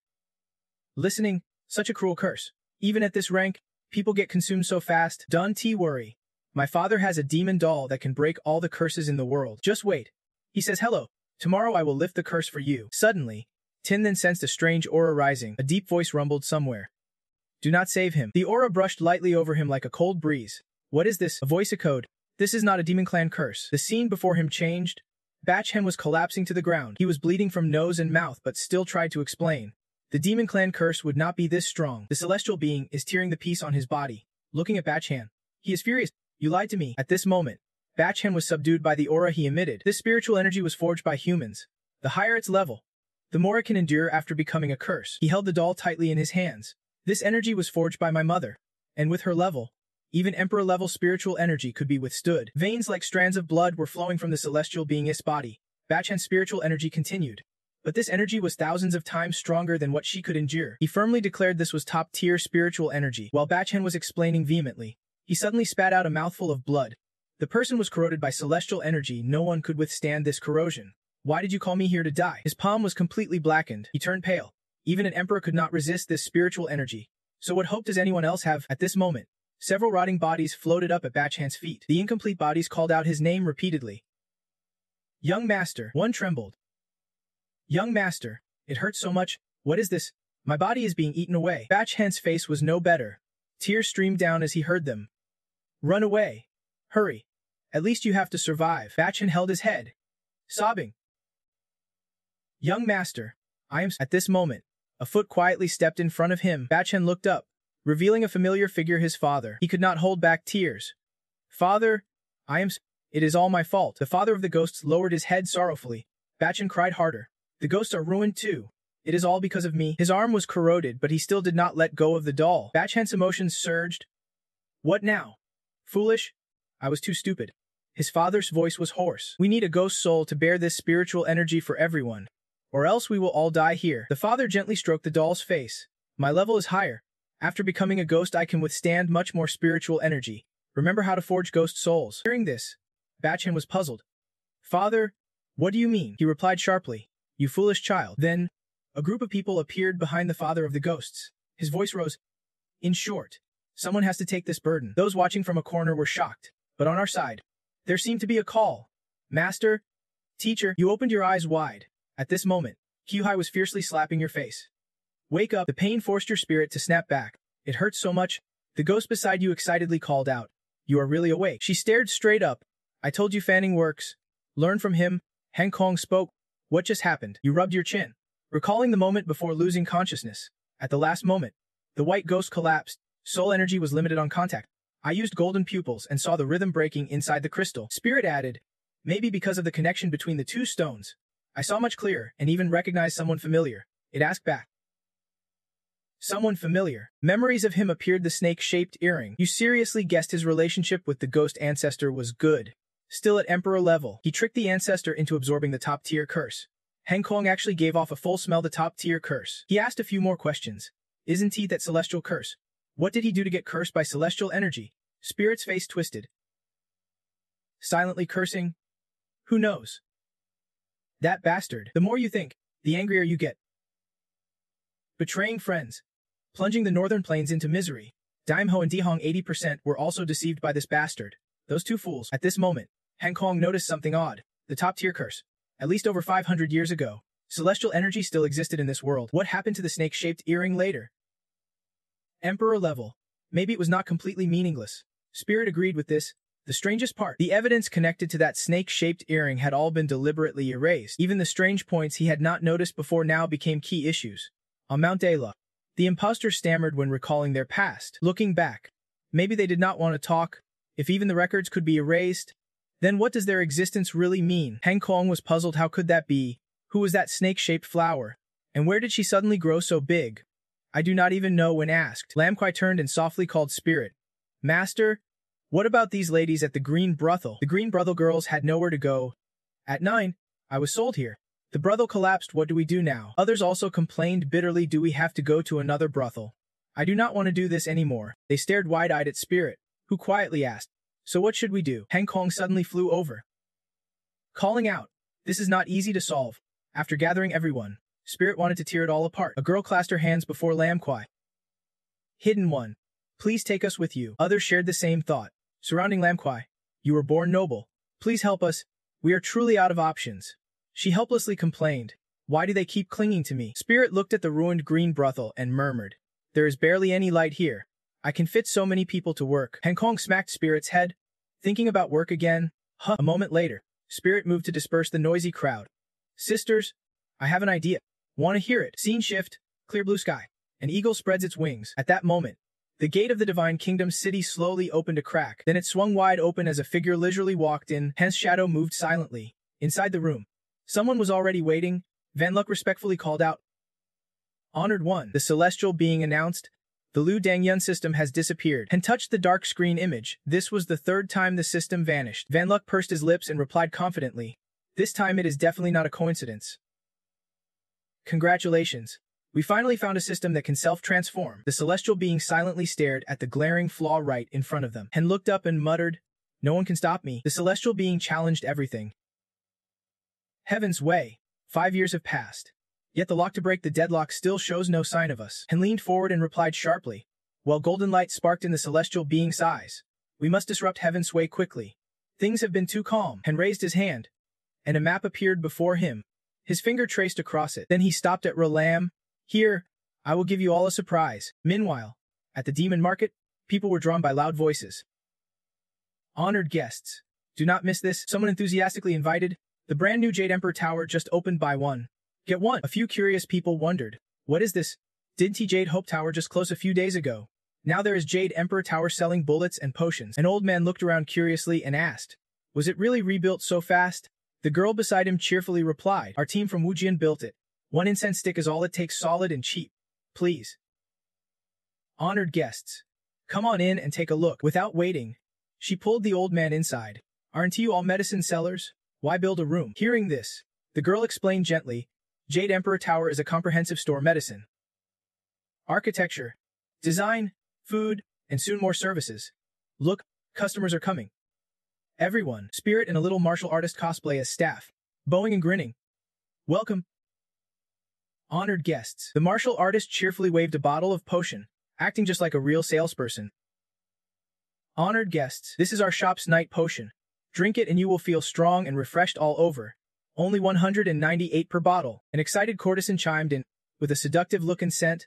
Listening, such a cruel curse. Even at this rank, people get consumed so fast. Don't worry. My father has a demon doll that can break all the curses in the world. Just wait. He says hello. Tomorrow I will lift the curse for you. Suddenly, Tinthun sensed a strange aura rising. A deep voice rumbled somewhere. Do not save him. The aura brushed lightly over him like a cold breeze. What is this? A voice echoed. This is not a demon clan curse. The scene before him changed. Batchem was collapsing to the ground. He was bleeding from nose and mouth but still tried to explain. The demon clan curse would not be this strong. The celestial being is tearing the piece on his body. Looking at Batchan. He is furious. You lied to me. At this moment, Batchem was subdued by the aura he emitted. This spiritual energy was forged by humans. The higher its level, the more it can endure after becoming a curse. He held the doll tightly in his hands. This energy was forged by my mother. And with her level, even emperor-level spiritual energy could be withstood. Veins like strands of blood were flowing from the celestial being's body. Batchan's spiritual energy continued. But this energy was thousands of times stronger than what she could endure. He firmly declared this was top-tier spiritual energy. While Batchan was explaining vehemently, he suddenly spat out a mouthful of blood. The person was corroded by celestial energy. No one could withstand this corrosion. Why did you call me here to die? His palm was completely blackened. He turned pale. Even an emperor could not resist this spiritual energy. So what hope does anyone else have? At this moment, several rotting bodies floated up at Batchan's feet. The incomplete bodies called out his name repeatedly. Young master. One trembled. Young master. It hurts so much. What is this? My body is being eaten away. Batchan's face was no better. Tears streamed down as he heard them. Run away. Hurry. At least you have to survive. Batchan held his head, sobbing. Young master. I am. At this moment, a foot quietly stepped in front of him. Batchan looked up, revealing a familiar figure, his father. He could not hold back tears. Father, I am. It is all my fault. The father of the ghosts lowered his head sorrowfully. Batchan cried harder. The ghosts are ruined too. It is all because of me. His arm was corroded, but he still did not let go of the doll. Batchan's emotions surged. What now? Foolish? I was too stupid. His father's voice was hoarse. We need a ghost soul to bear this spiritual energy for everyone, or else we will all die here. The father gently stroked the doll's face. My level is higher. After becoming a ghost, I can withstand much more spiritual energy. Remember how to forge ghost souls. Hearing this, Batchan was puzzled. Father, what do you mean? He replied sharply. You foolish child. Then, a group of people appeared behind the father of the ghosts. His voice rose. In short, someone has to take this burden. Those watching from a corner were shocked, but on our side, there seemed to be a call. Master, teacher, you opened your eyes wide. At this moment, Kyuhai was fiercely slapping your face. Wake up, the pain forced your spirit to snap back. It hurts so much. The ghost beside you excitedly called out. You are really awake. She stared straight up. I told you fanning works. Learn from him. Han Kong spoke. What just happened? You rubbed your chin, recalling the moment before losing consciousness. At the last moment, the white ghost collapsed. Soul energy was limited on contact. I used golden pupils and saw the rhythm breaking inside the crystal. Spirit added, maybe because of the connection between the two stones. I saw much clearer and even recognized someone familiar. It asked back. Someone familiar. Memories of him appeared. The snake-shaped earring. You seriously guessed his relationship with the ghost ancestor was good. Still at emperor level, he tricked the ancestor into absorbing the top-tier curse. Han Kong actually gave off a full smell the top-tier curse. He asked a few more questions. Isn't he that celestial curse? What did he do to get cursed by celestial energy? Spirit's face twisted. Silently cursing? Who knows? That bastard. The more you think, the angrier you get. Betraying friends. Plunging the northern plains into misery. Daimho and Dihong 80% were also deceived by this bastard. Those two fools. At this moment, Han Kong noticed something odd. The top-tier curse. At least over 500 years ago, celestial energy still existed in this world. What happened to the snake-shaped earring later? Emperor level. Maybe it was not completely meaningless. Spirit agreed with this. The strangest part, the evidence connected to that snake-shaped earring had all been deliberately erased. Even the strange points he had not noticed before now became key issues. On Mount Dela, the imposter stammered when recalling their past. Looking back, maybe they did not want to talk. If even the records could be erased, then what does their existence really mean? Han Kong was puzzled. How could that be? Who was that snake-shaped flower? And where did she suddenly grow so big? I do not even know when asked. Lam Kuai turned and softly called Spirit. Master, what about these ladies at the Green Brothel? The Green Brothel girls had nowhere to go. At 9, I was sold here. The brothel collapsed. What do we do now? Others also complained bitterly. Do we have to go to another brothel? I do not want to do this anymore. They stared wide-eyed at Spirit, who quietly asked, so what should we do? Han Kong suddenly flew over, calling out, this is not easy to solve. After gathering everyone, Spirit wanted to tear it all apart. A girl clasped her hands before Lam Kuai. Hidden one, please take us with you. Others shared the same thought. Surrounding Lam Kuai, you were born noble. Please help us. We are truly out of options. She helplessly complained. Why do they keep clinging to me? Spirit looked at the ruined green brothel and murmured. There is barely any light here. I can fit so many people to work. Han Kong smacked Spirit's head. Thinking about work again? Huh. A moment later, Spirit moved to disperse the noisy crowd. Sisters, I have an idea. Want to hear it? Scene shift, clear blue sky. An eagle spreads its wings. At that moment, the gate of the Divine Kingdom city slowly opened a crack. Then it swung wide open as a figure leisurely walked in. Han's shadow moved silently. Inside the room, someone was already waiting. Van Luck respectfully called out. Honored one, the celestial being announced. The Liu Dangyun system has disappeared. Han touched the dark screen image. This was the third time the system vanished. Van Luck pursed his lips and replied confidently. This time it is definitely not a coincidence. Congratulations. We finally found a system that can self-transform. The celestial being silently stared at the glaring flaw right in front of them. Han looked up and muttered, no one can stop me. The celestial being challenged everything. Heaven's way. 5 years have passed. Yet the lock to break the deadlock still shows no sign of us. Han leaned forward and replied sharply, while golden light sparked in the celestial being's eyes. We must disrupt Heaven's way quickly. Things have been too calm. Han raised his hand, and a map appeared before him. His finger traced across it. Then he stopped at Ralam. Here, I will give you all a surprise. Meanwhile, at the demon market, people were drawn by loud voices. Honored guests, do not miss this. Someone enthusiastically invited. The brand new Jade Emperor Tower just opened. Buy one, get one. A few curious people wondered, what is this? Didn't Jade Hope Tower just close a few days ago? Now there is Jade Emperor Tower selling bullets and potions. An old man looked around curiously and asked, was it really rebuilt so fast? The girl beside him cheerfully replied, our team from Wujian built it. 1 incense stick is all it takes, solid and cheap. Please. Honored guests, come on in and take a look. Without waiting, she pulled the old man inside. Aren't you all medicine sellers? Why build a room? Hearing this, the girl explained gently, Jade Emperor Tower is a comprehensive store medicine, architecture, design, food, and soon more services. Look, customers are coming. Everyone, Spirit and a little martial artist cosplay as staff, bowing and grinning. Welcome. Honored guests. The martial artist cheerfully waved a bottle of potion acting just like a real salesperson. Honored guests, this is our shop's night potion. Drink it and you will feel strong and refreshed all over. Only 198 per bottle. An excited courtesan chimed in, with a seductive look and scent.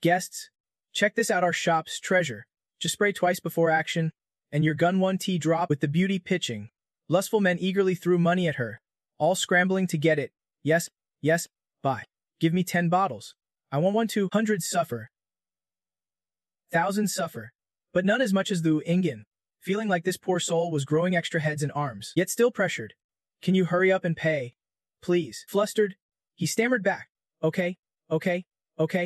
Guests, check this out, our shop's treasure. Just spray twice before action, and your gun 1T drop with the beauty pitching. Lustful men eagerly threw money at her, all scrambling to get it. Yes, yes, buy. Give me 10 bottles. I want 100 suffer. Thousands suffer. But none as much as the Ingen, feeling like this poor soul was growing extra heads and arms, yet still pressured. Can you hurry up and pay? Please. Flustered, he stammered back. Okay,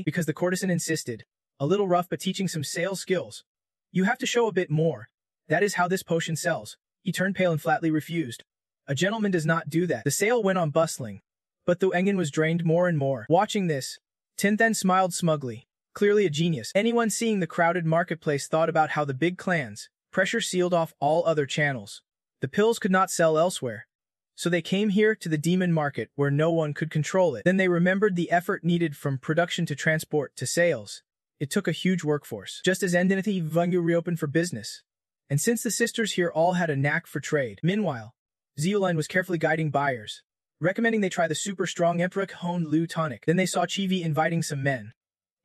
because the courtesan insisted. A little rough but teaching some sales skills. You have to show a bit more. That is how this potion sells. He turned pale and flatly refused. A gentleman does not do that. The sale went on bustling. But the Engen was drained more and more. Watching this, Tin then smiled smugly. Clearly a genius. Anyone seeing the crowded marketplace thought about how the big clans, pressure sealed off all other channels. The pills could not sell elsewhere. So they came here to the demon market where no one could control it. Then they remembered the effort needed from production to transport to sales. It took a huge workforce. Just as Endinity Vungu reopened for business. And since the sisters here all had a knack for trade. Meanwhile, Zeoline was carefully guiding buyers, recommending they try the super strong Emperor Hone Lu tonic. Then they saw Chivi inviting some men.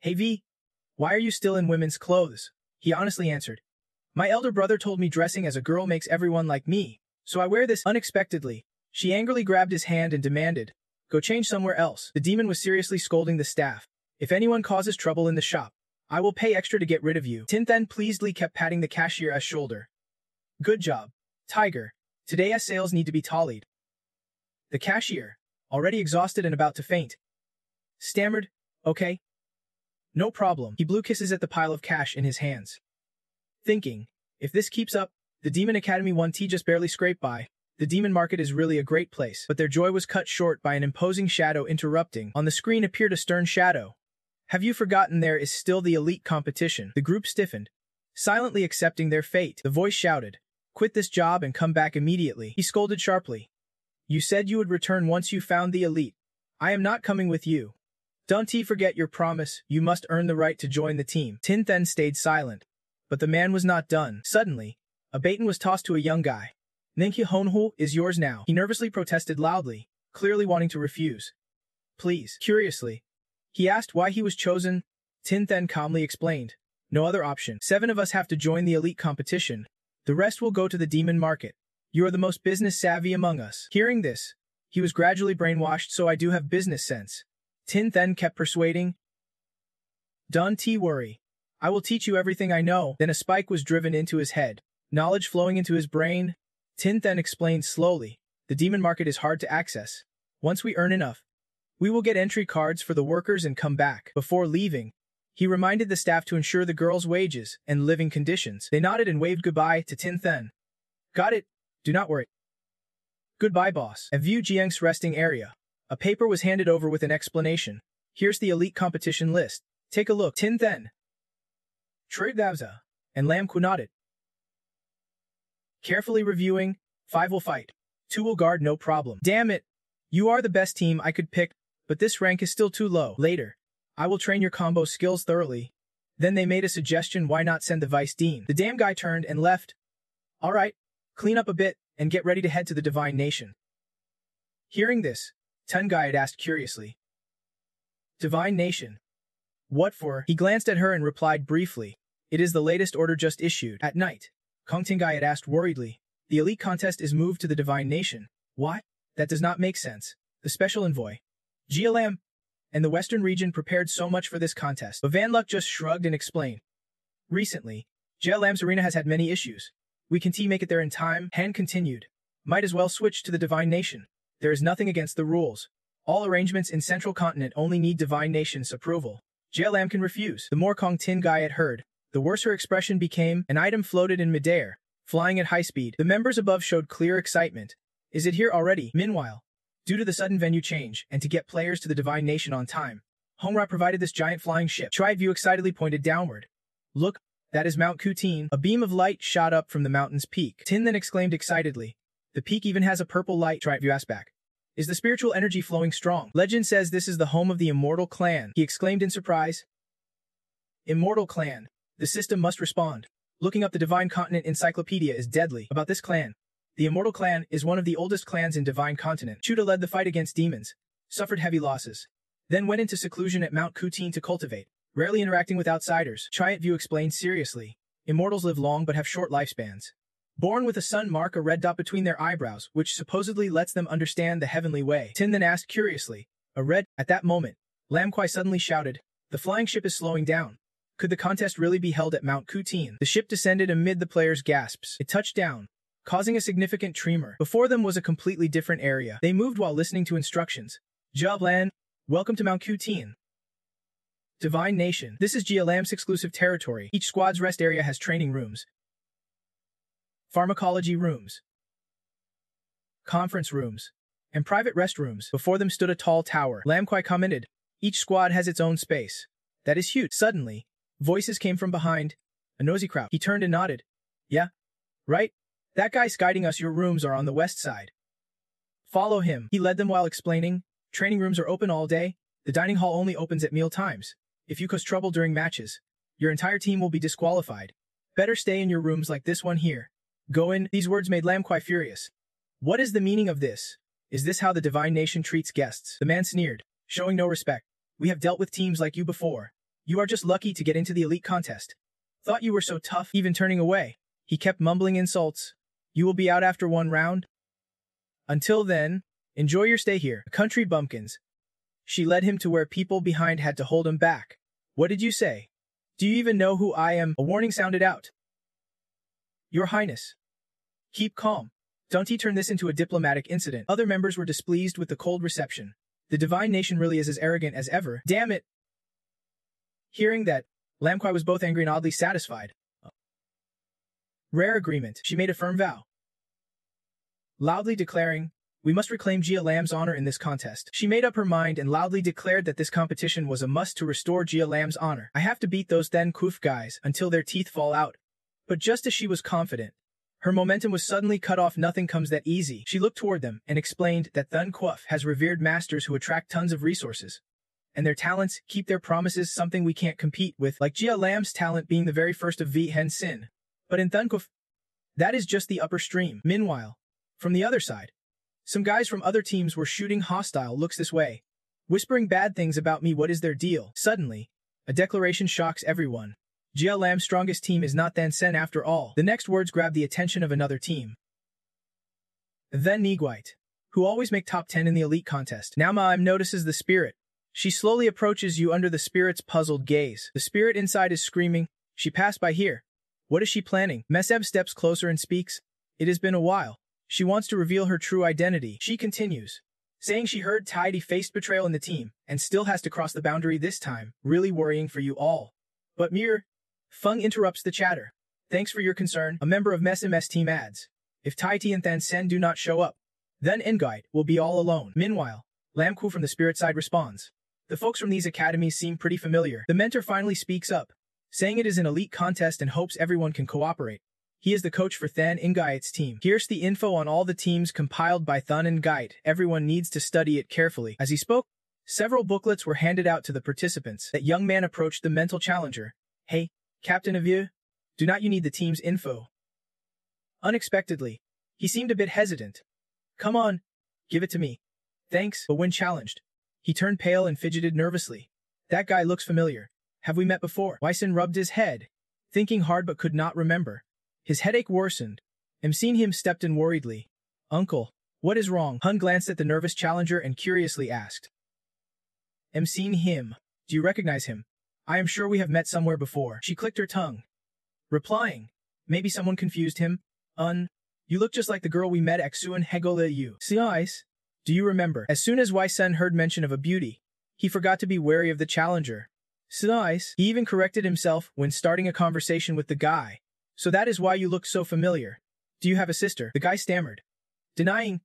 Hey V, why are you still in women's clothes? He honestly answered. My elder brother told me dressing as a girl makes everyone like me, so I wear this unexpectedly. She angrily grabbed his hand and demanded, go change somewhere else. The demon was seriously scolding the staff. If anyone causes trouble in the shop, I will pay extra to get rid of you. Tin then pleasedly kept patting the cashier's shoulder. Good job, Tiger. Today's sales need to be tallied. The cashier, already exhausted and about to faint, stammered, okay. No problem. He blew kisses at the pile of cash in his hands. Thinking, if this keeps up, the Demon Academy 1T just barely scraped by. The demon market is really a great place, but their joy was cut short by an imposing shadow interrupting. On the screen appeared a stern shadow. Have you forgotten there is still the elite competition? The group stiffened, silently accepting their fate. The voice shouted, quit this job and come back immediately. He scolded sharply. You said you would return once you found the elite. I am not coming with you. Don't forget your promise, you must earn the right to join the team. Tin then stayed silent. But the man was not done. Suddenly, a baton was tossed to a young guy. Ninki Honhu is yours now. He nervously protested loudly, clearly wanting to refuse. Please. Curiously, he asked why he was chosen. Tin then calmly explained. No other option. 7 of us have to join the elite competition. The rest will go to the demon market. You are the most business savvy among us. Hearing this, he was gradually brainwashed, so I do have business sense. Tin then kept persuading. Don't worry. I will teach you everything I know. Then a spike was driven into his head, knowledge flowing into his brain. Tin then explained slowly. The demon market is hard to access. Once we earn enough, we will get entry cards for the workers and come back. Before leaving, he reminded the staff to ensure the girls' wages and living conditions. They nodded and waved goodbye to Tin Then. Got it. Do not worry. Goodbye, boss. At View Jiang's resting area, a paper was handed over with an explanation. Here's the elite competition list. Take a look. Tin Then, Trigavza, and Lam Ku nodded. Carefully reviewing, 5 will fight. 2 will guard, no problem. Damn it. You are the best team I could pick, but this rank is still too low. Later, I will train your combo skills thoroughly. Then they made a suggestion, why not send the vice dean? The damn guy turned and left. Alright, clean up a bit, and get ready to head to the Divine Nation. Hearing this, Tungay had asked curiously. Divine Nation? What for? He glanced at her and replied briefly. It is the latest order just issued. At night, Kong Tingai had asked worriedly. The elite contest is moved to the Divine Nation. What? That does not make sense. The special envoy, GLM, and the Western region prepared so much for this contest. But Van Luck just shrugged and explained. Recently, GLM's arena has had many issues. We can make it there in time. Han continued. Might as well switch to the Divine Nation. There is nothing against the rules. All arrangements in Central Continent only need Divine Nation's approval. GLM can refuse. The more Kong Tin Guy had heard, the worse her expression became. An item floated in midair, flying at high speed. The members above showed clear excitement. Is it here already? Meanwhile, due to the sudden venue change and to get players to the Divine Nation on time, Hongra provided this giant flying ship. Tri View excitedly pointed downward. Look, that is Mount Kutin. A beam of light shot up from the mountain's peak. Tin then exclaimed excitedly. The peak even has a purple light. Tri View asked back. Is the spiritual energy flowing strong? Legend says this is the home of the immortal clan. He exclaimed in surprise. Immortal clan. The system must respond. Looking up the Divine Continent Encyclopedia is deadly. About this clan. The Immortal clan is one of the oldest clans in Divine Continent. Chuda led the fight against demons, suffered heavy losses, then went into seclusion at Mount Kutin to cultivate, rarely interacting with outsiders. Chiat View explained seriously. Immortals live long but have short lifespans. Born with a sun mark a red dot between their eyebrows, which supposedly lets them understand the heavenly way. Tin then asked curiously, a red? At that moment, Lam Kuai suddenly shouted, the flying ship is slowing down. Could the contest really be held at Mount Kutin? The ship descended amid the players' gasps. It touched down, causing a significant tremor. Before them was a completely different area. They moved while listening to instructions. Jablan, welcome to Mount Kutin. Divine Nation. This is Lam's exclusive territory. Each squad's rest area has training rooms, pharmacology rooms, conference rooms, and private restrooms. Before them stood a tall tower. Lam Kuai commented, each squad has its own space. That is huge. Suddenly, voices came from behind. A nosy crowd. He turned and nodded. Yeah, right? That guy's guiding us. Your rooms are on the west side. Follow him. He led them while explaining, training rooms are open all day. The dining hall only opens at meal times. If you cause trouble during matches, your entire team will be disqualified. Better stay in your rooms like this one here. Go in. These words made Lam Kuai furious. What is the meaning of this? Is this how the Divine Nation treats guests? The man sneered, showing no respect. We have dealt with teams like you before. You are just lucky to get into the elite contest. Thought you were so tough, even turning away. He kept mumbling insults. You will be out after one round? Until then, enjoy your stay here. Country bumpkins. She led him to where people behind had to hold him back. What did you say? Do you even know who I am? A warning sounded out. Your Highness. Keep calm. Don't turn this into a diplomatic incident. Other members were displeased with the cold reception. The Divine Nation really is as arrogant as ever. Damn it. Hearing that, Lam Kuai was both angry and oddly satisfied. Rare agreement. She made a firm vow, loudly declaring, we must reclaim Jia Lam's honor in this contest. She made up her mind and loudly declared that this competition was a must to restore Jia Lam's honor. I have to beat those Then Kuf guys until their teeth fall out. But just as she was confident, her momentum was suddenly cut off. Nothing comes that easy. She looked toward them and explained that Thun Quoth has revered masters who attract tons of resources. And their talents keep their promises, something we can't compete with, like Jia Lam's talent being the very first of V Hen Sin. But in Thun Quoth, that is just the upper stream. Meanwhile, from the other side, some guys from other teams were shooting hostile looks this way, whispering bad things about me. What is their deal? Suddenly, a declaration shocks everyone. Jia Lam's strongest team is not Then Sen after all. The next words grabbed the attention of another team. Then Niguite, who always make top 10 in the elite contest. Now Ma'am notices the spirit. She slowly approaches you under the spirit's puzzled gaze. The spirit inside is screaming, she passed by here. What is she planning? Meseb steps closer and speaks. It has been a while. She wants to reveal her true identity. She continues, saying she heard Tidy faced betrayal in the team, and still has to cross the boundary this time, really worrying for you all. But Mir, Feng interrupts the chatter. Thanks for your concern, a member of MS team adds. If Tai Ti and Than Sen do not show up, then Nguite will be all alone. Meanwhile, Lam Ku from the spirit side responds. The folks from these academies seem pretty familiar. The mentor finally speaks up, saying it is an elite contest and hopes everyone can cooperate. He is the coach for Than Nguite's team. Here's the info on all the teams compiled by Thun Nguite. Everyone needs to study it carefully. As he spoke, several booklets were handed out to the participants. That young man approached the mental challenger. Hey, Captain Avieu, do not you need the team's info? Unexpectedly, he seemed a bit hesitant. Come on, give it to me. Thanks. But when challenged, he turned pale and fidgeted nervously. That guy looks familiar. Have we met before? Wyson rubbed his head, thinking hard but could not remember. His headache worsened. Seeing him stepped in worriedly. Uncle, what is wrong? Hun glanced at the nervous challenger and curiously asked. Seeing him. Do you recognize him? I am sure we have met somewhere before. She clicked her tongue, replying, maybe someone confused him. You look just like the girl we met at Xuan Hegola Yu. Size? Do you remember? As soon as Wysen heard mention of a beauty, he forgot to be wary of the challenger. Size? He even corrected himself when starting a conversation with the guy. So that is why you look so familiar. Do you have a sister? The guy stammered, denying.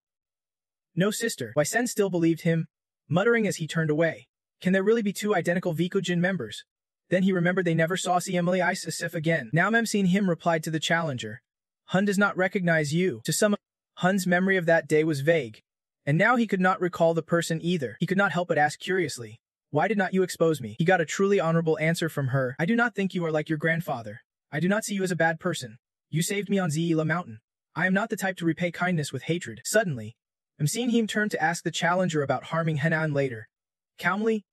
No sister. Wysen still believed him, muttering as he turned away. Can there really be two identical Vikujin members? Then he remembered they never saw Emily Isasif again. Now Seen him replied to the challenger. Hun does not recognize you. To some, Hun's memory of that day was vague, and now he could not recall the person either. He could not help but ask curiously, Why did not you expose me? He got a truly honorable answer from her. I do not think you are like your grandfather. I do not see you as a bad person. You saved me on Zila Mountain. I am not the type to repay kindness with hatred. Suddenly, seeing him turn to ask the challenger about harming Henan later. Calmly,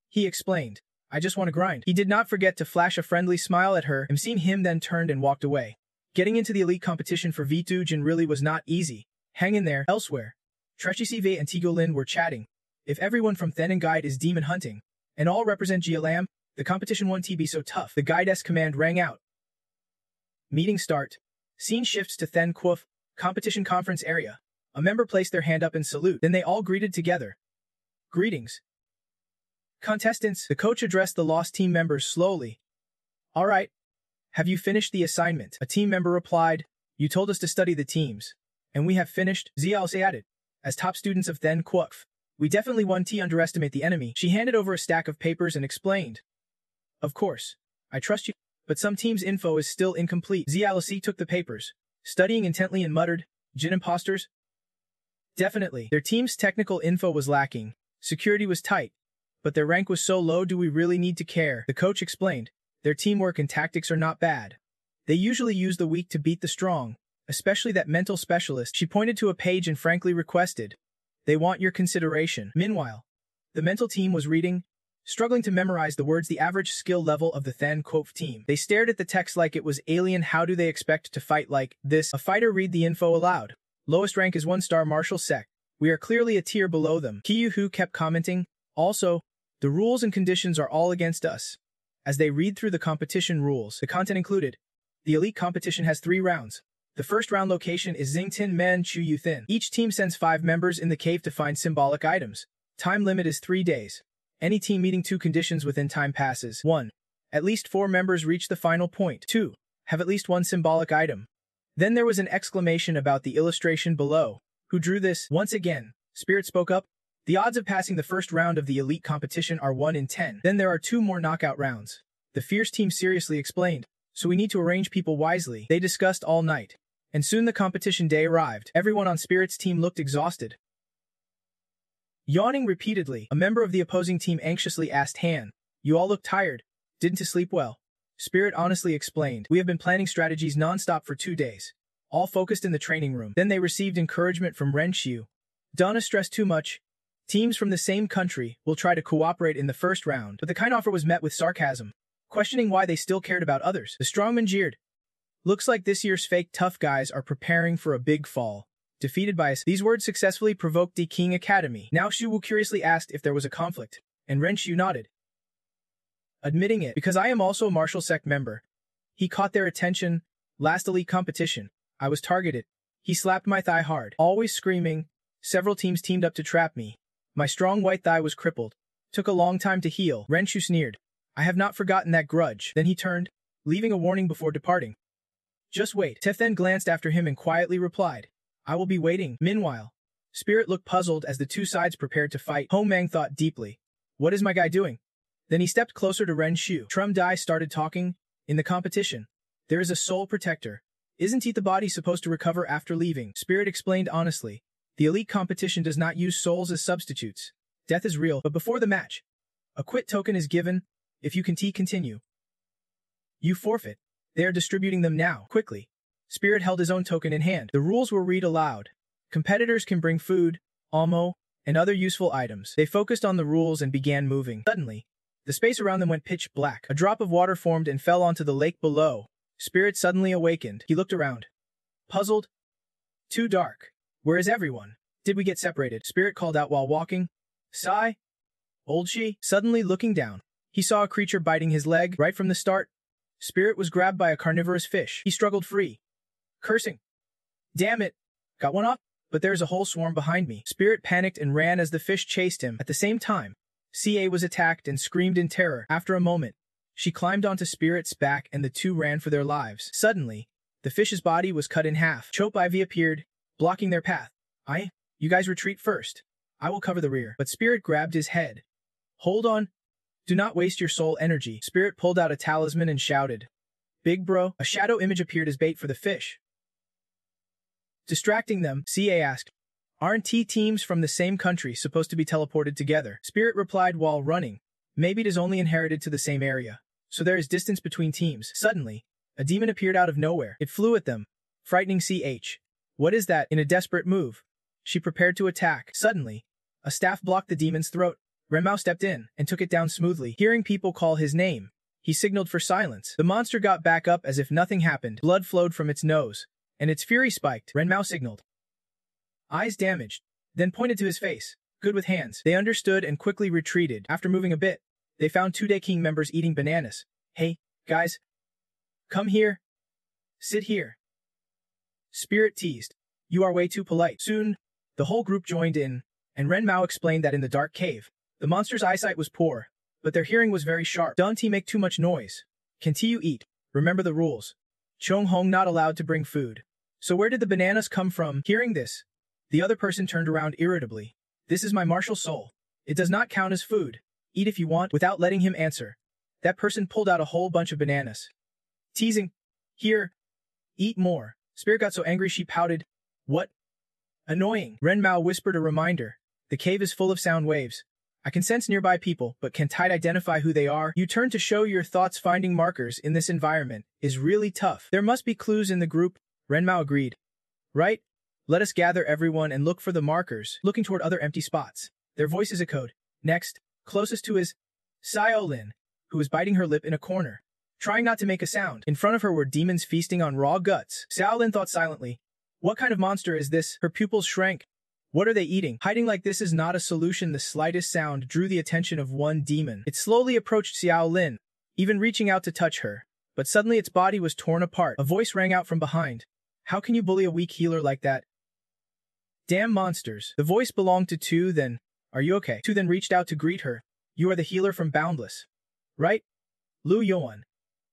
he explained, I just want to grind. He did not forget to flash a friendly smile at her. Seeing him then turned and walked away. Getting into the elite competition for Vitujin really was not easy. Hang in there. Elsewhere, Trechisive and Tigolin were chatting. If everyone from Then and Guide is demon hunting, and all represent Gialam, the competition won't be so tough. The guide's command rang out. Meeting start. Scene shifts to Then Quoth, competition conference area. A member placed their hand up in salute. Then they all greeted together. Greetings. Contestants, the coach addressed the lost team members slowly. All right. Have you finished the assignment? A team member replied, you told us to study the teams. And we have finished, Zialse added. As top students of Then Quoth, we definitely won to underestimate the enemy. She handed over a stack of papers and explained. Of course. I trust you, but some team's info is still incomplete. Zialse took the papers, studying intently and muttered, Jin imposters? Definitely. Their team's technical info was lacking. Security was tight. But their rank was so low, do we really need to care? The coach explained. Their teamwork and tactics are not bad. They usually use the weak to beat the strong, especially that mental specialist. She pointed to a page and frankly requested. They want your consideration. Meanwhile, the mental team was reading, struggling to memorize the words the average skill level of the Then Quoth team. They stared at the text like it was alien. How do they expect to fight like this? A fighter read the info aloud. Lowest rank is 1-star martial sect. We are clearly a tier below them. Kyuhu kept commenting. Also, the rules and conditions are all against us. As they read through the competition rules, the content included. The elite competition has 3 rounds. The first round location is Xingtin Men Chu Yu Thin. Each team sends 5 members in the cave to find symbolic items. Time limit is 3 days. Any team meeting 2 conditions within time passes. 1. At least 4 members reach the final point. 2. Have at least 1 symbolic item. Then there was an exclamation about the illustration below. Who drew this? Once again, Spirit spoke up. The odds of passing the first round of the elite competition are 1 in 10. Then there are 2 more knockout rounds. The fierce team seriously explained. So we need to arrange people wisely. They discussed all night. And soon the competition day arrived. Everyone on Spirit's team looked exhausted. Yawning repeatedly, a member of the opposing team anxiously asked Han, you all look tired. Didn't you sleep well? Spirit honestly explained. We have been planning strategies non-stop for 2 days. All focused in the training room. Then they received encouragement from Renqiu. Don't stress too much. Teams from the same country will try to cooperate in the first round. But the kind offer was met with sarcasm. Questioning why they still cared about others. The strongman jeered. Looks like this year's fake tough guys are preparing for a big fall. Defeated by us. These words successfully provoked the King Academy. Now Shuwu curiously asked if there was a conflict, and Renqiu nodded. Admitting it, because I am also a martial sect member. He caught their attention. Last elite competition. I was targeted. He slapped my thigh hard. Always screaming. Several teams teamed up to trap me. My strong white thigh was crippled. Took a long time to heal. Renqiu sneered. I have not forgotten that grudge. Then he turned, leaving a warning before departing. Just wait. Tef then glanced after him and quietly replied. I will be waiting. Meanwhile, Spirit looked puzzled as the 2 sides prepared to fight. Ho Mang thought deeply. What is my guy doing? Then he stepped closer to Renqiu. Trum Dai started talking. In the competition, there is a soul protector. Isn't he the body supposed to recover after leaving? Spirit explained honestly. The elite competition does not use souls as substitutes. Death is real, but before the match, a quit token is given. If you can continue, you forfeit. They are distributing them now. Quickly. Spirit held his own token in hand. The rules were read aloud. Competitors can bring food, ammo, and other useful items. They focused on the rules and began moving. Suddenly, the space around them went pitch black. A drop of water formed and fell onto the lake below. Spirit suddenly awakened. He looked around. Puzzled. Too dark. Where is everyone? Did we get separated? Spirit called out while walking. Sigh. Old she. Suddenly looking down, he saw a creature biting his leg right from the start. Spirit was grabbed by a carnivorous fish. He struggled free. Cursing. Damn it. Got one off? But there's a whole swarm behind me. Spirit panicked and ran as the fish chased him. At the same time, CA was attacked and screamed in terror. After a moment, she climbed onto Spirit's back and the 2 ran for their lives. Suddenly, the fish's body was cut in half. Chope Ivy appeared, blocking their path. You guys retreat first. I will cover the rear. But Spirit grabbed his head. Hold on. Do not waste your soul energy. Spirit pulled out a talisman and shouted. Big bro. A shadow image appeared as bait for the fish. Distracting them, CA asked, Aren't teams from the same country supposed to be teleported together? Spirit replied while running. Maybe it is only inherited to the same area. So there is distance between teams. Suddenly, a demon appeared out of nowhere. It flew at them, frightening What is that? In a desperate move, she prepared to attack. Suddenly, a staff blocked the demon's throat. Renmao stepped in and took it down smoothly. Hearing people call his name, he signaled for silence. The monster got back up as if nothing happened. Blood flowed from its nose, and its fury spiked. Renmao signaled. Eyes damaged, then pointed to his face. Good with hands. They understood and quickly retreated. After moving a bit, they found 2 Day King members eating bananas. Hey, guys. Come here. Sit here. Spirit teased. You are way too polite. Soon, the whole group joined in, and Renmao explained that in the dark cave, the monster's eyesight was poor, but their hearing was very sharp. Don't make too much noise. Continue eat. Remember the rules. Chong Hong not allowed to bring food. So where did the bananas come from? Hearing this, the other person turned around irritably. This is my martial soul. It does not count as food. Eat if you want. Without letting him answer, that person pulled out a whole bunch of bananas. Teasing. Here. Eat more. Spirit got so angry she pouted. What? Annoying. Renmao whispered a reminder. The cave is full of sound waves. I can sense nearby people, but can't identify who they are. You turn to show your thoughts. Finding markers in this environment is really tough. There must be clues in the group. Renmao agreed. Right? Let us gather everyone and look for the markers, looking toward other empty spots. Their voices echoed. Next, closest to is Xiaolin, who was biting her lip in a corner, trying not to make a sound. In front of her were demons feasting on raw guts. Xiaolin thought silently. What kind of monster is this? Her pupils shrank. What are they eating? Hiding like this is not a solution. The slightest sound drew the attention of one demon. It slowly approached Xiaolin, even reaching out to touch her. But suddenly its body was torn apart. A voice rang out from behind. How can you bully a weak healer like that? Damn monsters. The voice belonged to Tu Then. Are you okay? Tu Then reached out to greet her. You are the healer from Boundless. Right? Lu Yuan.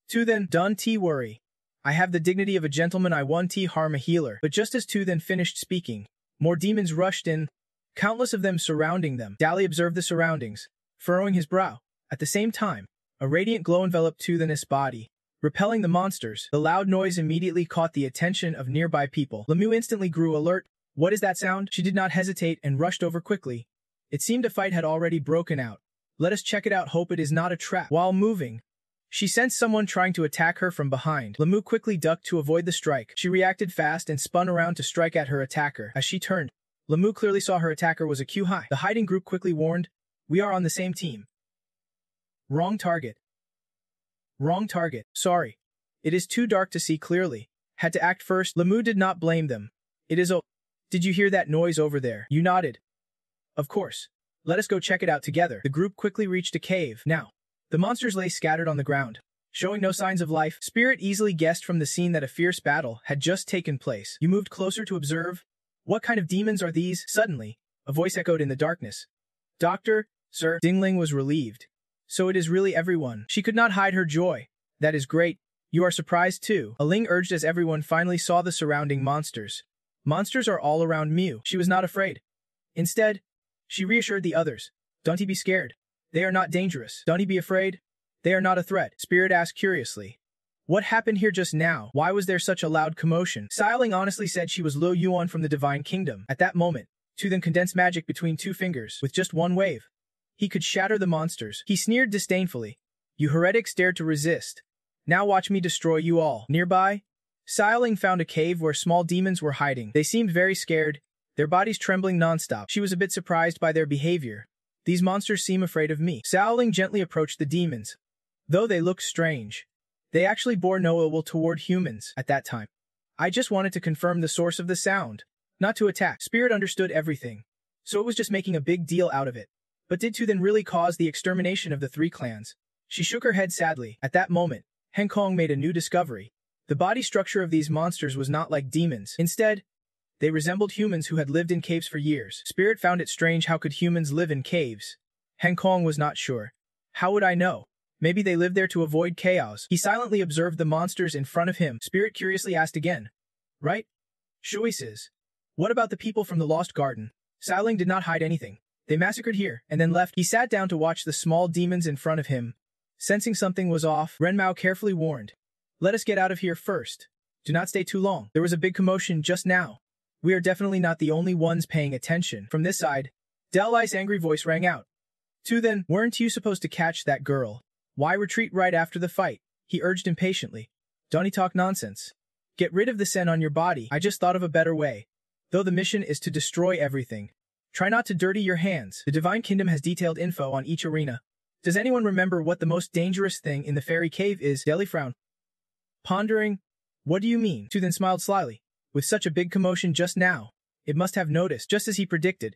Tu Then, don't worry. I have the dignity of a gentleman. I won't harm a healer. But just as Tu Then finished speaking, more demons rushed in, countless of them surrounding them. Dali observed the surroundings, furrowing his brow. At the same time, a radiant glow enveloped Tu Then's body, repelling the monsters. The loud noise immediately caught the attention of nearby people. Lemieux instantly grew alert. What is that sound? She did not hesitate and rushed over quickly. It seemed a fight had already broken out. Let us check it out. Hope it is not a trap. While moving, she sensed someone trying to attack her from behind. Lemieux quickly ducked to avoid the strike. She reacted fast and spun around to strike at her attacker. As she turned, Lemieux clearly saw her attacker was a Q-high. The hiding group quickly warned, we are on the same team. Wrong target. Wrong target. Sorry. It is too dark to see clearly. Had to act first. Lemieux did not blame them. It is Did you hear that noise over there? You nodded. Of course. Let us go check it out together. The group quickly reached a cave. Now, the monsters lay scattered on the ground, showing no signs of life. Spirit easily guessed from the scene that a fierce battle had just taken place. You moved closer to observe. What kind of demons are these? Suddenly, a voice echoed in the darkness. Doctor, sir. Dingling was relieved. So it is really everyone. She could not hide her joy. That is great. You are surprised too. Aling urged as everyone finally saw the surrounding monsters. Monsters are all around Mew. She was not afraid. Instead, she reassured the others. Don't be scared. They are not dangerous. Don't be afraid. They are not a threat. Spirit asked curiously. What happened here just now? Why was there such a loud commotion? Xiaoling honestly said she was Lo Yuan from the Divine Kingdom. At that moment, Tu Then condensed magic between 2 fingers. With just one wave, he could shatter the monsters. He sneered disdainfully. You heretics dared to resist. Now watch me destroy you all. Nearby, Xiaoling found a cave where small demons were hiding. They seemed very scared, their bodies trembling nonstop. She was a bit surprised by their behavior. These monsters seem afraid of me. Xiaoling gently approached the demons. Though they looked strange, they actually bore no ill will toward humans at that time. I just wanted to confirm the source of the sound, not to attack. Spirit understood everything, so it was just making a big deal out of it. But did Tu Then really cause the extermination of the 3 clans? She shook her head sadly. At that moment, Heng Kong made a new discovery. The body structure of these monsters was not like demons. Instead, they resembled humans who had lived in caves for years. Spirit found it strange. How could humans live in caves? Heng Kong was not sure. How would I know? Maybe they lived there to avoid chaos. He silently observed the monsters in front of him. Spirit curiously asked again. Right? Shui says. What about the people from the Lost Garden? Xiaoling did not hide anything. They massacred here and then left. He sat down to watch the small demons in front of him. Sensing something was off, Renmao carefully warned. Let us get out of here first. Do not stay too long. There was a big commotion just now. We are definitely not the only ones paying attention. From this side, Delai's angry voice rang out. "Tu then, weren't you supposed to catch that girl? Why retreat right after the fight?" He urged impatiently. "Don't talk nonsense. Get rid of the scent on your body. I just thought of a better way. Though the mission is to destroy everything, try not to dirty your hands. The Divine Kingdom has detailed info on each arena. Does anyone remember what the most dangerous thing in the fairy cave is?" Deli frowned. Pondering, "What do you mean?" Tu then smiled slyly. "With such a big commotion just now, it must have noticed." Just as he predicted,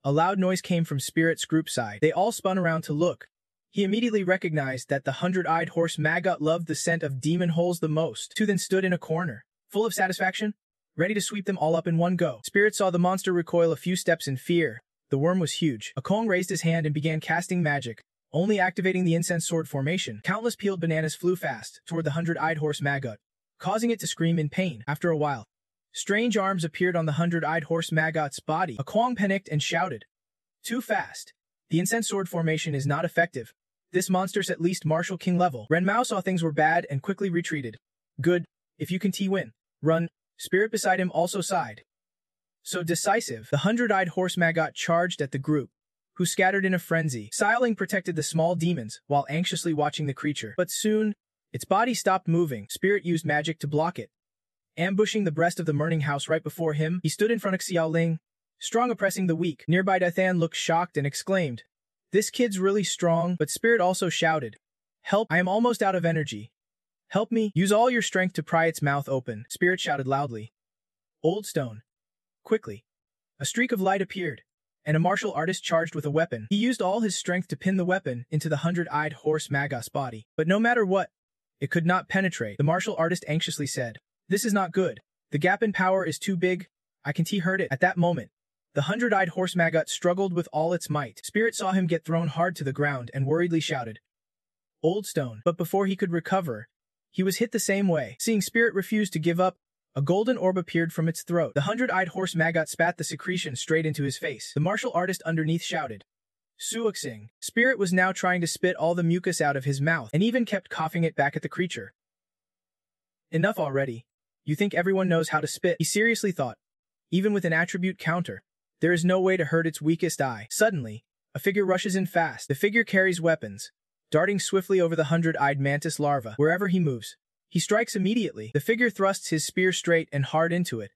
a loud noise came from Spirit's group side. They all spun around to look. He immediately recognized that the 100-eyed horse Maggot loved the scent of demon holes the most. Tu then stood in a corner, full of satisfaction, ready to sweep them all up in one go. Spirit saw the monster recoil a few steps in fear. The worm was huge. Akong raised his hand and began casting magic, only activating the incense sword formation. Countless peeled bananas flew fast toward the 100-eyed horse Maggot, causing it to scream in pain. After a while, strange arms appeared on the 100-eyed horse Maggot's body. Akong panicked and shouted, "Too fast. The incense sword formation is not effective. This monster's at least Martial King level." Renmao saw things were bad and quickly retreated. "Good. If you can win. Run." Spirit beside him also sighed. So decisive, the 100-eyed horse Maggot charged at the group, who scattered in a frenzy. Xiaoling protected the small demons while anxiously watching the creature. But soon, its body stopped moving. Spirit used magic to block it. Ambushing the breast of the Murning House right before him, he stood in front of Xiaoling, strong oppressing the weak. Nearby Dathan looked shocked and exclaimed, "This kid's really strong." But Spirit also shouted, "Help, I am almost out of energy. Help me." "Use all your strength to pry its mouth open," Spirit shouted loudly. Old stone. Quickly, a streak of light appeared, and a martial artist charged with a weapon. He used all his strength to pin the weapon into the 100-eyed horse Maggot's body. But no matter what, it could not penetrate. The martial artist anxiously said, "This is not good. The gap in power is too big. I can hurt it." At that moment, the 100-eyed horse Maggot struggled with all its might. Spirit saw him get thrown hard to the ground and worriedly shouted, "Old stone." But before he could recover, he was hit the same way. Seeing Spirit refuse to give up, a golden orb appeared from its throat. The 100-eyed horse Maggot spat the secretion straight into his face. The martial artist underneath shouted, "Suoxing." Spirit was now trying to spit all the mucus out of his mouth and even kept coughing it back at the creature. "Enough already. You think everyone knows how to spit?" he seriously thought. "Even with an attribute counter, there is no way to hurt its weakest eye." Suddenly, a figure rushes in fast. The figure carries weapons, darting swiftly over the 100-eyed mantis larva. Wherever he moves, he strikes immediately. The figure thrusts his spear straight and hard into it,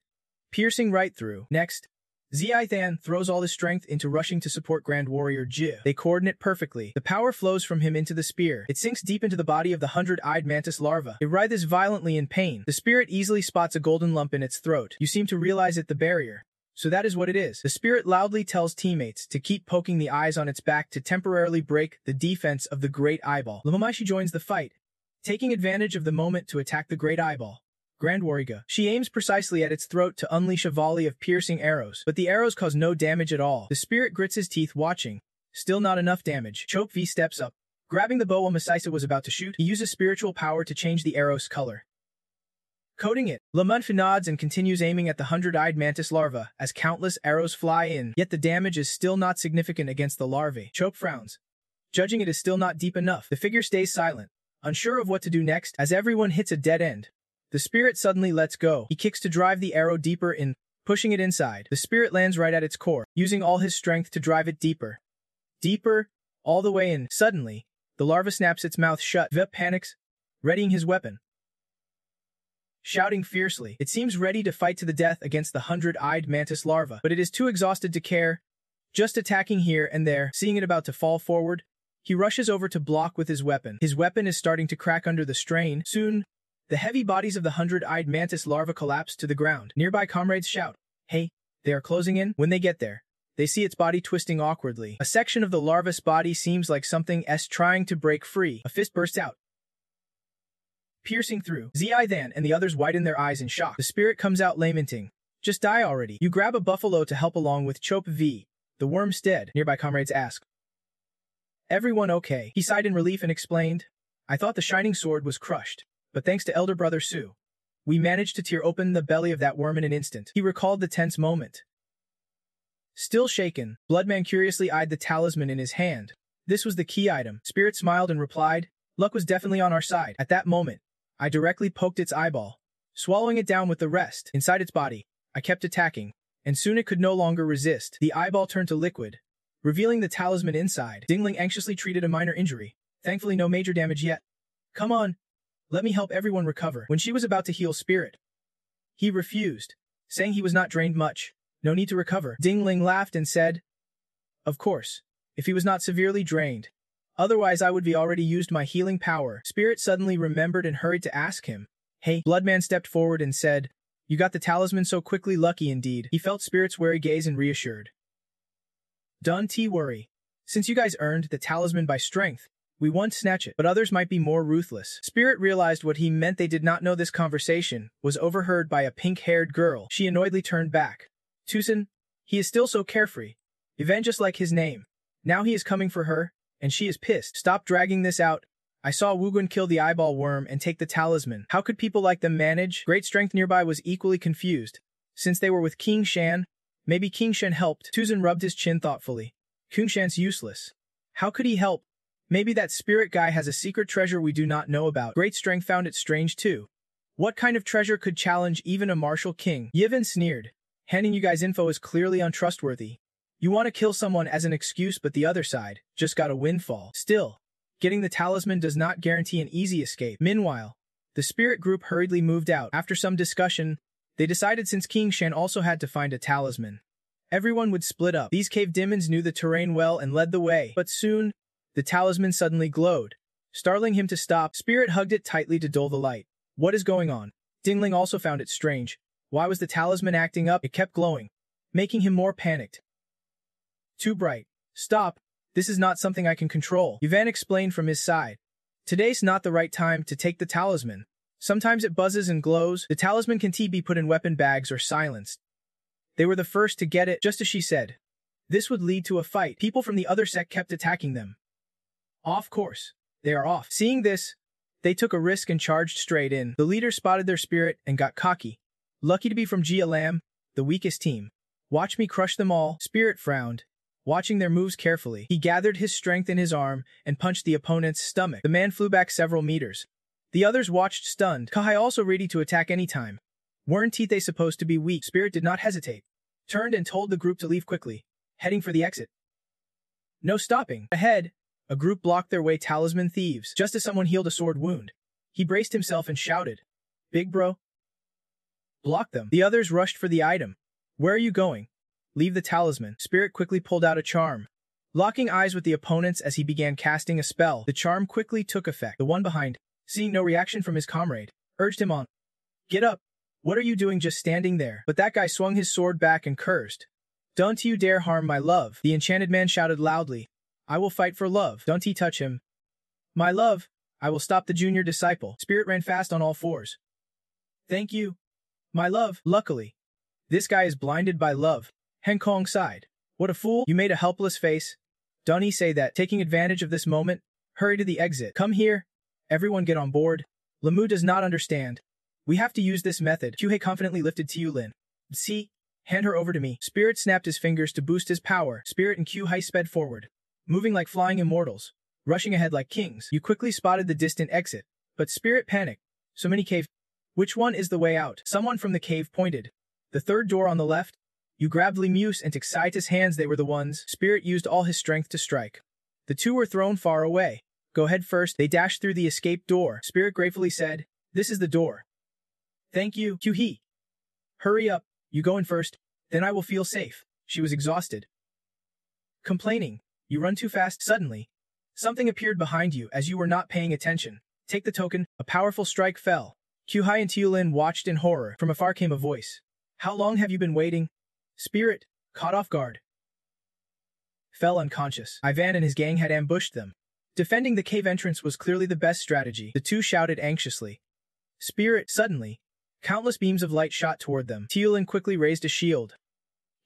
piercing right through. Next, Ziethan throws all his strength into rushing to support Grand Warrior Ji. They coordinate perfectly. The power flows from him into the spear. It sinks deep into the body of the 100-eyed mantis larva. It writhes violently in pain. The spirit easily spots a golden lump in its throat. You seem to realize it, the barrier. So that is what it is. The spirit loudly tells teammates to keep poking the eyes on its back to temporarily break the defense of the Great Eyeball. Lamamashi joins the fight, taking advantage of the moment to attack the Great Eyeball. Grand Warrior. She aims precisely at its throat to unleash a volley of piercing arrows, but the arrows cause no damage at all. The spirit grits his teeth watching. Still not enough damage. Chope V steps up. Grabbing the bow while Masaisa was about to shoot, he uses spiritual power to change the arrow's color, coating it. Lamunfa nods and continues aiming at the 100-eyed mantis larva as countless arrows fly in, yet the damage is still not significant against the larvae. Chope frowns, judging it is still not deep enough. The figure stays silent, unsure of what to do next. As everyone hits a dead end, the spirit suddenly lets go. He kicks to drive the arrow deeper in, pushing it inside. The spirit lands right at its core, using all his strength to drive it deeper. Deeper, all the way in. Suddenly, the larva snaps its mouth shut. Vep panics, readying his weapon. Shouting fiercely, it seems ready to fight to the death against the 100-eyed mantis larva, but it is too exhausted to care, just attacking here and there. Seeing it about to fall forward, he rushes over to block with his weapon. His weapon is starting to crack under the strain. Soon, the heavy bodies of the 100-eyed mantis larva collapse to the ground. Nearby comrades shout, "Hey, they are closing in." When they get there, they see its body twisting awkwardly. A section of the larva's body seems like something trying to break free. A fist bursts out, piercing through. Ziethan and the others widen their eyes in shock. The spirit comes out lamenting, "Just die already." You grab a buffalo to help along with Chope V. The worm's dead. Nearby comrades ask, "Everyone okay?" He sighed in relief and explained, "I thought the shining sword was crushed, but thanks to elder brother Su, we managed to tear open the belly of that worm in an instant." He recalled the tense moment. Still shaken, Bloodman curiously eyed the talisman in his hand. This was the key item. Spirit smiled and replied, "Luck was definitely on our side. At that moment, I directly poked its eyeball, swallowing it down with the rest. Inside its body, I kept attacking, and soon it could no longer resist. The eyeball turned to liquid, revealing the talisman inside. Dingling anxiously treated a minor injury. Thankfully no major damage yet. Come on, let me help everyone recover. When she was about to heal Spirit, he refused, saying he was not drained much. No need to recover. Dingling laughed and said, of course, if he was not severely drained. Otherwise I would be already used my healing power. Spirit suddenly remembered and hurried to ask him. Hey, Bloodman stepped forward and said, you got the talisman so quickly, lucky indeed. He felt Spirit's wary gaze and reassured. Don't worry. Since you guys earned the talisman by strength, we won't snatch it, but others might be more ruthless. Spirit realized what he meant. They did not know this conversation was overheard by a pink-haired girl. She annoyedly turned back. Tucson, he is still so carefree. Even just like his name. Now he is coming for her, and she is pissed. Stop dragging this out. I saw Wugun kill the eyeball worm and take the talisman. How could people like them manage? Great Strength nearby was equally confused. Since they were with King Shan, maybe King Shan helped. Tucson rubbed his chin thoughtfully. King Shan's useless. How could he help? Maybe that Spirit guy has a secret treasure we do not know about. Great Strength found it strange too. What kind of treasure could challenge even a martial king? Yevon sneered. Handing you guys info is clearly untrustworthy. You want to kill someone as an excuse, but the other side just got a windfall. Still, getting the talisman does not guarantee an easy escape. Meanwhile, the Spirit group hurriedly moved out. After some discussion, they decided since King Shan also had to find a talisman, everyone would split up. These cave demons knew the terrain well and led the way. But soon, the talisman suddenly glowed, startling him to stop. Spirit hugged it tightly to dull the light. What is going on? Dingling also found it strange. Why was the talisman acting up? It kept glowing, making him more panicked. Too bright. Stop. This is not something I can control. Yevon explained from his side. Today's not the right time to take the talisman. Sometimes it buzzes and glows. The talisman can be put in weapon bags or silenced. They were the first to get it, just as she said. This would lead to a fight. People from the other sect kept attacking them. Off course. They are off. Seeing this, they took a risk and charged straight in. The leader spotted their spirit and got cocky. Lucky to be from Jia Lam, the weakest team. Watch me crush them all. Spirit frowned, watching their moves carefully. He gathered his strength in his arm and punched the opponent's stomach. The man flew back several meters. The others watched stunned. Kahai also ready to attack anytime. Weren't they supposed to be weak? Spirit did not hesitate. Turned and told the group to leave quickly, heading for the exit. No stopping. Ahead, a group blocked their way. Talisman thieves. Just as someone healed a sword wound, he braced himself and shouted, Big bro? Block them. The others rushed for the item. Where are you going? Leave the talisman. Spirit quickly pulled out a charm. Locking eyes with the opponents as he began casting a spell, the charm quickly took effect. The one behind, seeing no reaction from his comrade, urged him on. Get up. What are you doing just standing there? But that guy swung his sword back and cursed. Don't you dare harm my love. The enchanted man shouted loudly. I will fight for love. Don't he touch him. My love, I will stop the junior disciple. Spirit ran fast on all fours. Thank you. My love, luckily. This guy is blinded by love. Hen Kong sighed. What a fool. You made a helpless face. Don't he say that, taking advantage of this moment, hurry to the exit. Come here. Everyone get on board. Lamu does not understand. We have to use this method. Kyuhei confidently lifted Tiulin. See? Hand her over to me. Spirit snapped his fingers to boost his power. Spirit and Kyuhei sped forward, moving like flying immortals, rushing ahead like kings. You quickly spotted the distant exit, but Spirit panicked. So many caves. Which one is the way out? Someone from the cave pointed. The third door on the left. You grabbed Lemus and Tixitis' hands. They were the ones. Spirit used all his strength to strike. The two were thrown far away. Go head first. They dashed through the escape door. Spirit gratefully said, This is the door. Thank you, Kyuhei. Hurry up. You go in first. Then I will feel safe. She was exhausted. Complaining. You run too fast. Suddenly, something appeared behind you as you were not paying attention. Take the token. A powerful strike fell. Kyuhei and Tiulin watched in horror. From afar came a voice. How long have you been waiting? Spirit, caught off guard, fell unconscious. Ivan and his gang had ambushed them. Defending the cave entrance was clearly the best strategy. The two shouted anxiously. Spirit, suddenly, countless beams of light shot toward them. Tiulin quickly raised a shield.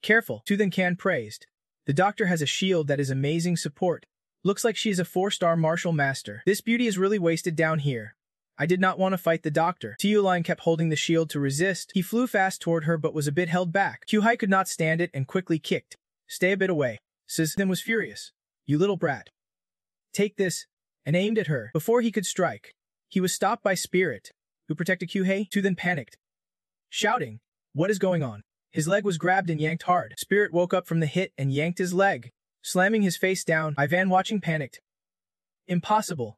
Careful, Tuthan praised. The doctor has a shield that is amazing support. Looks like she is a 4-star martial master. This beauty is really wasted down here. I did not want to fight the doctor. Tiulin kept holding the shield to resist. He flew fast toward her but was a bit held back. Kyuhei could not stand it and quickly kicked. Stay a bit away. Then was furious. You little brat. Take this, and aimed at her. Before he could strike, he was stopped by Spirit, who protected Kyuhei. Tuthan panicked, shouting, What is going on? His leg was grabbed and yanked hard. Spirit woke up from the hit and yanked his leg, slamming his face down. Ivan, watching, panicked. Impossible.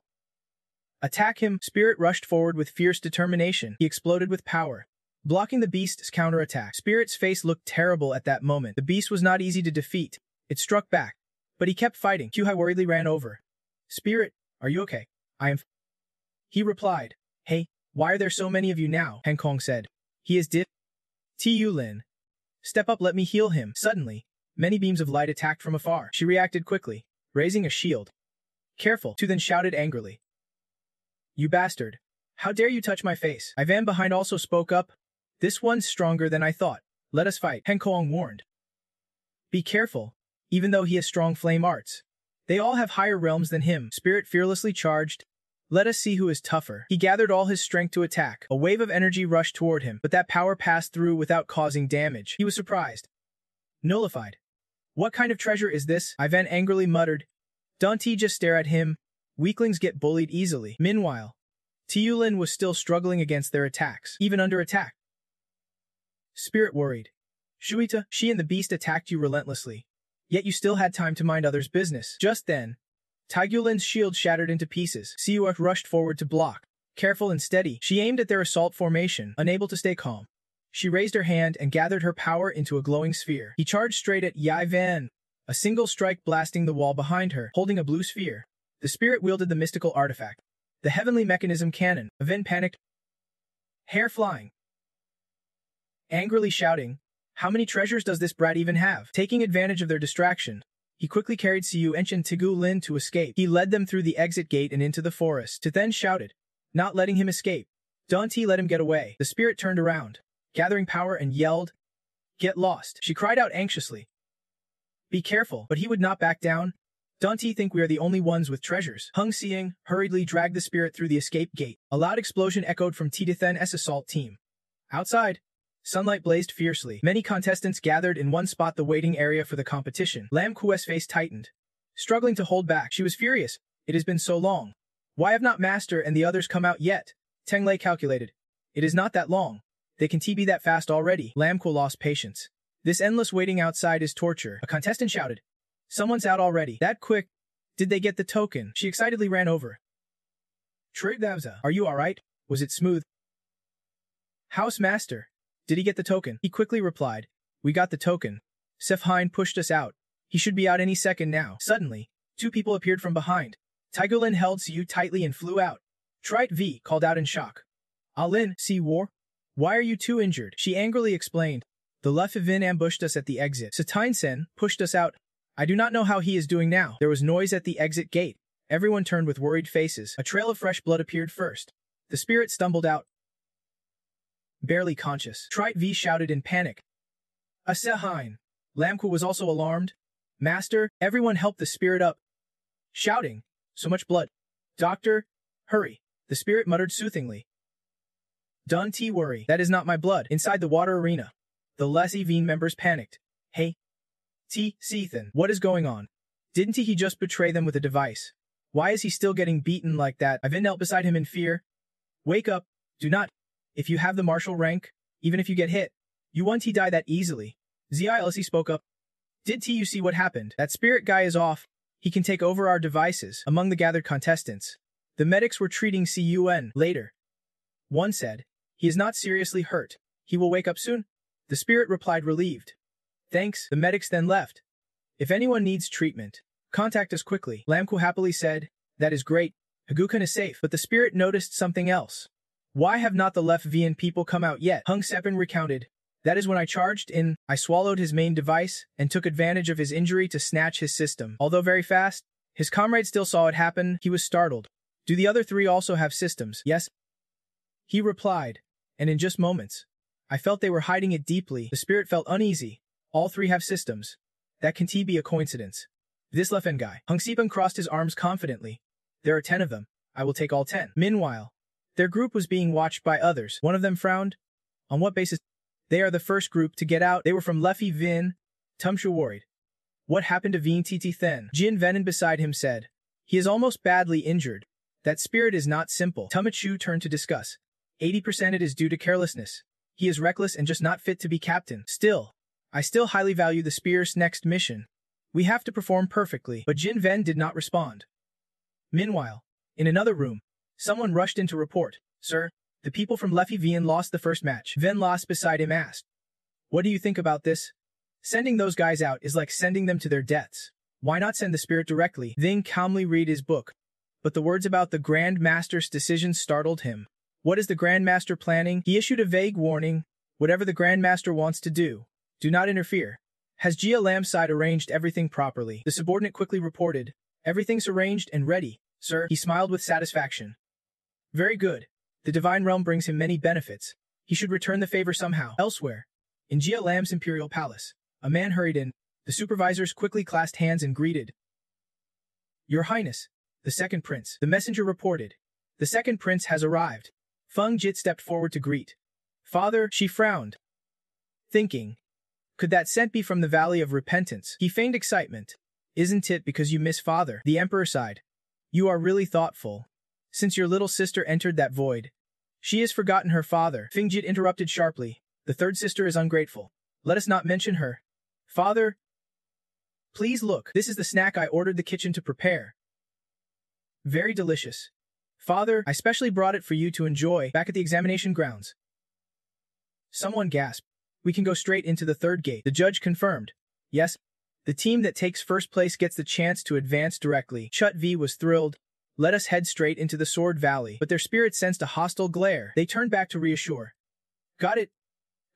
Attack him. Spirit rushed forward with fierce determination. He exploded with power, blocking the beast's counterattack. Spirit's face looked terrible at that moment. The beast was not easy to defeat. It struck back, but he kept fighting. Kyuhai worriedly ran over. Spirit, are you okay? I am. He replied. Hey, why are there so many of you now? Han Kong said. He is dead. Yulin. Step up, let me heal him. Suddenly, many beams of light attacked from afar. She reacted quickly, raising a shield. Careful, Tu then shouted angrily. You bastard. How dare you touch my face? Ivan behind also spoke up. This one's stronger than I thought. Let us fight, Han Kong warned. Be careful, even though he has strong flame arts. They all have higher realms than him. Spirit fearlessly charged. Let us see who is tougher. He gathered all his strength to attack. A wave of energy rushed toward him, but that power passed through without causing damage. He was surprised. Nullified. What kind of treasure is this? Ivan angrily muttered. Don't just stare at him. Weaklings get bullied easily. Meanwhile, Yulin was still struggling against their attacks, even under attack. Spirit worried. Shuita, she and the beast attacked you relentlessly. Yet you still had time to mind others' business. Just then, Yulin's shield shattered into pieces. Siua rushed forward to block. Careful and steady, she aimed at their assault formation, unable to stay calm. She raised her hand and gathered her power into a glowing sphere. He charged straight at Yaivan, a single strike blasting the wall behind her, holding a blue sphere. The spirit wielded the mystical artifact, the heavenly mechanism cannon. Ivan panicked, hair flying, angrily shouting, how many treasures does this brat even have? Taking advantage of their distraction, he quickly carried Siu Ench and Tigu Lin to escape. He led them through the exit gate and into the forest. Then shouted, not letting him escape. Dante let him get away. The spirit turned around, gathering power, and yelled, get lost. She cried out anxiously. Be careful, but he would not back down. Dante think we are the only ones with treasures. Hung Seeing hurriedly dragged the spirit through the escape gate. A loud explosion echoed from Tithen's assault team. Outside, sunlight blazed fiercely. Many contestants gathered in one spot, the waiting area for the competition. Lam Kue's face tightened, struggling to hold back. She was furious. It has been so long. Why have not Master and the others come out yet? Teng Lei calculated. It is not that long. They can be that fast already. Lam Kuo lost patience. This endless waiting outside is torture. A contestant shouted. Someone's out already. That quick? Did they get the token? She excitedly ran over. Trigdavza, are you alright? Was it smooth? House Master. Did he get the token? He quickly replied. We got the token. Sefhine pushed us out. He should be out any second now. Suddenly, two people appeared from behind. Tigerlin held Siu tightly and flew out. Trite V called out in shock. Alin, see war? Why are you two injured? She angrily explained. The Lefevin ambushed us at the exit. Satine Sen pushed us out. I do not know how he is doing now. There was noise at the exit gate. Everyone turned with worried faces. A trail of fresh blood appeared first. The spirit stumbled out, barely conscious. Trite V shouted in panic. Asehine. Lamqua was also alarmed. Master, everyone help the spirit up. Shouting. So much blood. Doctor, hurry. The spirit muttered soothingly. Don't worry. That is not my blood. Inside the water arena, the Lesivine members panicked. Hey. Sethan, what is going on? Didn't he just betray them with a device? Why is he still getting beaten like that? Ivan knelt beside him in fear. Wake up. Do not. If you have the martial rank, even if you get hit, you won't die that easily. Zilc spoke up. Did you see what happened? That spirit guy is off. He can take over our devices. Among the gathered contestants, the medics were treating Cun later. One said, he is not seriously hurt. He will wake up soon. The spirit replied relieved. Thanks. The medics then left. If anyone needs treatment, contact us quickly. Lamku happily said, that is great. Hagukan is safe. But the spirit noticed something else. Why have not the Lefvian people come out yet? Hung Sepin recounted. That is when I charged in, I swallowed his main device and took advantage of his injury to snatch his system. Although very fast, his comrade still saw it happen. He was startled. Do the other three also have systems? Yes. He replied. And in just moments, I felt they were hiding it deeply. The spirit felt uneasy. All three have systems. That can be a coincidence. This Lefen guy. Hung Sepin crossed his arms confidently. There are 10 of them. I will take all 10. Meanwhile, their group was being watched by others. One of them frowned. On what basis? They are the first group to get out. They were from Lefi Vin. Tumshu worried. What happened to Vin Titi Then? Jin Venin beside him said. He is almost badly injured. That spirit is not simple. Tumachu turned to discuss. 80% it is due to carelessness. He is reckless and just not fit to be captain. Still, I still highly value the spear's next mission. We have to perform perfectly. But Jin Ven did not respond. Meanwhile, in another room, someone rushed in to report, "Sir, the people from Leffy Vian lost the first match." Ven Lost beside him asked, "What do you think about this? Sending those guys out is like sending them to their deaths. Why not send the spirit directly?" Then calmly read his book. But the words about the Grand Master's decision startled him. What is the Grand Master planning? He issued a vague warning. Whatever the Grand Master wants to do, do not interfere. Has Jia Lam's side arranged everything properly? The subordinate quickly reported, "Everything's arranged and ready, sir." He smiled with satisfaction. Very good. The Divine Realm brings him many benefits. He should return the favor somehow. Elsewhere, in Jia Lam's imperial palace, a man hurried in. The supervisors quickly clasped hands and greeted. "Your Highness, the second prince." The messenger reported. "The second prince has arrived." Feng Jit stepped forward to greet. "Father," she frowned, thinking, could that scent be from the Valley of Repentance? He feigned excitement. "Isn't it because you miss father?" The emperor sighed. "You are really thoughtful. Since your little sister entered that void, she has forgotten her father." Feng Jit interrupted sharply. "The third sister is ungrateful. Let us not mention her." "Father, please look. This is the snack I ordered the kitchen to prepare. Very delicious. Father, I specially brought it for you to enjoy back at the examination grounds." Someone gasped. "We can go straight into the third gate." The judge confirmed. "Yes, the team that takes first place gets the chance to advance directly." Chut V was thrilled. "Let us head straight into the Sword Valley." But their spirits sensed a hostile glare. They turned back to reassure. Got it.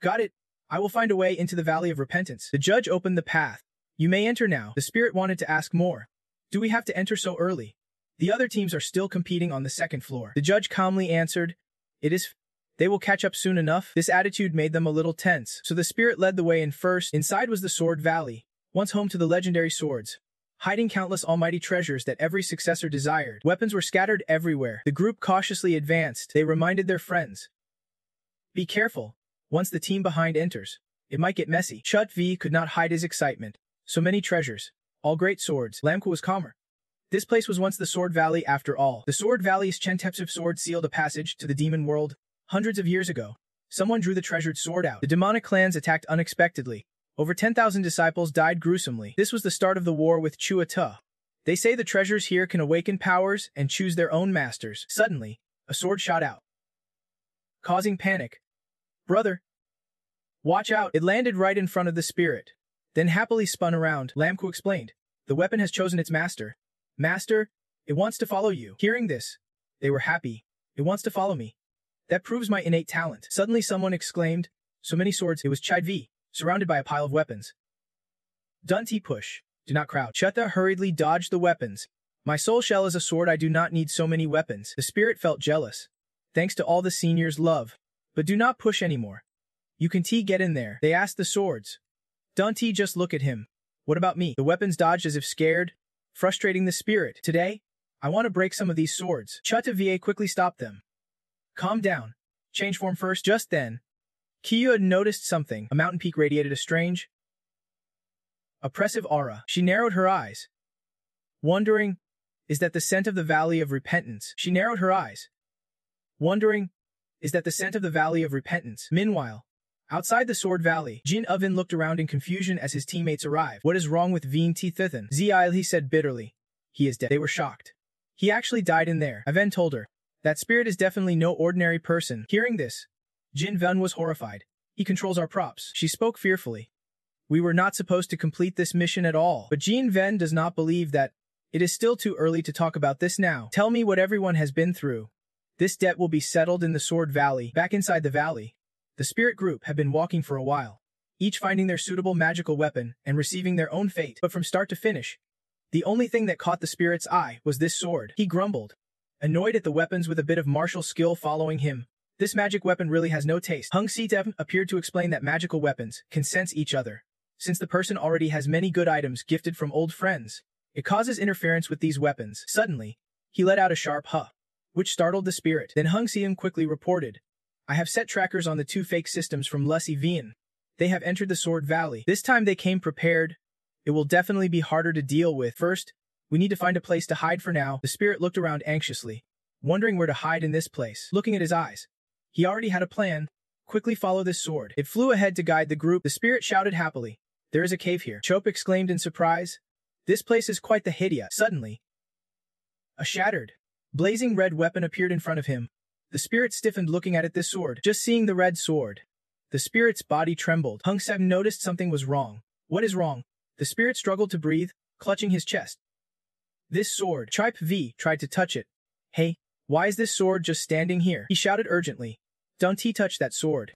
Got it. I will find a way into the Valley of Repentance." The judge opened the path. "You may enter now." The spirit wanted to ask more. "Do we have to enter so early? The other teams are still competing on the second floor." The judge calmly answered, "It is. They will catch up soon enough." This attitude made them a little tense, so the spirit led the way in first. Inside was the Sword Valley, once home to the legendary swords, hiding countless almighty treasures that every successor desired. Weapons were scattered everywhere. The group cautiously advanced. They reminded their friends, "Be careful. Once the team behind enters, it might get messy." Chut V could not hide his excitement. So many treasures. All great swords. Lamko was calmer. This place was once the Sword Valley after all. The Sword Valley's Chentepsiv sword sealed a passage to the demon world. Hundreds of years ago, someone drew the treasured sword out. The demonic clans attacked unexpectedly. Over 10,000 disciples died gruesomely. This was the start of the war with Chua Tu. They say the treasures here can awaken powers and choose their own masters. Suddenly, a sword shot out, causing panic. "Brother, watch out." It landed right in front of the spirit, then happily spun around. Lamko explained, "The weapon has chosen its master." "Master, it wants to follow you." Hearing this, they were happy. "It wants to follow me. That proves my innate talent." Suddenly someone exclaimed, "So many swords." It was Chai V, surrounded by a pile of weapons. "Dunty push. Do not crowd." Chutta hurriedly dodged the weapons. "My soul shell is a sword. I do not need so many weapons." The spirit felt jealous. "Thanks to all the seniors' love. But do not push anymore. You can get in there." They asked the swords. Dunty just look at him. "What about me?" The weapons dodged as if scared, frustrating the spirit. "Today, I want to break some of these swords." Chutta Va quickly stopped them. "Calm down. Change form first." Just then, Kiyu noticed something. A mountain peak radiated a strange, oppressive aura. She narrowed her eyes, wondering, is that the scent of the Valley of Repentance? She narrowed her eyes, wondering, is that the scent of the Valley of Repentance? Meanwhile, outside the Sword Valley, Jin Oven looked around in confusion as his teammates arrived. "What is wrong with Veen T. Thithan?" Zil, he said bitterly. "He is dead." They were shocked. "He actually died in there." Aven told her. "That spirit is definitely no ordinary person." Hearing this, Jin Ven was horrified. "He controls our props." She spoke fearfully. "We were not supposed to complete this mission at all." But Jin Ven does not believe that. "It is still too early to talk about this now. Tell me what everyone has been through. This debt will be settled in the Sword Valley." Back inside the valley, the spirit group had been walking for a while, each finding their suitable magical weapon and receiving their own fate. But from start to finish, the only thing that caught the spirit's eye was this sword. He grumbled, annoyed at the weapons with a bit of martial skill following him. "This magic weapon really has no taste." Hung Sitev appeared to explain that magical weapons can sense each other. Since the person already has many good items gifted from old friends, it causes interference with these weapons. Suddenly, he let out a sharp huh, which startled the spirit. Then Hung Siem quickly reported, "I have set trackers on the two fake systems from Lessie Vian. They have entered the Sword Valley. This time they came prepared. It will definitely be harder to deal with. First, we need to find a place to hide for now." The spirit looked around anxiously, wondering where to hide in this place. Looking at his eyes, he already had a plan. Quickly follow this sword. It flew ahead to guide the group. The spirit shouted happily. There is a cave here. Chope exclaimed in surprise. This place is quite the hideous. Suddenly, a shattered, blazing red weapon appeared in front of him. The spirit stiffened looking at this sword. Just seeing the red sword, the spirit's body trembled. Hung Seb noticed something was wrong. What is wrong? The spirit struggled to breathe, clutching his chest. This sword. Chipe V tried to touch it. Hey, why is this sword just standing here? He shouted urgently. Don't he touch that sword.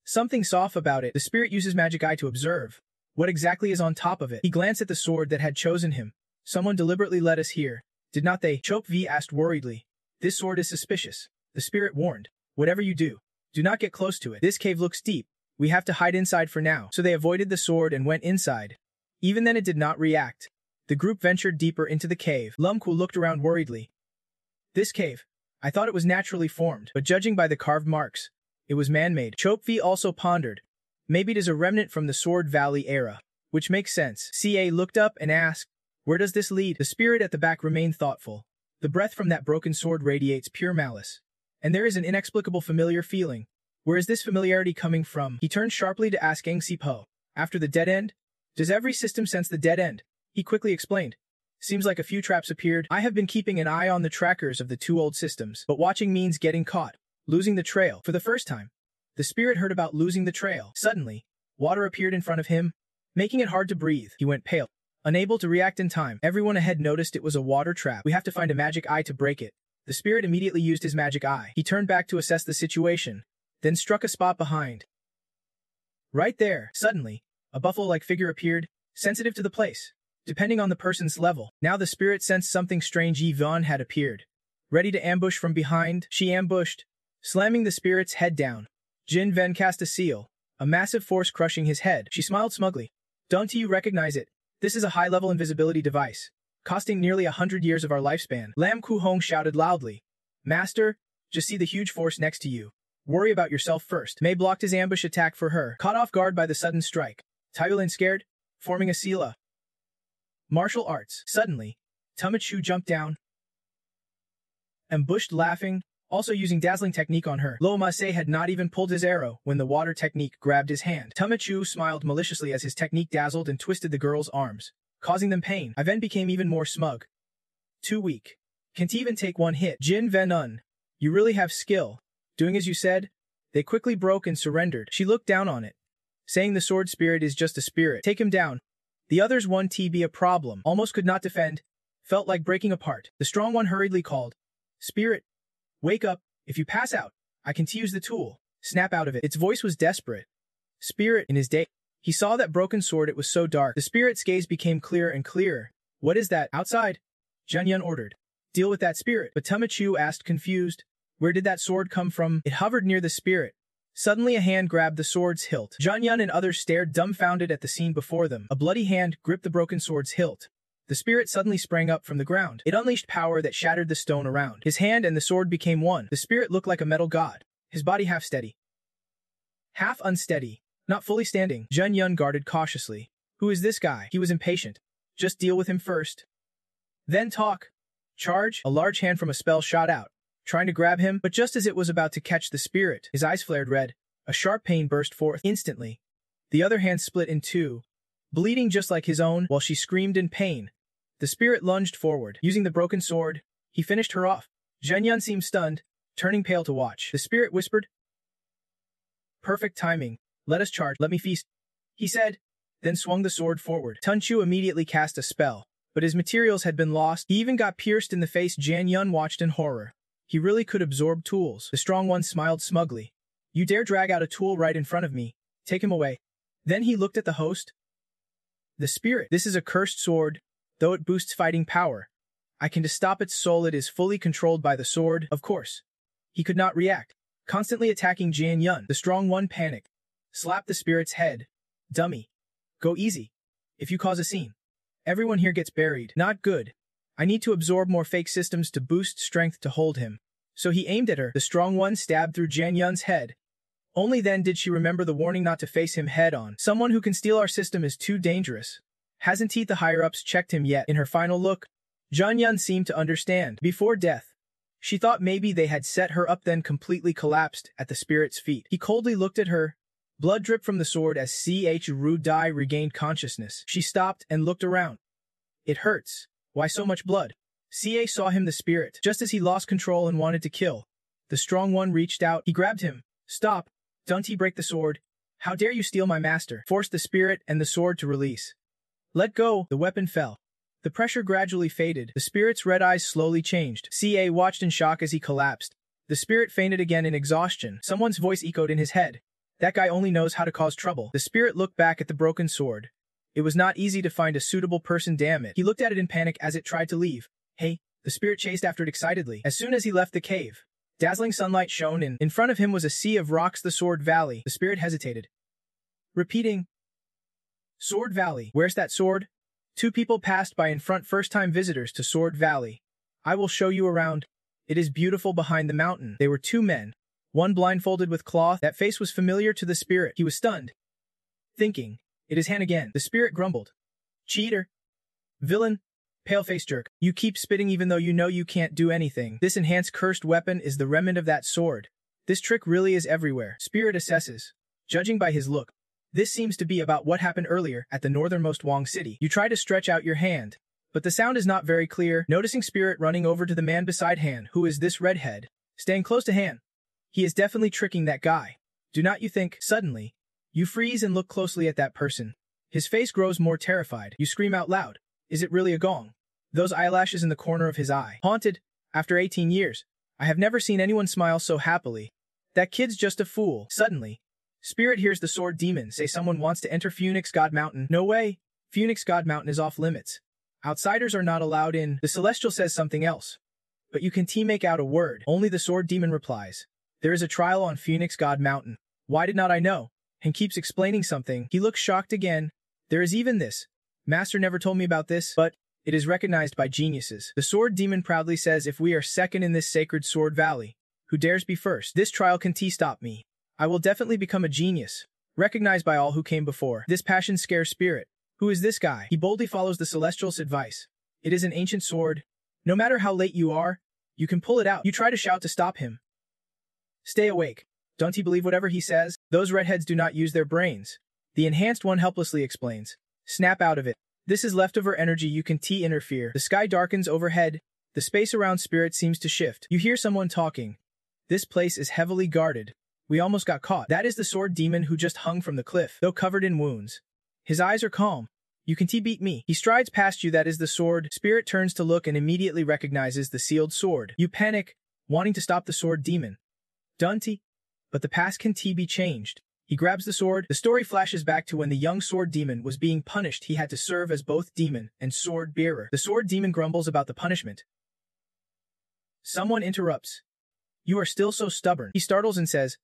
Something's off about it. The spirit uses magic eye to observe what exactly is on top of it. He glanced at the sword that had chosen him. Someone deliberately led us here, did not they? Chope V asked worriedly. This sword is suspicious. The spirit warned. Whatever you do not get close to it. This cave looks deep. We have to hide inside for now. So they avoided the sword and went inside. Even then it did not react. The group ventured deeper into the cave. Lumku looked around worriedly. This cave. I thought it was naturally formed, but judging by the carved marks, it was man-made. Chope V also pondered. Maybe it is a remnant from the Sword Valley era, which makes sense. CA looked up and asked, where does this lead? The spirit at the back remained thoughtful. The breath from that broken sword radiates pure malice. And there is an inexplicable familiar feeling. Where is this familiarity coming from? He turned sharply to ask Eng Si-po. After the dead end? Does every system sense the dead end? He quickly explained. Seems like a few traps appeared. I have been keeping an eye on the trackers of the two old systems, but watching means getting caught, losing the trail. For the first time, the spirit heard about losing the trail. Suddenly, water appeared in front of him, making it hard to breathe. He went pale, unable to react in time. Everyone ahead noticed it was a water trap. We have to find a magic eye to break it. The spirit immediately used his magic eye. He turned back to assess the situation, then struck a spot behind. Right there, suddenly, a buffalo-like figure appeared, sensitive to the place, depending on the person's level. Now the spirit sensed something strange. Yvonne had appeared. Ready to ambush from behind, she ambushed, slamming the spirit's head down. Jin Ven cast a seal, a massive force crushing his head. She smiled smugly. Don't you recognize it? This is a high-level invisibility device, costing nearly 100 years of our lifespan. Lam Ku Hong shouted loudly. Master, just see the huge force next to you. Worry about yourself first. Mei blocked his ambush attack for her, caught off guard by the sudden strike. Taiyulin scared, forming a sila. Martial arts. Suddenly, Tumichu jumped down, ambushed laughing, also using dazzling technique on her. Lo Ma-se had not even pulled his arrow when the water technique grabbed his hand. Tumichu smiled maliciously as his technique dazzled and twisted the girl's arms, causing them pain. Ivan became even more smug. Too weak. Can't even take one hit. Jin Ven-un, you really have skill. Doing as you said? They quickly broke and surrendered. She looked down on it, saying the sword spirit is just a spirit. Take him down. The others won to be a problem. Almost could not defend. Felt like breaking apart. The strong one hurriedly called. Spirit, wake up. If you pass out, I can use the tool. Snap out of it. Its voice was desperate. Spirit, in his day, he saw that broken sword. It was so dark. The spirit's gaze became clearer and clearer. What is that? Outside? Junyun ordered. Deal with that spirit. But Tumichu asked confused. Where did that sword come from? It hovered near the spirit. Suddenly a hand grabbed the sword's hilt. Junyun and others stared dumbfounded at the scene before them. A bloody hand gripped the broken sword's hilt. The spirit suddenly sprang up from the ground. It unleashed power that shattered the stone around. His hand and the sword became one. The spirit looked like a metal god. His body half steady, half unsteady, not fully standing. Junyun guarded cautiously. Who is this guy? He was impatient. Just deal with him first. Then talk. Charge. A large hand from a spell shot out, trying to grab him, but just as it was about to catch the spirit, his eyes flared red. A sharp pain burst forth. Instantly, the other hand split in two, bleeding just like his own. While she screamed in pain, the spirit lunged forward. Using the broken sword, he finished her off. Junyun seemed stunned, turning pale to watch. The spirit whispered, perfect timing. Let us charge. Let me feast, he said, then swung the sword forward. Tunchu immediately cast a spell, but his materials had been lost. He even got pierced in the face. Junyun watched in horror. He really could absorb tools. The strong one smiled smugly. You dare drag out a tool right in front of me? Take him away. Then he looked at the host. The spirit. This is a cursed sword, though it boosts fighting power. I can just stop its soul. It is fully controlled by the sword, of course. He could not react, constantly attacking Junyun. The strong one panicked, slapped the spirit's head. Dummy. Go easy. If you cause a scene, everyone here gets buried. Not good. I need to absorb more fake systems to boost strength to hold him. So he aimed at her. The strong one stabbed through Junyun's head. Only then did she remember the warning not to face him head-on. Someone who can steal our system is too dangerous. Hasn't he the higher-ups checked him yet? In her final look, Junyun seemed to understand. Before death, She thought maybe they had set her up, then completely collapsed at the spirit's feet. He coldly looked at her. Blood dripped from the sword as Rudai regained consciousness. She stopped and looked around. It hurts. Why so much blood? Ca saw him, the spirit, just as he lost control and wanted to kill. The strong one reached out. He grabbed him. Stop. Don't break the sword. How dare you steal my master? Forced the spirit and the sword to release. Let go. The weapon fell. The pressure gradually faded. The spirit's red eyes slowly changed. Ca watched in shock as he collapsed. The spirit fainted again in exhaustion. Someone's voice echoed in his head. That guy only knows how to cause trouble. The spirit looked back at the broken sword. It was not easy to find a suitable person, damn it. He looked at it in panic as it tried to leave. Hey, the spirit chased after it excitedly. As soon as he left the cave, dazzling sunlight shone in. In front of him was a sea of rocks, the Sword Valley. The spirit hesitated. Repeating, Sword Valley. Where's that sword? Two people passed by in front, first-time visitors to Sword Valley. I will show you around. It is beautiful behind the mountain. They were two men. One blindfolded with cloth. That face was familiar to the spirit. He was stunned. Thinking, it is Han again. The spirit grumbled. Cheater. Villain. Paleface jerk. You keep spitting even though you know you can't do anything. This enhanced cursed weapon is the remnant of that sword. This trick really is everywhere. Spirit assesses. Judging by his look, this seems to be about what happened earlier at the northernmost Wong City. You try to stretch out your hand, but the sound is not very clear. Noticing spirit running over to the man beside Han. Who is this redhead? Staying close to Han. He is definitely tricking that guy. Do not you think? Suddenly, you freeze and look closely at that person. His face grows more terrified. You scream out loud. Is it really a gong? Those eyelashes in the corner of his eye. Haunted. After 18 years, I have never seen anyone smile so happily. That kid's just a fool. Suddenly, Spirit hears the sword demon say someone wants to enter Phoenix God Mountain. No way. Phoenix God Mountain is off limits. Outsiders are not allowed in. The Celestial says something else. But you can make out a word. Only the sword demon replies. There is a trial on Phoenix God Mountain. Why did not I know? And keeps explaining something. He looks shocked again. There is even this. Master never told me about this, but it is recognized by geniuses. The sword demon proudly says, if we are second in this sacred sword valley, who dares be first? This trial can stop me. I will definitely become a genius, recognized by all who came before. This passion scares Spirit. Who is this guy? He boldly follows the Celestial's advice. It is an ancient sword. No matter how late you are, you can pull it out. You try to shout to stop him. Stay awake. Don't he believe whatever he says? Those redheads do not use their brains. The enhanced one helplessly explains. Snap out of it. This is leftover energy, you can interfere. The sky darkens overhead. The space around Spirit seems to shift. You hear someone talking. This place is heavily guarded. We almost got caught. That is the sword demon who just hung from the cliff, though covered in wounds. His eyes are calm. You can beat me. He strides past you. That is the sword. Spirit turns to look and immediately recognizes the sealed sword. You panic, wanting to stop the sword demon. Dunty. But the past can be changed. He grabs the sword. The story flashes back to when the young sword demon was being punished. He had to serve as both demon and sword bearer. The sword demon grumbles about the punishment. Someone interrupts. You are still so stubborn. He startles and says,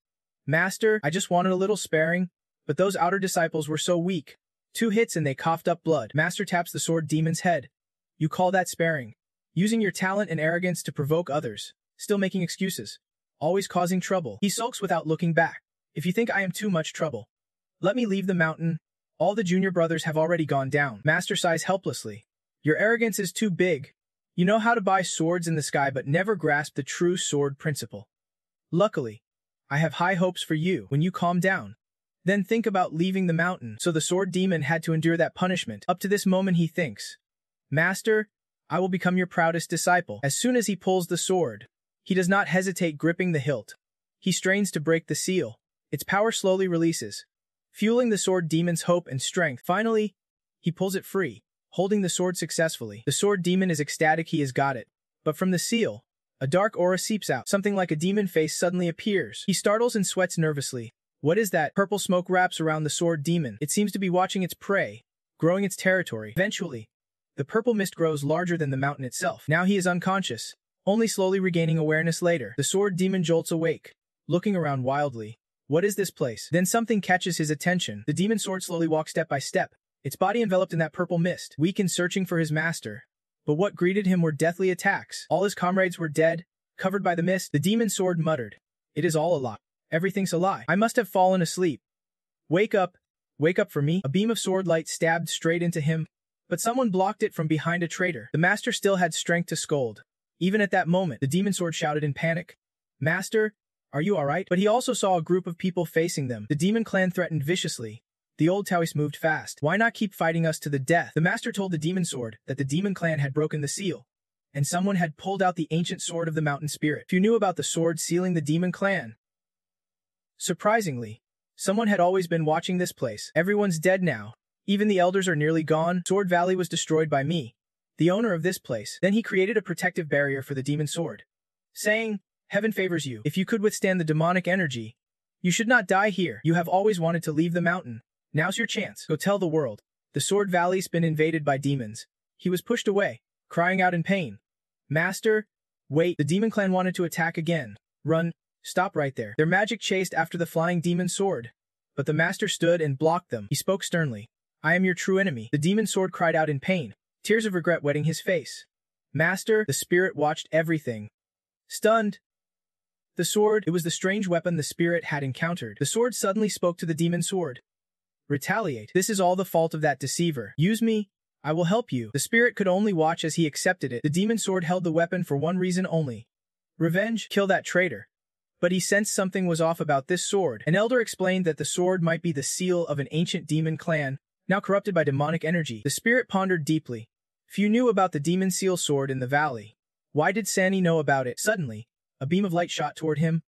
Master, I just wanted a little sparing, but those outer disciples were so weak. 2 hits and they coughed up blood. Master taps the sword demon's head. You call that sparing? Using your talent and arrogance to provoke others. Still making excuses. Always causing trouble. He sulks without looking back. If you think I am too much trouble, let me leave the mountain. All the junior brothers have already gone down. Master sighs helplessly. Your arrogance is too big. You know how to buy swords in the sky but never grasp the true sword principle. Luckily, I have high hopes for you when you calm down. Then think about leaving the mountain. So the sword demon had to endure that punishment. Up to this moment he thinks, Master, I will become your proudest disciple. As soon as he pulls the sword, he does not hesitate, gripping the hilt. He strains to break the seal. Its power slowly releases, fueling the sword demon's hope and strength. Finally, he pulls it free, holding the sword successfully. The sword demon is ecstatic he has got it. But from the seal, a dark aura seeps out. Something like a demon face suddenly appears. He startles and sweats nervously. What is that? Purple smoke wraps around the sword demon. It seems to be watching its prey, growing its territory. Eventually, the purple mist grows larger than the mountain itself. Now he is unconscious, only slowly regaining awareness later. The sword demon jolts awake, looking around wildly. What is this place? Then something catches his attention. The demon sword slowly walks step by step, its body enveloped in that purple mist, weak and searching for his master. But what greeted him were deathly attacks. All his comrades were dead, covered by the mist. The demon sword muttered, It is all a lie. Everything's a lie. I must have fallen asleep. Wake up for me. A beam of sword light stabbed straight into him, but someone blocked it from behind a traitor. The master still had strength to scold. Even at that moment, the demon sword shouted in panic, "Master, are you alright?" But he also saw a group of people facing them. The demon clan threatened viciously. The old Taoist moved fast. "Why not keep fighting us to the death?" The master told the demon sword that the demon clan had broken the seal, and someone had pulled out the ancient sword of the mountain spirit. Few knew about the sword sealing the demon clan. Surprisingly, someone had always been watching this place. Everyone's dead now. Even the elders are nearly gone. Sword Valley was destroyed by me, the owner of this place. Then he created a protective barrier for the demon sword, saying, "Heaven favors you. If you could withstand the demonic energy, you should not die here. You have always wanted to leave the mountain. Now's your chance. Go tell the world. The Sword Valley's been invaded by demons." He was pushed away, crying out in pain, "Master, wait." The demon clan wanted to attack again. "Run. Stop right there." Their magic chased after the flying demon sword, but the master stood and blocked them. He spoke sternly, "I am your true enemy." The demon sword cried out in pain, tears of regret wetting his face. "Master," the spirit watched everything, stunned. The sword, it was the strange weapon the spirit had encountered. The sword suddenly spoke to the demon sword. "Retaliate. This is all the fault of that deceiver. Use me. I will help you." The spirit could only watch as he accepted it. The demon sword held the weapon for one reason only: revenge. Kill that traitor. But he sensed something was off about this sword. An elder explained that the sword might be the seal of an ancient demon clan, now corrupted by demonic energy. The spirit pondered deeply. Few knew about the demon seal sword in the valley. Why did Sani know about it? Suddenly, a beam of light shot toward him.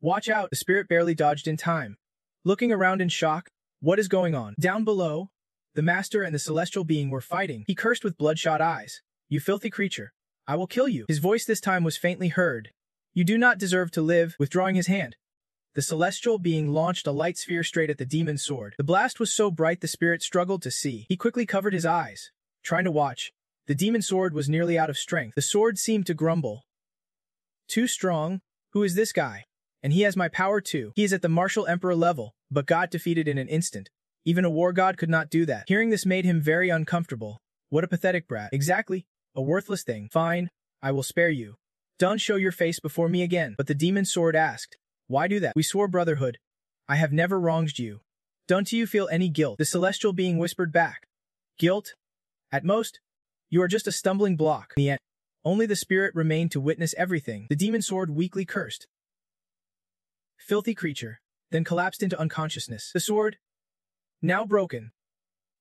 "Watch out!" The spirit barely dodged in time, looking around in shock. What is going on? Down below, the master and the celestial being were fighting. He cursed with bloodshot eyes. "You filthy creature. I will kill you." His voice this time was faintly heard. "You do not deserve to live." Withdrawing his hand, the celestial being launched a light sphere straight at the demon sword. The blast was so bright the spirit struggled to see. He quickly covered his eyes, trying to watch. The demon sword was nearly out of strength. The sword seemed to grumble. "Too strong? Who is this guy? And he has my power too. He is at the martial emperor level, but got defeated in an instant. Even a war god could not do that." Hearing this made him very uncomfortable. What a pathetic brat. "Exactly. A worthless thing. Fine. I will spare you. Don't show your face before me again." But the demon sword asked, "Why do that? We swore brotherhood. I have never wronged you. Don't you feel any guilt?" The celestial being whispered back, "Guilt? At most, you are just a stumbling block." In the end, only the spirit remained to witness everything. The demon sword weakly cursed, "Filthy creature," then collapsed into unconsciousness. The sword, now broken,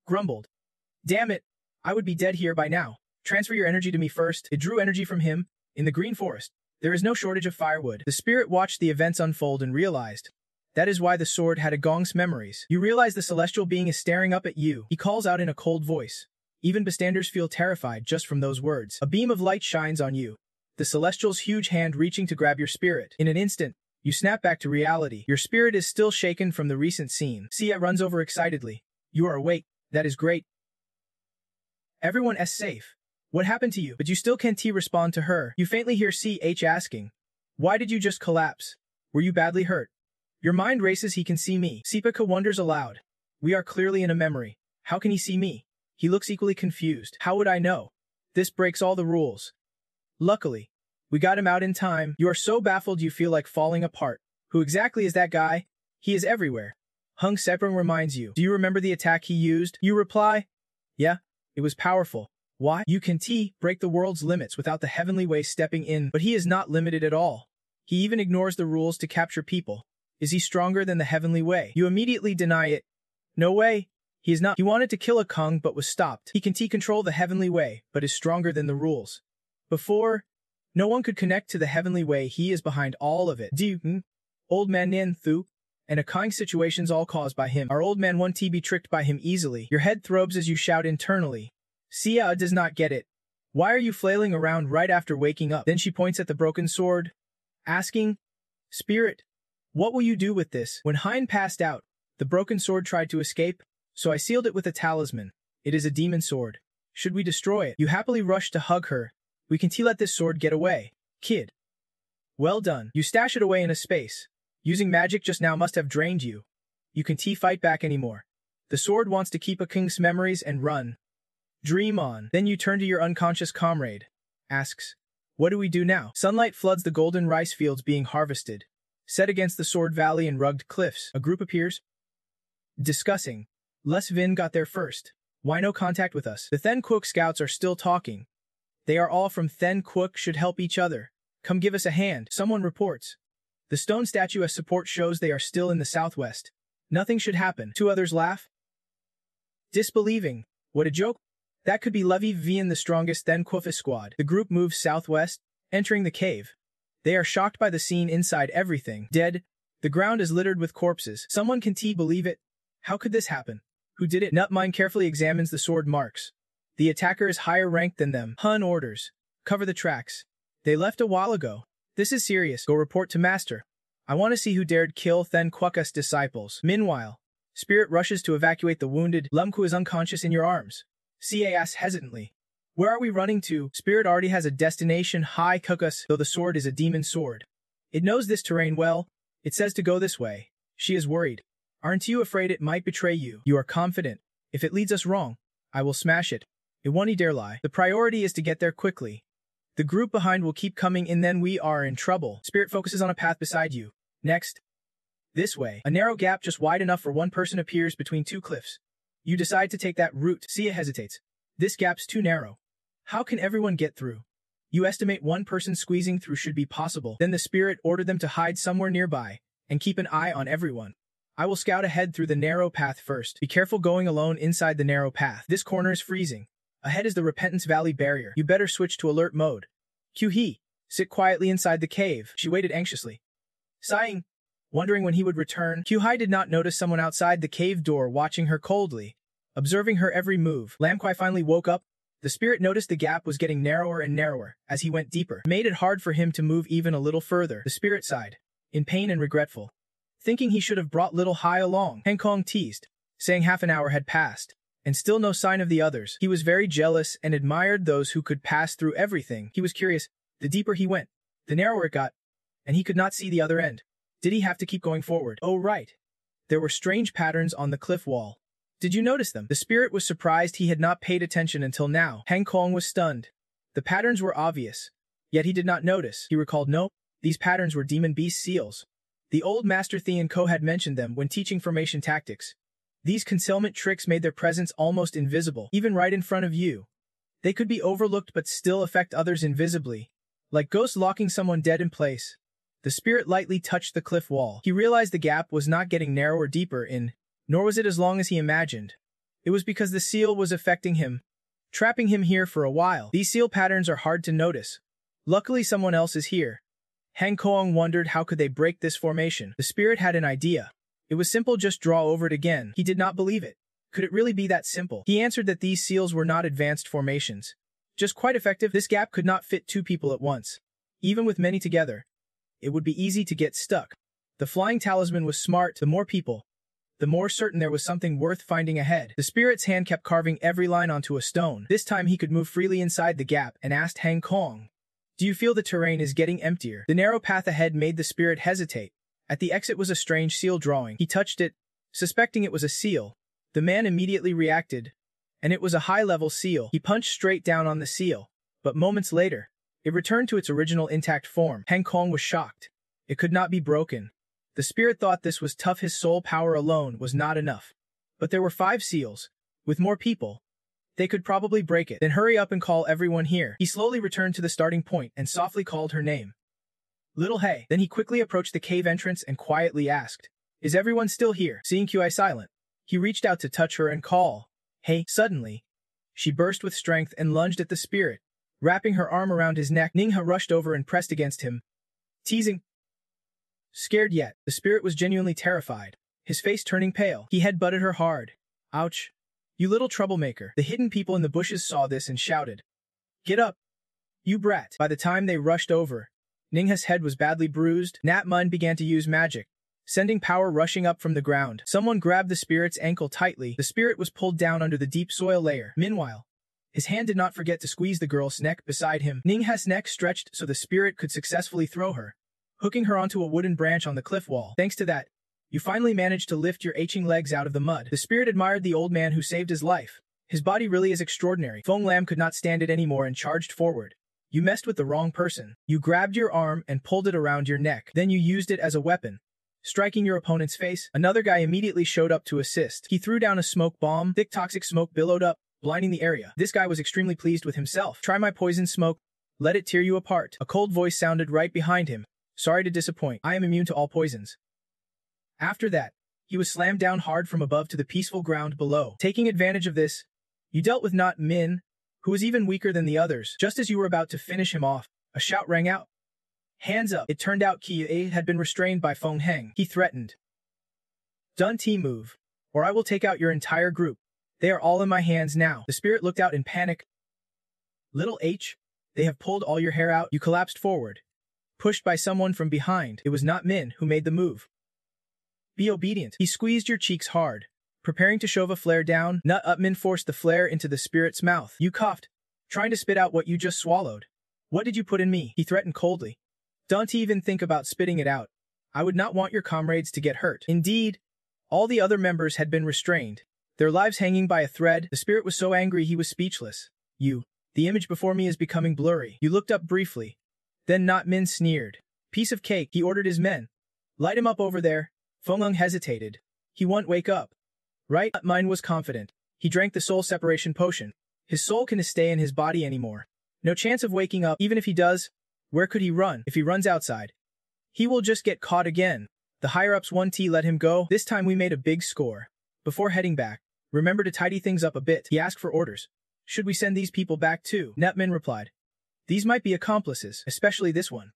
grumbled, "Damn it, I would be dead here by now. Transfer your energy to me first." It drew energy from him. In the green forest, there is no shortage of firewood. The spirit watched the events unfold and realized, that is why the sword had a gong's memories. "You realize the celestial being is staring up at you," he calls out in a cold voice. Even bystanders feel terrified just from those words. A beam of light shines on you, the celestial's huge hand reaching to grab your spirit. In an instant, you snap back to reality. Your spirit is still shaken from the recent scene. Sia runs over excitedly. "You are awake. That is great. Everyone is safe. What happened to you?" But you still can't respond to her. You faintly hear CH asking, "Why did you just collapse? Were you badly hurt?" Your mind races. "He can see me." Sipaka wonders aloud. "We are clearly in a memory. How can he see me?" He looks equally confused. "How would I know? This breaks all the rules." "Luckily, we got him out in time." You are so baffled you feel like falling apart. "Who exactly is that guy? He is everywhere." Hung Seprung reminds you. "Do you remember the attack he used?" You reply, "Yeah, it was powerful." "Why?" "You can break the world's limits without the heavenly way stepping in." But he is not limited at all. He even ignores the rules to capture people. Is he stronger than the heavenly way? You immediately deny it. "No way. He is not." He wanted to kill a Kung but was stopped. He can control the heavenly way, but is stronger than the rules. Before, no one could connect to the heavenly way. He is behind all of it. Old man Nian Thu, and a kind situations all caused by him. Our old man won't be tricked by him easily. Your head throbs as you shout internally. Sia does not get it. "Why are you flailing around right after waking up?" Then she points at the broken sword, asking, "Spirit, what will you do with this?" When Hein passed out, the broken sword tried to escape, so I sealed it with a talisman. It is a demon sword. Should we destroy it? You happily rush to hug her. We can let this sword get away. Kid. Well done. You stash it away in a space. Using magic just now must have drained you. You can fight back anymore. The sword wants to keep a king's memories and run. Dream on. Then you turn to your unconscious comrade. Asks, "What do we do now?" Sunlight floods the golden rice fields being harvested. Set against the Sword Valley and rugged cliffs, a group appears. Discussing. Les Vin got there first. Why no contact with us? The Then Quoc scouts are still talking. They are all from Then Quoc should help each other. Come give us a hand, someone reports. The stone statue as support shows they are still in the southwest. Nothing should happen. 2 others laugh. Disbelieving. What a joke. That could be Levy V and the strongest Then Quoc squad. The group moves southwest, entering the cave. They are shocked by the scene inside. Everything dead. The ground is littered with corpses. Someone can believe it? How could this happen? Who did it? Nutmine carefully examines the sword marks. The attacker is higher ranked than them. Hun orders. Cover the tracks. They left a while ago. This is serious. Go report to Master. I want to see who dared kill Then Quoc's disciples. Meanwhile, Spirit rushes to evacuate the wounded. Lumku is unconscious in your arms. Ca asks hesitantly. Where are we running to? Spirit already has a destination. Hi Kukus, though the sword is a demon sword. It knows this terrain well. It says to go this way. She is worried. Aren't you afraid it might betray you? You are confident. If it leads us wrong, I will smash it. It won't dare lie. The priority is to get there quickly. The group behind will keep coming in, then we are in trouble. Spirit focuses on a path beside you. Next. This way. A narrow gap just wide enough for one person appears between 2 cliffs. You decide to take that route. Sia hesitates. This gap's too narrow. How can everyone get through? You estimate one person squeezing through should be possible. Then the spirit ordered them to hide somewhere nearby and keep an eye on everyone. I will scout ahead through the narrow path first. Be careful going alone inside the narrow path. This corner is freezing. Ahead is the Repentance Valley barrier. You better switch to alert mode. Kyuhee, sit quietly inside the cave. She waited anxiously, sighing, wondering when he would return. Kyuhee did not notice someone outside the cave door watching her coldly, observing her every move. Lamquai finally woke up. The spirit noticed the gap was getting narrower and narrower as he went deeper. It made it hard for him to move even a little further. The spirit sighed, in pain and regretful, thinking he should have brought little Hai along. Hankong teased, saying half an hour had passed, and still no sign of the others. He was very jealous and admired those who could pass through everything. He was curious. The deeper he went, the narrower it got, and he could not see the other end. Did he have to keep going forward? Oh right. There were strange patterns on the cliff wall. Did you notice them? The spirit was surprised he had not paid attention until now. Hankong was stunned. The patterns were obvious, yet he did not notice. He recalled, no, these patterns were demon beast seals. The old master Thean Ko had mentioned them when teaching formation tactics. These concealment tricks made their presence almost invisible, even right in front of you. They could be overlooked but still affect others invisibly, like ghosts locking someone dead in place. The spirit lightly touched the cliff wall. He realized the gap was not getting narrower deeper in, nor was it as long as he imagined. It was because the seal was affecting him, trapping him here for a while. These seal patterns are hard to notice. Luckily someone else is here. Hankong wondered how could they break this formation. The spirit had an idea. It was simple, just draw over it again. He did not believe it. Could it really be that simple? He answered that these seals were not advanced formations, just quite effective. This gap could not fit 2 people at once. Even with many together, it would be easy to get stuck. The flying talisman was smart. The more people, the more certain there was something worth finding ahead. The spirit's hand kept carving every line onto a stone. This time he could move freely inside the gap and asked Hankong, do you feel the terrain is getting emptier? The narrow path ahead made the spirit hesitate. At the exit was a strange seal drawing. He touched it, suspecting it was a seal. The man immediately reacted, and it was a high-level seal. He punched straight down on the seal, but moments later, it returned to its original intact form. Hankong was shocked. It could not be broken. The spirit thought this was tough. His soul power alone was not enough. But there were 5 seals. With more people, they could probably break it. Then hurry up and call everyone here. He slowly returned to the starting point and softly called her name. Little Hay. Then he quickly approached the cave entrance and quietly asked, is everyone still here? Seeing Qi silent, he reached out to touch her and call, hey. Suddenly, she burst with strength and lunged at the spirit, wrapping her arm around his neck. Ningha rushed over and pressed against him, teasing. Scared yet, the spirit was genuinely terrified, his face turning pale. He head-butted her hard. Ouch. You little troublemaker. The hidden people in the bushes saw this and shouted, get up, you brat. By the time they rushed over, Ningha's head was badly bruised. Natmun began to use magic, sending power rushing up from the ground. Someone grabbed the spirit's ankle tightly. The spirit was pulled down under the deep soil layer. Meanwhile, his hand did not forget to squeeze the girl's neck beside him. Ningha's neck stretched so the spirit could successfully throw her, hooking her onto a wooden branch on the cliff wall. Thanks to that, you finally managed to lift your aching legs out of the mud. The spirit admired the old man who saved his life. His body really is extraordinary. Feng Lam could not stand it anymore and charged forward. You messed with the wrong person. You grabbed your arm and pulled it around your neck. Then you used it as a weapon, striking your opponent's face. Another guy immediately showed up to assist. He threw down a smoke bomb. Thick toxic smoke billowed up, blinding the area. This guy was extremely pleased with himself. Try my poison smoke. Let it tear you apart. A cold voice sounded right behind him. Sorry to disappoint. I am immune to all poisons. After that, he was slammed down hard from above to the peaceful ground below. Taking advantage of this, you dealt with Not Min, who was even weaker than the others. Just as you were about to finish him off, a shout rang out. Hands up. It turned out Kia had been restrained by Feng Heng. He threatened. Don't move, or I will take out your entire group. They are all in my hands now. The spirit looked out in panic. Little H, they have pulled all your hair out. You collapsed forward. Pushed by someone from behind. It was Not Min who made the move. Be obedient. He squeezed your cheeks hard. Preparing to shove a flare down, Not Min forced the flare into the spirit's mouth. You coughed, trying to spit out what you just swallowed. What did you put in me? He threatened coldly. Don't even think about spitting it out. I would not want your comrades to get hurt. Indeed, all the other members had been restrained, their lives hanging by a thread. The spirit was so angry he was speechless. The image before me is becoming blurry. You looked up briefly. Then Not Min sneered. Piece of cake, he ordered his men. Light him up over there. Feng Heng hesitated. He won't wake up. Right? Mine was confident. He drank the soul separation potion. His soul can stay in his body anymore. No chance of waking up. Even if he does, where could he run? If he runs outside, he will just get caught again. The higher-ups 1T let him go. This time we made a big score. Before heading back, remember to tidy things up a bit. He asked for orders. Should we send these people back too? Not Min replied. These might be accomplices, especially this one.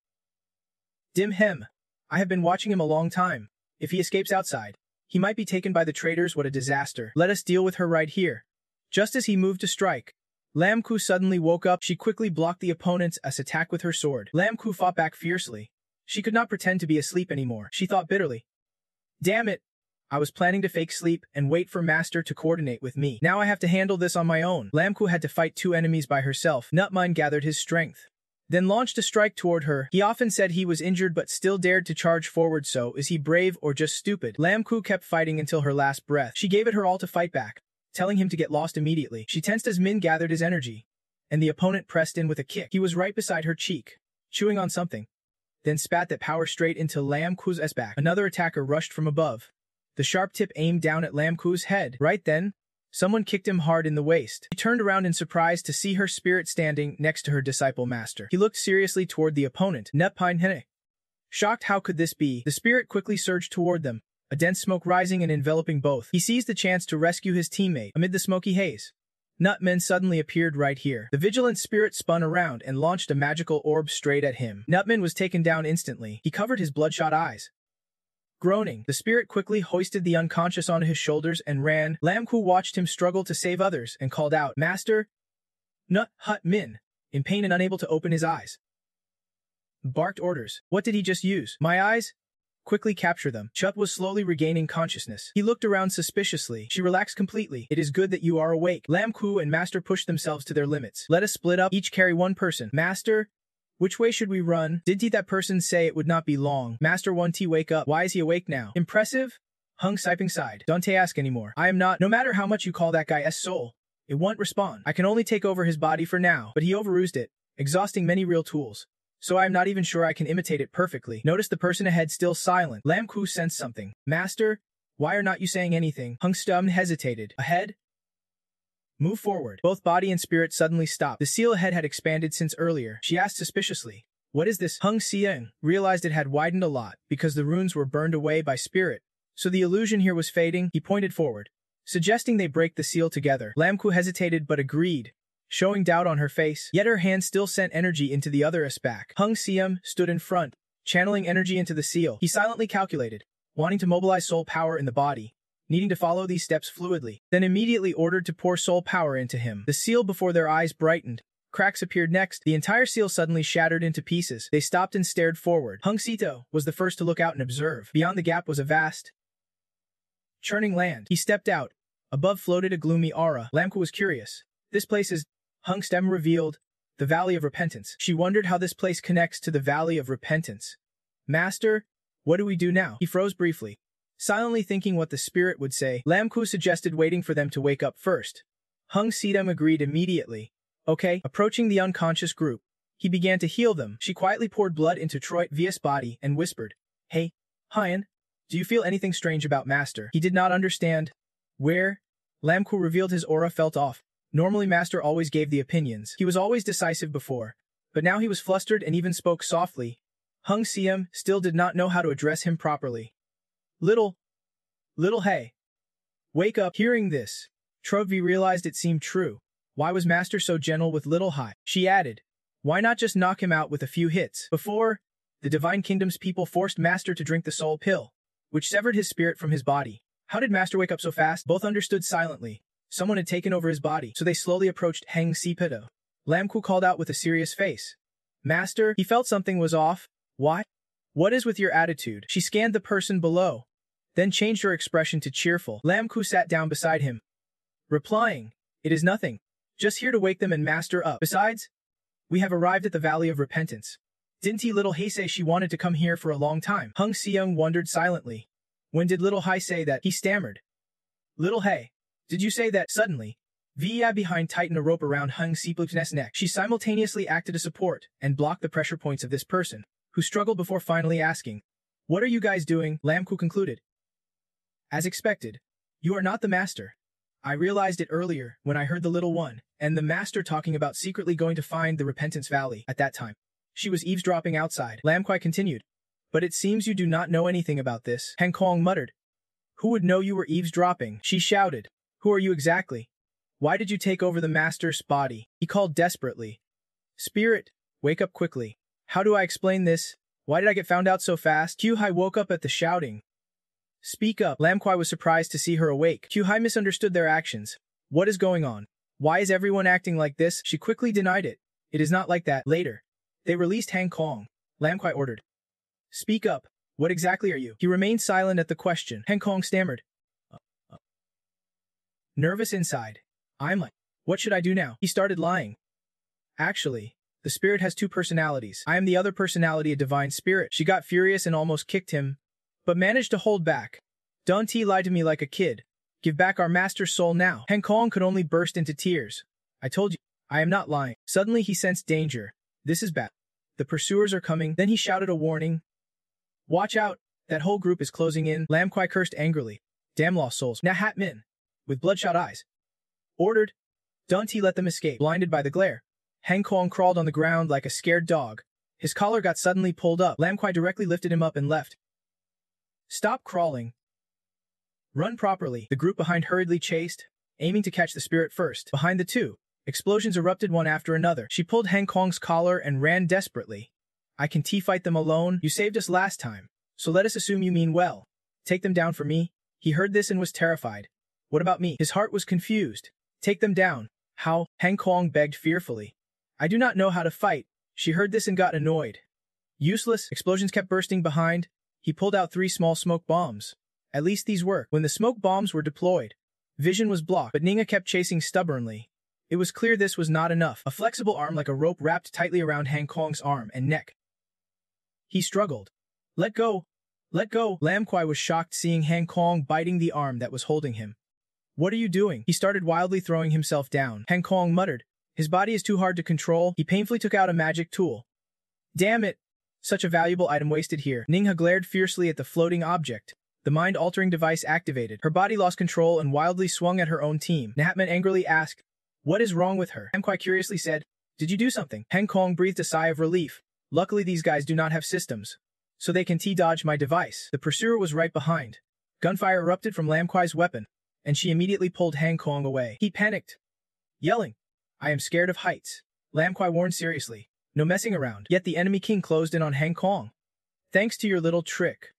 Dim Hem. I have been watching him a long time. If he escapes outside, he might be taken by the traitors. What a disaster. Let us deal with her right here. Just as he moved to strike, Lam Ku suddenly woke up. She quickly blocked the opponent's attack with her sword. Lam Ku fought back fiercely. She could not pretend to be asleep anymore. She thought bitterly. Damn it. I was planning to fake sleep and wait for Master to coordinate with me. Now I have to handle this on my own. Lam Ku had to fight 2 enemies by herself. Not Min gathered his strength, then launched a strike toward her. He often said he was injured but still dared to charge forward. So, is he brave or just stupid? Lam Ku kept fighting until her last breath. She gave it her all to fight back, telling him to get lost immediately. She tensed as Min gathered his energy, and the opponent pressed in with a kick. He was right beside her cheek, chewing on something, then spat that power straight into Lam Ku's back. Another attacker rushed from above. The sharp tip aimed down at Lam Ku's head. Right then, someone kicked him hard in the waist. He turned around in surprise to see her spirit standing next to her disciple master. He looked seriously toward the opponent. Nepine Hene. Shocked, how could this be? The spirit quickly surged toward them, a dense smoke rising and enveloping both. He seized the chance to rescue his teammate. Amid the smoky haze, Not Min suddenly appeared right here. The vigilant spirit spun around and launched a magical orb straight at him. Not Min was taken down instantly. He covered his bloodshot eyes. Groaning, the spirit quickly hoisted the unconscious onto his shoulders and ran. Lam Ku watched him struggle to save others and called out, Master! Not Min, in pain and unable to open his eyes. Barked orders. What did he just use? My eyes? Quickly capture them. Chut was slowly regaining consciousness. He looked around suspiciously. She relaxed completely. It is good that you are awake. Lam Ku and Master pushed themselves to their limits. Let us split up, each carry 1 person. Master? Which way should we run? Didn't that person say it would not be long? Master 1T, wake up. Why is he awake now? Impressive? Hung Siping sighed. Don't ask anymore. I am not. No matter how much you call that guy's soul, it won't respond. I can only take over his body for now, but he overused it, exhausting many real tools. So I am not even sure I can imitate it perfectly. Notice the person ahead still silent. Lam Ku sensed something. Master, why are not you saying anything? Hung Stum hesitated. Ahead? Move forward. Both body and spirit suddenly stopped. The seal ahead had expanded since earlier. She asked suspiciously, what is this? Hung Siang realized it had widened a lot because the runes were burned away by spirit, so the illusion here was fading. He pointed forward, suggesting they break the seal together. Lam Ku hesitated but agreed, showing doubt on her face. Yet her hand still sent energy into the other back. Hung Siam stood in front, channeling energy into the seal. He silently calculated, wanting to mobilize soul power in the body, needing to follow these steps fluidly, then immediately ordered to pour soul power into him. The seal before their eyes brightened. Cracks appeared next. The entire seal suddenly shattered into pieces. They stopped and stared forward. Hung Sito was the first to look out and observe. Beyond the gap was a vast, churning land. He stepped out. Above floated a gloomy aura. Lam Ku was curious. This place is, Hung Stem revealed, the Valley of Repentance. She wondered how this place connects to the Valley of Repentance. Master, what do we do now? He froze briefly, silently thinking what the spirit would say. Lam Ku suggested waiting for them to wake up first. Hung Sidam agreed immediately. Okay. Approaching the unconscious group, he began to heal them. She quietly poured blood into Troy Via's body and whispered, Hey, Hyan, do you feel anything strange about Master? He did not understand. Where? Lam Ku revealed his aura felt off, Normally Master always gave the opinions. He was always decisive before, but now he was flustered and even spoke softly. Hung Seum still did not know how to address him properly. Little hey. Wake up. Hearing this, Trovy realized it seemed true. Why was Master so gentle with Little Hai? She added, why not just knock him out with a few hits? Before, the Divine Kingdom's people forced Master to drink the soul pill, which severed his spirit from his body. How did Master wake up so fast? Both understood silently. Someone had taken over his body, so they slowly approached Heng Sipito. Lamku called out with a serious face. Master, he felt something was off. Why? What is with your attitude? She scanned the person below, then changed her expression to cheerful. Lamku sat down beside him, replying, it is nothing. Just here to wake them and Master up. Besides, we have arrived at the Valley of Repentance. Didn't Little Hai say she wanted to come here for a long time? Hung Seung wondered silently. When did Little Hai say that? He stammered. Little Hai, did you say that? Suddenly, Via behind tightened a rope around Hung Siplu's neck. She simultaneously acted as support and blocked the pressure points of this person, who struggled before finally asking, what are you guys doing? Lamku concluded. As expected, you are not the Master. I realized it earlier when I heard the little one and the Master talking about secretly going to find the Repentance Valley. At that time, she was eavesdropping outside. Lamquai continued. But it seems you do not know anything about this. Heng Kong muttered. Who would know you were eavesdropping? She shouted. Who are you exactly? Why did you take over the Master's body? He called desperately. Spirit, wake up quickly. How do I explain this? Why did I get found out so fast? Q-Hai woke up at the shouting. Speak up. Lamquai was surprised to see her awake. Q-Hai misunderstood their actions. What is going on? Why is everyone acting like this? She quickly denied it. It is not like that. Later, they released Hang Kong. Lamquai ordered. Speak up. What exactly are you? He remained silent at the question. Hang Kong stammered. Nervous inside. I'm like, what should I do now? He started lying. Actually, the spirit has two personalities. I am the other personality, a divine spirit. She got furious and almost kicked him, but managed to hold back. Don't lied to me like a kid. Give back our Master's soul now. Heng Kong could only burst into tears. I told you, I am not lying. Suddenly he sensed danger. This is bad. The pursuers are coming. Then he shouted a warning. Watch out. That whole group is closing in. Lam Kwai cursed angrily. Damn lost souls. Nahat Min, with bloodshot eyes, ordered. Don't let them escape. Blinded by the glare, Heng Kong crawled on the ground like a scared dog. His collar got suddenly pulled up. Lam Kwai directly lifted him up and left. Stop crawling. Run properly. The group behind hurriedly chased, aiming to catch the spirit first. Behind the two, explosions erupted one after another. She pulled Heng Kong's collar and ran desperately. I can fight them alone. You saved us last time, so let us assume you mean well. Take them down for me. He heard this and was terrified. What about me? His heart was confused. Take them down. How? Heng Kong begged fearfully. I do not know how to fight. She heard this and got annoyed. Useless. Explosions kept bursting behind. He pulled out 3 small smoke bombs. At least these worked. When the smoke bombs were deployed, vision was blocked, but Ninga kept chasing stubbornly. It was clear this was not enough. A flexible arm like a rope wrapped tightly around Heng Kong's arm and neck. He struggled. Let go. Let go. Lam Kwai was shocked seeing Heng Kong biting the arm that was holding him. What are you doing? He started wildly throwing himself down. Heng Kong muttered. His body is too hard to control. He painfully took out a magic tool. Damn it. Such a valuable item wasted here. Ningha glared fiercely at the floating object. The mind-altering device activated. Her body lost control and wildly swung at her own team. Nahatman angrily asked, what is wrong with her? Heng Kwai curiously said, did you do something? Heng Kong breathed a sigh of relief. Luckily these guys do not have systems, so they can T-dodge my device. The pursuer was right behind. Gunfire erupted from Lam Kwai's weapon, and she immediately pulled Heng Kong away. He panicked, yelling, I am scared of heights. Lam Kwai warned seriously, no messing around. Yet the enemy king closed in on Heng Kong. Thanks to your little trick,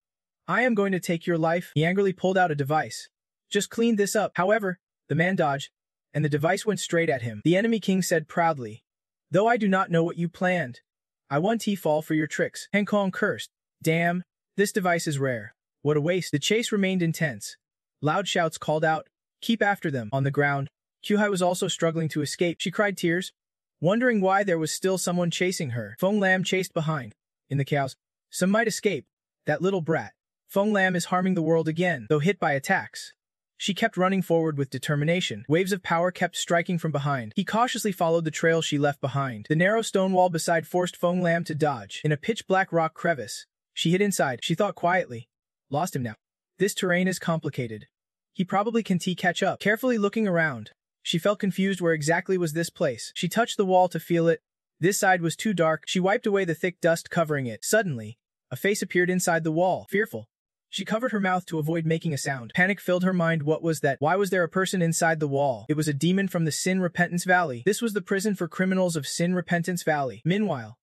I am going to take your life. He angrily pulled out a device. Just clean this up. However, the man dodged, and the device went straight at him. The enemy king said proudly, though I do not know what you planned, I want to fall for your tricks. Heng Kong cursed. Damn, this device is rare. What a waste. The chase remained intense. Loud shouts called out, keep after them. On the ground, Q-Hai was also struggling to escape. She cried tears, wondering why there was still someone chasing her. Feng Lam chased behind. In the chaos, some might escape. That little brat. Feng Lam is harming the world again, though hit by attacks. She kept running forward with determination. Waves of power kept striking from behind. He cautiously followed the trail she left behind. The narrow stone wall beside forced Feng Lam to dodge. In a pitch-black rock crevice, she hid inside. She thought quietly. Lost him now. This terrain is complicated. He probably can catch up. Carefully looking around, She felt confused. Where exactly was this place? She touched the wall to feel it. This side was too dark. She wiped away the thick dust covering it. Suddenly, a face appeared inside the wall. Fearful. She covered her mouth to avoid making a sound. Panic filled her mind. What was that? Why was there a person inside the wall? It was a demon from the Sin Repentance Valley. This was the prison for criminals of Sin Repentance Valley. Meanwhile,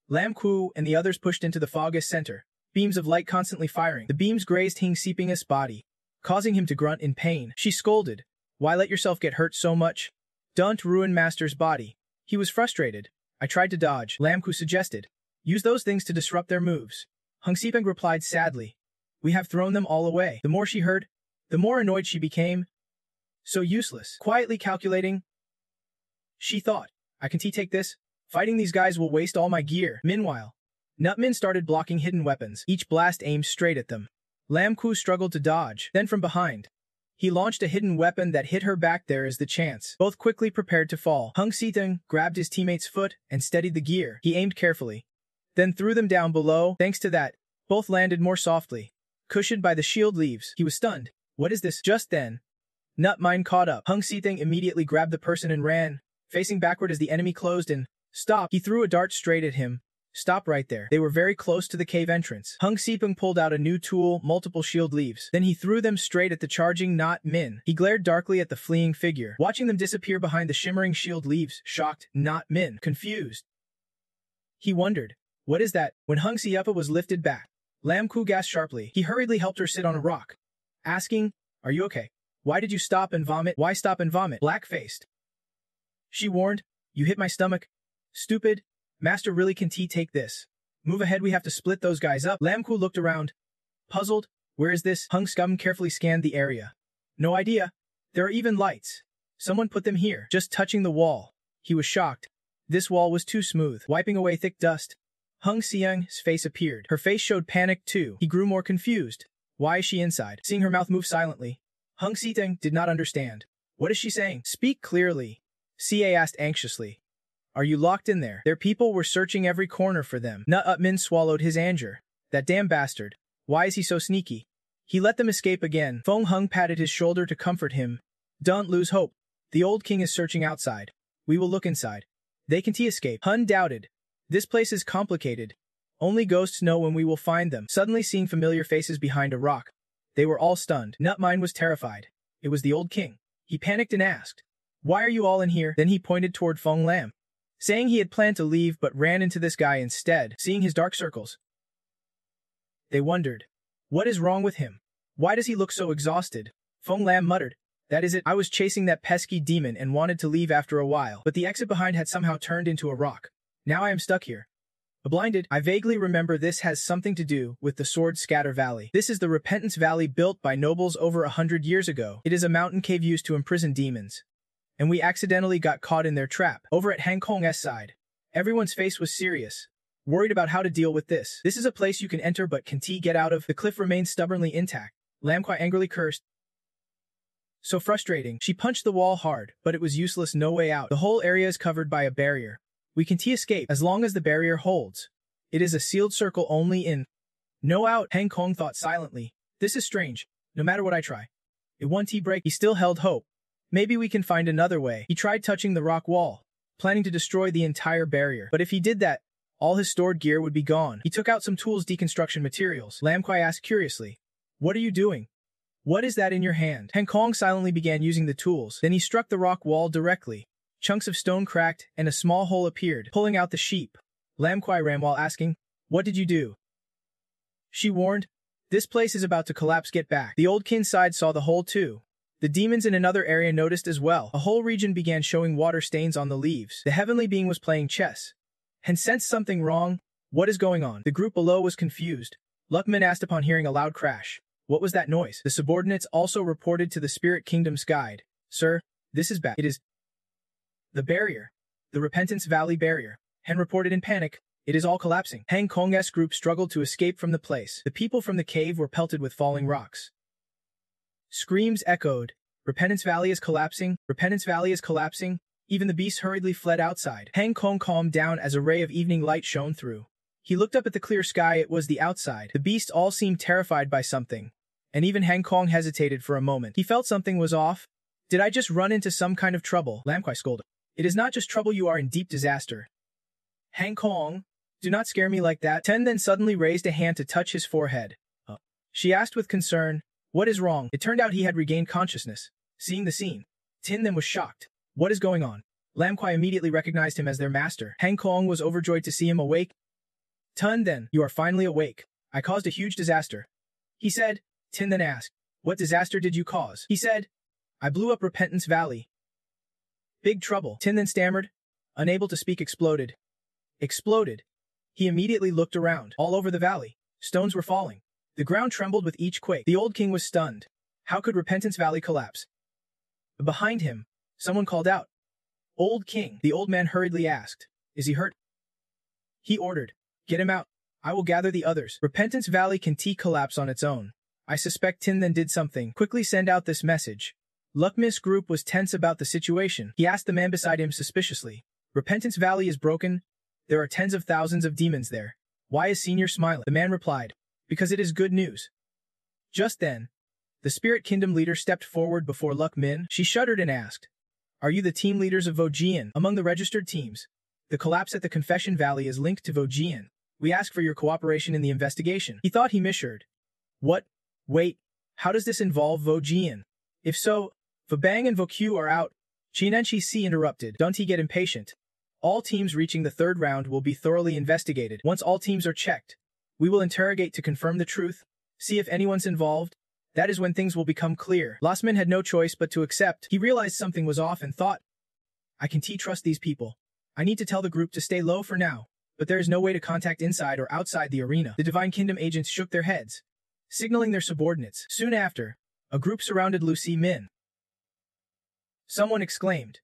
Lam Ku and the others pushed into the fog's center. Beams of light constantly firing. The beams grazed Hing Seping's body, causing him to grunt in pain. She scolded. Why let yourself get hurt so much? Don't ruin Master's body. He was frustrated. I tried to dodge. Lam Ku suggested. Use those things to disrupt their moves. Hung Seping replied sadly. We have thrown them all away. The more she heard, the more annoyed she became. So useless. Quietly calculating, she thought, I can take this. Fighting these guys will waste all my gear. Meanwhile, Nutmin started blocking hidden weapons. Each blast aimed straight at them. Lam Ku struggled to dodge. Then from behind, he launched a hidden weapon that hit her back. There is the chance. Both quickly prepared to fall. Hung Seping grabbed his teammate's foot and steadied the gear. He aimed carefully, then threw them down below. Thanks to that, both landed more softly. Cushioned by the shield leaves, he was stunned. What is this? Just then, Nutmine caught up. Hung Seping immediately grabbed the person and ran, facing backward as the enemy closed in. Stop! He threw a dart straight at him. Stop right there. They were very close to the cave entrance. Hung Seping pulled out a new tool, multiple shield leaves. Then he threw them straight at the charging Nutmin. He glared darkly at the fleeing figure, watching them disappear behind the shimmering shield leaves. Shocked, Nutmin, confused. He wondered, what is that? When Hung Seping was lifted back, Lam Ku gasped sharply. He hurriedly helped her sit on a rock, asking, Are you okay? Why did you stop and vomit? Why stop and vomit? Black-faced. She warned, You hit my stomach. Stupid. Master really can take this. Move ahead, we have to split those guys up. Lam Ku looked around, puzzled. Where is this? Hung Seping carefully scanned the area. No idea. There are even lights. Someone put them here. Just touching the wall. He was shocked. This wall was too smooth. Wiping away thick dust, Hung Seping's face appeared. Her face showed panic too. He grew more confused. Why is she inside? Seeing her mouth move silently, Hung Seping did not understand. What is she saying? Speak clearly. CA asked anxiously. Are you locked in there? Their people were searching every corner for them. Nutmin swallowed his anger. That damn bastard. Why is he so sneaky? He let them escape again. Feng Hung patted his shoulder to comfort him. Don't lose hope. The old king is searching outside. We will look inside. They can escape. Hun doubted. This place is complicated. Only ghosts know when we will find them. Suddenly seeing familiar faces behind a rock, they were all stunned. Nutmine was terrified. It was the old king. He panicked and asked, Why are you all in here? Then he pointed toward Feng Lam, saying he had planned to leave but ran into this guy instead. Seeing his dark circles, they wondered, what is wrong with him? Why does he look so exhausted? Feng Lam muttered, That is it. I was chasing that pesky demon and wanted to leave after a while, but the exit behind had somehow turned into a rock. Now I am stuck here. Blinded, I vaguely remember this has something to do with the Sword Scatter Valley. This is the Repentance Valley built by nobles over 100 years ago. It is a mountain cave used to imprison demons, and we accidentally got caught in their trap. Over at Han Kong's side, everyone's face was serious, worried about how to deal with this. This is a place you can enter but can't get out of. The cliff remains stubbornly intact. Lam Kuai angrily cursed. So frustrating. She punched the wall hard, but it was useless. No way out. The whole area is covered by a barrier. We can escape as long as the barrier holds. It is a sealed circle only in. No out. Han Kong thought silently. This is strange. No matter what I try, it won't break. He still held hope. Maybe we can find another way. He tried touching the rock wall, planning to destroy the entire barrier. But if he did that, all his stored gear would be gone. He took out some tools, deconstruction materials. Lam Kuai asked curiously, What are you doing? What is that in your hand? Han Kong silently began using the tools. Then he struck the rock wall directly. Chunks of stone cracked, and a small hole appeared, pulling out the sheep. Lam Kuai ran while asking, What did you do? She warned, This place is about to collapse. Get back. The old kin side saw the hole too. The demons in another area noticed as well. A whole region began showing water stains on the leaves. The heavenly being was playing chess, and sensed something wrong. What is going on? The group below was confused. Luckman asked upon hearing a loud crash. What was that noise? The subordinates also reported to the Spirit Kingdom's guide. Sir, this is bad. It is the barrier. The Repentance Valley barrier. Hen reported in panic. It is all collapsing. Han Kong's group struggled to escape from the place. The people from the cave were pelted with falling rocks. Screams echoed. Repentance Valley is collapsing. Repentance Valley is collapsing. Even the beasts hurriedly fled outside. Han Kong calmed down as a ray of evening light shone through. He looked up at the clear sky. It was the outside. The beasts all seemed terrified by something, and even Han Kong hesitated for a moment. He felt something was off. Did I just run into some kind of trouble? Lam Kui scolded. It is not just trouble, you are in deep disaster. Hang Kong, do not scare me like that. Ten then suddenly raised a hand to touch his forehead. She asked with concern, what is wrong? It turned out he had regained consciousness. Seeing the scene, Tin then was shocked. What is going on? Lam Kui immediately recognized him as their master. Hang Kong was overjoyed to see him awake. Tin then, you are finally awake. I caused a huge disaster, he said. Tin then asked, what disaster did you cause? He said, I blew up Repentance Valley. Big trouble. Tin then stammered, unable to speak. Exploded. Exploded. He immediately looked around. All over the valley, stones were falling. The ground trembled with each quake. The old king was stunned. How could Repentance Valley collapse? Behind him, someone called out, Old King. The old man hurriedly asked, is he hurt? He ordered, get him out. I will gather the others. Repentance Valley can collapse on its own. I suspect Tin then did something. Quickly send out this message. Luckmiss Group was tense about the situation. He asked the man beside him suspiciously. Repentance Valley is broken. There are tens of thousands of demons there. Why is Senior smiling? The man replied, because it is good news. Just then, the Spirit Kingdom leader stepped forward before Luck Min. She shuddered and asked, are you the team leaders of Vojian? Among the registered teams, the collapse at the Confession Valley is linked to Vojian. We ask for your cooperation in the investigation. He thought he misheard. What? Wait, how does this involve Vojian? If so, Vabang and Vokyu are out. Chinenchi C interrupted. Don't he get impatient? All teams reaching the third round will be thoroughly investigated. Once all teams are checked, we will interrogate to confirm the truth, see if anyone's involved. That is when things will become clear. Losman had no choice but to accept. He realized something was off and thought, I can trust these people. I need to tell the group to stay low for now, but there is no way to contact inside or outside the arena. The Divine Kingdom agents shook their heads, signaling their subordinates. Soon after, a group surrounded Lucy Min. Someone exclaimed,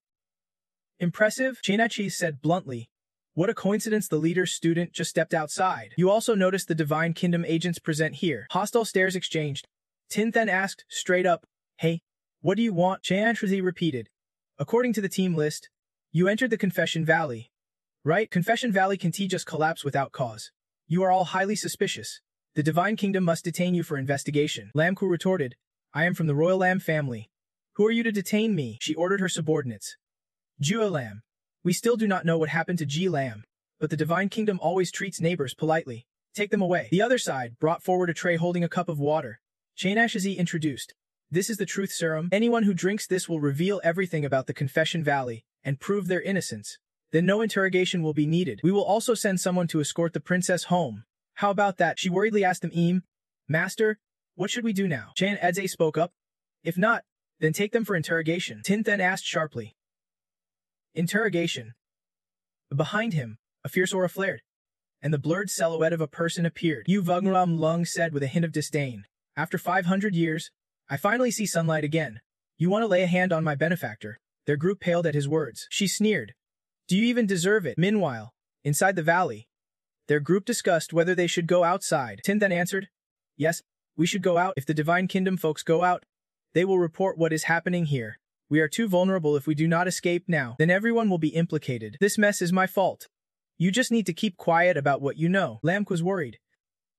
impressive, Chinachi said bluntly. What a coincidence, the leader's student just stepped outside. You also noticed the Divine Kingdom agents present here. Hostile stares exchanged. Tin then asked, straight up, hey, what do you want? Chinachi repeated. According to the team list, you entered the Confession Valley. Right? Confession Valley can just collapse without cause. You are all highly suspicious. The Divine Kingdom must detain you for investigation. Lamku retorted, I am from the Royal Lam family. Who are you to detain me? She ordered her subordinates. Jua Lam. We still do not know what happened to Ji Lam, but the Divine Kingdom always treats neighbors politely. Take them away. The other side brought forward a tray holding a cup of water. Chainashazi introduced. This is the truth serum. Anyone who drinks this will reveal everything about the Confession Valley and prove their innocence. Then no interrogation will be needed. We will also send someone to escort the princess home. How about that? She worriedly asked him. Master, what should we do now? Chan Edze spoke up. If not, then take them for interrogation. Tin then asked sharply. Interrogation. Behind him, a fierce aura flared, and the blurred silhouette of a person appeared. Yu Vugram Lung said with a hint of disdain. After 500 years, I finally see sunlight again. You want to lay a hand on my benefactor? Their group paled at his words. She sneered. Do you even deserve it? Meanwhile, inside the valley, their group discussed whether they should go outside. Tin then answered, yes, we should go out. If the Divine Kingdom folks go out, they will report what is happening here. We are too vulnerable. If we do not escape now, then everyone will be implicated. This mess is my fault. You just need to keep quiet about what you know. Lamk was worried.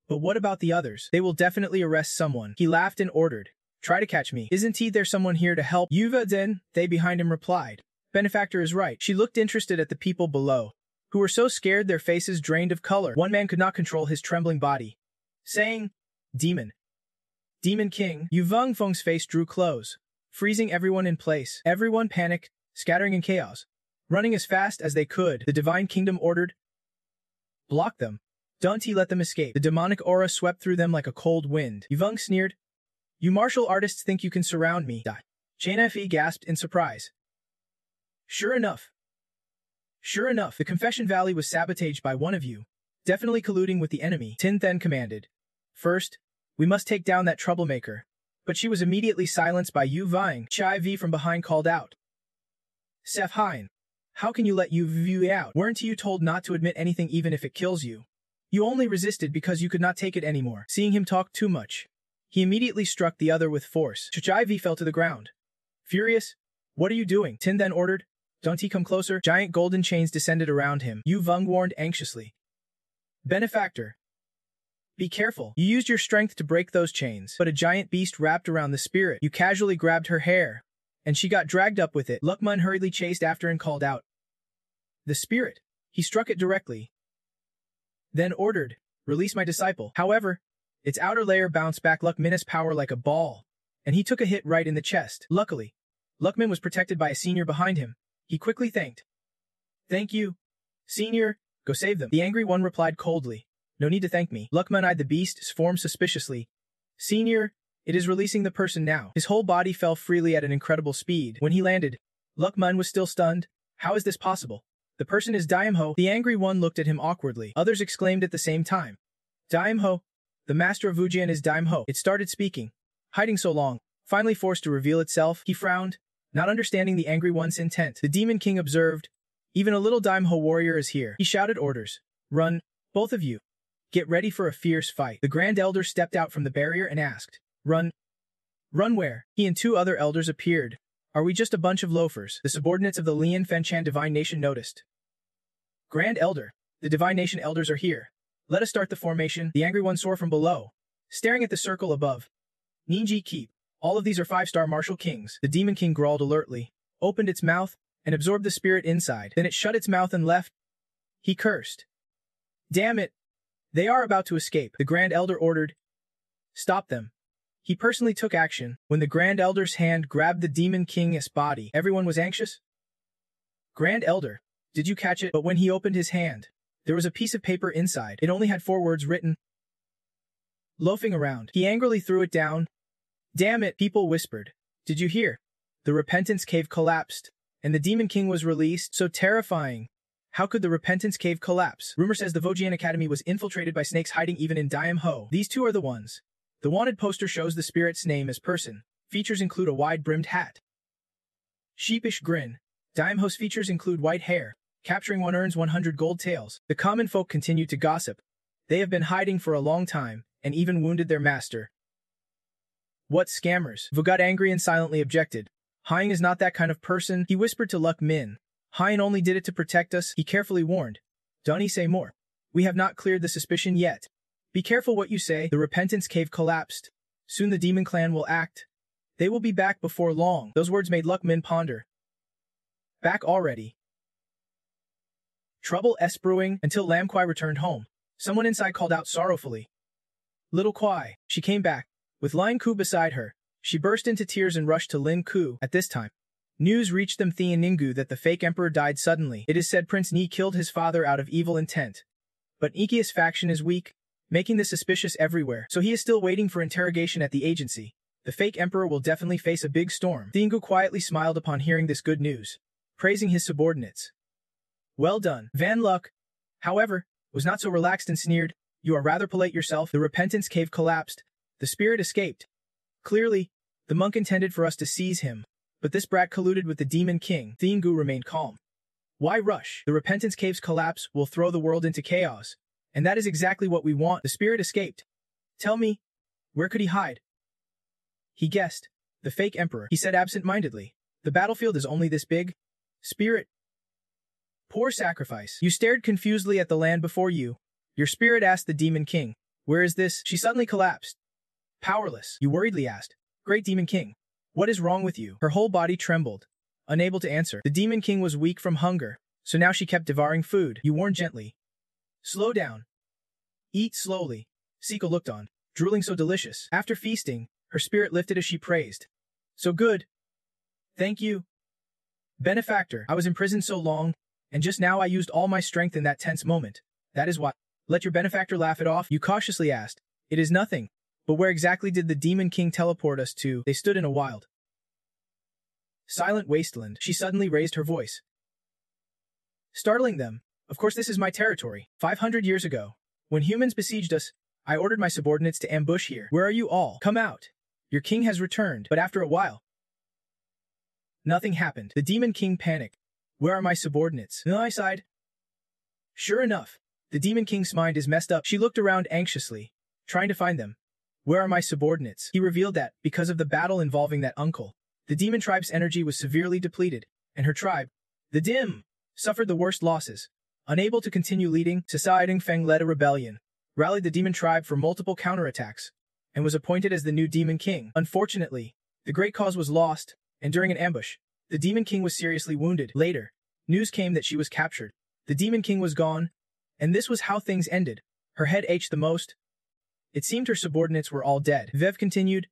But what about the others? They will definitely arrest someone. He laughed and ordered. Try to catch me. Isn't there someone here to help? Yuva then, they behind him replied. Benefactor is right. She looked interested at the people below, who were so scared their faces drained of color. One man could not control his trembling body, saying, Demon. Demon King. Yu Vung Feng's face drew close, freezing everyone in place. Everyone panicked, scattering in chaos, running as fast as they could. The Divine Kingdom ordered, block them. Don't let them escape. The demonic aura swept through them like a cold wind. Yu Vung sneered. You martial artists think you can surround me? Chain Fe gasped in surprise. Sure enough, the Confession Valley was sabotaged by one of you, definitely colluding with the enemy. Tin then commanded. First, we must take down that troublemaker. But she was immediately silenced by Yu Vang. Chai V from behind called out. Sef Hein, how can you let Yu Vu out? Weren't you told not to admit anything even if it kills you? You only resisted because you could not take it anymore. Seeing him talk too much, he immediately struck the other with force. Chai V fell to the ground. Furious, what are you doing? Tin then ordered. Don't he come closer? Giant golden chains descended around him. Yu Vung warned anxiously. Benefactor, be careful. You used your strength to break those chains, but a giant beast wrapped around the spirit. You casually grabbed her hair and she got dragged up with it. Luckman hurriedly chased after and called out, "The spirit!" He struck it directly, then ordered, "Release my disciple." However, its outer layer bounced back Luckman's power like a ball, and he took a hit right in the chest. Luckily, Luckman was protected by a senior behind him. He quickly thanked. "Thank you, senior. Go save them." The angry one replied coldly, "No need to thank me." Luckman eyed the beast's form suspiciously. "Senior, it is releasing the person now." His whole body fell freely at an incredible speed. When he landed, Luckman was still stunned. "How is this possible? The person is Daimho." The angry one looked at him awkwardly. Others exclaimed at the same time, "Daimho! The master of Wujian is Daimho." It started speaking. Hiding so long, finally forced to reveal itself, he frowned, not understanding the angry one's intent. The Demon King observed, "Even a little Daimho warrior is here." He shouted orders. "Run, both of you. Get ready for a fierce fight." The Grand Elder stepped out from the barrier and asked, "Run? Run where?" He and two other elders appeared. "Are we just a bunch of loafers?" The subordinates of the Lian Fenchan Divine Nation noticed. "Grand Elder, the Divine Nation elders are here. Let us start the formation." The angry one soared from below, staring at the circle above. "Ninji keep. All of these are 5-star martial kings." The Demon King growled alertly, opened its mouth, and absorbed the spirit inside. Then it shut its mouth and left. He cursed. "Damn it! They are about to escape." The Grand Elder ordered, "Stop them." He personally took action. When the Grand Elder's hand grabbed the Demon King's body, everyone was anxious. "Grand Elder, did you catch it?" But when he opened his hand, there was a piece of paper inside. It only had 4 words written. "Loafing around." He angrily threw it down. "Damn it," people whispered. "Did you hear? The Repentance Cave collapsed, and the Demon King was released." So terrifying. How could the Repentance Cave collapse? Rumor says the Wujian Academy was infiltrated by snakes hiding even in Daimho. These two are the ones. The wanted poster shows the spirit's name as person. Features include a wide-brimmed hat. Sheepish grin. Daimho's features include white hair. Capturing one earns 100 gold taels. The common folk continue to gossip. They have been hiding for a long time, and even wounded their master. "What scammers?" Vu got angry and silently objected. "Hein is not that kind of person." He whispered to Luck Min. "Hein only did it to protect us," he carefully warned. "Don't he say more? We have not cleared the suspicion yet. Be careful what you say." The Repentance Cave collapsed. Soon the Demon Clan will act. They will be back before long. Those words made Luck Min ponder. Back already. Trouble s brewing until Lam Kwai returned home. Someone inside called out sorrowfully. "Little Kwai." She came back, with Lin Ku beside her. She burst into tears and rushed to Lin Ku. At this time, news reached them Thean Ninggu that the fake emperor died suddenly. It is said Prince Ni killed his father out of evil intent. But Nikia's faction is weak, making this suspicious everywhere, so he is still waiting for interrogation at the agency. The fake emperor will definitely face a big storm. Thingu quietly smiled upon hearing this good news, praising his subordinates. "Well done." Van Luck, however, was not so relaxed and sneered. "You are rather polite yourself." The Repentance Cave collapsed. The spirit escaped. Clearly, the monk intended for us to seize him, but this brat colluded with the Demon King. Thingu remained calm. "Why rush? The Repentance Cave's collapse will throw the world into chaos, and that is exactly what we want." The spirit escaped. "Tell me, where could he hide?" He guessed. "The fake emperor," he said absent-mindedly. "The battlefield is only this big." Spirit. "Poor sacrifice." You stared confusedly at the land before you. Your spirit asked the Demon King, "Where is this?" She suddenly collapsed. Powerless. You worriedly asked, "Great Demon King, what is wrong with you?" Her whole body trembled, unable to answer. The Demon King was weak from hunger, so now she kept devouring food. You warned gently. "Slow down. Eat slowly." Sika looked on, drooling so delicious. After feasting, her spirit lifted as she praised. "So good. Thank you. Benefactor, I was imprisoned so long, and just now I used all my strength in that tense moment. That is why." "Let your benefactor laugh it off?" You cautiously asked. "It is nothing. But where exactly did the Demon King teleport us to?" They stood in a wild, silent wasteland. She suddenly raised her voice, startling them. "Of course this is my territory. 500 years ago, when humans besieged us, I ordered my subordinates to ambush here. Where are you all? Come out. Your king has returned." But after a while, nothing happened. The Demon King panicked. "Where are my subordinates?" I sighed. Sure enough, the Demon King's mind is messed up. She looked around anxiously, trying to find them. "Where are my subordinates?" He revealed that, because of the battle involving that uncle, the demon tribe's energy was severely depleted, and her tribe, the Dim, suffered the worst losses. Unable to continue leading, Sasa Feng led a rebellion, rallied the demon tribe for multiple counterattacks, and was appointed as the new Demon King. Unfortunately, the great cause was lost, and during an ambush, the Demon King was seriously wounded. Later, news came that she was captured. The Demon King was gone, and this was how things ended. Her head ached the most. It seemed her subordinates were all dead. Vev continued,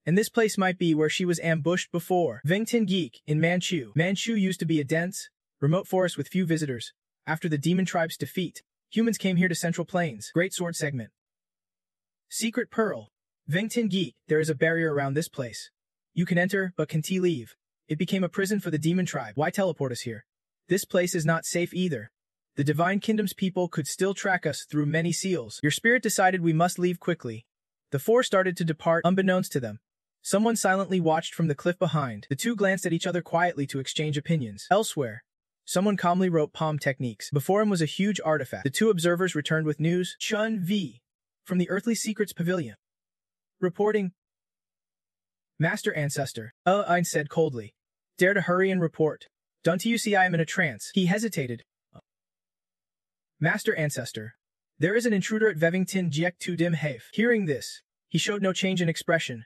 and this place might be where she was ambushed before. Vengtin Geek, in Manchu. Manchu used to be a dense, remote forest with few visitors. After the demon tribe's defeat, humans came here to Central Plains. Great Sword segment. Secret Pearl. Vengtin Geek, there is a barrier around this place. You can enter, but can leave. It became a prison for the demon tribe. Why teleport us here? This place is not safe either. The Divine Kingdom's people could still track us through many seals. Your spirit decided we must leave quickly. The four started to depart unbeknownst to them. Someone silently watched from the cliff behind. The two glanced at each other quietly to exchange opinions. Elsewhere, someone calmly wrote palm techniques. Before him was a huge artifact. The two observers returned with news. Chun V. From the Earthly Secrets Pavilion. Reporting. Master Ancestor. Ein said coldly. Dare to hurry and report. Don't you see I am in a trance? He hesitated. Master Ancestor. There is an intruder at Vevington Jiek Tu Dim Hafe. Hearing this, he showed no change in expression.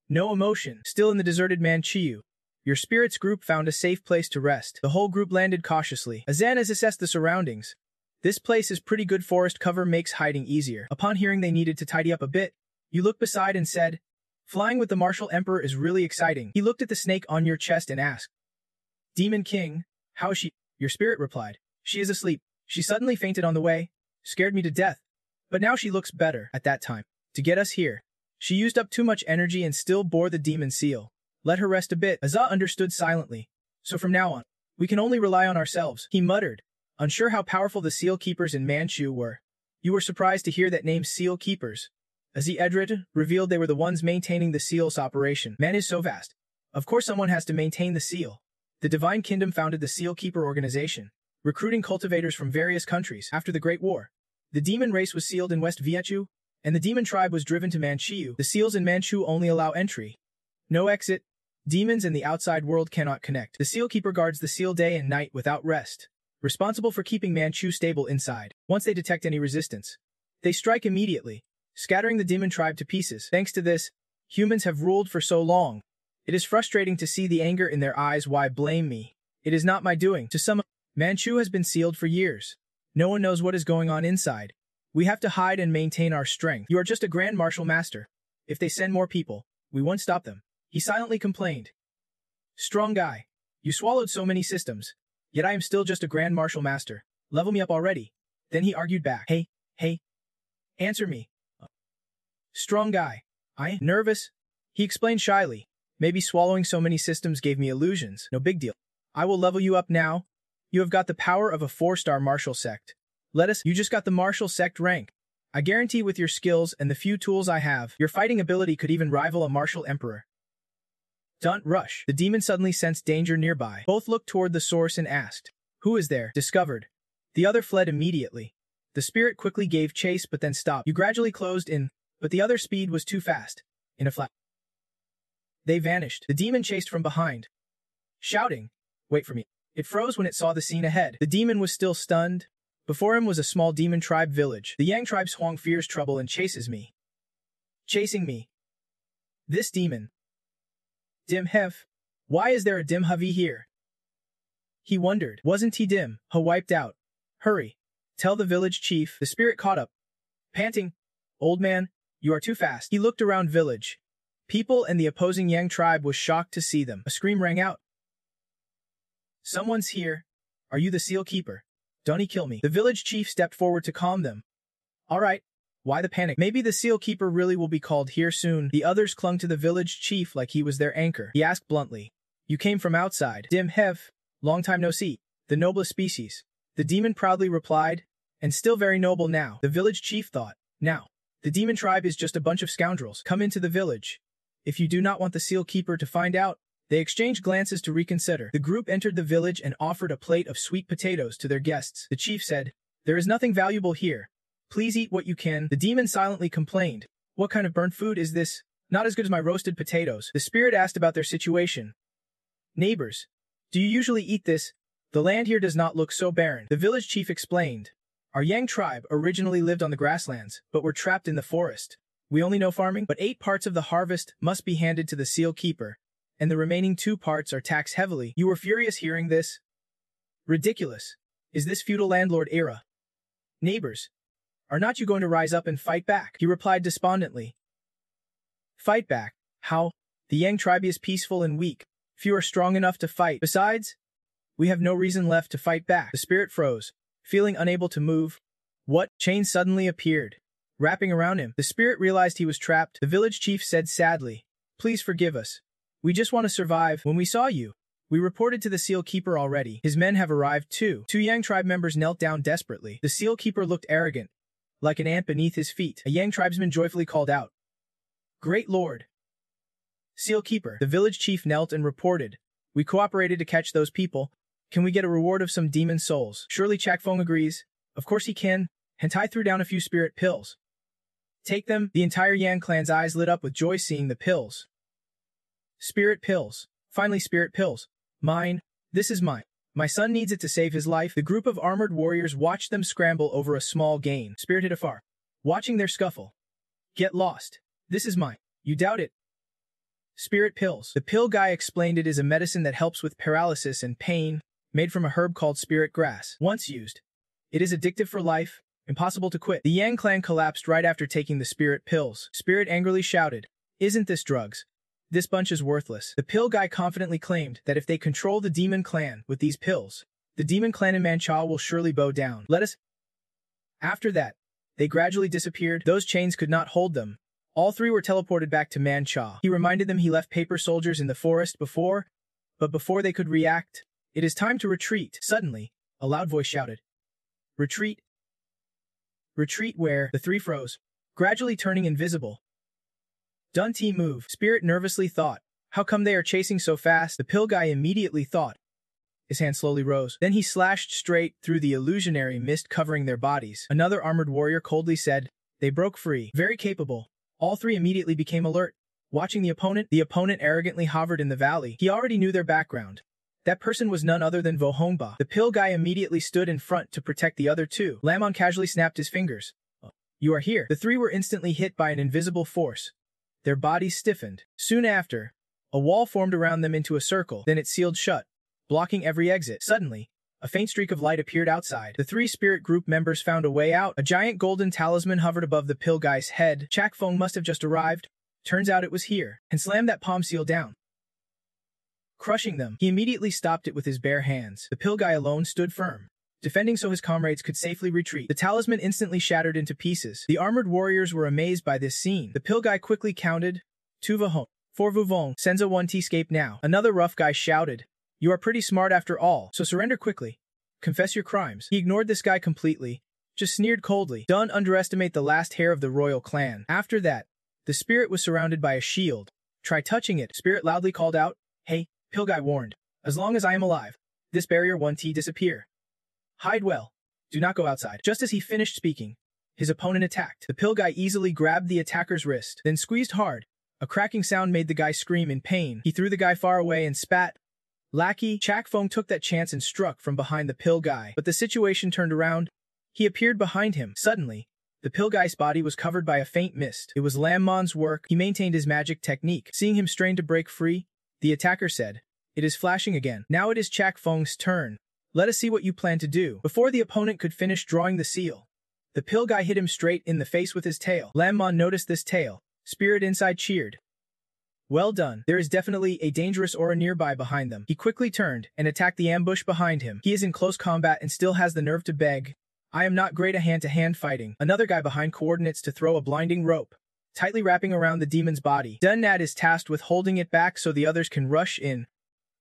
No emotion. Still in the deserted Manchu, your spirit's group found a safe place to rest. The whole group landed cautiously. Azan has assessed the surroundings. This place is pretty good. Forest cover makes hiding easier. Upon hearing they needed to tidy up a bit, you looked beside and said, flying with the Martial Emperor is really exciting. He looked at the snake on your chest and asked, Demon King, how is she? Your spirit replied, she is asleep. She suddenly fainted on the way, scared me to death. But now she looks better. At that time, to get us here, she used up too much energy and still bore the demon seal. Let her rest a bit. Azza understood silently. So from now on, we can only rely on ourselves, he muttered, unsure how powerful the seal keepers in Manchu were. You were surprised to hear that name, seal keepers. Azi Edred revealed they were the ones maintaining the seal's operation. Man is so vast. Of course someone has to maintain the seal. The Divine Kingdom founded the Seal Keeper organization, recruiting cultivators from various countries. After the Great War, the demon race was sealed in West Vietchu, and the demon tribe was driven to Manchu. The seals in Manchu only allow entry, no exit. Demons and the outside world cannot connect. The seal keeper guards the seal day and night without rest, responsible for keeping Manchu stable inside. Once they detect any resistance, they strike immediately, scattering the demon tribe to pieces. Thanks to this, humans have ruled for so long. It is frustrating to see the anger in their eyes. Why blame me? It is not my doing. To some, Manchu has been sealed for years. No one knows what is going on inside. We have to hide and maintain our strength. You are just a Grand Martial Master. If they send more people, we won't stop them. He silently complained. Strong guy. You swallowed so many systems. Yet I am still just a Grand Martial Master. Level me up already. Then he argued back. Hey. Answer me. Strong guy. Nervous? He explained shyly. Maybe swallowing so many systems gave me illusions. No big deal. I will level you up now. You have got the power of a 4-star martial sect. You just got the martial sect rank. I guarantee with your skills and the few tools I have, your fighting ability could even rival a martial emperor. Don't rush. The demon suddenly sensed danger nearby. Both looked toward the source and asked, who is there? Discovered. The other fled immediately. The spirit quickly gave chase but then stopped. You gradually closed in, but the other speed was too fast. In a flash, they vanished. The demon chased from behind, shouting, wait for me. It froze when it saw the scene ahead. The demon was still stunned. Before him was a small demon tribe village. The Yang tribe's Huang fears trouble and chases me. Chasing me. This demon. Dim Hef. Why is there a Dim Havi here? He wondered. Wasn't he Dim Ha wiped out? Hurry. Tell the village chief. The spirit caught up, panting. Old man, you are too fast. He looked around village. People and the opposing Yang tribe was shocked to see them. A scream rang out. Someone's here. Are you the seal keeper? Don't he kill me? The village chief stepped forward to calm them. All right. Why the panic? Maybe the seal keeper really will be called here soon. The others clung to the village chief like he was their anchor. He asked bluntly. You came from outside. Dim Hev. Long time no see. The noblest species. The demon proudly replied. And still very noble now. The village chief thought. Now, the demon tribe is just a bunch of scoundrels. Come into the village. If you do not want the seal keeper to find out, they exchanged glances to reconsider. The group entered the village and offered a plate of sweet potatoes to their guests. The chief said, there is nothing valuable here. Please eat what you can. The demon silently complained. What kind of burnt food is this? Not as good as my roasted potatoes. The spirit asked about their situation. Neighbors, do you usually eat this? The land here does not look so barren. The village chief explained. Our Yang tribe originally lived on the grasslands, but were trapped in the forest. We only know farming, but 8 parts of the harvest must be handed to the seal keeper, and the remaining 2 parts are taxed heavily. You were furious hearing this? Ridiculous. Is this feudal landlord era? Neighbors, are not you going to rise up and fight back? He replied despondently. Fight back? How? The Yang tribe is peaceful and weak. Few are strong enough to fight. Besides, we have no reason left to fight back. The spirit froze, feeling unable to move. What? Chains suddenly appeared, wrapping around him. The spirit realized he was trapped. The village chief said sadly, Please forgive us. We just want to survive. When we saw you, we reported to the seal keeper already. His men have arrived too. 2 Yang tribe members knelt down desperately. The seal keeper looked arrogant, like an ant beneath his feet. A Yang tribesman joyfully called out, Great Lord! Seal keeper. The village chief knelt and reported, We cooperated to catch those people. Can we get a reward of some demon souls? Surely Chakfeng agrees. Of course he can. Hentai threw down a few spirit pills. Take them. The entire Yang clan's eyes lit up with joy seeing the pills. Spirit pills. Finally spirit pills. Mine. This is mine. My son needs it to save his life. The group of armored warriors watched them scramble over a small gain, spirited afar, watching their scuffle. Get lost. This is mine. You doubt it? Spirit pills. The pill guy explained it is a medicine that helps with paralysis and pain, made from a herb called spirit grass. Once used, it is addictive for life, impossible to quit. The Yang clan collapsed right after taking the spirit pills. Spirit angrily shouted, Isn't this drugs? This bunch is worthless. The pill guy confidently claimed that if they control the demon clan with these pills, the demon clan in Manhwa will surely bow down. After that, they gradually disappeared. Those chains could not hold them. All 3 were teleported back to Manhwa. He reminded them he left paper soldiers in the forest before, but before they could react, it is time to retreat. Suddenly, a loud voice shouted, Retreat. Retreat where? The 3 froze, gradually turning invisible. Don't move. Spirit nervously thought, How come they are chasing so fast? The pill guy immediately thought. His hand slowly rose. Then he slashed straight through the illusionary mist covering their bodies. Another armored warrior coldly said, They broke free. Very capable. All 3 immediately became alert. Watching the opponent arrogantly hovered in the valley. He already knew their background. That person was none other than Vohongba. The pill guy immediately stood in front to protect the other 2. Lamon casually snapped his fingers. You are here. The 3 were instantly hit by an invisible force. Their bodies stiffened. Soon after, a wall formed around them into a circle. Then it sealed shut, blocking every exit. Suddenly, a faint streak of light appeared outside. The 3 spirit group members found a way out. A giant golden talisman hovered above the pill guy's head. Chakfeng must have just arrived. Turns out it was here. And slammed that palm seal down, crushing them. He immediately stopped it with his bare hands. The pill guy alone stood firm, defending so his comrades could safely retreat. The talisman instantly shattered into pieces. The armored warriors were amazed by this scene. The pill guy quickly counted, 2 Vahong, 4 Vuvong, Senza 1 T-scape now. Another rough guy shouted, You are pretty smart after all, so surrender quickly. Confess your crimes. He ignored this guy completely, just sneered coldly. Don't underestimate the last hair of the royal clan. After that, the spirit was surrounded by a shield. Try touching it. Spirit loudly called out, Hey, pill guy warned. As long as I am alive, this barrier 1T disappear. Hide well. Do not go outside. Just as he finished speaking, his opponent attacked. The pill guy easily grabbed the attacker's wrist, then squeezed hard. A cracking sound made the guy scream in pain. He threw the guy far away and spat. Lackey, Chakfeng took that chance and struck from behind the pill guy. But the situation turned around. He appeared behind him. Suddenly, the pill guy's body was covered by a faint mist. It was Lammon's work. He maintained his magic technique. Seeing him strain to break free, the attacker said, It is flashing again. Now it is Chakfeng's turn. Let us see what you plan to do. Before the opponent could finish drawing the seal, the pill guy hit him straight in the face with his tail. Lammon noticed this tail. Spirit inside cheered. Well done. There is definitely a dangerous aura nearby behind them. He quickly turned and attacked the ambush behind him. He is in close combat and still has the nerve to beg. I am not great at hand-to-hand fighting. Another guy behind coordinates to throw a blinding rope, tightly wrapping around the demon's body. Dunnat is tasked with holding it back so the others can rush in.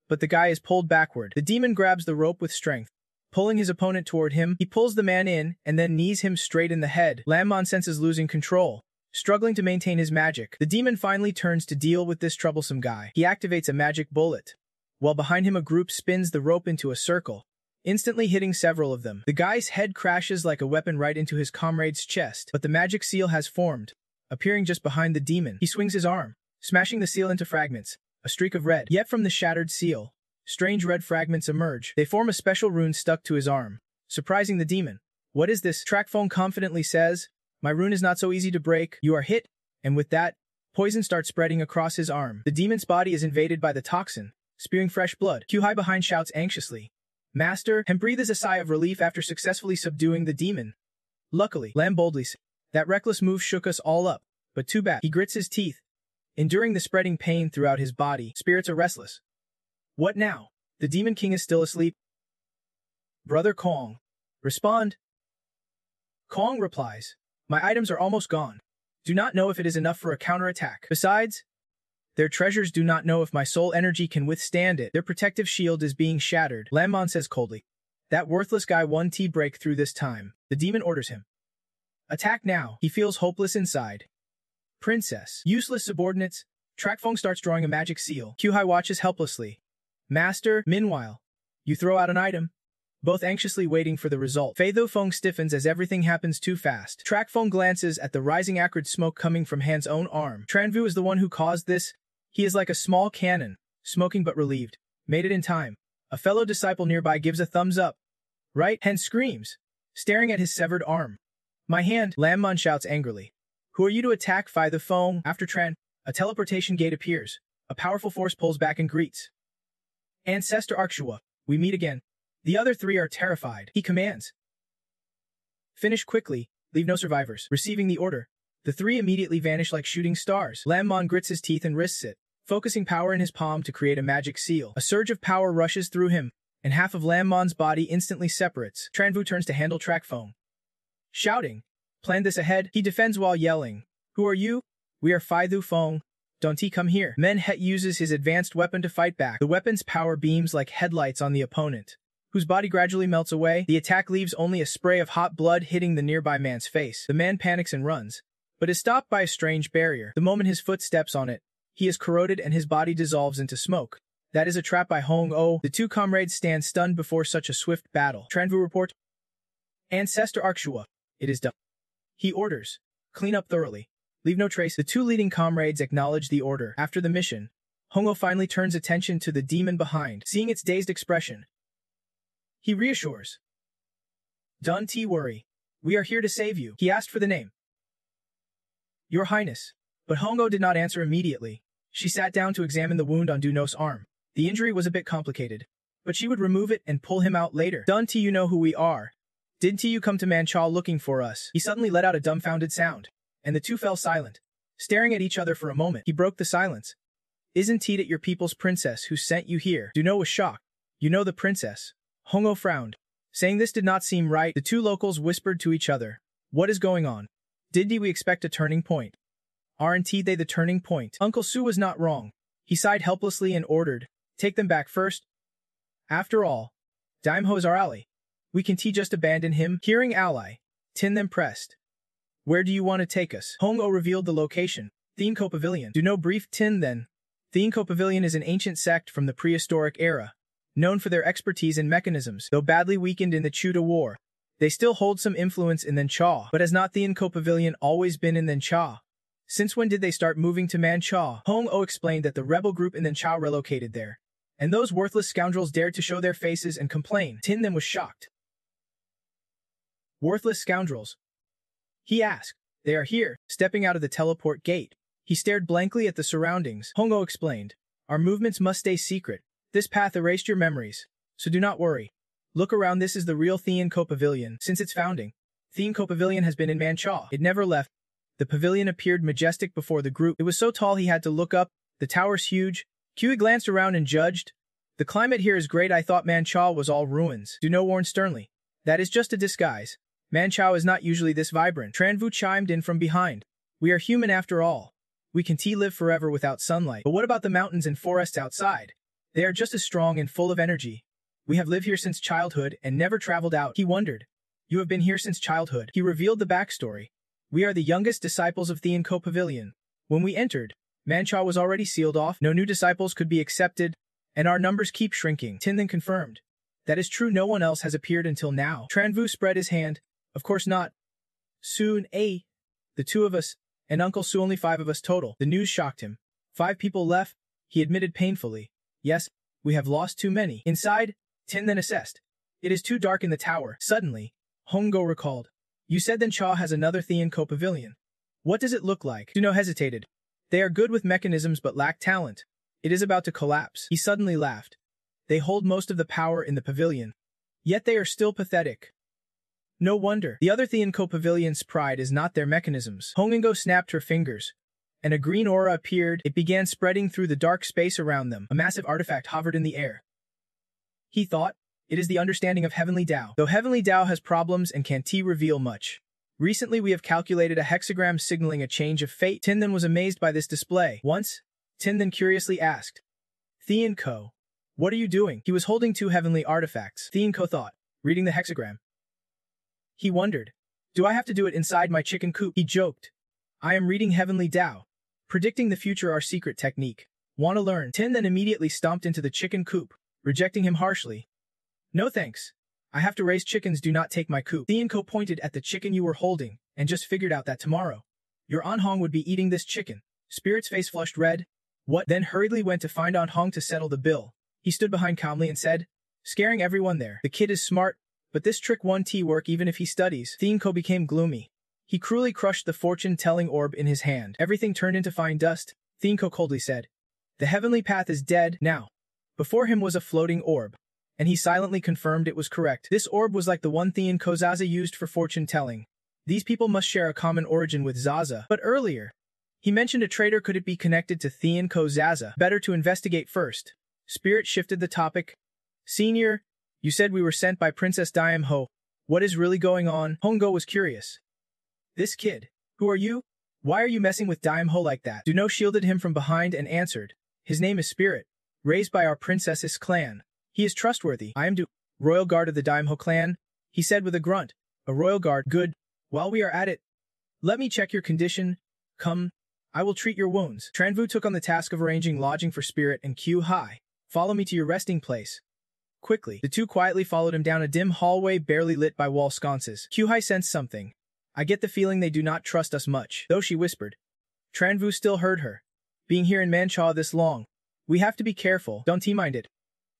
But the guy is pulled backward. The demon grabs the rope with strength, pulling his opponent toward him. He pulls the man in and then knees him straight in the head. Lammon senses losing control, struggling to maintain his magic. The demon finally turns to deal with this troublesome guy. He activates a magic bullet, while behind him a group spins the rope into a circle, instantly hitting several of them. The guy's head crashes like a weapon right into his comrade's chest, but the magic seal has formed, appearing just behind the demon. He swings his arm, smashing the seal into fragments. A streak of red. Yet from the shattered seal, strange red fragments emerge. They form a special rune stuck to his arm, surprising the demon. What is this? Chakfeng confidently says, My rune is not so easy to break. You are hit, and with that, Poison starts spreading across his arm. The demon's body is invaded by the toxin, spewing fresh blood. Kyuhai behind shouts anxiously. Master, and breathes a sigh of relief after successfully subduing the demon. Luckily, Lam boldly said, that reckless move shook us all up, but too bad. He grits his teeth. Enduring the spreading pain throughout his body, spirits are restless. What now? The Demon King is still asleep. Brother Kong. Respond. Kong replies, my items are almost gone. Do not know if it is enough for a counterattack. Besides, their treasures do not know if my soul energy can withstand it. Their protective shield is being shattered. Lanmon says coldly, that worthless guy won T breakthrough this time. The demon orders him. Attack now. He feels hopeless inside. Princess. Useless subordinates. Trakfong starts drawing a magic seal. Kyuhai watches helplessly. Master, meanwhile, you throw out an item. Both anxiously waiting for the result. Fei Feng stiffens as everything happens too fast. Trakfong glances at the rising acrid smoke coming from Han's own arm. Tranvu is the one who caused this. He is like a small cannon, smoking but relieved. Made it in time. A fellow disciple nearby gives a thumbs up. Right? Han screams, staring at his severed arm. My hand, Lammon shouts angrily. Who are you to attack Fei Feng? After Tran, a teleportation gate appears. A powerful force pulls back and greets. Ancestor Arkshua, we meet again. The other three are terrified. He commands. Finish quickly, leave no survivors. Receiving the order, the three immediately vanish like shooting stars. Lammon grits his teeth and risks it, focusing power in his palm to create a magic seal. A surge of power rushes through him, and half of Lammon's body instantly separates. Tranvu turns to handle Trakfong. Shouting, planned this ahead, he defends while yelling. Who are you? We are Fei Feng. Don't he come here? Men Het uses his advanced weapon to fight back. The weapon's power beams like headlights on the opponent, whose body gradually melts away. The attack leaves only a spray of hot blood hitting the nearby man's face. The man panics and runs, but is stopped by a strange barrier. The moment his foot steps on it, he is corroded and his body dissolves into smoke. That is a trap by Hong Oh. The two comrades stand stunned before such a swift battle. Tranvu report. Ancestor Arkshua, it is done. He orders. Clean up thoroughly. Leave no trace. The two leading comrades acknowledge the order. After the mission, Hong Oh finally turns attention to the demon behind. Seeing its dazed expression, he reassures. Don't worry. We are here to save you. He asked for the name. Your Highness. But Hongo did not answer immediately. She sat down to examine the wound on Duno's arm. The injury was a bit complicated, but she would remove it and pull him out later. Don't you know who we are? Didn't you come to Manchaw looking for us? He suddenly let out a dumbfounded sound, and the two fell silent, staring at each other for a moment. He broke the silence. Isn't it your people's princess who sent you here? Duno was shocked. You know the princess. Hongo frowned. Saying this did not seem right, the two locals whispered to each other. What is going on? Didn't we expect a turning point? Aren't they the turning point? Uncle Su was not wrong. He sighed helplessly and ordered, take them back first. After all, Daimho is our ally. We can just abandon him. Hearing ally, Tin them pressed. Where do you want to take us? Hongo revealed the location. Theenko Pavilion. Duno briefed Tin then. Theenko Pavilion is an ancient sect from the prehistoric era, known for their expertise in mechanisms. Though badly weakened in the Chuda War, they still hold some influence in Nancha. But has not Theenko Pavilion always been in Nancha? Since when did they start moving to Mancha? Hong O explained that the rebel group in Nancha relocated there, and those worthless scoundrels dared to show their faces and complain. Tin then was shocked. Worthless scoundrels? He asked. They are here, stepping out of the teleport gate. He stared blankly at the surroundings. Hong O explained. Our movements must stay secret. This path erased your memories, so do not worry. Look around, this is the real Theenko Pavilion. Since its founding, Theenko Pavilion has been in Mancha. It never left. The pavilion appeared majestic before the group. It was so tall he had to look up. The tower's huge. Q glanced around and judged. The climate here is great. I thought Mancha was all ruins. Duno warned sternly. That is just a disguise. Mancha is not usually this vibrant. Tranvu chimed in from behind. We are human after all. We can live forever without sunlight. But what about the mountains and forests outside? They are just as strong and full of energy. We have lived here since childhood and never traveled out. He wondered. You have been here since childhood. He revealed the backstory. We are the youngest disciples of Theenko Pavilion. When we entered, Mancha was already sealed off, no new disciples could be accepted, and our numbers keep shrinking. Tin then confirmed. That is true, no one else has appeared until now. Tranvu spread his hand. Of course not. Soon, the two of us, and Uncle Su, only 5 of us total. The news shocked him. 5 people left, he admitted painfully. Yes, we have lost too many. Inside, Tin then assessed. It is too dark in the tower. Suddenly, Hongo recalled. You said then Cha has another Theenko Pavilion. What does it look like? Duno hesitated. They are good with mechanisms but lack talent. It is about to collapse. He suddenly laughed. They hold most of the power in the pavilion. Yet they are still pathetic. No wonder. The other Theanco pavilion's pride is not their mechanisms. Hongingo snapped her fingers, and a green aura appeared. It began spreading through the dark space around them. A massive artifact hovered in the air. He thought, it is the understanding of Heavenly Tao. Though Heavenly Tao has problems and can't reveal much. Recently we have calculated a hexagram signaling a change of fate. Tindan was amazed by this display. Once, Tindan curiously asked, Theanco, what are you doing? He was holding two heavenly artifacts. Theanco thought, reading the hexagram. He wondered, do I have to do it inside my chicken coop? He joked, I am reading Heavenly Tao. Predicting the future our secret technique. Want to learn? Tindan immediately stomped into the chicken coop, rejecting him harshly. No thanks. I have to raise chickens, do not take my coop. Theanco pointed at the chicken you were holding, and just figured out that tomorrow, your Anhong would be eating this chicken. Spirit's face flushed red. What? Then hurriedly went to find Anhong to settle the bill. He stood behind calmly and said, scaring everyone there, the kid is smart, but this trick won't work even if he studies. Theanco became gloomy. He cruelly crushed the fortune-telling orb in his hand. Everything turned into fine dust. Theanco coldly said, the heavenly path is dead now. Before him was a floating orb, and he silently confirmed it was correct. This orb was like the one Theanco Zaza used for fortune-telling. These people must share a common origin with Zaza. But earlier, he mentioned a traitor. Could it be connected to Theanco Zaza? Better to investigate first. Spirit shifted the topic. Senior, you said we were sent by Princess Diam Ho. What is really going on? Hongo was curious. This kid. Who are you? Why are you messing with Diam Ho like that? Duno shielded him from behind and answered. His name is Spirit, raised by our princess's clan. He is trustworthy. I am Royal Guard of the Diam Ho clan, he said with a grunt. A Royal Guard, good. While we are at it, let me check your condition. Come, I will treat your wounds. Tranvu took on the task of arranging lodging for Spirit and Q Hai. Follow me to your resting place. Quickly, the two quietly followed him down a dim hallway barely lit by wall sconces. Q Hai sensed something. I get the feeling they do not trust us much, though she whispered. Tranvu still heard her. Being here in Mancha this long, we have to be careful, don't mind it.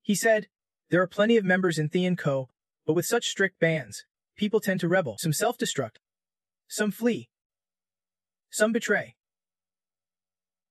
He said, there are plenty of members in Theanco, but with such strict bans, people tend to rebel. Some self-destruct. Some flee. Some betray.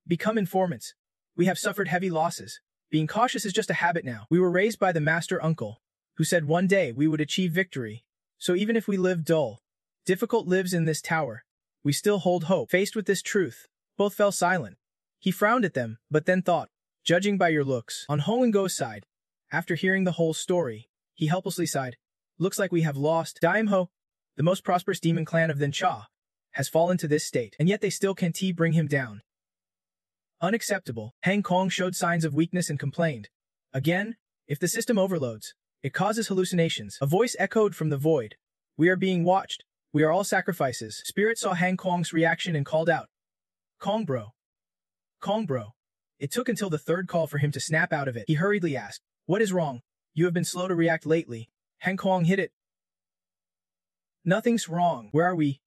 Become informants. We have suffered heavy losses. Being cautious is just a habit now. We were raised by the master uncle, who said one day we would achieve victory. So even if we live dull, difficult lives in this tower, we still hold hope. Faced with this truth, both fell silent. He frowned at them, but then thought, judging by your looks, on Hoengo's side, after hearing the whole story, he helplessly sighed. Looks like we have lost. Diam Ho, the most prosperous demon clan of Thancha, has fallen to this state, and yet they still can't bring him down. Unacceptable. Hang Kong showed signs of weakness and complained. Again, if the system overloads, it causes hallucinations. A voice echoed from the void. We are being watched. We are all sacrifices. Spirit saw Hang Kong's reaction and called out. Kong bro. Kong bro. It took until the third call for him to snap out of it. He hurriedly asked, what is wrong? You have been slow to react lately. Hang Kong hit it. Nothing's wrong. Where are we?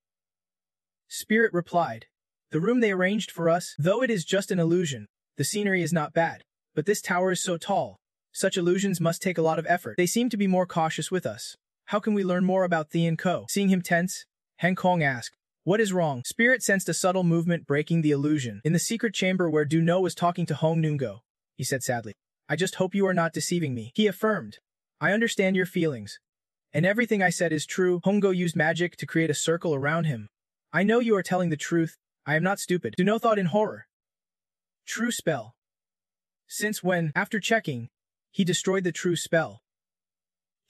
Spirit replied. The room they arranged for us, though it is just an illusion, the scenery is not bad. But this tower is so tall. Such illusions must take a lot of effort. They seem to be more cautious with us. How can we learn more about Theanco? Seeing him tense, Hang Kong asked, what is wrong? Spirit sensed a subtle movement breaking the illusion. In the secret chamber where Duno was talking to Hong Nungo, he said sadly. I just hope you are not deceiving me. He affirmed. I understand your feelings. And everything I said is true. Hongo used magic to create a circle around him. I know you are telling the truth. I am not stupid. Duno thought in horror. True spell. Since when, after checking, he destroyed the true spell?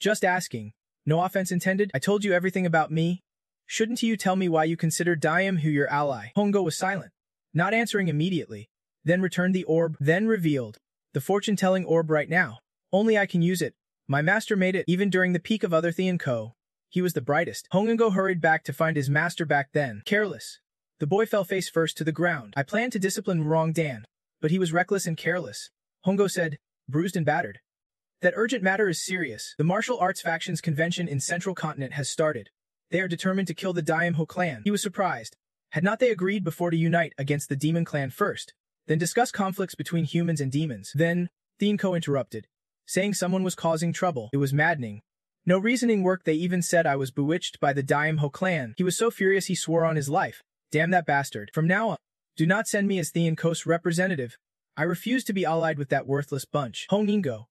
Just asking. No offense intended. I told you everything about me. Shouldn't you tell me why you consider Diam Hu your ally? Hongo was silent, not answering immediately. Then returned the orb, then revealed. The fortune-telling orb right now. Only I can use it. My master made it even during the peak of other Theanco. He was the brightest. Hongo hurried back to find his master back then. Careless. The boy fell face first to the ground. I planned to discipline Wrong Dan, but he was reckless and careless. Hongo said, bruised and battered. That urgent matter is serious. The martial arts factions convention in Central Continent has started. They are determined to kill the Diam Ho clan. He was surprised. Had not they agreed before to unite against the demon clan first, then discuss conflicts between humans and demons? Then, Theanco interrupted, saying someone was causing trouble. It was maddening. No reasoning worked. They even said I was bewitched by the Diam Ho clan. He was so furious he swore on his life. Damn that bastard. From now on, Do not send me as Thean Coast's representative. I refuse to be allied with that worthless bunch. Hong Yingo,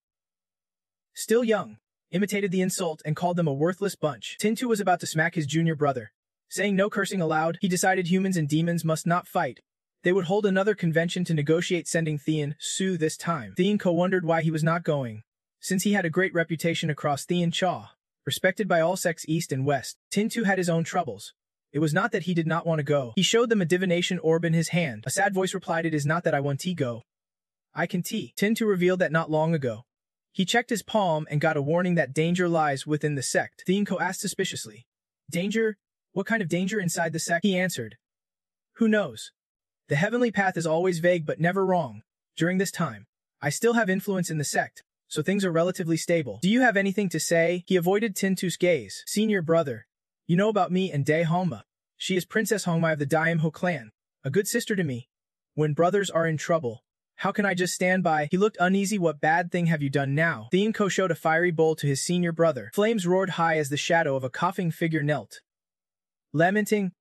still young, imitated the insult and called them a worthless bunch. Tintu was about to smack his junior brother. Saying no cursing aloud, he decided humans and demons must not fight. They would hold another convention to negotiate sending Thean Su this time. Thean Ko wondered why he was not going, since he had a great reputation across Thean Cha, respected by all sects east and west. Tintu had his own troubles. It was not that he did not want to go. He showed them a divination orb in his hand. A sad voice replied, "It is not that I want to go. I can tea." Tintu revealed that not long ago. He checked his palm and got a warning that danger lies within the sect. Thean Ko asked suspiciously, "Danger? What kind of danger inside the sect?" He answered, "Who knows? The heavenly path is always vague but never wrong. During this time, I still have influence in the sect, so things are relatively stable. Do you have anything to say?" He avoided Tintu's gaze. "Senior brother, you know about me and Dae Hongma. She is Princess Hongmai of the Daimho clan, a good sister to me. When brothers are in trouble, how can I just stand by?" He looked uneasy. "What bad thing have you done now?" Thean Ko showed a fiery bowl to his senior brother. Flames roared high as the shadow of a coughing figure knelt, lamenting.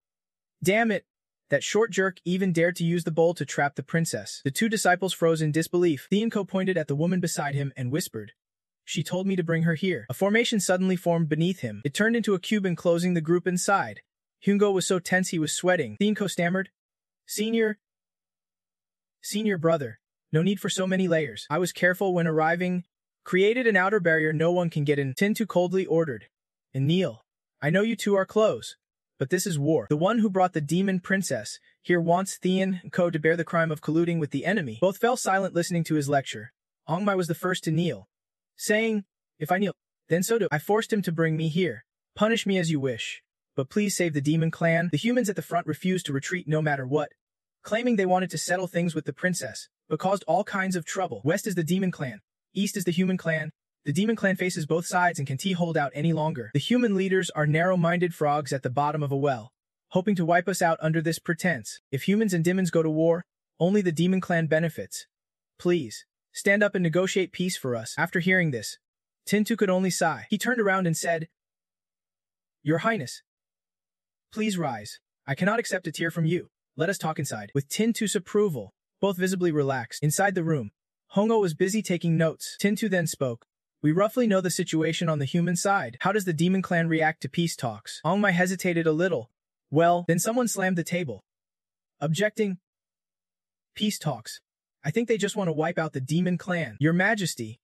"Damn it! That short jerk even dared to use the bowl to trap the princess." The two disciples froze in disbelief. Thean Ko pointed at the woman beside him and whispered, "She told me to bring her here." A formation suddenly formed beneath him. It turned into a cube enclosing the group inside. Hyungo was so tense he was sweating. Thean Ko stammered, Senior brother, no need for so many layers. I was careful when arriving. Created an outer barrier no one can get in." Tintu coldly ordered, "And Neil, I know you two are close, but this is war. The one who brought the demon princess here wants Thean Ko to bear the crime of colluding with the enemy." Both fell silent listening to his lecture. Ongmai was the first to kneel, saying, "If I kneel, then so do I. Forced him to bring me here. Punish me as you wish, but please save the demon clan." The humans at the front refused to retreat no matter what, claiming they wanted to settle things with the princess, but caused all kinds of trouble. West is the demon clan, east is the human clan. The demon clan faces both sides and can't hold out any longer. The human leaders are narrow-minded frogs at the bottom of a well, hoping to wipe us out under this pretense. If humans and demons go to war, only the demon clan benefits. Please, stand up and negotiate peace for us. After hearing this, Tintu could only sigh. He turned around and said, "Your Highness, please rise. I cannot accept a tear from you. Let us talk inside." With Tintu's approval, both visibly relaxed. Inside the room, Hongo was busy taking notes. Tintu then spoke. "We roughly know the situation on the human side. How does the demon clan react to peace talks?" Ongmai hesitated a little. "Well," then someone slammed the table, objecting. "Peace talks? I think they just want to wipe out the demon clan. Your Majesty,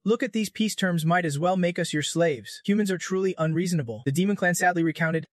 look at these peace terms might as well make us your slaves. Humans are truly unreasonable." The demon clan sadly recounted.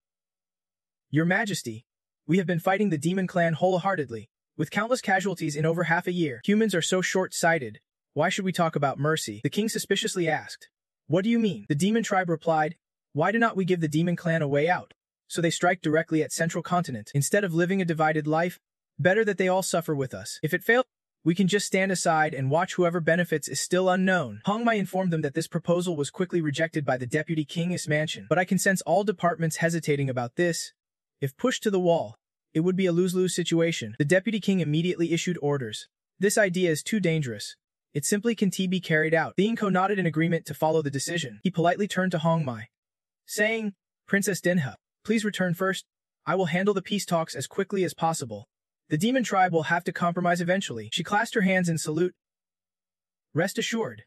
"Your Majesty, we have been fighting the demon clan wholeheartedly, with countless casualties in over half a year. Humans are so short-sighted. Why should we talk about mercy?" The king suspiciously asked. "What do you mean?" The demon tribe replied, "Why do not we give the demon clan a way out, so they strike directly at central continent? Instead of living a divided life, better that they all suffer with us. If it fails, we can just stand aside and watch whoever benefits is still unknown." Hongmai informed them that this proposal was quickly rejected by the deputy king's mansion. "But I can sense all departments hesitating about this. If pushed to the wall, it would be a lose-lose situation." The deputy king immediately issued orders. "This idea is too dangerous. It simply can't be carried out." Thean Ko nodded in agreement to follow the decision. He politely turned to Hongmai, saying, "Princess Dinha, please return first. I will handle the peace talks as quickly as possible. The demon tribe will have to compromise eventually." She clasped her hands in salute. "Rest assured."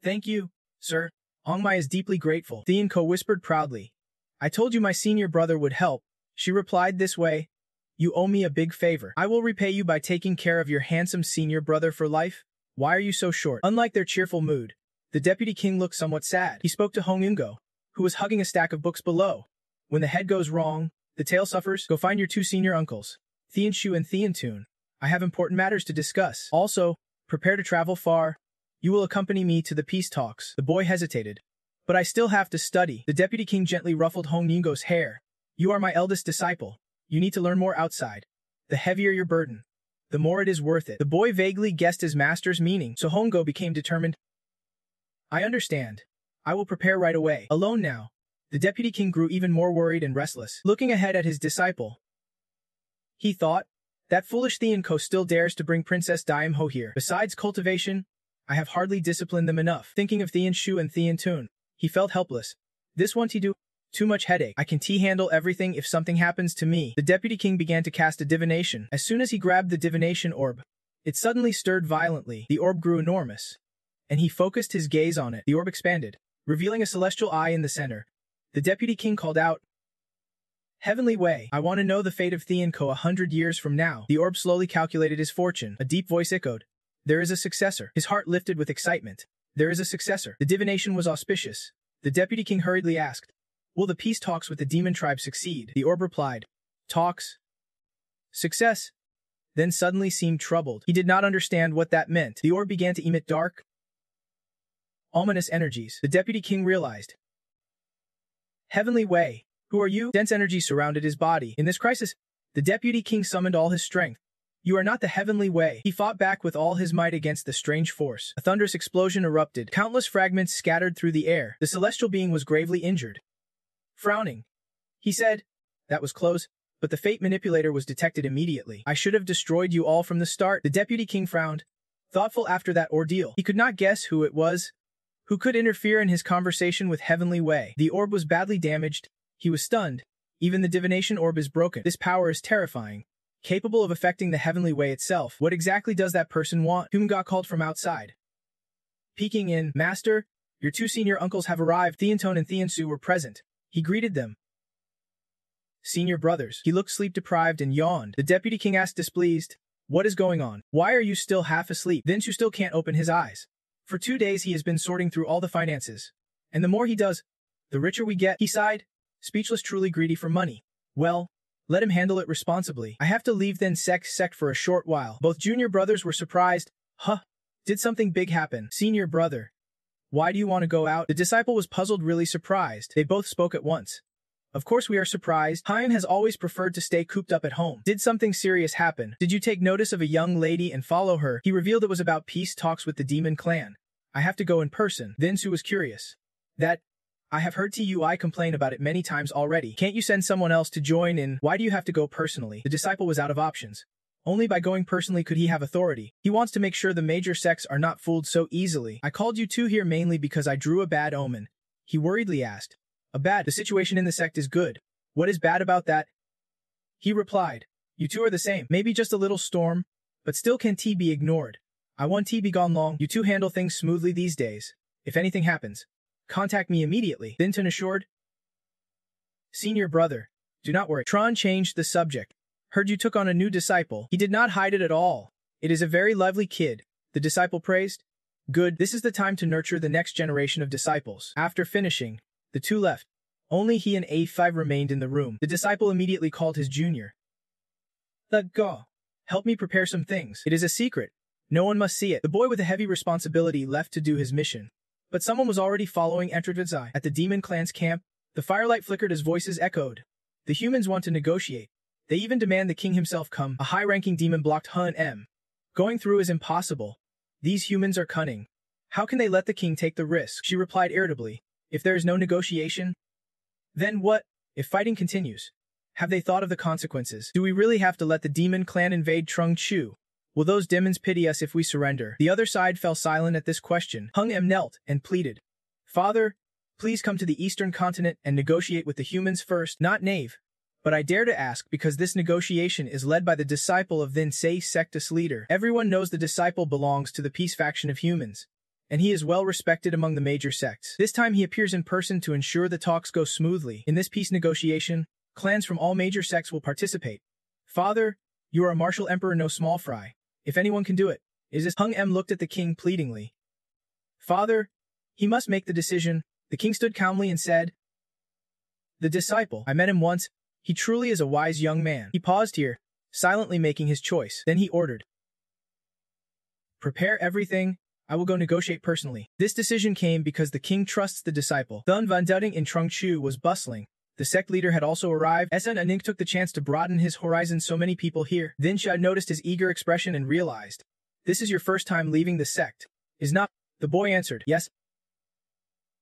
"Thank you, sir." Hongmai is deeply grateful. Thean Ko whispered proudly. "I told you my senior brother would help." She replied this way, "You owe me a big favor. I will repay you by taking care of your handsome senior brother for life. Why are you so short?" Unlike their cheerful mood, the deputy king looked somewhat sad. He spoke to Hong Yungo, who was hugging a stack of books below. "When the head goes wrong, the tail suffers. Go find your two senior uncles, Thean Shu and Thean Tun. I have important matters to discuss. Also, prepare to travel far. You will accompany me to the peace talks." The boy hesitated. "But I still have to study." The deputy king gently ruffled Hong Yungo's hair. "You are my eldest disciple. You need to learn more outside. The heavier your burden, the more it is worth it." The boy vaguely guessed his master's meaning, so Hongo became determined. "I understand. I will prepare right away." Alone now, the deputy king grew even more worried and restless. Looking ahead at his disciple, he thought, "That foolish Thean Ko still dares to bring Princess Daimho here. Besides cultivation, I have hardly disciplined them enough." Thinking of Thean Shu and Thean Tun, he felt helpless. This won't he do? Too much headache. I can handle everything if something happens to me. The deputy king began to cast a divination. As soon as he grabbed the divination orb, it suddenly stirred violently. The orb grew enormous, and he focused his gaze on it. The orb expanded, revealing a celestial eye in the center. The deputy king called out, "Heavenly Way, I want to know the fate of Theanco 100 years from now." The orb slowly calculated his fortune. A deep voice echoed, "There is a successor." His heart lifted with excitement. There is a successor. The divination was auspicious. The deputy king hurriedly asked, "Will the peace talks with the demon tribe succeed?" The orb replied, "Talks? Success?" Then suddenly seemed troubled. He did not understand what that meant. The orb began to emit dark, ominous energies. The deputy king realized, "Heavenly Way, who are you?" Dense energy surrounded his body. In this crisis, the deputy king summoned all his strength. "You are not the Heavenly Way." He fought back with all his might against the strange force. A thunderous explosion erupted. Countless fragments scattered through the air. The celestial being was gravely injured. Frowning, he said, "That was close, but the fate manipulator was detected immediately. I should have destroyed you all from the start." The deputy king frowned, thoughtful after that ordeal. He could not guess who it was, who could interfere in his conversation with Heavenly Way. The orb was badly damaged. He was stunned. Even the divination orb is broken. This power is terrifying, capable of affecting the Heavenly Way itself. What exactly does that person want? Humga called from outside. Peeking in, "Master, your two senior uncles have arrived." Theantone and Theansu were present. He greeted them. "Senior brothers." He looked sleep-deprived and yawned. The deputy king asked displeased, "What is going on? Why are you still half asleep?" Theansu still can't open his eyes. For 2 days he has been sorting through all the finances. And the more he does, the richer we get. He sighed, speechless, truly greedy for money. "Well, let him handle it responsibly. I have to leave then sect for a short while." Both junior brothers were surprised. "Huh? Did something big happen?" "Senior brother, why do you want to go out?" The disciple was puzzled, really surprised. They both spoke at once. "Of course we are surprised. Hein has always preferred to stay cooped up at home." "Did something serious happen? Did you take notice of a young lady and follow her?" He revealed it was about peace talks with the demon clan. "I have to go in person." Then Su was curious. "That, I have heard TUI complain about it many times already. Can't you send someone else to join in? Why do you have to go personally?" The disciple was out of options. Only by going personally could he have authority. He wants to make sure the major sects are not fooled so easily. "I called you two here mainly because I drew a bad omen." He worriedly asked. "A bad? The situation in the sect is good. What is bad about that?" He replied, "You two are the same. Maybe just a little storm, but still can T be ignored. I want T be gone long. You two handle things smoothly these days. If anything happens, contact me immediately." Thinton assured. "Senior brother, do not worry." Tron changed the subject. "Heard you took on a new disciple." He did not hide it at all. "It is a very lively kid," the disciple praised. "Good, this is the time to nurture the next generation of disciples." After finishing, the two left. Only he and A5 remained in the room. The disciple immediately called his junior. "Go. Help me prepare some things. It is a secret. No one must see it." The boy with a heavy responsibility left to do his mission. But someone was already following Entradvidzai. At the demon clan's camp, the firelight flickered as voices echoed. The humans want to negotiate. They even demand the king himself come. A high-ranking demon blocked Hun M. "Going through is impossible. These humans are cunning. How can they let the king take the risk?" She replied irritably. "If there is no negotiation, then what? If fighting continues, have they thought of the consequences? Do we really have to let the demon clan invade Trung Chu? Will those demons pity us if we surrender?" The other side fell silent at this question. Hung M knelt and pleaded. "Father, please come to the eastern continent and negotiate with the humans first." "Not knave. But I dare to ask because this negotiation is led by the disciple of Thin Sei Sectus leader. Everyone knows the disciple belongs to the peace faction of humans, and he is well respected among the major sects. This time he appears in person to ensure the talks go smoothly. In this peace negotiation, clans from all major sects will participate. Father, you are a martial emperor, no small fry. If anyone can do it, is this?" Hung M looked at the king pleadingly. "Father, he must make the decision." The king stood calmly and said, "The disciple, I met him once. He truly is a wise young man." He paused here, silently making his choice. Then he ordered, "Prepare everything. I will go negotiate personally." This decision came because the king trusts the disciple. Thun Van Dutting in Trung Chu was bustling. The sect leader had also arrived. SN Aning took the chance to broaden his horizon. So many people here. Then Shad noticed his eager expression and realized, "This is your first time leaving the sect, is not?" The boy answered, "Yes."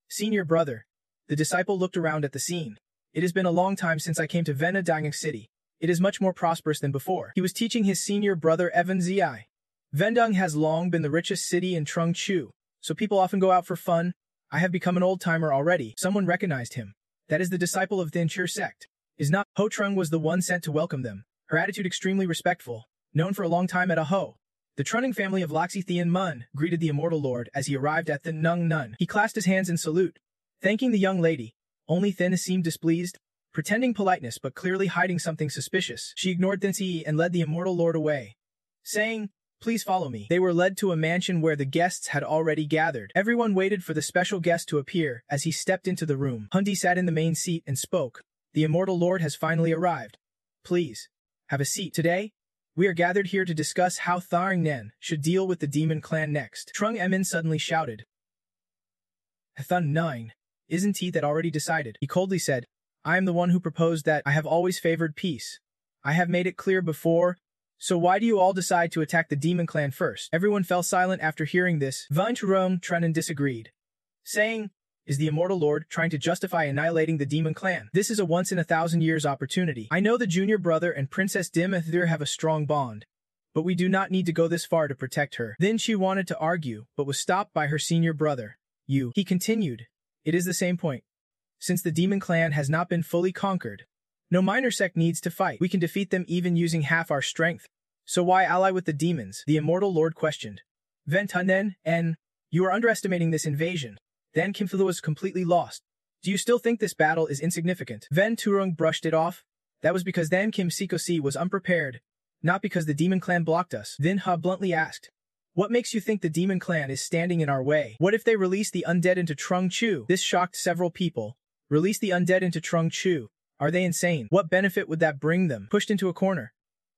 "Senior brother." The disciple looked around at the scene. "It has been a long time since I came to Vena Dangak City. It is much more prosperous than before." He was teaching his senior brother Evan Zi. Vendong has long been the richest city in Trung Chu, so people often go out for fun. I have become an old-timer already. Someone recognized him. That is the disciple of the Inchur sect. Is not. Ho Trung was the one sent to welcome them, her attitude extremely respectful, known for a long time at a Ho. The Trunning family of Loxi Thean Mun greeted the immortal lord as he arrived at the Nung Nun. He clasped his hands in salute, thanking the young lady. Only Thin seemed displeased, pretending politeness but clearly hiding something suspicious. She ignored Thin and led the immortal lord away, saying, "Please follow me." They were led to a mansion where the guests had already gathered. Everyone waited for the special guest to appear as he stepped into the room. Hundi sat in the main seat and spoke. "The immortal lord has finally arrived. Please, have a seat. Today, we are gathered here to discuss how Tharing Nen should deal with the demon clan next." Trung Emin suddenly shouted. "Thun 9. Isn't he that already decided?" He coldly said, "I am the one who proposed that. I have always favored peace. I have made it clear before, so why do you all decide to attack the demon clan first?" Everyone fell silent after hearing this. Vine Turong Trenan disagreed, saying, "Is the immortal lord trying to justify annihilating the demon clan? This is a once-in-a-thousand-years opportunity. I know the junior brother and Princess Dimithir have a strong bond, but we do not need to go this far to protect her." Then she wanted to argue, but was stopped by her senior brother. He continued, "It is the same point. Since the demon clan has not been fully conquered, no minor sect needs to fight. We can defeat them even using half our strength. So why ally with the demons?" the immortal lord questioned. "Ventanen, you are underestimating this invasion." Then Kimfulu was completely lost. "Do you still think this battle is insignificant?" Ven Turung brushed it off. "That was because then Kim Sikosi was unprepared, not because the demon clan blocked us." Then Ha bluntly asked, "What makes you think the demon clan is standing in our way? What if they release the undead into Trung Chu?" This shocked several people. Release the undead into Trung Chu? Are they insane? What benefit would that bring them? Pushed into a corner.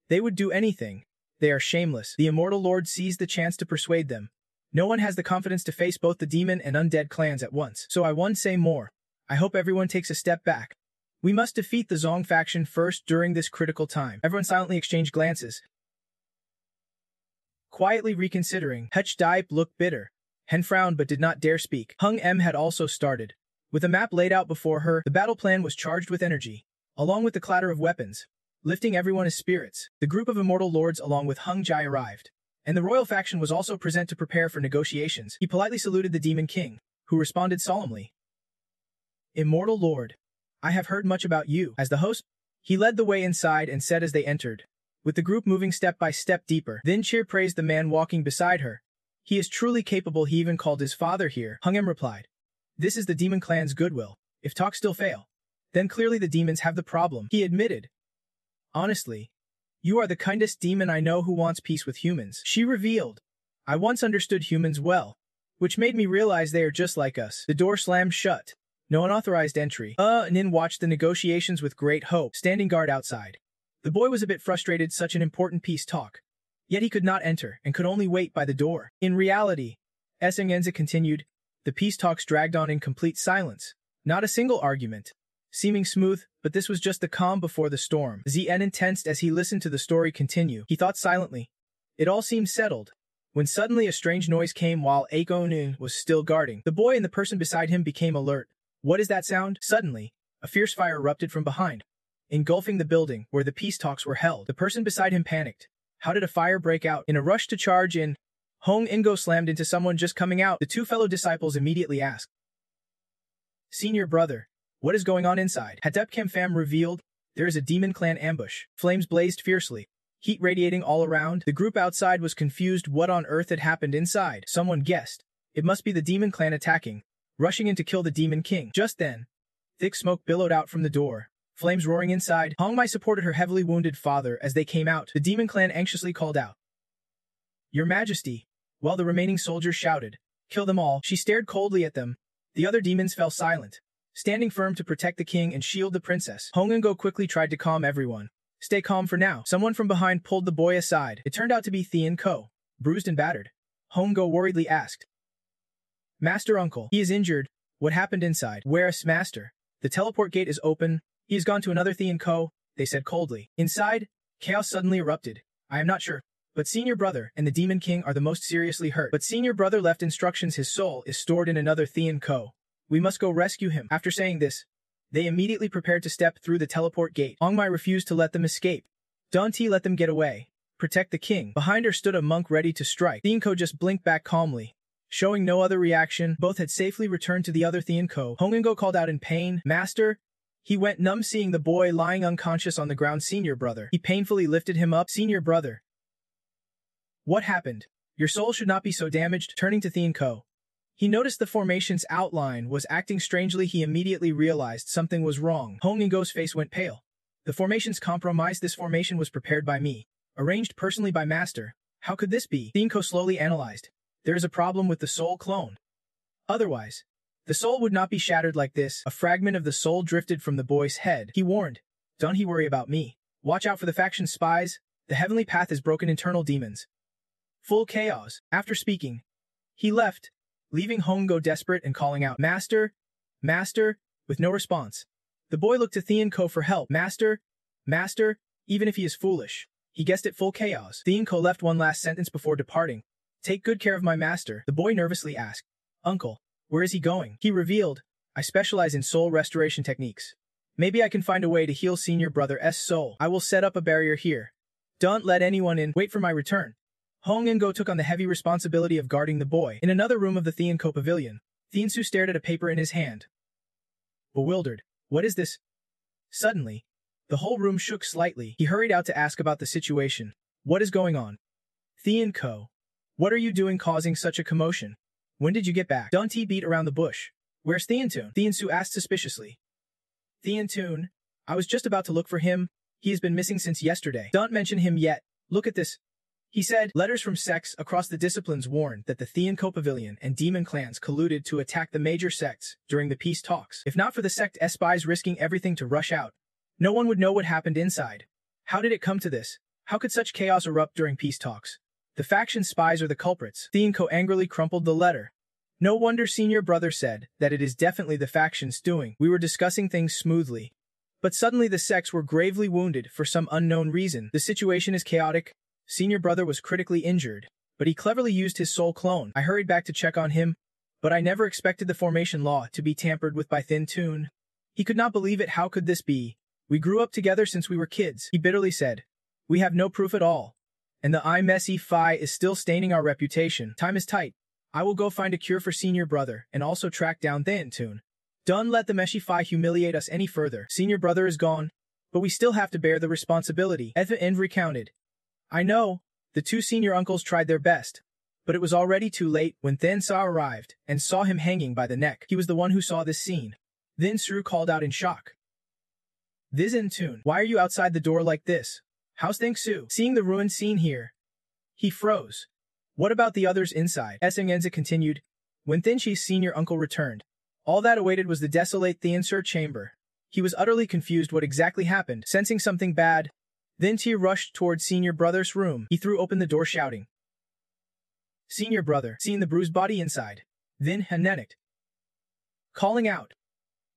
They would do anything. They are shameless. The immortal lord seized the chance to persuade them. No one has the confidence to face both the demon and undead clans at once. So I won't say more. I hope everyone takes a step back. We must defeat the Zong faction first during this critical time. Everyone silently exchanged glances. Quietly reconsidering, Hech Diep looked bitter. Hen frowned but did not dare speak. Hung Em had also started. With a map laid out before her, the battle plan was charged with energy, along with the clatter of weapons, lifting everyone's spirits. The group of immortal lords along with Hung Jai arrived, and the royal faction was also present to prepare for negotiations. He politely saluted the demon king, who responded solemnly. "Immortal lord, I have heard much about you." As the host, he led the way inside and said as they entered, with the group moving step by step deeper. Then Cheer praised the man walking beside her. "He is truly capable. He even called his father here." Hung Em replied, "This is the demon clan's goodwill. If talks still fail, then clearly the demons have the problem." He admitted, "Honestly, you are the kindest demon I know who wants peace with humans." She revealed, "I once understood humans well, which made me realize they are just like us." The door slammed shut. No unauthorized entry. Nin watched the negotiations with great hope, standing guard outside. The boy was a bit frustrated such an important peace talk. Yet he could not enter and could only wait by the door. In reality, Essengenza continued, the peace talks dragged on in complete silence. Not a single argument. Seeming smooth, but this was just the calm before the storm. Zien tensed as he listened to the story continue. He thought silently. It all seemed settled, when suddenly a strange noise came while Akonu was still guarding. The boy and the person beside him became alert. What is that sound? Suddenly, a fierce fire erupted from behind, engulfing the building where the peace talks were held. The person beside him panicked. How did a fire break out? In a rush to charge in, Hong Ingo slammed into someone just coming out. The two fellow disciples immediately asked, "Senior brother, what is going on inside?" Hatep Pham revealed, "There is a demon clan ambush." Flames blazed fiercely, heat radiating all around. The group outside was confused. What on earth had happened inside? Someone guessed, it must be the demon clan attacking, rushing in to kill the demon king. Just then, thick smoke billowed out from the door. Flames roaring inside. Hong Mai supported her heavily wounded father as they came out. The demon clan anxiously called out, "Your Majesty," while the remaining soldiers shouted, "Kill them all." She stared coldly at them. The other demons fell silent, standing firm to protect the king and shield the princess. Hong Ingo quickly tried to calm everyone. "Stay calm for now." Someone from behind pulled the boy aside. It turned out to be Thean Ko, bruised and battered. Hong Go worriedly asked, "Master Uncle, he is injured. What happened inside?" "Where's Master? The teleport gate is open. He has gone to another Thean Ko," they said coldly. Inside, chaos suddenly erupted. "I am not sure, but Senior Brother and the Demon King are the most seriously hurt. But Senior Brother left instructions his soul is stored in another Thean Ko. We must go rescue him." After saying this, they immediately prepared to step through the teleport gate. Ongmai refused to let them escape. Danti let them get away. Protect the king. Behind her stood a monk ready to strike. Thean Ko just blinked back calmly. Showing no other reaction, both had safely returned to the other Tianko. Hongingo called out in pain, "Master!" He went numb seeing the boy lying unconscious on the ground. Senior brother. He painfully lifted him up. Senior brother. What happened? Your soul should not be so damaged. Turning to Tianko. He noticed the formation's outline was acting strangely. He immediately realized something was wrong. Hongingo's face went pale. The formation's compromised. This formation was prepared by me. Arranged personally by Master. How could this be? Tianko slowly analyzed. There is a problem with the soul clone. Otherwise, the soul would not be shattered like this. A fragment of the soul drifted from the boy's head. He warned, "Don't he worry about me. Watch out for the faction spies. The heavenly path is broken. Internal demons. Full chaos." After speaking, he left, leaving Hongo desperate and calling out, "Master! Master!" with no response. The boy looked to Tianko for help. "Master! Master!" Even if he is foolish, he guessed it. Full chaos. Tianko left one last sentence before departing. "Take good care of my master," the boy nervously asked. "Uncle, where is he going?" He revealed, "I specialize in soul restoration techniques. Maybe I can find a way to heal senior brother's soul. I will set up a barrier here. Don't let anyone in. Wait for my return." Hongingo took on the heavy responsibility of guarding the boy. In another room of the Tianko pavilion, Tiansu stared at a paper in his hand. Bewildered. What is this? Suddenly, the whole room shook slightly. He hurried out to ask about the situation. What is going on? Tianko. What are you doing causing such a commotion? When did you get back? Dunti beat around the bush. Where's Tiantun? Tiansu asked suspiciously. Tiantun? I was just about to look for him. He has been missing since yesterday. Don't mention him yet. Look at this. He said, letters from sects across the disciplines warned that the Tianko Pavilion and demon clans colluded to attack the major sects during the peace talks. If not for the sect spies risking everything to rush out, no one would know what happened inside. How did it come to this? How could such chaos erupt during peace talks? The faction spies are the culprits. Tianko angrily crumpled the letter. No wonder senior brother said that it is definitely the faction's doing. We were discussing things smoothly. But suddenly the sects were gravely wounded for some unknown reason. The situation is chaotic. Senior brother was critically injured, but he cleverly used his soul clone. I hurried back to check on him, but I never expected the formation law to be tampered with by Thin Toon. He could not believe it. How could this be? We grew up together since we were kids, he bitterly said. We have no proof at all. And the messy Phi is still staining our reputation. Time is tight. I will go find a cure for senior brother and also track down Thin Toon. Don't let the Meshi Phi humiliate us any further. Senior brother is gone, but we still have to bear the responsibility. At the end recounted. I know, the two senior uncles tried their best, but it was already too late when Thin Sa arrived and saw him hanging by the neck. He was the one who saw this scene. Then Sru called out in shock. Thin Toon, why are you outside the door like this? How's Thing Su? Seeing the ruined scene here, he froze. What about the others inside? Essengenza continued. When Thin Chi's senior uncle returned, all that awaited was the desolate Thin Sur chamber. He was utterly confused what exactly happened. Sensing something bad, Thin Chi rushed towards senior brother's room. He threw open the door shouting. Senior brother, seeing the bruised body inside, Thin panicked. Calling out.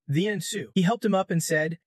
Thin Su. He helped him up and said,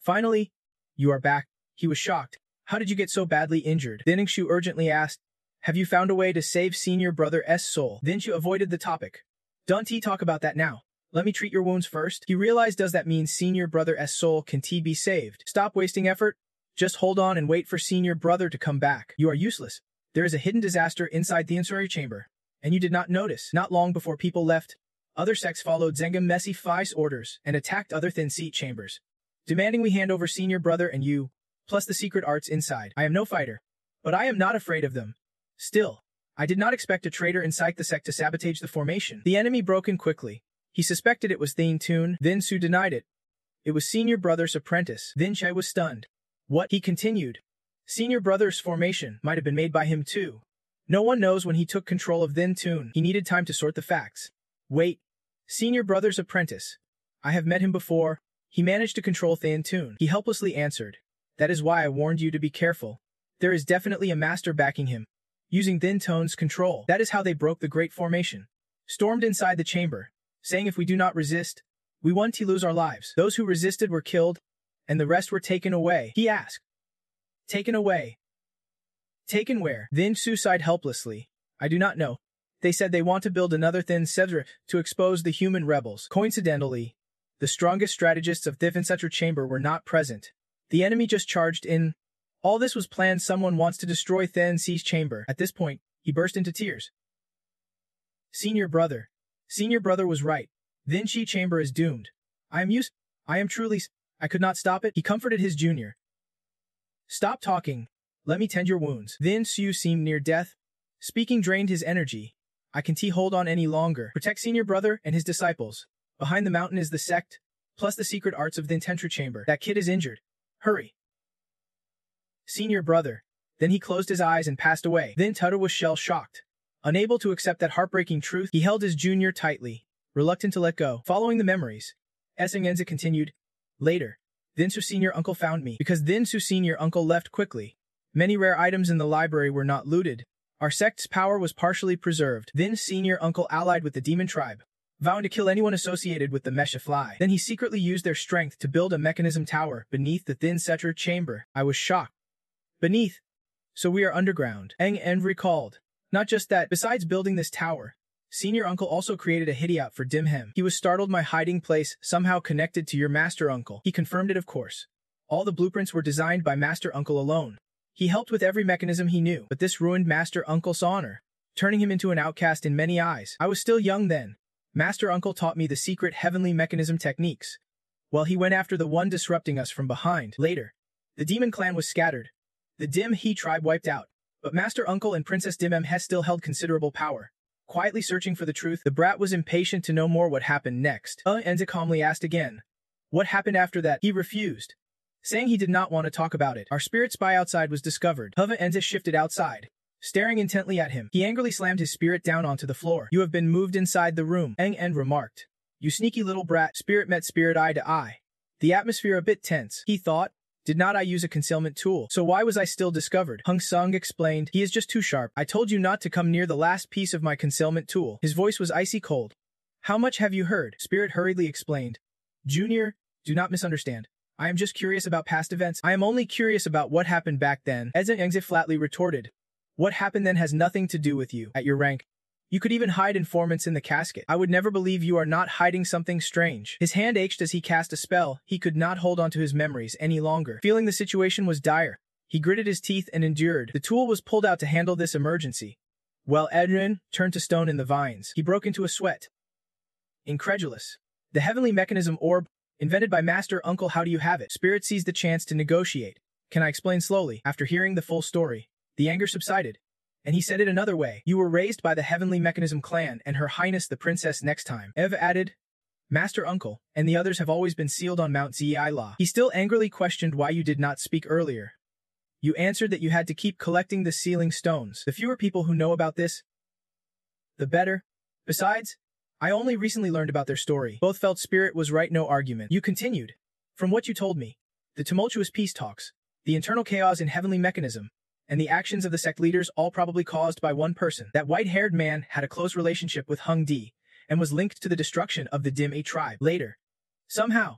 Finally, you are back. He was shocked. How did you get so badly injured? Thin Shu urgently asked. Have you found a way to save senior brother's soul? Thin Shu avoided the topic. Don't talk about that now. Let me treat your wounds first. He realized, does that mean senior brother's soul can be saved? Stop wasting effort. Just hold on and wait for senior brother to come back. You are useless. There is a hidden disaster inside the insurrery chamber, and you did not notice. Not long before people left, other sects followed Zengam Messi Phi's orders and attacked other thin seat chambers, demanding we hand over senior brother and you, plus the secret arts inside. I am no fighter, but I am not afraid of them. Still, I did not expect a traitor inside the sect to sabotage the formation. The enemy broke in quickly. He suspected it was Thin Toon. Thin Su denied it. It was senior brother's apprentice. Thin Chai was stunned. What? He continued. Senior brother's formation might have been made by him too. No one knows when he took control of Thin Toon. He needed time to sort the facts. Wait. Senior brother's apprentice. I have met him before. He managed to control Thin Toon. He helplessly answered. That is why I warned you to be careful. There is definitely a master backing him. Using Thin Toon's control. That is how they broke the great formation. Stormed inside the chamber, saying if we do not resist, we want to lose our lives. Those who resisted were killed, and the rest were taken away. He asked. Taken away? Taken where? Thin Su sighed helplessly. I do not know. They said they want to build another Thin Cedra to expose the human rebels. Coincidentally, the strongest strategists of Thin Cedra chamber were not present. The enemy just charged in. All this was planned. Someone wants to destroy Thin C's chamber. At this point, he burst into tears. Senior brother. Senior brother was right. Then Chi chamber is doomed. I am truly, I could not stop it. He comforted his junior. Stop talking. Let me tend your wounds. Then Su seemed near death. Speaking drained his energy. I can't hold on any longer. Protect senior brother and his disciples. Behind the mountain is the sect, plus the secret arts of the Intentra chamber. That kid is injured. Hurry. Senior brother. Then he closed his eyes and passed away. Then Tutter was shell-shocked. Unable to accept that heartbreaking truth, he held his junior tightly, reluctant to let go. Following the memories, Essengenza continued. Later, then Su senior uncle found me. Because then Su senior uncle left quickly. Many rare items in the library were not looted. Our sect's power was partially preserved. Then senior uncle allied with the demon tribe, vowing to kill anyone associated with the Mesha fly. Then he secretly used their strength to build a mechanism tower beneath the thin Setra chamber. I was shocked. Beneath. So we are underground. Eng recalled. Not just that, besides building this tower, senior uncle also created a hideout for Dimhem. He was startled my hiding place somehow connected to your master uncle. He confirmed it, of course. All the blueprints were designed by master uncle alone. He helped with every mechanism he knew, but this ruined master uncle's honor, turning him into an outcast in many eyes. I was still young then. Master uncle taught me the secret heavenly mechanism techniques. While he went after the one disrupting us from behind. Later, the demon clan was scattered. The Dim He tribe wiped out. But Master Uncle and Princess Dimhem He still held considerable power. Quietly searching for the truth, the brat was impatient to know more what happened next. Enza calmly asked again. What happened after that? He refused, saying he did not want to talk about it. Our spirit spy outside was discovered. Enza shifted outside, staring intently at him. He angrily slammed his spirit down onto the floor. You have been moved inside the room, Eng remarked. You sneaky little brat. Spirit met spirit eye to eye. The atmosphere a bit tense. He thought, did not I use a concealment tool? So why was I still discovered? Hung Sung explained. He is just too sharp. I told you not to come near the last piece of my concealment tool. His voice was icy cold. How much have you heard? Spirit hurriedly explained. Junior, do not misunderstand. I am just curious about past events. I am only curious about what happened back then. Ezza flatly retorted. What happened then has nothing to do with you. At your rank, you could even hide informants in the casket. I would never believe you are not hiding something strange. His hand ached as he cast a spell. He could not hold on to his memories any longer. Feeling the situation was dire, he gritted his teeth and endured. The tool was pulled out to handle this emergency. While Edrin turned to stone in the vines, he broke into a sweat. Incredulous. The heavenly mechanism orb, invented by Master Uncle, how do you have it? Spirit seized the chance to negotiate. Can I explain slowly? After hearing the full story, the anger subsided. And he said it another way. You were raised by the Heavenly Mechanism clan and Her Highness the Princess next time. Ev added, Master Uncle, and the others have always been sealed on Mount Zi-La. He still angrily questioned why you did not speak earlier. You answered that you had to keep collecting the sealing stones. The fewer people who know about this, the better. Besides, I only recently learned about their story. Both felt Spirit was right, no argument. You continued. From what you told me, the tumultuous peace talks, the internal chaos in Heavenly Mechanism, and the actions of the sect leaders all probably caused by one person. That white-haired man had a close relationship with Hung Di, and was linked to the destruction of the Dim A tribe. Later, somehow,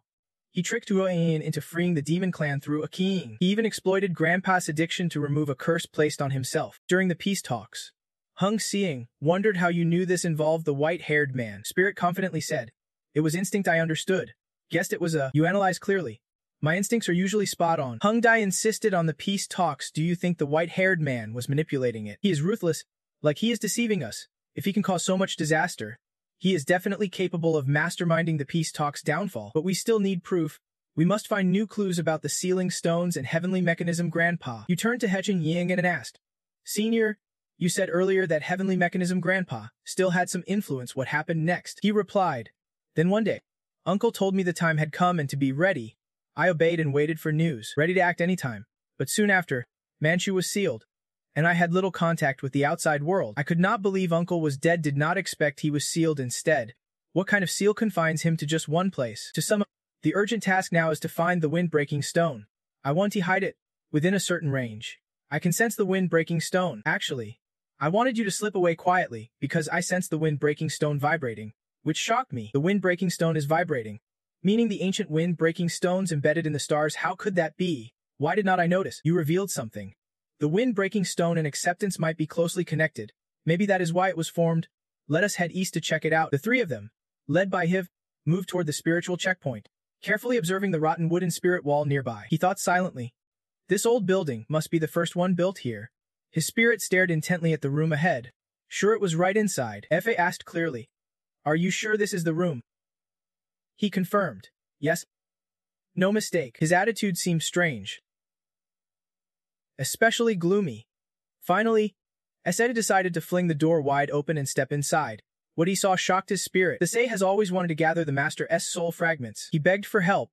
he tricked Huoyin into freeing the demon clan through a keying. He even exploited Grandpa's addiction to remove a curse placed on himself. During the peace talks, Hung Seeing wondered how you knew this involved the white-haired man. Spirit confidently said, it was instinct, I understood. Guessed it was you analyzed clearly. My instincts are usually spot on. Hung Dai insisted on the peace talks. Do you think the white-haired man was manipulating it? He is ruthless, like he is deceiving us. If he can cause so much disaster, he is definitely capable of masterminding the peace talks' downfall. But we still need proof. We must find new clues about the sealing stones and heavenly mechanism. Grandpa. You turned to Heching Yang and asked, Senior, you said earlier that heavenly mechanism Grandpa still had some influence. What happened next? He replied, then one day, Uncle told me the time had come and to be ready. I obeyed and waited for news, ready to act anytime. But soon after, Manchu was sealed, and I had little contact with the outside world. I could not believe Uncle was dead, did not expect he was sealed instead. What kind of seal confines him to just one place? To sum up, the urgent task now is to find the wind-breaking stone. I want to hide it within a certain range. I can sense the wind-breaking stone. Actually, I wanted you to slip away quietly, because I sensed the wind-breaking stone vibrating, which shocked me. The wind-breaking stone is vibrating, meaning the ancient wind-breaking stones embedded in the stars. How could that be? Why did not I notice? You revealed something. The wind-breaking stone and acceptance might be closely connected. Maybe that is why it was formed. Let us head east to check it out. The three of them, led by Hiv, moved toward the spiritual checkpoint, carefully observing the rotten wooden spirit wall nearby. He thought silently, this old building must be the first one built here. His spirit stared intently at the room ahead, Sure, it was right inside. Fa asked clearly. Are you sure this is the room? He confirmed. Yes. No mistake. His attitude seemed strange, especially gloomy. Finally, Aseta decided to fling the door wide open and step inside. What he saw shocked his spirit. The Sei has always wanted to gather the Master's soul fragments. He begged for help,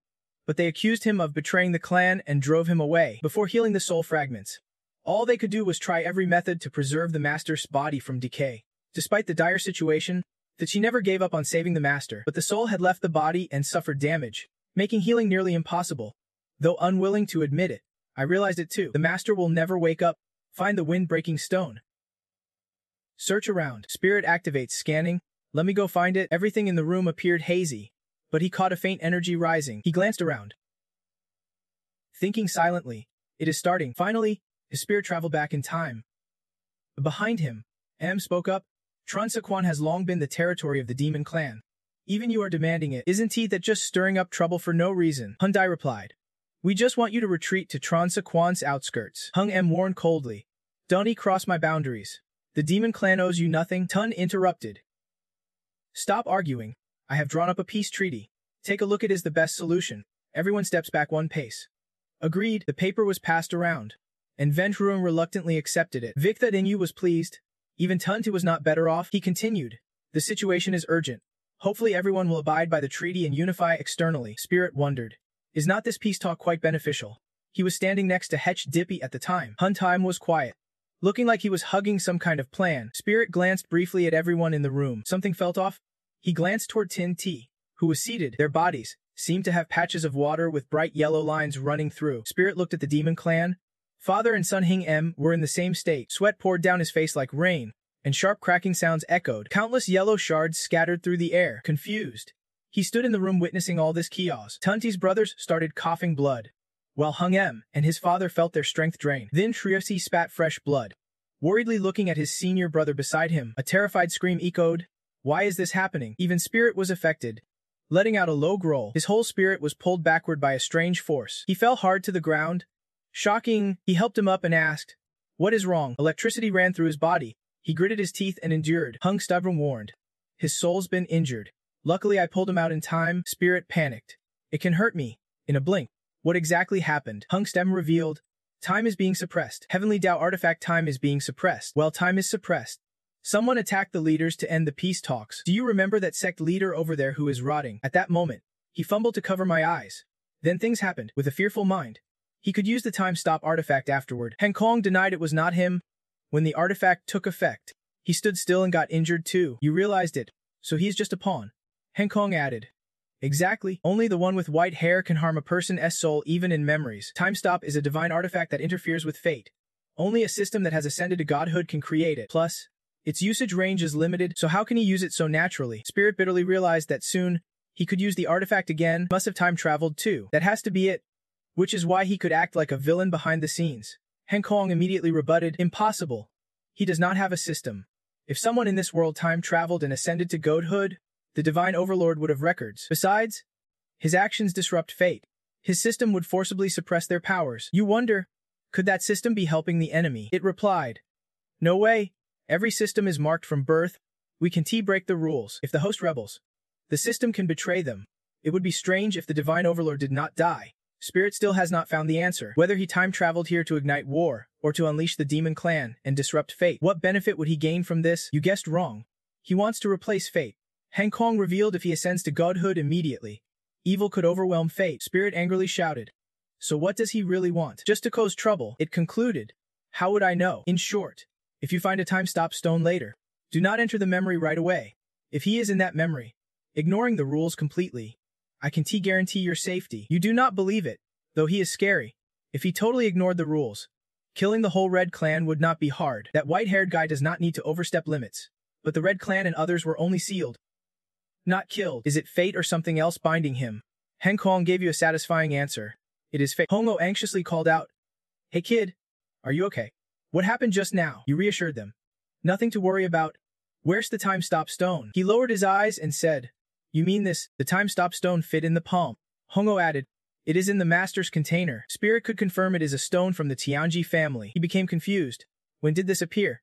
but they accused him of betraying the clan and drove him away before healing the soul fragments. All they could do was try every method to preserve the Master's body from decay. Despite the dire situation, she never gave up on saving the Master, but the soul had left the body and suffered damage, making healing nearly impossible. Though unwilling to admit it, I realized it too. The Master will never wake up. Find the wind-breaking stone. Search around. Spirit activates scanning. Let me go find it. Everything in the room appeared hazy, but he caught a faint energy rising. He glanced around, thinking silently. It is starting. Finally, his spirit traveled back in time. Behind him, M spoke up. Transequan has long been the territory of the demon clan. Even you are demanding it. Isn't he that just stirring up trouble for no reason? Hyundai replied. We just want you to retreat to Transequan's outskirts. Hung M warned coldly. Don't cross my boundaries. The demon clan owes you nothing. Tun interrupted. Stop arguing. I have drawn up a peace treaty. Take a look, it is the best solution. Everyone steps back one pace. Agreed. The paper was passed around, and Ventruum reluctantly accepted it. Victha Inu was pleased. Even Tuntu was not better off. He continued. The situation is urgent. Hopefully everyone will abide by the treaty and unify externally. Spirit wondered. Is not this peace talk quite beneficial? He was standing next to Hetch Dippy at the time. Huntime was quiet, looking like he was hugging some kind of plan. Spirit glanced briefly at everyone in the room. Something felt off. He glanced toward Tin T, who was seated. Their bodies seemed to have patches of water with bright yellow lines running through. Spirit looked at the demon clan. Father and son Hing M were in the same state. Sweat poured down his face like rain, and sharp cracking sounds echoed. Countless yellow shards scattered through the air. Confused, he stood in the room witnessing all this chaos. Tunti's brothers started coughing blood, while Hung M and his father felt their strength drain. Then Triusi spat fresh blood, worriedly looking at his senior brother beside him. A terrified scream echoed. Why is this happening? Even Spirit was affected, letting out a low growl. His whole spirit was pulled backward by a strange force. He fell hard to the ground. Shocking, he helped him up and asked, what is wrong? Electricity ran through his body. He gritted his teeth and endured. Hung stubborn warned. His soul's been injured. Luckily I pulled him out in time. Spirit panicked. It can hurt me. In a blink. What exactly happened? Hung Stem revealed. Time is being suppressed. Heavenly Tao artifact time is being suppressed. Well, time is suppressed. Someone attacked the leaders to end the peace talks. Do you remember that sect leader over there who is rotting? At that moment, he fumbled to cover my eyes. Then things happened. With a fearful mind, he could use the time stop artifact afterward. Heng Kong denied it was not him. When the artifact took effect, he stood still and got injured too. You realized it, so he's just a pawn. Heng Kong added. Exactly. Only the one with white hair can harm a person's soul even in memories. Time stop is a divine artifact that interferes with fate. Only a system that has ascended to godhood can create it. Plus, its usage range is limited, so how can he use it so naturally? Spirit bitterly realized that soon, he could use the artifact again. Must have time traveled too. That has to be it. Which is why he could act like a villain behind the scenes. Heng Kong immediately rebutted. Impossible. He does not have a system. If someone in this world time traveled and ascended to godhood, the divine overlord would have records. Besides, his actions disrupt fate. His system would forcibly suppress their powers. You wonder, could that system be helping the enemy? It replied. No way. Every system is marked from birth. We can break the rules. If the host rebels, the system can betray them. It would be strange if the divine overlord did not die. Spirit still has not found the answer. Whether he time traveled here to ignite war, or to unleash the demon clan and disrupt fate. What benefit would he gain from this? You guessed wrong. He wants to replace fate. Heng Kong revealed if he ascends to godhood immediately, evil could overwhelm fate. Spirit angrily shouted. So what does he really want? Just to cause trouble, it concluded. How would I know? In short, if you find a time stop stone later, do not enter the memory right away. If he is in that memory, ignoring the rules completely, I can guarantee your safety. You do not believe it, though he is scary. If he totally ignored the rules, killing the whole Red Clan would not be hard. That white-haired guy does not need to overstep limits. But the Red Clan and others were only sealed, not killed. Is it fate or something else binding him? Heng Kong gave you a satisfying answer. It is fate. Hongo anxiously called out. Hey kid, are you okay? What happened just now? You reassured them. Nothing to worry about. Where's the time stop stone? He lowered his eyes and said, You mean this? The time stop stone fit in the palm. Hongo added, It is in the master's container. Spirit could confirm it is a stone from the Tianji family. He became confused. When did this appear?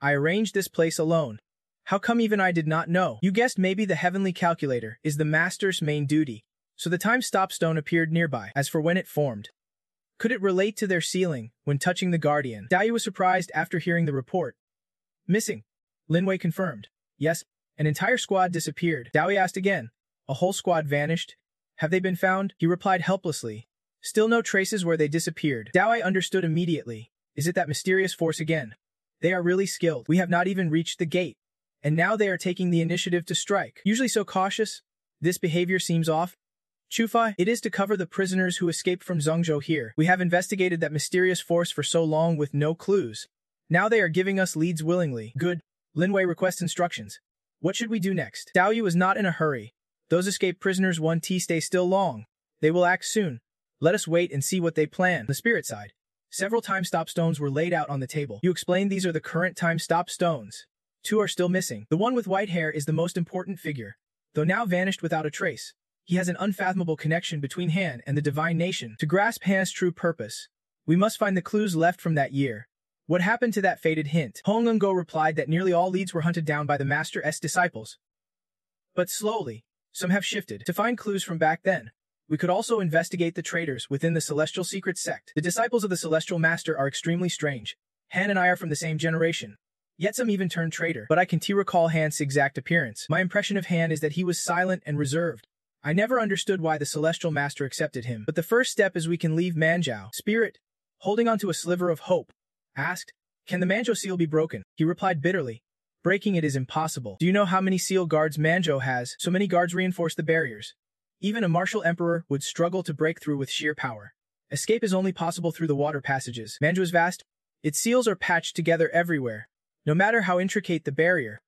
I arranged this place alone. How come even I did not know? You guessed, maybe the heavenly calculator is the master's main duty. So the time-stop stone appeared nearby. As for when it formed, could it relate to their ceiling when touching the guardian? Dao was surprised after hearing the report. Missing. Linwei confirmed. Yes, an entire squad disappeared. Dao asked again. A whole squad vanished? Have they been found? He replied helplessly. Still no traces where they disappeared. Dao understood immediately. Is it that mysterious force again? They are really skilled. We have not even reached the gate. And now they are taking the initiative to strike. Usually so cautious, this behavior seems off. Chufai, it is to cover the prisoners who escaped from Zhengzhou here. We have investigated that mysterious force for so long with no clues. Now they are giving us leads willingly. Good. Linwei requests instructions. What should we do next? Dao Yu was not in a hurry. Those escaped prisoners won't stay still long. They will act soon. Let us wait and see what they plan. The spirit side. Several time-stop stones were laid out on the table. You explained these are the current time-stop stones. 2 are still missing. The one with white hair is the most important figure, though now vanished without a trace. He has an unfathomable connection between Han and the divine nation. To grasp Han's true purpose, we must find the clues left from that year. What happened to that fated hint? Hong Ngo replied that nearly all leads were hunted down by the Master's disciples. But slowly, some have shifted. To find clues from back then, we could also investigate the traitors within the Celestial Secret Sect. The disciples of the Celestial Master are extremely strange. Han and I are from the same generation. Yet some even turned traitor. But I can recall Han's exact appearance. My impression of Han is that he was silent and reserved. I never understood why the Celestial Master accepted him. But the first step is we can leave Manzhou. Spirit, holding onto a sliver of hope, asked, "Can the Manzhou seal be broken?" He replied bitterly, "Breaking it is impossible. Do you know how many seal guards Manzhou has? So many guards reinforce the barriers. Even a martial emperor would struggle to break through with sheer power. Escape is only possible through the water passages. Manzhou is vast. Its seals are patched together everywhere. No matter how intricate the barrier,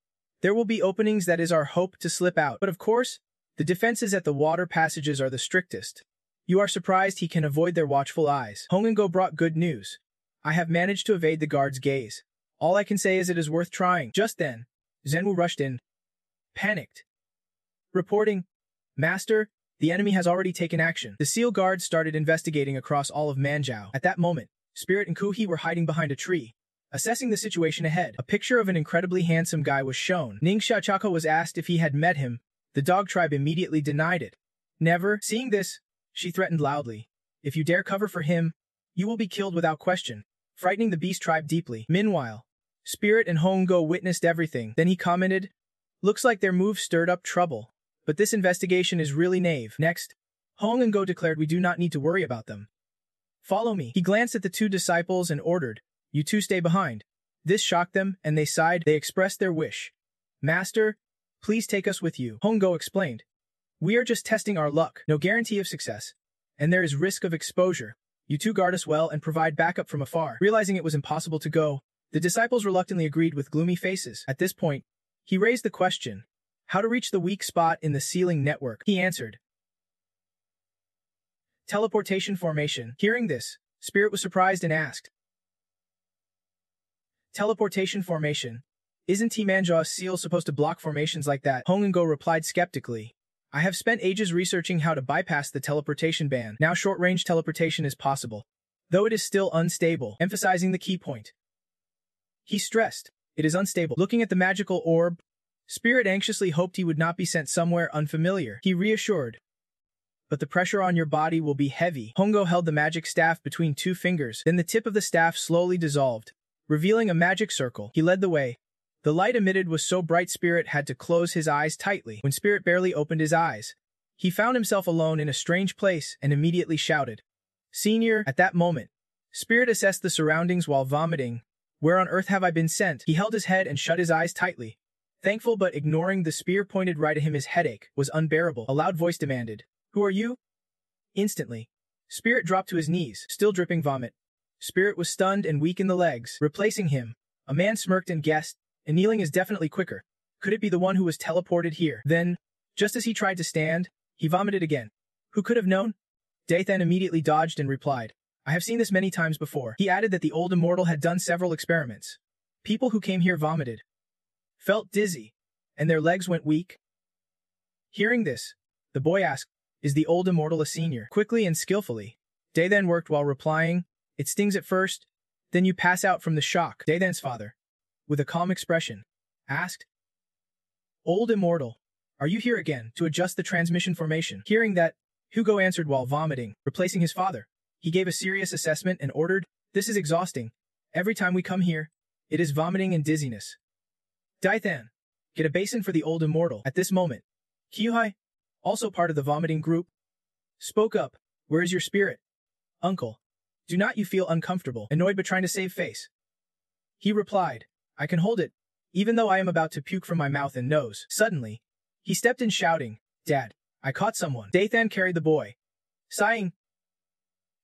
there will be openings. That is our hope to slip out. But of course, the defenses at the water passages are the strictest. You are surprised he can avoid their watchful eyes." Hong Ngo brought good news. I have managed to evade the guard's gaze. All I can say is it is worth trying. Just then, Zhenwu rushed in, panicked, reporting, "Master, the enemy has already taken action." The seal guards started investigating across all of Manzhou. At that moment, Spirit and Kuhi were hiding behind a tree, assessing the situation ahead. A picture of an incredibly handsome guy was shown. Ning Xiaochako was asked if he had met him. The dog tribe immediately denied it. Never. Seeing this, she threatened loudly, "If you dare cover for him, you will be killed without question," frightening the beast tribe deeply. Meanwhile, Spirit and Hong Go witnessed everything. Then he commented, "Looks like their move stirred up trouble. But this investigation is really naive." Next, Hong Go declared, "We do not need to worry about them. Follow me." He glanced at the 2 disciples and ordered, "You 2 stay behind." This shocked them, and they sighed. They expressed their wish. "Master, please take us with you." Hong Go explained, "We are just testing our luck. No guarantee of success. And there is risk of exposure. You 2 guard us well and provide backup from afar." Realizing it was impossible to go, the disciples reluctantly agreed with gloomy faces. At this point, he raised the question, how to reach the weak spot in the ceiling network. He answered, "Teleportation formation." Hearing this, Spirit was surprised and asked, "Teleportation formation? Isn't Manzhou's seal supposed to block formations like that?" Hong Ngo replied skeptically, "I have spent ages researching how to bypass the teleportation ban. Now short-range teleportation is possible, though it is still unstable," emphasizing the key point. He stressed, "It is unstable." Looking at the magical orb, Spirit anxiously hoped he would not be sent somewhere unfamiliar. He reassured, "But the pressure on your body will be heavy." Hongo held the magic staff between 2 fingers. Then the tip of the staff slowly dissolved, revealing a magic circle. He led the way. The light emitted was so bright Spirit had to close his eyes tightly. When Spirit barely opened his eyes, he found himself alone in a strange place and immediately shouted, "Senior!" At that moment, Spirit assessed the surroundings while vomiting. "Where on earth have I been sent?" He held his head and shut his eyes tightly. Thankful but ignoring the spear pointed right at him, his headache was unbearable. A loud voice demanded, "Who are you?" Instantly, Spirit dropped to his knees, still dripping vomit. Spirit was stunned and weak in the legs. Replacing him, a man smirked and guessed, "Annealing is definitely quicker. Could it be the one who was teleported here?" Then, just as he tried to stand, he vomited again. Who could have known? Dathan immediately dodged and replied, "I have seen this many times before." He added that the old immortal had done several experiments. People who came here vomited, felt dizzy, and their legs went weak. Hearing this, the boy asked, "Is the old immortal a senior?" Quickly and skillfully, Dathan worked while replying, "It stings at first, then you pass out from the shock." Dathan's father, with a calm expression, asked, "Old Immortal, are you here again to adjust the transmission formation?" Hearing that, Hugo answered while vomiting, replacing his father. He gave a serious assessment and ordered, "This is exhausting. Every time we come here, it is vomiting and dizziness. Daithan, get a basin for the Old Immortal." At this moment, Kyuhai, also part of the vomiting group, spoke up, "Where is your spirit? Uncle, do not you feel uncomfortable, annoyed but trying to save face?" He replied, "I can hold it, even though I am about to puke from my mouth and nose." Suddenly, he stepped in shouting, "Dad, I caught someone." Dathan carried the boy, sighing.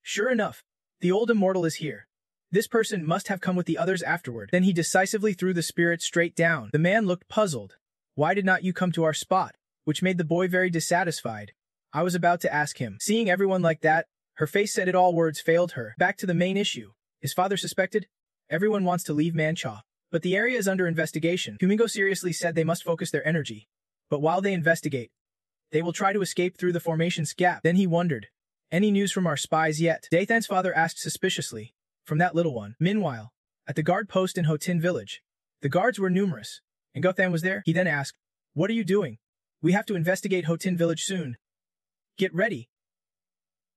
Sure enough, the Old Immortal is here. This person must have come with the others afterward. Then he decisively threw the spirit straight down. The man looked puzzled. "Why did not you come to our spot?" Which made the boy very dissatisfied. I was about to ask him. Seeing everyone like that, her face said it all. Words failed her. Back to the main issue. His father suspected? Everyone wants to leave Mancha. But the area is under investigation. Kumingo seriously said they must focus their energy. But while they investigate, they will try to escape through the formation's gap. Then he wondered, "Any news from our spies yet?" Dathan's father asked suspiciously, "From that little one." Meanwhile, at the guard post in Hotin village, the guards were numerous, and Gothan was there. He then asked, "What are you doing? We have to investigate Hotin village soon. Get ready."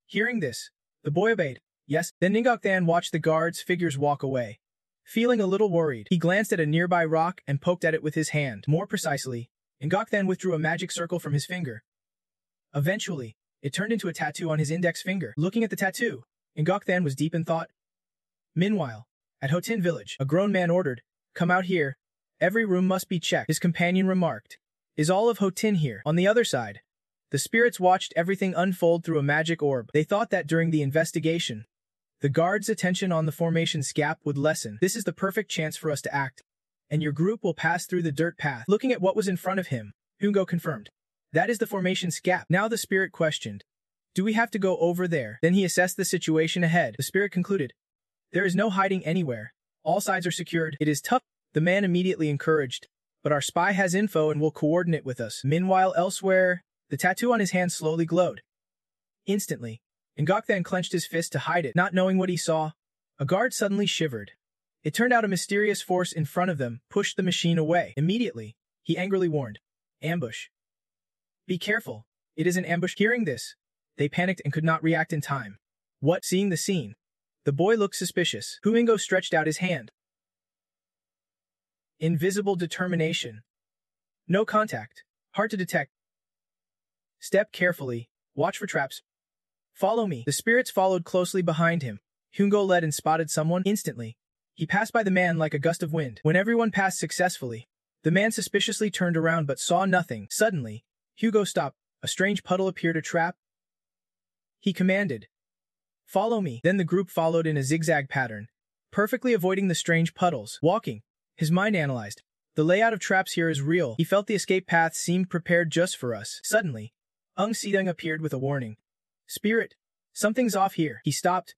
Hearing this, the boy obeyed. Yes. Then Ningoktan watched the guards' figures walk away. Feeling a little worried, he glanced at a nearby rock and poked at it with his hand. More precisely, Ngoktan withdrew a magic circle from his finger. Eventually, it turned into a tattoo on his index finger. Looking at the tattoo, Ngoktan was deep in thought. Meanwhile, at Hotin village, a grown man ordered, "Come out here. Every room must be checked." His companion remarked, "Is all of Hotin here?" On the other side, the spirits watched everything unfold through a magic orb. They thought that during the investigation, the guards' attention on the formation's gap would lessen. "This is the perfect chance for us to act, and your group will pass through the dirt path." Looking at what was in front of him, Hungo confirmed, "That is the formation's gap." Now the spirit questioned, "Do we have to go over there?" Then he assessed the situation ahead. The spirit concluded, "There is no hiding anywhere. All sides are secured. It is tough." The man immediately encouraged, "But our spy has info and will coordinate with us." Meanwhile, elsewhere, the tattoo on his hand slowly glowed. Instantly, Ngoktan clenched his fist to hide it. Not knowing what he saw, a guard suddenly shivered. It turned out a mysterious force in front of them pushed the machine away. Immediately, he angrily warned, "Ambush. Be careful, it is an ambush." Hearing this, they panicked and could not react in time. What? Seeing the scene, the boy looked suspicious. Huingo stretched out his hand. Invisible determination. No contact. Hard to detect. Step carefully. Watch for traps. Follow me. The spirits followed closely behind him. Huingo led and spotted someone. Instantly, he passed by the man like a gust of wind. When everyone passed successfully, the man suspiciously turned around but saw nothing. Suddenly, Hugo stopped. A strange puddle appeared a trap. He commanded, "Follow me." Then the group followed in a zigzag pattern, perfectly avoiding the strange puddles. Walking, his mind analyzed, "The layout of traps here is real." He felt the escape path seemed prepared just for us. Suddenly, Ung Sidung appeared with a warning. "Spirit, something's off here." He stopped,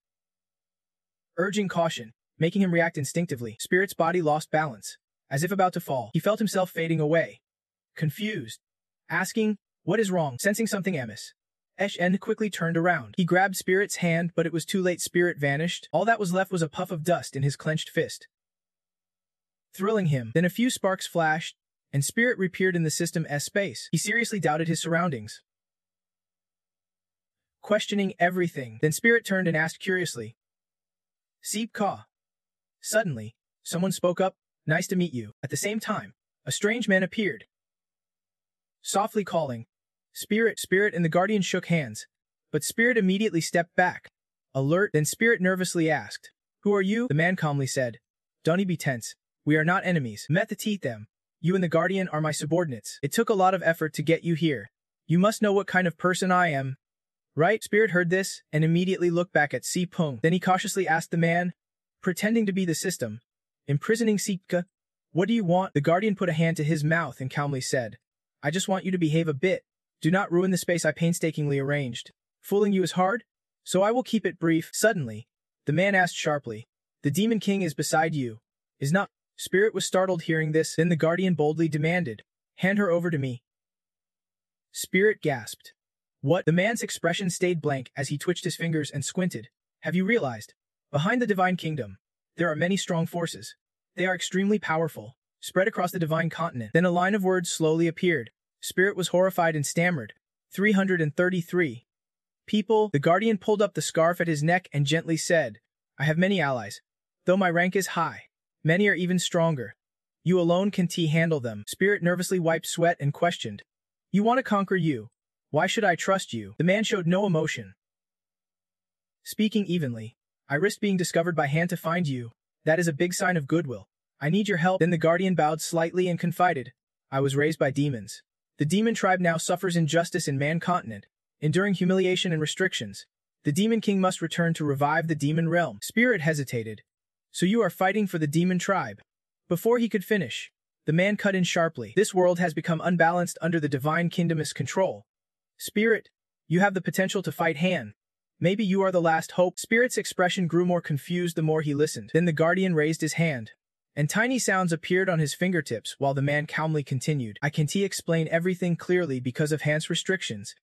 urging caution, making him react instinctively. Spirit's body lost balance, as if about to fall. He felt himself fading away. Confused, asking, "What is wrong?" Sensing something amiss, N quickly turned around. He grabbed Spirit's hand, but it was too late. Spirit vanished. All that was left was a puff of dust in his clenched fist, thrilling him. Then a few sparks flashed, and Spirit reappeared in the System S space. He seriously doubted his surroundings, questioning everything. Then Spirit turned and asked curiously, "Seep Ka?" Suddenly, someone spoke up, "Nice to meet you." At the same time, a strange man appeared, softly calling, "Spirit." Spirit and the Guardian shook hands, but Spirit immediately stepped back, alert. Then Spirit nervously asked, "Who are you?" The man calmly said, "Don't be tense. We are not enemies. Met the teeth them. You and the Guardian are my subordinates. It took a lot of effort to get you here. You must know what kind of person I am, right?" Spirit heard this and immediately looked back at Si Pung. Then he cautiously asked the man, pretending to be the System, imprisoning Sipka, "What do you want?" The Guardian put a hand to his mouth and calmly said, "I just want you to behave a bit. Do not ruin the space I painstakingly arranged. Fooling you is hard, so I will keep it brief." Suddenly, the man asked sharply, "The Demon King is beside you, is not?" Spirit was startled hearing this. Then the Guardian boldly demanded, "Hand her over to me." Spirit gasped. "What?" The man's expression stayed blank as he twitched his fingers and squinted. "Have you realized? Behind the Divine Kingdom, there are many strong forces. They are extremely powerful, spread across the divine continent. Then a line of words slowly appeared. Spirit was horrified and stammered. 333. People. The guardian pulled up the scarf at his neck and gently said, I have many allies. Though my rank is high, many are even stronger. You alone can handle them. Spirit nervously wiped sweat and questioned. You want to conquer you. Why should I trust you? The man showed no emotion. Speaking evenly, I risked being discovered by hand to find you. That is a big sign of goodwill. I need your help. Then the guardian bowed slightly and confided. I was raised by demons. The demon tribe now suffers injustice in Man Continent, enduring humiliation and restrictions. The demon king must return to revive the demon realm. Spirit hesitated. So you are fighting for the demon tribe? Before he could finish, the man cut in sharply. This world has become unbalanced under the divine kingdom's control. Spirit, you have the potential to fight Han. Maybe you are the last hope. Spirit's expression grew more confused the more he listened. Then the guardian raised his hand, and tiny sounds appeared on his fingertips while the man calmly continued. I can't explain everything clearly because of Han's restrictions,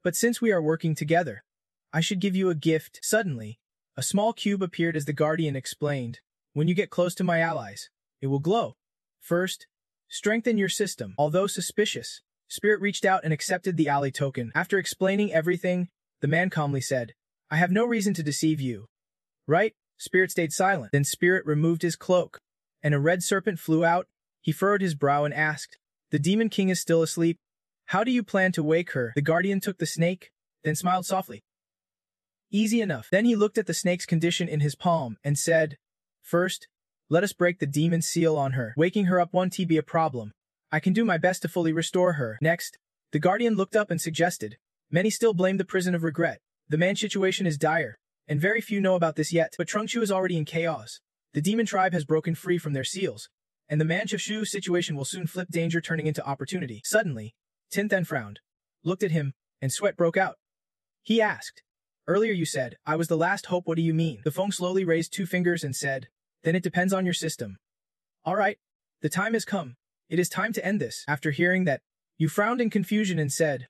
but since we are working together, I should give you a gift. Suddenly, a small cube appeared as the guardian explained. When you get close to my allies, it will glow. First, strengthen your system. Although suspicious, Spirit reached out and accepted the ally token. After explaining everything, the man calmly said, I have no reason to deceive you. Right? Spirit stayed silent. Then Spirit removed his cloak, and a red serpent flew out. He furrowed his brow and asked, The demon king is still asleep. How do you plan to wake her? The guardian took the snake, then smiled softly. Easy enough. Then he looked at the snake's condition in his palm and said, First, let us break the demon's seal on her. Waking her up won't be a problem. I can do my best to fully restore her. Next, the guardian looked up and suggested. Many still blame the prison of regret. The man's situation is dire, and very few know about this yet. But Trungshu is already in chaos. The demon tribe has broken free from their seals, and the Manchushu situation will soon flip danger turning into opportunity. Suddenly, Tinthen frowned, looked at him, and sweat broke out. He asked, Earlier you said, I was the last hope. What do you mean? The Feng slowly raised 2 fingers and said, Then it depends on your system. All right, the time has come. It is time to end this. After hearing that, you frowned in confusion and said,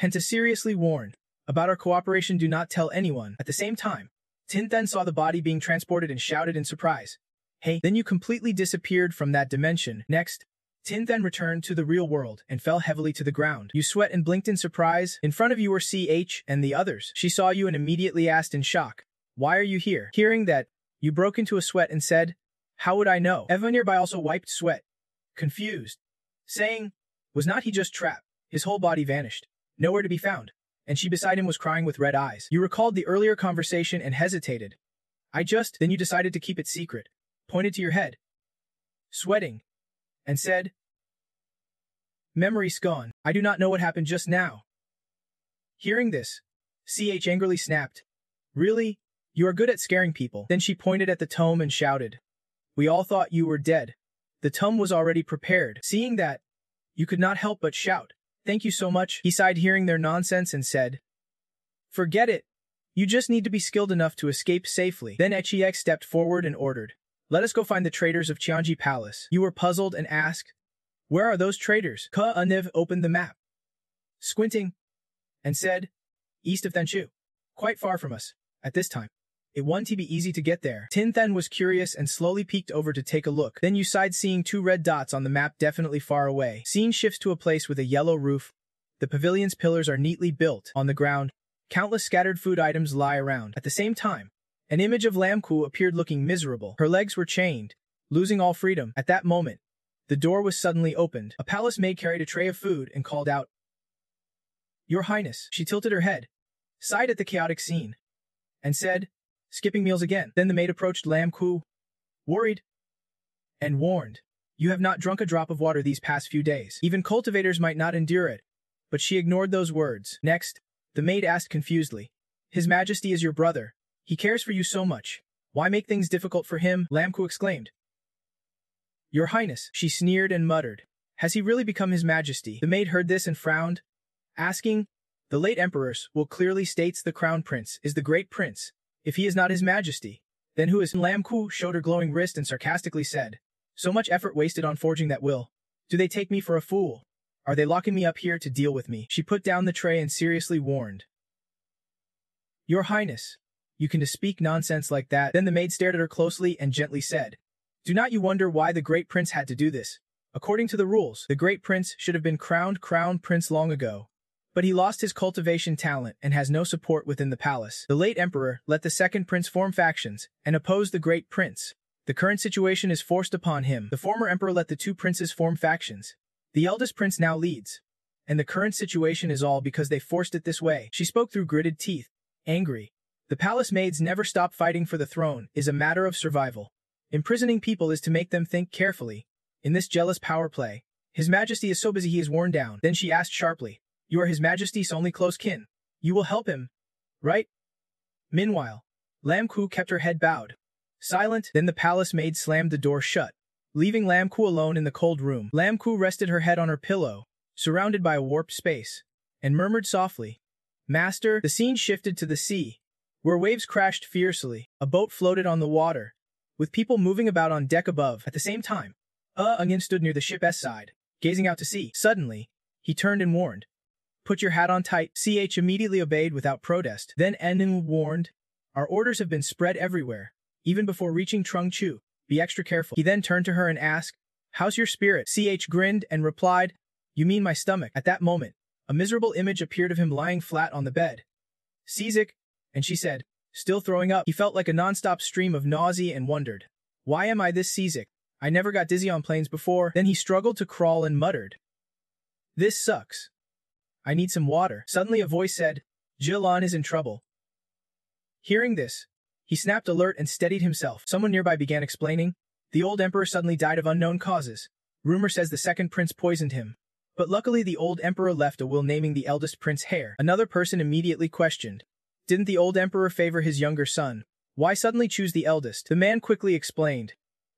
Henta seriously warned, about our cooperation do not tell anyone. At the same time, Tinthen saw the body being transported and shouted in surprise. Hey, then you completely disappeared from that dimension. Next, Tinthen returned to the real world and fell heavily to the ground. You sweat and blinked in surprise. In front of you were CH and the others. She saw you and immediately asked in shock, Why are you here? Hearing that, you broke into a sweat and said, How would I know? Everyone nearby also wiped sweat, confused, saying, Was not he just trapped? His whole body vanished, nowhere to be found, and she beside him was crying with red eyes. You recalled the earlier conversation and hesitated. Then you decided to keep it secret, pointed to your head, sweating, and said, Memory's gone. I do not know what happened just now. Hearing this, CH angrily snapped, Really? You are good at scaring people. Then she pointed at the tome and shouted, We all thought you were dead. The tome was already prepared. Seeing that, you could not help but shout, Thank you so much. He sighed hearing their nonsense and said, Forget it. You just need to be skilled enough to escape safely. Then Echiek stepped forward and ordered, Let us go find the traders of Qianji Palace. You were puzzled and asked, Where are those traders? Ka-Aniv opened the map, squinting, and said, East of Thenshu. Quite far from us, at this time. It won't be easy to get there. Tinthen was curious and slowly peeked over to take a look. Then you sighed seeing 2 red dots on the map definitely far away. Scene shifts to a place with a yellow roof. The pavilion's pillars are neatly built. On the ground, countless scattered food items lie around. At the same time, an image of Lamku appeared looking miserable. Her legs were chained, losing all freedom. At that moment, the door was suddenly opened. A palace maid carried a tray of food and called out, Your Highness. She tilted her head, sighed at the chaotic scene, and said, Skipping meals again. Then the maid approached Lam Ku, worried, and warned, You have not drunk a drop of water these past few days. Even cultivators might not endure it. But she ignored those words. Next, the maid asked confusedly, His Majesty is your brother. He cares for you so much. Why make things difficult for him? Lam Ku exclaimed. Your Highness, she sneered and muttered. Has he really become His Majesty? The maid heard this and frowned, asking, The late Emperor's will clearly states the Crown Prince is the Great Prince. If he is not His Majesty, then who is? Lam Ku showed her glowing wrist and sarcastically said, So much effort wasted on forging that will. Do they take me for a fool? Are they locking me up here to deal with me? She put down the tray and seriously warned, Your Highness, you can speak nonsense like that. Then the maid stared at her closely and gently said, Do not you wonder why the great prince had to do this? According to the rules, the great prince should have been crowned crown prince long ago. But he lost his cultivation talent and has no support within the palace. The late emperor let the second prince form factions and oppose the great prince. The current situation is forced upon him. The former emperor let the two princes form factions. The eldest prince now leads. And the current situation is all because they forced it this way. She spoke through gritted teeth, angry. The palace maids never stop fighting for the throne is a matter of survival. Imprisoning people is to make them think carefully. In this jealous power play, His Majesty is so busy he is worn down. Then she asked sharply, "You are His Majesty's only close kin. You will help him, right?" Meanwhile, Lam Ku kept her head bowed. Silent, then the palace maid slammed the door shut, leaving Lam Ku alone in the cold room. Lam Ku rested her head on her pillow, surrounded by a warped space, and murmured softly, "Master." The scene shifted to the sea, where waves crashed fiercely. A boat floated on the water, with people moving about on deck above. At the same time, Ungin stood near the ship's side, gazing out to sea. Suddenly, he turned and warned, "Put your hat on tight." CH immediately obeyed without protest. Then Ungin warned, "Our orders have been spread everywhere, even before reaching Trung Chu. Be extra careful." He then turned to her and asked, "How's your spirit?" CH grinned and replied, "You mean my stomach." At that moment, a miserable image appeared of him lying flat on the bed. "Seasick," and she said, still throwing up. He felt like a non-stop stream of nausea and wondered, "Why am I this seasick? I never got dizzy on planes before." Then he struggled to crawl and muttered, "This sucks. I need some water." Suddenly a voice said, "Jilan is in trouble." Hearing this, he snapped alert and steadied himself. Someone nearby began explaining, "The old emperor suddenly died of unknown causes. Rumor says the second prince poisoned him. But luckily the old emperor left a will naming the eldest prince heir." Another person immediately questioned, "Didn't the old emperor favor his younger son? Why suddenly choose the eldest?" The man quickly explained,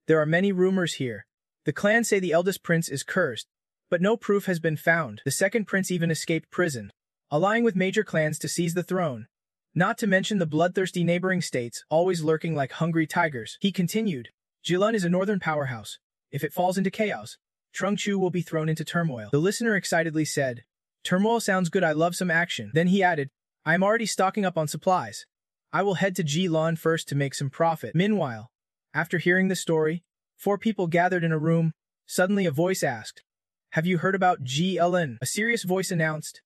"There are many rumors here. The clans say the eldest prince is cursed, but no proof has been found. The second prince even escaped prison, allying with major clans to seize the throne. Not to mention the bloodthirsty neighboring states, always lurking like hungry tigers." He continued, "Jilun is a northern powerhouse. If it falls into chaos, Trung Chu will be thrown into turmoil." The listener excitedly said, "Turmoil sounds good, I love some action." Then he added, "I am already stocking up on supplies. I will head to Jilun first to make some profit." Meanwhile, after hearing the story, 4 people gathered in a room. Suddenly a voice asked, "Have you heard about Jilun?" A serious voice announced,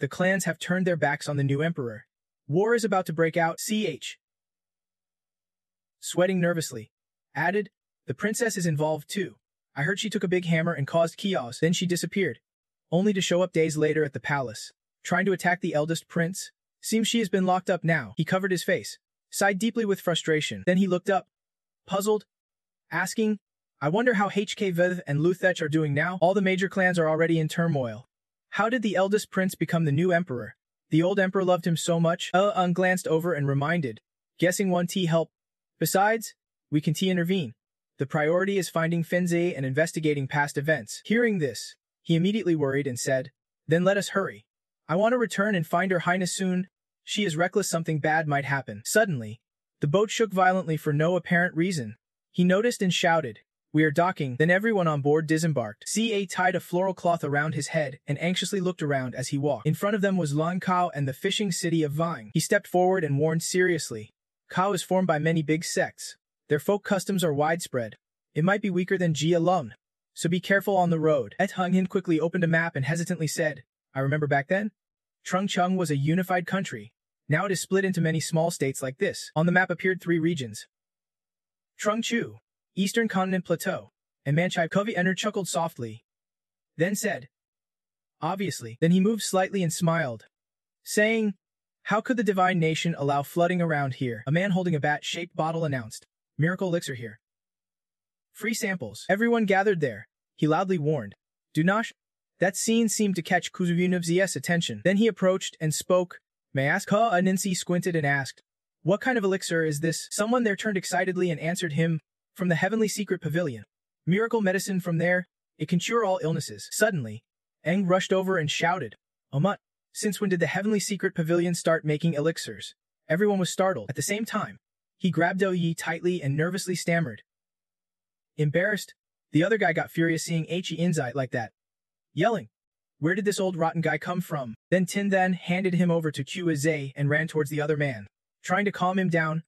"The clans have turned their backs on the new emperor. War is about to break out." CH, sweating nervously, added, "The princess is involved too. I heard she took a big hammer and caused chaos." Then she disappeared, only to show up days later at the palace, trying to attack the eldest prince. Seems she has been locked up now. He covered his face, sighed deeply with frustration. Then he looked up, puzzled, asking, "I wonder how HK Vith and Luthech are doing now. All the major clans are already in turmoil. How did the eldest prince become the new emperor? The old emperor loved him so much." Glanced over and reminded, "Guessing 1T help. Besides, we can intervene. The priority is finding Finze and investigating past events." Hearing this, he immediately worried and said, "Then let us hurry. I want to return and find Her Highness soon. She is reckless, something bad might happen." Suddenly, the boat shook violently for no apparent reason. He noticed and shouted, "We are docking." Then everyone on board disembarked. CA tied a floral cloth around his head and anxiously looked around as he walked. In front of them was Lan Kao and the fishing city of Vang. He stepped forward and warned seriously, "Kao is formed by many big sects. Their folk customs are widespread. It might be weaker than Jia Lung. So be careful on the road." Et Hung Hin quickly opened a map and hesitantly said, "I remember back then? Trung Chung was a unified country. Now it is split into many small states like this." On the map appeared 3 regions: Trung Chu, Eastern Continent Plateau, and Manchai. Kovi entered chuckled softly, then said, "Obviously." Then he moved slightly and smiled, saying, "How could the divine nation allow flooding around here?" A man holding a bat-shaped bottle announced, "Miracle elixir here. Free samples." Everyone gathered there. He loudly warned, "Do not." That scene seemed to catch Kuzuvinov's attention. Then he approached and spoke, "May I ask?" Aninsi squinted and asked, "What kind of elixir is this?" Someone there turned excitedly and answered him, "From the Heavenly Secret Pavilion. Miracle medicine from there. It can cure all illnesses." Suddenly, Eng rushed over and shouted, "Omut, since when did the Heavenly Secret Pavilion start making elixirs?" Everyone was startled. At the same time, he grabbed Do Yi tightly and nervously stammered. Embarrassed, the other guy got furious seeing He Inzai like that, yelling, "Where did this old rotten guy come from?" Then Tin then handed him over to Qa Zhe and ran towards the other man, trying to calm him down,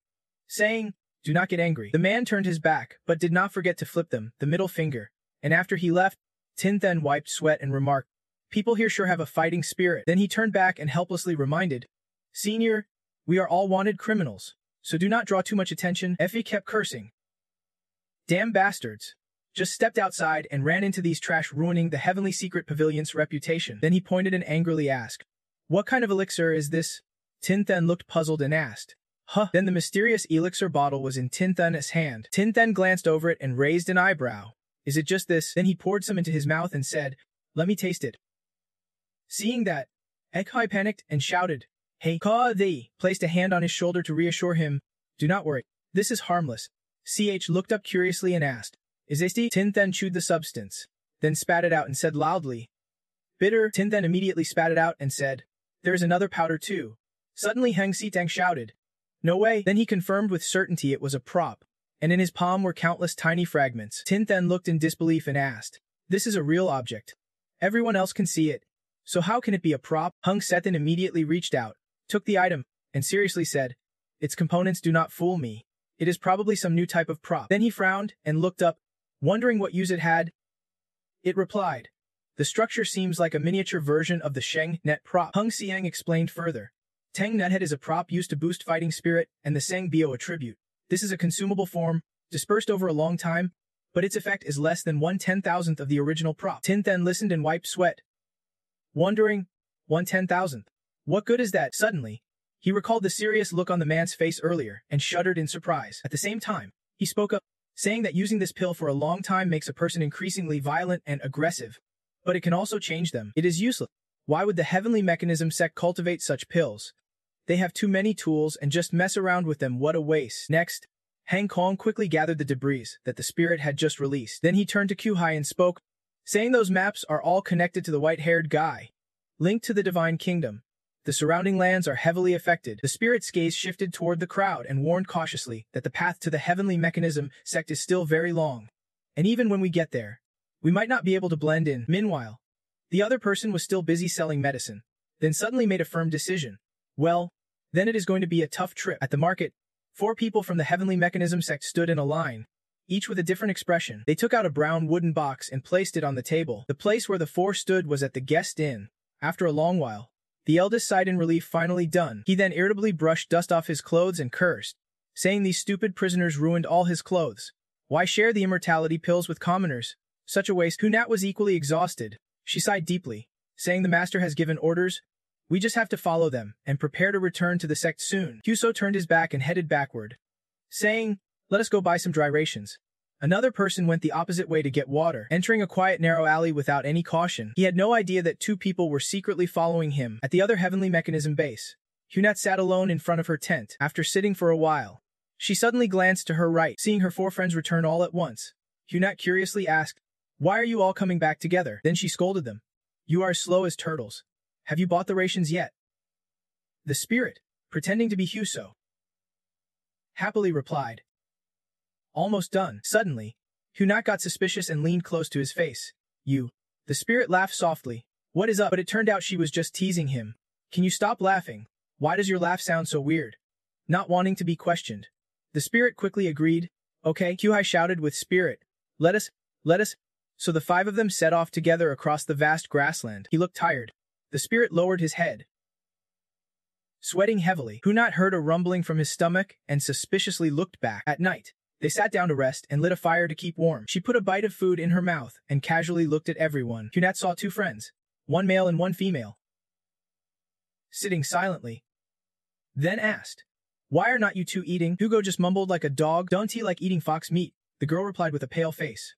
saying, Do not get angry. The man turned his back, but did not forget to flip them, the middle finger. And after he left, Tin Then wiped sweat and remarked, "People here sure have a fighting spirit." Then he turned back and helplessly reminded, "Senior, we are all wanted criminals, so do not draw too much attention." Effie kept cursing. "Damn bastards. Just stepped outside and ran into these trash, ruining the Heavenly Secret Pavilion's reputation." Then he pointed and angrily asked, "What kind of elixir is this?" Tin Then looked puzzled and asked, "Huh?" Then the mysterious elixir bottle was in Tin Then's hand. Tin Then glanced over it and raised an eyebrow. "Is it just this?" Then he poured some into his mouth and said, "Let me taste it." Seeing that, Ekai panicked and shouted, "Hey, Ka!" They placed a hand on his shoulder to reassure him, "Do not worry. This is harmless." CH looked up curiously and asked, "Is this tea?" Tin Then chewed the substance, then spat it out and said loudly, "Bitter." Tin Then immediately spat it out and said, "There is another powder too." Suddenly Heng Sitang shouted, "No way." Then he confirmed with certainty it was a prop, and in his palm were countless tiny fragments. Tin Then looked in disbelief and asked, "This is a real object. Everyone else can see it. So how can it be a prop?" Heng Sethan immediately reached out, took the item, and seriously said, "Its components do not fool me. It is probably some new type of prop." Then he frowned and looked up, wondering what use it had. It replied, "The structure seems like a miniature version of the Sheng Net prop." Heng Xiang explained further, Tang Nethead is a prop used to boost fighting spirit, and the Seng Bio attribute. This is a consumable form, dispersed over a long time, but its effect is less than 1/10,000th of the original prop. Tin Then listened and wiped sweat, wondering, 1/10,000th. What good is that? Suddenly, he recalled the serious look on the man's face earlier and shuddered in surprise. At the same time, he spoke up, saying that using this pill for a long time makes a person increasingly violent and aggressive, but it can also change them. It is useless. Why would the Heavenly Mechanism sect cultivate such pills? They have too many tools and just mess around with them. What a waste. Next, Hang Kong quickly gathered the debris that the spirit had just released. Then he turned to Qhai and spoke, saying those maps are all connected to the white-haired guy, linked to the Divine Kingdom. The surrounding lands are heavily affected. The spirit's gaze shifted toward the crowd and warned cautiously that the path to the Heavenly Mechanism sect is still very long. And even when we get there, we might not be able to blend in. Meanwhile, the other person was still busy selling medicine, then suddenly made a firm decision. Well, then it is going to be a tough trip. At the market, 4 people from the Heavenly Mechanism sect stood in a line, each with a different expression. They took out a brown wooden box and placed it on the table. The place where the 4 stood was at the guest inn. After a long while, the eldest sighed in relief. Finally done. He then irritably brushed dust off his clothes and cursed, saying these stupid prisoners ruined all his clothes. Why share the immortality pills with commoners? Such a waste. Hunat was equally exhausted. She sighed deeply, saying the master has given orders. We just have to follow them and prepare to return to the sect soon. Huso turned his back and headed backward, saying, let us go buy some dry rations. Another person went the opposite way to get water, entering a quiet narrow alley without any caution. He had no idea that 2 people were secretly following him. At the other Heavenly Mechanism base, Hunat sat alone in front of her tent. After sitting for a while, she suddenly glanced to her right, seeing her 4 friends return all at once. Hunat curiously asked, why are you all coming back together? Then she scolded them. You are as slow as turtles. Have you bought the rations yet? The spirit, pretending to be Huso, happily replied, almost done. Suddenly, Hunat got suspicious and leaned close to his face. You. The spirit laughed softly. What is up? But it turned out she was just teasing him. Can you stop laughing? Why does your laugh sound so weird? Not wanting to be questioned. The spirit quickly agreed. Okay, Qhai shouted with spirit. Let us. So the 5 of them set off together across the vast grassland. He looked tired. The spirit lowered his head, sweating heavily. Hunat heard a rumbling from his stomach and suspiciously looked back. At night, they sat down to rest and lit a fire to keep warm. She put a bite of food in her mouth and casually looked at everyone. Hunat saw 2 friends, 1 male and 1 female, sitting silently. Then asked, why are not you 2 eating? Hugo just mumbled like a dog. Don't he like eating fox meat? The girl replied with a pale face.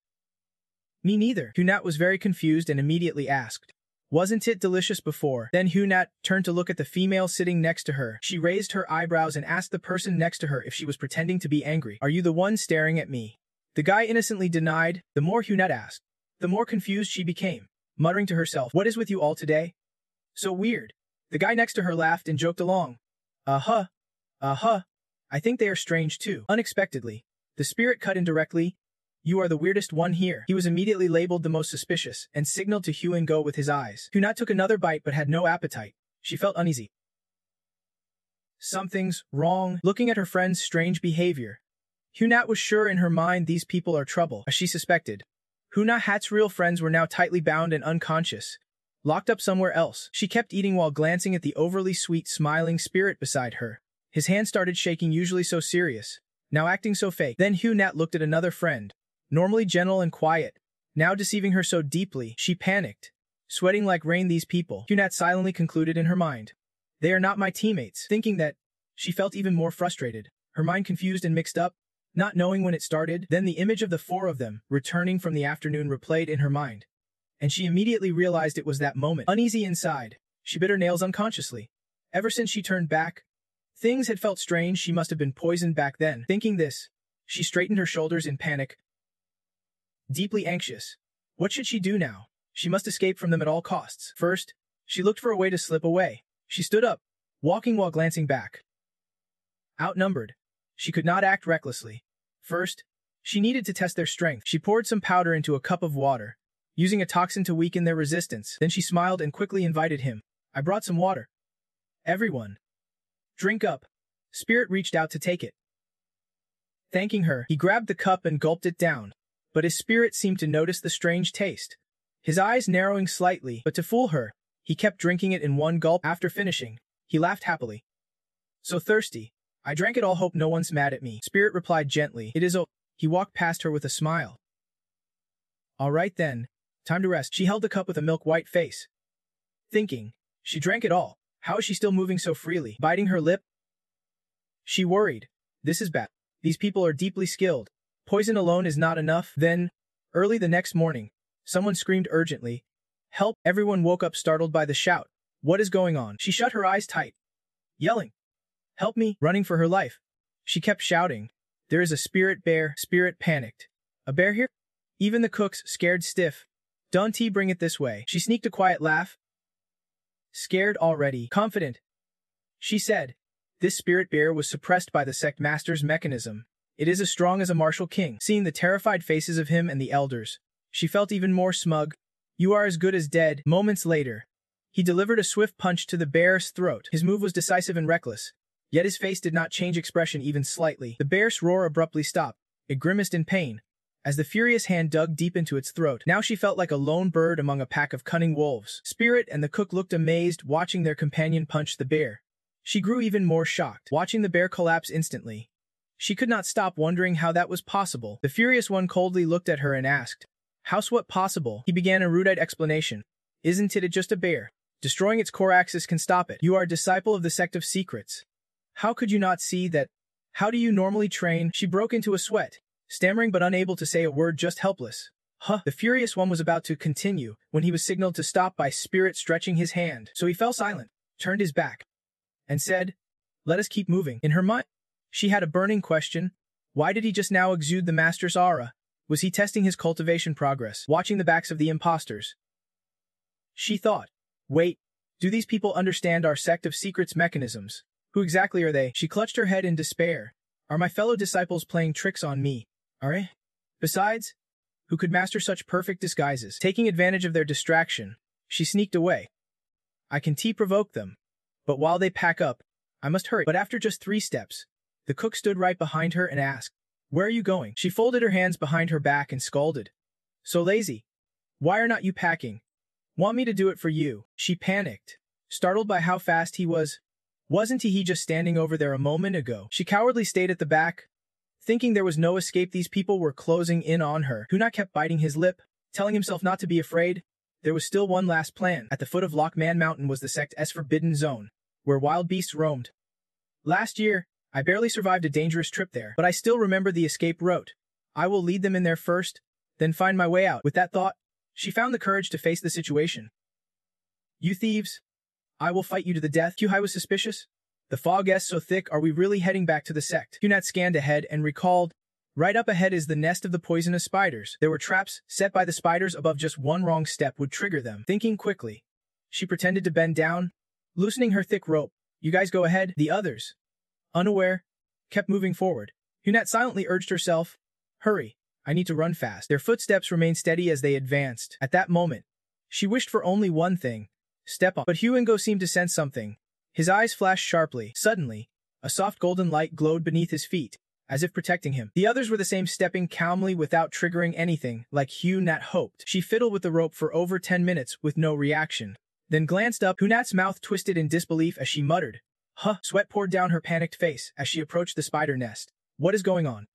Me neither. Hunat was very confused and immediately asked, wasn't it delicious before? Then Hunat turned to look at the female sitting next to her. She raised her eyebrows and asked the person next to her if she was pretending to be angry. Are you the one staring at me? The guy innocently denied. The more Hunat asked, the more confused she became, muttering to herself, what is with you all today? So weird. The guy next to her laughed and joked along. I think they are strange too. Unexpectedly, the spirit cut in directly. You are the weirdest one here. He was immediately labeled the most suspicious and signaled to Hue and Go with his eyes. Hunat took another bite but had no appetite. She felt uneasy. Something's wrong. Looking at her friend's strange behavior, Hunat was sure in her mind these people are trouble, as she suspected. Hunat's real friends were now tightly bound and unconscious, locked up somewhere else. She kept eating while glancing at the overly sweet, smiling spirit beside her. His hand started shaking, usually so serious, now acting so fake. Then Hunat looked at another friend, normally gentle and quiet, now deceiving her so deeply, she panicked. Sweating like rain, these people, Hunat silently concluded in her mind. They are not my teammates. Thinking that, she felt even more frustrated, her mind confused and mixed up, not knowing when it started. Then the image of the four of them, returning from the afternoon, replayed in her mind. And she immediately realized it was that moment. Uneasy inside, she bit her nails unconsciously. Ever since she turned back, things had felt strange. She must have been poisoned back then. Thinking this, she straightened her shoulders in panic, deeply anxious. What should she do now? She must escape from them at all costs. First, she looked for a way to slip away. She stood up, walking while glancing back. Outnumbered, she could not act recklessly. First, she needed to test their strength. She poured some powder into a cup of water, using a toxin to weaken their resistance. Then she smiled and quickly invited him. I brought some water. Everyone, drink up. Spirit reached out to take it. Thanking her, he grabbed the cup and gulped it down. But his spirit seemed to notice the strange taste. His eyes narrowing slightly, but to fool her, he kept drinking it in one gulp. After finishing, he laughed happily. So thirsty. I drank it all, hope no one's mad at me. Spirit replied gently. It is oh. He walked past her with a smile. All right then, time to rest. She held the cup with a milk-white face. Thinking, she drank it all. How is she still moving so freely? Biting her lip, she worried. This is bad. These people are deeply skilled. Poison alone is not enough. Then, early the next morning, someone screamed urgently. Help! Everyone woke up startled by the shout. What is going on? She shut her eyes tight, yelling, help me, running for her life. She kept shouting, there is a spirit bear. Spirit panicked. A bear here? Even the cooks, scared stiff. Don't bring it this way. She sneaked a quiet laugh. Scared already, confident, she said. This spirit bear was suppressed by the sect master's mechanism. It is as strong as a martial king. Seeing the terrified faces of him and the elders, she felt even more smug. You are as good as dead. Moments later, he delivered a swift punch to the bear's throat. His move was decisive and reckless, yet his face did not change expression even slightly. The bear's roar abruptly stopped. It grimaced in pain, as the furious hand dug deep into its throat. Now she felt like a lone bird among a pack of cunning wolves. Spirit and the cook looked amazed, watching their companion punch the bear. She grew even more shocked, watching the bear collapse instantly. She could not stop wondering how that was possible. The furious one coldly looked at her and asked, how's what possible? He began a erudite explanation. Isn't it just a bear? Destroying its core axis can stop it. You are a disciple of the sect of secrets. How could you not see that? How do you normally train? She broke into a sweat, stammering but unable to say a word, just helpless. The furious one was about to continue when he was signaled to stop by Spirit stretching his hand. So he fell silent, turned his back, and said, let us keep moving. In her mind, she had a burning question. Why did he just now exude the master's aura? Was he testing his cultivation progress? Watching the backs of the imposters, she thought, wait, do these people understand our sect of secrets mechanisms? Who exactly are they? She clutched her head in despair. Are my fellow disciples playing tricks on me? Are they? Besides, who could master such perfect disguises? Taking advantage of their distraction, she sneaked away. I can provoke them, but while they pack up, I must hurry. But after just 3 steps, the cook stood right behind her and asked, where are you going? She folded her hands behind her back and scolded. So lazy. Why are not you packing? Want me to do it for you? She panicked, startled by how fast he was. Wasn't he just standing over there a moment ago? She cowardly stayed at the back, thinking there was no escape. These people were closing in on her. Hunat kept biting his lip, telling himself not to be afraid. There was still one last plan. At the foot of Lockman Mountain was the sect's forbidden zone, where wild beasts roamed. Last year, I barely survived a dangerous trip there, but I still remember the escape route. I will lead them in there first, then find my way out. With that thought, she found the courage to face the situation. You thieves! I will fight you to the death. Kyuhai was suspicious. The fog is so thick, are we really heading back to the sect? Hunat scanned ahead and recalled, right up ahead is the nest of the poisonous spiders. There were traps set by the spiders above, just one wrong step would trigger them. Thinking quickly, she pretended to bend down, loosening her thick rope. You guys go ahead. The others, unaware, kept moving forward. Hunat silently urged herself, hurry, I need to run fast. Their footsteps remained steady as they advanced. At that moment, she wished for only one thing, step on. But Huingo seemed to sense something. His eyes flashed sharply. Suddenly, a soft golden light glowed beneath his feet. as if protecting him. The others were the same, stepping calmly without triggering anything, like Hunat hoped. She fiddled with the rope for over 10 minutes with no reaction, then glanced up. Hunat's mouth twisted in disbelief as she muttered, "Huh." Sweat poured down her panicked face as she approached the spider nest. What is going on?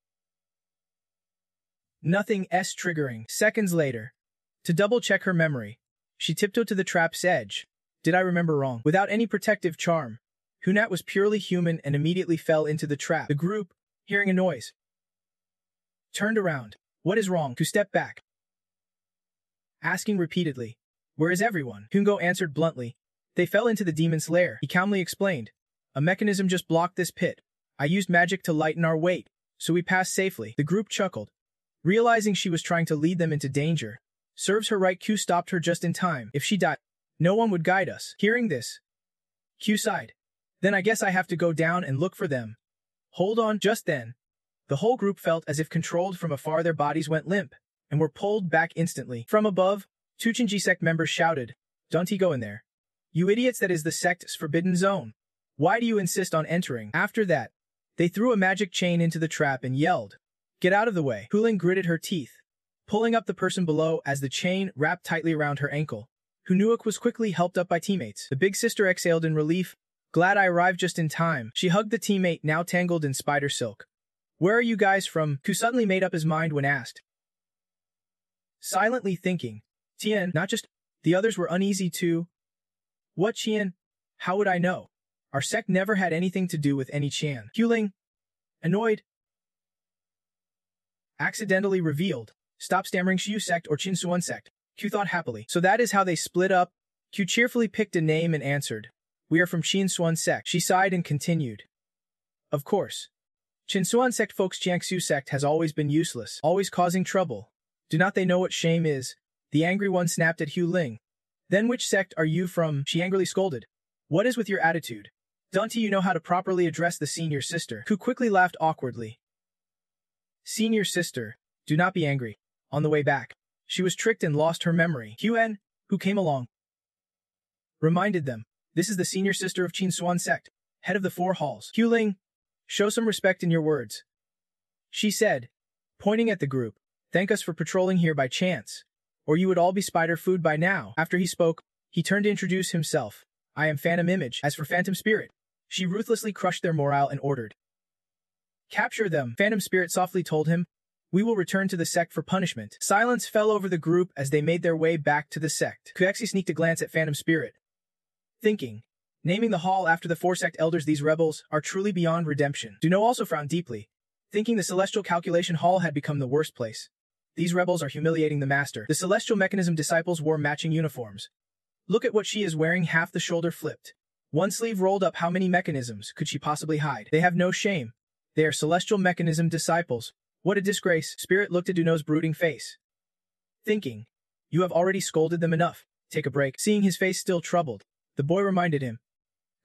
Nothing. Triggering. Seconds later, to double-check her memory, she tiptoed to the trap's edge. Did I remember wrong? Without any protective charm, Hunat was purely human and immediately fell into the trap. The group, hearing a noise, turned around. What is wrong? To step back, asking repeatedly, "Where is everyone?" Hungo answered bluntly, "They fell into the demon's lair." He calmly explained, "A mechanism just blocked this pit. I used magic to lighten our weight, so we passed safely." The group chuckled, realizing she was trying to lead them into danger. Serves her right. Q stopped her just in time. If she died, no one would guide us. Hearing this, Q sighed. Then I guess I have to go down and look for them. Hold on. Just then, the whole group felt as if controlled from afar. Their bodies went limp and were pulled back instantly. From above, two Chinji sect members shouted, "Don't go in there. You idiots, that is the sect's forbidden zone. Why do you insist on entering?" After that, they threw a magic chain into the trap and yelled, "Get out of the way." Huling gritted her teeth, pulling up the person below as the chain wrapped tightly around her ankle. Hunuak was quickly helped up by teammates. The big sister exhaled in relief. "Glad I arrived just in time." She hugged the teammate now tangled in spider silk. "Where are you guys from?" Ku suddenly made up his mind when asked, silently thinking, "Tien, not just..." The others were uneasy too. "What Qian? How would I know? Our sect never had anything to do with any Qian." Huling, annoyed, accidentally revealed, "Stop stammering. Xiu sect or Qinsuan sect." Q thought happily. So that is how they split up? Q cheerfully picked a name and answered, "We are from Qinsuan sect." She sighed and continued, "Of course. Qinsuan sect folks. Jiangsu sect has always been useless, always causing trouble. Do not they know what shame is?" The angry one snapped at Hu Ling. "Then which sect are you from?" She angrily scolded. "What is with your attitude? Don't you know how to properly address the senior sister?" Ku quickly laughed awkwardly. "Senior sister, do not be angry." On the way back, she was tricked and lost her memory. Huan, who came along, reminded them, "This is the senior sister of Qinsuan sect, head of the 4 halls." Hu Ling, show some respect in your words, she said, pointing at the group. "Thank us for patrolling here by chance, or you would all be spider food by now." After he spoke, he turned to introduce himself. "I am Phantom Image." As for Phantom Spirit, she ruthlessly crushed their morale and ordered, "Capture them." Phantom Spirit softly told him, "We will return to the sect for punishment." Silence fell over the group as they made their way back to the sect. Kuexi sneaked a glance at Phantom Spirit, thinking, naming the hall after the 4 sect elders, these rebels are truly beyond redemption. Duno also frowned deeply, thinking the Celestial Calculation Hall had become the worst place. These rebels are humiliating the master. The Celestial Mechanism disciples wore matching uniforms. Look at what she is wearing, half the shoulder flipped, one sleeve rolled up. How many mechanisms could she possibly hide? They have no shame. They are Celestial Mechanism disciples. What a disgrace. Spirit looked at Duno's brooding face, thinking, you have already scolded them enough. Take a break. Seeing his face still troubled, the boy reminded him,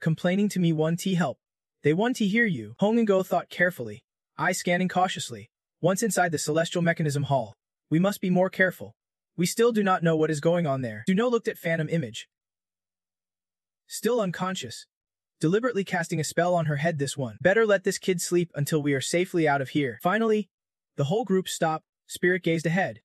complaining to me 1T help. They 1T hear you. Hong and Go thought carefully, eye scanning cautiously. Once inside the Celestial Mechanism Hall, we must be more careful. We still do not know what is going on there. Duno looked at Phantom Image, still unconscious, deliberately casting a spell on her head. This one. Better let this kid sleep until we are safely out of here. Finally, the whole group stopped. Spirit gazed ahead,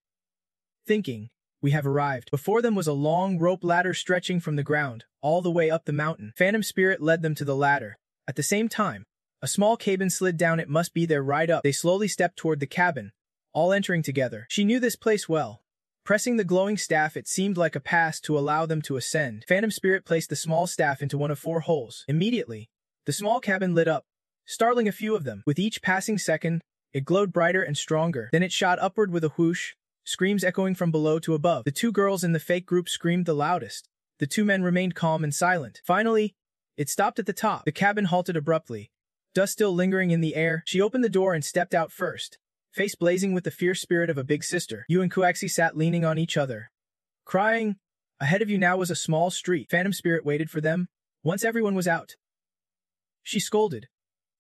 thinking, we have arrived. Before them was a long rope ladder stretching from the ground all the way up the mountain. Phantom Spirit led them to the ladder. At the same time, a small cabin slid down. It must be their ride up. They slowly stepped toward the cabin, all entering together. She knew this place well. Pressing the glowing staff, it seemed like a pass to allow them to ascend. Phantom Spirit placed the small staff into one of 4 holes. Immediately, the small cabin lit up, startling a few of them. With each passing second, it glowed brighter and stronger. Then it shot upward with a whoosh, screams echoing from below to above. The 2 girls in the fake group screamed the loudest. The 2 men remained calm and silent. Finally, it stopped at the top. The cabin halted abruptly, dust still lingering in the air. She opened the door and stepped out first, face blazing with the fierce spirit of a big sister. You and Kuaxi sat leaning on each other, crying. Ahead of you now was a small street. Phantom Spirit waited for them. Once everyone was out, she scolded,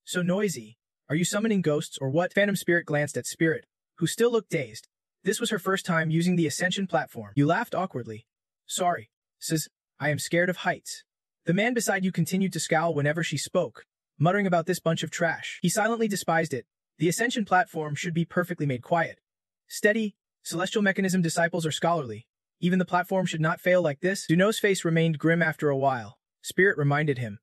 so noisy. Are you summoning ghosts or what? Phantom Spirit glanced at Spirit, who still looked dazed. This was her first time using the Ascension platform. You laughed awkwardly. Sorry, says, I am scared of heights. The man beside you continued to scowl whenever she spoke, muttering about this bunch of trash. He silently despised it, The ascension platform should be perfectly made quiet. Steady, celestial mechanism disciples are scholarly. Even the platform should not fail like this. Duno's face remained grim after a while. Spirit reminded him.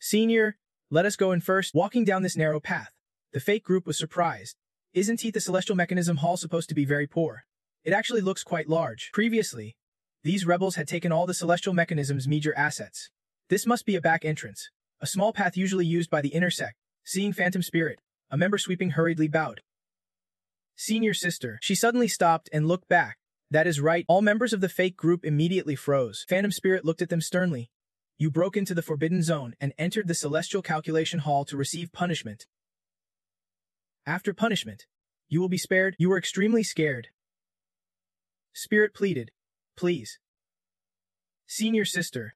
Senior, let us go in first. Walking down this narrow path, the fake group was surprised. Isn't the celestial mechanism hall supposed to be very poor? It actually looks quite large. Previously, these rebels had taken all the celestial mechanism's major assets. This must be a back entrance, a small path usually used by the inner sect. Seeing Phantom Spirit, a member sweeping hurriedly bowed. Senior sister. She suddenly stopped and looked back. That is right. All members of the fake group immediately froze. Phantom Spirit looked at them sternly. You broke into the Forbidden Zone and entered the Celestial Calculation Hall to receive punishment. After punishment, you will be spared. You were extremely scared. Spirit pleaded. Please. Senior sister.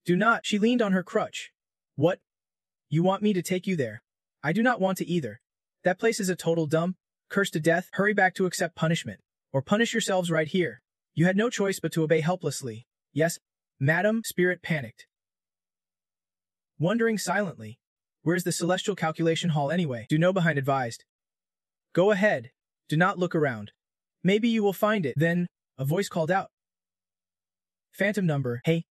Do not. She leaned on her crutch. What? You want me to take you there? I do not want to either. That place is a total dump. Cursed to death. Hurry back to accept punishment. Or punish yourselves right here. You had no choice but to obey helplessly. Yes, madam. Spirit panicked. Wondering silently. Where's the Celestial Calculation Hall anyway? Duno behind advised. Go ahead. Do not look around. Maybe you will find it. Then, a voice called out. Phantom number. Hey.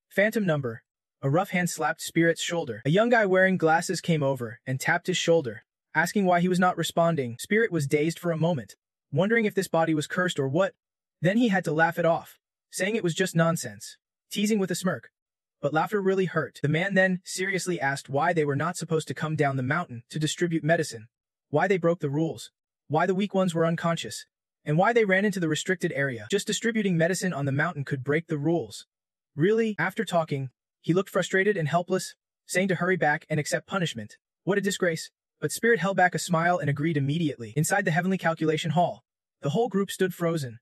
Phantom number. A rough hand slapped Spirit's shoulder. A young guy wearing glasses came over and tapped his shoulder, asking why he was not responding. Spirit was dazed for a moment, wondering if this body was cursed or what. Then he had to laugh it off, saying it was just nonsense, teasing with a smirk. But laughter really hurt. The man then seriously asked why they were not supposed to come down the mountain to distribute medicine, why they broke the rules, why the weak ones were unconscious, and why they ran into the restricted area. Just distributing medicine on the mountain could break the rules. Really? After talking, he looked frustrated and helpless, saying to hurry back and accept punishment. What a disgrace. But Spirit held back a smile and agreed immediately. Inside the Heavenly Calculation Hall, the whole group stood frozen,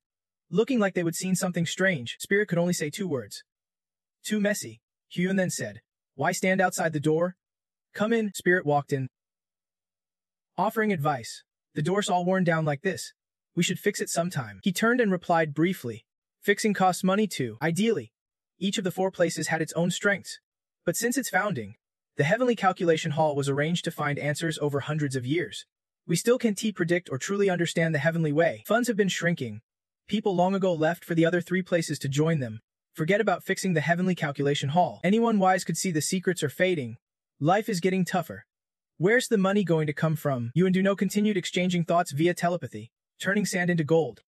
looking like they would seen something strange. Spirit could only say 2 words. Too messy. Hyun then said, why stand outside the door? Come in. Spirit walked in, offering advice. The door's all worn down like this. We should fix it sometime. He turned and replied briefly. Fixing costs money too. Ideally, each of the 4 places had its own strengths. But since its founding, the Heavenly Calculation Hall was arranged to find answers over hundreds of years. We still can't predict or truly understand the heavenly way. Funds have been shrinking. People long ago left for the other 3 places to join them. Forget about fixing the Heavenly Calculation Hall. Anyone wise could see the secrets are fading. Life is getting tougher. Where's the money going to come from? You and Duno continued exchanging thoughts via telepathy, turning sand into gold.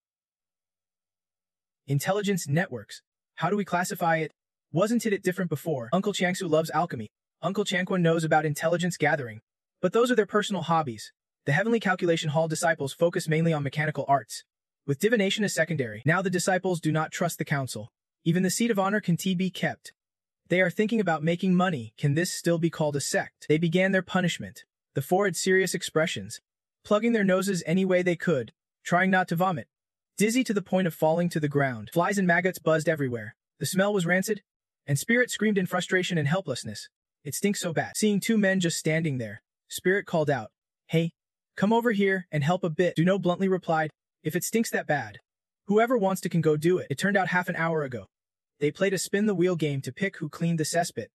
Intelligence networks. How do we classify it? Wasn't it different before? Uncle Changsu loves alchemy. Uncle Changquan knows about intelligence gathering. But those are their personal hobbies. The Heavenly Calculation Hall disciples focus mainly on mechanical arts, with divination as secondary. Now the disciples do not trust the council. Even the seat of honor can be kept. They are thinking about making money. Can this still be called a sect? They began their punishment. The 4 had serious expressions, plugging their noses any way they could, trying not to vomit. Dizzy to the point of falling to the ground. Flies and maggots buzzed everywhere. The smell was rancid, and Spirit screamed in frustration and helplessness. It stinks so bad. Seeing 2 men just standing there, Spirit called out, Hey, come over here and help a bit. Duno bluntly replied, if it stinks that bad, whoever wants to can go do it. It turned out half an hour ago. They played a spin the wheel game to pick who cleaned the cesspit.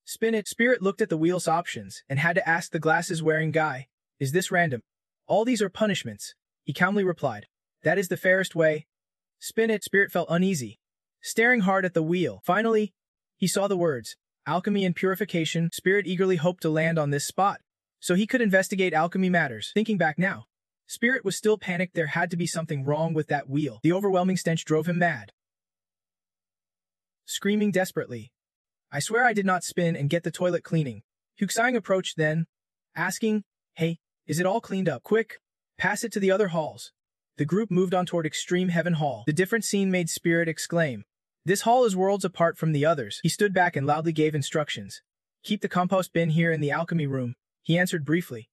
Spin it. Spirit looked at the wheel's options and had to ask the glasses-wearing guy, is this random? All these are punishments. He calmly replied, that is the fairest way. Spin it. Spirit felt uneasy, staring hard at the wheel. Finally, he saw the words, alchemy and purification. Spirit eagerly hoped to land on this spot, so he could investigate alchemy matters. Thinking back now, Spirit was still panicked. There had to be something wrong with that wheel. The overwhelming stench drove him mad. Screaming desperately, I swear I did not spin and get the toilet cleaning. Huxang approached then, asking, hey, is it all cleaned up? Quick, pass it to the other halls. The group moved on toward Extreme Heaven Hall. The different scene made Spirit exclaim, this hall is worlds apart from the others. He stood back and loudly gave instructions. Keep the compost bin here in the alchemy room, he answered briefly.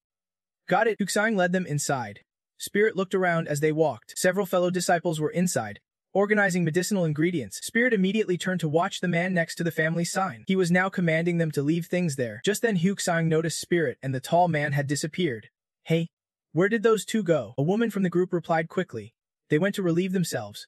Got it. Huxang led them inside. Spirit looked around as they walked. Several fellow disciples were inside, organizing medicinal ingredients. Spirit immediately turned to watch the man next to the family sign. He was now commanding them to leave things there. Just then Huxang noticed Spirit and the tall man had disappeared. Hey, where did those 2 go? A woman from the group replied quickly. They went to relieve themselves.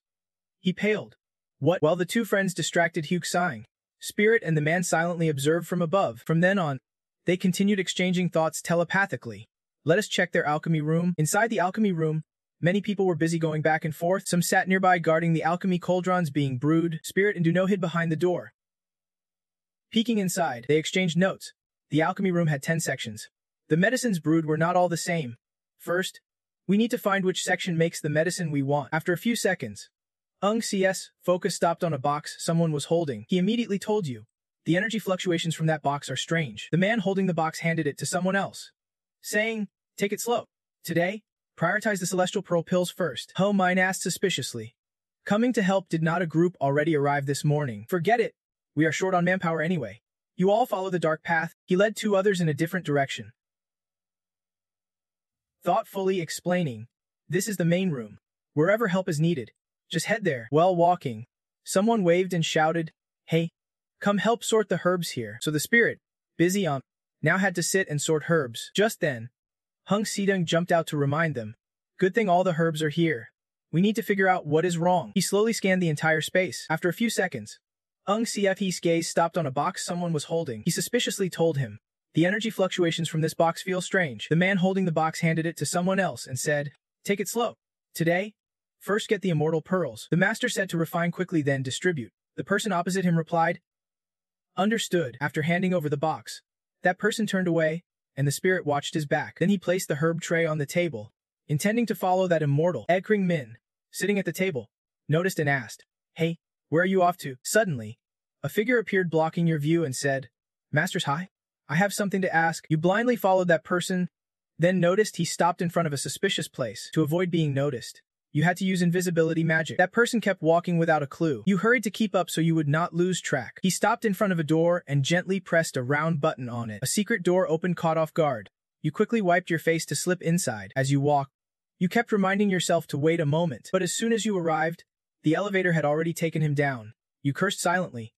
He paled. What? While the 2 friends distracted Huxang, Spirit and the man silently observed from above. From then on, they continued exchanging thoughts telepathically, Let us check their alchemy room. Inside the alchemy room, many people were busy going back and forth. Some sat nearby guarding the alchemy cauldrons being brewed. Spirit and Duno hid behind the door. Peeking inside, they exchanged notes. The alchemy room had 10 sections. The medicines brewed were not all the same. First, we need to find which section makes the medicine we want. After a few seconds, CS focus stopped on a box someone was holding. He immediately told you. The energy fluctuations from that box are strange. The man holding the box handed it to someone else, saying, take it slow. Today, prioritize the celestial pearl pills first. Mine asked suspiciously. Coming to help, did not a group already arrive this morning? Forget it. We are short on manpower anyway. You all follow the dark path. He led 2 others in a different direction, thoughtfully explaining, this is the main room. Wherever help is needed, just head there. While walking, someone waved and shouted, hey, come help sort the herbs here. So the spirit, busy on, now had to sit and sort herbs. Just then, Hung Sidung jumped out to remind them, good thing all the herbs are here. We need to figure out what is wrong. He slowly scanned the entire space. After a few seconds, His gaze stopped on a box someone was holding. He suspiciously told him, the energy fluctuations from this box feel strange. The man holding the box handed it to someone else and said, take it slow. Today, first get the immortal pearls. The master said to refine quickly, then distribute. The person opposite him replied, understood. After handing over the box, that person turned away, and the spirit watched his back. Then he placed the herb tray on the table, intending to follow that immortal. Kring Min, sitting at the table, noticed and asked, hey, where are you off to? Suddenly, a figure appeared blocking your view and said, Masters, hi. I have something to ask. You blindly followed that person, then noticed he stopped in front of a suspicious place. To avoid being noticed, you had to use invisibility magic. That person kept walking without a clue. You hurried to keep up so you would not lose track. He stopped in front of a door and gently pressed a round button on it. A secret door opened, caught off guard. You quickly wiped your face to slip inside. As you walked, you kept reminding yourself to wait a moment. But as soon as you arrived, the elevator had already taken him down. You cursed silently.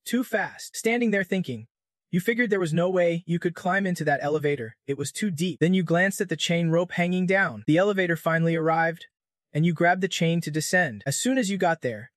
Too fast. Standing there thinking, you figured there was no way you could climb into that elevator. It was too deep. Then you glanced at the chain rope hanging down. The elevator finally arrived, and you grabbed the chain to descend. As soon as you got there,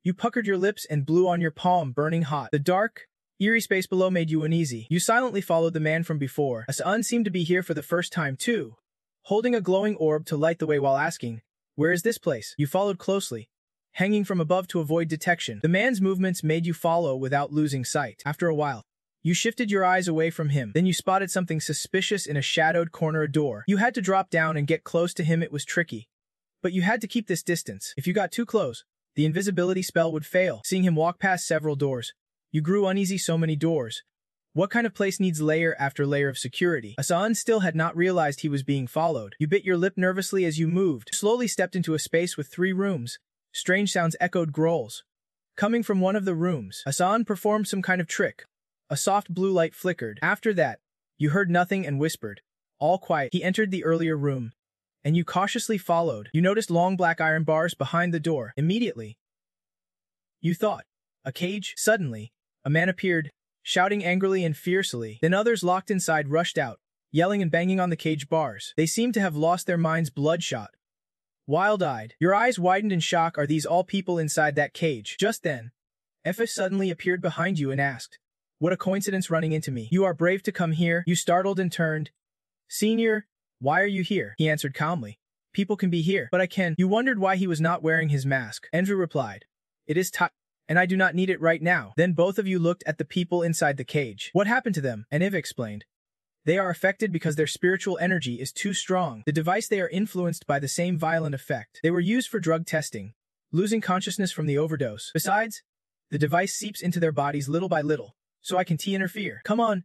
you puckered your lips and blew on your palm, burning hot. The dark, eerie space below made you uneasy. You silently followed the man from before. A sun seemed to be here for the first time too, holding a glowing orb to light the way while asking, where is this place? You followed closely, hanging from above to avoid detection. The man's movements made you follow without losing sight. After a while, you shifted your eyes away from him. Then you spotted something suspicious in a shadowed corner, a door. You had to drop down and get close to him. It was tricky, but you had to keep this distance. If you got too close, the invisibility spell would fail. Seeing him walk past several doors, you grew uneasy. So many doors. What kind of place needs layer after layer of security? Asan still had not realized he was being followed. You bit your lip nervously as you moved. Slowly stepped into a space with 3 rooms. Strange sounds echoed, growls coming from one of the rooms. Asan performed some kind of trick. A soft blue light flickered. After that, you heard nothing and whispered, all quiet. He entered the earlier room, and you cautiously followed. You noticed long black iron bars behind the door. Immediately, you thought, a cage? Suddenly, a man appeared, shouting angrily and fiercely. Then others locked inside rushed out, yelling and banging on the cage bars. They seemed to have lost their minds, bloodshot, wild-eyed. Your eyes widened in shock. Are these all people inside that cage? Just then, Ephes suddenly appeared behind you and asked, what a coincidence running into me. You are brave to come here. You startled and turned. Senior, why are you here? He answered calmly. People can be here, but I can. You wondered why he was not wearing his mask. Andrew replied, it is time, and I do not need it right now. Then both of you looked at the people inside the cage. What happened to them? And Eve explained, they are affected because their spiritual energy is too strong. The device they are influenced by the same violent effect. They were used for drug testing, losing consciousness from the overdose. Besides, the device seeps into their bodies little by little, so I can interfere. Come on,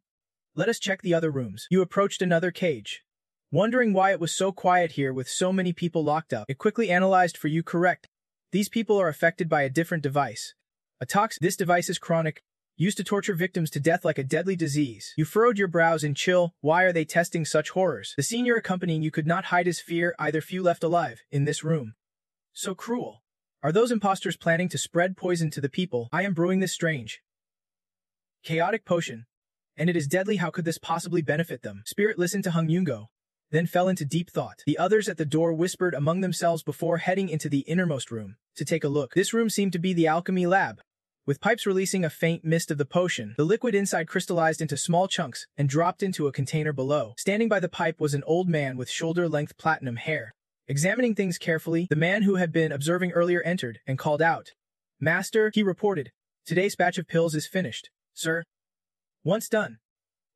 let us check the other rooms. You approached another cage, wondering why it was so quiet here with so many people locked up. It quickly analyzed for you. Correct. These people are affected by a different device. A tox. This device is chronic, used to torture victims to death like a deadly disease. You furrowed your brows in chill. Why are they testing such horrors? The senior accompanying you could not hide his fear either. Few left alive in this room. So cruel. Are those imposters planning to spread poison to the people? I am brewing this strange, chaotic potion, and it is deadly. How could this possibly benefit them? Spirit listened to Hung Yungo, then fell into deep thought. The others at the door whispered among themselves before heading into the innermost room to take a look. This room seemed to be the alchemy lab, with pipes releasing a faint mist of the potion. The liquid inside crystallized into small chunks and dropped into a container below. Standing by the pipe was an old man with shoulder-length platinum hair. Examining things carefully, the man who had been observing earlier entered and called out. "Master," he reported, "today's batch of pills is finished, sir. Once done,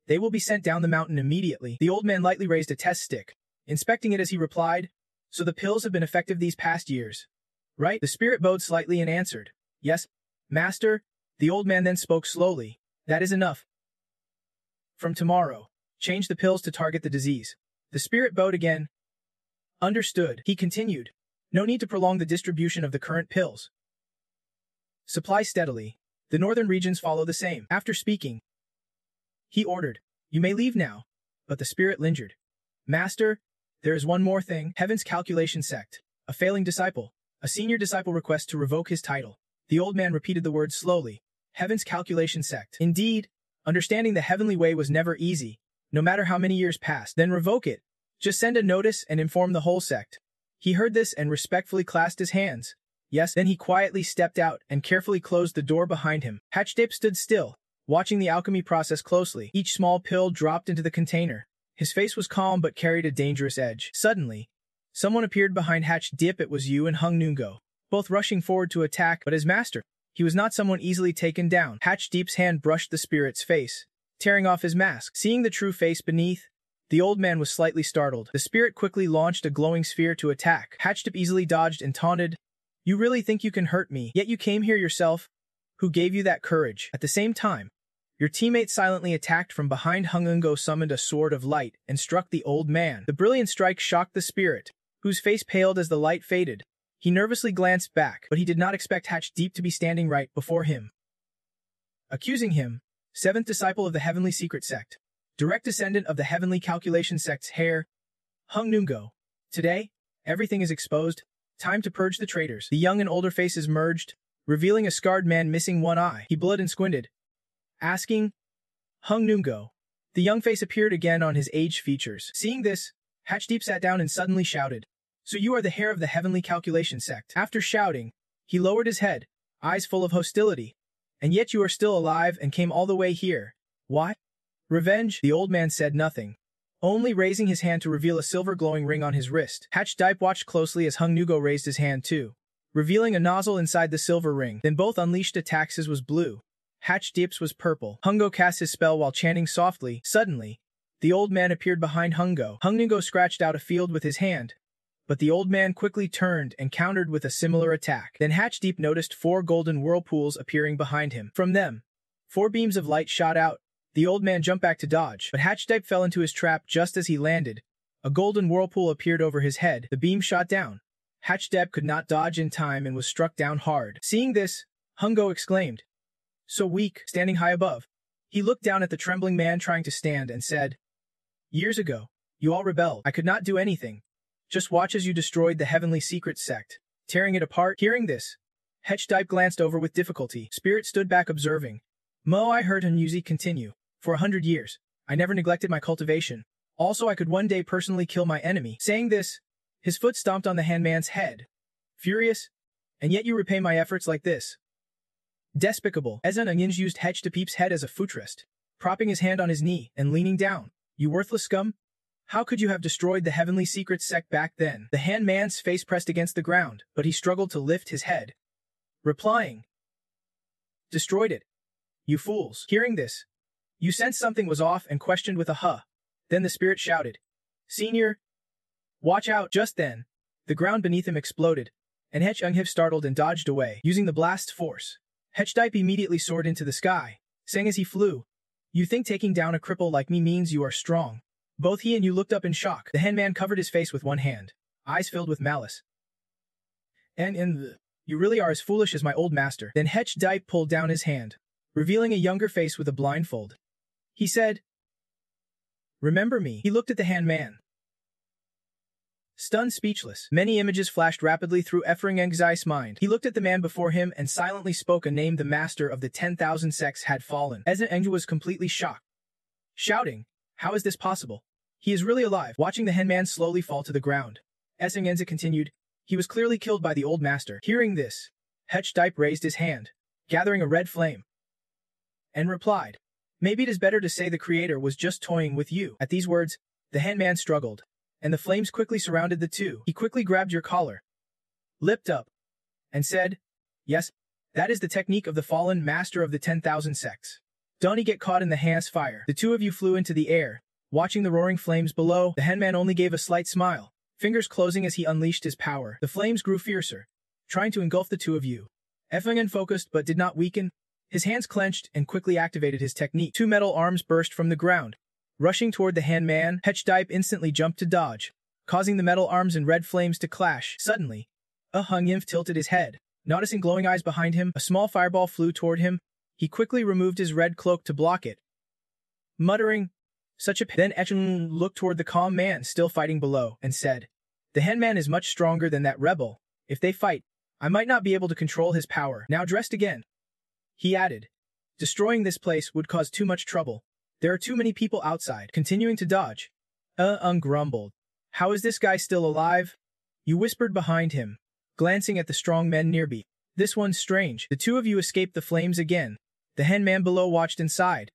they will be sent down the mountain immediately." The old man lightly raised a test stick, inspecting it as he replied, "So the pills have been effective these past years, right?" The spirit bowed slightly and answered, "Yes, Master." The old man then spoke slowly, "That is enough. From tomorrow, change the pills to target the disease." The spirit bowed again. "Understood," he continued. "No need to prolong the distribution of the current pills. Supply steadily. The northern regions follow the same." After speaking, he ordered, "You may leave now." But the spirit lingered. "Master, there is one more thing." Heaven's calculation sect. A failing disciple. A senior disciple requests to revoke his title. The old man repeated the words slowly. Heaven's calculation sect. Indeed, understanding the heavenly way was never easy, no matter how many years passed. Then revoke it. Just send a notice and inform the whole sect. He heard this and respectfully clasped his hands. Yes, then he quietly stepped out and carefully closed the door behind him. Hatchdape stood still, watching the alchemy process closely. Each small pill dropped into the container. His face was calm but carried a dangerous edge. Suddenly, someone appeared behind Hatchdip. It was Yu and Hung Nungo, both rushing forward to attack, but as master, he was not someone easily taken down. Hatchdeep's hand brushed the spirit's face, tearing off his mask. Seeing the true face beneath, the old man was slightly startled. The spirit quickly launched a glowing sphere to attack. Hatchdeep easily dodged and taunted, "You really think you can hurt me? Yet you came here yourself? Who gave you that courage?" At the same time, your teammate silently attacked from behind. Hung Nungo summoned a sword of light and struck the old man. The brilliant strike shocked the spirit, whose face paled as the light faded. He nervously glanced back, but he did not expect Hatchdeep to be standing right before him, accusing him. Seventh disciple of the Heavenly Secret Sect, direct descendant of the Heavenly Calculation Sect's heir, Hung Nungo. Today, everything is exposed. Time to purge the traitors. The young and older faces merged, revealing a scarred man missing one eye. He blooded and squinted, asking, "Hung Nungo." The young face appeared again on his aged features. Seeing this, Hatchdeep sat down and suddenly shouted, "So you are the heir of the Heavenly Calculation Sect." After shouting, he lowered his head, eyes full of hostility. "And yet you are still alive and came all the way here. Why?" "Revenge." The old man said nothing, only raising his hand to reveal a silver glowing ring on his wrist. Hatchdeep watched closely as Hung Nungo raised his hand too, revealing a nozzle inside the silver ring. Then both unleashed attacks. His was blue, Hatchdeep's was purple. Hungo cast his spell while chanting softly. Suddenly, the old man appeared behind Hungo. Hung Nungo scratched out a field with his hand, but the old man quickly turned and countered with a similar attack. Then Hatchdeep noticed 4 golden whirlpools appearing behind him. From them, 4 beams of light shot out. The old man jumped back to dodge, but Hatchdeep fell into his trap just as he landed. A golden whirlpool appeared over his head. The beam shot down. Hatchdeep could not dodge in time and was struck down hard. Seeing this, Hungo exclaimed, "So weak." Standing high above, he looked down at the trembling man trying to stand and said, "Years ago, you all rebelled. I could not do anything. Just watch as you destroyed the Heavenly Secret Sect, tearing it apart." Hearing this, Hatchdeep glanced over with difficulty. Spirit stood back observing. I heard Hanuzi continue. "For 100 years, I never neglected my cultivation. Also, I could one day personally kill my enemy." Saying this, his foot stomped on the handman's head. "Furious? And yet you repay my efforts like this? Despicable." Ezan Onions used Hatchdeep's head as a footrest, propping his hand on his knee and leaning down. "You worthless scum? How could you have destroyed the Heavenly Secret Sect back then?" The handman's face pressed against the ground, but he struggled to lift his head, replying, "Destroyed it. You fools." Hearing this, you sensed something was off and questioned with a huh. Then the spirit shouted, "Senior, watch out." Just then, the ground beneath him exploded, and Hatch startled and dodged away. Using the blast's force, Hatchdeep immediately soared into the sky, saying as he flew, "You think taking down a cripple like me means you are strong?" Both he and you looked up in shock. The handman covered his face with one hand, eyes filled with malice. You really are as foolish as my old master." Then Hatchdeep pulled down his hand, revealing a younger face with a blindfold. He said, "Remember me?" He looked at the handman, stunned, speechless. Many images flashed rapidly through Efringengzai's mind. He looked at the man before him and silently spoke a name. The master of the 10,000 sects had fallen. Ezengju was completely shocked, shouting, "How is this possible? He is really alive." Watching the handman slowly fall to the ground, Ezengju continued, "He was clearly killed by the old master." Hearing this, Hatchdeep raised his hand, gathering a red flame, and replied, "Maybe it is better to say the creator was just toying with you." At these words, the handman struggled, and the flames quickly surrounded the two. He quickly grabbed your collar, lipped up, and said, "Yes, that is the technique of the fallen master of the 10,000 sects. Don't get caught in the hand's fire." The two of you flew into the air, watching the roaring flames below. The handman only gave a slight smile, fingers closing as he unleashed his power. The flames grew fiercer, trying to engulf the two of you. Effing focused but did not weaken. His hands clenched and quickly activated his technique. Two metal arms burst from the ground, rushing toward the handman. Hechdipe instantly jumped to dodge, causing the metal arms and red flames to clash. Suddenly, Hung Yimf tilted his head. Noticing glowing eyes behind him, a small fireball flew toward him. He quickly removed his red cloak to block it, muttering, "Such a p-" Then Echelon looked toward the calm man still fighting below and said, "The handman is much stronger than that rebel. If they fight, I might not be able to control his power." Now dressed again, he added, "Destroying this place would cause too much trouble. There are too many people outside." Continuing to dodge, grumbled, "How is this guy still alive?" You whispered behind him, glancing at the strong men nearby. "This one's strange." The two of you escaped the flames again. The handman below watched inside.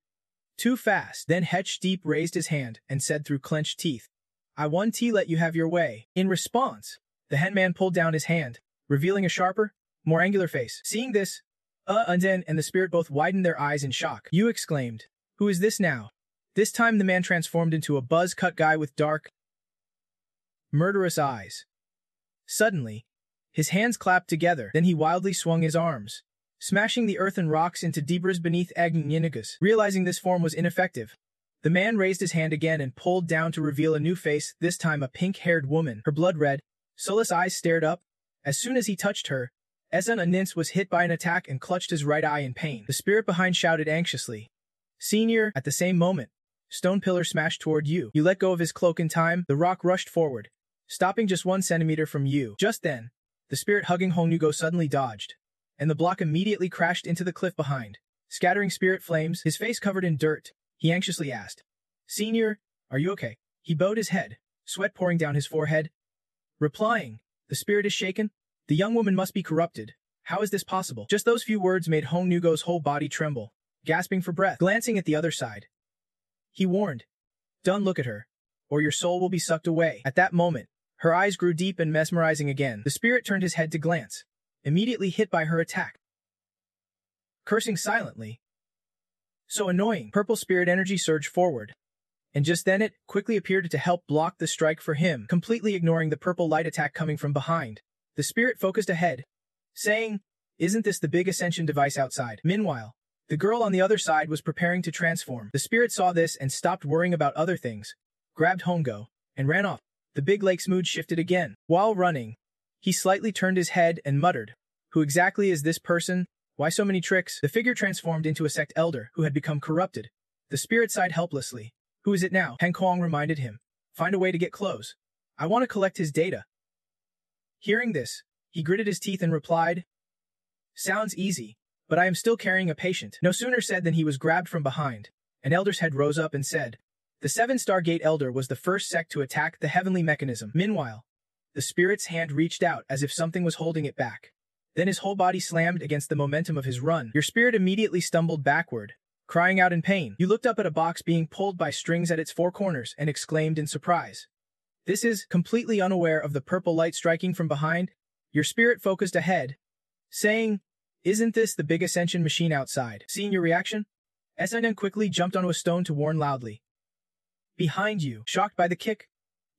Too fast. Then Hechdipe raised his hand and said through clenched teeth, "I want to let you have your way." In response, the handman pulled down his hand, revealing a sharper, more angular face. Seeing this, Unden and the spirit both widened their eyes in shock. You exclaimed, "Who is this now?" This time the man transformed into a buzz-cut guy with dark, murderous eyes. Suddenly, his hands clapped together, then he wildly swung his arms, smashing the earth and rocks into debris beneath Agniinigas. Realizing this form was ineffective, the man raised his hand again and pulled down to reveal a new face, this time a pink-haired woman. Her blood-red, soulless eyes stared up. As soon as he touched her, Esan Anins was hit by an attack and clutched his right eye in pain. The spirit behind shouted anxiously, "Senior!" At the same moment, stone pillar smashed toward you. You let go of his cloak in time. The rock rushed forward, stopping just 1 centimeter from you. Just then, the spirit hugging Hongnugo suddenly dodged, and the block immediately crashed into the cliff behind, scattering spirit flames. His face covered in dirt, he anxiously asked, "Senior, are you okay?" He bowed his head, sweat pouring down his forehead, replying, "The spirit is shaken? The young woman must be corrupted. How is this possible?" Just those few words made Hongnugo's whole body tremble, gasping for breath. Glancing at the other side, he warned, "Don't look at her, or your soul will be sucked away." At that moment, her eyes grew deep and mesmerizing again. The spirit turned his head to glance, immediately hit by her attack, cursing silently. So annoying. Purple spirit energy surged forward, and just then it quickly appeared to help block the strike for him, completely ignoring the purple light attack coming from behind. The spirit focused ahead, saying, "Isn't this the big ascension device outside?" Meanwhile, the girl on the other side was preparing to transform. The spirit saw this and stopped worrying about other things, grabbed Hongo, and ran off. The big lake's mood shifted again. While running, he slightly turned his head and muttered, "Who exactly is this person? Why so many tricks?" The figure transformed into a sect elder who had become corrupted. The spirit sighed helplessly. "Who is it now?" Hankuang reminded him. "Find a way to get close. I want to collect his data." Hearing this, he gritted his teeth and replied, "Sounds easy, but I am still carrying a patient." No sooner said than he was grabbed from behind. An elder's head rose up and said, "The 7-star Gate Elder was the first sect to attack the heavenly mechanism." Meanwhile, the spirit's hand reached out as if something was holding it back. Then his whole body slammed against the momentum of his run. Your spirit immediately stumbled backward, crying out in pain. You looked up at a box being pulled by strings at its 4 corners and exclaimed in surprise. This is, completely unaware of the purple light striking from behind, your spirit focused ahead, saying, "Isn't this the big ascension machine outside?" Seeing your reaction, Esanen quickly jumped onto a stone to warn loudly. Behind you, shocked by the kick,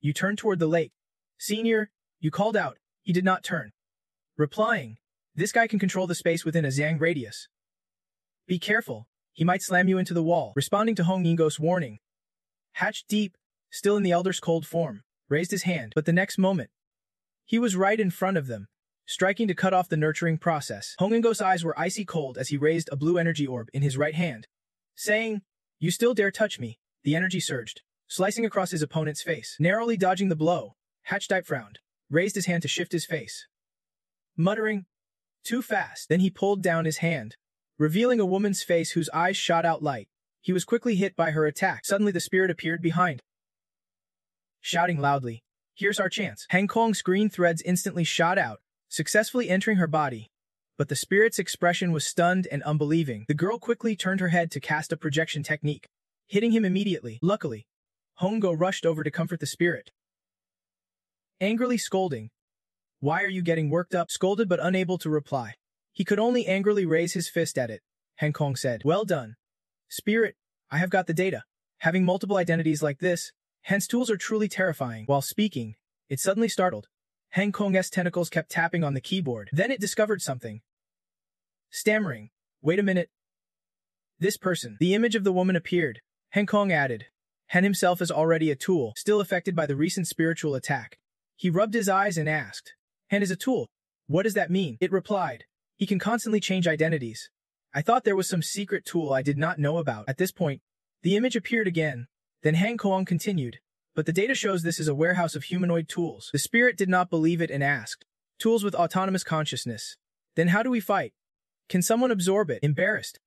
you turned toward the lake. "Senior," you called out. He did not turn, replying, "This guy can control the space within a Zhang radius. Be careful, he might slam you into the wall." Responding to Hong Yinggo's warning, Hechdipe, still in the elder's cold form, raised his hand, but the next moment, he was right in front of them, striking to cut off the nurturing process. Hong Yinggo's eyes were icy cold as he raised a blue energy orb in his right hand, saying, "You still dare touch me?" The energy surged, slicing across his opponent's face. Narrowly dodging the blow, Hechdipe frowned, raised his hand to shift his face, muttering, "Too fast." Then he pulled down his hand, revealing a woman's face whose eyes shot out light. He was quickly hit by her attack. Suddenly the spirit appeared behind, shouting loudly, "Here's our chance." Hankuang's green threads instantly shot out, successfully entering her body, but the spirit's expression was stunned and unbelieving. The girl quickly turned her head to cast a projection technique, hitting him immediately. Luckily, Hongo rushed over to comfort the spirit, angrily scolding. "Why are you getting worked up?" Scolded but unable to reply. He could only angrily raise his fist at it. Hankong said, "Well done, spirit. I have got the data." Having multiple identities like this, Hen's tools are truly terrifying. While speaking, it suddenly startled. Hankong's tentacles kept tapping on the keyboard. Then it discovered something. Stammering, "Wait a minute. This person." The image of the woman appeared. Hankong added, Hen himself is already a tool, still affected by the recent spiritual attack. He rubbed his eyes and asked, "Hen is a tool. What does that mean?" It replied, "He can constantly change identities. I thought there was some secret tool I did not know about." At this point, the image appeared again. Then Hankong continued, "But the data shows this is a warehouse of humanoid tools." The spirit did not believe it and asked, "Tools with autonomous consciousness. Then how do we fight? Can someone absorb it?" Embarrassed,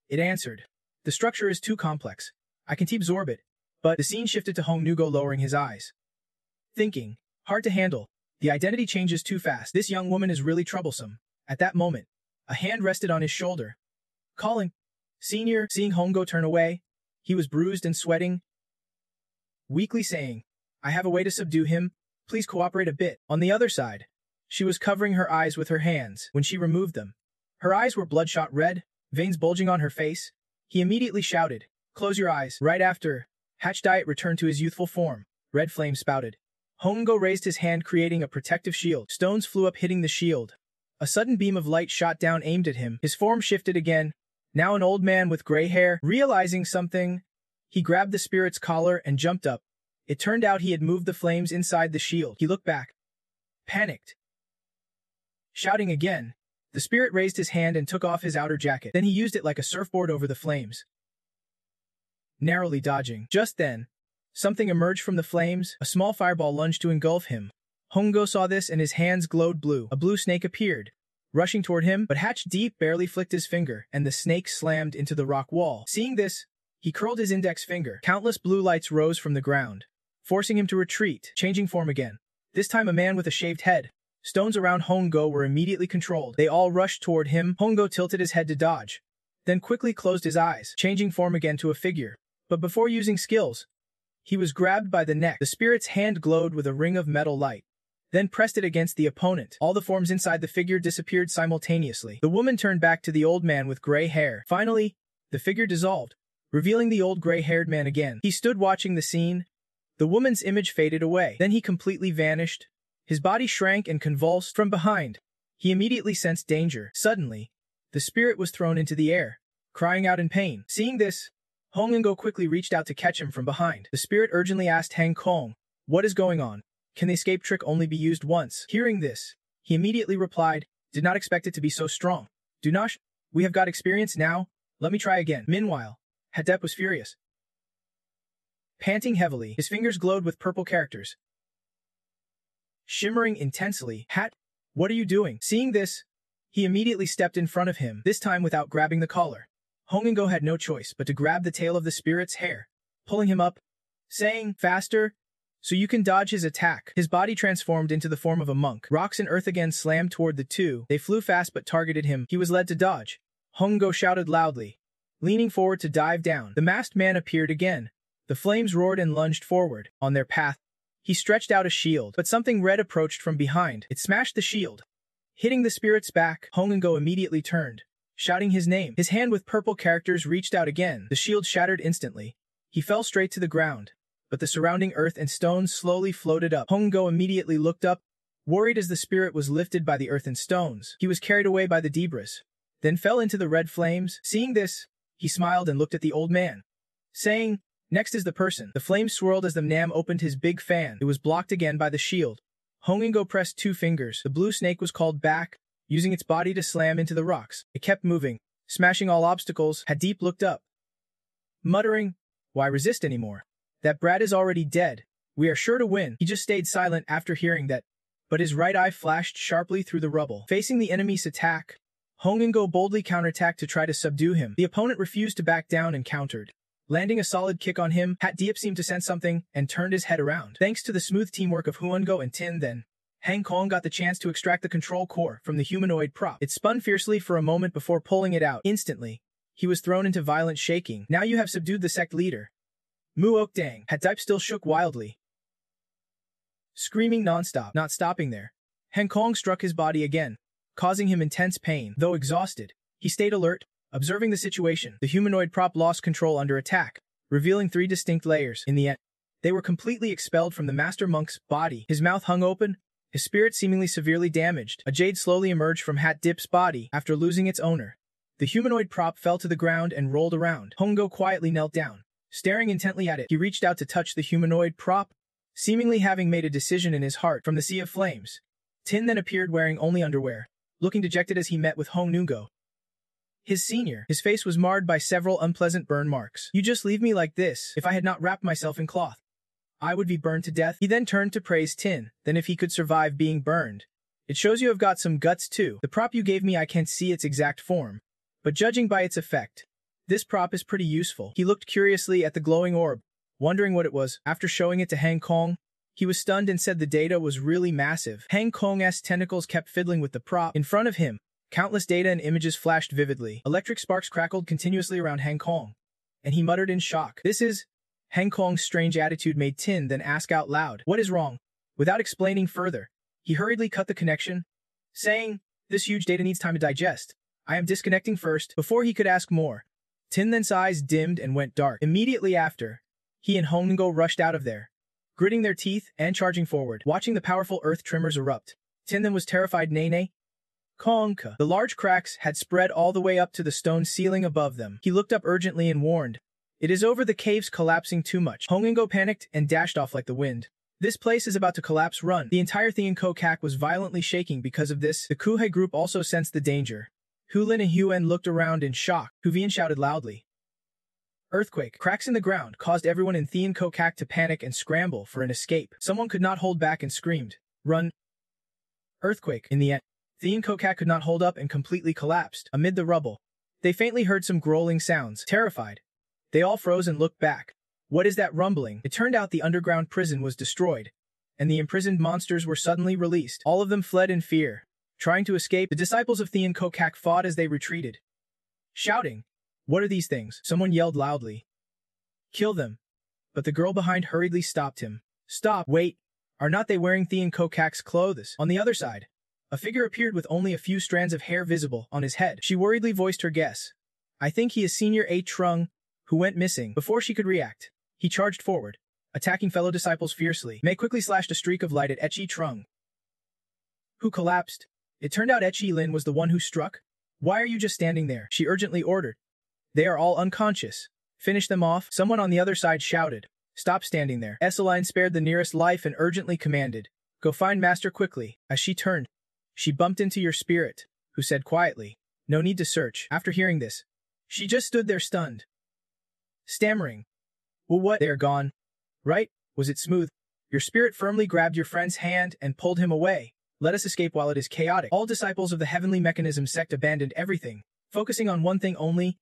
it answered, "The structure is too complex. I can absorb it." But the scene shifted to Hong Nugo lowering his eyes, thinking, "Hard to handle. The identity changes too fast. This young woman is really troublesome." At that moment, a hand rested on his shoulder, calling, "Senior." Seeing Hongo turn away, he was bruised and sweating, weakly saying, "I have a way to subdue him. Please cooperate a bit." On the other side, she was covering her eyes with her hands. When she removed them, her eyes were bloodshot red, veins bulging on her face. He immediately shouted, "Close your eyes." Right after, Hatch Diet returned to his youthful form. Red flames spouted. Hongo raised his hand, creating a protective shield. Stones flew up, hitting the shield. A sudden beam of light shot down, aimed at him. His form shifted again, now an old man with gray hair. Realizing something, he grabbed the spirit's collar and jumped up. It turned out he had moved the flames inside the shield. He looked back, panicked. Shouting again, the spirit raised his hand and took off his outer jacket. Then he used it like a surfboard over the flames, narrowly dodging. Just then, something emerged from the flames. A small fireball lunged to engulf him. Hongo saw this and his hands glowed blue. A blue snake appeared, rushing toward him, but Hatch Deep barely flicked his finger, and the snake slammed into the rock wall. Seeing this, he curled his index finger. Countless blue lights rose from the ground, forcing him to retreat, changing form again. This time a man with a shaved head. Stones around Hongo were immediately controlled. They all rushed toward him. Hongo tilted his head to dodge, then quickly closed his eyes, changing form again to a figure. But before using skills, he was grabbed by the neck. The spirit's hand glowed with a ring of metal light, then pressed it against the opponent. All the forms inside the figure disappeared simultaneously. The woman turned back to the old man with gray hair. Finally, the figure dissolved, revealing the old gray-haired man again. He stood watching the scene. The woman's image faded away. Then he completely vanished. His body shrank and convulsed. From behind, he immediately sensed danger. Suddenly, the spirit was thrown into the air, crying out in pain. Seeing this, Hong Ngo quickly reached out to catch him from behind. The spirit urgently asked Hang Kong, "What is going on? Can the escape trick only be used once?" Hearing this, he immediately replied, "Did not expect it to be so strong. Dunash, we have got experience now. Let me try again." Meanwhile, Hadep was furious. Panting heavily, his fingers glowed with purple characters, shimmering intensely. "Hat, what are you doing?" Seeing this, he immediately stepped in front of him, this time without grabbing the collar. Hongingo had no choice but to grab the tail of the spirit's hair, pulling him up, saying, "Faster, so you can dodge his attack." His body transformed into the form of a monk. Rocks and earth again slammed toward the two. They flew fast but targeted him. He was led to dodge. Hongingo shouted loudly, leaning forward to dive down. The masked man appeared again. The flames roared and lunged forward. On their path, he stretched out a shield, but something red approached from behind. It smashed the shield, hitting the spirit's back. Hongingo immediately turned, shouting his name. His hand with purple characters reached out again. The shield shattered instantly. He fell straight to the ground, but the surrounding earth and stones slowly floated up. Hongingo immediately looked up, worried as the spirit was lifted by the earth and stones. He was carried away by the debris, then fell into the red flames. Seeing this, he smiled and looked at the old man, saying, "Next is the person." The flames swirled as the Nam opened his big fan. It was blocked again by the shield. Hongingo pressed 2 fingers. The blue snake was called back, using its body to slam into the rocks. It kept moving, smashing all obstacles. Hadip looked up, muttering, "Why resist anymore? That brat is already dead. We are sure to win." He just stayed silent after hearing that, but his right eye flashed sharply through the rubble. Facing the enemy's attack, Hongingo boldly counterattacked to try to subdue him. The opponent refused to back down and countered, landing a solid kick on him. Hat Diep seemed to sense something and turned his head around. Thanks to the smooth teamwork of Huongo and Tin, then, Hang Kong got the chance to extract the control core from the humanoid prop. It spun fiercely for a moment before pulling it out. Instantly, he was thrown into violent shaking. Now you have subdued the sect leader. Muok Dang. Hattype still shook wildly, screaming non-stop. Not stopping there, Hang Kong struck his body again, causing him intense pain. Though exhausted, he stayed alert, observing the situation. The humanoid prop lost control under attack, revealing 3 distinct layers. In the end, they were completely expelled from the master monk's body. His mouth hung open, his spirit seemingly severely damaged. A jade slowly emerged from Hat Dip's body after losing its owner. The humanoid prop fell to the ground and rolled around. Hongo quietly knelt down, staring intently at it. He reached out to touch the humanoid prop, seemingly having made a decision in his heart. From the sea of flames, Tin then appeared wearing only underwear, looking dejected as he met with Hong Nungo, his senior. His face was marred by several unpleasant burn marks. You just leave me like this. If I had not wrapped myself in cloth, I would be burned to death. He then turned to praise Tin. Then if he could survive being burned. It shows you have got some guts too. The prop you gave me, I can't see its exact form, but judging by its effect, this prop is pretty useful. He looked curiously at the glowing orb, wondering what it was. After showing it to Hang Kong, he was stunned and said the data was really massive. Hang Kong's tentacles kept fiddling with the prop. In front of him, countless data and images flashed vividly. Electric sparks crackled continuously around Hang Kong, and he muttered in shock. This is... Hang Kong's strange attitude made Tin then ask out loud, "What is wrong?" Without explaining further, he hurriedly cut the connection, saying, "This huge data needs time to digest. I am disconnecting first." Before he could ask more, Tin then's eyes dimmed and went dark. Immediately after, he and Hongo rushed out of there, gritting their teeth and charging forward. Watching the powerful earth tremors erupt, Tin then was terrified. Nene Kongka. The large cracks had spread all the way up to the stone ceiling above them. He looked up urgently and warned, "It is over, the cave's collapsing too much." Hongo panicked and dashed off like the wind. "This place is about to collapse, run." The entire Thean Kokak was violently shaking because of this. The Kuhei group also sensed the danger. Hulin and Huen looked around in shock. Huvian shouted loudly. Earthquake. Cracks in the ground caused everyone in Thean Kokak to panic and scramble for an escape. Someone could not hold back and screamed, "Run!" Earthquake. In the end, Thean Kokak could not hold up and completely collapsed. Amid the rubble, they faintly heard some growling sounds. Terrified, they all froze and looked back. What is that rumbling? It turned out the underground prison was destroyed, and the imprisoned monsters were suddenly released. All of them fled in fear, trying to escape. The disciples of Thean Kokak fought as they retreated, shouting, "What are these things?" Someone yelled loudly, "Kill them!" But the girl behind hurriedly stopped him. "Stop, wait, are not they wearing Thean Kokak's clothes?" On the other side, a figure appeared with only a few strands of hair visible on his head. She worriedly voiced her guess. "I think he is Senior A Trung, who went missing." Before she could react, he charged forward, attacking fellow disciples fiercely. Mei quickly slashed a streak of light at Echi Trung, who collapsed. It turned out Echi Lin was the one who struck. "Why are you just standing there?" she urgently ordered. "They are all unconscious. Finish them off." Someone on the other side shouted, "Stop standing there." Esseline spared the nearest life and urgently commanded, "Go find Master quickly." As she turned, she bumped into your spirit, who said quietly, "No need to search." After hearing this, she just stood there stunned, stammering, "Well, what? They are gone, right? Was it smooth?" Your spirit firmly grabbed your friend's hand and pulled him away. "Let us escape while it is chaotic." All disciples of the Heavenly Mechanism sect abandoned everything, focusing on one thing only: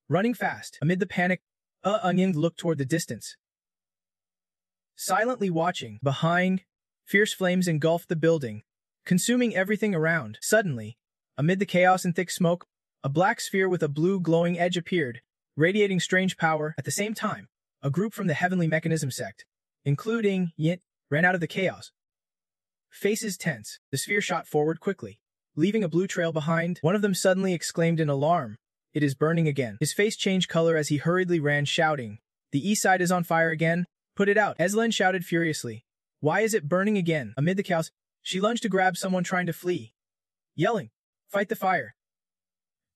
running fast. Amid the panic, Onion looked toward the distance, silently watching. Behind, fierce flames engulfed the building, consuming everything around. Suddenly, amid the chaos and thick smoke, a black sphere with a blue glowing edge appeared, radiating strange power. At the same time, a group from the Heavenly Mechanism sect, including Yit, ran out of the chaos. Faces tense, the sphere shot forward quickly, leaving a blue trail behind. One of them suddenly exclaimed in alarm, "It is burning again." His face changed color as he hurriedly ran, shouting, "The east side is on fire again. Put it out." Eslen shouted furiously, "Why is it burning again?" Amid the chaos, she lunged to grab someone trying to flee, yelling, "Fight the fire.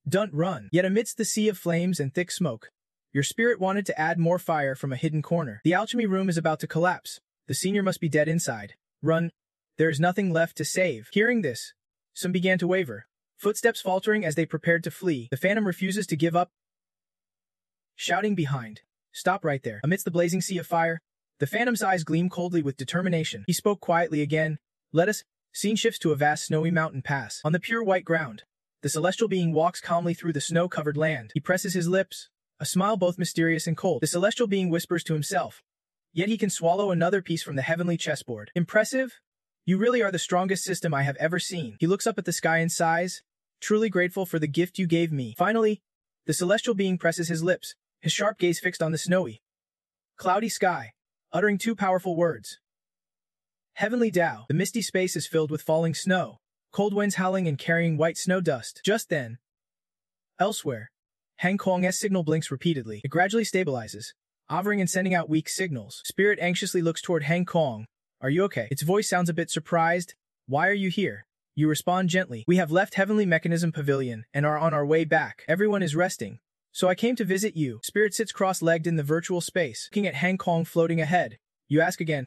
Don't run." Yet amidst the sea of flames and thick smoke, your spirit wanted to add more fire from a hidden corner. "The alchemy room is about to collapse. The senior must be dead inside. Run. There is nothing left to save." Hearing this, some began to waver, footsteps faltering as they prepared to flee. The Phantom refuses to give up, shouting behind, "Stop right there." Amidst the blazing sea of fire, the Phantom's eyes gleamed coldly with determination. He spoke quietly again, "Let us." Scene shifts to a vast snowy mountain pass. On the pure white ground, the celestial being walks calmly through the snow-covered land. He presses his lips, a smile both mysterious and cold. The celestial being whispers to himself, yet he can swallow another piece from the heavenly chessboard. Impressive? You really are the strongest system I have ever seen. He looks up at the sky and sighs, truly grateful for the gift you gave me. Finally, the celestial being presses his lips, his sharp gaze fixed on the snowy, cloudy sky, uttering two powerful words. Heavenly Tao. The misty space is filled with falling snow, cold winds howling and carrying white snow dust. Just then, elsewhere, Hang Kong's signal blinks repeatedly. It gradually stabilizes, hovering and sending out weak signals. Spirit anxiously looks toward Hang Kong. Are you okay? Its voice sounds a bit surprised. Why are you here? You respond gently. We have left Heavenly Mechanism Pavilion and are on our way back. Everyone is resting, so I came to visit you. Spirit sits cross-legged in the virtual space, looking at Hang Kong floating ahead. You ask again,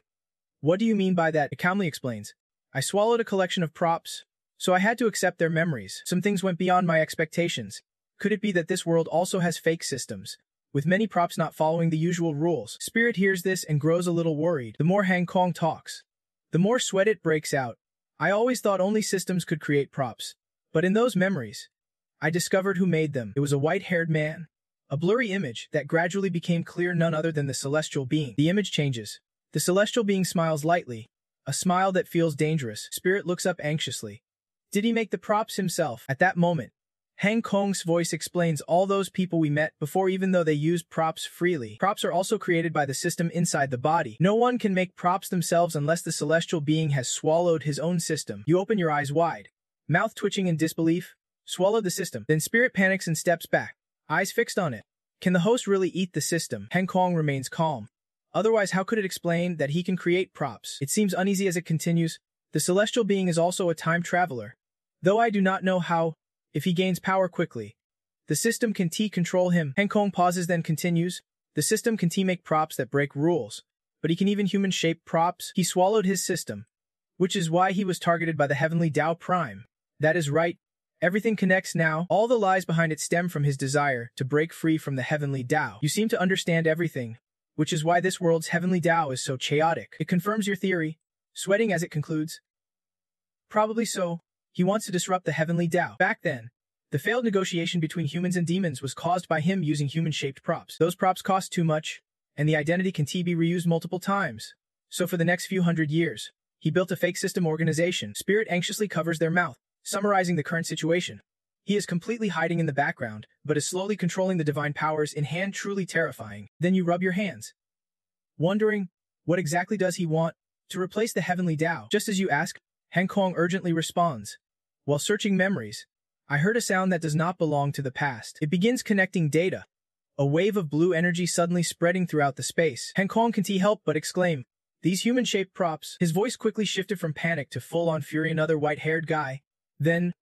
what do you mean by that? It calmly explains. I swallowed a collection of props, so I had to accept their memories. Some things went beyond my expectations. Could it be that this world also has fake systems, with many props not following the usual rules? Spirit hears this and grows a little worried. The more Hang Kong talks, the more sweat it breaks out. I always thought only systems could create props, but in those memories, I discovered who made them. It was a white-haired man, a blurry image that gradually became clear, none other than the celestial being. The image changes. The celestial being smiles lightly, a smile that feels dangerous. Spirit looks up anxiously. Did he make the props himself? At that moment, Hang Kong's voice explains all those people we met before, even though they used props freely. Props are also created by the system inside the body. No one can make props themselves unless the celestial being has swallowed his own system. You open your eyes wide, mouth twitching in disbelief. Swallow the system. Then Spirit panics and steps back, eyes fixed on it. Can the host really eat the system? Hang Kong remains calm. Otherwise, how could it explain that he can create props? It seems uneasy as it continues. The celestial being is also a time traveler. Though I do not know how, if he gains power quickly, the system can control him. Hang Kong pauses, then continues. The system can make props that break rules, but he can even human-shape props. He swallowed his system, which is why he was targeted by the Heavenly Tao Prime. That is right. Everything connects now. All the lies behind it stem from his desire to break free from the Heavenly Tao. You seem to understand everything, which is why this world's Heavenly Tao is so chaotic. It confirms your theory, sweating as it concludes. Probably so. He wants to disrupt the Heavenly Tao. Back then, the failed negotiation between humans and demons was caused by him using human-shaped props. Those props cost too much, and the identity can be reused multiple times. So for the next few hundred years, he built a fake system organization. Spirit anxiously covers their mouth, summarizing the current situation. He is completely hiding in the background, but is slowly controlling the divine powers in hand, truly terrifying. Then you rub your hands, wondering, what exactly does he want? To replace the Heavenly Tao. Just as you ask, Hang Kong urgently responds. While searching memories, I heard a sound that does not belong to the past. It begins connecting data. A wave of blue energy suddenly spreading throughout the space. Hang Kong can't help but exclaim, these human-shaped props. His voice quickly shifted from panic to full-on fury. Another white-haired guy. Then,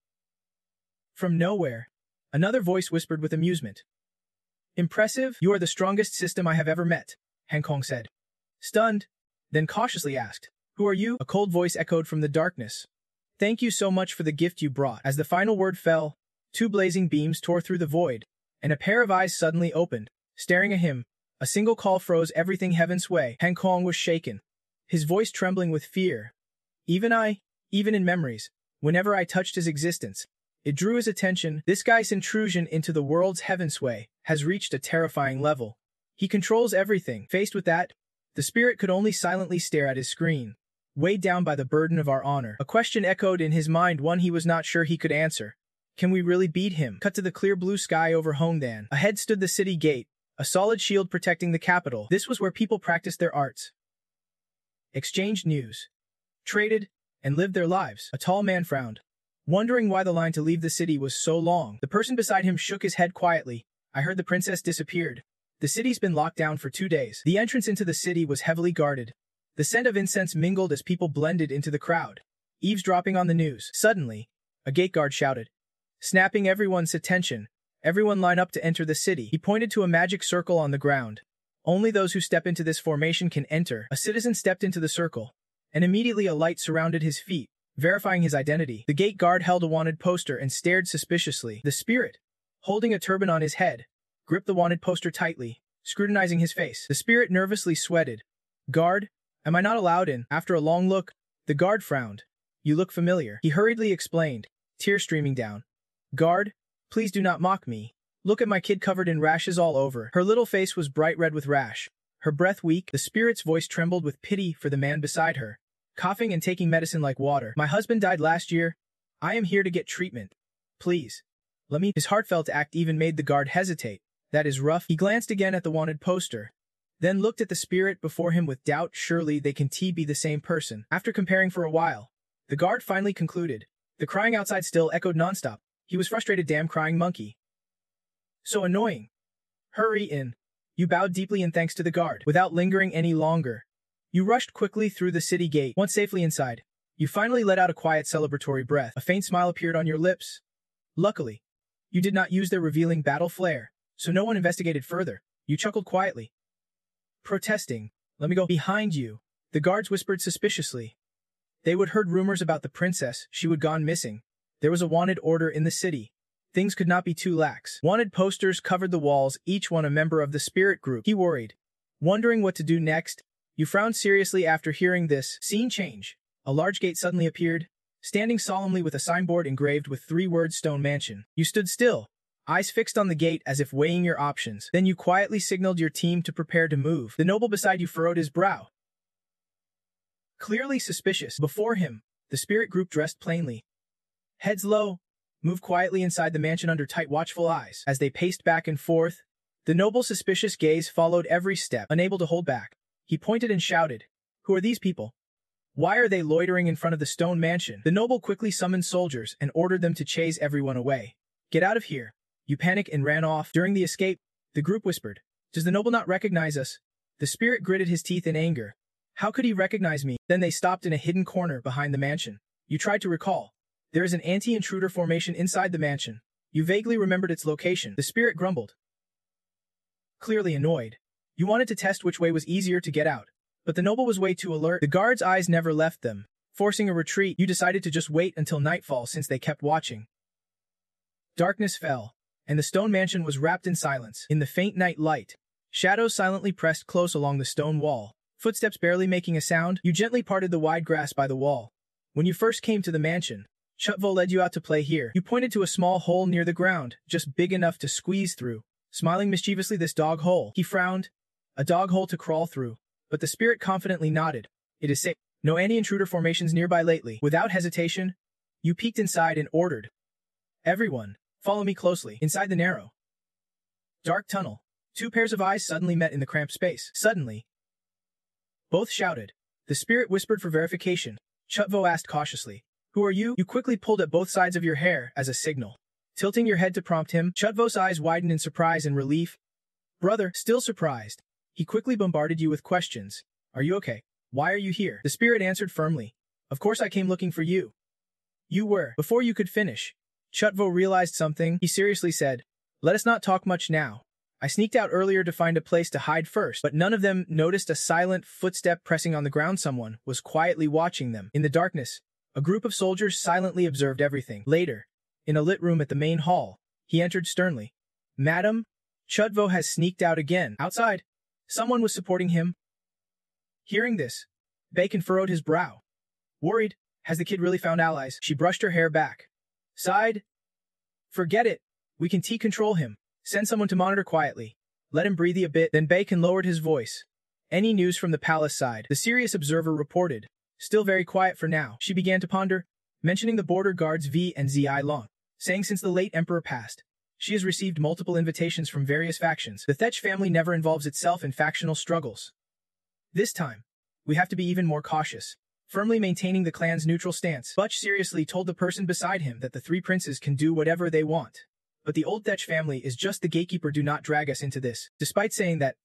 from nowhere, another voice whispered with amusement. Impressive, you are the strongest system I have ever met, Hang Kong said. Stunned, then cautiously asked, who are you? A cold voice echoed from the darkness. Thank you so much for the gift you brought. As the final word fell, two blazing beams tore through the void, and a pair of eyes suddenly opened, staring at him. A single call froze everything. Heaven's way. Hang Kong was shaken, his voice trembling with fear. Even in memories, whenever I touched his existence, it drew his attention. This guy's intrusion into the world's Heaven's way has reached a terrifying level. He controls everything. Faced with that, the spirit could only silently stare at his screen, weighed down by the burden of our honor. A question echoed in his mind, one he was not sure he could answer. Can we really beat him? Cut to the clear blue sky over Hongdan. Ahead stood the city gate, a solid shield protecting the capital. This was where people practiced their arts, exchanged news, traded, and lived their lives. A tall man frowned, wondering why the line to leave the city was so long. The person beside him shook his head quietly. I heard the princess disappeared. The city's been locked down for 2 days. The entrance into the city was heavily guarded. The scent of incense mingled as people blended into the crowd, eavesdropping on the news. Suddenly, a gate guard shouted, snapping everyone's attention. Everyone line up to enter the city. He pointed to a magic circle on the ground. Only those who step into this formation can enter. A citizen stepped into the circle, and immediately a light surrounded his feet, verifying his identity. The gate guard held a wanted poster and stared suspiciously. The spirit, holding a turban on his head, gripped the wanted poster tightly, scrutinizing his face. The spirit nervously sweated. Guard, am I not allowed in? After a long look, the guard frowned. You look familiar. He hurriedly explained, tears streaming down. Guard, please do not mock me. Look at my kid covered in rashes all over. Her little face was bright red with rash, her breath weak. The spirit's voice trembled with pity for the man beside her. coughing and taking medicine like water. My husband died last year. I am here to get treatment. Please. Let me. His heartfelt act even made the guard hesitate. That is rough. He glanced again at the wanted poster, then looked at the spirit before him with doubt. Surely they can be the same person. After comparing for a while, the guard finally concluded. The crying outside still echoed nonstop. He was frustrated. Damn crying monkey. So annoying. Hurry in. You bowed deeply in thanks to the guard. Without lingering any longer, you rushed quickly through the city gate. Once safely inside, you finally let out a quiet celebratory breath. A faint smile appeared on your lips. Luckily, you did not use their revealing battle flare, so no one investigated further. You chuckled quietly. Protesting. Let me go. Behind you, the guards whispered suspiciously. They would heard rumors about the princess. She would gone missing. There was a wanted order in the city. Things could not be too lax. Wanted posters covered the walls, each one a member of the spirit group. He worried, wondering what to do next. You frowned seriously after hearing this. Scene change. A large gate suddenly appeared, standing solemnly with a signboard engraved with 3 words Stone Mansion. You stood still, eyes fixed on the gate as if weighing your options. Then you quietly signaled your team to prepare to move. The noble beside you furrowed his brow, clearly suspicious. Before him, the spirit group dressed plainly, heads low, moved quietly inside the mansion under tight watchful eyes. As they paced back and forth, the noble's suspicious gaze followed every step. Unable to hold back, he pointed and shouted, "Who are these people? Why are they loitering in front of the stone mansion?" The noble quickly summoned soldiers and ordered them to chase everyone away. "Get out of here." You panicked and ran off. During the escape, the group whispered, "Does the noble not recognize us?" The spirit gritted his teeth in anger. "How could he recognize me?" Then they stopped in a hidden corner behind the mansion. You tried to recall. There is an anti-intruder formation inside the mansion. You vaguely remembered its location. The spirit grumbled, clearly annoyed. You wanted to test which way was easier to get out, but the noble was way too alert. The guard's eyes never left them. Forcing a retreat, you decided to just wait until nightfall since they kept watching. Darkness fell, and the stone mansion was wrapped in silence. In the faint night light, shadows silently pressed close along the stone wall. Footsteps barely making a sound, you gently parted the wide grass by the wall. When you first came to the mansion, Chutvo led you out to play here. You pointed to a small hole near the ground, just big enough to squeeze through. Smiling mischievously, "This dog hole." He frowned. "A dog hole to crawl through." But the spirit confidently nodded. "It is safe. No anti-intruder formations nearby lately." Without hesitation, you peeked inside and ordered, "Everyone, follow me closely." Inside the narrow, dark tunnel, 2 pairs of eyes suddenly met in the cramped space. Suddenly, both shouted. The spirit whispered for verification. Chutvo asked cautiously, "Who are you?" You quickly pulled at both sides of your hair as a signal. Tilting your head to prompt him, Chutvo's eyes widened in surprise and relief. Brother, still surprised, he quickly bombarded you with questions. "Are you okay? Why are you here?" The spirit answered firmly, "Of course I came looking for you." You were. Before you could finish, Chutvo realized something. He seriously said, "Let us not talk much now. I sneaked out earlier to find a place to hide first." But none of them noticed a silent footstep pressing on the ground. Someone was quietly watching them. In the darkness, a group of soldiers silently observed everything. Later, in a lit room at the main hall, he entered sternly. "Madam, Chutvo has sneaked out again." Outside, someone was supporting him. Hearing this, Bacon furrowed his brow. Worried, has the kid really found allies? She brushed her hair back, sighed. "Forget it. We can control him. Send someone to monitor quietly. Let him breathe a bit." Then Bacon lowered his voice. "Any news from the palace side?" The serious observer reported. "Still very quiet for now." She began to ponder, mentioning the border guards V and Zi Long, saying since the late emperor passed, she has received multiple invitations from various factions. The Thech family never involves itself in factional struggles. This time, we have to be even more cautious, firmly maintaining the clan's neutral stance. Butch seriously told the person beside him that the 3 princes can do whatever they want. But the old Thech family is just the gatekeeper. Do not drag us into this. Despite saying that,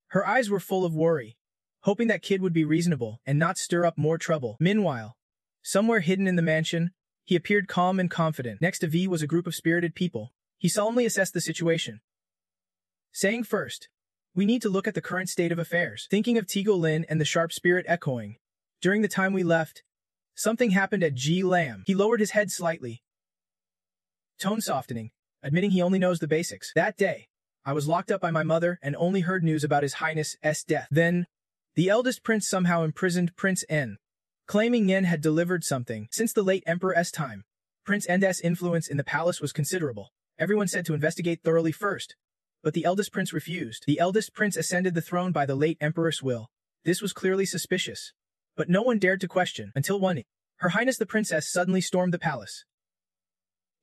her eyes were full of worry, hoping that kid would be reasonable and not stir up more trouble. Meanwhile, somewhere hidden in the mansion, he appeared calm and confident. Next to V was a group of spirited people. He solemnly assessed the situation, saying first, "We need to look at the current state of affairs." Thinking of Tigo Lin and the sharp spirit echoing, "During the time we left, something happened at G Lam." He lowered his head slightly, tone softening, admitting he only knows the basics. "That day, I was locked up by my mother and only heard news about His Highness's death. Then, the eldest prince somehow imprisoned Prince N, claiming Yen had delivered something. Since the late emperor's time, Prince N's influence in the palace was considerable. Everyone said to investigate thoroughly first, but the eldest prince refused. The eldest prince ascended the throne by the late emperor's will. This was clearly suspicious. But no one dared to question, until one day, Her Highness the Princess suddenly stormed the palace,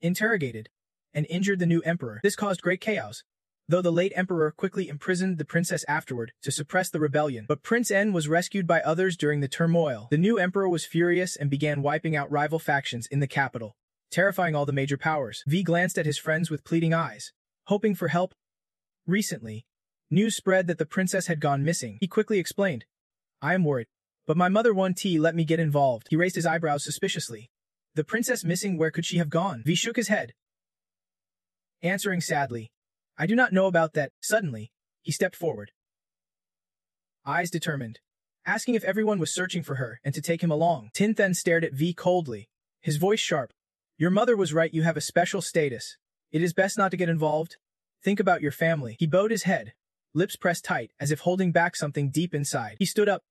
interrogated, and injured the new emperor. This caused great chaos, though the late emperor quickly imprisoned the princess afterward to suppress the rebellion. But Prince N was rescued by others during the turmoil. The new emperor was furious and began wiping out rival factions in the capital, terrifying all the major powers. V glanced at his friends with pleading eyes, hoping for help. Recently, news spread that the princess had gone missing. He quickly explained, I am worried, but my mother 1T let me get involved. He raised his eyebrows suspiciously. The princess missing, where could she have gone? V shook his head, answering sadly, I do not know about that. Suddenly, he stepped forward, eyes determined, asking if everyone was searching for her and to take him along. Tin then stared at V coldly, his voice sharp. Your mother was right, you have a special status. It is best not to get involved. Think about your family. He bowed his head, lips pressed tight as if holding back something deep inside. He stood up,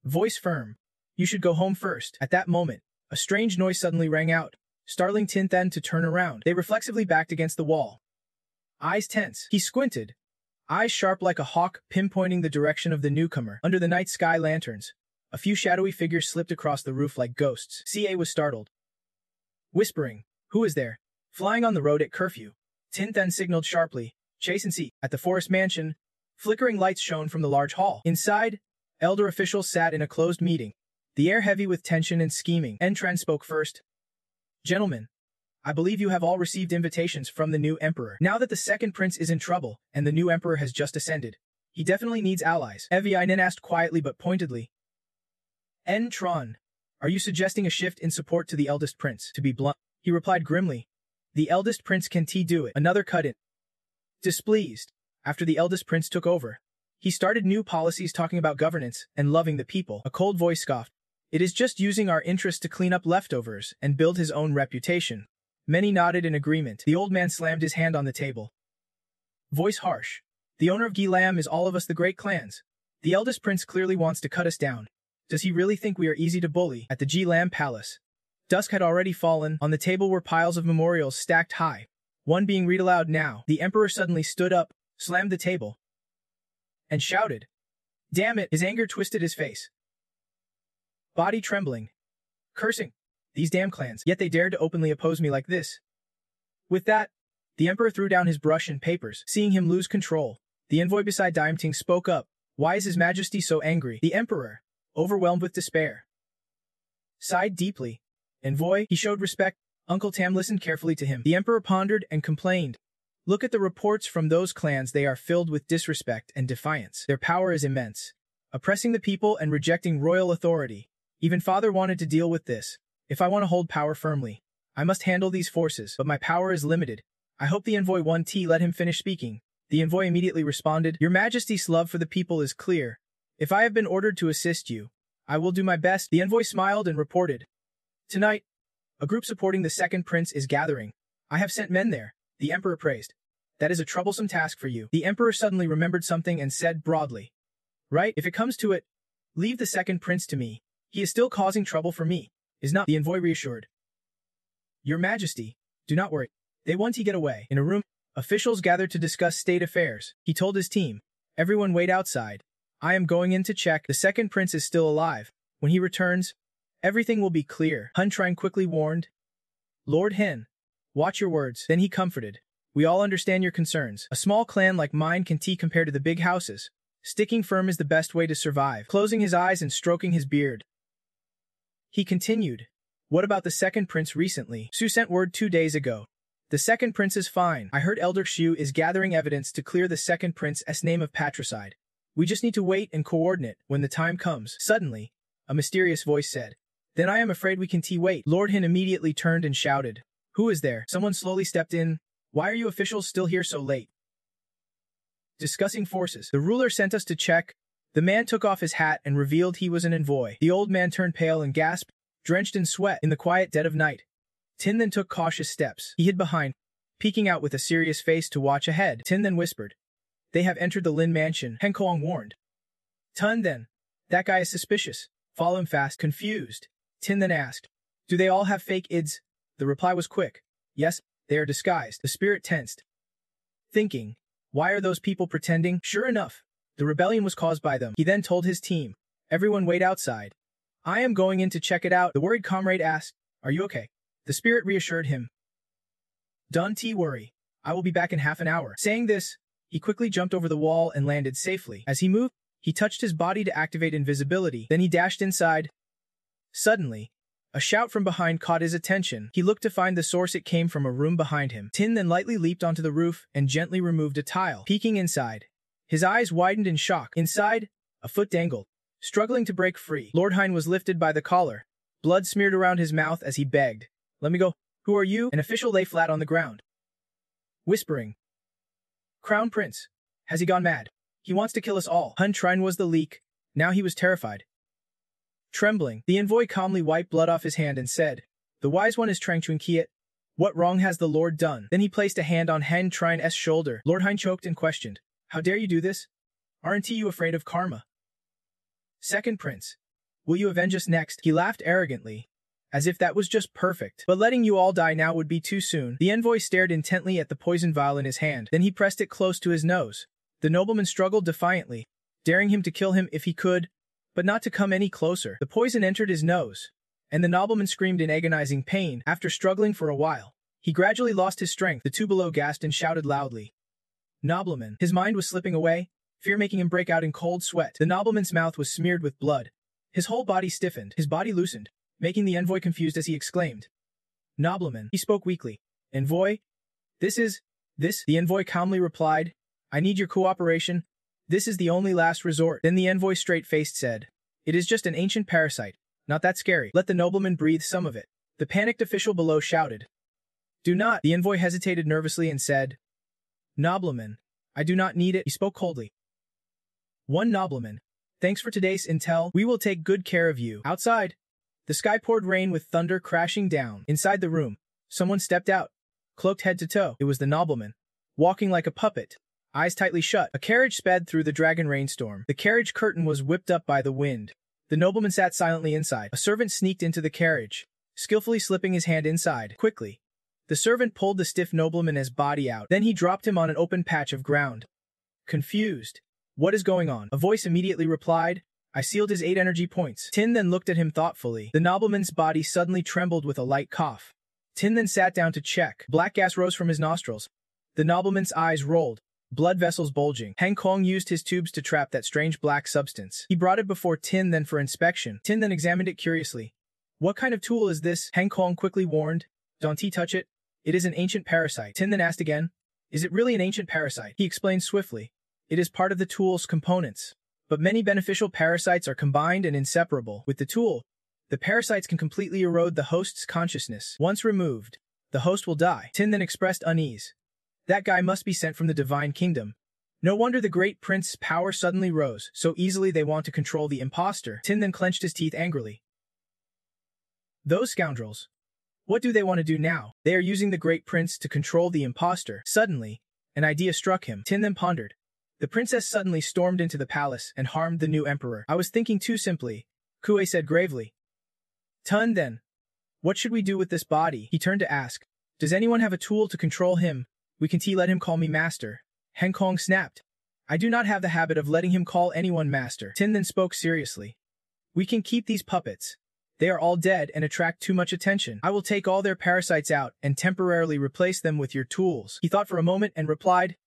voice firm. You should go home first. At that moment, a strange noise suddenly rang out, startling Tin Then to turn around. They reflexively backed against the wall, eyes tense. He squinted, eyes sharp like a hawk, pinpointing the direction of the newcomer. Under the night sky lanterns, a few shadowy figures slipped across the roof like ghosts. CA was startled, whispering, Who is there? Flying on the road at curfew. Tin Then signaled sharply, Chase and see. At the forest mansion, flickering lights shone from the large hall. Inside, elder officials sat in a closed meeting, the air heavy with tension and scheming. Entran spoke first. Gentlemen, I believe you have all received invitations from the new emperor. Now that the second prince is in trouble and the new emperor has just ascended, he definitely needs allies. Eviinen asked quietly but pointedly. Entran, are you suggesting a shift in support to the eldest prince? To be blunt, he replied grimly. The eldest prince can do it. Another cut in. Displeased, after the eldest prince took over, he started new policies talking about governance and loving the people. A cold voice scoffed. It is just using our interests to clean up leftovers and build his own reputation. Many nodded in agreement. The old man slammed his hand on the table, voice harsh. The owner of Gilam is all of us the great clans. The eldest prince clearly wants to cut us down. Does he really think we are easy to bully? At the Gilam palace, dusk had already fallen. On the table were piles of memorials stacked high, one being read aloud now. The emperor suddenly stood up, slammed the table, and shouted, Damn it! His anger twisted his face, body trembling, cursing. These damn clans, yet they dared to openly oppose me like this. With that, the emperor threw down his brush and papers. Seeing him lose control, the envoy beside Daimting spoke up. Why is his majesty so angry? The emperor, overwhelmed with despair, sighed deeply. Envoy, he showed respect. Uncle Tam listened carefully to him. The emperor pondered and complained. Look at the reports from those clans. They are filled with disrespect and defiance. Their power is immense, oppressing the people and rejecting royal authority. Even father wanted to deal with this. If I want to hold power firmly, I must handle these forces, but my power is limited. I hope the envoy 1T let him finish speaking. The envoy immediately responded, Your Majesty's love for the people is clear. If I have been ordered to assist you, I will do my best. The envoy smiled and reported, Tonight, a group supporting the second prince is gathering. I have sent men there. The emperor praised. That is a troublesome task for you. The emperor suddenly remembered something and said broadly, Right, if it comes to it, leave the second prince to me. He is still causing trouble for me. Is not. The envoy reassured. Your Majesty, do not worry. They want to get away. In a room, officials gathered to discuss state affairs. He told his team, Everyone wait outside. I am going in to check. The second prince is still alive. When he returns, everything will be clear. Hun Trang quickly warned. Lord Hin, watch your words. Then he comforted. We all understand your concerns. A small clan like mine can compare to the big houses. Sticking firm is the best way to survive. Closing his eyes and stroking his beard, he continued, What about the second prince recently? Su sent word 2 days ago. The second prince is fine. I heard Elder Shu is gathering evidence to clear the second prince's name of patricide. We just need to wait and coordinate when the time comes. Suddenly, a mysterious voice said, Then I am afraid we can wait. Lord Hin immediately turned and shouted, Who is there? Someone slowly stepped in. Why are you officials still here so late? Discussing forces. The ruler sent us to check. The man took off his hat and revealed he was an envoy. The old man turned pale and gasped, drenched in sweat. In the quiet dead of night, Tin then took cautious steps. He hid behind, peeking out with a serious face to watch ahead. Tin then whispered, They have entered the Lin mansion. Hen Koang warned. Tun then, that guy is suspicious. Follow him fast. Confused, Tin then asked, Do they all have fake ids? The reply was quick. Yes, they are disguised. The spirit tensed, thinking, Why are those people pretending? Sure enough, the rebellion was caused by them. He then told his team, Everyone wait outside. I am going in to check it out, the worried comrade asked. Are you okay? The spirit reassured him. Don't worry. I will be back in half an hour. Saying this, he quickly jumped over the wall and landed safely. As he moved, he touched his body to activate invisibility. Then he dashed inside. Suddenly, a shout from behind caught his attention. He looked to find the source. It came from a room behind him. Tin then lightly leaped onto the roof and gently removed a tile. Peeking inside, his eyes widened in shock. Inside, a foot dangled, struggling to break free. Lord Hein was lifted by the collar. Blood smeared around his mouth as he begged, "Let me go." "Who are you?" An official lay flat on the ground, whispering, "Crown Prince. Has he gone mad? He wants to kill us all." Hun Trine was the leak. Now he was terrified. Trembling, the envoy calmly wiped blood off his hand and said, "The wise one is trying to inquiet. What wrong has the Lord done?" Then he placed a hand on Hen Trine's shoulder. Lord Hein choked and questioned, "How dare you do this? Aren't you afraid of karma? Second Prince, will you avenge us next?" He laughed arrogantly, as if that was just perfect. "But letting you all die now would be too soon." The envoy stared intently at the poison vial in his hand. Then he pressed it close to his nose. The nobleman struggled defiantly, daring him to kill him if he could, but not to come any closer. The poison entered his nose, and the nobleman screamed in agonizing pain. After struggling for a while, he gradually lost his strength. The two below gasped and shouted loudly. Nobleman. His mind was slipping away, fear making him break out in cold sweat. The nobleman's mouth was smeared with blood. His whole body stiffened. His body loosened, making the envoy confused as he exclaimed, "Nobleman." He spoke weakly. "Envoy? This?" The envoy calmly replied, "I need your cooperation. This is the only last resort." Then the envoy straight-faced said, "It is just an ancient parasite. Not that scary. Let the nobleman breathe some of it." The panicked official below shouted, "Do not." The envoy hesitated nervously and said, "Nobleman, I do not need it." He spoke coldly. "One nobleman. Thanks for today's intel. We will take good care of you." Outside, the sky poured rain with thunder crashing down. Inside the room, someone stepped out, cloaked head to toe. It was the nobleman, walking like a puppet, eyes tightly shut. A carriage sped through the dragon rainstorm. The carriage curtain was whipped up by the wind. The nobleman sat silently inside. A servant sneaked into the carriage, skillfully slipping his hand inside. Quickly, the servant pulled the stiff nobleman's body out. Then he dropped him on an open patch of ground. Confused, "What is going on?" A voice immediately replied, "I sealed his 8 energy points." Tin then looked at him thoughtfully. The nobleman's body suddenly trembled with a light cough. Tin then sat down to check. Black gas rose from his nostrils. The nobleman's eyes rolled, blood vessels bulging. Hang Kong used his tubes to trap that strange black substance. He brought it before Tin then for inspection. Tin then examined it curiously. "What kind of tool is this?" Hang Kong quickly warned. "Don't touch it. It is an ancient parasite." Tin then asked again, "Is it really an ancient parasite?" He explained swiftly. "It is part of the tool's components. But many beneficial parasites are combined and inseparable. With the tool, the parasites can completely erode the host's consciousness. Once removed, the host will die." Tin then expressed unease. "That guy must be sent from the divine kingdom. No wonder the great prince's power suddenly rose so easily. They want to control the imposter." Tin then clenched his teeth angrily. "Those scoundrels. What do they want to do now?" "They are using the great prince to control the imposter." Suddenly, an idea struck him. Tin then pondered. The princess suddenly stormed into the palace and harmed the new emperor. "I was thinking too simply," Kue said gravely. "Tun then. What should we do with this body?" He turned to ask, "Does anyone have a tool to control him? We can let him call me master." Heng Kong snapped. "I do not have the habit of letting him call anyone master." Tin then spoke seriously. "We can keep these puppets. They are all dead and attract too much attention. I will take all their parasites out and temporarily replace them with your tools." He thought for a moment and replied,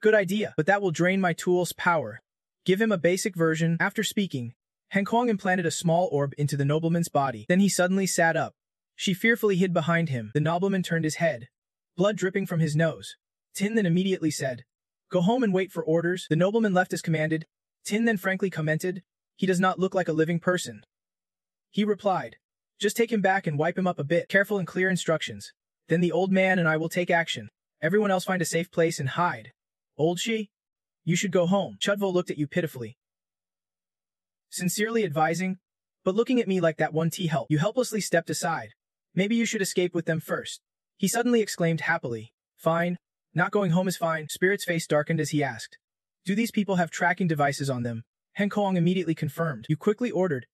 "Good idea, but that will drain my tool's power. Give him a basic version." After speaking, Heng Kong implanted a small orb into the nobleman's body. Then he suddenly sat up. She fearfully hid behind him. The nobleman turned his head, blood dripping from his nose. Tin then immediately said, "Go home and wait for orders." The nobleman left as commanded. Tin then frankly commented, "He does not look like a living person." He replied, "Just take him back and wipe him up a bit." Careful and clear instructions. Then the old man and I will take action. Everyone else find a safe place and hide. Old she? You should go home. Chudvo looked at you pitifully, sincerely advising, "But looking at me like that won't help." You helplessly stepped aside. "Maybe you should escape with them first." He suddenly exclaimed happily, "Fine. Not going home is fine." Spirit's face darkened as he asked, "Do these people have tracking devices on them?" Heng Kong immediately confirmed. You quickly ordered,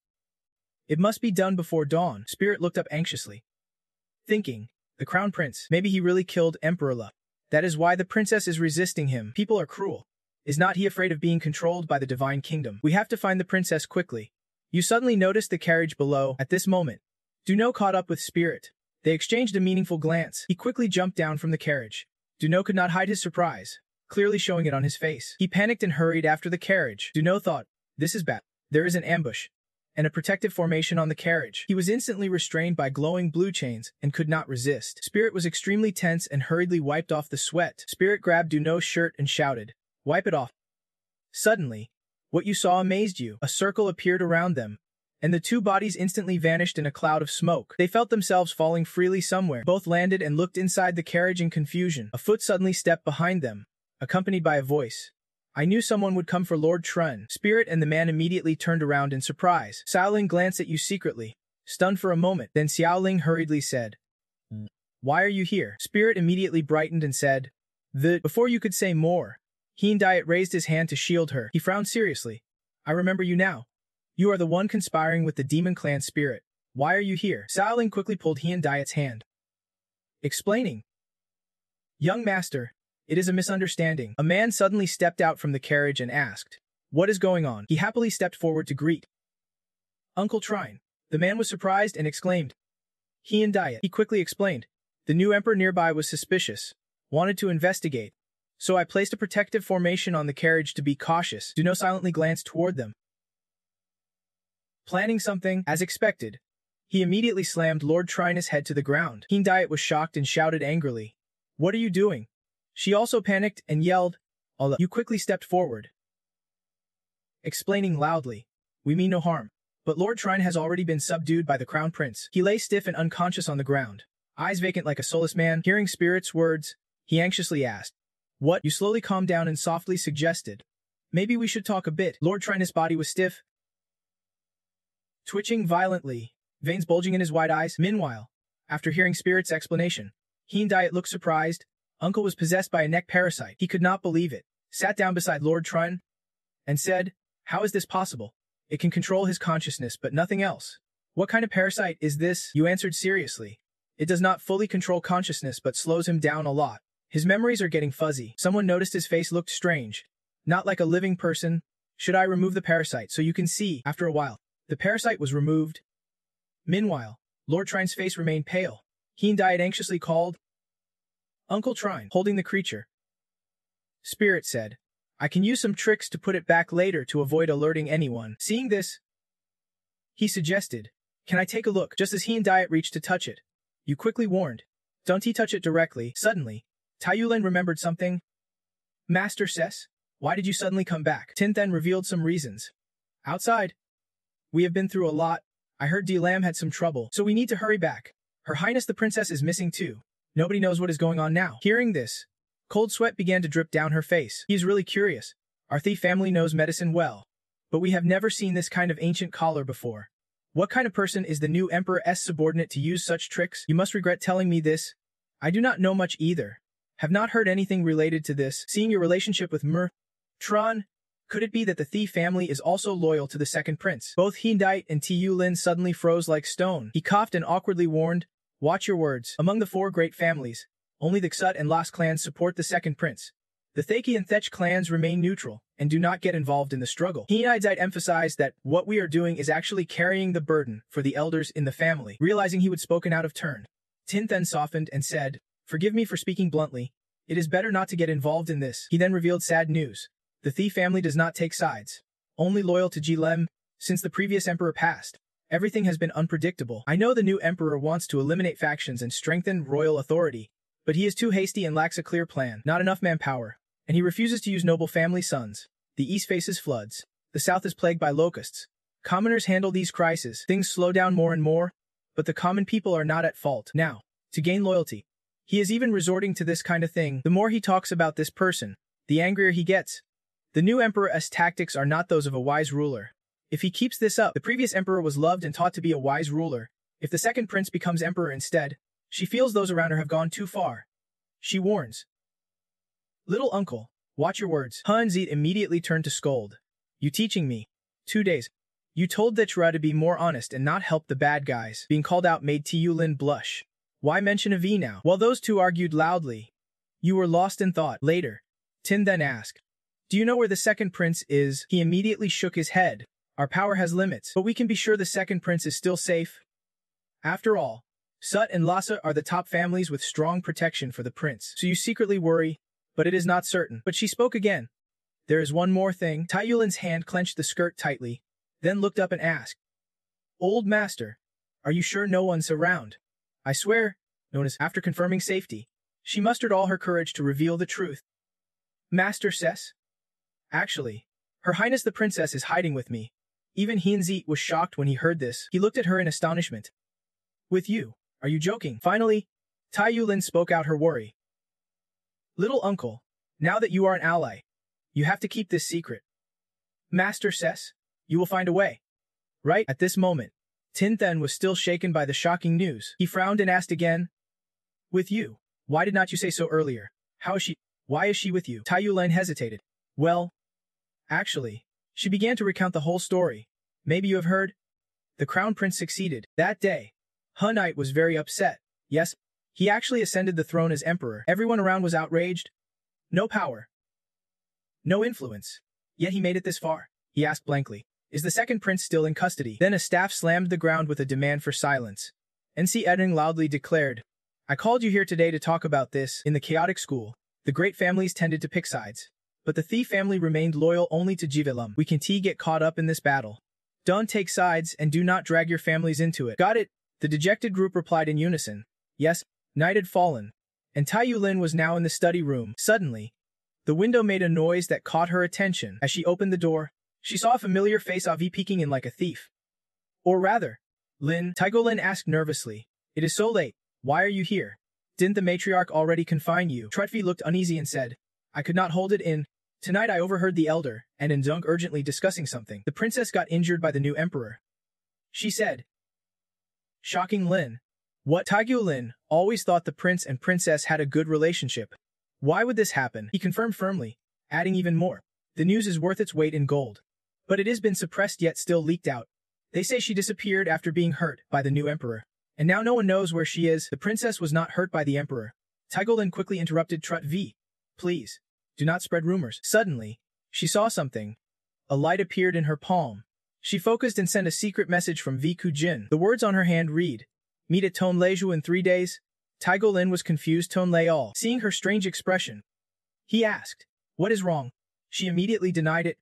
"It must be done before dawn." Spirit looked up anxiously, thinking, the crown prince, maybe he really killed Emperor La. That is why the princess is resisting him. People are cruel. Is not he afraid of being controlled by the divine kingdom? We have to find the princess quickly. You suddenly noticed the carriage below. At this moment, Duno caught up with Spirit. They exchanged a meaningful glance. He quickly jumped down from the carriage. Duno could not hide his surprise, clearly showing it on his face. He panicked and hurried after the carriage. Duno thought, this is bad. There is an ambush and a protective formation on the carriage. He was instantly restrained by glowing blue chains and could not resist. Spirit was extremely tense and hurriedly wiped off the sweat. Spirit grabbed Duno's shirt and shouted, wipe it off. Suddenly, what you saw amazed you. A circle appeared around them, and the two bodies instantly vanished in a cloud of smoke. They felt themselves falling freely somewhere. Both landed and looked inside the carriage in confusion. A foot suddenly stepped behind them, accompanied by a voice. I knew someone would come for Lord Trun. Spirit and the man immediately turned around in surprise. Xiaoling glanced at you secretly, stunned for a moment. Then Xiaoling hurriedly said, why are you here? Spirit immediately brightened and said, Before you could say more, Hien Diet raised his hand to shield her. He frowned seriously. I remember you now. You are the one conspiring with the demon clan Spirit. Why are you here? Xiaoling quickly pulled Hien Diet's hand, explaining, young master, it is a misunderstanding. A man suddenly stepped out from the carriage and asked, what is going on? He happily stepped forward to greet Uncle Trine. The man was surprised and exclaimed, Hien Diet. He quickly explained, the new emperor nearby was suspicious, wanted to investigate, so I placed a protective formation on the carriage to be cautious. Duno silently glanced toward them, planning something. As expected, he immediately slammed Lord Trine's head to the ground. Hien Diet was shocked and shouted angrily, what are you doing? She also panicked and yelled, Allah. You quickly stepped forward, explaining loudly, we mean no harm. But Lord Trine has already been subdued by the Crown Prince. He lay stiff and unconscious on the ground, eyes vacant like a soulless man. Hearing Spirit's words, he anxiously asked, what? You slowly calmed down and softly suggested, maybe we should talk a bit. Lord Trine's body was stiff, twitching violently, veins bulging in his wide eyes. Meanwhile, after hearing Spirit's explanation, Hien Diet looked surprised. Uncle was possessed by a neck parasite. He could not believe it, sat down beside Lord Trine, and said, how is this possible? It can control his consciousness but nothing else. What kind of parasite is this? You answered seriously. It does not fully control consciousness but slows him down a lot. His memories are getting fuzzy. Someone noticed his face looked strange, not like a living person. Should I remove the parasite so you can see? After a while, the parasite was removed. Meanwhile, Lord Trine's face remained pale. Hien Diet anxiously called, Uncle Trine, holding the creature. Spirit said, I can use some tricks to put it back later to avoid alerting anyone. Seeing this, he suggested, can I take a look? Just as Hien Diet reached to touch it, you quickly warned, don't touch it directly. Suddenly, Taiyulen remembered something. Master Ses, why did you suddenly come back? Tin then revealed some reasons. Outside, we have been through a lot. I heard Lam had some trouble, so we need to hurry back. Her Highness the Princess is missing too. Nobody knows what is going on now. Hearing this, cold sweat began to drip down her face. He is really curious. Our thief family knows medicine well, but we have never seen this kind of ancient collar before. What kind of person is the new Emperor's subordinate to use such tricks? You must regret telling me this. I do not know much either. Have not heard anything related to this. Seeing your relationship with Tron, could it be that the thief family is also loyal to the second prince? Both Hien Diet and Tu Lin suddenly froze like stone. He coughed and awkwardly warned, watch your words. Among the four great families, only the Xut and Las clans support the second prince. The Thaki and Thech clans remain neutral and do not get involved in the struggle. Hien Diet emphasized that what we are doing is actually carrying the burden for the elders in the family. Realizing he would spoken out of turn, Tin then softened and said, forgive me for speaking bluntly. It is better not to get involved in this. He then revealed sad news. The thief family does not take sides, only loyal to Lem. Since the previous emperor passed, everything has been unpredictable. I know the new emperor wants to eliminate factions and strengthen royal authority, but he is too hasty and lacks a clear plan, not enough manpower, and he refuses to use noble family sons. The east faces floods, the south is plagued by locusts. Commoners handle these crises. Things slow down more and more, but the common people are not at fault. Now, to gain loyalty, he is even resorting to this kind of thing. The more he talks about this person, the angrier he gets. The new emperor's tactics are not those of a wise ruler. If he keeps this up, the previous emperor was loved and taught to be a wise ruler. If the second prince becomes emperor instead, she feels those around her have gone too far. She warns. Little uncle, watch your words. Han Zit immediately turned to scold. You teaching me? 2 days. You told Thechra to be more honest and not help the bad guys. Being called out made Tu Lin blush. Why mention a V now? While those two argued loudly, you were lost in thought. Later, Tin then asked, do you know where the second prince is? He immediately shook his head. Our power has limits, but we can be sure the second prince is still safe. After all, Sut and Lhasa are the top families with strong protection for the prince, so you secretly worry, but it is not certain. But she spoke again. There is one more thing. Tai Yulin's hand clenched the skirt tightly, then looked up and asked, Old master, are you sure no one's around? I swear, Notice, after confirming safety, she mustered all her courage to reveal the truth. Master says? Actually, Her Highness the Princess is hiding with me. Even Hianzi was shocked when he heard this. He looked at her in astonishment. With you? Are you joking? Finally, Tai Yulin spoke out her worry. Little uncle, now that you are an ally, you have to keep this secret. Master says, you will find a way. Right at this moment, Tin Then was still shaken by the shocking news. He frowned and asked again, With you? Why did not you say so earlier? How is she? Why is she with you? Tai Yulin hesitated. Well, actually, she began to recount the whole story. Maybe you have heard? The Crown Prince succeeded. That day, Hun Knight was very upset. Yes, he actually ascended the throne as emperor. Everyone around was outraged. No power. No influence. Yet he made it this far. He asked blankly. Is the second prince still in custody? Then a staff slammed the ground with a demand for silence. NC Eding loudly declared, I called you here today to talk about this. In the chaotic school, the great families tended to pick sides. But the thief family remained loyal only to Jivilum. We can't get caught up in this battle. Don't take sides and do not drag your families into it. Got it? The dejected group replied in unison. Yes, night had fallen, and Tai Yulin was now in the study room. Suddenly, the window made a noise that caught her attention. As she opened the door, she saw a familiar face Avi peeking in like a thief. Or rather, Lin, Taigolin asked nervously. It is so late. Why are you here? Didn't the matriarch already confine you? Trutvi looked uneasy and said, I could not hold it in. Tonight I overheard the elder and Nzung urgently discussing something. The princess got injured by the new emperor. She said. Shocking Lin. What? Taigolin always thought the prince and princess had a good relationship. Why would this happen? He confirmed firmly, adding even more. The news is worth its weight in gold. But it has been suppressed yet still leaked out. They say she disappeared after being hurt by the new emperor. And now no one knows where she is. The princess was not hurt by the emperor. Taigolin quickly interrupted Trut V. Please, do not spread rumors. Suddenly, she saw something. A light appeared in her palm. She focused and sent a secret message from V. Kujin. The words on her hand read, Meet at Ton Leju in 3 days. Taigolin was confused. Ton Lei all. Seeing her strange expression, he asked, What is wrong? She immediately denied it.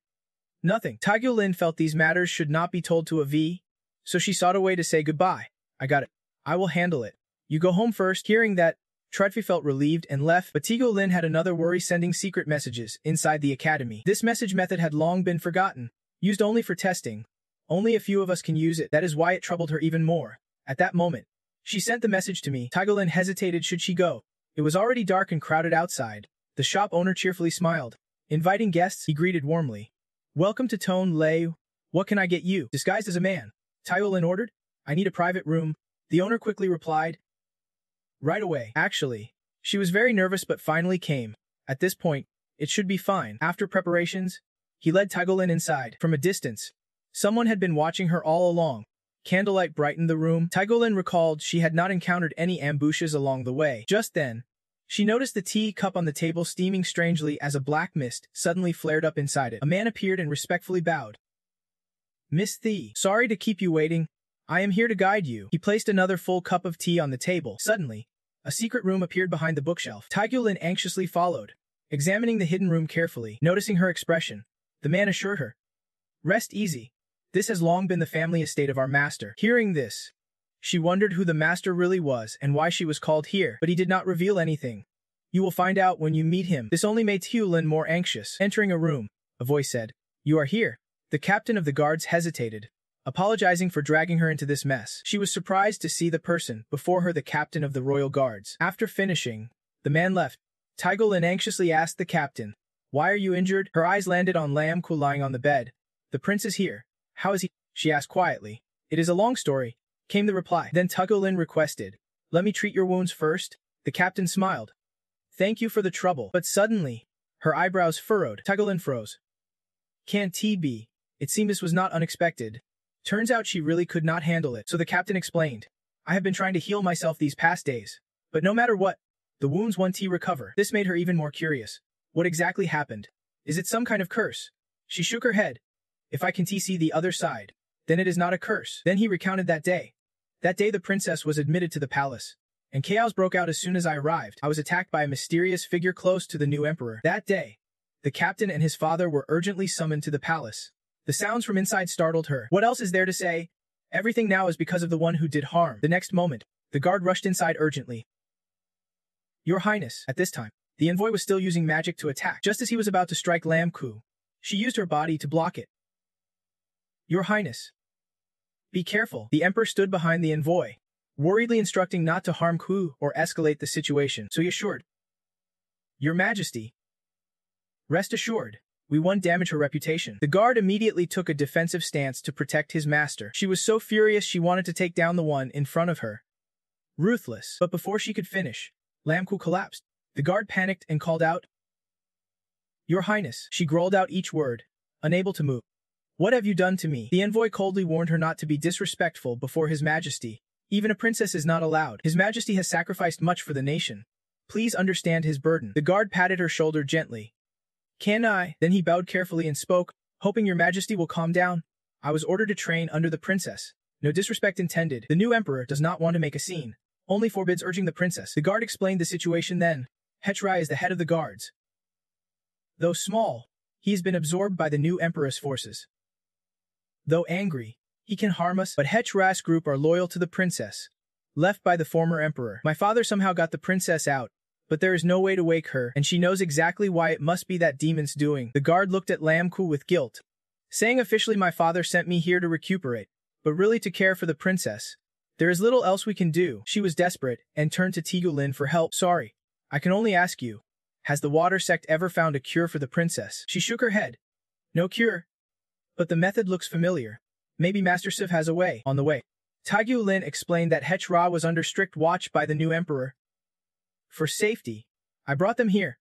Nothing. Taigolin felt these matters should not be told to a V, so she sought a way to say goodbye. I got it. I will handle it. You go home first. Hearing that, Trutfi felt relieved and left, but Taigolin had another worry sending secret messages inside the academy. This message method had long been forgotten, used only for testing. Only a few of us can use it. That is why it troubled her even more. At that moment, she sent the message to me. Taigolin hesitated should she go. It was already dark and crowded outside. The shop owner cheerfully smiled. Inviting guests, he greeted warmly. Welcome to Ton Lei. What can I get you? Disguised as a man, Taigolin ordered. I need a private room. The owner quickly replied. Right away. Actually, she was very nervous but finally came. At this point, it should be fine. After preparations, he led Taigolin inside. From a distance, someone had been watching her all along. Candlelight brightened the room. Taigolin recalled she had not encountered any ambushes along the way. Just then, she noticed the tea cup on the table steaming strangely as a black mist suddenly flared up inside it. A man appeared and respectfully bowed. Miss Thee, sorry to keep you waiting. I am here to guide you. He placed another full cup of tea on the table. Suddenly, a secret room appeared behind the bookshelf. Taigolin anxiously followed, examining the hidden room carefully. Noticing her expression, the man assured her. Rest easy. This has long been the family estate of our master. Hearing this, she wondered who the master really was and why she was called here, but he did not reveal anything. You will find out when you meet him. This only made Taigolin more anxious. Entering a room, a voice said, You are here. The captain of the guards hesitated, apologizing for dragging her into this mess. She was surprised to see the person before her, the captain of the royal guards. After finishing, the man left. Taigolin anxiously asked the captain, Why are you injured? Her eyes landed on Lam Ku lying on the bed. The prince is here. How is he? She asked quietly. It is a long story, came the reply. Then Taigolin requested, Let me treat your wounds first. The captain smiled. Thank you for the trouble. But suddenly, her eyebrows furrowed. Taigolin froze. Can't be? It seemed this was not unexpected. Turns out she really could not handle it. So the captain explained. I have been trying to heal myself these past days. But no matter what, the wounds won't recover. This made her even more curious. What exactly happened? Is it some kind of curse? She shook her head. If I can see the other side, then it is not a curse. Then he recounted that day. That day the princess was admitted to the palace, and chaos broke out as soon as I arrived. I was attacked by a mysterious figure close to the new emperor. That day, the captain and his father were urgently summoned to the palace. The sounds from inside startled her. What else is there to say? Everything now is because of the one who did harm. The next moment, the guard rushed inside urgently. Your Highness, at this time, the envoy was still using magic to attack. Just as he was about to strike Lam Ku, she used her body to block it. Your Highness, be careful. The emperor stood behind the envoy, worriedly instructing not to harm Ku or escalate the situation. So he assured, Your Majesty, rest assured, we won't damage her reputation. The guard immediately took a defensive stance to protect his master. She was so furious she wanted to take down the one in front of her. Ruthless. But before she could finish, Lam Ku collapsed. The guard panicked and called out, Your Highness. She growled out each word, unable to move. What have you done to me? The envoy coldly warned her not to be disrespectful before His Majesty. Even a princess is not allowed. His Majesty has sacrificed much for the nation. Please understand his burden. The guard patted her shoulder gently. Can I? Then he bowed carefully and spoke, hoping Your Majesty will calm down. I was ordered to train under the princess. No disrespect intended. The new emperor does not want to make a scene. Only forbids urging the princess. The guard explained the situation then. Hechrai is the head of the guards. Though small, he has been absorbed by the new emperor's forces. Though angry, he can harm us, but Hechrai's group are loyal to the princess, left by the former emperor. My father somehow got the princess out, but there is no way to wake her, and she knows exactly why it must be that demon's doing. The guard looked at Lam Ku with guilt, saying officially my father sent me here to recuperate, but really to care for the princess. There is little else we can do. She was desperate, and turned to Tigulin for help. Sorry, I can only ask you, has the water sect ever found a cure for the princess? She shook her head. No cure. But the method looks familiar. Maybe Master Sif has a way. On the way, Tigulin explained that Hechra was under strict watch by the new emperor. For safety, I brought them here.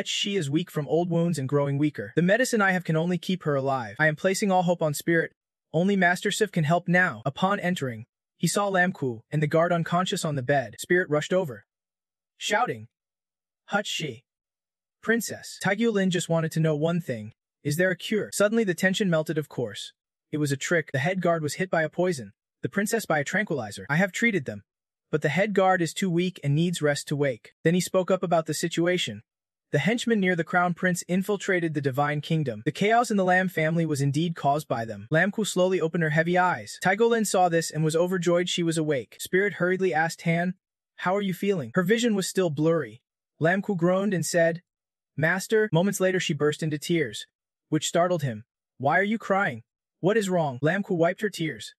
She is weak from old wounds and growing weaker. The medicine I have can only keep her alive. I am placing all hope on Spirit. Only Master Sif can help now. Upon entering, he saw Lam Ku and the guard unconscious on the bed. Spirit rushed over, shouting, She, Princess. Tigulin just wanted to know one thing. Is there a cure? Suddenly the tension melted, of course. It was a trick. The head guard was hit by a poison, the princess by a tranquilizer. I have treated them, but the head guard is too weak and needs rest to wake. Then he spoke up about the situation. The henchmen near the crown prince infiltrated the divine kingdom. The chaos in the Lam family was indeed caused by them. Lam Ku slowly opened her heavy eyes. Tigolin saw this and was overjoyed she was awake. Spirit hurriedly asked Han, How are you feeling? Her vision was still blurry. Lam Ku groaned and said, Master. Moments later she burst into tears, which startled him. Why are you crying? What is wrong? Lam Ku wiped her tears.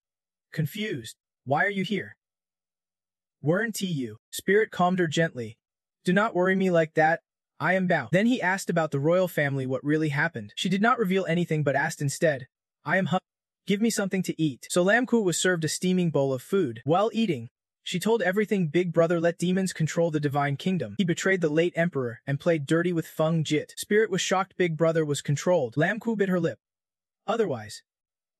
Confused. Why are you here? Weren't you? Spirit calmed her gently. Do not worry me like that. I am Bao. Then he asked about the royal family what really happened. She did not reveal anything but asked instead, I am hungry. Give me something to eat. So Lam Ku was served a steaming bowl of food. While eating, she told everything Big Brother let demons control the divine kingdom. He betrayed the late emperor and played dirty with Feng Jit. Spirit was shocked Big Brother was controlled. Lam Ku bit her lip. Otherwise,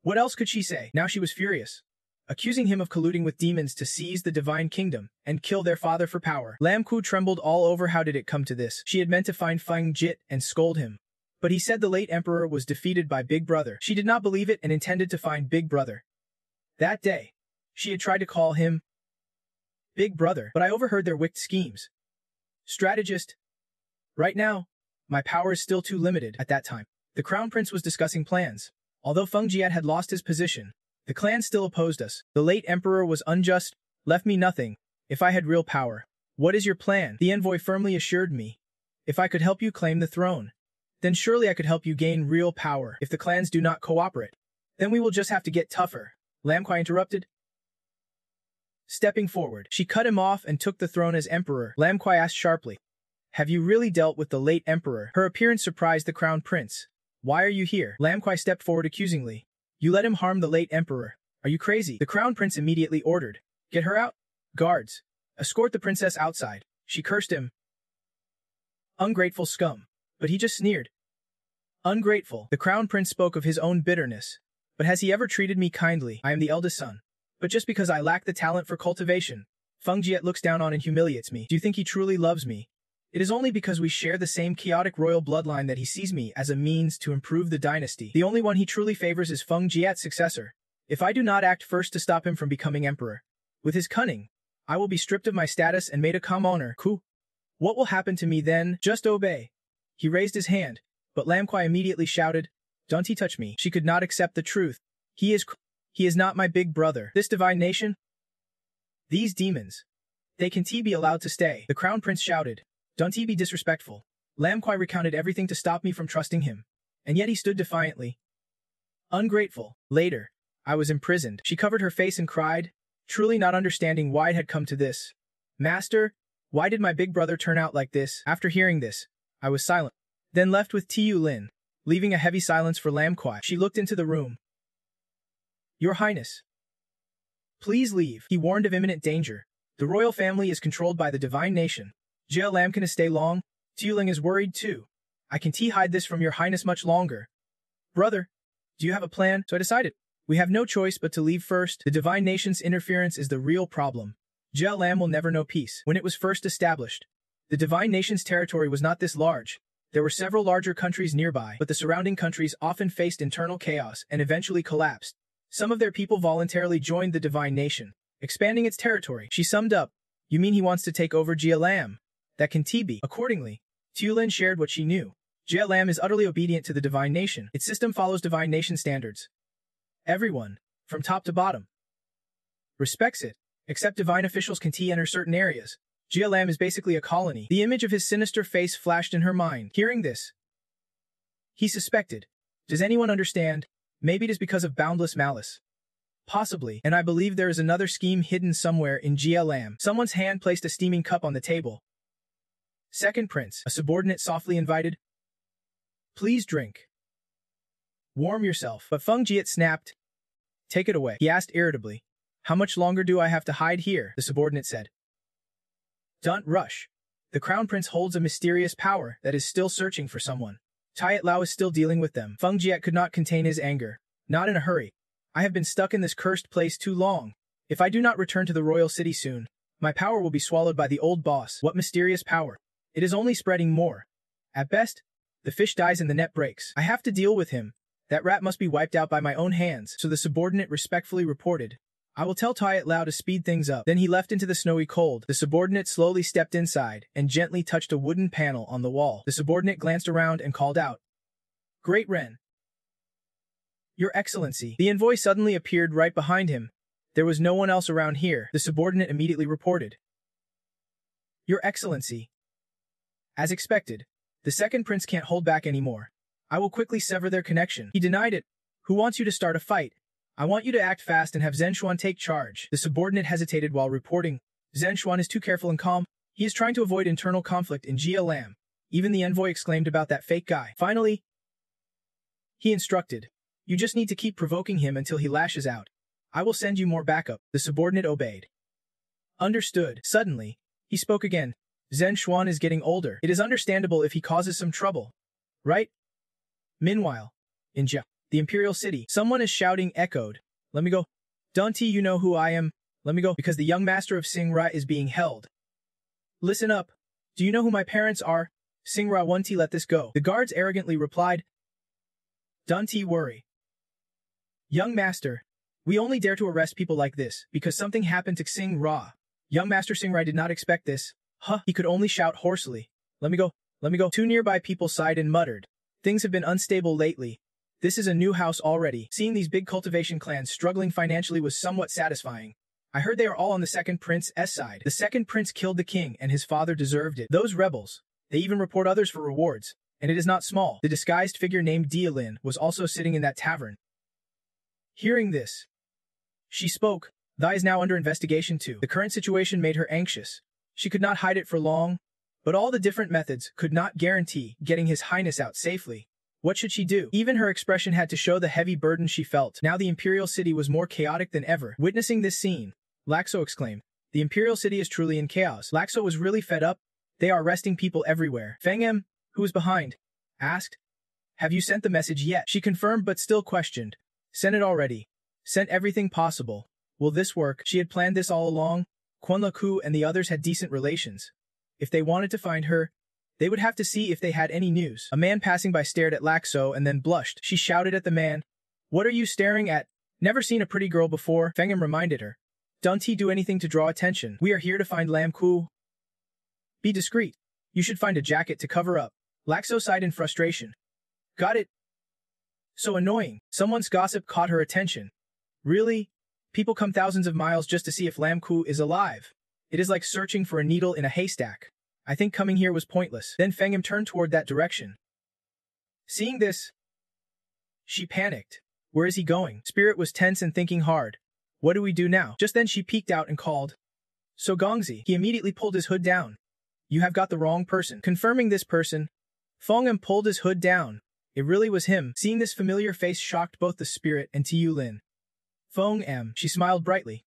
what else could she say? Now she was furious, accusing him of colluding with demons to seize the divine kingdom and kill their father for power. Lam Ku trembled all over. How did it come to this? She had meant to find Feng Jit and scold him, but he said the late emperor was defeated by Big Brother. She did not believe it and intended to find Big Brother. That day, she had tried to call him Big Brother, but I overheard their wicked schemes. Strategist. Right now, my power is still too limited. At that time, the crown prince was discussing plans. Although Feng Jiat had lost his position, the clan still opposed us. The late emperor was unjust, left me nothing. If I had real power. What is your plan? The envoy firmly assured me. If I could help you claim the throne, then surely I could help you gain real power. If the clans do not cooperate, then we will just have to get tougher. Lam Kuai interrupted. Stepping forward, she cut him off and took the throne as emperor. Lam Kuai asked sharply, Have you really dealt with the late emperor? Her appearance surprised the crown prince. Why are you here? Lam Kuai stepped forward accusingly. You let him harm the late emperor. Are you crazy? The crown prince immediately ordered. Get her out. Guards, escort the princess outside. She cursed him. Ungrateful scum. But he just sneered. Ungrateful. The crown prince spoke of his own bitterness. But has he ever treated me kindly? I am the eldest son. But just because I lack the talent for cultivation, Feng Jiet looks down on and humiliates me. Do you think he truly loves me? It is only because we share the same chaotic royal bloodline that he sees me as a means to improve the dynasty. The only one he truly favors is Feng Jiat's successor. If I do not act first to stop him from becoming emperor, with his cunning, I will be stripped of my status and made a commoner. What will happen to me then? Just obey. He raised his hand, but Lam Kuai immediately shouted, "Don't he touch me." She could not accept the truth. He is not my big brother. This divine nation? These demons. They can be allowed to stay. The crown prince shouted, "Don't be disrespectful." Lam Kuai recounted everything to stop me from trusting him, and yet he stood defiantly. Ungrateful. Later, I was imprisoned. She covered her face and cried, truly not understanding why it had come to this. Master, why did my big brother turn out like this? After hearing this, I was silent, then left with Tu Lin, leaving a heavy silence for Lam Kuai. She looked into the room. Your Highness, please leave. He warned of imminent danger. The royal family is controlled by the divine nation. Jia Lam can stay long. Tu Ling is worried too. I can hide this from your highness much longer. Brother, do you have a plan? So I decided. We have no choice but to leave first. The divine nation's interference is the real problem. Jia Lam will never know peace. When it was first established, the divine nation's territory was not this large. There were several larger countries nearby, but the surrounding countries often faced internal chaos and eventually collapsed. Some of their people voluntarily joined the divine nation, expanding its territory. She summed up, "You mean he wants to take over Jia Lam? That can be." Accordingly, Tu Lin shared what she knew. Jia Lam is utterly obedient to the divine nation. Its system follows divine nation standards. Everyone, from top to bottom, respects it, except divine officials can enter certain areas. Jia Lam is basically a colony. The image of his sinister face flashed in her mind. Hearing this, he suspected. Does anyone understand? Maybe it is because of boundless malice. Possibly, and I believe there is another scheme hidden somewhere in Jia Lam. Someone's hand placed a steaming cup on the table. Second prince, a subordinate softly invited. Please drink. Warm yourself. But Feng Jiat snapped. Take it away. He asked irritably. How much longer do I have to hide here? The subordinate said. Don't rush. The crown prince holds a mysterious power that is still searching for someone. Tiat Lao is still dealing with them. Feng Jiat could not contain his anger. Not in a hurry. I have been stuck in this cursed place too long. If I do not return to the royal city soon, my power will be swallowed by the old boss. What mysterious power? It is only spreading more. At best, the fish dies and the net breaks. I have to deal with him. That rat must be wiped out by my own hands. So the subordinate respectfully reported. I will tell Tiat Lao to speed things up. Then he left into the snowy cold. The subordinate slowly stepped inside and gently touched a wooden panel on the wall. The subordinate glanced around and called out, Great Ren. Your Excellency. The envoy suddenly appeared right behind him. There was no one else around here. The subordinate immediately reported. Your Excellency. As expected, the second prince can't hold back anymore. I will quickly sever their connection. He denied it. Who wants you to start a fight? I want you to act fast and have Zhenshuan take charge. The subordinate hesitated while reporting. Zhenshuan is too careful and calm. He is trying to avoid internal conflict in Jia Lam. Even the envoy exclaimed about that fake guy. Finally, he instructed. You just need to keep provoking him until he lashes out. I will send you more backup. The subordinate obeyed. Understood. Suddenly, he spoke again. Zhenshuan is getting older. It is understandable if he causes some trouble. Right? Meanwhile, in Jia, the imperial city, someone is shouting echoed. Let me go. Don't you know who I am? Let me go. Because the young master of Xingra is being held. Listen up. Do you know who my parents are? Xingra won't let this go. The guards arrogantly replied. Don't worry. Young master, we only dare to arrest people like this because something happened to Xingra. Young master Xingra did not expect this. He could only shout hoarsely. Let me go. Let me go. Two nearby people sighed and muttered. Things have been unstable lately. This is a new house already. Seeing these big cultivation clans struggling financially was somewhat satisfying. I heard they are all on the second prince's side. The second prince killed the king and his father deserved it. Those rebels. They even report others for rewards. And it is not small. The disguised figure named Dialin was also sitting in that tavern. Hearing this, she spoke. Thy is now under investigation too. The current situation made her anxious. She could not hide it for long, but all the different methods could not guarantee getting his highness out safely. What should she do? Even her expression had to show the heavy burden she felt. Now the imperial city was more chaotic than ever. Witnessing this scene, Laxo exclaimed, the imperial city is truly in chaos. Laxo was really fed up. They are arresting people everywhere. Feng Em, who was behind, asked, have you sent the message yet? She confirmed but still questioned. Sent it already. Sent everything possible. Will this work? She had planned this all along. Quan Le Ku and the others had decent relations. If they wanted to find her, They would have to see if they had any news. A man passing by stared at Laxo and then blushed. She shouted at the man, "What are you staring at? Never seen a pretty girl before," Fengam reminded her. "Don't he do anything to draw attention? We are here to find Lam Ku. Be discreet. You should find a jacket to cover up." Laxo sighed in frustration. "Got it." So annoying. Someone's gossip caught her attention. Really? People come thousands of miles just to see if Lam Ku is alive. It is like searching for a needle in a haystack. I think coming here was pointless. Then Fengam turned toward that direction. Seeing this, she panicked. Where is he going? Spirit was tense and thinking hard. What do we do now? Just then she peeked out and called, "So Gongzi." He immediately pulled his hood down. "You have got the wrong person." Confirming this person, Fengam pulled his hood down. It really was him. Seeing this familiar face shocked both the spirit and Tiu Lin. "Fengam," she smiled brightly.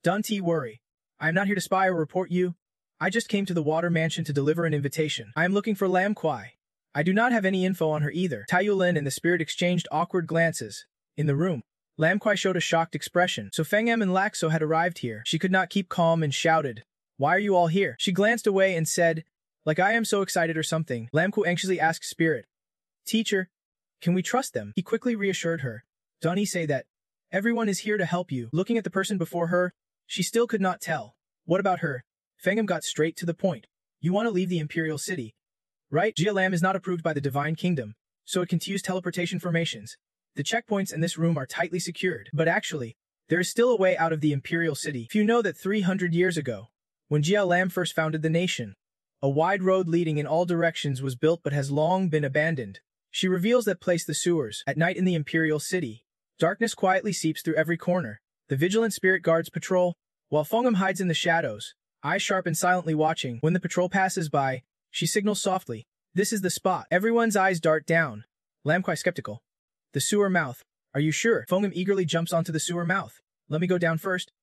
"Don't worry. I am not here to spy or report you. I just came to the Water Mansion to deliver an invitation. I am looking for Lam Kwai. I do not have any info on her either." Tiu Lin and the spirit exchanged awkward glances. In the room, Lam Kwai showed a shocked expression. So Fengam and Laxo had arrived here. She could not keep calm and shouted, "Why are you all here?" She glanced away and said, "Like I am so excited or something." Lam Kwai anxiously asked Spirit, "Teacher, can we trust them?" He quickly reassured her. "Don't he say that? Everyone is here to help you." Looking at the person before her, she still could not tell. "What about her?" Fengam got straight to the point. "You want to leave the Imperial City, right? Jia Lam is not approved by the Divine Kingdom, so it can use teleportation formations. The checkpoints in this room are tightly secured. But actually, there is still a way out of the Imperial City. If you know that 300 years ago, when Jia Lam first founded the nation, a wide road leading in all directions was built but has long been abandoned. She reveals that place the sewers. At night in the Imperial City, darkness quietly seeps through every corner. The vigilant spirit guards patrol, while Fengam hides in the shadows, eyes sharp and silently watching. When the patrol passes by, she signals softly, "This is the spot." Everyone's eyes dart down. Lam Kwai skeptical. "The sewer mouth. Are you sure?" Fengam eagerly jumps onto the sewer mouth. "Let me go down first."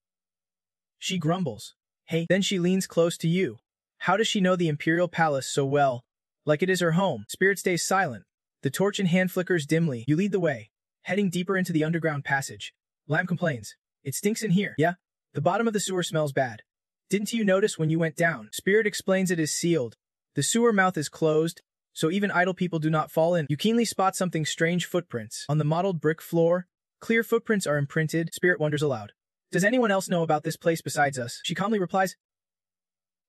She grumbles. "Hey." Then she leans close to you. How does she know the Imperial Palace so well? Like it is her home. Spirit stays silent. The torch in hand flickers dimly. You lead the way, heading deeper into the underground passage. Lam complains. "It stinks in here." "Yeah. The bottom of the sewer smells bad. Didn't you notice when you went down?" Spirit explains it is sealed. The sewer mouth is closed, so even idle people do not fall in. You keenly spot something strange: footprints. On the mottled brick floor, clear footprints are imprinted. Spirit wonders aloud. "Does anyone else know about this place besides us?" She calmly replies,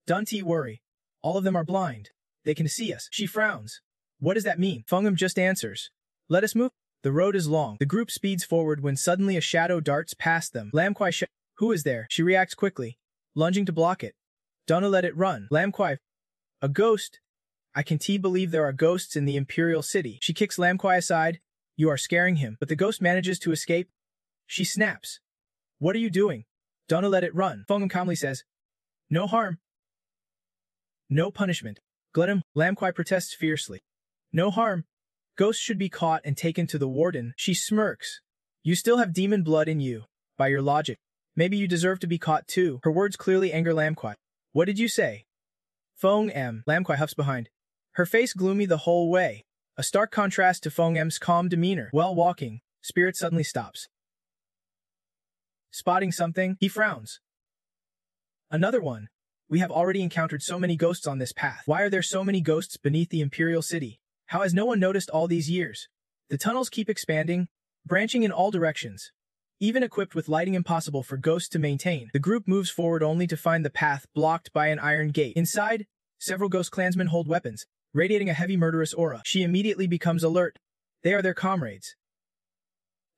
"Don't worry. All of them are blind. They can see us." She frowns. "What does that mean?" Fengam just answers, "Let us move." The road is long. The group speeds forward when suddenly a shadow darts past them. Lam Kwai "Who is there?" She reacts quickly, lunging to block it. "Don't let it run." Lam Kwai, "A ghost? I can't believe there are ghosts in the Imperial City." She kicks Lam Kwai aside. "You are scaring him." But the ghost manages to escape. She snaps. "What are you doing?" "Don't let it run." Fengam calmly says, "No harm. No punishment." "Glutton." Lam Kwai protests fiercely. "No harm. Ghosts should be caught and taken to the warden." She smirks. "You still have demon blood in you. By your logic, maybe you deserve to be caught too." Her words clearly anger Lam Kwai. "What did you say?" Fengam. Lam Kwai huffs behind, her face gloomy the whole way, a stark contrast to Fengam's calm demeanor. While walking, Spirit suddenly stops. Spotting something, he frowns. "Another one. We have already encountered so many ghosts on this path. Why are there so many ghosts beneath the Imperial City? How has no one noticed all these years?" The tunnels keep expanding, branching in all directions. Even equipped with lighting impossible for ghosts to maintain, the group moves forward only to find the path blocked by an iron gate. Inside, several ghost clansmen hold weapons, radiating a heavy murderous aura. She immediately becomes alert. They are their comrades.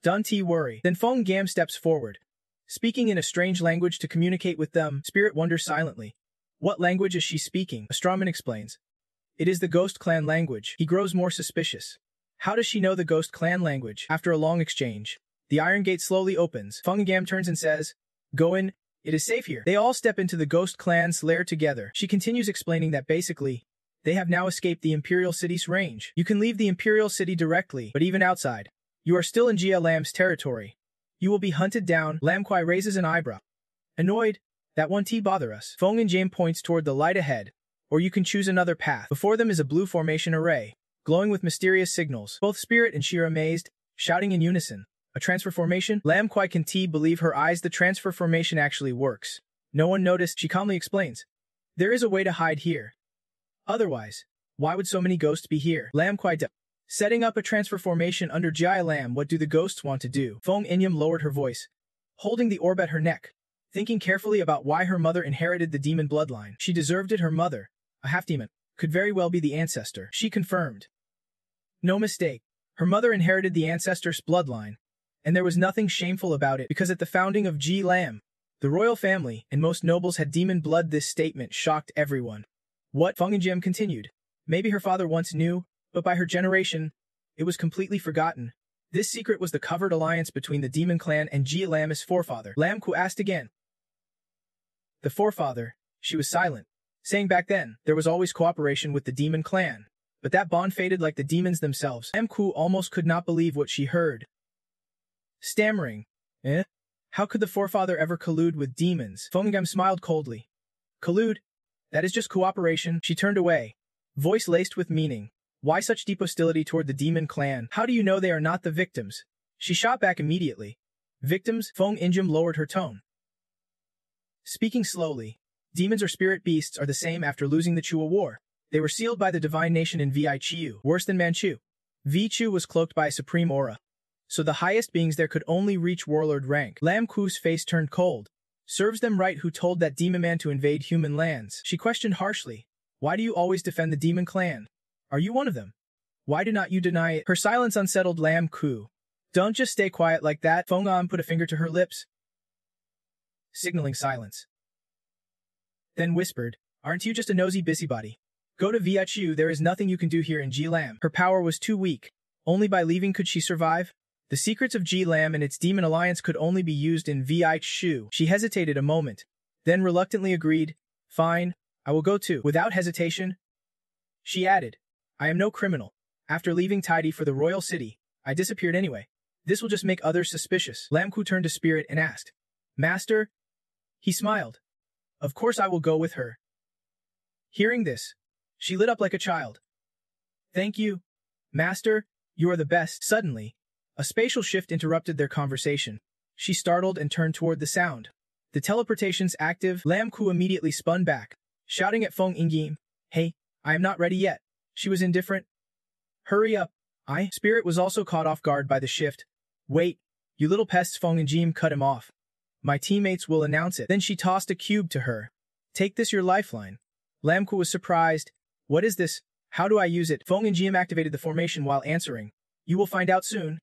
"Don't worry." Then Fengam steps forward, speaking in a strange language to communicate with them. Spirit wonders silently. What language is she speaking? A strawman explains. It is the Ghost Clan language. He grows more suspicious. How does she know the Ghost Clan language? After a long exchange, the iron gate slowly opens. Fengam turns and says, "Go in. It is safe here." They all step into the Ghost Clan's lair together. She continues explaining that basically, they have now escaped the Imperial City's range. You can leave the Imperial City directly, but even outside, you are still in Jia Lam's territory. You will be hunted down. Lam Kwai raises an eyebrow. Annoyed, "That won't bother us." Fengam points toward the light ahead, or you can choose another path. Before them is a blue formation array, glowing with mysterious signals. Both Spirit and she are amazed, shouting in unison. A transfer formation? Lam Kwai can believe her eyes. The transfer formation actually works. No one noticed, she calmly explains. There is a way to hide here. Otherwise, why would so many ghosts be here? Lam Kwai Da. Setting up a transfer formation under Jai Lam, what do the ghosts want to do? Fong Inyam lowered her voice, holding the orb at her neck, thinking carefully about why her mother inherited the demon bloodline. She deserved it. Her mother, a half-demon, could very well be the ancestor. She confirmed. No mistake. Her mother inherited the ancestor's bloodline, and there was nothing shameful about it because at the founding of Ji Lam, the royal family and most nobles had demon blood. This statement shocked everyone. What? Feng Jiam continued. Maybe her father once knew, but by her generation, it was completely forgotten. This secret was the covered alliance between the demon clan and Ji Lam's forefather. Lam Ku asked again. The forefather, she was silent, saying back then there was always cooperation with the demon clan, but that bond faded like the demons themselves. Lam Ku almost could not believe what she heard. Stammering. How could the forefather ever collude with demons? Feng Jiam smiled coldly. Collude? That is just cooperation. She turned away, voice laced with meaning. Why such deep hostility toward the demon clan? How do you know they are not the victims? She shot back immediately. Victims? Feng Injim lowered her tone. Speaking slowly, demons or spirit beasts are the same after losing the Chua War. They were sealed by the divine nation in Vi Chiu. Worse than Manchu. Vi Chu was cloaked by a supreme aura, so the highest beings there could only reach warlord rank. Lam Ku's face turned cold. Serves them right who told that demon man to invade human lands. She questioned harshly. Why do you always defend the demon clan? Are you one of them? Why do not you deny it? Her silence unsettled Lam Ku. Don't just stay quiet like that. Feng An put a finger to her lips, signaling silence. Then whispered, aren't you just a nosy busybody? Go to Vi Chiu. There is nothing you can do here in Ji Lam. Her power was too weak. Only by leaving could she survive. The secrets of Ji Lam and its demon alliance could only be used in Vi Chiu. She hesitated a moment, then reluctantly agreed. Fine, I will go too. Without hesitation, she added, I am no criminal. After leaving Tidy for the royal city, I disappeared anyway. This will just make others suspicious. Lam Ku turned to Spirit and asked, Master? He smiled. Of course I will go with her. Hearing this, she lit up like a child. Thank you, Master, you are the best. Suddenly, a spatial shift interrupted their conversation. She startled and turned toward the sound. The teleportation's active. Lam Ku immediately spun back, shouting at Feng Ingim, Hey, I am not ready yet. She was indifferent. Hurry up. Spirit was also caught off guard by the shift. Wait, you little pests. Feng Ingim cut him off. My teammates will announce it. Then she tossed a cube to her. Take this, your lifeline. Lam Ku was surprised. What is this? How do I use it? Feng Ingim activated the formation while answering. You will find out soon.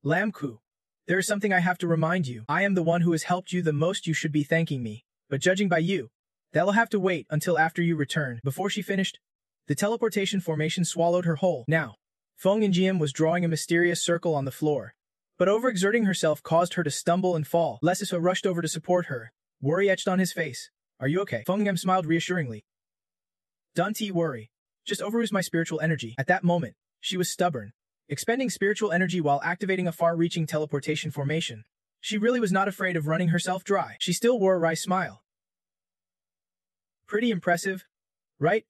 Lam Ku, there is something I have to remind you. I am the one who has helped you the most. You should be thanking me. But judging by you, that'll have to wait until after you return. Before she finished, the teleportation formation swallowed her whole. Now, Feng Ingim was drawing a mysterious circle on the floor, but overexerting herself caused her to stumble and fall. Lesisa rushed over to support her, worry etched on his face. Are you okay? Feng Ingim smiled reassuringly. Don't worry. Just overuse my spiritual energy. At that moment, she was stubborn, expending spiritual energy while activating a far-reaching teleportation formation. She really was not afraid of running herself dry. She still wore a wry smile. Pretty impressive, right?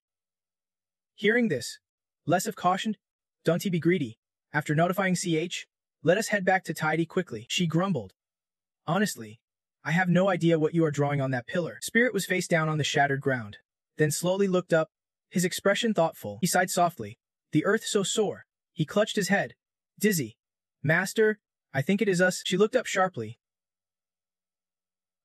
Hearing this, Lesif cautioned, Don't be greedy. After notifying CH, let us head back to Tidy quickly. She grumbled. Honestly, I have no idea what you are drawing on that pillar. Spirit was face down on the shattered ground, then slowly looked up, his expression thoughtful. He sighed softly. The earth so sore. He clutched his head. Dizzy. Master, I think it is us. She looked up sharply,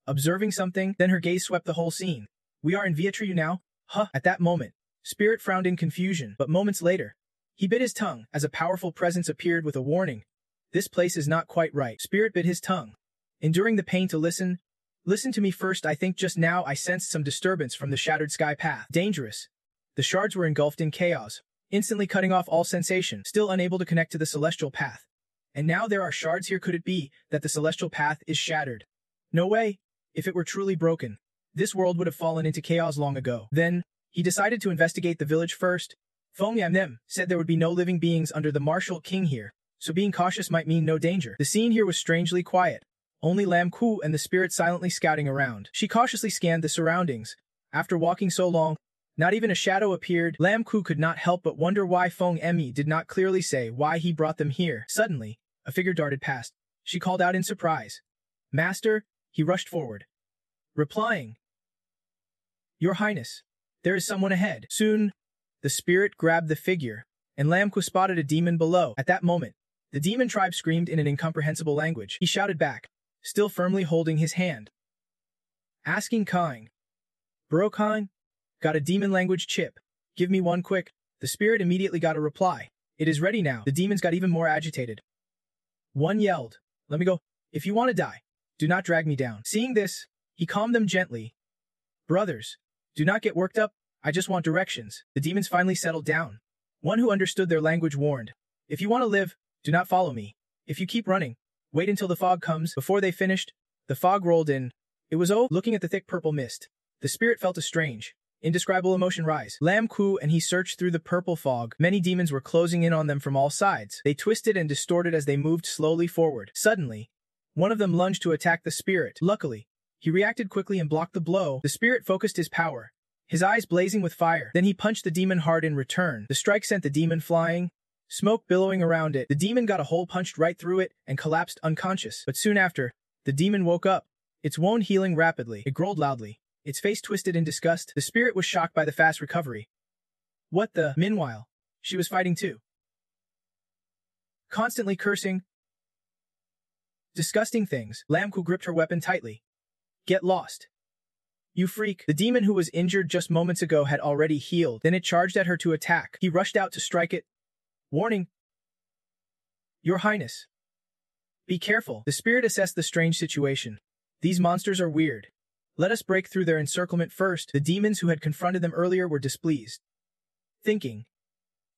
observing something, then her gaze swept the whole scene. We are in Vietru now? Huh. At that moment, Spirit frowned in confusion, but moments later, he bit his tongue as a powerful presence appeared with a warning. This place is not quite right. Spirit bit his tongue, enduring the pain to listen. Listen to me first. I think just now I sensed some disturbance from the shattered sky path. Dangerous. The shards were engulfed in chaos, instantly cutting off all sensation, still unable to connect to the celestial path. And now there are shards here. Could it be that the celestial path is shattered? No way. If it were truly broken, this world would have fallen into chaos long ago. Then, he decided to investigate the village first. Feng Yam said there would be no living beings under the martial king here, so being cautious might mean no danger. The scene here was strangely quiet. Only Lam Ku and the Spirit silently scouting around. She cautiously scanned the surroundings. After walking so long, not even a shadow appeared. Lam Ku could not help but wonder why Feng Emi did not clearly say why he brought them here. Suddenly, a figure darted past. She called out in surprise. Master, he rushed forward, replying, Your Highness, there is someone ahead. Soon, The spirit grabbed the figure, and Lam Ku spotted a demon below. At that moment, the demon tribe screamed in an incomprehensible language. He shouted back, still firmly holding his hand. Asking kind. Bro kind? Got a demon language chip. Give me one quick. The spirit immediately got a reply. It is ready now. The demons got even more agitated. One yelled, let me go. If you want to die, do not drag me down. Seeing this, he calmed them gently. Brothers, do not get worked up. I just want directions. The demons finally settled down. One who understood their language warned, if you want to live, do not follow me. If you keep running, wait until the fog comes. Before they finished, the fog rolled in. It was looking at the thick purple mist. The spirit felt a strange, indescribable emotion rise. Lam Ku and he searched through the purple fog. Many demons were closing in on them from all sides. They twisted and distorted as they moved slowly forward. Suddenly, one of them lunged to attack the spirit. Luckily, he reacted quickly and blocked the blow. The spirit focused his power, his eyes blazing with fire. Then he punched the demon hard in return. The strike sent the demon flying, smoke billowing around it. The demon got a hole punched right through it and collapsed unconscious. But soon after, the demon woke up, its wound healing rapidly. It growled loudly, its face twisted in disgust. The spirit was shocked by the fast recovery. What the? Meanwhile, she was fighting too. Constantly cursing. Disgusting things. Lam Ku gripped her weapon tightly. Get lost. You freak. The demon who was injured just moments ago had already healed. Then it charged at her to attack. He rushed out to strike it. Warning. Your Highness. Be careful. The spirit assessed the strange situation. These monsters are weird. Let us break through their encirclement first. The demons who had confronted them earlier were displeased. Thinking.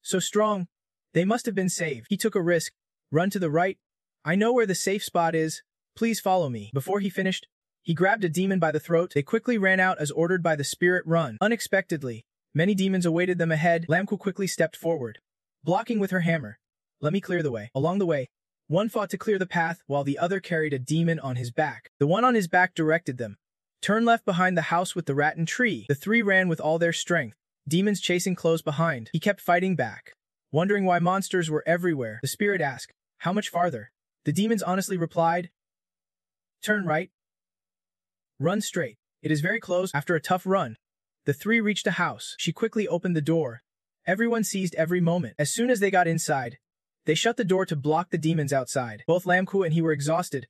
So strong. They must have been saved. He took a risk. Run to the right. I know where the safe spot is. Please follow me. Before he finished, he grabbed a demon by the throat. They quickly ran out as ordered by the spirit. Run. Unexpectedly, many demons awaited them ahead. Lam Ku quickly stepped forward, blocking with her hammer. Let me clear the way. Along the way, one fought to clear the path while the other carried a demon on his back. The one on his back directed them. Turn left behind the house with the rat and tree. The three ran with all their strength, demons chasing close behind. He kept fighting back, wondering why monsters were everywhere. The spirit asked, how much farther? The demons honestly replied, turn right. Run straight. It is very close. After a tough run, the three reached a house. She quickly opened the door. Everyone seized every moment. As soon as they got inside, they shut the door to block the demons outside. Both Lam Ku and he were exhausted,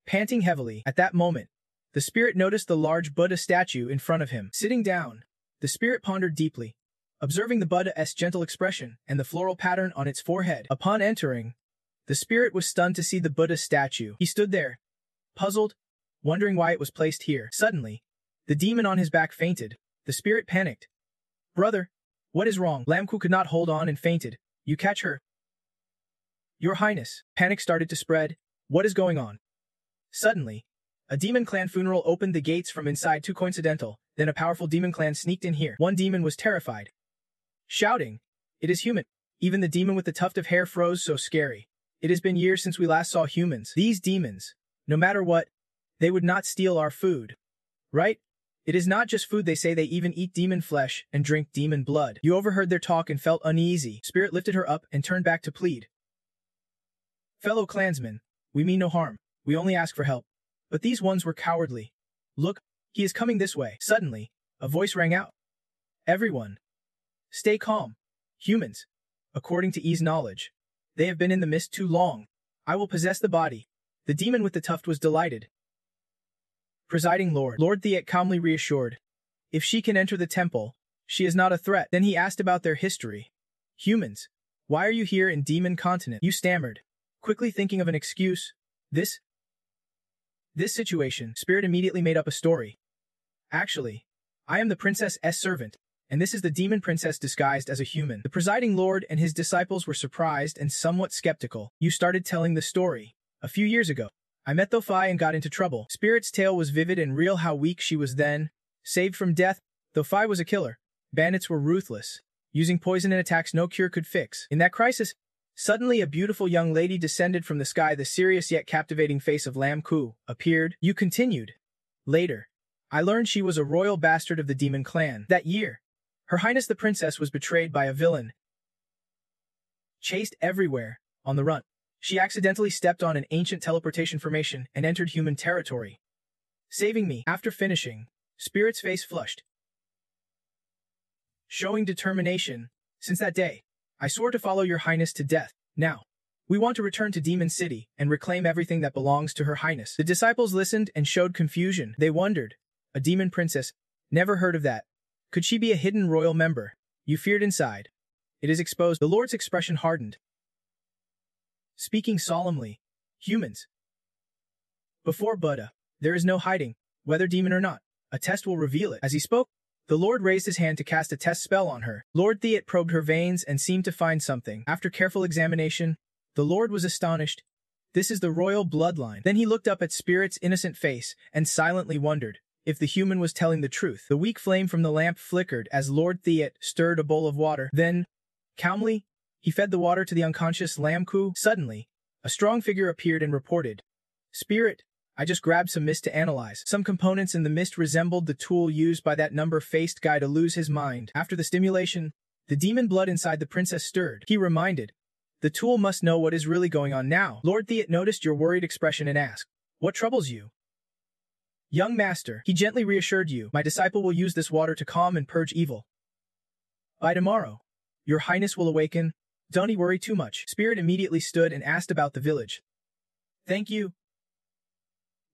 panting heavily. At that moment, the spirit noticed the large Buddha statue in front of him. Sitting down, the spirit pondered deeply, observing the Buddha's gentle expression and the floral pattern on its forehead. Upon entering, the spirit was stunned to see the Buddha statue. He stood there, puzzled, wondering why it was placed here. Suddenly, the demon on his back fainted. The spirit panicked. Brother, what is wrong? Lam Ku could not hold on and fainted. You catch her. Your Highness. Panic started to spread. What is going on? Suddenly, a demon clan funeral opened the gates from inside. Too coincidental. Then a powerful demon clan sneaked in here. One demon was terrified, shouting, it is human. Even the demon with the tuft of hair froze. So scary. It has been years since we last saw humans. These demons, no matter what, they would not steal our food. Right? It is not just food, they say they even eat demon flesh and drink demon blood. You overheard their talk and felt uneasy. Spirit lifted her up and turned back to plead. Fellow clansmen, we mean no harm. We only ask for help. But these ones were cowardly. Look, he is coming this way. Suddenly, a voice rang out. Everyone, stay calm. Humans, according to E's knowledge, they have been in the mist too long. I will possess the body. The demon with the tuft was delighted. Presiding Lord. Lord Theat calmly reassured. If she can enter the temple, she is not a threat. Then he asked about their history. Humans, why are you here in Demon Continent? You stammered, quickly thinking of an excuse. This situation. Spirit immediately made up a story. Actually, I am the princess's servant, and this is the demon princess disguised as a human. The presiding lord and his disciples were surprised and somewhat skeptical. You started telling the story. A few years ago, I met Thofai and got into trouble. Spirit's tale was vivid and real, how weak she was then. Saved from death, Thofai was a killer. Bandits were ruthless, using poison and attacks no cure could fix. In that crisis, suddenly a beautiful young lady descended from the sky. The serious yet captivating face of Lam Ku appeared. You continued. Later, I learned she was a royal bastard of the demon clan. That year, Her Highness the Princess was betrayed by a villain. Chased everywhere, on the run, she accidentally stepped on an ancient teleportation formation and entered human territory, saving me. After finishing, Spirit's face flushed. showing determination. Since that day, I swore to follow your highness to death. Now, we want to return to Demon City and reclaim everything that belongs to her highness. The disciples listened and showed confusion. They wondered, a demon princess? Never heard of that. Could she be a hidden royal member? You feared inside. It is exposed. The Lord's expression hardened. Speaking solemnly, humans. Before Buddha, there is no hiding, whether demon or not. A test will reveal it. As he spoke, the Lord raised his hand to cast a test spell on her. Lord Theot probed her veins and seemed to find something. After careful examination, the Lord was astonished. This is the royal bloodline. Then he looked up at Spirit's innocent face and silently wondered if the human was telling the truth. The weak flame from the lamp flickered as Lord Theot stirred a bowl of water. Then, calmly, he fed the water to the unconscious Lamku. Suddenly, a strong figure appeared and reported, Spirit, I just grabbed some mist to analyze. Some components in the mist resembled the tool used by that number-faced guy to lose his mind. After the stimulation, the demon blood inside the princess stirred. He reminded, the tool must know what is really going on now. Lord Theot noticed your worried expression and asked, what troubles you? Young master, he gently reassured you, my disciple will use this water to calm and purge evil. By tomorrow, your highness will awaken. Don't worry too much. Spirit immediately stood and asked about the village. Thank you.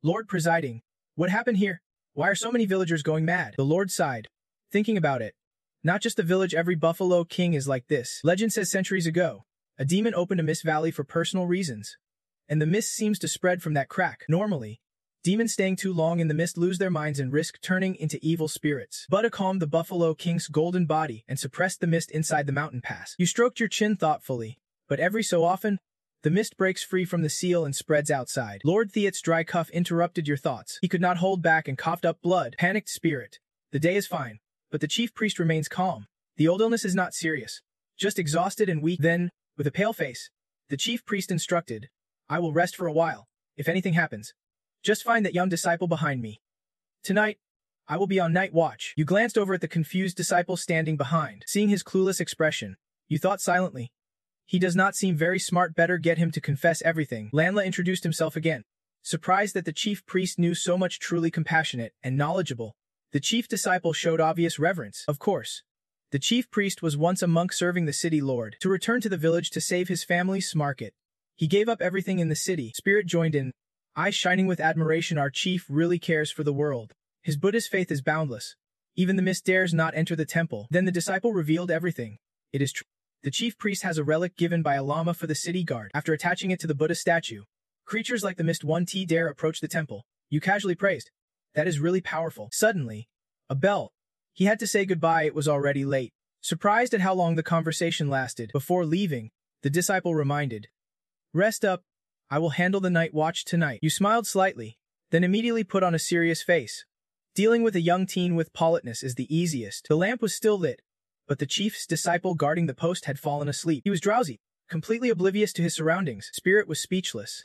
Lord presiding, what happened here? Why are so many villagers going mad? The Lord sighed, thinking about it. Not just the village, every Buffalo King is like this. Legend says centuries ago, a demon opened a mist valley for personal reasons, and the mist seems to spread from that crack. Normally, demons staying too long in the mist lose their minds and risk turning into evil spirits. Buddha calmed the Buffalo King's golden body and suppressed the mist inside the mountain pass. You stroked your chin thoughtfully, but every so often, the mist breaks free from the seal and spreads outside. Lord Theot's dry cough interrupted your thoughts. He could not hold back and coughed up blood. Panicked Spirit. The day is fine, but the chief priest remains calm. The old illness is not serious, just exhausted and weak. Then, with a pale face, the chief priest instructed, I will rest for a while. If anything happens, just find that young disciple behind me. Tonight, I will be on night watch. You glanced over at the confused disciple standing behind. Seeing his clueless expression, you thought silently, he does not seem very smart, better get him to confess everything. Lanla introduced himself again. Surprised that the chief priest knew so much, truly compassionate and knowledgeable, the chief disciple showed obvious reverence. Of course, the chief priest was once a monk serving the city lord. To return to the village to save his family's market, he gave up everything in the city. Spirit joined in, eyes shining with admiration. Our chief really cares for the world. His Buddhist faith is boundless. Even the mist dares not enter the temple. Then the disciple revealed everything. It is true. The chief priest has a relic given by a lama for the city guard. After attaching it to the Buddha statue, creatures like the mist 1T dare approach the temple. You casually praised. That is really powerful. Suddenly, a bell. He had to say goodbye, it was already late. Surprised at how long the conversation lasted, before leaving, the disciple reminded. Rest up. I will handle the night watch tonight. You smiled slightly, then immediately put on a serious face. Dealing with a young teen with politeness is the easiest. The lamp was still lit, but the chief's disciple guarding the post had fallen asleep. He was drowsy, completely oblivious to his surroundings. Spirit was speechless.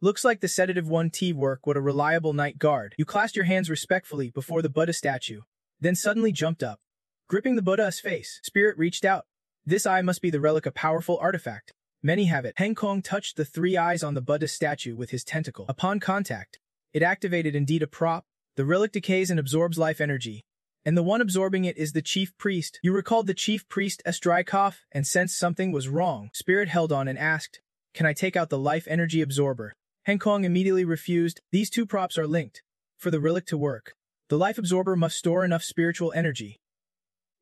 Looks like the sedative 1T work. What a reliable night guard. You clasped your hands respectfully before the Buddha statue, then suddenly jumped up. Gripping the Buddha's face, Spirit reached out. This eye must be the relic, a powerful artifact. Many have it. Heng Kong touched the three eyes on the Buddha statue with his tentacle. Upon contact, it activated indeed a prop. The relic decays and absorbs life energy, and the one absorbing it is the chief priest. You recalled the chief priest's dry cough and sensed something was wrong. Spirit held on and asked, can I take out the life energy absorber? Heng Kong immediately refused. These two props are linked. For the relic to work, the life absorber must store enough spiritual energy.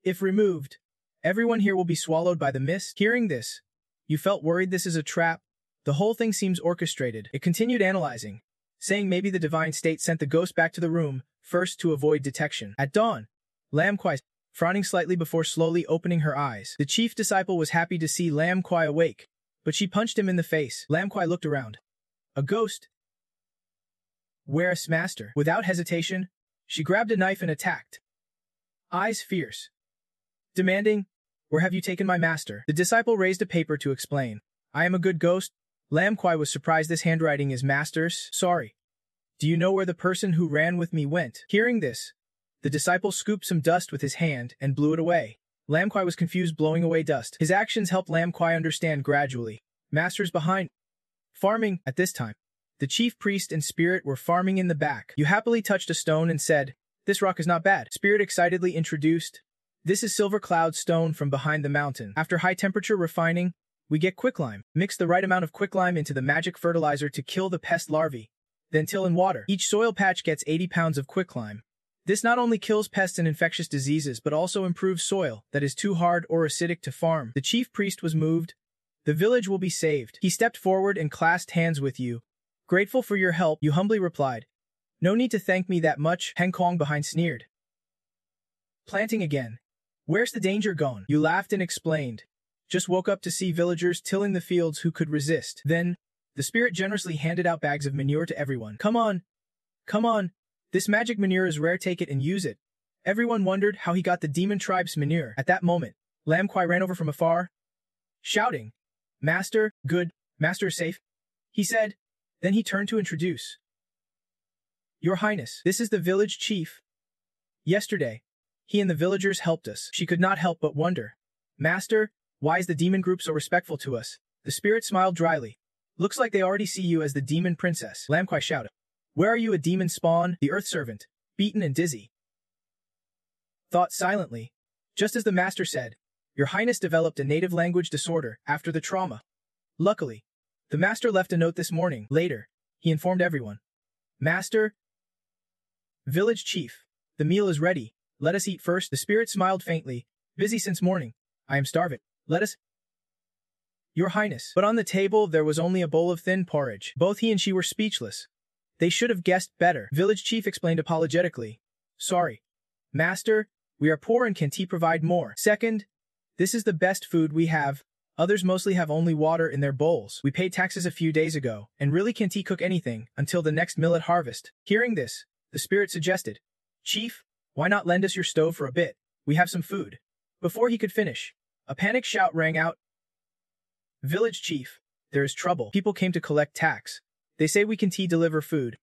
If removed, everyone here will be swallowed by the mist. Hearing this, you felt worried. This is a trap. The whole thing seems orchestrated. It continued analyzing, saying maybe the divine state sent the ghost back to the room, first to avoid detection. At dawn, Lam Kuai, frowning slightly before slowly opening her eyes. The chief disciple was happy to see Lam Kuai awake, but she punched him in the face. Lam Kuai looked around. A ghost? Where's master? Without hesitation, she grabbed a knife and attacked. Eyes fierce. Demanding, where have you taken my master? The disciple raised a paper to explain. I am a good ghost. Lam Kuai was surprised. This handwriting is master's. Sorry. Do you know where the person who ran with me went? Hearing this, the disciple scooped some dust with his hand and blew it away. Lam Kuai was confused, blowing away dust. His actions helped Lam Kuai understand gradually. Master's behind. Farming. At this time, the chief priest and Spirit were farming in the back. You happily touched a stone and said, this rock is not bad. Spirit excitedly introduced. This is silver cloud stone from behind the mountain. After high temperature refining, we get quicklime. Mix the right amount of quicklime into the magic fertilizer to kill the pest larvae. Then till in water. Each soil patch gets 80 pounds of quicklime. This not only kills pests and infectious diseases but also improves soil that is too hard or acidic to farm. The chief priest was moved. The village will be saved. He stepped forward and clasped hands with you. Grateful for your help, you humbly replied. No need to thank me that much, Heng Kong behind sneered. Planting again. Where's the danger gone? You laughed and explained. Just woke up to see villagers tilling the fields who could resist. Then, the spirit generously handed out bags of manure to everyone. Come on. Come on. This magic manure is rare, take it and use it. Everyone wondered how he got the demon tribe's manure. At that moment, Lam Kwai ran over from afar, shouting, Master, good, Master is safe, he said. Then he turned to introduce. Your Highness, this is the village chief. Yesterday, he and the villagers helped us. She could not help but wonder. Master, why is the demon group so respectful to us? The spirit smiled dryly. Looks like they already see you as the demon princess. Lam Kwai shouted. Where are you, a demon spawn, the earth servant, beaten and dizzy? Thought silently. Just as the master said, Your Highness developed a native language disorder after the trauma. Luckily, the master left a note this morning. Later, he informed everyone. Master, village chief, the meal is ready. Let us eat first. The spirit smiled faintly. Busy since morning. I am starving. Let us. Your Highness. But on the table there was only a bowl of thin porridge. Both he and she were speechless. They should have guessed better. Village chief explained apologetically. Sorry. Master, we are poor and can't provide more. Second, this is the best food we have. Others mostly have only water in their bowls. We paid taxes a few days ago, and really can't cook anything until the next millet harvest. Hearing this, the spirit suggested, Chief, why not lend us your stove for a bit? We have some food. Before he could finish, a panic shout rang out. Village chief, there is trouble. People came to collect tax. They say we can deliver food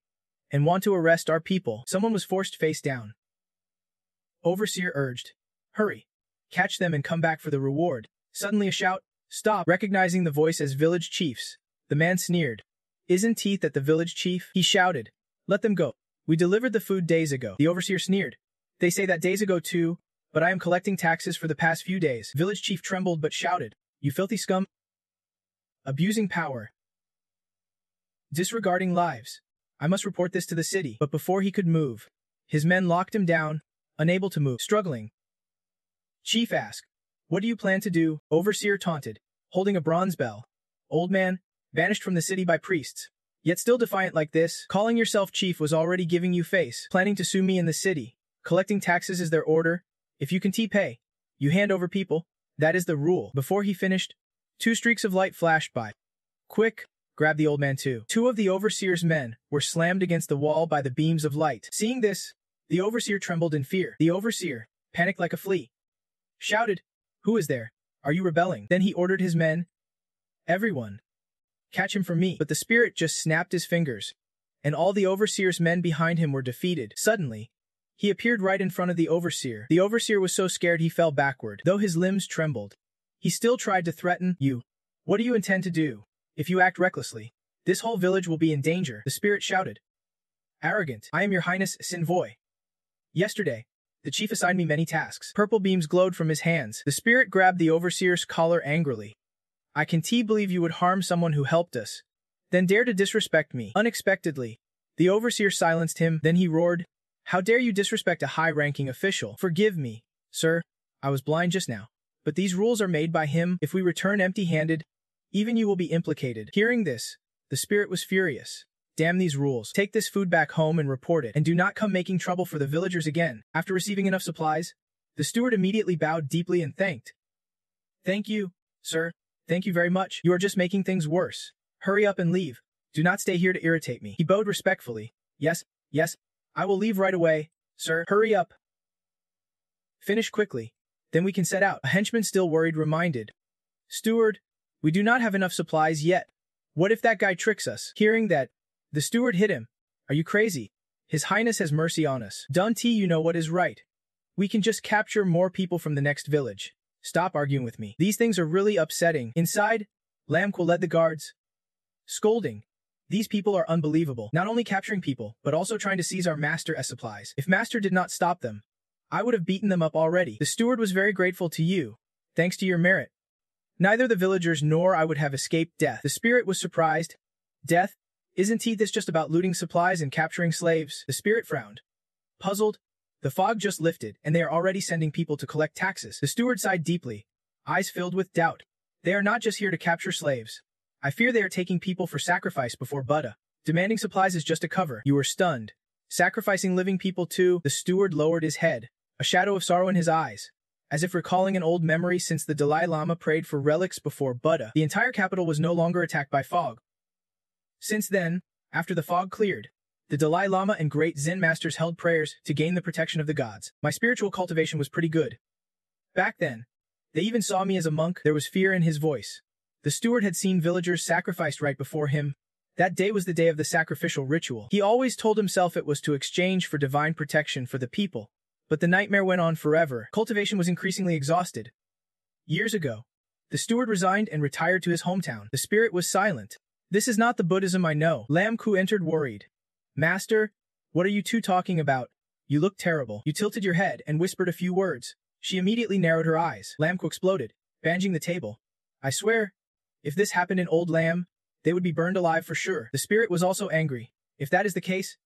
and want to arrest our people. Someone was forced face down. Overseer urged, hurry, catch them and come back for the reward. Suddenly a shout, stop, recognizing the voice as village chief's. The man sneered. Isn't he that the village chief? He shouted. Let them go. We delivered the food days ago. The overseer sneered. They say that days ago too, but I am collecting taxes for the past few days. Village chief trembled but shouted, you filthy scum. Abusing power. Disregarding lives. I must report this to the city. But before he could move, his men locked him down, unable to move, struggling. Chief asked, what do you plan to do? Overseer taunted, holding a bronze bell. Old man, banished from the city by priests. Yet still defiant like this, calling yourself chief was already giving you face, planning to sue me in the city. Collecting taxes is their order. If you can pay, you hand over people. That is the rule. Before he finished, 2 streaks of light flashed by. Quick, grab the old man too. 2 of the overseer's men were slammed against the wall by the beams of light. Seeing this, the overseer trembled in fear. The overseer, panicked like a flea, shouted, who is there? Are you rebelling? Then he ordered his men. Everyone, catch him for me. But the spirit just snapped his fingers, and all the overseer's men behind him were defeated. Suddenly, he appeared right in front of the overseer. The overseer was so scared he fell backward. Though his limbs trembled, he still tried to threaten, you. What do you intend to do? If you act recklessly, this whole village will be in danger. The spirit shouted. Arrogant. I am your highness, Sinvoy. Yesterday, the chief assigned me many tasks. Purple beams glowed from his hands. The spirit grabbed the overseer's collar angrily. I can't believe you would harm someone who helped us, then dare to disrespect me. Unexpectedly, the overseer silenced him. Then he roared, how dare you disrespect a high-ranking official? Forgive me, sir. I was blind just now. But these rules are made by him. If we return empty-handed, even you will be implicated. Hearing this, the spirit was furious. Damn these rules. Take this food back home and report it, and do not come making trouble for the villagers again. After receiving enough supplies, the steward immediately bowed deeply and thanked. Thank you, sir. Thank you very much. You are just making things worse. Hurry up and leave. Do not stay here to irritate me. He bowed respectfully. Yes, I will leave right away, sir. Hurry up. Finish quickly. Then we can set out. A henchman still worried reminded. Steward, we do not have enough supplies yet. What if that guy tricks us? Hearing that, the steward hit him. Are you crazy? His Highness has mercy on us. Dunty, you know what is right. We can just capture more people from the next village. Stop arguing with me. These things are really upsetting. Inside, Lamquil led the guards, scolding. These people are unbelievable. Not only capturing people, but also trying to seize our master as supplies. If master did not stop them, I would have beaten them up already. The steward was very grateful to you, thanks to your merit. Neither the villagers nor I would have escaped death. The spirit was surprised. Death? Isn't this just about looting supplies and capturing slaves? The spirit frowned. Puzzled, the fog just lifted, and they are already sending people to collect taxes. The steward sighed deeply, eyes filled with doubt. They are not just here to capture slaves. I fear they are taking people for sacrifice before Buddha. Demanding supplies is just a cover. You were stunned. Sacrificing living people too? The steward lowered his head, a shadow of sorrow in his eyes, as if recalling an old memory since the Dalai Lama prayed for relics before Buddha. The entire capital was no longer attacked by fog. Since then, after the fog cleared, the Dalai Lama and great Zen masters held prayers to gain the protection of the gods. My spiritual cultivation was pretty good. Back then, they even saw me as a monk. There was fear in his voice. The steward had seen villagers sacrificed right before him. That day was the day of the sacrificial ritual. He always told himself it was to exchange for divine protection for the people. But the nightmare went on forever. Cultivation was increasingly exhausted. Years ago, the steward resigned and retired to his hometown. The spirit was silent. This is not the Buddhism I know. Lam Ku entered worried. Master, what are you two talking about? You look terrible. You tilted your head and whispered a few words. She immediately narrowed her eyes. Lam Ku exploded, banging the table. I swear, if this happened in Old Lam, they would be burned alive for sure. The spirit was also angry. If that is the case,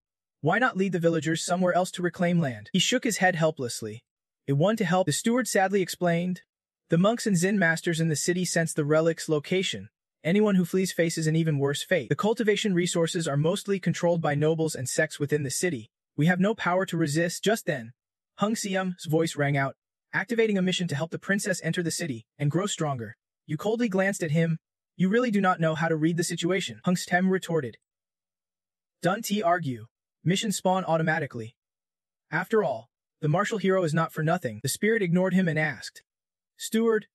why not lead the villagers somewhere else to reclaim land? He shook his head helplessly. It won to help, the steward sadly explained. The monks and Zen masters in the city sense the relic's location. Anyone who flees faces an even worse fate. The cultivation resources are mostly controlled by nobles and sects within the city. We have no power to resist. Just then, Hung Sium's voice rang out, activating a mission to help the princess enter the city and grow stronger. You coldly glanced at him. You really do not know how to read the situation. Hung Stem retorted. Don't argue. Mission spawn automatically. After all, the martial hero is not for nothing. The spirit ignored him and asked, Steward,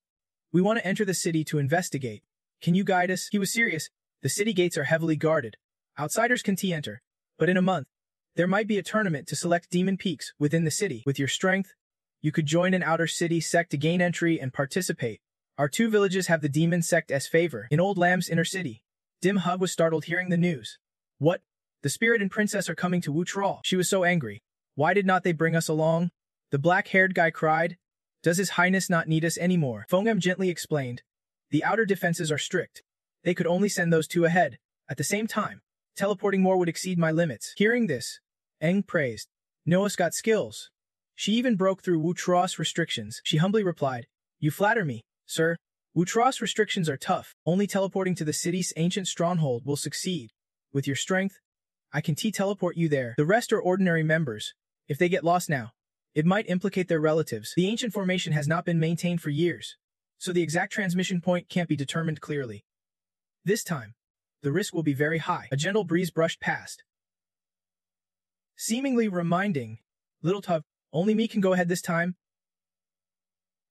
we want to enter the city to investigate. Can you guide us? He was serious. The city gates are heavily guarded. Outsiders can enter, but in a month, there might be a tournament to select demon peaks within the city. With your strength, you could join an outer city sect to gain entry and participate. Our two villages have the demon sect as favor in Old Lam's inner city. Dim Hug was startled hearing the news. What? The spirit and princess are coming to Wuchral. She was so angry. Why did not they bring us along? The black-haired guy cried. Does His Highness not need us anymore? Fongam gently explained. The outer defenses are strict. They could only send those two ahead. At the same time, teleporting more would exceed my limits. Hearing this, Eng praised. Noah's got skills. She even broke through Wuchraw's restrictions. She humbly replied, You flatter me, sir. Wuchraw's restrictions are tough. Only teleporting to the city's ancient stronghold will succeed. With your strength, I can teleport you there. The rest are ordinary members. If they get lost now, it might implicate their relatives. The ancient formation has not been maintained for years, so the exact transmission point can't be determined clearly. This time, the risk will be very high. A gentle breeze brushed past, seemingly reminding, Little Tub, only me can go ahead this time.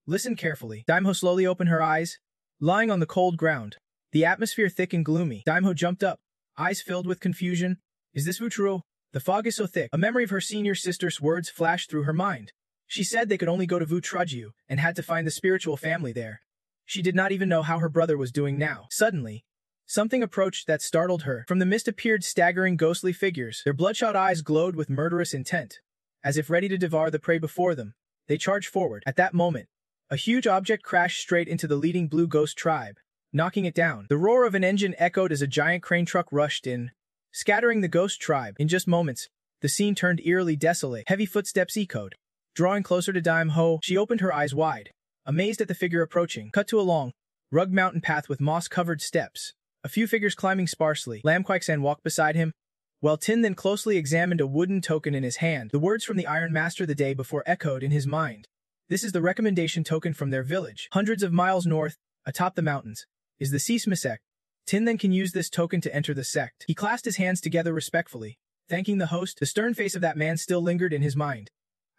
Listen carefully. Daimho slowly opened her eyes, lying on the cold ground. The atmosphere thick and gloomy. Daimho jumped up, eyes filled with confusion. Is this Wuchuro? The fog is so thick. A memory of her senior sister's words flashed through her mind. She said they could only go to Wutraju and had to find the spiritual family there. She did not even know how her brother was doing now. Suddenly, something approached that startled her. From the mist appeared staggering ghostly figures. Their bloodshot eyes glowed with murderous intent. As if ready to devour the prey before them, they charged forward. At that moment, a huge object crashed straight into the leading blue ghost tribe, knocking it down. The roar of an engine echoed as a giant crane truck rushed in, scattering the ghost tribe. In just moments, the scene turned eerily desolate. Heavy footsteps echoed. Drawing closer to Daim Ho, she opened her eyes wide, amazed at the figure approaching. Cut to a long, rugged mountain path with moss-covered steps. A few figures climbing sparsely. Lam Quaixan walked beside him, while Tin then closely examined a wooden token in his hand. The words from the Iron Master the day before echoed in his mind. This is the recommendation token from their village. Hundreds of miles north, atop the mountains, is the Sisma sect. Tin then can use this token to enter the sect. He clasped his hands together respectfully, thanking the host. The stern face of that man still lingered in his mind.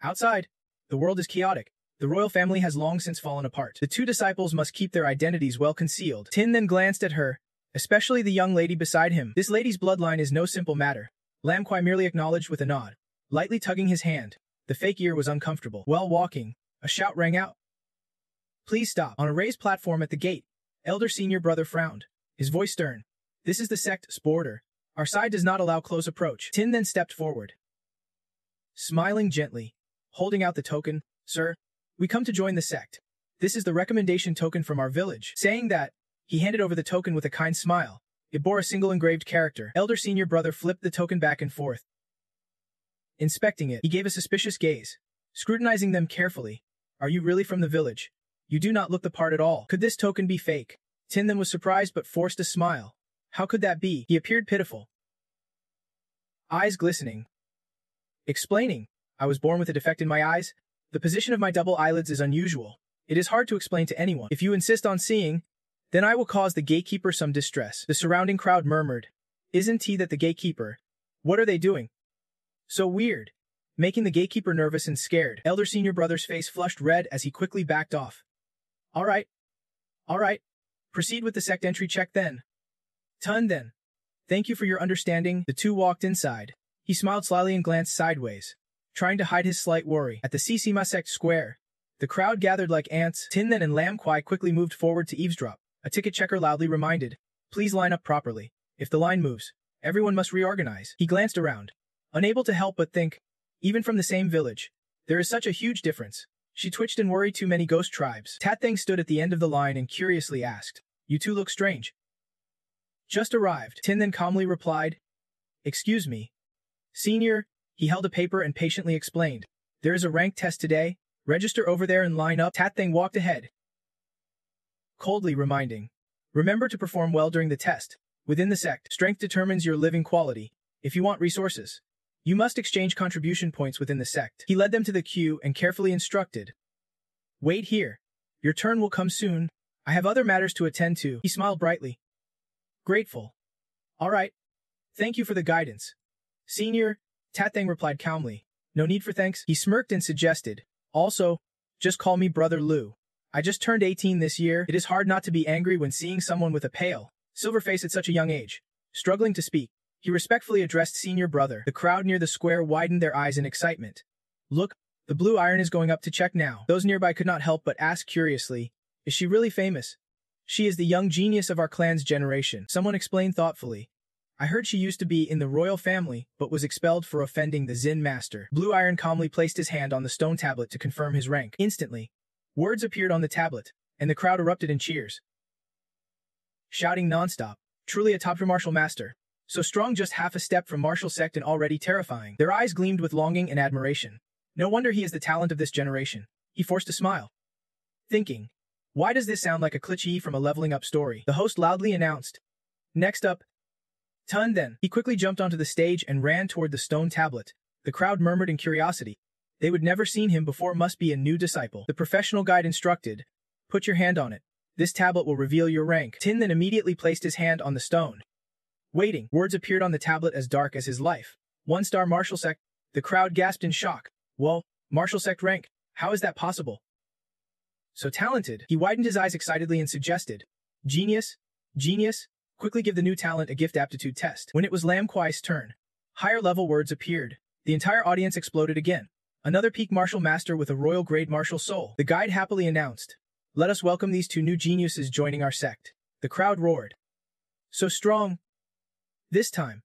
Outside, the world is chaotic. The royal family has long since fallen apart. The two disciples must keep their identities well concealed. Tin then glanced at her, especially the young lady beside him. This lady's bloodline is no simple matter. Lam Kwai merely acknowledged with a nod, lightly tugging his hand. The fake ear was uncomfortable. While walking, a shout rang out. Please stop. On a raised platform at the gate, elder senior brother frowned, his voice stern. This is the sect's border. Our side does not allow close approach. Tin then stepped forward, smiling gently, holding out the token. Sir, we come to join the sect. This is the recommendation token from our village. Saying that, he handed over the token with a kind smile. It bore a single engraved character. Elder senior brother flipped the token back and forth. Inspecting it, he gave a suspicious gaze, scrutinizing them carefully. Are you really from the village? You do not look the part at all. Could this token be fake? Tindan was surprised but forced a smile. How could that be? He appeared pitiful, eyes glistening. Explaining, I was born with a defect in my eyes. The position of my double eyelids is unusual. It is hard to explain to anyone. If you insist on seeing, then I will cause the gatekeeper some distress. The surrounding crowd murmured. Isn't he that the gatekeeper? What are they doing? So weird. Making the gatekeeper nervous and scared. Elder senior brother's face flushed red as he quickly backed off. All right. Proceed with the sect entry check then. Then. Thank you for your understanding. The two walked inside. He smiled slyly and glanced sideways, trying to hide his slight worry. At the Sisima sect square, the crowd gathered like ants. Tindan and Lam Kwai quickly moved forward to eavesdrop. A ticket checker loudly reminded, please line up properly. If the line moves, everyone must reorganize. He glanced around, unable to help but think, even from the same village, there is such a huge difference. She twitched in worry. Too many ghost tribes. Tathang stood at the end of the line and curiously asked, you two look strange. Just arrived. Tindan calmly replied, excuse me. Senior, he held a paper and patiently explained, there is a rank test today. Register over there and line up. Tathang walked ahead, coldly reminding, remember to perform well during the test. Within the sect, strength determines your living quality. If you want resources, you must exchange contribution points within the sect. He led them to the queue and carefully instructed, wait here. Your turn will come soon. I have other matters to attend to. He smiled brightly. Grateful. All right. Thank you for the guidance. Senior, Tathang replied calmly. No need for thanks. He smirked and suggested, also, just call me Brother Lu. I just turned 18 this year. It is hard not to be angry when seeing someone with a pale, silver face at such a young age. Struggling to speak, he respectfully addressed senior brother. The crowd near the square widened their eyes in excitement. Look, the blue iron is going up to check now. Those nearby could not help but ask curiously, is she really famous? She is the young genius of our clan's generation. Someone explained thoughtfully. I heard she used to be in the royal family, but was expelled for offending the Zen master. Blue Iron calmly placed his hand on the stone tablet to confirm his rank. Instantly, words appeared on the tablet, and the crowd erupted in cheers, shouting nonstop. Truly a top martial master. So strong, just half a step from martial sect and already terrifying. Their eyes gleamed with longing and admiration. No wonder he is the talent of this generation. He forced a smile, thinking, why does this sound like a cliché from a leveling up story? The host loudly announced, next up, Then. He quickly jumped onto the stage and ran toward the stone tablet. The crowd murmured in curiosity. They would never seen him before. Must be a new disciple. The professional guide instructed, put your hand on it. This tablet will reveal your rank. Tin then immediately placed his hand on the stone. Waiting, words appeared on the tablet as dark as his life. 1-star martial sect. The crowd gasped in shock. Whoa, martial sect rank. How is that possible? So talented. He widened his eyes excitedly and suggested, genius, quickly give the new talent a gift aptitude test. When it was Lam Kwai's turn, higher level words appeared. The entire audience exploded again. Another peak martial master with a royal grade martial soul. The guide happily announced, let us welcome these two new geniuses joining our sect. The crowd roared. So strong. This time,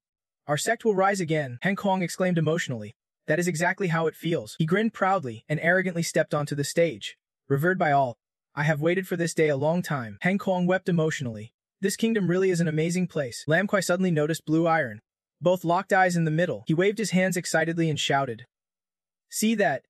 our sect will rise again, Heng Kong exclaimed emotionally. That is exactly how it feels. He grinned proudly and arrogantly stepped onto the stage. Revered by all, I have waited for this day a long time. Heng Kong wept emotionally. This kingdom really is an amazing place. Lam Kwai suddenly noticed Blue Iron. Both locked eyes in the middle. He waved his hands excitedly and shouted, see that?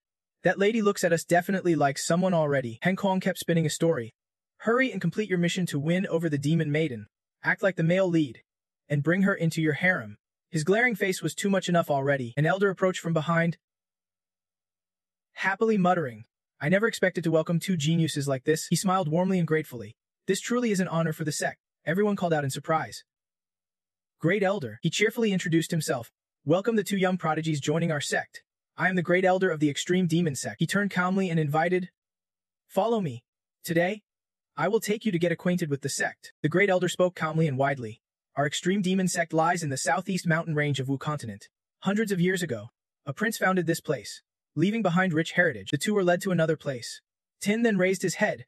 That lady looks at us definitely like someone already. Heng Kong kept spinning a story. Hurry and complete your mission to win over the demon maiden. Act like the male lead, and bring her into your harem. His glaring face was too much enough already. An elder approached from behind, happily muttering, I never expected to welcome two geniuses like this. He smiled warmly and gratefully. This truly is an honor for the sect. Everyone called out in surprise. Great Elder. He cheerfully introduced himself. Welcome the two young prodigies joining our sect. I am the Great Elder of the Extreme Demon Sect. He turned calmly and invited, follow me. Today, I will take you to get acquainted with the sect. The Great Elder spoke calmly and widely. Our Extreme Demon Sect lies in the southeast mountain range of Wu continent. Hundreds of years ago, a prince founded this place, leaving behind rich heritage. The two were led to another place. Tin then raised his head,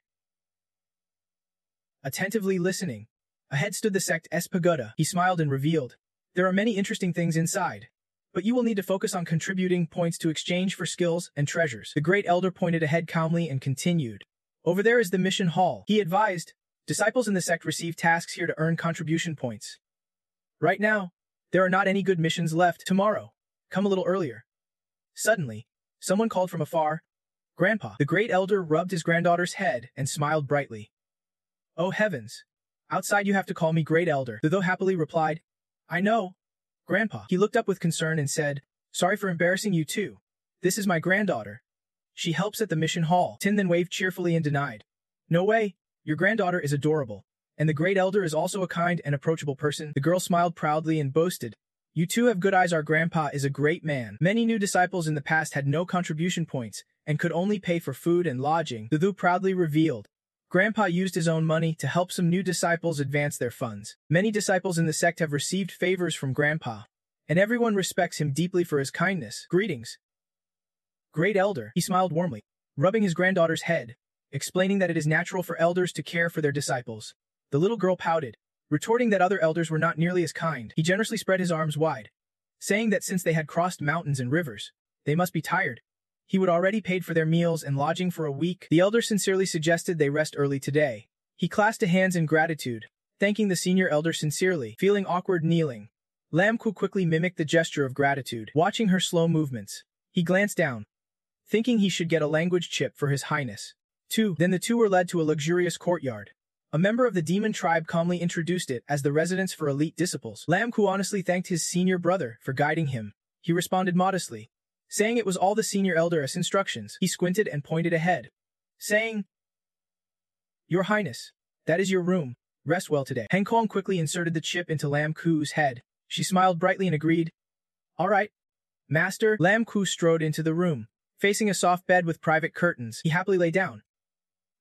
attentively listening. Ahead stood the sect's pagoda. He smiled and revealed, there are many interesting things inside, but you will need to focus on contributing points to exchange for skills and treasures. The Great Elder pointed ahead calmly and continued. Over there is the mission hall. He advised, disciples in the sect receive tasks here to earn contribution points. Right now, there are not any good missions left. Tomorrow, come a little earlier. Suddenly, someone called from afar, Grandpa. The Great Elder rubbed his granddaughter's head and smiled brightly. Oh heavens. Outside you have to call me Great Elder. The though happily replied, I know, Grandpa. He looked up with concern and said, sorry for embarrassing you too. This is my granddaughter. She helps at the mission hall. Tin then waved cheerfully and denied. No way, your granddaughter is adorable. And the Great Elder is also a kind and approachable person. The girl smiled proudly and boasted. You two have good eyes. Our grandpa is a great man. Many new disciples in the past had no contribution points and could only pay for food and lodging. The Thu proudly revealed. Grandpa used his own money to help some new disciples advance their funds. Many disciples in the sect have received favors from Grandpa, and everyone respects him deeply for his kindness. Greetings, Great Elder. He smiled warmly, rubbing his granddaughter's head, explaining that it is natural for elders to care for their disciples. The little girl pouted, retorting that other elders were not nearly as kind. He generously spread his arms wide, saying that since they had crossed mountains and rivers, they must be tired. He would already paid for their meals and lodging for a week. The elder sincerely suggested they rest early today. He clasped hands in gratitude, thanking the senior elder sincerely. Feeling awkward kneeling, Lam Ku quickly mimicked the gesture of gratitude. Watching her slow movements, he glanced down, thinking he should get a language chip for his highness. Then the two were led to a luxurious courtyard. A member of the demon tribe calmly introduced it as the residence for elite disciples. Lam Ku honestly thanked his senior brother for guiding him. He responded modestly, saying it was all the senior elder's instructions. He squinted and pointed ahead, saying, Your Highness, that is your room. Rest well today. Heng Kong quickly inserted the chip into Lam Ku's head. She smiled brightly and agreed. All right, Master. Lam Ku strode into the room, facing a soft bed with private curtains. He happily lay down,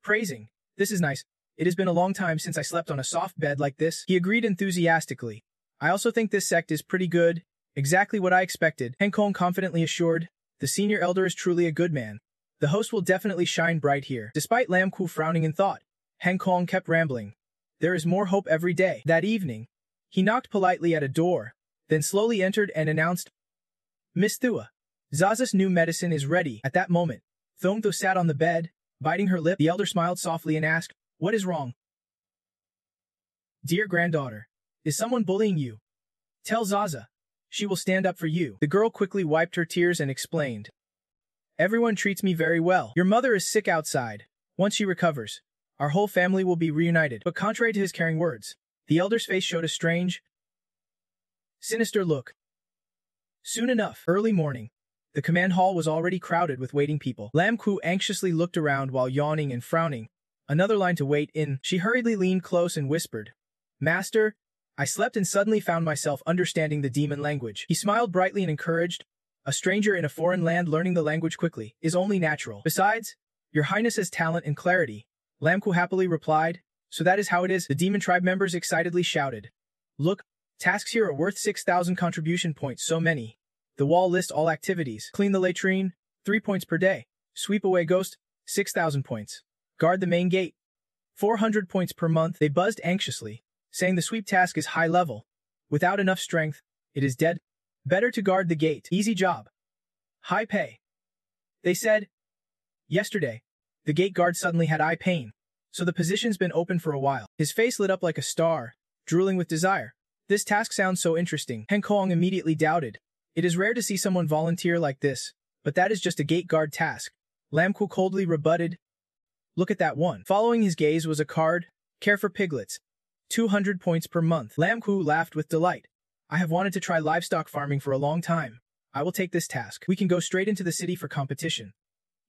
praising, This is nice. It has been a long time since I slept on a soft bed like this. He agreed enthusiastically. I also think this sect is pretty good. Exactly what I expected, Heng Kong confidently assured. The senior elder is truly a good man. The host will definitely shine bright here. Despite Lam Ku frowning in thought, Heng Kong kept rambling. There is more hope every day. That evening, he knocked politely at a door, then slowly entered and announced, Miss Thua, Zaza's new medicine is ready. At that moment, Thong Thu sat on the bed, biting her lip. The elder smiled softly and asked, What is wrong? Dear granddaughter, is someone bullying you? Tell Zaza. She will stand up for you. The girl quickly wiped her tears and explained. Everyone treats me very well. Your mother is sick outside. Once she recovers, our whole family will be reunited. But contrary to his caring words, the elder's face showed a strange, sinister look. Soon enough, early morning, the command hall was already crowded with waiting people. Lam Ku anxiously looked around while yawning and frowning. Another line to wait in. She hurriedly leaned close and whispered, Master, I slept and suddenly found myself understanding the demon language. He smiled brightly and encouraged, A stranger in a foreign land learning the language quickly is only natural. Besides, your highness has talent and clarity. Lam Ku happily replied, So that is how it is. The demon tribe members excitedly shouted. Look, tasks here are worth 6,000 contribution points. So many. The wall lists all activities. Clean the latrine, 3 points per day. Sweep away ghost, 6,000 points. Guard the main gate, 400 points per month. They buzzed anxiously, saying the sweep task is high level. Without enough strength, it is dead. Better to guard the gate. Easy job. High pay. They said. Yesterday, the gate guard suddenly had eye pain, so the position's been open for a while. His face lit up like a star, drooling with desire. This task sounds so interesting. Heng Kong immediately doubted. It is rare to see someone volunteer like this, but that is just a gate guard task. Lam Ku coldly rebutted. Look at that one. Following his gaze was a card. Care for piglets. 200 points per month. Lam Ku laughed with delight. I have wanted to try livestock farming for a long time. I will take this task. We can go straight into the city for competition,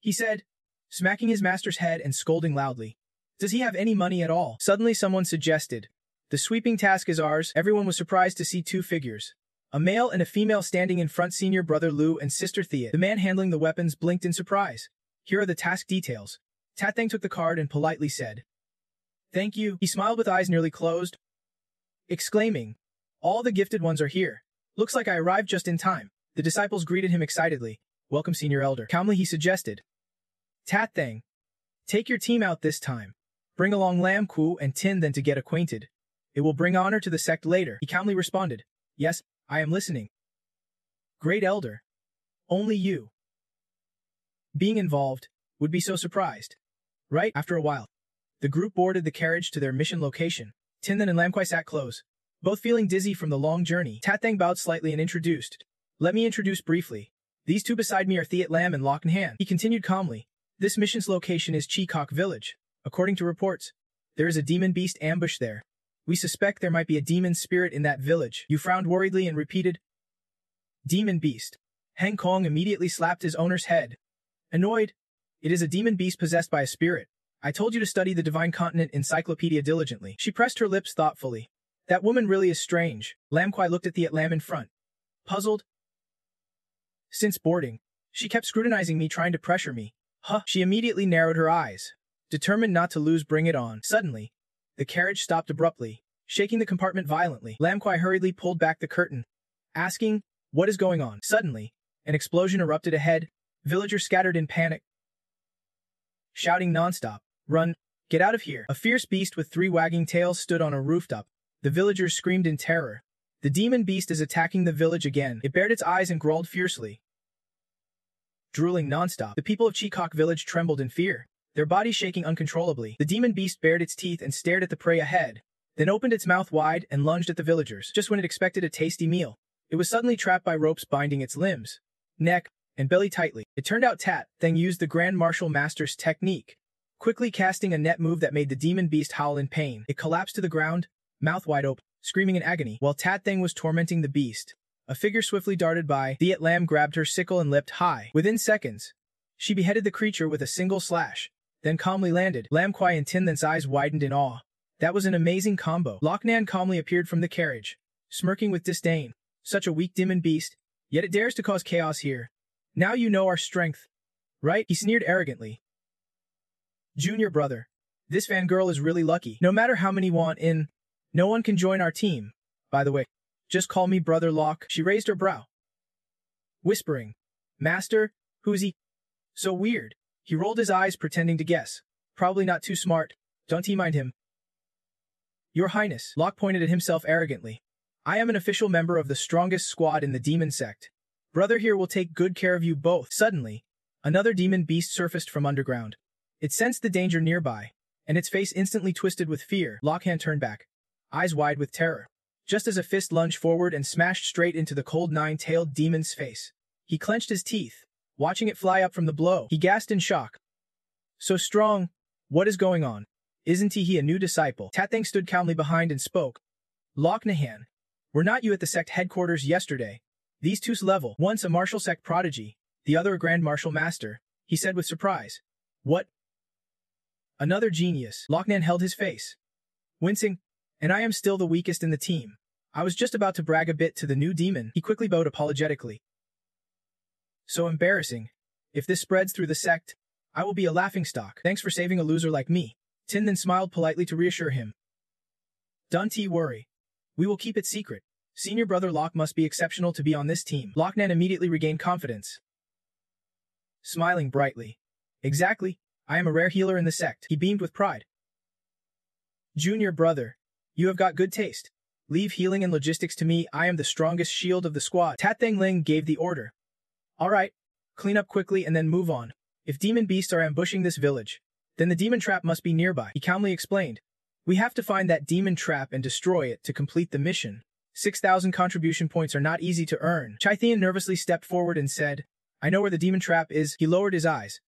he said, smacking his master's head and scolding loudly. Does he have any money at all? Suddenly someone suggested. The sweeping task is ours. Everyone was surprised to see two figures, a male and a female standing in front. Senior brother Lu and sister Thea. The man handling the weapons blinked in surprise. Here are the task details. Tat Thang took the card and politely said, Thank you. He smiled with eyes nearly closed, exclaiming, All the gifted ones are here. Looks like I arrived just in time. The disciples greeted him excitedly. Welcome, senior elder. Calmly he suggested. Tat Thang, take your team out this time. Bring along Lam Ku and Tin then to get acquainted. It will bring honor to the sect later. He calmly responded. Yes, I am listening. Great Elder. Only you. Being involved would be so surprised. Right after a while, the group boarded the carriage to their mission location. Tinthan and Lamquai sat close, both feeling dizzy from the long journey. Tathang bowed slightly and introduced. Let me introduce briefly. These two beside me are Thiet Lam and Lock Nhan. He continued calmly. This mission's location is Cheekok Village. According to reports, there is a demon beast ambush there. We suspect there might be a demon spirit in that village. You frowned worriedly and repeated, Demon beast. Heng Kong immediately slapped his owner's head. Annoyed, it is a demon beast possessed by a spirit. I told you to study the Divine Continent Encyclopedia diligently. She pressed her lips thoughtfully. That woman really is strange. Lam Kwai looked at Thiet Lam in front. Puzzled. Since boarding, she kept scrutinizing me, trying to pressure me. Huh. She immediately narrowed her eyes. Determined not to lose, bring it on. Suddenly, the carriage stopped abruptly, shaking the compartment violently. Lam Kwai hurriedly pulled back the curtain, asking, what is going on? Suddenly, an explosion erupted ahead. Villagers scattered in panic, shouting nonstop, Run! Get out of here! A fierce beast with 3 wagging tails stood on a rooftop. The villagers screamed in terror. The demon beast is attacking the village again. It bared its eyes and growled fiercely, drooling nonstop. The people of Cheekok village trembled in fear, their bodies shaking uncontrollably. The demon beast bared its teeth and stared at the prey ahead, then opened its mouth wide and lunged at the villagers. Just when it expected a tasty meal, it was suddenly trapped by ropes binding its limbs, neck, and belly tightly. It turned out Tat then used the Grand Martial Master's technique, quickly casting a net move that made the demon beast howl in pain. It collapsed to the ground, mouth wide open, screaming in agony. While Tat Thing was tormenting the beast, a figure swiftly darted by. Thiet Lam grabbed her sickle and leapt high. Within seconds, she beheaded the creature with a single slash, then calmly landed. Lam Kwai and Tinthan's eyes widened in awe. That was an amazing combo. Lock Nan calmly appeared from the carriage, smirking with disdain. Such a weak demon beast, yet it dares to cause chaos here. Now you know our strength, right? He sneered arrogantly. Junior brother, this fangirl is really lucky. No matter how many want in, no one can join our team. By the way, just call me Brother Locke. She raised her brow, whispering, Master, who is he? So weird. He rolled his eyes, pretending to guess. Probably not too smart. Don't you mind him? Your Highness, Locke pointed at himself arrogantly. I am an official member of the strongest squad in the demon sect. Brother here will take good care of you both. Suddenly, another demon beast surfaced from underground. It sensed the danger nearby, and its face instantly twisted with fear. Lockhand turned back, eyes wide with terror, just as a fist lunged forward and smashed straight into the cold 9-tailed demon's face. He clenched his teeth, watching it fly up from the blow. He gasped in shock. So strong. What is going on? Isn't he a new disciple? Tathang stood calmly behind and spoke. Lock Nahan, were not you at the sect headquarters yesterday? These two's level, once a martial sect prodigy, the other a grand martial master, he said with surprise. What? Another genius. Lochnan held his face, wincing, and I am still the weakest in the team. I was just about to brag a bit to the new demon. He quickly bowed apologetically. So embarrassing. If this spreads through the sect, I will be a laughingstock. Thanks for saving a loser like me. Tin then smiled politely to reassure him. Don't worry. We will keep it secret. Senior brother Locke must be exceptional to be on this team. Lochnan immediately regained confidence, smiling brightly. Exactly. I am a rare healer in the sect. He beamed with pride. Junior brother, you have got good taste. Leave healing and logistics to me. I am the strongest shield of the squad. Tat Thang Ling gave the order. All right. Clean up quickly and then move on. If demon beasts are ambushing this village, then the demon trap must be nearby. He calmly explained. We have to find that demon trap and destroy it to complete the mission. 6,000 contribution points are not easy to earn. Chaithian nervously stepped forward and said, I know where the demon trap is. He lowered his eyes,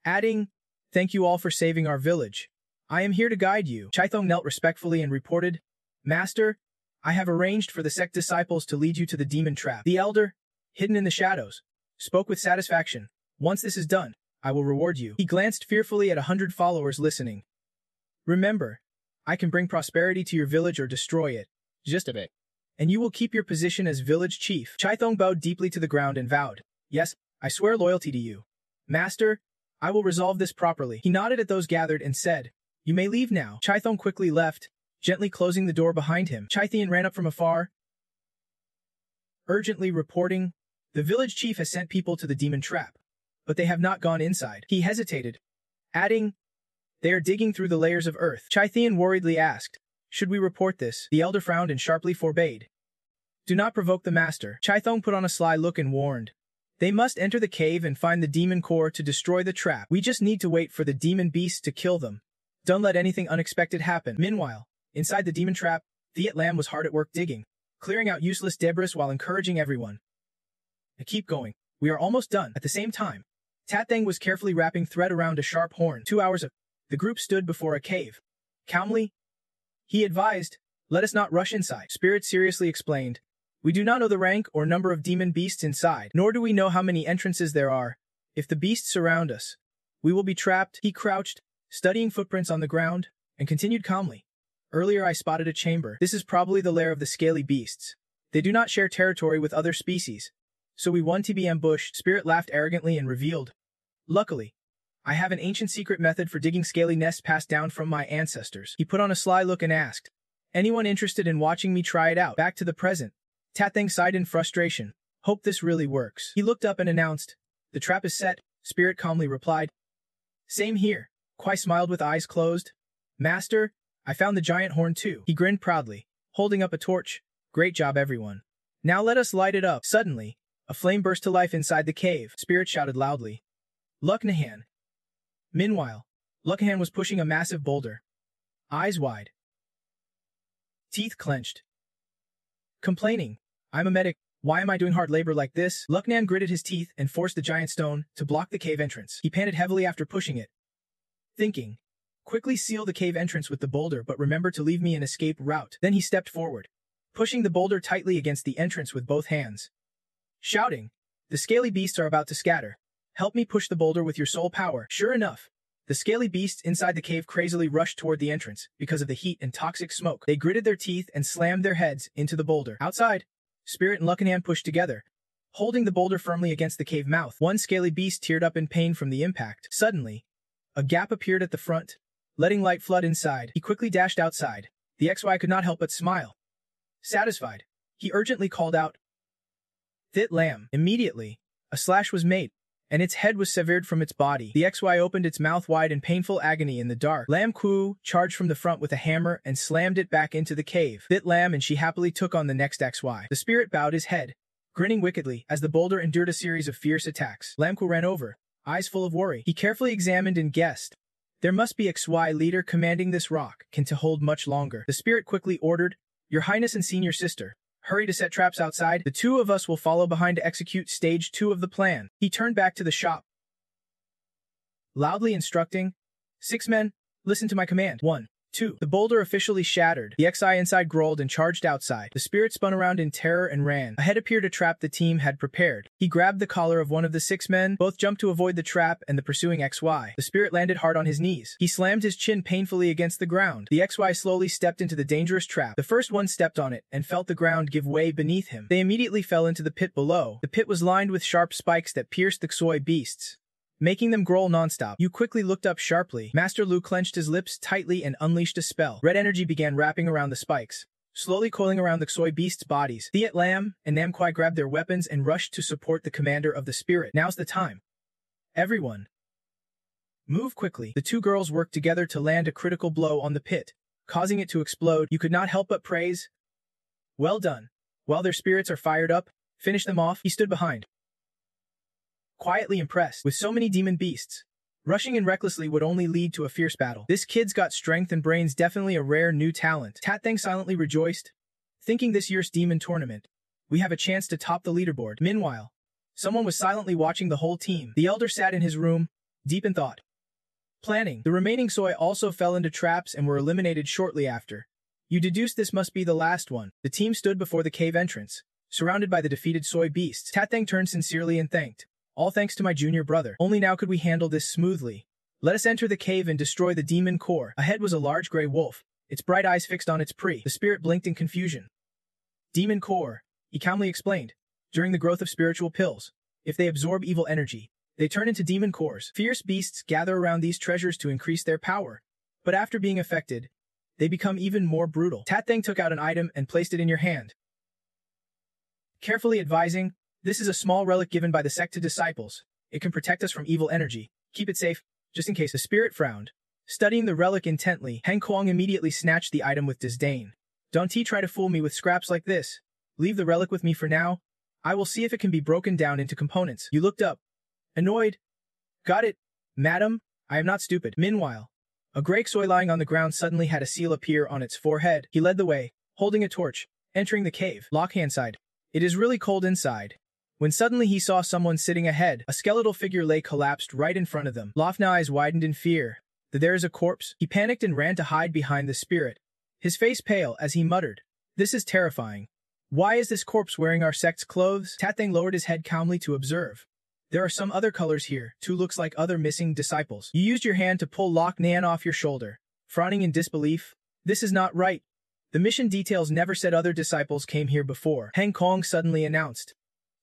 adding, Thank you all for saving our village. I am here to guide you. Chaithong knelt respectfully and reported, Master, I have arranged for the sect disciples to lead you to the demon trap. The elder, hidden in the shadows, spoke with satisfaction. Once this is done, I will reward you. He glanced fearfully at 100 followers listening. Remember, I can bring prosperity to your village or destroy it. Just a bit. And you will keep your position as village chief. Chaithong bowed deeply to the ground and vowed, Yes, I swear loyalty to you. Master, I will resolve this properly. He nodded at those gathered and said, You may leave now. Chaithong quickly left, gently closing the door behind him. Chaithian ran up from afar, urgently reporting, The village chief has sent people to the demon trap, but they have not gone inside. He hesitated, adding, They are digging through the layers of earth. Chaithian worriedly asked, Should we report this? The elder frowned and sharply forbade. Do not provoke the master. Chaithong put on a sly look and warned. They must enter the cave and find the demon core to destroy the trap. We just need to wait for the demon beasts to kill them. Don't let anything unexpected happen. Meanwhile, inside the demon trap, Viet Lam was hard at work digging, clearing out useless debris while encouraging everyone. Keep going. We are almost done. At the same time, Tat Thang was carefully wrapping thread around a sharp horn. 2 hours of the group stood before a cave. Calmly, he advised, let us not rush inside. Spirit seriously explained, we do not know the rank or number of demon beasts inside, nor do we know how many entrances there are. If the beasts surround us, we will be trapped. He crouched, studying footprints on the ground, and continued calmly. Earlier I spotted a chamber. This is probably the lair of the scaly beasts. They do not share territory with other species, so we want to be ambushed. Spirit laughed arrogantly and revealed, luckily, I have an ancient secret method for digging scaly nests passed down from my ancestors. He put on a sly look and asked, anyone interested in watching me try it out? Back to the present. Tat Thang sighed in frustration. Hope this really works. He looked up and announced, the trap is set. Spirit calmly replied, same here. Kwai smiled with eyes closed. Master, I found the giant horn too. He grinned proudly, holding up a torch. Great job everyone. Now let us light it up. Suddenly, a flame burst to life inside the cave. Spirit shouted loudly, Lucknahan. Meanwhile, Lucknahan was pushing a massive boulder. Eyes wide. Teeth clenched. Complaining, I'm a medic. Why am I doing hard labor like this? Lucknan gritted his teeth and forced the giant stone to block the cave entrance. He panted heavily after pushing it, thinking, quickly seal the cave entrance with the boulder, but remember to leave me an escape route. Then he stepped forward, pushing the boulder tightly against the entrance with both hands, shouting, the scaly beasts are about to scatter. Help me push the boulder with your soul power. Sure enough, the scaly beasts inside the cave crazily rushed toward the entrance because of the heat and toxic smoke. They gritted their teeth and slammed their heads into the boulder. Outside, Spirit and Lucknahan pushed together, holding the boulder firmly against the cave mouth. One scaly beast teared up in pain from the impact. Suddenly, a gap appeared at the front, letting light flood inside. He quickly dashed outside. The XY could not help but smile. Satisfied, he urgently called out, Thit Lam. Immediately, a slash was made, and its head was severed from its body. The XY opened its mouth wide in painful agony in the dark. Lam Ku charged from the front with a hammer and slammed it back into the cave. Thit Lam and she happily took on the next XY. The spirit bowed his head, grinning wickedly as the boulder endured a series of fierce attacks. Lam Ku ran over, eyes full of worry. He carefully examined and guessed, there must be XY leader commanding this rock can to hold much longer. The spirit quickly ordered, Your Highness and senior sister, hurry to set traps outside. The two of us will follow behind to execute stage 2 of the plan. He turned back to the shop, loudly instructing, 6 men, listen to my command. 1, 2. The boulder officially shattered. The XI inside growled and charged outside. The spirit spun around in terror and ran. Ahead appeared a trap the team had prepared. He grabbed the collar of one of the 6 men. Both jumped to avoid the trap and the pursuing XY. The spirit landed hard on his knees. He slammed his chin painfully against the ground. The XY slowly stepped into the dangerous trap. The first one stepped on it and felt the ground give way beneath him. They immediately fell into the pit below. The pit was lined with sharp spikes that pierced the XY beasts, making them growl nonstop. You quickly looked up sharply. Master Lu clenched his lips tightly and unleashed a spell. Red energy began wrapping around the spikes, slowly coiling around the Xoi beasts' bodies. Thiet Lam and Nam Kwai grabbed their weapons and rushed to support the commander of the spirit. Now's the time. Everyone, move quickly. The two girls worked together to land a critical blow on the pit, causing it to explode. You could not help but praise, well done. While their spirits are fired up, finish them off. He stood behind, quietly impressed. With so many demon beasts, rushing in recklessly would only lead to a fierce battle. This kid's got strength and brains, definitely a rare new talent. Tat Thang silently rejoiced, thinking this year's demon tournament, we have a chance to top the leaderboard. Meanwhile, someone was silently watching the whole team. The elder sat in his room, deep in thought, planning. The remaining Soi also fell into traps and were eliminated shortly after. You deduce this must be the last one. The team stood before the cave entrance, surrounded by the defeated Soi beasts. Tat Thang turned sincerely and thanked, all thanks to my junior brother. Only now could we handle this smoothly. Let us enter the cave and destroy the demon core. Ahead was a large gray wolf, its bright eyes fixed on its prey. The spirit blinked in confusion. Demon core, he calmly explained. During the growth of spiritual pills, if they absorb evil energy, they turn into demon cores. Fierce beasts gather around these treasures to increase their power, but after being affected, they become even more brutal. Tat Thang took out an item and placed it in your hand, carefully advising, this is a small relic given by the sect to disciples. It can protect us from evil energy. Keep it safe, just in case. The spirit frowned, studying the relic intently. Hang Kuang immediately snatched the item with disdain. Don't try to fool me with scraps like this. Leave the relic with me for now. I will see if it can be broken down into components. You looked up. Annoyed. Got it, madam. I am not stupid. Meanwhile, a gray soy lying on the ground suddenly had a seal appear on its forehead. He led the way, holding a torch, entering the cave. Lockhand sighed. It is really cold inside. When suddenly he saw someone sitting ahead, a skeletal figure lay collapsed right in front of them. Lofna's eyes widened in fear. There is a corpse. He panicked and ran to hide behind the spirit, his face pale as he muttered. This is terrifying. Why is this corpse wearing our sect's clothes? Tathang lowered his head calmly to observe. There are some other colors here, too. Looks like other missing disciples. You used your hand to pull Loch Nan off your shoulder. Frowning in disbelief. This is not right. The mission details never said other disciples came here before. Heng Kong suddenly announced.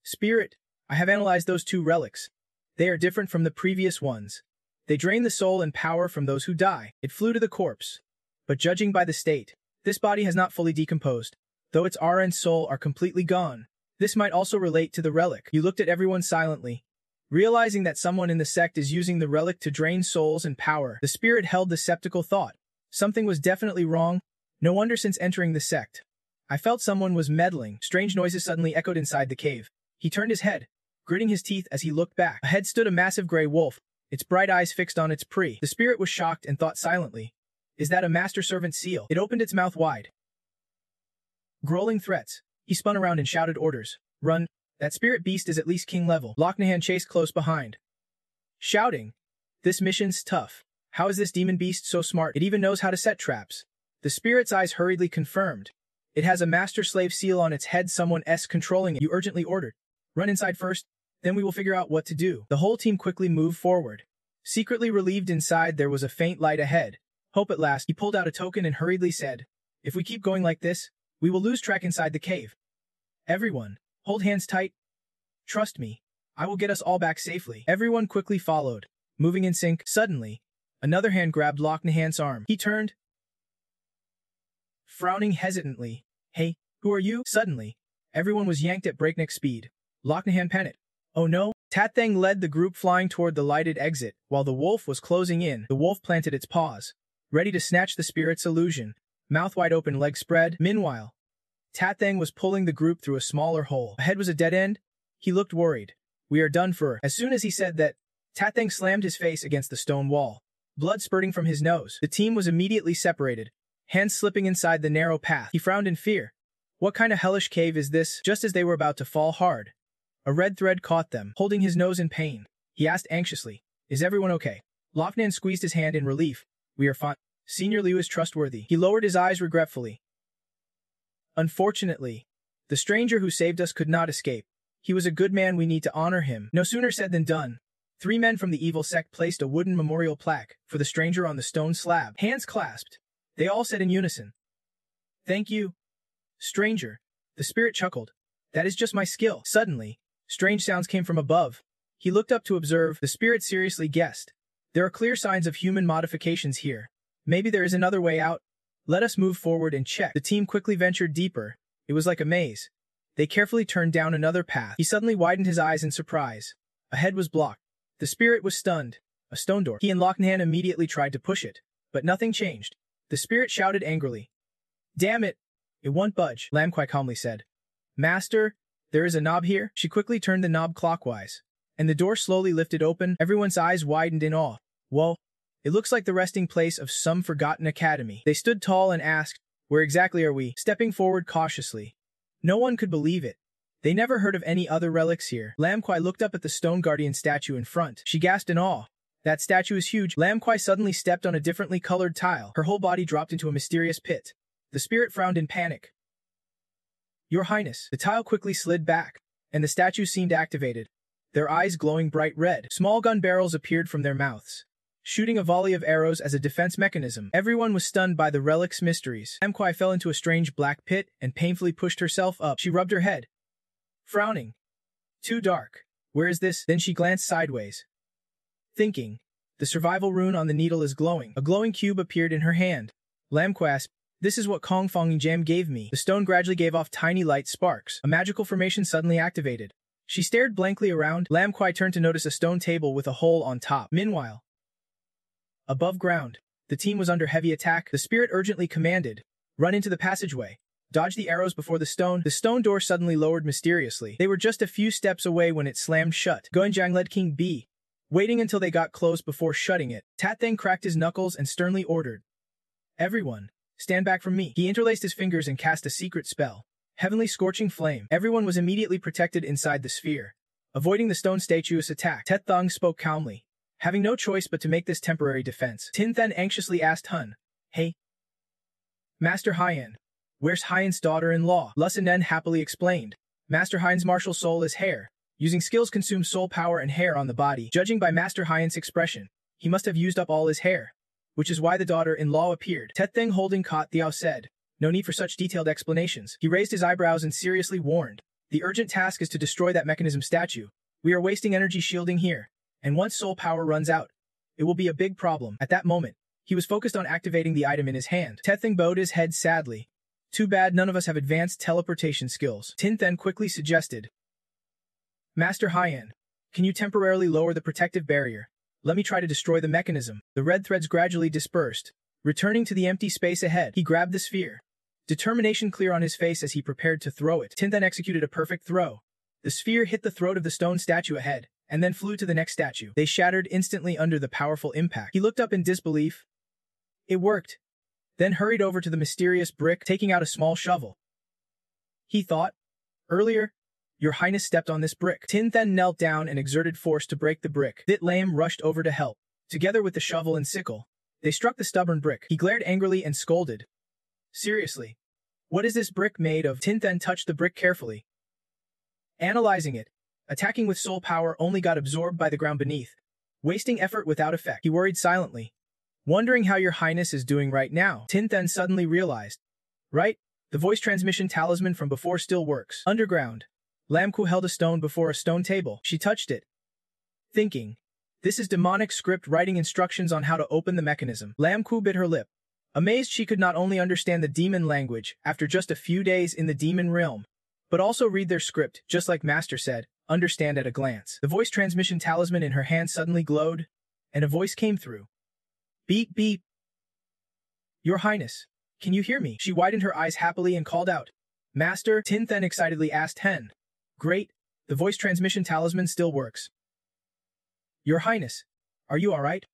Spirit, I have analyzed those two relics. They are different from the previous ones. They drain the soul and power from those who die. It flew to the corpse. But judging by the state, this body has not fully decomposed. Though its aura and soul are completely gone. This might also relate to the relic. You looked at everyone silently. Realizing that someone in the sect is using the relic to drain souls and power, the spirit held the skeptical thought. Something was definitely wrong. No wonder since entering the sect. I felt someone was meddling. Strange noises suddenly echoed inside the cave. He turned his head, gritting his teeth as he looked back. Ahead stood a massive gray wolf, its bright eyes fixed on its prey. The spirit was shocked and thought silently. Is that a master-servant seal? It opened its mouth wide. Growling threats. He spun around and shouted orders. Run. That spirit beast is at least king level. Lochnahan chased close behind. Shouting. This mission's tough. How is this demon beast so smart? It even knows how to set traps. The spirit's eyes hurriedly confirmed. It has a master-slave seal on its head. Someone's controlling it. You urgently ordered. Run inside first, then we will figure out what to do. The whole team quickly moved forward. Secretly relieved inside, there was a faint light ahead. Hope at last. He pulled out a token and hurriedly said, if we keep going like this, we will lose track inside the cave. Everyone, hold hands tight. Trust me. I will get us all back safely. Everyone quickly followed, moving in sync. Suddenly, another hand grabbed Lochnahan's arm. He turned, frowning hesitantly. Hey, who are you? Suddenly, everyone was yanked at breakneck speed. Lochnahan panicked. Oh no. Tathang led the group flying toward the lighted exit. While the wolf was closing in, the wolf planted its paws, ready to snatch the spirit's illusion. Mouth wide open, legs spread. Meanwhile, Tathang was pulling the group through a smaller hole. Ahead was a dead end. He looked worried. We are done for. As soon as he said that, Tathang slammed his face against the stone wall, blood spurting from his nose. The team was immediately separated, hands slipping inside the narrow path. He frowned in fear. What kind of hellish cave is this? Just as they were about to fall hard, a red thread caught them. Holding his nose in pain, he asked anxiously, is everyone okay? Lochnan squeezed his hand in relief. We are fine. Senior Liu is trustworthy. He lowered his eyes regretfully. Unfortunately, the stranger who saved us could not escape. He was a good man. We need to honor him. No sooner said than done. 3 men from the evil sect placed a wooden memorial plaque for the stranger on the stone slab. Hands clasped. They all said in unison, thank you, stranger. The spirit chuckled. That is just my skill. Suddenly, strange sounds came from above. He looked up to observe. The spirit seriously guessed. There are clear signs of human modifications here. Maybe there is another way out. Let us move forward and check. The team quickly ventured deeper. It was like a maze. They carefully turned down another path. He suddenly widened his eyes in surprise. Ahead was blocked. The spirit was stunned. A stone door. He and Lochnan immediately tried to push it, but nothing changed. The spirit shouted angrily. Damn it! It won't budge, Lam Kwai calmly said. Master, there is a knob here. She quickly turned the knob clockwise, and the door slowly lifted open. Everyone's eyes widened in awe. Whoa! It looks like the resting place of some forgotten academy. They stood tall and asked, where exactly are we? Stepping forward cautiously. No one could believe it. They never heard of any other relics here. Lam Kwai looked up at the stone guardian statue in front. She gasped in awe. That statue is huge. Lam Kwai suddenly stepped on a differently colored tile. Her whole body dropped into a mysterious pit. The spirit frowned in panic. Your Highness. The tile quickly slid back, and the statue seemed activated. Their eyes glowing bright red. Small gun barrels appeared from their mouths, shooting a volley of arrows as a defense mechanism. Everyone was stunned by the relic's mysteries. Lam Kwai fell into a strange black pit and painfully pushed herself up. She rubbed her head, frowning. Too dark. Where is this? Then she glanced sideways, thinking. The survival rune on the needle is glowing. A glowing cube appeared in her hand. Lam Kwai asked, this is what Kong Fong Jam gave me. The stone gradually gave off tiny light sparks. A magical formation suddenly activated. She stared blankly around. Lam Kwai turned to notice a stone table with a hole on top. Meanwhile, above ground, the team was under heavy attack. The spirit urgently commanded, run into the passageway. Dodge the arrows before the stone. The stone door suddenly lowered mysteriously. They were just a few steps away when it slammed shut. Goenjang led King B, waiting until they got close before shutting it. Tat Theng cracked his knuckles and sternly ordered, "Everyone, stand back from me." He interlaced his fingers and cast a secret spell. Heavenly Scorching Flame. Everyone was immediately protected inside the sphere, avoiding the stone statue's attack. Tet Thong spoke calmly, having no choice but to make this temporary defense. Tin Then anxiously asked Hun, "Hey, Master Haiyan, where's Haiyan's daughter-in-law?" Lusinen happily explained. Master Haiyan's martial soul is hair. Using skills consumes soul power and hair on the body. Judging by Master Haiyan's expression, he must have used up all his hair, which is why the daughter-in-law appeared. Tet Theng holding Kot Thiao said, "No need for such detailed explanations." He raised his eyebrows and seriously warned, "The urgent task is to destroy that mechanism statue. We are wasting energy shielding here, and once soul power runs out, it will be a big problem." At that moment, he was focused on activating the item in his hand. Tet Theng bowed his head sadly. "Too bad none of us have advanced teleportation skills." Tin Then quickly suggested, "Master Haiyan, can you temporarily lower the protective barrier? Let me try to destroy the mechanism." The red threads gradually dispersed. Returning to the empty space ahead, he grabbed the sphere, determination clear on his face as he prepared to throw it. Tin Then executed a perfect throw. The sphere hit the throat of the stone statue ahead, and then flew to the next statue. They shattered instantly under the powerful impact. He looked up in disbelief. It worked. Then hurried over to the mysterious brick, taking out a small shovel. He thought, "Earlier, Your Highness stepped on this brick." Tin Then knelt down and exerted force to break the brick. Thit Lam rushed over to help. Together with the shovel and sickle, they struck the stubborn brick. He glared angrily and scolded, "Seriously, what is this brick made of?" Tin Then touched the brick carefully, analyzing it. Attacking with soul power only got absorbed by the ground beneath, wasting effort without effect. He worried silently, wondering how Your Highness is doing right now. Tin Then suddenly realized, right, the voice transmission talisman from before still works. Underground, Lam Ku held a stone before a stone table. She touched it, thinking, this is demonic script writing instructions on how to open the mechanism. Lam Ku bit her lip, amazed she could not only understand the demon language after just a few days in the demon realm, but also read their script, just like Master said, understand at a glance. The voice transmission talisman in her hand suddenly glowed, and a voice came through. Beep beep. Your Highness, can you hear me? She widened her eyes happily and called out, Master. Tin Then excitedly asked Hen. Great, the voice transmission talisman still works. Your Highness, are you alright?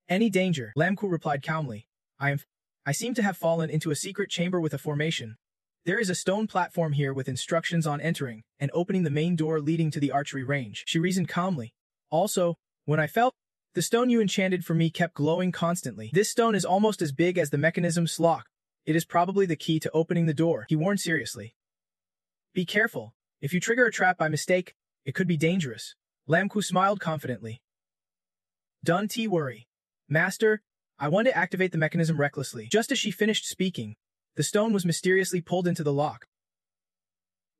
Any danger? Lam Ku replied calmly. I seem to have fallen into a secret chamber with a formation. There is a stone platform here with instructions on entering and opening the main door leading to the archery range. She reasoned calmly. Also, when I fell, the stone you enchanted for me kept glowing constantly. This stone is almost as big as the mechanism's lock. It is probably the key to opening the door, he warned seriously. Be careful. If you trigger a trap by mistake, it could be dangerous. Lam Ku smiled confidently. Don't worry. Master, I want to activate the mechanism recklessly. Just as she finished speaking, the stone was mysteriously pulled into the lock.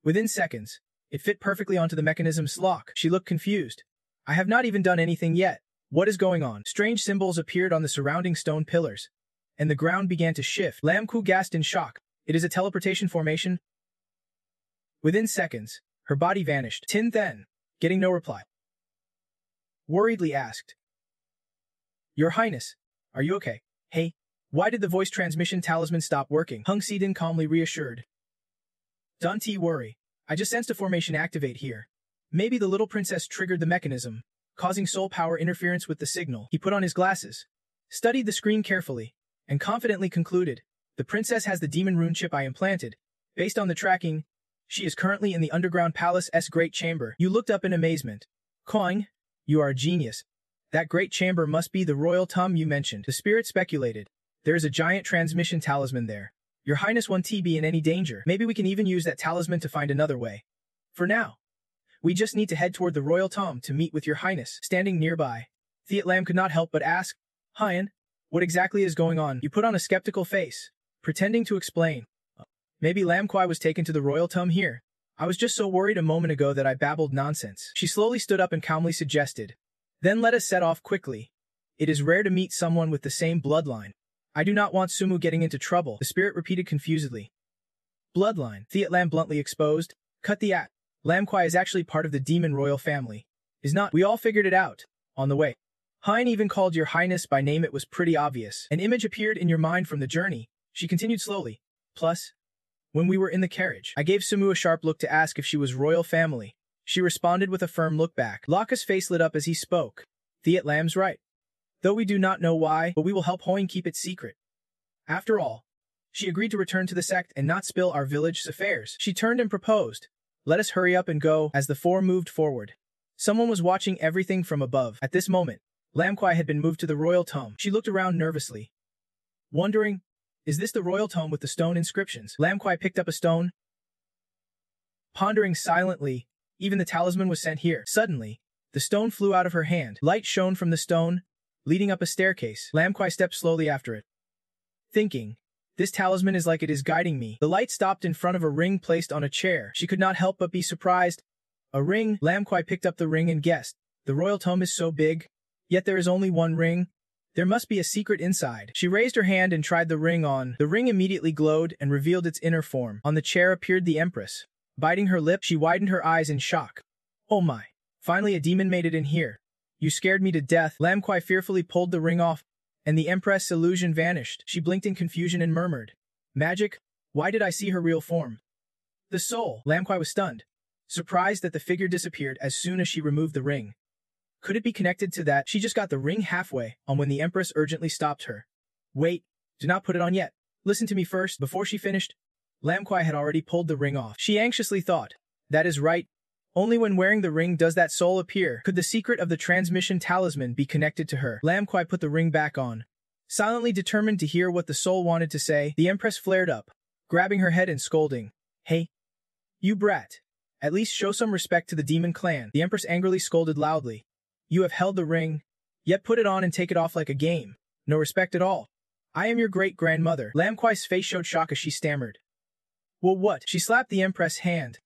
Within seconds, it fit perfectly onto the mechanism's lock. She looked confused. I have not even done anything yet. What is going on? Strange symbols appeared on the surrounding stone pillars, and the ground began to shift. Lam Ku gasped in shock. It is a teleportation formation. Within seconds, her body vanished. Tin Then, getting no reply, worriedly asked, Your Highness, are you okay? Hey, why did the voice transmission talisman stop working? Hung Sidin calmly reassured. Don't worry. I just sensed a formation activate here. Maybe the little princess triggered the mechanism, causing soul power interference with the signal. He put on his glasses, studied the screen carefully, and confidently concluded, the princess has the demon rune chip I implanted. Based on the tracking, she is currently in the underground palace's great chamber. You looked up in amazement. Koing, you are a genius. That great chamber must be the royal tomb you mentioned. The spirit speculated. There is a giant transmission talisman there. Your Highness won't be in any danger. Maybe we can even use that talisman to find another way. For now, we just need to head toward the royal tomb to meet with Your Highness. Standing nearby, Thiet Lam could not help but ask, Haiyan, what exactly is going on? You put on a skeptical face, pretending to explain. Maybe Lam Kwai was taken to the royal tomb here. I was just so worried a moment ago that I babbled nonsense. She slowly stood up and calmly suggested. Then let us set off quickly. It is rare to meet someone with the same bloodline. I do not want Sumu getting into trouble, the spirit repeated confusedly. Bloodline, Thiet Lam bluntly exposed. Cut the act. Lam Kwai is actually part of the demon royal family. Is not. We all figured it out. On the way. Hein even called Your Highness by name. It was pretty obvious. An image appeared in your mind from the journey. She continued slowly. Plus, When we were in the carriage, I gave Sumu a sharp look to ask if she was royal family. She responded with a firm look back. Laka's face lit up as he spoke. Thiet Lam's right. Though we do not know why, but we will help Hoing keep it secret. After all, she agreed to return to the sect and not spill our village's affairs. She turned and proposed, "Let us hurry up and go," as the four moved forward. Someone was watching everything from above. At this moment, Lam Kwai had been moved to the royal tomb. She looked around nervously, wondering, is this the royal tomb with the stone inscriptions? Lam Kwai picked up a stone, pondering silently. Even the talisman was sent here. Suddenly, the stone flew out of her hand. Light shone from the stone, leading up a staircase. Lam Kwai stepped slowly after it, thinking, this talisman is like it is guiding me. The light stopped in front of a ring placed on a chair. She could not help but be surprised. A ring? Lam Kwai picked up the ring and guessed. The royal tomb is so big, yet there is only one ring. There must be a secret inside. She raised her hand and tried the ring on. The ring immediately glowed and revealed its inner form. On the chair appeared the Empress. Biting her lip, she widened her eyes in shock. Oh my. Finally a demon made it in here. You scared me to death. Lam Kwai fearfully pulled the ring off, and the Empress' illusion vanished. She blinked in confusion and murmured, magic? Why did I see her real form? The soul. Lam Kwai was stunned, surprised that the figure disappeared as soon as she removed the ring. Could it be connected to that? She just got the ring halfway on when the Empress urgently stopped her. Wait, do not put it on yet. Listen to me first. Before she finished, Lam Kwai had already pulled the ring off. She anxiously thought, that is right. Only when wearing the ring does that soul appear. Could the secret of the transmission talisman be connected to her? Lam Kwai put the ring back on, silently determined to hear what the soul wanted to say. The Empress flared up, grabbing her head and scolding, hey, you brat. At least show some respect to the demon clan. The Empress angrily scolded loudly. You have held the ring, yet put it on and take it off like a game. No respect at all. I am your great-grandmother. Lam Kwai's face showed shock as she stammered. Well, what? She slapped the Empress' hand.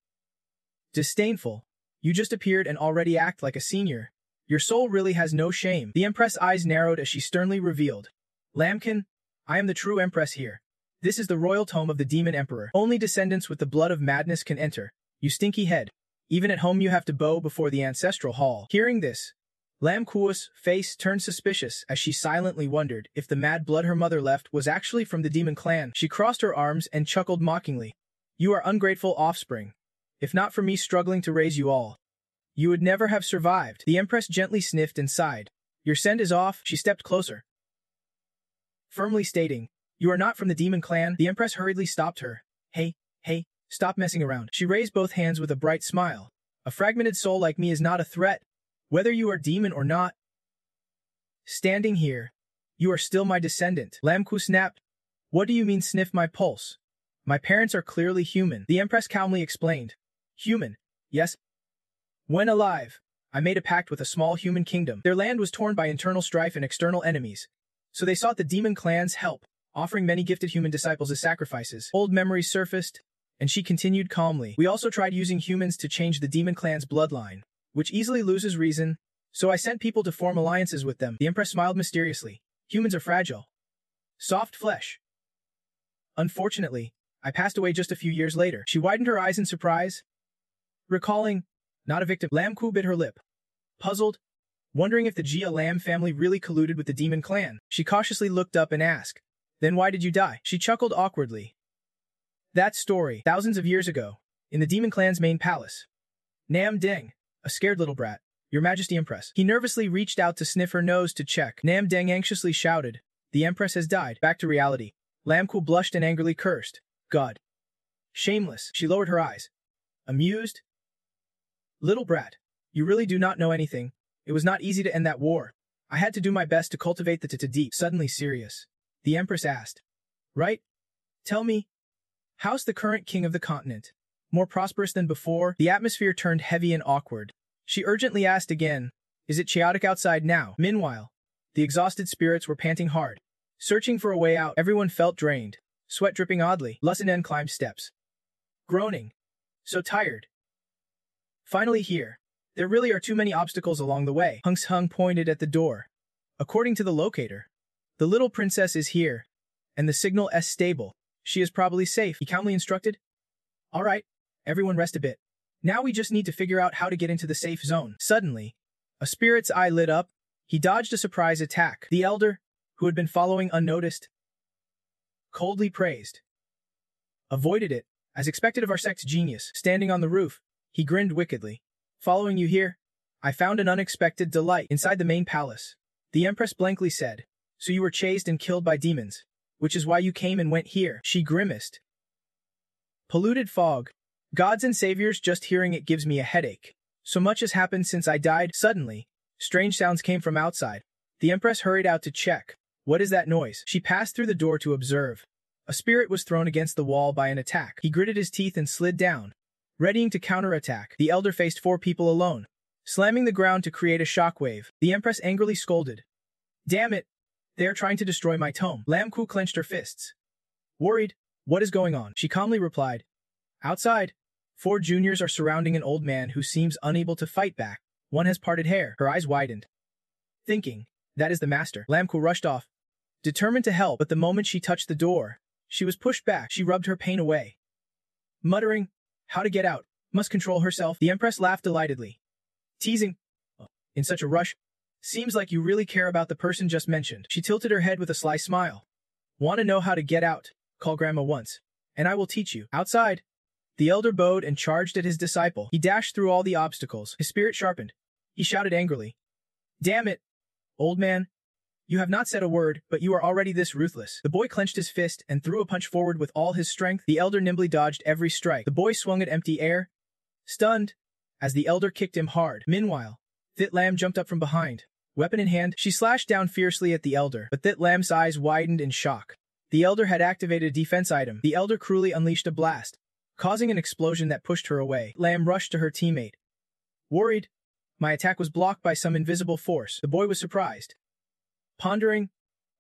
Disdainful. You just appeared and already act like a senior. Your soul really has no shame. The Empress' eyes narrowed as she sternly revealed. Lamkin, I am the true Empress here. This is the royal tomb of the Demon Emperor. Only descendants with the blood of madness can enter. You stinky head. Even at home you have to bow before the ancestral hall. Hearing this, Lam Kua's face turned suspicious as she silently wondered if the mad blood her mother left was actually from the demon clan. She crossed her arms and chuckled mockingly. You are ungrateful offspring. If not for me struggling to raise you all, you would never have survived. The Empress gently sniffed and sighed. Your scent is off. She stepped closer, firmly stating, you are not from the demon clan. The Empress hurriedly stopped her. Hey, stop messing around. She raised both hands with a bright smile. A fragmented soul like me is not a threat, whether you are demon or not. Standing here, you are still my descendant. Lam Ku snapped. What do you mean sniff my pulse? My parents are clearly human. The Empress calmly explained. Human, yes. When alive, I made a pact with a small human kingdom. Their land was torn by internal strife and external enemies, so they sought the demon clan's help, offering many gifted human disciples as sacrifices. Old memories surfaced, and she continued calmly. We also tried using humans to change the demon clan's bloodline, which easily loses reason, so I sent people to form alliances with them. The Empress smiled mysteriously. Humans are fragile. Soft flesh. Unfortunately, I passed away just a few years later. She widened her eyes in surprise, recalling, not a victim. Lam Ku bit her lip, puzzled, wondering if the Jia Lam family really colluded with the demon clan. She cautiously looked up and asked, then why did you die? She chuckled awkwardly. That story, thousands of years ago, in the demon clan's main palace. Nam Deng, a scared little brat, Your Majesty Empress. He nervously reached out to sniff her nose to check. Nam Deng anxiously shouted, the Empress has died. Back to reality. Lam Ku blushed and angrily cursed. God. Shameless. She lowered her eyes. Amused? Little brat, you really do not know anything. It was not easy to end that war. I had to do my best to cultivate the deep. Suddenly serious, the Empress asked. Right? Tell me, how's the current king of the continent? More prosperous than before? The atmosphere turned heavy and awkward. She urgently asked again, is it chaotic outside now? Meanwhile, the exhausted spirits were panting hard, searching for a way out. Everyone felt drained, sweat dripping oddly. Lusinan climbed steps, groaning, so tired. Finally here, there really are too many obstacles along the way. Hung pointed at the door. According to the locator, the little princess is here, and the signal is stable. She is probably safe, he calmly instructed. All right, everyone rest a bit. Now we just need to figure out how to get into the safe zone. Suddenly, a spirit's eye lit up. He dodged a surprise attack. The elder, who had been following unnoticed, coldly praised, avoided it, As expected of our sect's genius, standing on the roof, he grinned wickedly. Following you here, I found an unexpected delight inside the main palace. The Empress blankly said, so you were chased and killed by demons, which is why you came and went here. She grimaced. Polluted fog. Gods and saviors, just hearing it gives me a headache. So much has happened since I died. Suddenly, strange sounds came from outside. The Empress hurried out to check. What is that noise? She passed through the door to observe. A spirit was thrown against the wall by an attack. He gritted his teeth and slid down. Readying to counterattack, the elder faced 4 people alone, slamming the ground to create a shockwave. The Empress angrily scolded. Damn it! They are trying to destroy my tome. Lam Ku clenched her fists. Worried, what is going on? She calmly replied. Outside, 4 juniors are surrounding an old man who seems unable to fight back. One has parted hair. Her eyes widened. Thinking, that is the master. Lam Ku rushed off, determined to help, but the moment she touched the door, she was pushed back. She rubbed her pain away. Muttering, how to get out, must control herself. The Empress laughed delightedly. Teasing, in such a rush, seems like you really care about the person just mentioned. She tilted her head with a sly smile. Want to know how to get out? Call Grandma once, and I will teach you. Outside, the elder bowed and charged at his disciple. He dashed through all the obstacles. His spirit sharpened. He shouted angrily. Damn it, old man. You have not said a word, but you are already this ruthless. The boy clenched his fist and threw a punch forward with all his strength. The elder nimbly dodged every strike. The boy swung at empty air, stunned, as the elder kicked him hard. Meanwhile, Thit Lam jumped up from behind. Weapon in hand, she slashed down fiercely at the elder, but Thit Lam's eyes widened in shock. The elder had activated a defense item. The elder cruelly unleashed a blast, causing an explosion that pushed her away. Lam rushed to her teammate. Worried, my attack was blocked by some invisible force. The boy was surprised. Pondering,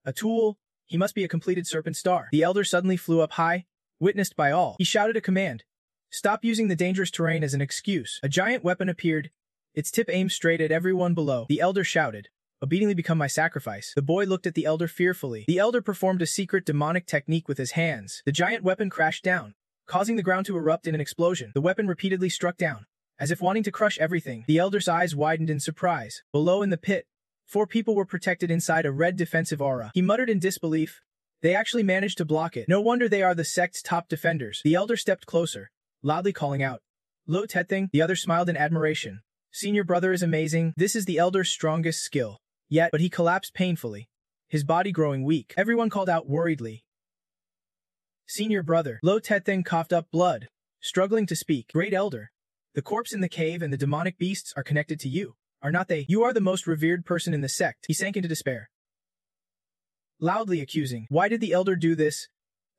a tool, he must be a completed serpent star. The elder suddenly flew up high, witnessed by all. He shouted a command. Stop using the dangerous terrain as an excuse. A giant weapon appeared, its tip aimed straight at everyone below. The elder shouted, obediently become my sacrifice. The boy looked at the elder fearfully. The elder performed a secret demonic technique with his hands. The giant weapon crashed down, causing the ground to erupt in an explosion. The weapon repeatedly struck down, as if wanting to crush everything. The elder's eyes widened in surprise. Below in the pit, 4 people were protected inside a red defensive aura. He muttered in disbelief. They actually managed to block it. No wonder they are the sect's top defenders. The elder stepped closer, loudly calling out, Lo Tething. The other smiled in admiration. Senior brother is amazing. This is the elder's strongest skill. But he collapsed painfully, his body growing weak. Everyone called out worriedly. Senior brother. Lo Tething coughed up blood, struggling to speak. Great elder. The corpse in the cave and the demonic beasts are connected to you, are not they? You are the most revered person in the sect. He sank into despair, loudly accusing. Why did the elder do this?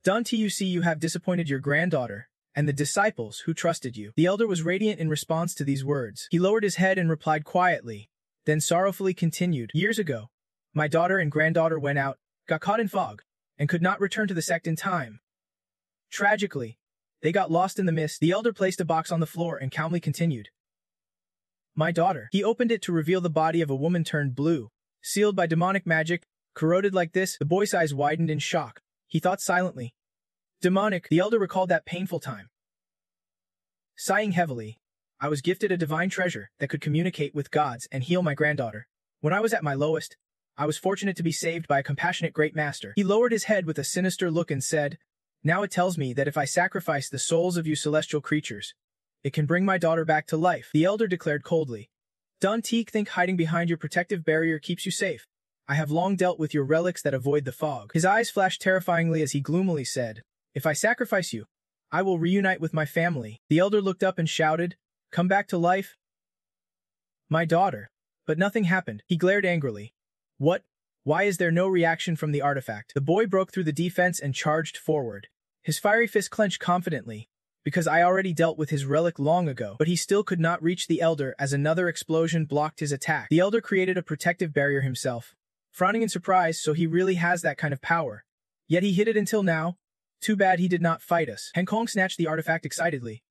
Don't you see you have disappointed your granddaughter and the disciples who trusted you? The elder was radiant in response to these words. He lowered his head and replied quietly, then sorrowfully continued. Years ago, my daughter and granddaughter went out, got caught in fog, and could not return to the sect in time. Tragically, they got lost in the mist. The elder placed a box on the floor and calmly continued. My daughter. He opened it to reveal the body of a woman turned blue, sealed by demonic magic, corroded like this. The boy's eyes widened in shock. He thought silently. Demonic. The elder recalled that painful time. Sighing heavily, I was gifted a divine treasure that could communicate with gods and heal my granddaughter. When I was at my lowest, I was fortunate to be saved by a compassionate great master. He lowered his head with a sinister look and said, now it tells me that if I sacrifice the souls of you celestial creatures, it can bring my daughter back to life. The elder declared coldly. Don't think hiding behind your protective barrier keeps you safe. I have long dealt with your relics that avoid the fog. His eyes flashed terrifyingly as he gloomily said, if I sacrifice you, I will reunite with my family. The elder looked up and shouted, come back to life? My daughter. But nothing happened. He glared angrily. What? Why is there no reaction from the artifact? The boy broke through the defense and charged forward. His fiery fist clenched confidently, because I already dealt with his relic long ago. But he still could not reach the elder as another explosion blocked his attack. The elder created a protective barrier himself, frowning in surprise. So he really has that kind of power. Yet he hid it until now. Too bad he did not fight us. Han Kong snatched the artifact excitedly,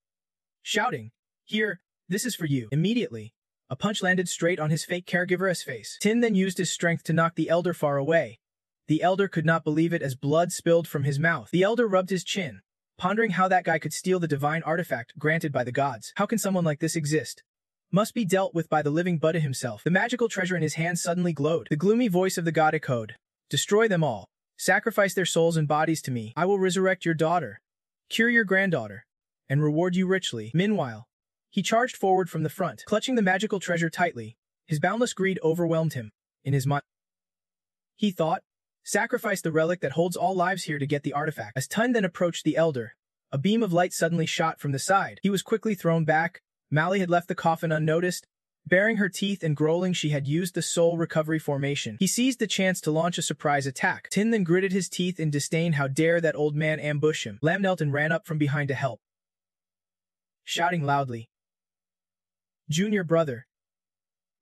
shouting, here, this is for you. Immediately, a punch landed straight on his fake caregiver's face. Tin then used his strength to knock the elder far away. The elder could not believe it as blood spilled from his mouth. The elder rubbed his chin, pondering how that guy could steal the divine artifact granted by the gods. How can someone like this exist? Must be dealt with by the living Buddha himself. The magical treasure in his hand suddenly glowed. The gloomy voice of the god echoed, destroy them all. Sacrifice their souls and bodies to me. I will resurrect your daughter. Cure your granddaughter. and reward you richly. Meanwhile, he charged forward from the front, clutching the magical treasure tightly. His boundless greed overwhelmed him. In his mind, he thought, sacrifice the relic that holds all lives here to get the artifact. As Tun then approached the elder, a beam of light suddenly shot from the side. He was quickly thrown back. Mali had left the coffin unnoticed. Baring her teeth and growling, she had used the soul recovery formation. He seized the chance to launch a surprise attack. Tin then gritted his teeth in disdain. How dare that old man ambush him? Lam knelt and ran up from behind to help, shouting loudly, "Junior brother,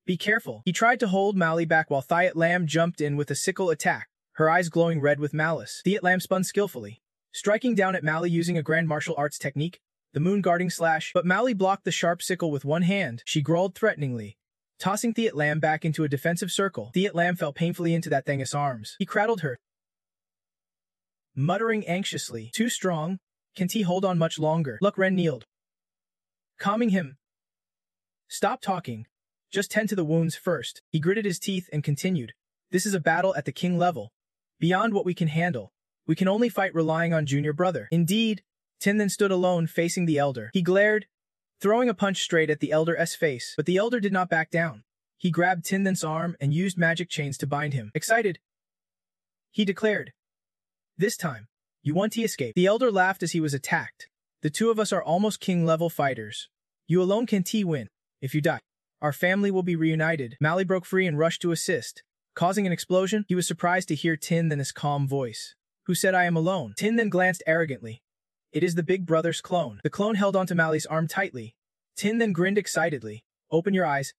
be careful." He tried to hold Mali back while Thiat Lam jumped in with a sickle attack, her eyes glowing red with malice. Thiat Lam spun skillfully, striking down at Mali using a grand martial arts technique, the moon guarding slash, but Mali blocked the sharp sickle with one hand. She growled threateningly, tossing Thiat Lam back into a defensive circle. Thiat Lam fell painfully into that thing's arms. He cradled her, muttering anxiously, "Too strong, can't he hold on much longer?" Luk Ren kneeled, calming him. "Stop talking. Just tend to the wounds first." He gritted his teeth and continued, "This is a battle at the king level. Beyond what we can handle. We can only fight relying on junior brother." Indeed, Tin then stood alone facing the elder. He glared, throwing a punch straight at the elder's face, but the elder did not back down. He grabbed Tin Then's arm and used magic chains to bind him. Excited, he declared, "This time, you want to escape." The elder laughed as he was attacked. "The two of us are almost king-level fighters. You alone can win. If you die, our family will be reunited." Mali broke free and rushed to assist, causing an explosion. He was surprised to hear Tin Then's calm voice. "Who said I am alone?" Tin then glanced arrogantly. "It is the big brother's clone." The clone held onto Mali's arm tightly. Tin then grinned excitedly. "Open your eyes,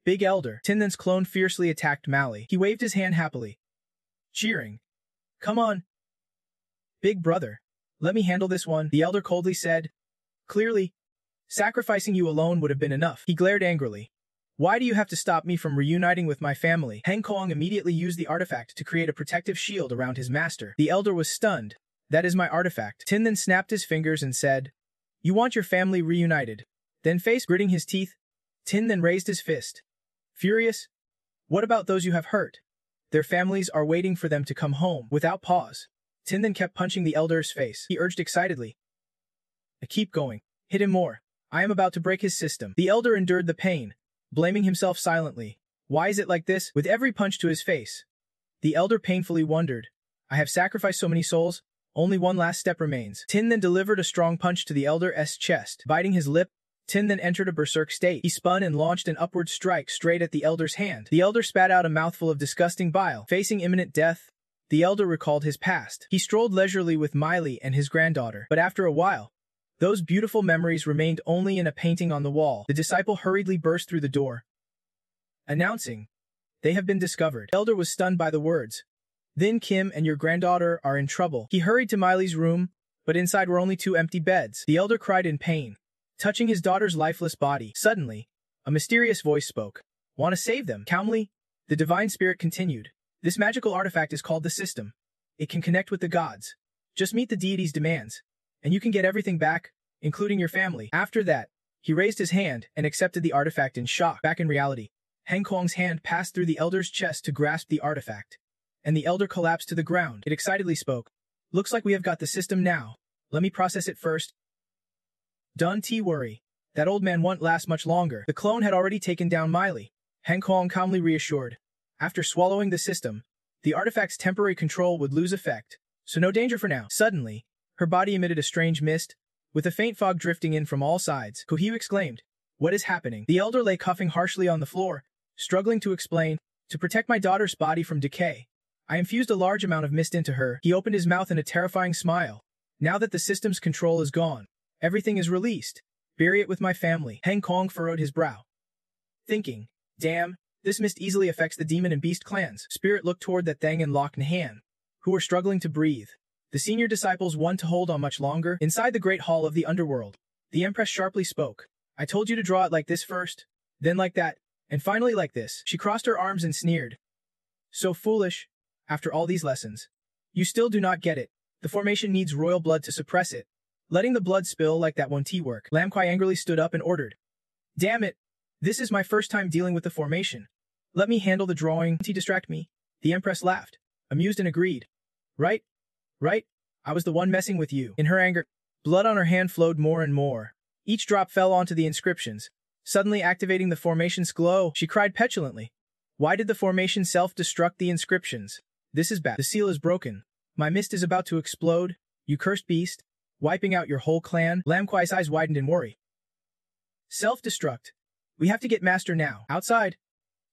big elder." Tin then's clone fiercely attacked Mali. He waved his hand happily, cheering, "Come on, big brother. Let me handle this one." The elder coldly said, "Clearly, sacrificing you alone would have been enough." He glared angrily. "Why do you have to stop me from reuniting with my family?" Heng Kong immediately used the artifact to create a protective shield around his master. The elder was stunned. "That is my artifact." Tin then snapped his fingers and said, "You want your family reunited?" Then face gritting his teeth, Tin then raised his fist. Furious, "What about those you have hurt? Their families are waiting for them to come home." Without pause, Tin then kept punching the elder's face. He urged excitedly, "Keep going. Hit him more. I am about to break his system." The elder endured the pain, blaming himself silently. Why is it like this? With every punch to his face, the elder painfully wondered, "I have sacrificed so many souls. Only one last step remains." Tin then delivered a strong punch to the elder's chest. Biting his lip, Tin then entered a berserk state. He spun and launched an upward strike straight at the elder's hand. The elder spat out a mouthful of disgusting bile. Facing imminent death, the elder recalled his past. He strolled leisurely with Miley and his granddaughter. But after a while, those beautiful memories remained only in a painting on the wall. The disciple hurriedly burst through the door, announcing, "They have been discovered." The elder was stunned by the words. "Then Kim and your granddaughter are in trouble." He hurried to Miley's room, but inside were only 2 empty beds. The elder cried in pain, touching his daughter's lifeless body. Suddenly, a mysterious voice spoke. "Want to save them?" Calmly, the divine spirit continued. "This magical artifact is called the system. It can connect with the gods. Just meet the deity's demands, and you can get everything back, including your family." After that, he raised his hand and accepted the artifact in shock. Back in reality, Heng Kong's hand passed through the elder's chest to grasp the artifact, and the elder collapsed to the ground. It excitedly spoke, "Looks like we have got the system now. Let me process it first." "Don't worry. That old man won't last much longer." The clone had already taken down Miley. Heng Kong calmly reassured. After swallowing the system, the artifact's temporary control would lose effect, so no danger for now. Suddenly, her body emitted a strange mist, with a faint fog drifting in from all sides. Kohyu exclaimed, "What is happening?" The elder lay coughing harshly on the floor, struggling to explain, "To protect my daughter's body from decay, I infused a large amount of mist into her." He opened his mouth in a terrifying smile. "Now that the system's control is gone, everything is released. Bury it with my family." Heng Kong furrowed his brow, thinking, "Damn, this mist easily affects the demon and beast clans." Spirit looked toward that Thang and Lok Nhan, who were struggling to breathe. The senior disciples want to hold on much longer. Inside the great hall of the underworld, the Empress sharply spoke. "I told you to draw it like this first, then like that, and finally like this." She crossed her arms and sneered. "So foolish. After all these lessons, you still do not get it. The formation needs royal blood to suppress it. Letting the blood spill like that won't work." Lam Kuai angrily stood up and ordered, "Damn it! This is my first time dealing with the formation. Let me handle the drawing. Won't he distract me?" The Empress laughed, amused and agreed. Right. I was the one messing with you." In her anger, Blood on her hand flowed more and more. Each drop fell onto the inscriptions, suddenly activating the formation's glow. She cried petulantly. Why did the formation self-destruct the inscriptions? This is bad. The seal is broken. My mist is about to explode. You cursed beast. Wiping out your whole clan. Lam Kuai's eyes widened in worry. Self-destruct. We have to get Master now. Outside.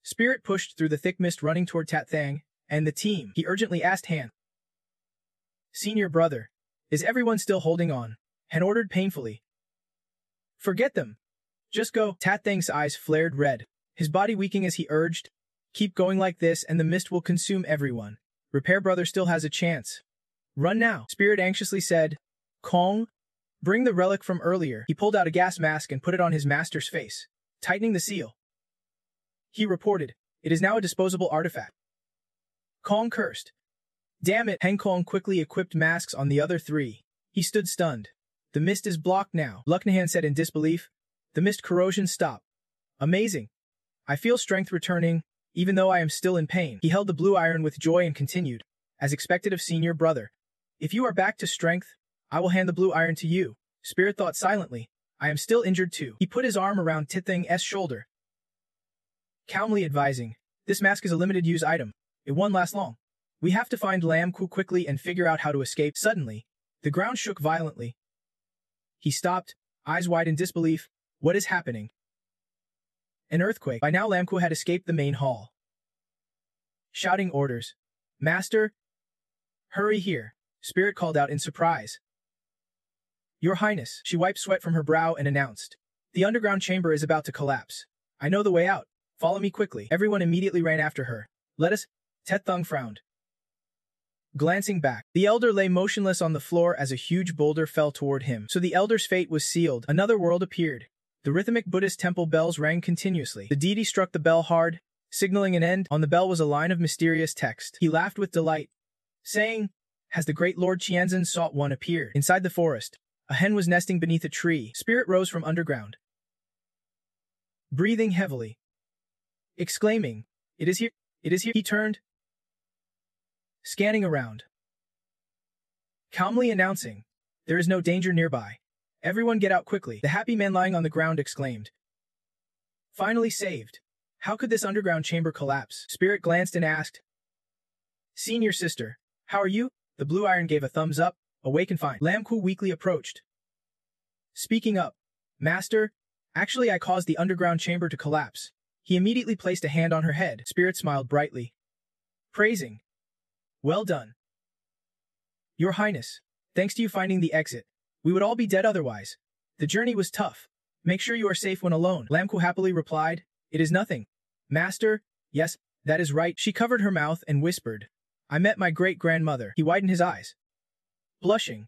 Spirit pushed through the thick mist running toward Tat Thang and the team. He urgently asked Han. Senior brother. Is everyone still holding on? Han ordered painfully. Forget them. Just go. Tat Thang's eyes flared red, his body weakening as he urged. Keep going like this and the mist will consume everyone. Repair brother still has a chance. Run now. Spirit anxiously said. Kong, bring the relic from earlier. He pulled out a gas mask and put it on his master's face, tightening the seal. He reported, it is now a disposable artifact. Kong cursed. Damn it. Heng Kong quickly equipped masks on the other three. He stood stunned. The mist is blocked now, Lucknahan said in disbelief. The mist corrosion stopped. Amazing. I feel strength returning, even though I am still in pain. He held the blue iron with joy and continued, as expected of senior brother. If you are back to strength, I will hand the blue iron to you. Spirit thought silently. I am still injured too. He put his arm around Tithang's shoulder, calmly advising, this mask is a limited-use item. It won't last long. We have to find Lam Ku quickly and figure out how to escape. Suddenly, the ground shook violently. He stopped, eyes wide in disbelief. What is happening? An earthquake. By now Lam Ku had escaped the main hall, shouting orders. Master? Hurry here. Spirit called out in surprise. Your Highness. She wiped sweat from her brow and announced. The underground chamber is about to collapse. I know the way out. Follow me quickly. Everyone immediately ran after her. Let us. Tet Thung frowned. Glancing back, the elder lay motionless on the floor as a huge boulder fell toward him. So the elder's fate was sealed. Another world appeared. The rhythmic Buddhist temple bells rang continuously. The deity struck the bell hard, signaling an end. On the bell was a line of mysterious text. He laughed with delight, saying, Has the great Lord Qianzhen sought one appeared. Inside the forest, a hen was nesting beneath a tree. Spirit rose from underground, breathing heavily, exclaiming, It is here. It is here. He turned, scanning around, calmly announcing, There is no danger nearby. Everyone get out quickly. The happy man lying on the ground exclaimed. Finally saved. How could this underground chamber collapse? Spirit glanced and asked. Senior sister, how are you? The blue iron gave a thumbs up, awake and fine. Lam Ku weakly approached, speaking up. Master, actually I caused the underground chamber to collapse. He immediately placed a hand on her head. Spirit smiled brightly, praising. Well done. Your Highness, thanks to you finding the exit, we would all be dead otherwise. The journey was tough. Make sure you are safe when alone. Lam Ku happily replied, It is nothing. Master, yes, that is right. She covered her mouth and whispered, I met my great-grandmother. He widened his eyes, blushing,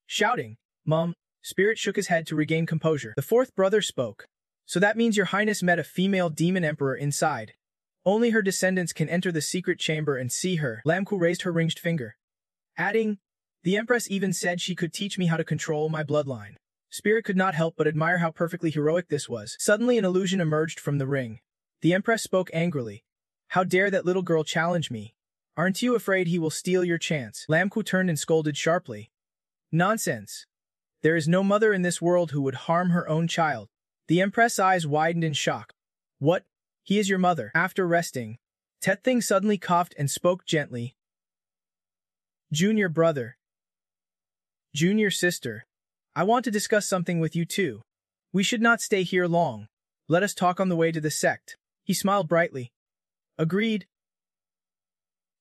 shouting, Mom. Spirit shook his head to regain composure. The fourth brother spoke. So that means your Highness met a female demon emperor inside. Only her descendants can enter the secret chamber and see her. Lam Ku raised her ringed finger, adding, The Empress even said she could teach me how to control my bloodline. Spirit could not help but admire how perfectly heroic this was. Suddenly an illusion emerged from the ring. The Empress spoke angrily. How dare that little girl challenge me? Aren't you afraid he will steal your chance? Lam Ku turned and scolded sharply. Nonsense. There is no mother in this world who would harm her own child. The Empress' eyes widened in shock. What? He is your mother. After resting, Tet Thing suddenly coughed and spoke gently. Junior brother. Junior sister. I want to discuss something with you too. We should not stay here long. Let us talk on the way to the sect. He smiled brightly. Agreed.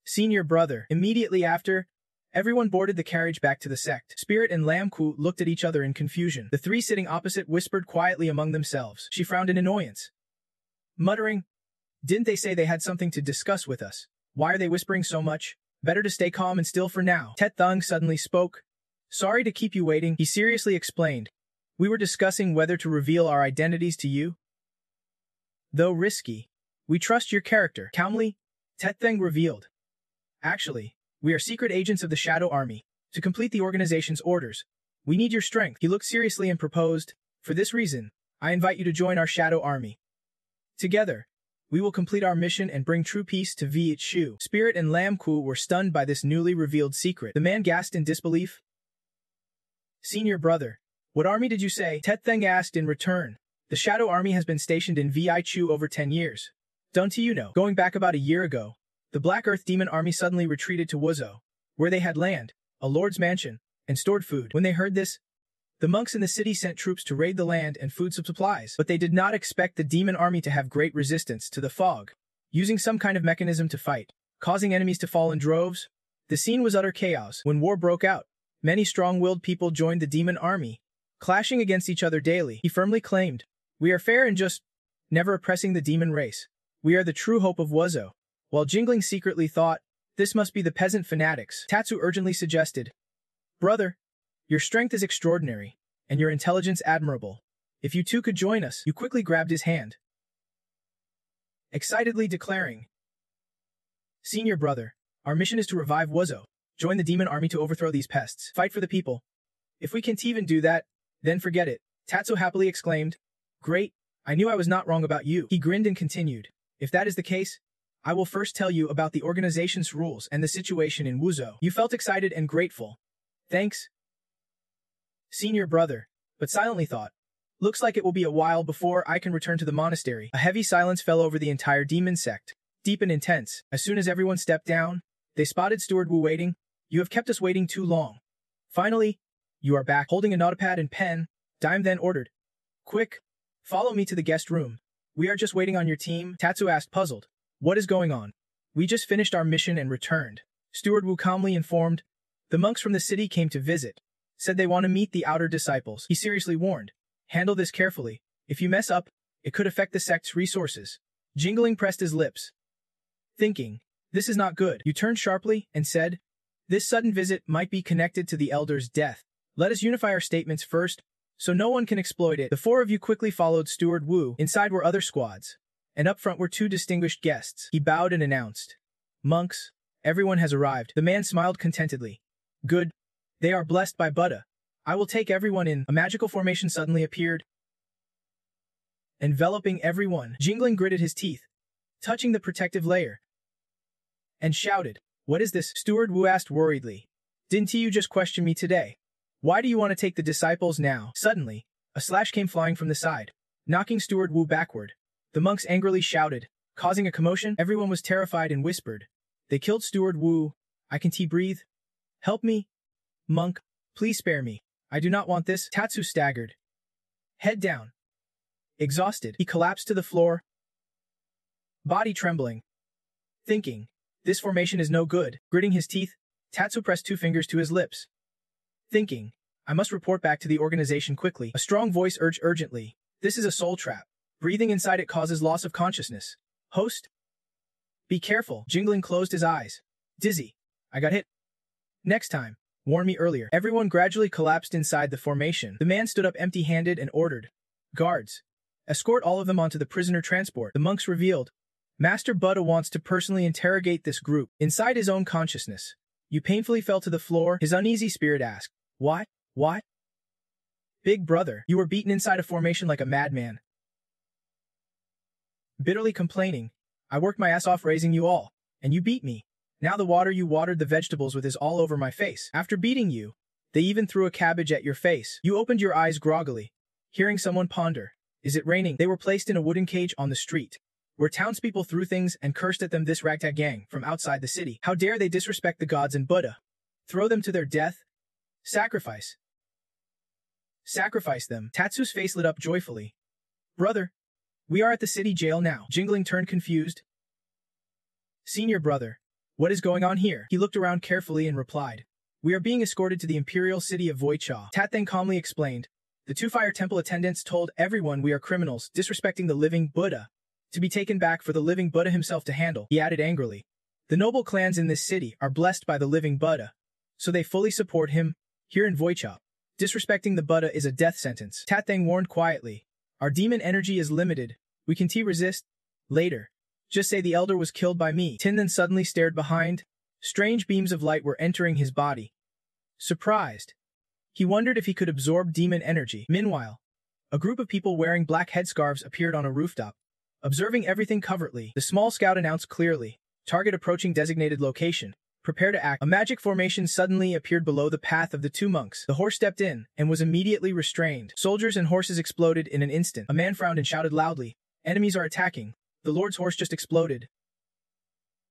Senior brother. Immediately after, everyone boarded the carriage back to the sect. Spirit and Lam Ku looked at each other in confusion. The three sitting opposite whispered quietly among themselves. She frowned in annoyance, muttering, Didn't they say they had something to discuss with us? Why are they whispering so much? Better to stay calm and still for now. Tet Thung suddenly spoke. Sorry to keep you waiting, he seriously explained. We were discussing whether to reveal our identities to you. Though risky, we trust your character. Calmly, Tet Thung revealed. Actually, we are secret agents of the Shadow Army. To complete the organization's orders, we need your strength. He looked seriously and proposed, For this reason, I invite you to join our Shadow Army. Together, we will complete our mission and bring true peace to Viet Shu. Spirit and Lam Ku were stunned by this newly revealed secret. The man gasped in disbelief. Senior brother, what army did you say? Tet Theng asked in return. The Shadow Army has been stationed in Vi Chu over 10 years. Don't you know? Going back about a year ago, the Black Earth Demon Army suddenly retreated to Wuzhou, where they had land, a lord's mansion, and stored food. When they heard this, the monks in the city sent troops to raid the land and food supplies, but they did not expect the demon army to have great resistance to the fog, using some kind of mechanism to fight, causing enemies to fall in droves. The scene was utter chaos. When war broke out, many strong-willed people joined the demon army, clashing against each other daily. He firmly claimed, "We are fair and just, never oppressing the demon race. We are the true hope of Wuzhou." While Jingling secretly thought, this must be the peasant fanatics, Tatsu urgently suggested, "Brother, your strength is extraordinary, and your intelligence admirable. If you two could join us," you quickly grabbed his hand, excitedly declaring, "Senior brother, our mission is to revive Wuzhou. Join the demon army to overthrow these pests. Fight for the people. If we can't even do that, then forget it." Tatsu happily exclaimed, "Great, I knew I was not wrong about you." He grinned and continued, "If that is the case, I will first tell you about the organization's rules and the situation in Wuzhou." You felt excited and grateful. "Thanks, senior brother," but silently thought, "Looks like it will be a while before I can return to the monastery." A heavy silence fell over the entire demon sect, deep and intense. As soon as everyone stepped down, they spotted Steward Wu waiting. "You have kept us waiting too long. Finally, you are back." Holding a notepad and pen, Dime then ordered, "Quick, follow me to the guest room. We are just waiting on your team." Tatsu asked, puzzled, "What is going on?" "We just finished our mission and returned," Steward Wu calmly informed. "The monks from the city came to visit. Said they want to meet the outer disciples." He seriously warned, "Handle this carefully. If you mess up, it could affect the sect's resources." Jingling pressed his lips, thinking, "This is not good." You turned sharply and said, "This sudden visit might be connected to the elder's death. Let us unify our statements first, so no one can exploit it." The four of you quickly followed Steward Wu. Inside were other squads, and up front were two distinguished guests. He bowed and announced, "Monks, everyone has arrived." The man smiled contentedly. "Good. They are blessed by Buddha. I will take everyone in." A magical formation suddenly appeared, enveloping everyone. Jingling gritted his teeth, touching the protective layer, and shouted, "What is this?" Steward Wu asked worriedly. "Didn't you just question me today? Why do you want to take the disciples now?" Suddenly, a slash came flying from the side, knocking Steward Wu backward. The monks angrily shouted, causing a commotion. Everyone was terrified and whispered, "They killed Steward Wu. I can't breathe. Help me. Monk, please spare me. I do not want this." Tatsu staggered, head down. Exhausted, he collapsed to the floor, body trembling, thinking, "This formation is no good." Gritting his teeth, Tatsu pressed two fingers to his lips, thinking, "I must report back to the organization quickly." A strong voice urged urgently, "This is a soul trap. Breathing inside it causes loss of consciousness. Host, be careful." Jingling closed his eyes. "Dizzy. I got hit. Next time, warn me earlier." Everyone gradually collapsed inside the formation. The man stood up empty-handed and ordered, "Guards, escort all of them onto the prisoner transport." The monks revealed, "Master Buddha wants to personally interrogate this group." Inside his own consciousness, Yu painfully fell to the floor. His uneasy spirit asked, What? What? Big brother, you were beaten inside a formation like a madman." Bitterly complaining, "I worked my ass off raising you all, and you beat me. Now the water you watered the vegetables with is all over my face. After beating you, they even threw a cabbage at your face." You opened your eyes groggily, hearing someone ponder, "Is it raining?" They were placed in a wooden cage on the street, where townspeople threw things and cursed at them. This ragtag gang from outside the city. How dare they disrespect the gods and Buddha? Throw them to their death? Sacrifice. Sacrifice them. Tatsu's face lit up joyfully. "Brother, we are at the city jail now." Jingling turned confused. "Senior brother, what is going on here?" He looked around carefully and replied, "We are being escorted to the imperial city of Voicha." Tat then calmly explained, "The two fire temple attendants told everyone we are criminals disrespecting the living Buddha, to be taken back for the living Buddha himself to handle." He added angrily, "The noble clans in this city are blessed by the living Buddha, so they fully support him. Here in Voicha, disrespecting the Buddha is a death sentence." Tat Thang warned quietly, "Our demon energy is limited. We can resist later. Just say the elder was killed by me." Tin then suddenly stared behind. Strange beams of light were entering his body. Surprised, he wondered if he could absorb demon energy. Meanwhile, a group of people wearing black headscarves appeared on a rooftop. Observing everything covertly, the small scout announced clearly, "Target approaching designated location. Prepare to act. A magic formation suddenly appeared below the path of the two monks. The horse stepped in and was immediately restrained. Soldiers and horses exploded in an instant. A man frowned and shouted loudly, "Enemies are attacking. The Lord's horse just exploded.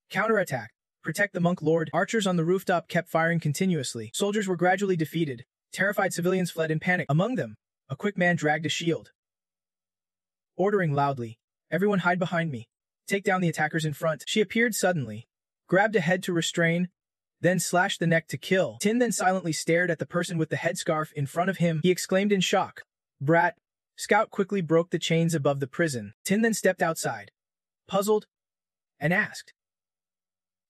Counterattack. Protect the monk lord." Archers on the rooftop kept firing continuously. Soldiers were gradually defeated. Terrified civilians fled in panic. Among them, a quick man dragged a shield, ordering loudly, "Everyone hide behind me. Take down the attackers in front." She appeared suddenly, grabbed a head to restrain, then slashed the neck to kill. Tin then silently stared at the person with the headscarf in front of him. He exclaimed in shock, "Brat." Scout quickly broke the chains above the prison. Tin then stepped outside, puzzled, and asked,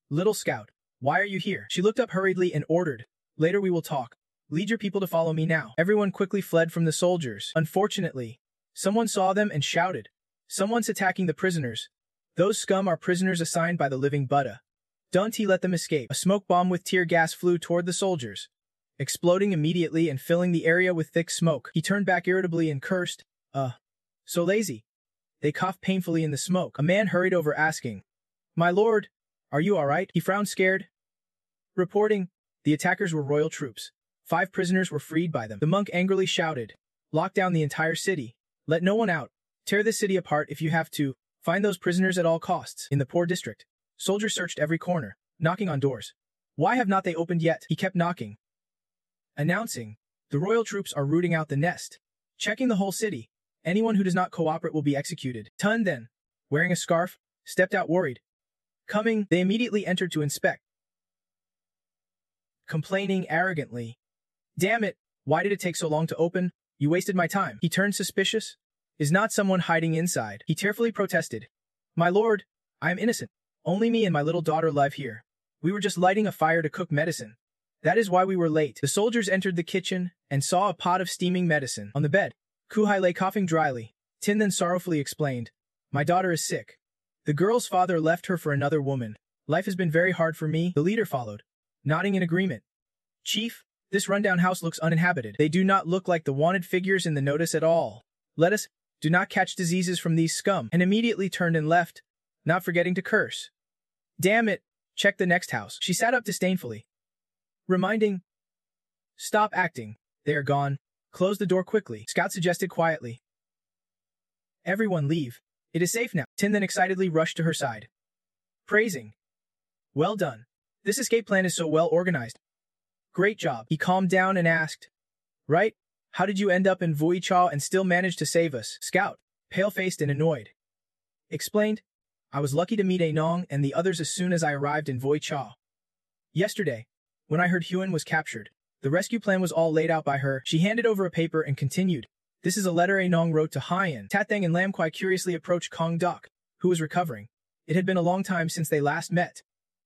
"Little Scout, why are you here?" She looked up hurriedly and ordered, "Later we will talk. Lead your people to follow me now." Everyone quickly fled from the soldiers. Unfortunately, someone saw them and shouted, "Someone's attacking the prisoners. Those scum are prisoners assigned by the living Buddha. Don't he let them escape." A smoke bomb with tear gas flew toward the soldiers, exploding immediately and filling the area with thick smoke. He turned back irritably and cursed, so lazy." They coughed painfully in the smoke. A man hurried over asking, "My lord, are you alright?" He frowned scared, reporting, the attackers were royal troops. 5 prisoners were freed by them. The monk angrily shouted, "Lock down the entire city. Let no one out. Tear this city apart if you have to. Find those prisoners at all costs." In the poor district, soldiers searched every corner, knocking on doors. Why have not they opened yet? He kept knocking, announcing, "The royal troops are rooting out the nest. Checking the whole city. Anyone who does not cooperate will be executed." Tun then, wearing a scarf, stepped out worried. Coming, they immediately entered to inspect, complaining arrogantly, "Damn it, why did it take so long to open? You wasted my time." He turned suspicious. Is not someone hiding inside? He tearfully protested, "My lord, I am innocent. Only me and my little daughter live here. We were just lighting a fire to cook medicine. That is why we were late." The soldiers entered the kitchen and saw a pot of steaming medicine. On the bed, Kuhai lay coughing dryly. Tin then sorrowfully explained, "My daughter is sick. The girl's father left her for another woman. Life has been very hard for me." The leader followed, nodding in agreement. "Chief, this rundown house looks uninhabited. They do not look like the wanted figures in the notice at all. Let us do not catch diseases from these scum," and immediately turned and left, not forgetting to curse. "Damn it, check the next house." She sat up disdainfully, reminding, "Stop acting. They are gone. Close the door quickly." Scout suggested quietly, "Everyone leave. It is safe now." Tin then excitedly rushed to her side, praising, "Well done. This escape plan is so well organized. Great job." He calmed down and asked, "Right, how did you end up in Vui Cha and still manage to save us?" Scout, pale-faced and annoyed, explained, "I was lucky to meet Anong and the others as soon as I arrived in Vui Cha. Yesterday, when I heard Huan was captured, the rescue plan was all laid out by her." She handed over a paper and continued, "This is a letter Anong wrote to Haiyan." Tathang and Lam Kwai curiously approached Kong Dok, who was recovering. It had been a long time since they last met.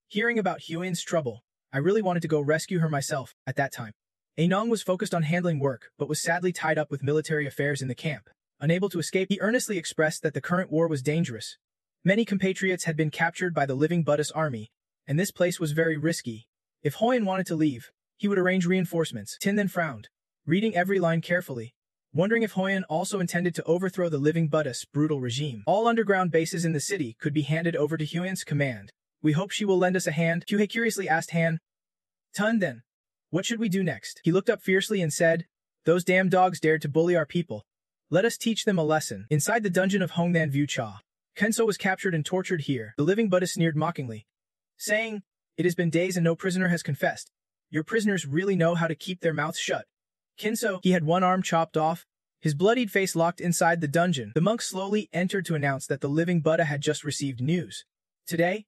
Hearing about Huan's trouble, I really wanted to go rescue her myself at that time. Anong was focused on handling work, but was sadly tied up with military affairs in the camp. Unable to escape, he earnestly expressed that the current war was dangerous. Many compatriots had been captured by the living Buddhist army, and this place was very risky. If Huan wanted to leave, he would arrange reinforcements. Tin then frowned, reading every line carefully, wondering if Huan also intended to overthrow the living Buddhist brutal regime. All underground bases in the city could be handed over to Huan's command. "We hope she will lend us a hand?" Kyuhei curiously asked Han. Tun then, "What should we do next?" He looked up fiercely and said, "Those damn dogs dared to bully our people. Let us teach them a lesson." Inside the dungeon of Hongnan Vu Cha, Kenso was captured and tortured here. The living Buddha sneered mockingly, saying, "It has been days and no prisoner has confessed. Your prisoners really know how to keep their mouths shut." Kinso, he had one arm chopped off, his bloodied face locked inside the dungeon. The monk slowly entered to announce that the living Buddha had just received news. Today,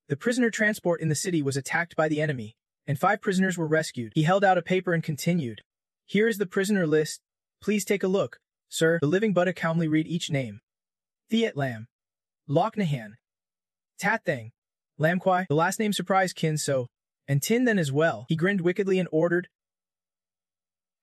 the prisoner transport in the city was attacked by the enemy, and 5 prisoners were rescued. He held out a paper and continued, "Here is the prisoner list. Please take a look, sir." The living Buddha calmly read each name. Thiet Lam, Lok Nahan, Tathang, Lam Kwai. The last name surprised Kinso, and Tin then as well. He grinned wickedly and ordered,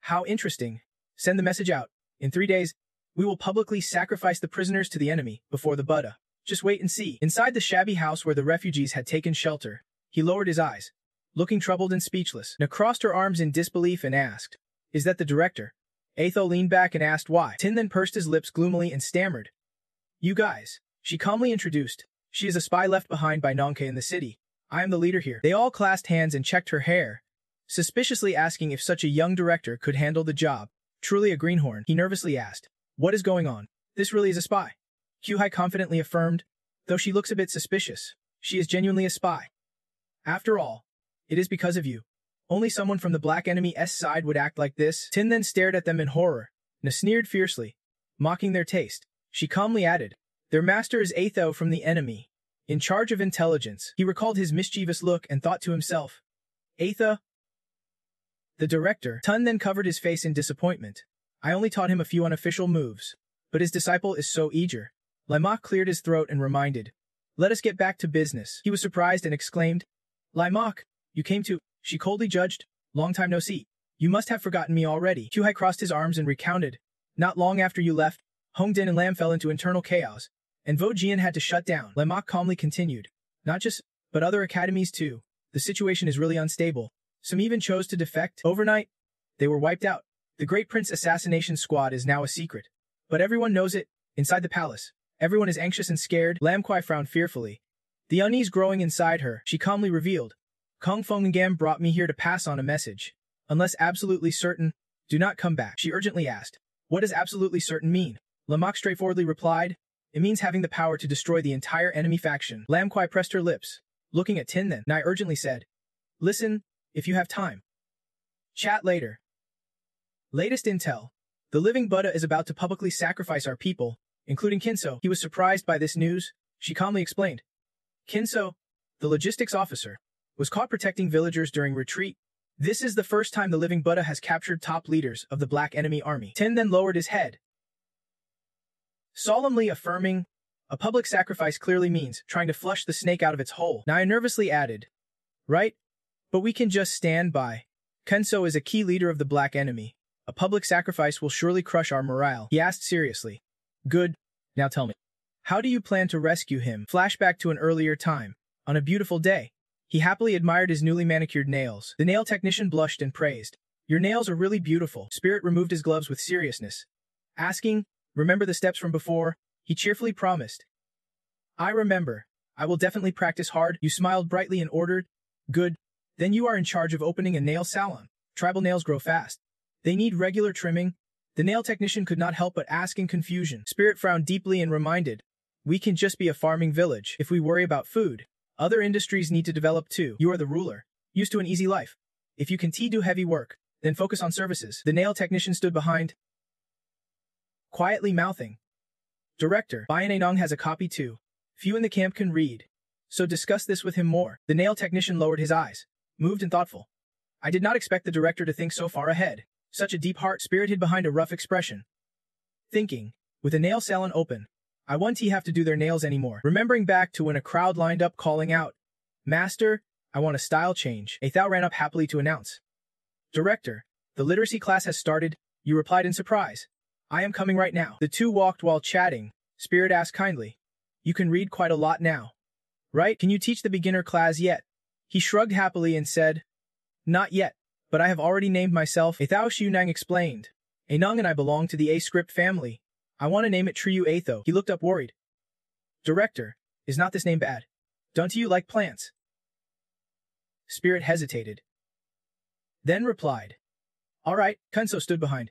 "How interesting. Send the message out. In 3 days, we will publicly sacrifice the prisoners to the enemy before the Buddha. Just wait and see." Inside the shabby house where the refugees had taken shelter, he lowered his eyes, looking troubled and speechless. Na crossed her arms in disbelief and asked, "Is that the director?" Atho leaned back and asked why. Tin then pursed his lips gloomily and stammered, "You guys." She calmly introduced, "She is a spy left behind by Nongke in the city. I am the leader here. They all clasped hands and checked her hair, suspiciously asking if such a young director could handle the job. Truly a greenhorn, he nervously asked. What is going on? This really is a spy. Kyuhai confidently affirmed, though she looks a bit suspicious. She is genuinely a spy. After all, it is because of you. Only someone from the Black Enemy's side would act like this. Tin then stared at them in horror, and sneered fiercely, mocking their taste. She calmly added, their master is Atho from the enemy, in charge of intelligence. He recalled his mischievous look and thought to himself, Atho? The director. Tun then covered his face in disappointment. I only taught him a few unofficial moves, but his disciple is so eager. Limak cleared his throat and reminded, let us get back to business. He was surprised and exclaimed, Limak, you came to... She coldly judged, long time no see. You must have forgotten me already. Kyuhai crossed his arms and recounted. Not long after you left, Hongdin and Lam fell into internal chaos, and Vo Jian had to shut down. Limak calmly continued. Not just, but other academies too. The situation is really unstable. Some even chose to defect. Overnight, they were wiped out. The Great Prince assassination squad is now a secret. But everyone knows it, inside the palace. Everyone is anxious and scared. Lam Kuai frowned fearfully. The unease growing inside her, she calmly revealed. Kung Fengam brought me here to pass on a message. Unless absolutely certain, do not come back. She urgently asked, what does absolutely certain mean? Lamak straightforwardly replied, it means having the power to destroy the entire enemy faction. Lam Kuai pressed her lips. Looking at Tin then, Nai urgently said, listen, if you have time. Chat later. Latest intel. The living Buddha is about to publicly sacrifice our people, including Kinso. He was surprised by this news. She calmly explained. Kinso, the logistics officer, was caught protecting villagers during retreat. This is the first time the living Buddha has captured top leaders of the Black Enemy army. Tin then lowered his head, solemnly affirming, a public sacrifice clearly means trying to flush the snake out of its hole. Naya nervously added, right? But we can just stand by. Kenso is a key leader of the Black Enemy. A public sacrifice will surely crush our morale. He asked seriously. Good. Now tell me. How do you plan to rescue him? Flashback to an earlier time. On a beautiful day. He happily admired his newly manicured nails. The nail technician blushed and praised. Your nails are really beautiful. Spirit removed his gloves with seriousness. Asking, remember the steps from before? He cheerfully promised. I remember. I will definitely practice hard. You smiled brightly and ordered. Good. Then you are in charge of opening a nail salon. Tribal nails grow fast. They need regular trimming. The nail technician could not help but ask in confusion. Spirit frowned deeply and reminded. We can just be a farming village. If we worry about food, other industries need to develop too. You are the ruler, used to an easy life. If you can do heavy work, then focus on services. The nail technician stood behind, quietly mouthing. Director, Bayan Anong has a copy too. Few in the camp can read. So discuss this with him more. The nail technician lowered his eyes, moved and thoughtful. I did not expect the director to think so far ahead. Such a deep heart. Spirit hid behind a rough expression. Thinking, with the nail salon open, I won't have to do their nails anymore. Remembering back to when a crowd lined up calling out, Master, I want a style change. Athao ran up happily to announce. Director, the literacy class has started. You replied in surprise. I am coming right now. The two walked while chatting. Spirit asked kindly. You can read quite a lot now. Right? Can you teach the beginner class yet? He shrugged happily and said, Not yet, but I have already named myself. Athao Xiunang explained. Anong and I belong to the A-script family. I want to name it Triu Atho. He looked up worried. Director, is not this name bad? Don't you like plants? Spirit hesitated. Then replied. All right, Kenso stood behind,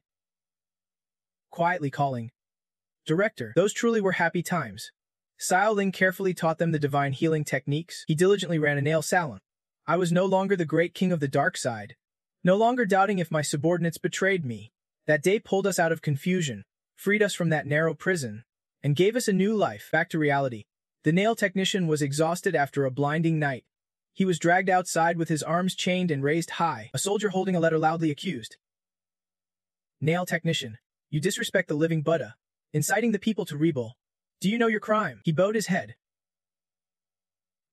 quietly calling. Director, those truly were happy times. Xiao Ling carefully taught them the divine healing techniques. He diligently ran a nail salon. I was no longer the great king of the dark side. No longer doubting if my subordinates betrayed me. That day pulled us out of confusion, freed us from that narrow prison, and gave us a new life. Back to reality. The nail technician was exhausted after a blinding night. He was dragged outside with his arms chained and raised high. A soldier holding a letter loudly accused. Nail technician, you disrespect the living Buddha, inciting the people to rebel. Do you know your crime? He bowed his head,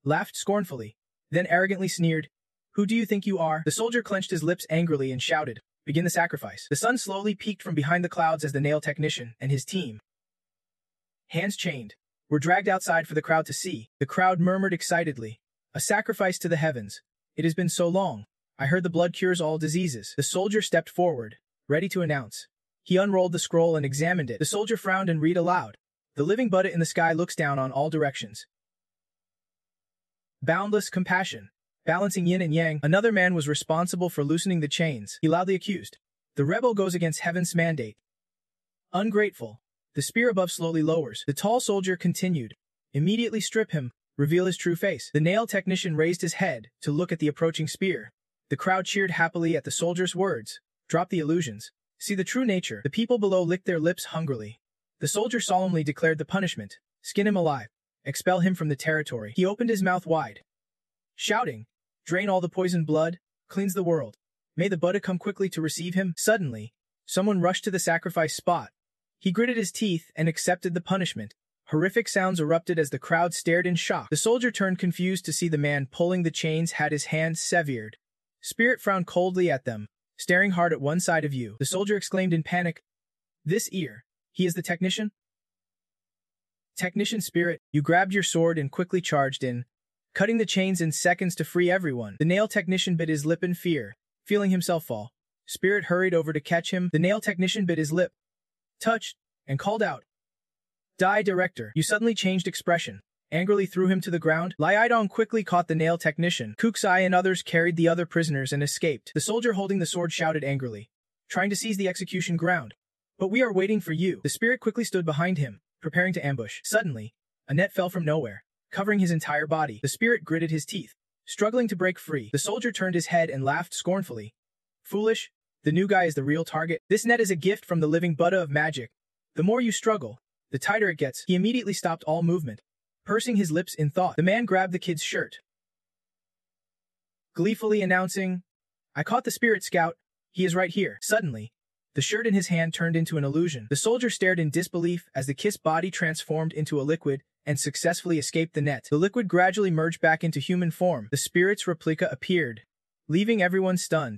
laughed scornfully, then arrogantly sneered. Who do you think you are? The soldier clenched his lips angrily and shouted. Begin the sacrifice. The sun slowly peeked from behind the clouds as the nail technician and his team, hands chained, were dragged outside for the crowd to see. The crowd murmured excitedly. A sacrifice to the heavens. It has been so long. I heard the blood cures all diseases. The soldier stepped forward, ready to announce. He unrolled the scroll and examined it. The soldier frowned and read aloud. The living Buddha in the sky looks down on all directions. Boundless compassion. Balancing yin and yang, another man was responsible for loosening the chains. He loudly accused. The rebel goes against heaven's mandate. Ungrateful. The spear above slowly lowers. The tall soldier continued. Immediately strip him. Reveal his true face. The nail technician raised his head to look at the approaching spear. The crowd cheered happily at the soldier's words. Drop the illusions. See the true nature. The people below licked their lips hungrily. The soldier solemnly declared the punishment. Skin him alive. Expel him from the territory. He opened his mouth wide, shouting, drain all the poisoned blood, cleanse the world. May the Buddha come quickly to receive him. Suddenly, someone rushed to the sacrifice spot. He gritted his teeth and accepted the punishment. Horrific sounds erupted as the crowd stared in shock. The soldier turned confused to see the man pulling the chains had his hand severed. Spirit frowned coldly at them, staring hard at one side of you. The soldier exclaimed in panic, "This ear, he is the technician?" Technician Spirit, you grabbed your sword and quickly charged in, cutting the chains in seconds to free everyone. The nail technician bit his lip in fear, feeling himself fall. Spirit hurried over to catch him. The nail technician bit his lip, touched, and called out, "Die, director." You suddenly changed expression, angrily threw him to the ground. Liaidong quickly caught the nail technician. Kuksai and others carried the other prisoners and escaped. The soldier holding the sword shouted angrily, trying to seize the execution ground. "But we are waiting for you." The spirit quickly stood behind him, preparing to ambush. Suddenly, a net fell from nowhere, covering his entire body. The spirit gritted his teeth, struggling to break free. The soldier turned his head and laughed scornfully. "Foolish, the new guy is the real target. This net is a gift from the living Buddha of magic. The more you struggle, the tighter it gets." He immediately stopped all movement, pursing his lips in thought. The man grabbed the kid's shirt, gleefully announcing, "I caught the spirit scout. He is right here." Suddenly, the shirt in his hand turned into an illusion. The soldier stared in disbelief as the kid's body transformed into a liquid and successfully escaped the net. The liquid gradually merged back into human form. The spirit's replica appeared, leaving everyone stunned.